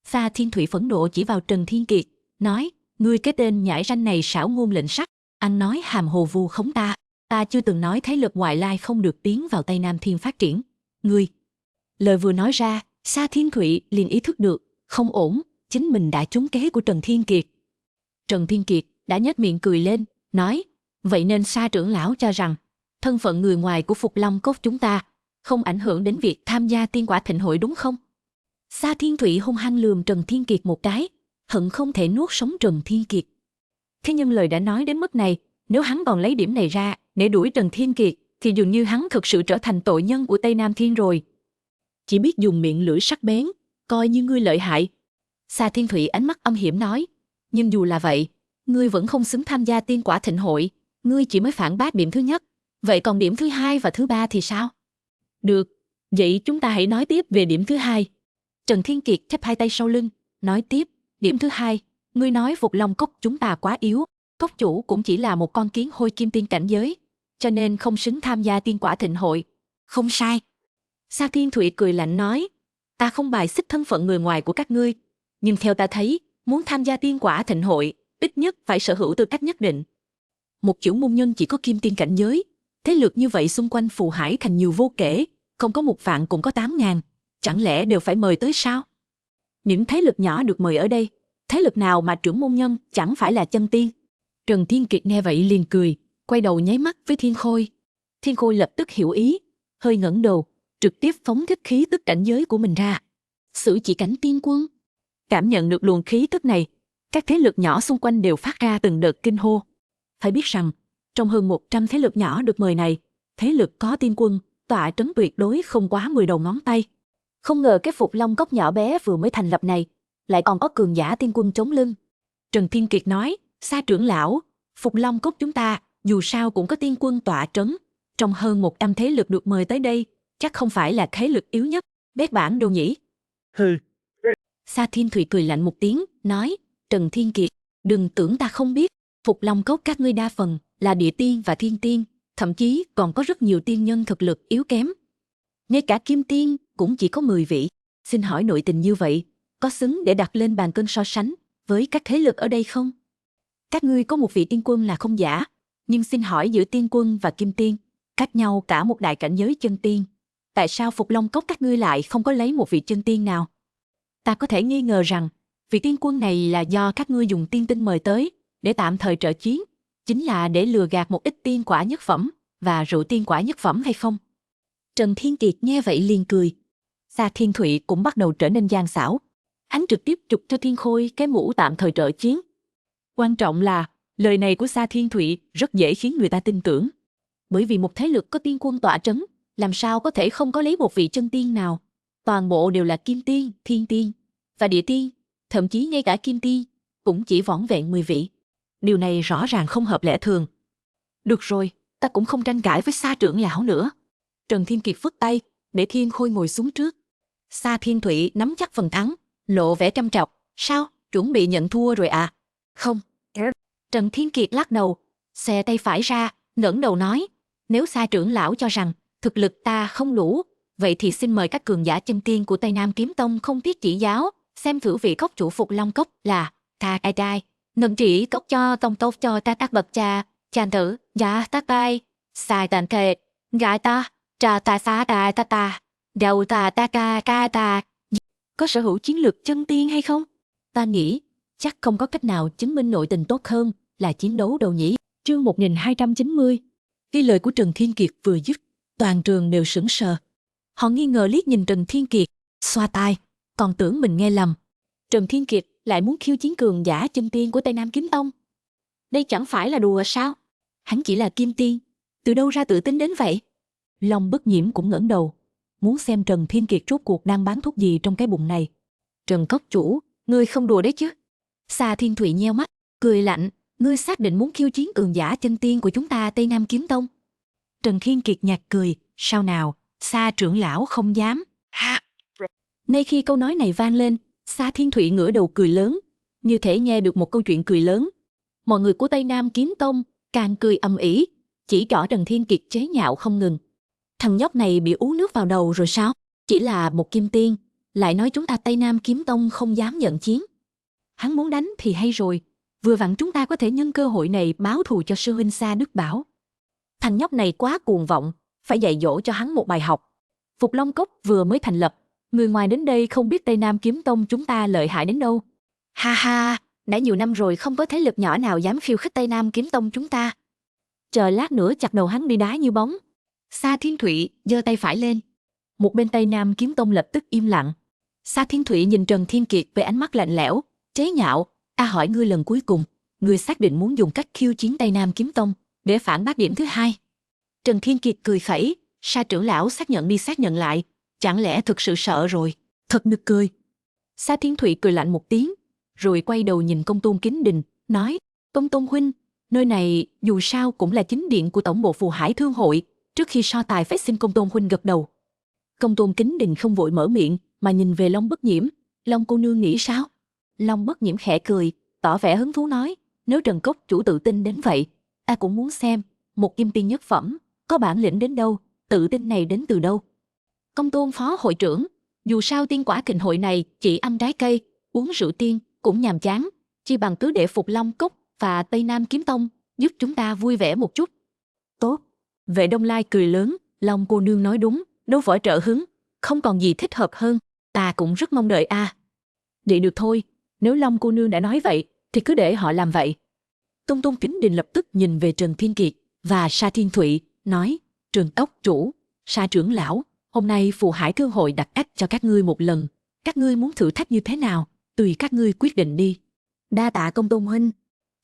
[SPEAKER 2] Sa Thiên Thụy phẫn nộ chỉ vào Trần Thiên Kiệt, nói, ngươi cái tên nhãi ranh này xảo ngôn lệnh sắc, anh nói hàm hồ vu khống ta. Ta chưa từng nói thế lực ngoại lai không được tiến vào Tây Nam Thiên phát triển. Ngươi. Lời vừa nói ra, Sa Thiên Thụy liền ý thức được, không ổn, chính mình đã trúng kế của Trần Thiên Kiệt. Trần Thiên Kiệt đã nhếch miệng cười lên, nói, vậy nên Sa trưởng lão cho rằng, thân phận người ngoài của Phục Long Cốc chúng ta không ảnh hưởng đến việc tham gia tiên quả thịnh hội đúng không? Sa Thiên Thụy hung hăng lườm Trần Thiên Kiệt một cái, hận không thể nuốt sống Trần Thiên Kiệt. Thế nhưng lời đã nói đến mức này, nếu hắn còn lấy điểm này ra để đuổi Trần Thiên Kiệt, thì dường như hắn thực sự trở thành tội nhân của Tây Nam Thiên rồi. Chỉ biết dùng miệng lưỡi sắc bén, coi như ngươi lợi hại. Sa Thiên Thụy ánh mắt âm hiểm nói, nhưng dù là vậy, ngươi vẫn không xứng tham gia tiên quả thịnh hội, ngươi chỉ mới phản bác điểm thứ nhất,
[SPEAKER 1] Vậy còn điểm thứ hai và thứ ba thì sao?
[SPEAKER 2] Được, vậy chúng ta hãy nói tiếp về điểm thứ hai.
[SPEAKER 1] Trần Thiên Kiệt chắp hai tay sau lưng, nói tiếp, điểm thứ hai, ngươi nói Phục Long Cốc chúng ta quá yếu, cốc chủ cũng chỉ là một con kiến hôi kim tiên cảnh giới, cho nên không xứng tham gia tiên quả thịnh hội.
[SPEAKER 4] Không sai.
[SPEAKER 1] Sa Thiên Thụy cười lạnh nói, ta không bài xích thân phận người ngoài của các ngươi, nhưng theo ta thấy, muốn tham gia tiên quả thịnh hội, ít nhất phải sở hữu tư cách nhất định. Một kiểu môn nhân chỉ có kim tiên cảnh giới, thế lực như vậy xung quanh Phù Hải Thành nhiều vô kể, không có 1 vạn cũng có 8.000, chẳng lẽ đều phải mời tới sao? Những thế lực nhỏ được mời ở đây, thế lực nào mà trưởng môn nhân chẳng phải là chân tiên?
[SPEAKER 2] Trần Thiên Kiệt nghe vậy liền cười, quay đầu nháy mắt với Thiên Khôi.
[SPEAKER 1] Thiên Khôi lập tức hiểu ý, hơi ngẩng đầu, trực tiếp phóng thích khí tức cảnh giới của mình ra. Sử chỉ cảnh tiên quân. Cảm nhận được luồng khí tức này, các thế lực nhỏ xung quanh đều phát ra từng đợt kinh hô. Phải biết rằng, trong hơn 100 thế lực nhỏ được mời này, thế lực có tiên quân, tọa trấn tuyệt đối không quá 10 đầu ngón tay. Không ngờ cái Phục Long Cốc nhỏ bé vừa mới thành lập này, lại còn có cường giả tiên quân chống lưng. Trần Thiên Kiệt nói, Sa trưởng lão, Phục Long Cốc chúng ta, dù sao cũng có tiên quân tọa trấn. Trong hơn 100 thế lực được mời tới đây, chắc không phải là thế lực yếu nhất, bét bản đồ nhỉ.
[SPEAKER 3] Hừ.
[SPEAKER 1] Sa Thiên Thụy cười lạnh một tiếng, nói, Trần Thiên Kiệt, đừng tưởng ta không biết, Phục Long Cốc các ngươi đa phần là địa tiên và thiên tiên, thậm chí còn có rất nhiều tiên nhân thực lực yếu kém. Ngay cả kim tiên cũng chỉ có 10 vị. Xin hỏi nội tình như vậy, có xứng để đặt lên bàn cân so sánh với các thế lực ở đây không? Các ngươi có một vị tiên quân là không giả, nhưng xin hỏi giữa tiên quân và kim tiên, cách nhau cả một đại cảnh giới chân tiên. Tại sao Phục Long Cốc các ngươi lại không có lấy một vị chân tiên nào? Ta có thể nghi ngờ rằng, vị tiên quân này là do các ngươi dùng tiên tinh mời tới, để tạm thời trợ chiến, chính là để lừa gạt một ít tiên quả nhất phẩm và rượu tiên quả nhất phẩm hay không? Trần Thiên Kiệt nghe vậy liền cười. Sa Thiên Thụy cũng bắt đầu trở nên gian xảo. Hắn trực tiếp chụp cho Thiên Khôi cái mũ tạm thời trợ chiến.
[SPEAKER 3] Quan trọng là, lời này của Sa Thiên Thụy rất dễ khiến người ta tin tưởng.
[SPEAKER 1] Bởi vì một thế lực có tiên quân tọa trấn, làm sao có thể không có lấy một vị chân tiên nào? Toàn bộ đều là kim tiên, thiên tiên và địa tiên, thậm chí ngay cả kim tiên cũng chỉ vỏn vẹn 10 vị. Điều này rõ ràng không hợp lẽ thường. Được rồi, ta cũng không tranh cãi với Sa trưởng lão nữa. Trần Thiên Kiệt phất tay, để Thiên Khôi ngồi xuống trước. Sa Thiên Thụy nắm chắc phần thắng, lộ vẻ trâm trọc. Sao, chuẩn bị nhận thua rồi à? Không. Trần Thiên Kiệt lắc đầu, xòe tay phải ra, ngẩng đầu nói, nếu Sa trưởng lão cho rằng thực lực ta không đủ, vậy thì xin mời các cường giả chân tiên của Tây Nam Kiếm Tông không tiếc chỉ giáo, xem thử vị cốc chủ Phục Long Cốc là ta ai trai. Ngân chỉ cốc cho tông tốt cho ta tác bậc cha, chàng tử, giả tác tay, sai tàn kệ, gái ta, trà ta xá ta, đầu ta ca. Có sở hữu chiến lược chân tiên hay không? Ta nghĩ, chắc không có cách nào chứng minh nội tình tốt hơn là chiến đấu đâu nhỉ.
[SPEAKER 2] Chương 1290.
[SPEAKER 1] Khi lời của Trần Thiên Kiệt vừa dứt, toàn trường đều sững sờ. Họ nghi ngờ liếc nhìn Trần Thiên Kiệt, xoa tai, còn tưởng mình nghe lầm. Trần Thiên Kiệt lại muốn khiêu chiến cường giả chân tiên của Tây Nam Kiếm Tông. Đây chẳng phải là đùa sao? Hắn chỉ là kim tiên, từ đâu ra tự tin đến vậy? Long Bất Nhiễm cũng ngẩng đầu, muốn xem Trần Thiên Kiệt rốt cuộc đang bán thuốc gì trong cái bụng này. Trần cốc chủ, ngươi không đùa đấy chứ? Sa Thiên Thụy nheo mắt, cười lạnh, ngươi xác định muốn khiêu chiến cường giả chân tiên của chúng ta Tây Nam Kiếm Tông? Trần Thiên Kiệt nhạt cười, sao nào, Sa trưởng lão không dám. Ha! Ngay khi câu nói này vang lên, Sa Thiên Thụy ngửa đầu cười lớn, như thể nghe được một câu chuyện cười lớn. Mọi người của Tây Nam Kiếm Tông càng cười ầm ĩ, chỉ trỏ Trần Thiên Kiệt chế nhạo không ngừng. Thằng nhóc này bị uống nước vào đầu rồi sao? Chỉ là một kim tiên, lại nói chúng ta Tây Nam Kiếm Tông không dám nhận chiến. Hắn muốn đánh thì hay rồi, vừa vặn chúng ta có thể nhân cơ hội này báo thù cho sư huynh Sa Đức Bảo. Thằng nhóc này quá cuồng vọng, phải dạy dỗ cho hắn một bài học. Phục Long Cốc vừa mới thành lập, người ngoài đến đây không biết Tây Nam Kiếm Tông chúng ta lợi hại đến đâu. Ha ha, đã nhiều năm rồi không có thế lực nhỏ nào dám khiêu khích Tây Nam Kiếm Tông chúng ta. Chờ lát nữa chặt đầu hắn đi đá như bóng. Sa Thiên Thụy giơ tay phải lên. Một bên Tây Nam Kiếm Tông lập tức im lặng. Sa Thiên Thụy nhìn Trần Thiên Kiệt với ánh mắt lạnh lẽo, chế nhạo. Ta hỏi ngươi lần cuối cùng, ngươi xác định muốn dùng cách khiêu chiến Tây Nam Kiếm Tông để phản bác điểm thứ hai? Trần Thiên Kiệt cười khẩy, Sa trưởng lão xác nhận đi xác nhận lại, chẳng lẽ thực sự sợ rồi? Thật nực cười. Sa Thiên Thụy cười lạnh một tiếng, rồi quay đầu nhìn Công Tôn Kính Đình, nói, Công Tôn huynh, Nơi này dù sao cũng là chính điện của tổng bộ phù hải thương hội. Trước khi so tài phải xin Công Tôn huynh gật đầu. Công Tôn Kính Đình không vội mở miệng mà nhìn về Long Bất Nhiễm. Long cô nương nghĩ sao? Long Bất Nhiễm khẽ cười, tỏ vẻ hứng thú nói, nếu Trần Cốc chủ tự tin đến vậy, ta cũng muốn xem, một kim tiên nhất phẩm, có bản lĩnh đến đâu, tự tin này đến từ đâu. Công Tôn phó hội trưởng, dù sao tiên quả kình hội này chỉ ăn trái cây, uống rượu tiên cũng nhàm chán, chi bằng cứ để Phục Long Cốc và Tây Nam Kiếm Tông giúp chúng ta vui vẻ một chút. Tốt. Vệ Đông Lai cười lớn, Long cô nương nói đúng, đấu võ trợ hứng, không còn gì thích hợp hơn, ta cũng rất mong đợi a. Vậy được thôi, nếu Long cô nương đã nói vậy, thì cứ để họ làm vậy. Công Tôn Kính Đình lập tức nhìn về Trần Thiên Kiệt và Sa Thiên Thụy, nói, Trần Cốc chủ, Sa trưởng lão, hôm nay phù hải thương hội đặt ách cho các ngươi một lần, các ngươi muốn thử thách như thế nào, tùy các ngươi quyết định đi. Đa tạ Công Tôn huynh.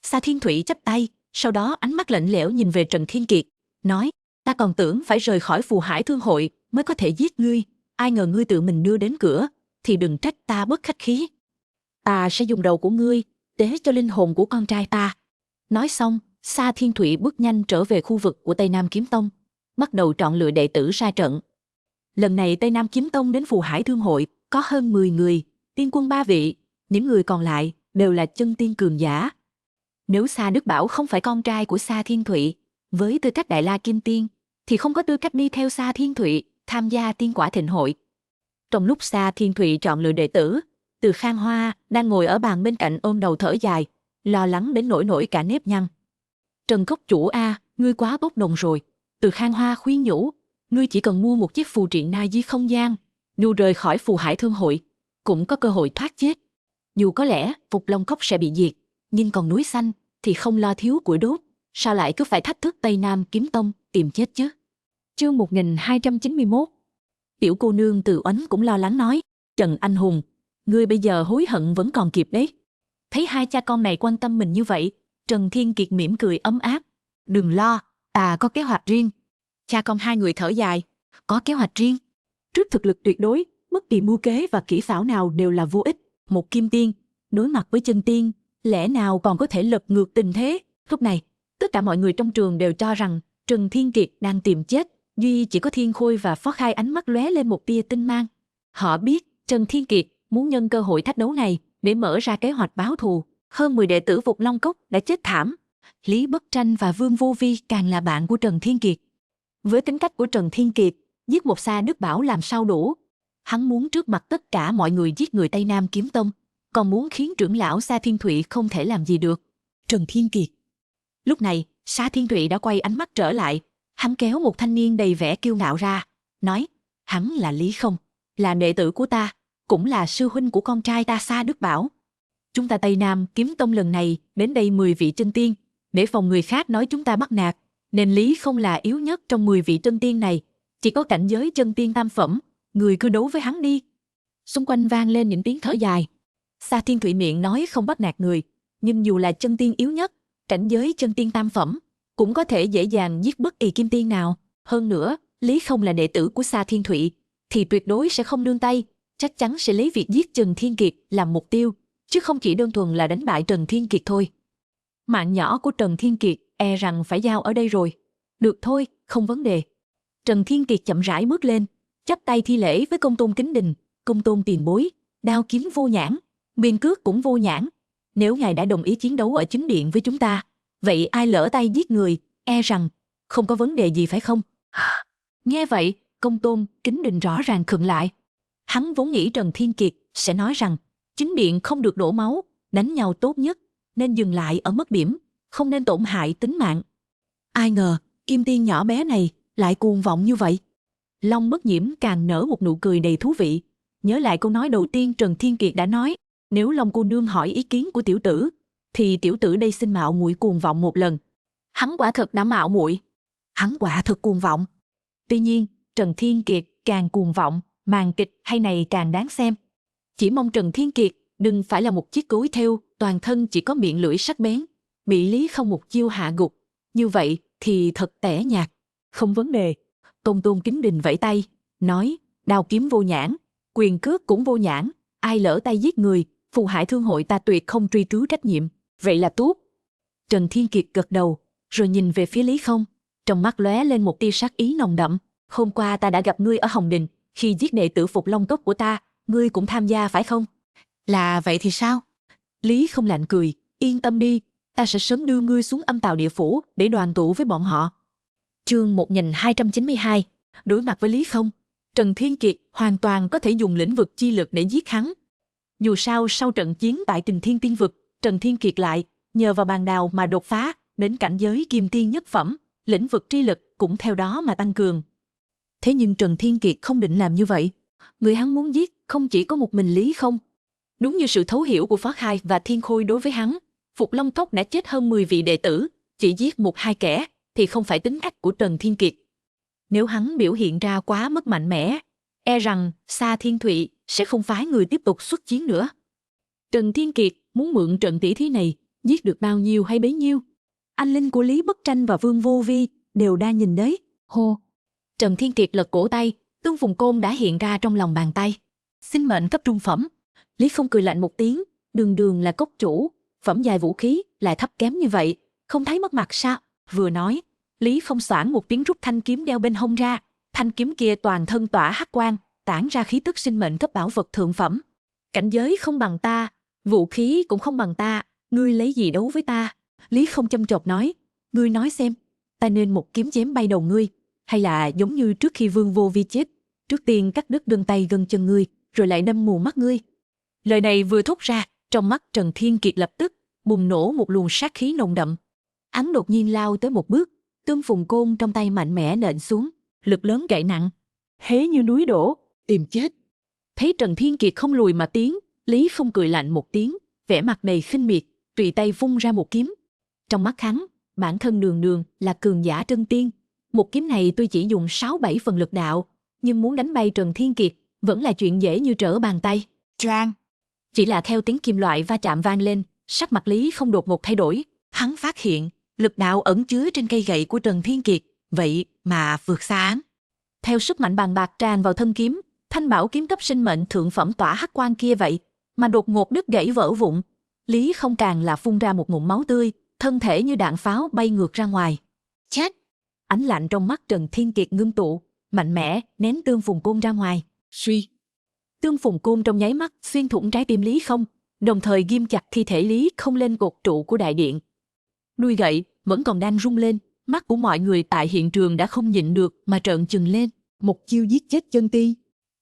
[SPEAKER 1] Sa Thiên Thụy chắp tay, sau đó ánh mắt lạnh lẽo nhìn về Trần Thiên Kiệt, nói, ta còn tưởng phải rời khỏi phù hải thương hội mới có thể giết ngươi, ai ngờ ngươi tự mình đưa đến cửa, thì đừng trách ta bất khách khí. Ta sẽ dùng đầu của ngươi tế cho linh hồn của con trai ta. Nói xong, Sa Thiên Thụy bước nhanh trở về khu vực của Tây Nam Kiếm Tông, bắt đầu chọn lựa đệ tử ra trận. Lần này Tây Nam Kiếm Tông đến phù hải thương hội có hơn 10 người, tiên quân 3 vị, những người còn lại đều là chân tiên cường giả. Nếu Sa Đức Bảo không phải con trai của Sa Thiên Thụy, với tư cách Đại La Kim Tiên, thì không có tư cách đi theo Sa Thiên Thụy tham gia tiên quả thịnh hội. Trong lúc Sa Thiên Thụy chọn lựa đệ tử, Từ Khang Hoa đang ngồi ở bàn bên cạnh ôm đầu thở dài, lo lắng đến nổi cả nếp nhăn. Trần Cốc chủ a, ngươi quá bốc đồng rồi. Từ Khang Hoa khuyên nhủ, ngươi chỉ cần mua một chiếc phù triện na di không gian, dù rời khỏi phù hải thương hội, cũng có cơ hội thoát chết. Dù có lẽ Phục Long Cốc sẽ bị diệt, nhưng còn núi xanh thì không lo thiếu củi đốt, sao lại cứ phải thách thức Tây Nam Kiếm Tông tìm chết chứ? Chương 1291. Tiểu cô nương Từ Oánh cũng lo lắng nói, Trần Anh Hùng, ngươi bây giờ hối hận vẫn còn kịp đấy. Thấy hai cha con này quan tâm mình như vậy, Trần Thiên Kiệt mỉm cười ấm áp. Đừng lo, ta có kế hoạch riêng. Cha con hai người thở dài, có kế hoạch riêng. Trước thực lực tuyệt đối, bất kỳ mưu kế và kỹ xảo nào đều là vô ích. Một kim tiên, đối mặt với chân tiên, lẽ nào còn có thể lật ngược tình thế? Lúc này, tất cả mọi người trong trường đều cho rằng Trần Thiên Kiệt đang tìm chết, duy chỉ có Thiên Khôi và Phó Khai ánh mắt lóe lên một tia tinh mang. Họ biết Trần Thiên Kiệt muốn nhân cơ hội thách đấu này để mở ra kế hoạch báo thù. Hơn 10 đệ tử Phục Long Cốc đã chết thảm. Lý Bất Tranh và Vương Vô Vi càng là bạn của Trần Thiên Kiệt. Với tính cách của Trần Thiên Kiệt, giết một Sa Đức Bảo làm sao đủ. Hắn muốn trước mặt tất cả mọi người giết người Tây Nam Kiếm Tông, còn muốn khiến trưởng lão Sa Thiên Thụy không thể làm gì được. Trần Thiên Kiệt. Lúc này, Sa Thiên Thụy đã quay ánh mắt trở lại. Hắn kéo một thanh niên đầy vẻ kiêu ngạo ra, nói, hắn là Lý Không, là đệ tử của ta, cũng là sư huynh của con trai ta Sa Đức Bảo. Chúng ta Tây Nam Kiếm Tông lần này đến đây 10 vị chân tiên, để phòng người khác nói chúng ta bắt nạt, nên Lý Không là yếu nhất trong 10 vị chân tiên này, chỉ có cảnh giới chân tiên tam phẩm, người cứ đấu với hắn đi. Xung quanh vang lên những tiếng thở dài. Sa Thiên Thụy miệng nói không bắt nạt người, nhưng dù là chân tiên yếu nhất, cảnh giới chân tiên tam phẩm, cũng có thể dễ dàng giết bất kỳ kim tiên nào. Hơn nữa, Lý Không là đệ tử của Sa Thiên Thụy, thì tuyệt đối sẽ không nương tay, chắc chắn sẽ lấy việc giết Trần Thiên Kiệt làm mục tiêu, chứ không chỉ đơn thuần là đánh bại Trần Thiên Kiệt thôi. Mạng nhỏ của Trần Thiên Kiệt e rằng phải giao ở đây rồi. Được thôi, không vấn đề. Trần Thiên Kiệt chậm rãi bước lên, chắp tay thi lễ với Công Tôn Kính Đình. Công Tôn tiền bối, đao kiếm vô nhãn, biên cước cũng vô nhãn. Nếu ngài đã đồng ý chiến đấu ở chính điện với chúng ta, vậy ai lỡ tay giết người, e rằng không có vấn đề gì phải không? Nghe vậy, Công Tôn Kính Đình rõ ràng khựng lại. Hắn vốn nghĩ Trần Thiên Kiệt sẽ nói rằng chính điện không được đổ máu, đánh nhau tốt nhất, nên dừng lại ở mất điểm, không nên tổn hại tính mạng. Ai ngờ, kim tiên nhỏ bé này lại cuồng vọng như vậy. Long Bất Nhiễm càng nở một nụ cười đầy thú vị, nhớ lại câu nói đầu tiên Trần Thiên Kiệt đã nói, nếu Long cô nương hỏi ý kiến của tiểu tử, thì tiểu tử đây xin mạo muội cuồng vọng một lần. Hắn quả thật đã mạo muội, hắn quả thật cuồng vọng. Tuy nhiên, Trần Thiên Kiệt càng cuồng vọng, màn kịch hay này càng đáng xem. Chỉ mong Trần Thiên Kiệt đừng phải là một chiếc cối thêu, toàn thân chỉ có miệng lưỡi sắc bén, bị Lý Không một chiêu hạ gục. Như vậy thì thật tẻ nhạt. Không vấn đề. Công Tôn Kính Đình vẫy tay, nói, đao kiếm vô nhãn, quyền cước cũng vô nhãn, ai lỡ tay giết người, phù hải thương hội ta tuyệt không truy cứu trách nhiệm. Vậy là tốt. Trần Thiên Kiệt gật đầu, rồi nhìn về phía Lý Không, trong mắt lóe lên một tia sát ý nồng đậm. Hôm qua ta đã gặp ngươi ở Hồng Đình, khi giết đệ tử Phục Long Cốc của ta, ngươi cũng tham gia phải không?
[SPEAKER 4] Là vậy thì sao?
[SPEAKER 1] Lý Không lạnh cười, yên tâm đi, ta sẽ sớm đưa ngươi xuống âm tào địa phủ để đoàn tụ với bọn họ. Chương 1292, đối mặt với Lý Không, Trần Thiên Kiệt hoàn toàn có thể dùng lĩnh vực chi lực để giết hắn. Dù sao sau trận chiến tại Kình Thiên Tiên Vực, Trần Thiên Kiệt lại nhờ vào bàn đào mà đột phá đến cảnh giới kim tiên nhất phẩm, lĩnh vực tri lực cũng theo đó mà tăng cường. Thế nhưng Trần Thiên Kiệt không định làm như vậy. Người hắn muốn giết không chỉ có một mình Lý Không. Đúng như sự thấu hiểu của Phó Khai và Thiên Khôi đối với hắn, Phục Long Cốc đã chết hơn 10 vị đệ tử, chỉ giết 1-2 kẻ thì không phải tính cách của Trần Thiên Kiệt. Nếu hắn biểu hiện ra quá mức mạnh mẽ, e rằng Sa Thiên Thụy sẽ không phái người tiếp tục xuất chiến nữa. Trần Thiên Kiệt muốn mượn trận tỷ thí này, giết được bao nhiêu hay bấy nhiêu. Anh linh của Lý Bất Tranh và Vương Vô Vi đều đang nhìn đấy. Hô! Trần Thiên Kiệt lật cổ tay, tương phùng côn đã hiện ra trong lòng bàn tay. Sinh mệnh cấp trung phẩm. Lý Không cười lạnh một tiếng, đường đường là cốc chủ, phẩm giai vũ khí lại thấp kém như vậy, không thấy mất mặt sao? Vừa nói, Lý Không xoảng một tiếng rút thanh kiếm đeo bên hông ra, thanh kiếm kia toàn thân tỏa hắc quang, tản ra khí tức sinh mệnh cấp bảo vật thượng phẩm. Cảnh giới không bằng ta, vũ khí cũng không bằng ta, ngươi lấy gì đấu với ta? Lý Không châm chọc nói, ngươi nói xem, ta nên một kiếm chém bay đầu ngươi, hay là giống như trước khi Vương Vô Vi chết, trước tiên cắt đứt gân tay gân chân ngươi, rồi lại đâm mù mắt ngươi. Lời này vừa thốt ra, trong mắt Trần Thiên Kiệt lập tức bùng nổ một luồng sát khí nồng đậm. Hắn đột nhiên lao tới một bước, tương phùng côn trong tay mạnh mẽ nện xuống, lực lớn gậy nặng, hế như núi đổ, tìm chết. Thấy Trần Thiên Kiệt không lùi mà tiến, Lý Không cười lạnh một tiếng, vẻ mặt đầy khinh miệt, tùy tay vung ra một kiếm. Trong mắt hắn, bản thân đường đường là cường giả chân tiên. Một kiếm này tuy chỉ dùng 6-7 phần lực đạo, nhưng muốn đánh bay Trần Thiên Kiệt vẫn là chuyện dễ như trở bàn tay.
[SPEAKER 4] Choang!
[SPEAKER 1] Chỉ là theo tiếng kim loại va chạm vang lên, sắc mặt Lý Không đột ngột thay đổi. Hắn phát hiện, lực đạo ẩn chứa trên cây gậy của Trần Thiên Kiệt, vậy mà vượt xa hắn. Theo sức mạnh bàn bạc tràn vào thân kiếm, thanh bảo kiếm cấp sinh mệnh thượng phẩm tỏa hắc quang kia vậy mà đột ngột đứt gãy vỡ vụn. Lý Không càng là phun ra một ngụm máu tươi, thân thể như đạn pháo bay ngược ra ngoài. Chết! Ánh lạnh trong mắt Trần Thiên Kiệt ngưng tụ, mạnh mẽ ném tương phùng côn ra ngoài. Suy! Tương phùng côn trong nháy mắt xuyên thủng trái tim Lý Không, đồng thời ghim chặt thi thể Lý Không lên cột trụ của đại điện. Đuôi gậy vẫn còn đang rung lên, mắt của mọi người tại hiện trường đã không nhịn được mà trợn trừng lên. Một chiêu giết chết chân tiên.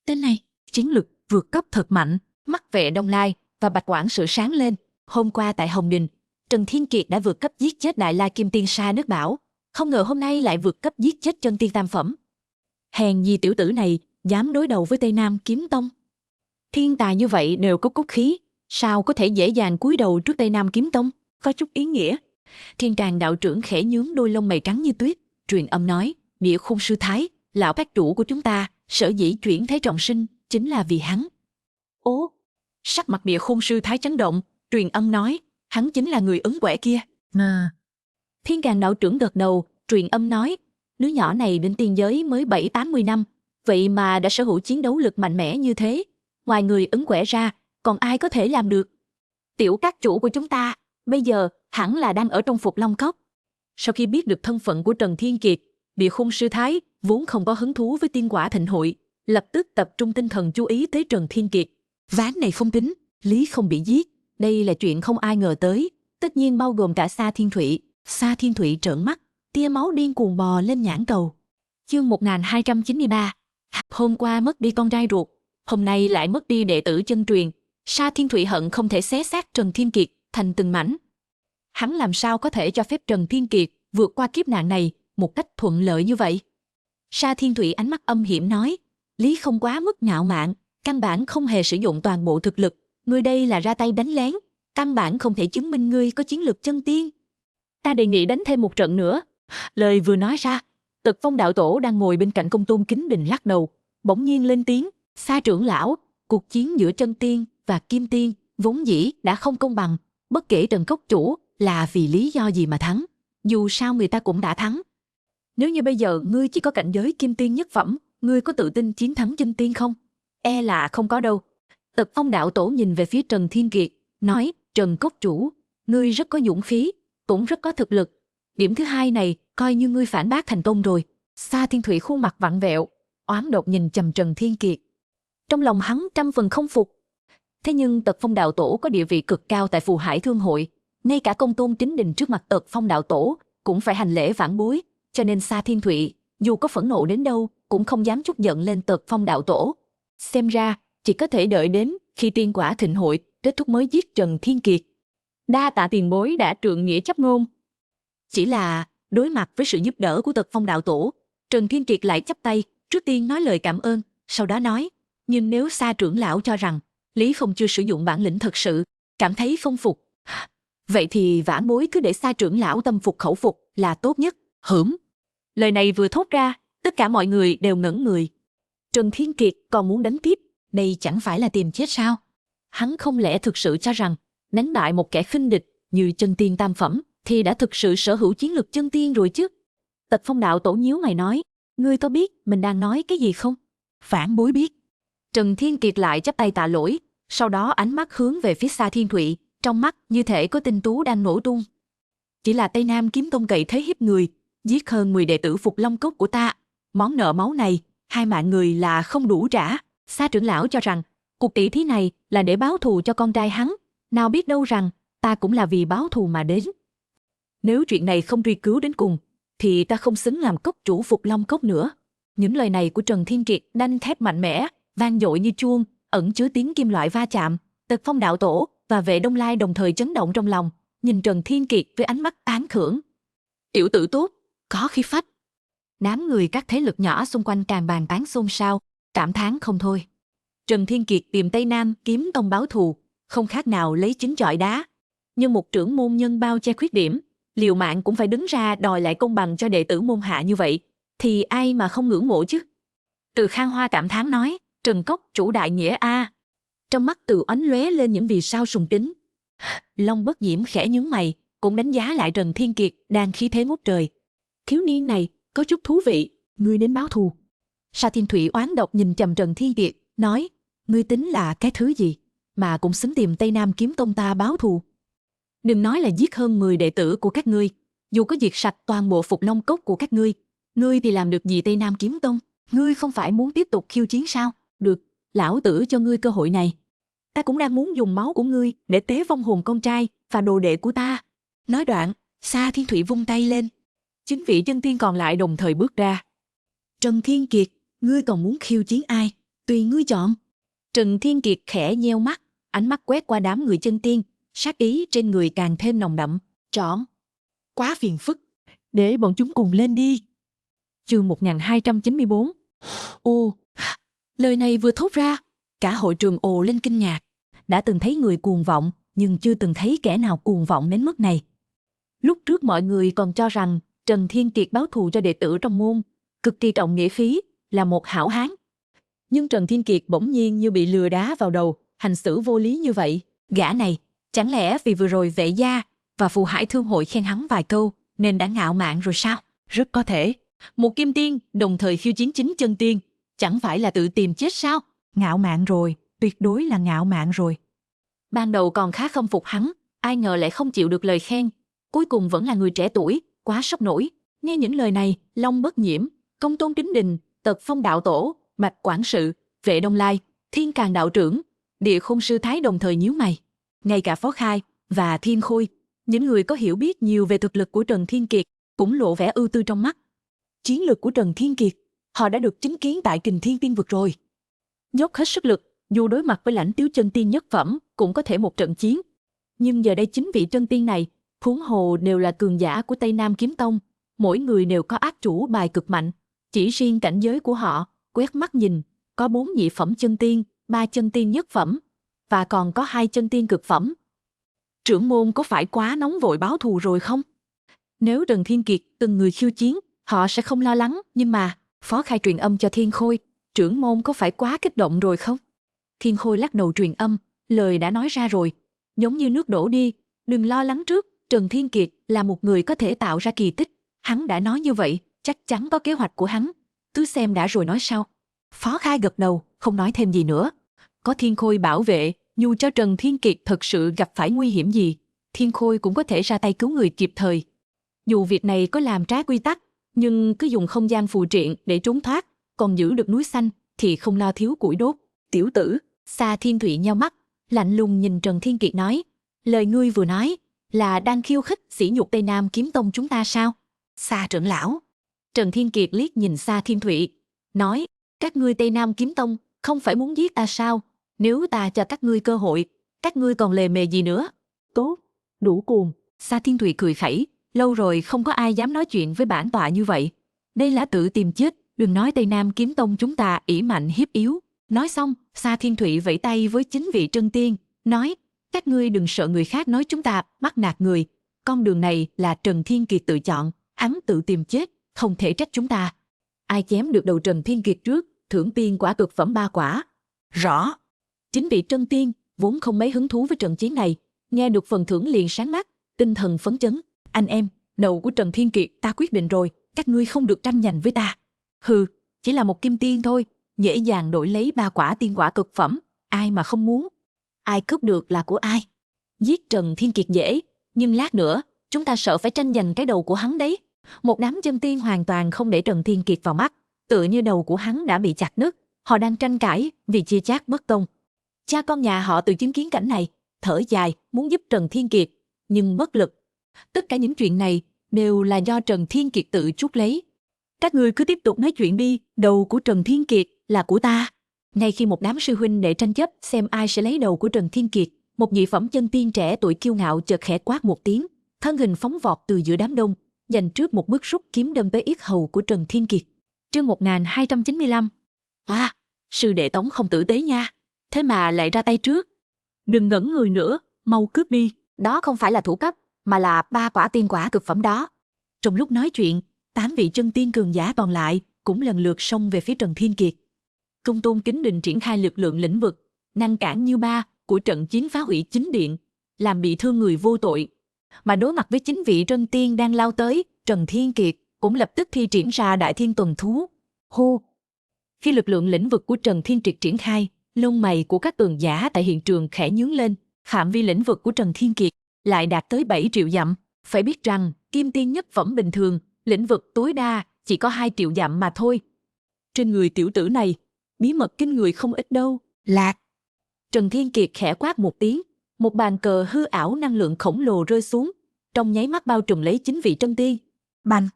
[SPEAKER 1] Tên này, chiến lực vượt cấp thật mạnh. Mắt Vệ Đông Lai và Bạch Quảng Sự sáng lên. Hôm qua tại Hồng Đình, Trần Thiên Kiệt đã vượt cấp giết chết Đại La Kim Tiên Sa Nước Bảo. Không ngờ hôm nay lại vượt cấp giết chết chân tiên tam phẩm. Hèn gì tiểu tử này dám đối đầu với Tây Nam Kiếm Tông. Thiên tài như vậy đều có cốt khí, sao có thể dễ dàng cúi đầu trước Tây Nam Kiếm Tông? Có chút ý nghĩa. Thiên Tràng đạo trưởng khẽ nhướng đôi lông mày trắng như tuyết, truyền âm nói, Địa Khôn sư thái, lão các chủ của chúng ta, sở dĩ chuyển thế trọng sinh chính là vì hắn. Ố! Sắc mặt Địa Khôn sư thái chấn động, truyền âm nói, hắn chính là người Ấn Quẻ kia. Thiên Tràng đạo trưởng gật đầu, truyền âm nói, đứa nhỏ này đến tiên giới mới 7-80 năm, vậy mà đã sở hữu chiến đấu lực mạnh mẽ như thế. Ngoài người Ấn Quẻ ra, còn ai có thể làm được? Tiểu các chủ của chúng ta, bây giờ hẳn là đang ở trong Phục Long Cốc. Sau khi biết được thân phận của Trần Thiên Kiệt, Địa Khôn sư thái vốn không có hứng thú với tiên quả thịnh hội, lập tức tập trung tinh thần chú ý tới Trần Thiên Kiệt. Ván này không tính, Lý Không bị giết, đây là chuyện không ai ngờ tới, tất nhiên bao gồm cả Sa Thiên Thụy. Sa Thiên Thụy trợn mắt, tia máu điên cuồng bò lên nhãn cầu. Chương 1293. Hôm qua mất đi con trai ruột, hôm nay lại mất đi đệ tử chân truyền. Sa Thiên Thụy hận không thể xé xác Trần Thiên Kiệt thành từng mảnh. Hắn làm sao có thể cho phép Trần Thiên Kiệt vượt qua kiếp nạn này một cách thuận lợi như vậy? Sa Thiên Thụy ánh mắt âm hiểm nói, Lý Không quá mức ngạo mạn, căn bản không hề sử dụng toàn bộ thực lực, ngươi đây là ra tay đánh lén, căn bản không thể chứng minh ngươi có chiến lược chân tiên. Ta đề nghị đánh thêm một trận nữa. Lời vừa nói ra, Tật Phong đạo tổ đang ngồi bên cạnh Công Tôn Kính Đình lắc đầu, bỗng nhiên lên tiếng, Sa trưởng lão, cuộc chiến giữa chân tiên và kim tiên vốn dĩ đã không công bằng, bất kể Trần cốc chủ là vì lý do gì mà thắng, dù sao người ta cũng đã thắng. Nếu như bây giờ ngươi chỉ có cảnh giới kim tiên nhất phẩm, ngươi có tự tin chiến thắng chân tiên không? E là không có đâu. Tật Phong đạo tổ nhìn về phía Trần Thiên Kiệt, nói, Trần cốc chủ, ngươi rất có dũng khí, cũng rất có thực lực. Điểm thứ hai này, coi như ngươi phản bác thành công rồi. Sa Thiên Thụy khuôn mặt vặn vẹo, oán độc nhìn chằm Trần Thiên Kiệt. Trong lòng hắn trăm phần không phục. Thế nhưng Tật Phong đạo tổ có địa vị cực cao tại Phù Hải Thương hội, ngay cả Công Tôn Chính Đình trước mặt Tật Phong đạo tổ cũng phải hành lễ vãn bối, cho nên Sa Thiên Thụy dù có phẫn nộ đến đâu cũng không dám trút giận lên Tật Phong đạo tổ. Xem ra chỉ có thể đợi đến khi tiên quả thịnh hội kết thúc mới giết Trần Thiên Kiệt. Đa tạ tiền bối đã trượng nghĩa chấp ngôn. Chỉ là đối mặt với sự giúp đỡ của Tật Phong đạo tổ, Trần Thiên Kiệt lại chắp tay, trước tiên nói lời cảm ơn, sau đó nói, nhưng nếu Sa trưởng lão cho rằng Lý Phong chưa sử dụng bản lĩnh thật sự, cảm thấy không phục, vậy thì vãn bối cứ để Sa trưởng lão tâm phục khẩu phục là tốt nhất. Hửm. Lời này vừa thốt ra, tất cả mọi người đều ngẩn người. Trần Thiên Kiệt còn muốn đánh tiếp, đây chẳng phải là tìm chết sao? Hắn không lẽ thực sự cho rằng đánh bại một kẻ khinh địch như chân tiên tam phẩm thì đã thực sự sở hữu chiến lực chân tiên rồi chứ? Tật Phong đạo tổ nhíu mày nói, ngươi có biết mình đang nói cái gì không?
[SPEAKER 4] Phản bối biết.
[SPEAKER 1] Trần Thiên Kiệt lại chắp tay tạ lỗi, sau đó ánh mắt hướng về phía Sa Thiên Thụy, trong mắt như thể có tinh tú đang nổ tung. Chỉ là Tây Nam Kiếm Tông cậy thế hiếp người, giết hơn 10 đệ tử Phục Long Cốc của ta. Món nợ máu này, 2 mạng người là không đủ trả. Sa trưởng lão cho rằng, cuộc tỷ thí này là để báo thù cho con trai hắn. Nào biết đâu rằng, ta cũng là vì báo thù mà đến. Nếu chuyện này không truy cứu đến cùng, thì ta không xứng làm cốc chủ Phục Long Cốc nữa. Những lời này của Trần Thiên Kiệt đanh thép mạnh mẽ, vang dội như chuông, ẩn chứa tiếng kim loại va chạm. Tật Phong đạo tổ và Vệ Đông Lai đồng thời chấn động trong lòng, nhìn Trần Thiên Kiệt với ánh mắt tán thưởng. Tiểu tử tốt, có khí phách. Đám người các thế lực nhỏ xung quanh càng bàn tán xôn xao, cảm thán không thôi. Trần Thiên Kiệt tìm Tây Nam Kiếm Tông báo thù, không khác nào lấy chính chọi đá. Nhưng một trưởng môn nhân bao che khuyết điểm, liều mạng cũng phải đứng ra đòi lại công bằng cho đệ tử môn hạ như vậy, thì ai mà không ngưỡng mộ chứ? Từ Khang Hoa cảm thán nói, Trần Cốc chủ đại nghĩa a. Trong mắt Từ ánh lóe lên những vì sao sùng kính. Long Bất Diễm khẽ nhướng mày, cũng đánh giá lại Trần Thiên Kiệt đang khí thế ngút trời. Thiếu niên này có chút thú vị, ngươi đến báo thù. Sa Thiên Thụy oán độc nhìn chằm Trần Thiên Kiệt, nói, ngươi tính là cái thứ gì mà cũng xứng tìm Tây Nam Kiếm Tông ta báo thù? Đừng nói là giết hơn 10 đệ tử của các ngươi, dù có diệt sạch toàn bộ Phục Long Cốc của các ngươi thì làm được gì Tây Nam Kiếm Tông? Ngươi không phải muốn tiếp tục khiêu chiến sao? Được, lão tử cho ngươi cơ hội này. Ta cũng đang muốn dùng máu của ngươi để tế vong hồn con trai và đồ đệ của ta. Nói đoạn, Sa Thiên Thụy vung tay lên. 9 vị chân tiên còn lại đồng thời bước ra. Trần Thiên Kiệt, ngươi còn muốn khiêu chiến ai? Tùy ngươi chọn. Trần Thiên Kiệt khẽ nheo mắt, ánh mắt quét qua đám người chân tiên, sát ý trên người càng thêm nồng đậm. Chọn. Quá phiền phức. Để bọn chúng cùng lên đi. Chương 1294. Ô, lời này vừa thốt ra, cả hội trường ồ lên kinh ngạc. Đã từng thấy người cuồng vọng, nhưng chưa từng thấy kẻ nào cuồng vọng đến mức này. Lúc trước mọi người còn cho rằng Trần Thiên Kiệt báo thù cho đệ tử trong môn, cực kỳ trọng nghĩa khí, là một hảo hán. Nhưng Trần Thiên Kiệt bỗng nhiên như bị lừa đá vào đầu, hành xử vô lý như vậy. Gã này, chẳng lẽ vì vừa rồi Vệ gia và Phù Hải Thương hội khen hắn vài câu nên đã ngạo mạn rồi sao? Rất có thể. Một kim tiên đồng thời khiêu chiến 9 chân tiên, chẳng phải là tự tìm chết sao? Ngạo mạn rồi, tuyệt đối là ngạo mạn rồi. Ban đầu còn khá khâm phục hắn, ai ngờ lại không chịu được lời khen. Cuối cùng vẫn là người trẻ tuổi, quá sốc nổi. Nghe những lời này, Long Bất Nhiễm, Công Tôn Chính Đình, Tật Phong đạo tổ, Mạch quản sự, Vệ Đông Lai, Thiên Càn đạo trưởng, Địa Khôn sư Thái đồng thời nhíu mày. Ngay cả Phó Khai và Thiên Khôi, những người có hiểu biết nhiều về thực lực của Trần Thiên Kiệt, cũng lộ vẻ ưu tư trong mắt. Chiến lực của Trần Thiên Kiệt, họ đã được chứng kiến tại Kình Thiên Tiên vực rồi. Dốc hết sức lực, dù đối mặt với Lãnh Tiếu chân tiên nhất phẩm, cũng có thể một trận chiến. Nhưng giờ đây 9 vị chân tiên này, huống hồ đều là cường giả của Tây Nam Kiếm Tông, mỗi người đều có ác chủ bài cực mạnh. Chỉ riêng cảnh giới của họ, quét mắt nhìn, có 4 nhị phẩm chân tiên, 3 chân tiên nhất phẩm, và còn có 2 chân tiên cực phẩm. Trưởng môn có phải quá nóng vội báo thù rồi không? Nếu Trần Thiên Kiệt từng người khiêu chiến, họ sẽ không lo lắng, nhưng mà Phó Khai truyền âm cho Thiên Khôi, trưởng môn có phải quá kích động rồi không? Thiên Khôi lắc đầu truyền âm, lời đã nói ra rồi, giống như nước đổ đi, đừng lo lắng trước, Trần Thiên Kiệt là một người có thể tạo ra kỳ tích, hắn đã nói như vậy, chắc chắn có kế hoạch của hắn, cứ xem đã rồi nói sau. Phó Khai gật đầu, không nói thêm gì nữa. Có Thiên Khôi bảo vệ, dù cho Trần Thiên Kiệt thật sự gặp phải nguy hiểm gì,
[SPEAKER 2] Thiên Khôi cũng có thể ra tay cứu người kịp thời. Dù việc này có làm trái quy tắc, nhưng cứ dùng không gian phù triện để trốn thoát, còn giữ được núi xanh thì không lo thiếu củi đốt. Tiểu tử, Sa Thiên Thụy nheo mắt, lạnh lùng nhìn Trần Thiên Kiệt nói, lời ngươi vừa nói là đang khiêu khích sỉ nhục Tây Nam Kiếm Tông chúng ta sao?
[SPEAKER 4] Sa trưởng lão.
[SPEAKER 2] Trần Thiên Kiệt liếc nhìn Sa Thiên Thụy, nói, các ngươi Tây Nam Kiếm Tông không phải muốn giết ta sao? Nếu ta cho các ngươi cơ hội, các ngươi còn lề mề gì nữa? Tốt, đủ cuồng. Sa Thiên Thụy cười khẩy, lâu rồi không có ai dám nói chuyện với bản tọa như vậy. Đây là tự tìm chết, đừng nói Tây Nam Kiếm Tông chúng ta ỷ mạnh hiếp yếu. Nói xong, Sa Thiên Thụy vẫy tay với chính vị Trân Tiên, nói, các ngươi đừng sợ người khác nói chúng ta bắt nạt người. Con đường này là Trần Thiên Kiệt tự chọn, hắn tự tìm chết, không thể trách chúng ta. Ai chém được đầu Trần Thiên Kiệt trước, thưởng tiên quả cực phẩm 3 quả.
[SPEAKER 4] Rõ.
[SPEAKER 2] Chính vị Trân Tiên vốn không mấy hứng thú với trận chiến này, nghe được phần thưởng liền sáng mắt, tinh thần phấn chấn. Anh em, đầu của Trần Thiên Kiệt ta quyết định rồi, các ngươi không được tranh giành với ta. Hừ, chỉ là một kim tiên thôi, dễ dàng đổi lấy 3 quả tiên quả cực phẩm, ai mà không muốn. Ai cướp được là của ai. Giết Trần Thiên Kiệt dễ, nhưng lát nữa chúng ta sợ phải tranh giành cái đầu của hắn đấy. Một đám chân tiên hoàn toàn không để Trần Thiên Kiệt vào mắt, tựa như đầu của hắn đã bị chặt đứt. Họ đang tranh cãi vì chia chác bất công. Cha con nhà họ từ chứng kiến cảnh này, thở dài muốn giúp Trần Thiên Kiệt, nhưng bất lực. Tất cả những chuyện này đều là do Trần Thiên Kiệt tự chuốc lấy. Các ngươi cứ tiếp tục nói chuyện đi, đầu của Trần Thiên Kiệt là của ta. Ngay khi một đám sư huynh đệ tranh chấp xem ai sẽ lấy đầu của Trần Thiên Kiệt, một nhị phẩm chân tiên trẻ tuổi kiêu ngạo chợt khẽ quát một tiếng, thân hình phóng vọt từ giữa đám đông, giành trước một bước rút kiếm đâm tới yết hầu của Trần Thiên Kiệt. Chương 1295. À, sư đệ Tống không tử tế nha, thế mà lại ra tay trước.
[SPEAKER 3] Đừng ngẩn người nữa, mau cướp đi.
[SPEAKER 2] Đó không phải là thủ cấp, mà là 3 quả tiên quả cực phẩm đó. Trong lúc nói chuyện, 8 vị chân tiên cường giả còn lại cũng lần lượt xông về phía Trần Thiên Kiệt. Công tôn Kính Đình triển khai lực lượng lĩnh vực, ngăn cản như ba của trận chiến phá hủy chính điện, làm bị thương người vô tội. Mà đối mặt với chính vị chân tiên đang lao tới, Trần Thiên Kiệt cũng lập tức thi triển ra Đại Thiên Tuần Thú. Hô! Khi lực lượng lĩnh vực của Trần Thiên Kiệt triển khai, lông mày của các cường giả tại hiện trường khẽ nhướng lên. Phạm vi lĩnh vực của Trần Thiên Kiệt lại đạt tới 7 triệu dặm. Phải biết rằng, kim tiên nhất phẩm bình thường, lĩnh vực tối đa chỉ có 2 triệu dặm mà thôi.
[SPEAKER 3] Trên người tiểu tử này, bí mật kinh người không ít đâu.
[SPEAKER 4] Lạc.
[SPEAKER 2] Trần Thiên Kiệt khẽ quát một tiếng, một bàn cờ hư ảo năng lượng khổng lồ rơi xuống, trong nháy mắt bao trùm lấy chính vị chân tiên.
[SPEAKER 4] Bành.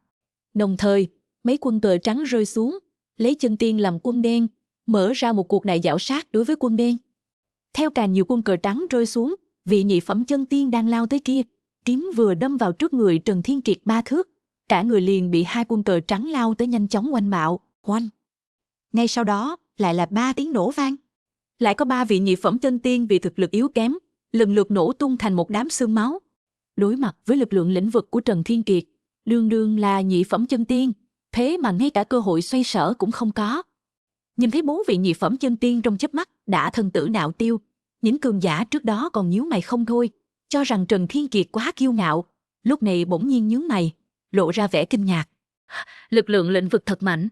[SPEAKER 2] Đồng thời, mấy quân cờ trắng rơi xuống, lấy chân tiên làm quân đen, mở ra một cuộc đại giảo sát đối với quân đen. Theo càng nhiều quân cờ trắng rơi xuống, vị nhị phẩm chân tiên đang lao tới kia, kiếm vừa đâm vào trước người Trần Thiên Kiệt 3 thước, cả người liền bị 2 quân cờ trắng lao tới nhanh chóng oanh bạo. Oanh! Ngay sau đó lại là 3 tiếng nổ vang. Lại có 3 vị nhị phẩm chân tiên vì thực lực yếu kém, lần lượt nổ tung thành một đám xương máu. Đối mặt với lực lượng lĩnh vực của Trần Thiên Kiệt, đương đương là nhị phẩm chân tiên, thế mà ngay cả cơ hội xoay sở cũng không có. Nhìn thấy 4 vị nhị phẩm chân tiên trong chớp mắt đã thân tử đạo tiêu, những cường giả trước đó còn nhíu mày không thôi, cho rằng Trần Thiên Kiệt quá kiêu ngạo, lúc này bỗng nhiên nhướng mày, lộ ra vẻ kinh ngạc. Lực lượng lĩnh vực thật mạnh.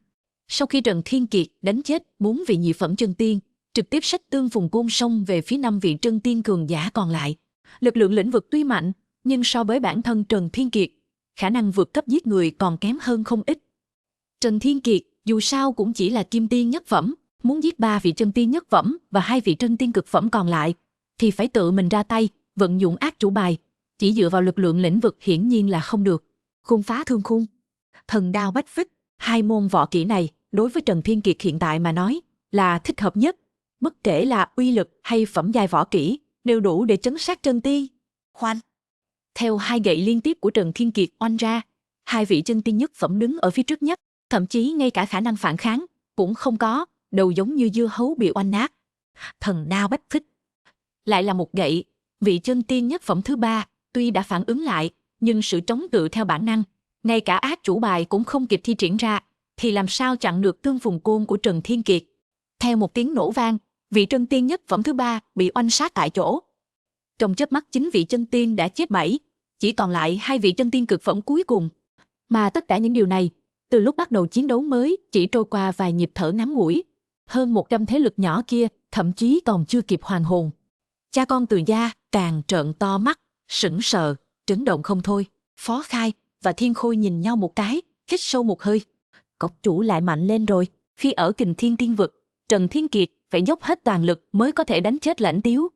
[SPEAKER 2] Sau khi Trần Thiên Kiệt đánh chết 4 vị nhị phẩm chân tiên, trực tiếp xách tương phùng côn xông về phía 5 vị chân tiên cường giả còn lại. Lực lượng lĩnh vực tuy mạnh, nhưng so với bản thân Trần Thiên Kiệt, khả năng vượt cấp giết người còn kém hơn không ít. Trần Thiên Kiệt dù sao cũng chỉ là kim tiên nhất phẩm, muốn giết 3 vị chân tiên nhất phẩm và 2 vị chân tiên cực phẩm còn lại, thì phải tự mình ra tay, vận dụng ác chủ bài. Chỉ dựa vào lực lượng lĩnh vực hiển nhiên là không được. Khôn phá thương khung, thần đao bách phích, 2 môn võ kỹ này đối với Trần Thiên Kiệt hiện tại mà nói là thích hợp nhất. Bất kể là uy lực hay phẩm giai võ kỹ, đều đủ để trấn sát chân tiên.
[SPEAKER 4] Khoan.
[SPEAKER 2] Theo 2 gậy liên tiếp của Trần Thiên Kiệt oanh ra, 2 vị chân tiên nhất phẩm đứng ở phía trước nhất, thậm chí ngay cả khả năng phản kháng cũng không có, đầu giống như dưa hấu bị oanh nát. Thần đao bách phích. Lại là một gậy, vị chân tiên nhất phẩm thứ 3, tuy đã phản ứng lại, nhưng sự chống cự theo bản năng, ngay cả ác chủ bài cũng không kịp thi triển ra, thì làm sao chặn được tương phùng côn của Trần Thiên Kiệt. Theo một tiếng nổ vang, vị chân tiên nhất phẩm thứ 3 bị oanh sát tại chỗ. Trong chớp mắt 9 vị chân tiên đã chết 7, chỉ còn lại 2 vị chân tiên cực phẩm cuối cùng. Mà tất cả những điều này, từ lúc bắt đầu chiến đấu mới chỉ trôi qua vài nhịp thở ngắn ngủi. Hơn 100 thế lực nhỏ kia thậm chí còn chưa kịp hoàn hồn. Cha con Từ gia càng trợn to mắt,
[SPEAKER 1] Sững sờ, chấn động không thôi. Phó Khai và Thiên Khôi nhìn nhau một cái, hít sâu một hơi. Cốc chủ lại mạnh lên rồi. Khi ở Kình Thiên Tiên Vực, Trần Thiên Kiệt phải dốc hết toàn lực mới có thể đánh chết Lãnh Tiếu.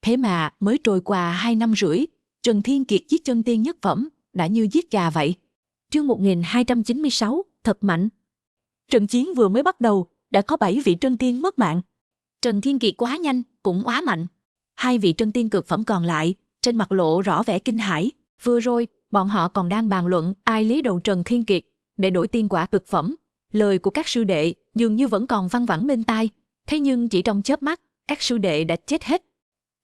[SPEAKER 1] Thế mà mới trôi qua 2 năm rưỡi, Trần Thiên Kiệt giết chân tiên nhất phẩm đã như giết gà vậy. Chương 1296, thật mạnh.
[SPEAKER 3] Trận chiến vừa mới bắt đầu, đã có 7 vị chân tiên mất mạng.
[SPEAKER 1] Trần Thiên Kiệt quá nhanh, cũng quá mạnh. 2 vị chân tiên cực phẩm còn lại, trên mặt lộ rõ vẻ kinh hãi. Vừa rồi, bọn họ còn đang bàn luận ai lấy đầu Trần Thiên Kiệt để đổi tiên quả cực phẩm. Lời của các sư đệ dường như vẫn còn văng vẳng bên tai. Thế nhưng chỉ trong chớp mắt, các sư đệ đã chết hết.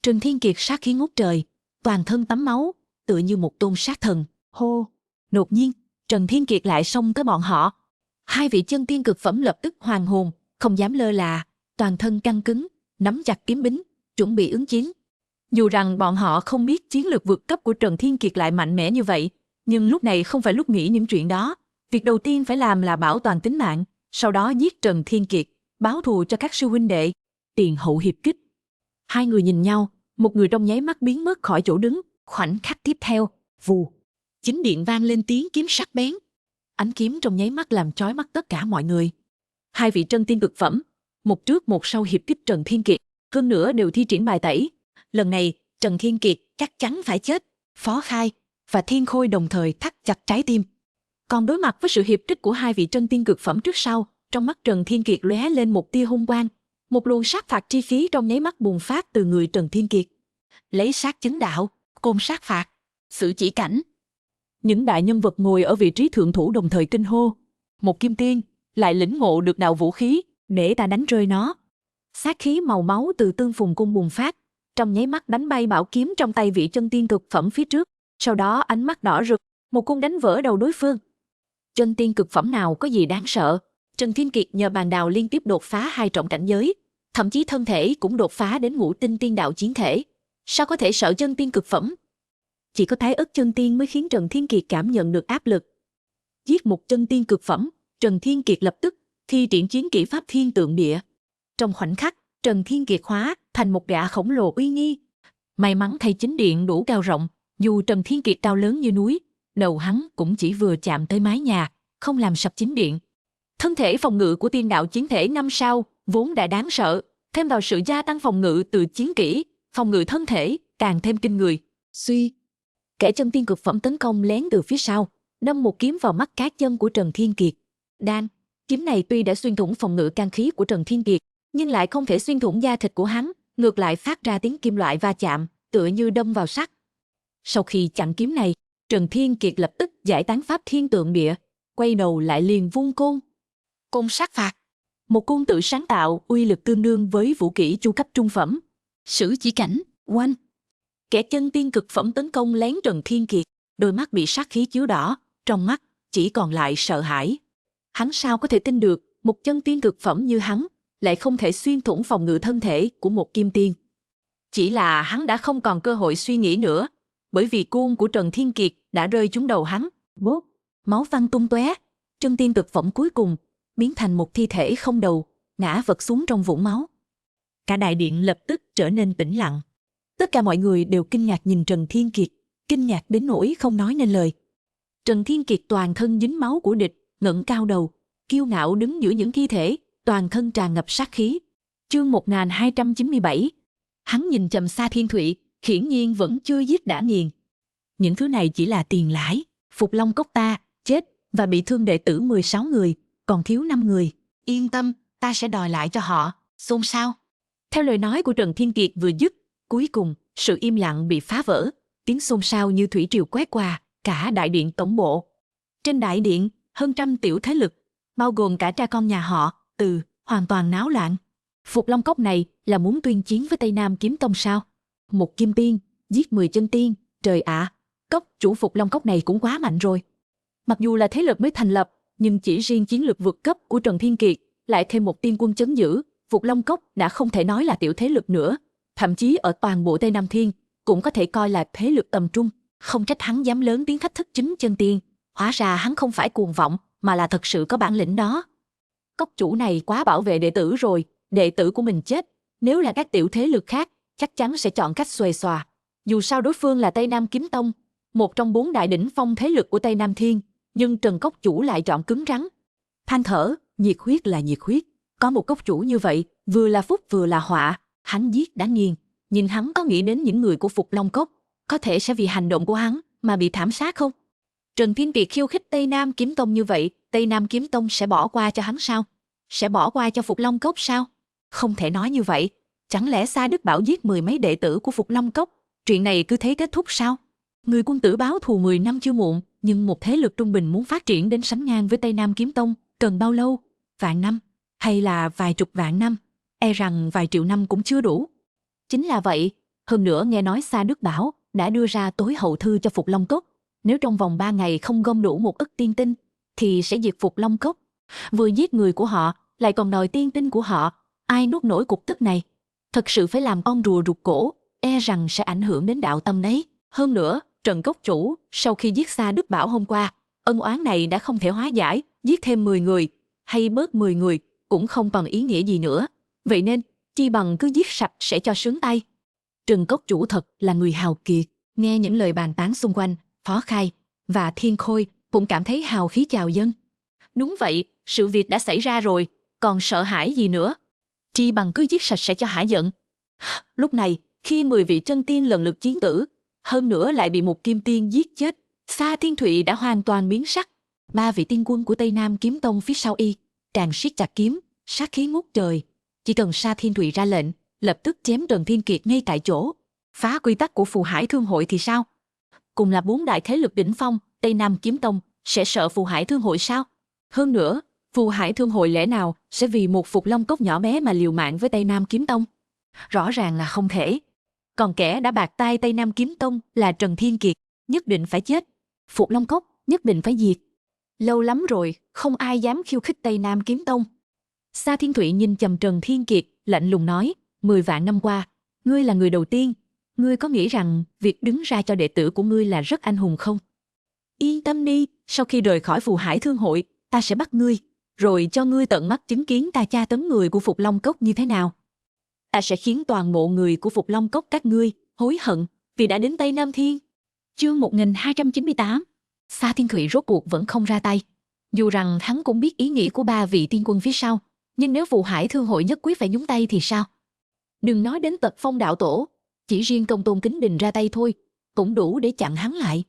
[SPEAKER 1] Trần Thiên Kiệt sát khí ngút trời, toàn thân tắm máu, tựa như một tôn sát thần. Hô! Đột nhiên, Trần Thiên Kiệt lại xông tới bọn họ. 2 vị chân tiên cực phẩm lập tức hoàn hồn, không dám lơ là, toàn thân căng cứng, nắm chặt kiếm bính, chuẩn bị ứng chiến. Dù rằng bọn họ không biết chiến lược vượt cấp của Trần Thiên Kiệt lại mạnh mẽ như vậy, nhưng lúc này không phải lúc nghĩ những chuyện đó. Việc đầu tiên phải làm là bảo toàn tính mạng, sau đó giết Trần Thiên Kiệt, báo thù cho các sư huynh đệ. Tiền hậu hiệp kích. 2 người nhìn nhau, một người trong nháy mắt biến mất khỏi chỗ đứng. Khoảnh khắc tiếp theo, vù, chính điện vang lên tiếng kiếm sắc bén. Ánh kiếm trong nháy mắt làm chói mắt tất cả mọi người. 2 vị chân tiên cực phẩm, một trước một sau hiệp kích Trần Thiên Kiệt, hơn nữa đều thi triển bài tẩy. Lần này, Trần Thiên Kiệt chắc chắn phải chết. Phó Khai và Thiên Khôi đồng thời thắt chặt trái tim. Còn đối mặt với sự hiệp trích của 2 vị chân tiên cực phẩm trước sau, trong mắt Trần Thiên Kiệt lóe lên một tia hung quang. Một luồng sát phạt chi khí trong nháy mắt bùng phát từ người Trần Thiên Kiệt. Lấy sát chứng đạo, côn sát phạt, xử chỉ cảnh.
[SPEAKER 3] Những đại nhân vật ngồi ở vị trí thượng thủ đồng thời kinh hô. Một kim tiên, lại lĩnh ngộ được đạo vũ khí,
[SPEAKER 1] để ta đánh rơi nó. Sát khí màu máu từ tương phùng cung bùng phát, trong nháy mắt đánh bay bảo kiếm trong tay vị chân tiên cực phẩm phía trước. Sau đó ánh mắt đỏ rực, một cung đánh vỡ đầu đối phương. Chân tiên cực phẩm nào có gì đáng sợ. Trần Thiên Kiệt nhờ bàn đào liên tiếp đột phá 2 trọng cảnh giới, thậm chí thân thể cũng đột phá đến ngũ tinh tiên đạo chiến thể. Sao có thể sợ chân tiên cực phẩm? Chỉ có thái ức chân tiên mới khiến Trần Thiên Kiệt cảm nhận được áp lực. Giết một chân tiên cực phẩm, Trần Thiên Kiệt lập tức thi triển chiến kỹ pháp thiên tượng địa. Trong khoảnh khắc, Trần Thiên Kiệt hóa thành một gã khổng lồ uy nghi. May mắn thay chính điện đủ cao rộng, dù Trần Thiên Kiệt cao lớn như núi, đầu hắn cũng chỉ vừa chạm tới mái nhà, không làm sập chính điện. Thân thể phòng ngự của tiên đạo chiến thể 5 sao vốn đã đáng sợ, thêm vào sự gia tăng phòng ngự từ chiến kỹ, phòng ngự thân thể càng thêm kinh người. Suy, kẻ chân tiên cực phẩm tấn công lén từ phía sau, đâm một kiếm vào mắt cá chân của Trần Thiên Kiệt. Đan, kiếm này tuy đã xuyên thủng phòng ngự can khí của Trần Thiên Kiệt, nhưng lại không thể xuyên thủng da thịt của hắn, ngược lại phát ra tiếng kim loại va chạm, tựa như đâm vào sắt. Sau khi chặn kiếm này, Trần Thiên Kiệt lập tức giải tán pháp thiên tượng địa, quay đầu lại liền vung côn. Côn sát phạt, một côn tự sáng tạo uy lực tương đương với vũ kỹ chu cấp trung phẩm. Sử chỉ cảnh, oanh. Kẻ chân tiên cực phẩm tấn công lén Trần Thiên Kiệt, đôi mắt bị sát khí chiếu đỏ, trong mắt chỉ còn lại sợ hãi. Hắn sao có thể tin được một chân tiên cực phẩm như hắn lại không thể xuyên thủng phòng ngự thân thể của một kim tiên. Chỉ là hắn đã không còn cơ hội suy nghĩ nữa, bởi vì côn của Trần Thiên Kiệt đã rơi trúng đầu hắn. Bốp, máu văng tung tóe, chân tiên cực phẩm cuối cùng biến thành một thi thể không đầu, ngã vật xuống trong vũng máu. Cả đại điện lập tức trở nên tĩnh lặng. Tất cả mọi người đều kinh ngạc nhìn Trần Thiên Kiệt, kinh ngạc đến nỗi không nói nên lời. Trần Thiên Kiệt toàn thân dính máu của địch, ngẩng cao đầu, kiêu ngạo đứng giữa những thi thể, toàn thân tràn ngập sát khí. Chương 1297. Hắn nhìn chầm xa Thiên Thụy, hiển nhiên vẫn chưa giết đã nghiền. Những thứ này chỉ là tiền lãi. Phục Long Cốc ta chết và bị thương đệ tử 16 người, còn thiếu 5 người.
[SPEAKER 4] Yên tâm, ta sẽ đòi lại cho họ. Xôn xao.
[SPEAKER 1] Theo lời nói của Trần Thiên Kiệt vừa dứt, cuối cùng sự im lặng bị phá vỡ, tiếng xôn xao như thủy triều quét qua cả đại điện tổng bộ. Trên đại điện, hơn 100 tiểu thế lực, bao gồm cả cha con nhà họ Từ, hoàn toàn náo loạn. Phục Long Cốc này là muốn tuyên chiến với Tây Nam Kiếm Tông sao? Một kim tiên giết 10 chân tiên, trời ạ, cốc chủ Phục Long Cốc này cũng quá mạnh rồi. Mặc dù là thế lực mới thành lập, nhưng chỉ riêng chiến lược vượt cấp của Trần Thiên Kiệt, lại thêm một tiên quân chấn giữ, Phục Long Cốc đã không thể nói là tiểu thế lực nữa, thậm chí ở toàn bộ Tây Nam Thiên cũng có thể coi là thế lực tầm trung. Không trách hắn dám lớn tiếng thách thức chính chân tiên, hóa ra hắn không phải cuồng vọng, mà là thật sự có bản lĩnh đó. Cốc chủ này quá bảo vệ đệ tử rồi, đệ tử của mình chết, nếu là các tiểu thế lực khác, chắc chắn sẽ chọn cách xuề xòa.
[SPEAKER 2] Dù sao đối phương là Tây Nam Kiếm Tông, một trong 4 đại đỉnh phong thế lực của Tây Nam Thiên, nhưng Trần Cốc Chủ lại chọn cứng rắn. Than thở, nhiệt huyết là nhiệt huyết. Có một cốc chủ như vậy, vừa là phúc vừa là họa, hắn giết đã nghiền. Nhưng hắn có nghĩ đến những người của Phục Long Cốc, có thể sẽ vì hành động của hắn mà bị thảm sát không? Trần Thiên Kiệt khiêu khích Tây Nam Kiếm Tông như vậy, Tây Nam Kiếm Tông sẽ bỏ qua cho hắn sao? Sẽ bỏ qua cho Phục Long Cốc sao? Không thể nói như vậy. Chẳng lẽ Sa Đức Bảo giết 10 mấy đệ tử của Phục Long Cốc, chuyện này cứ thế kết thúc sao? Người quân tử báo thù 10 năm chưa muộn, nhưng một thế lực trung bình muốn phát triển đến sánh ngang với Tây Nam Kiếm Tông, cần bao lâu? Vạn năm? Hay là vài chục vạn năm? E rằng vài triệu năm cũng chưa đủ. Chính là vậy. Hơn nữa nghe nói Sa Đức Bảo đã đưa ra tối hậu thư cho Phục Long Cốc. Nếu trong vòng 3 ngày không gom đủ 1 ức tiên tinh, thì sẽ diệt Phục Long Cốc. Vừa giết người của họ, lại còn đòi tiên tinh của họ. Ai nuốt nổi cục tức này? Thật sự phải làm con rùa rụt cổ, e rằng sẽ ảnh hưởng đến đạo tâm đấy. Hơn nữa, Trần Cốc Chủ, sau khi giết Sa Đức Bảo hôm qua, ân oán này đã không thể hóa giải, giết thêm 10 người, hay bớt 10 người, cũng không còn ý nghĩa gì nữa. Vậy nên, chi bằng cứ giết sạch sẽ cho sướng tay. Trần Cốc Chủ thật là người hào kiệt. Nghe những lời bàn tán xung quanh, Phó Khai và Thiên Khôi cũng cảm thấy hào khí trào dâng. Đúng vậy, sự việc đã xảy ra rồi, còn sợ hãi gì nữa? Chi bằng cứ giết sạch sẽ cho hả giận. Lúc này, khi 10 vị chân tiên lần lượt chiến tử, hơn nữa lại bị một kim tiên giết chết, Sa Thiên Thụy đã hoàn toàn biến sắc. 3 vị tiên quân của Tây Nam Kiếm Tông phía sau y, càng siết chặt kiếm, sát khí ngút trời. Chỉ cần Sa Thiên Thụy ra lệnh, lập tức chém Trần Thiên Kiệt ngay tại chỗ. Phá quy tắc của Phù Hải Thương Hội thì sao? Cùng là 4 đại thế lực đỉnh phong, Tây Nam Kiếm Tông sẽ sợ Phù Hải Thương Hội sao? Hơn nữa, Phù Hải Thương Hội lẽ nào sẽ vì một Phục Long Cốc nhỏ bé mà liều mạng với Tây Nam Kiếm Tông? Rõ ràng là không thể. Còn kẻ đã bạc tay Tây Nam Kiếm Tông là Trần Thiên Kiệt, nhất định phải chết. Phục Long Cốc nhất định phải diệt. Lâu lắm rồi, không ai dám khiêu khích Tây Nam Kiếm Tông. Sa Thiên Thụy nhìn chằm Trần Thiên Kiệt, lạnh lùng nói, 10 vạn năm qua, ngươi là người đầu tiên. Ngươi có nghĩ rằng việc đứng ra cho đệ tử của ngươi là rất anh hùng không? Yên tâm đi, sau khi rời khỏi Phù Hải Thương Hội, ta sẽ bắt ngươi, rồi cho ngươi tận mắt chứng kiến ta tra tấn người của Phục Long Cốc như thế nào. Ta sẽ khiến toàn bộ người của Phục Long Cốc các ngươi hối hận vì đã đến Tây Nam Thiên. Chương 1298. Sa Thiên Thụy rốt cuộc vẫn không ra tay. Dù rằng hắn cũng biết ý nghĩ của 3 vị tiên quân phía sau, nhưng nếu Phù Hải Thương Hội nhất quyết phải nhúng tay thì sao? Đừng nói đến Tật Phong đạo tổ, chỉ riêng Công Tôn Kính Đình ra tay thôi, cũng đủ để chặn hắn lại.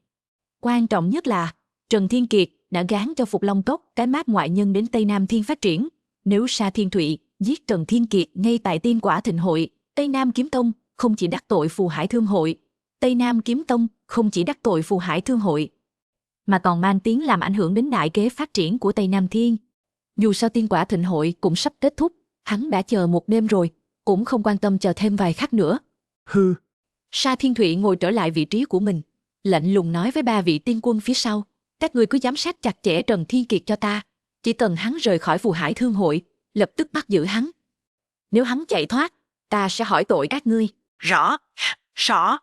[SPEAKER 2] Quan trọng nhất là, Trần Thiên Kiệt đã gán cho Phục Long Cốc cái mác ngoại nhân đến Tây Nam Thiên phát triển. Nếu Sa Thiên Thụy giết Trần Thiên Kiệt ngay tại Tiên Quả Thịnh Hội, Tây Nam Kiếm Tông không chỉ đắc tội Phù Hải Thương Hội, Tây Nam Kiếm Tông không chỉ đắc tội Phù Hải Thương Hội, mà còn mang tiếng làm ảnh hưởng đến đại kế phát triển của Tây Nam Thiên. Dù sao Tiên Quả Thịnh Hội cũng sắp kết thúc, hắn đã chờ một đêm rồi, cũng không quan tâm chờ thêm vài khắc nữa. Hừ. Sa Thiên Thụy ngồi trở lại vị trí của mình, lạnh lùng nói với 3 vị tiên quân phía sau, các ngươi cứ giám sát chặt chẽ Trần Thiên Kiệt cho ta, chỉ cần hắn rời khỏi Phù Hải Thương Hội, lập tức bắt giữ hắn. Nếu hắn chạy thoát, ta sẽ hỏi tội các ngươi. Rõ.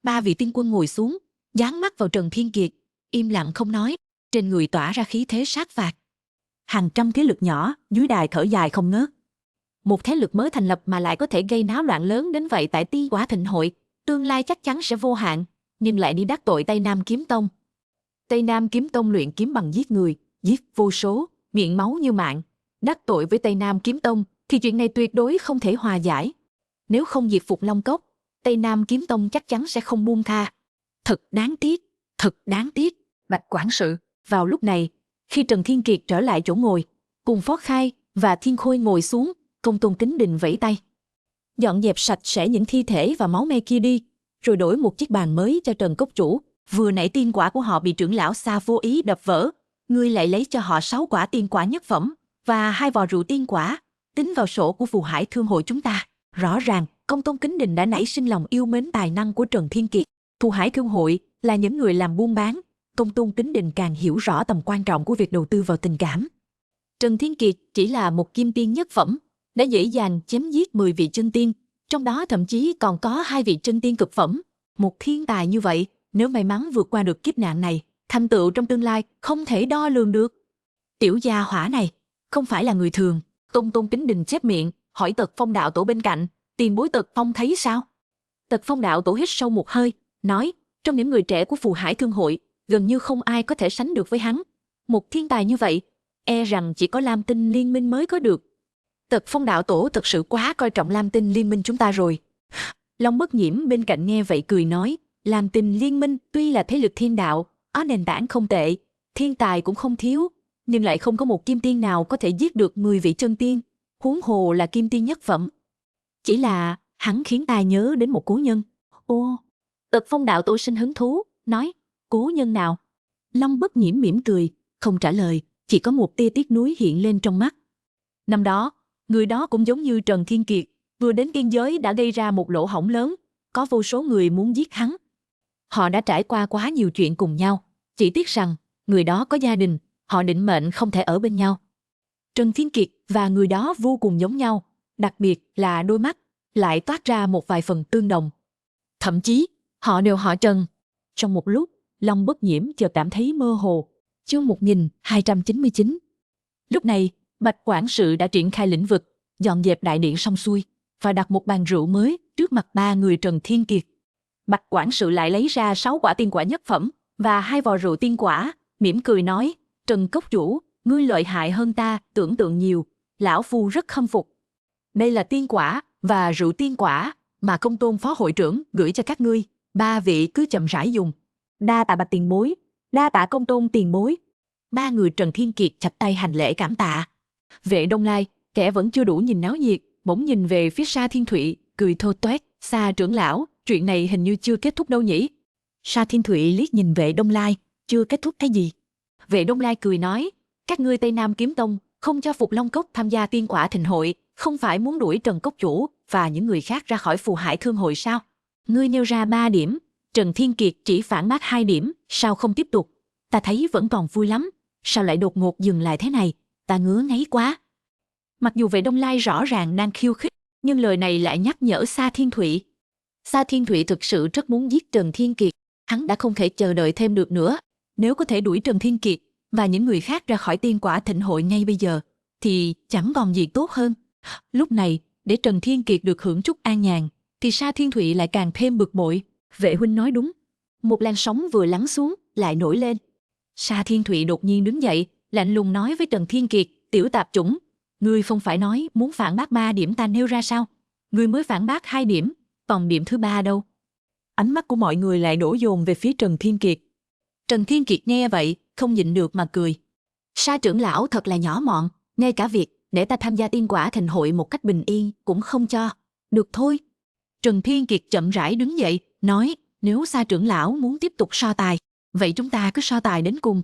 [SPEAKER 2] 3 vị tiên quân ngồi xuống, dán mắt vào Trần Thiên Kiệt, im lặng không nói, trên người tỏa ra khí thế sát phạt. Hàng trăm thế lực nhỏ dưới đài thở dài không ngớt. Một thế lực mới thành lập mà lại có thể gây náo loạn lớn đến vậy tại Tiên Quả Thịnh Hội, tương lai chắc chắn sẽ vô hạn, nhưng lại đi đắc tội Tây Nam Kiếm Tông. Tây Nam Kiếm Tông luyện kiếm bằng giết người, giết vô số, miệng máu như mạng. Đắc tội với Tây Nam Kiếm Tông thì chuyện này tuyệt đối không thể hòa giải. Nếu không diệt Phục Long Cốc, Tây Nam Kiếm Tông chắc chắn sẽ không buông tha. Thật đáng tiếc, thật đáng tiếc. Bạch quản sự. Vào lúc này, khi Trần Thiên Kiệt trở lại chỗ ngồi, cùng Phó Khai và Thiên Khôi ngồi xuống, Công Tôn Kính Đình vẫy tay. Dọn dẹp sạch sẽ những thi thể và máu me kia đi, rồi đổi một chiếc bàn mới cho Trần Cốc Chủ. Vừa nãy tiên quả của họ bị trưởng lão Sa vô ý đập vỡ, ngươi lại lấy cho họ 6 quả tiên quả nhất phẩm và 2 vò rượu tiên quả, tính vào sổ của Phù Hải Thương Hội chúng ta. Rõ ràng, Công Tôn Kính Đình đã nảy sinh lòng yêu mến tài năng của Trần Thiên Kiệt. Phù Hải Thương Hội là những người làm buôn bán, Công Tôn Kính Đình càng hiểu rõ tầm quan trọng của việc đầu tư vào tình cảm. Trần Thiên Kiệt chỉ là một kim tiên nhất phẩm, đã dễ dàng chém giết 10 vị chân tiên, trong đó thậm chí còn có 2 vị chân tiên cực phẩm. Một thiên tài như vậy, nếu may mắn vượt qua được kiếp nạn này, thành tựu trong tương lai không thể đo lường được. Tiểu gia hỏa này, không phải là người thường. Công Tôn Kính Đình chép miệng, hỏi Tật Phong đạo tổ bên cạnh, tiền bối Tật Phong thấy sao? Tật Phong đạo tổ hít sâu một hơi, nói, trong những người trẻ của Phù Hải Thương hội, gần như không ai có thể sánh được với hắn. Một thiên tài như vậy, e rằng chỉ có Lam Tinh Liên minh mới có được. Tật Phong đạo tổ thật sự quá coi trọng Lam Tinh Liên minh chúng ta rồi. Long Bất Nhiễm bên cạnh nghe vậy cười nói, Lam Tinh Liên minh tuy là thế lực thiên đạo, có nền tảng không tệ, thiên tài cũng không thiếu, nhưng lại không có một kim tiên nào có thể giết được 10 vị chân tiên, huống hồ là kim tiên nhất phẩm. Chỉ là hắn khiến ta nhớ đến một cố nhân. Ô, Tật Phong đạo tổ sinh hứng thú, nói, cố nhân nào? Long Bất Nhiễm mỉm cười, không trả lời, chỉ có một tia tiếc nuối hiện lên trong mắt. Năm đó, người đó cũng giống như Trần Thiên Kiệt, vừa đến tiên giới đã gây ra một lỗ hổng lớn, có vô số người muốn giết hắn. Họ đã trải qua quá nhiều chuyện cùng nhau, chỉ tiếc rằng người đó có gia đình, họ định mệnh không thể ở bên nhau. Trần Thiên Kiệt và người đó vô cùng giống nhau, đặc biệt là đôi mắt, lại toát ra một vài phần tương đồng. Thậm chí, họ đều họ Trần. Trong một lúc, Long Bất Nhiễm chợt cảm thấy mơ hồ. Chương 1299. Lúc này, Bạch quản sự đã triển khai lĩnh vực, dọn dẹp đại điện xong xuôi và đặt một bàn rượu mới trước mặt ba người Trần Thiên Kiệt. Bạch quản sự lại lấy ra 6 quả tiên quả nhất phẩm và 2 vò rượu tiên quả, mỉm cười nói, Trần cốc chủ, ngươi lợi hại hơn ta tưởng tượng nhiều, lão phu rất khâm phục. Đây là tiên quả và rượu tiên quả mà Công Tôn phó hội trưởng gửi cho các ngươi, ba vị cứ chậm rãi dùng. Đa tạ Bạch tiền bối, đa tạ Công Tôn tiền bối. Ba người Trần Thiên Kiệt chắp tay hành lễ cảm tạ. Vệ Đông Lai, kẻ vẫn chưa đủ nhìn náo nhiệt, bỗng nhìn về phía Sa Thiên Thụy, cười thô toét, Sa trưởng lão, chuyện này hình như chưa kết thúc đâu nhỉ? Sa Thiên Thụy liếc nhìn Vệ Đông Lai, chưa kết thúc cái gì? Vệ Đông Lai cười nói, các ngươi Tây Nam Kiếm Tông không cho Phục Long Cốc tham gia tiên quả thịnh hội, không phải muốn đuổi Trần cốc chủ và những người khác ra khỏi Phù Hải Thương hội sao? Ngươi nêu ra 3 điểm, Trần Thiên Kiệt chỉ phản bác 2 điểm, sao không tiếp tục? Ta thấy vẫn còn vui lắm, sao lại đột ngột dừng lại thế này? Ta ngứa ngáy quá. Mặc dù Vệ Đông Lai rõ ràng đang khiêu khích, nhưng lời này lại nhắc nhở Sa Thiên Thụy. Sa Thiên Thụy thực sự rất muốn giết Trần Thiên Kiệt, hắn đã không thể chờ đợi thêm được nữa. Nếu có thể đuổi Trần Thiên Kiệt và những người khác ra khỏi tiên quả thịnh hội ngay bây giờ, thì chẳng còn gì tốt hơn. Lúc này, để Trần Thiên Kiệt được hưởng chút an nhàn, thì Sa Thiên Thụy lại càng thêm bực bội. Vệ huynh nói đúng. Một làn sóng vừa lắng xuống, lại nổi lên. Sa Thiên Thụy đột nhiên đứng dậy, lạnh lùng nói với Trần Thiên Kiệt, tiểu tạp chủng, ngươi không phải nói muốn phản bác 3 điểm ta nêu ra sao? Ngươi mới phản bác 2 điểm, còn điểm thứ 3 đâu? Ánh mắt của mọi người lại đổ dồn về phía Trần Thiên Kiệt. Trần Thiên Kiệt nghe vậy, không nhịn được mà cười. Sa trưởng lão thật là nhỏ mọn, ngay cả việc để ta tham gia tiên quả thịnh hội một cách bình yên cũng không cho. Được thôi. Trần Thiên Kiệt chậm rãi đứng dậy, nói, nếu Sa trưởng lão muốn tiếp tục so tài, vậy chúng ta cứ so tài đến cùng.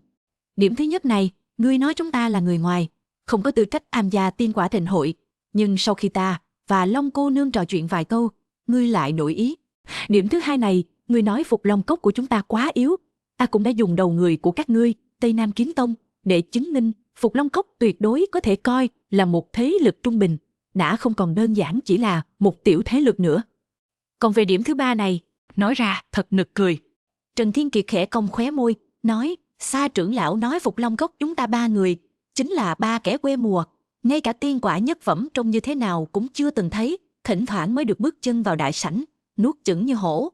[SPEAKER 2] Điểm thứ nhất này, ngươi nói chúng ta là người ngoài, không có tư cách tham gia tiên quả thịnh hội, nhưng sau khi ta và Long cô nương trò chuyện vài câu, ngươi lại đổi ý. Điểm thứ hai này, ngươi nói Phục Long cốc của chúng ta quá yếu, ta cũng đã dùng đầu người của các ngươi, Tây Nam Kiếm Tông, để chứng minh Phục Long cốc tuyệt đối có thể coi là một thế lực trung bình, đã không còn đơn giản chỉ là một tiểu thế lực nữa. Còn về điểm thứ 3 này, nói ra thật nực cười. Trần Thiên Kiệt khẽ cong khóe môi, nói, Sa trưởng lão nói Phục Long cốc chúng ta 3 người, chính là 3 kẻ quê mùa, ngay cả tiên quả nhất phẩm trông như thế nào cũng chưa từng thấy, thỉnh thoảng mới được bước chân vào đại sảnh, nuốt chửng như hổ.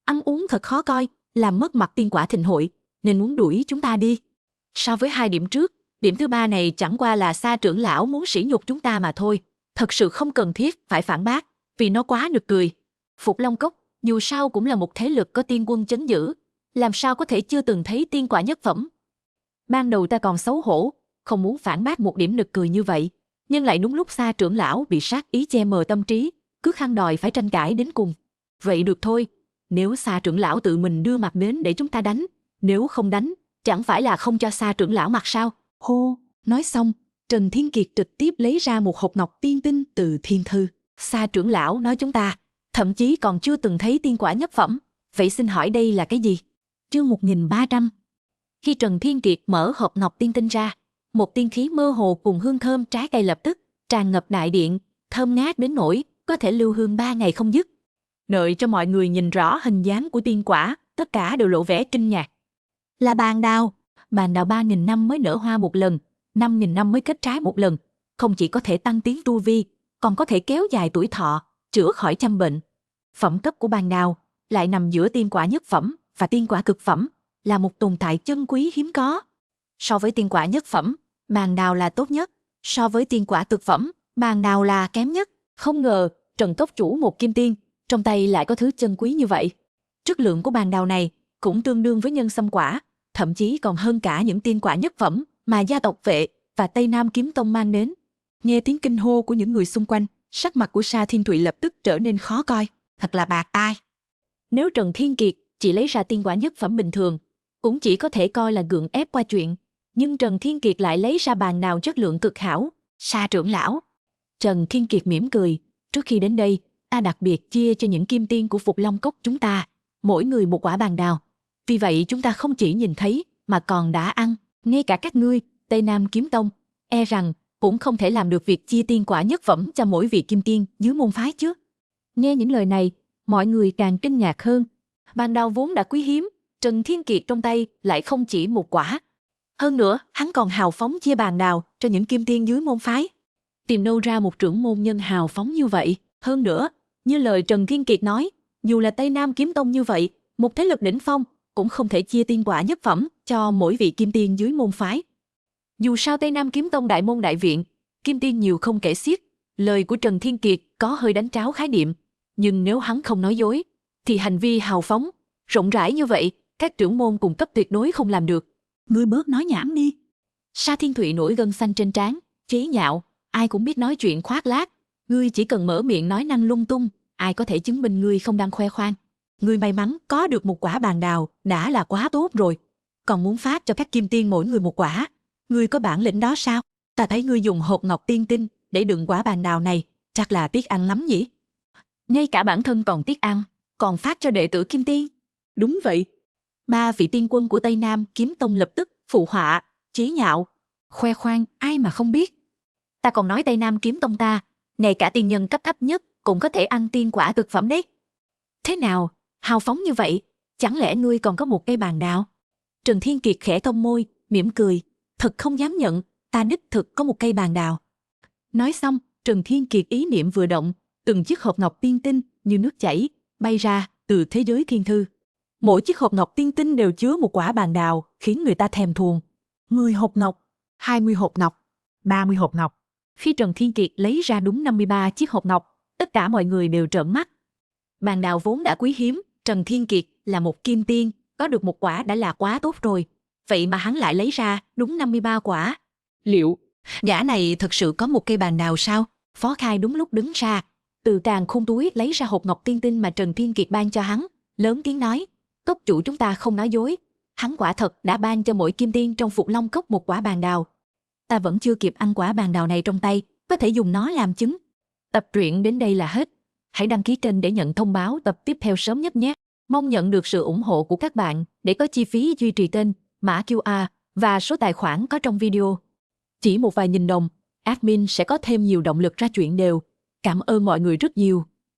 [SPEAKER 2] Ăn uống thật khó coi, làm mất mặt tiên quả thịnh hội, nên muốn đuổi chúng ta đi. So với 2 điểm trước, điểm thứ 3 này chẳng qua là Sa trưởng lão muốn sỉ nhục chúng ta mà thôi, thật sự không cần thiết phải phản bác, vì nó quá nực cười. Phục Long cốc dù sao cũng là một thế lực có tiên quân trấn giữ, làm sao có thể chưa từng thấy tiên quả nhất phẩm. Ban đầu ta còn xấu hổ, không muốn phản bác một điểm nực cười như vậy, nhưng lại đúng lúc Sa trưởng lão bị sát ý che mờ tâm trí, cứ khăng đòi phải tranh cãi đến cùng. Vậy được thôi, nếu Sa trưởng lão tự mình đưa mặt đến để chúng ta đánh, nếu không đánh, chẳng phải là không cho Sa trưởng lão mặt sao? Hô, nói xong, Trần Thiên Kiệt trực tiếp lấy ra một hộp ngọc tiên tinh từ thiên thư. Sa trưởng lão nói chúng ta, thậm chí còn chưa từng thấy tiên quả nhất phẩm, vậy xin hỏi đây là cái gì? Chương 1300. Khi Trần Thiên Kiệt mở hộp ngọc tiên tinh ra, một tiên khí mơ hồ cùng hương thơm trái cây lập tức tràn ngập đại điện, thơm ngát đến nỗi có thể lưu hương 3 ngày không dứt. Đợi cho mọi người nhìn rõ hình dáng của tiên quả, tất cả đều lộ vẻ kinh ngạc. Là bàn đào 3.000 năm mới nở hoa một lần, 5.000 năm mới kết trái một lần, không chỉ có thể tăng tiến tu vi, còn có thể kéo dài tuổi thọ, chữa khỏi trăm bệnh. Phẩm cấp của bàn đào lại nằm giữa tiên quả nhất phẩm và tiên quả cực phẩm, là một tồn tại chân quý hiếm có. So với tiên quả nhất phẩm, bàn đào là tốt nhất. So với tiên quả cực phẩm, bàn đào là kém nhất. Không ngờ, Trần cốc chủ một kim tiên, trong tay lại có thứ chân quý như vậy. Chất lượng của bàn đào này cũng tương đương với nhân sâm quả, thậm chí còn hơn cả những tiên quả nhất phẩm mà gia tộc Vệ và Tây Nam Kiếm Tông mang đến. Nghe tiếng kinh hô của những người xung quanh, sắc mặt của Sa Thiên Thụy lập tức trở nên khó coi.
[SPEAKER 4] Thật là bạc tai.
[SPEAKER 2] Nếu Trần Thiên Kiệt chỉ lấy ra tiên quả nhất phẩm bình thường, cũng chỉ có thể coi là gượng ép qua chuyện. Nhưng Trần Thiên Kiệt lại lấy ra bàn đào chất lượng cực hảo.
[SPEAKER 4] Sa trưởng lão.
[SPEAKER 2] Trần Thiên Kiệt mỉm cười. Trước khi đến đây, ta đặc biệt chia cho những kim tiên của Phục Long Cốc chúng ta, mỗi người một quả bàn đào. Vì vậy chúng ta không chỉ nhìn thấy, mà còn đã ăn. Ngay cả các ngươi, Tây Nam Kiếm Tông, e rằng cũng không thể làm được việc chia tiên quả nhất phẩm cho mỗi vị kim tiên dưới môn phái chứ. Nghe những lời này, mọi người càng kinh ngạc hơn. Bàn đào vốn đã quý hiếm, Trần Thiên Kiệt trong tay lại không chỉ một quả. Hơn nữa, hắn còn hào phóng chia bàn đào cho những kim tiên dưới môn phái. Tìm đâu ra một trưởng môn nhân hào phóng như vậy? Hơn nữa, như lời Trần Thiên Kiệt nói, dù là Tây Nam Kiếm Tông như vậy, một thế lực đỉnh phong cũng không thể chia tiên quả nhất phẩm cho mỗi vị kim tiên dưới môn phái. Dù sao Tây Nam Kiếm Tông đại môn đại viện, kim tiên nhiều không kể xiết. Lời của Trần Thiên Kiệt có hơi đánh tráo khái niệm, nhưng nếu hắn không nói dối, thì hành vi hào phóng, rộng rãi như vậy, các trưởng môn cùng cấp tuyệt đối không làm được.
[SPEAKER 4] Ngươi bớt nói nhảm đi.
[SPEAKER 2] Sa Thiên Thụy nổi gân xanh trên trán, chế nhạo, ai cũng biết nói chuyện khoác lác. Ngươi chỉ cần mở miệng nói năng lung tung, ai có thể chứng minh ngươi không đang khoe khoang. Ngươi may mắn có được một quả bàn đào đã là quá tốt rồi. Còn muốn phát cho các kim tiên mỗi người một quả. Ngươi có bản lĩnh đó sao? Ta thấy ngươi dùng hột ngọc tiên tinh để đựng quả bàn đào này, chắc là tiếc ăn lắm nhỉ? Ngay cả bản thân còn tiếc ăn, còn phát cho đệ tử kim tiên.
[SPEAKER 3] Đúng vậy.
[SPEAKER 2] 3 vị tiên quân của Tây Nam Kiếm Tông lập tức phụ họa, chế nhạo, khoe khoang, ai mà không biết. Ta còn nói Tây Nam Kiếm Tông ta, ngay cả tiên nhân cấp thấp nhất cũng có thể ăn tiên quả cực phẩm đấy. Thế nào, hào phóng như vậy, chẳng lẽ ngươi còn có một cây bàn đào? Trần Thiên Kiệt khẽ cong môi, mỉm cười, thật không dám nhận, ta đích thực có một cây bàn đào. Nói xong, Trần Thiên Kiệt ý niệm vừa động, từng chiếc hộp ngọc tiên tinh như nước chảy bay ra từ thế giới thiên thư. Mỗi chiếc hộp ngọc tiên tinh đều chứa một quả bàn đào, khiến người ta thèm thuồng. 10 hộp ngọc, 20 hộp ngọc, 30 hộp ngọc. Khi Trần Thiên Kiệt lấy ra đúng 53 chiếc hộp ngọc, tất cả mọi người đều trợn mắt. Bàn đào vốn đã quý hiếm, Trần Thiên Kiệt là một kim tiên, có được một quả đã là quá tốt rồi. Vậy mà hắn lại lấy ra đúng 53 quả.
[SPEAKER 3] Liệu
[SPEAKER 4] Gã này thực sự có một cây bàn đào sao?
[SPEAKER 2] Phó Khai đúng lúc đứng ra, từ càn khôn túi lấy ra hộp ngọc tiên tinh mà Trần Thiên Kiệt ban cho hắn, lớn tiếng nói, cốc chủ chúng ta không nói dối, hắn quả thật đã ban cho mỗi kim tiên trong Phục Long Cốc một quả bàn đào. Ta vẫn chưa kịp ăn quả bàn đào này trong tay, có thể dùng nó làm chứng. Tập truyện đến đây là hết. Hãy đăng ký kênh để nhận thông báo tập tiếp theo sớm nhất nhé. Mong nhận được sự ủng hộ của các bạn để có chi phí duy trì kênh, mã QR và số tài khoản có trong video. Chỉ một vài nghìn đồng, admin sẽ có thêm nhiều động lực ra chuyện đều. Cảm ơn mọi người rất nhiều.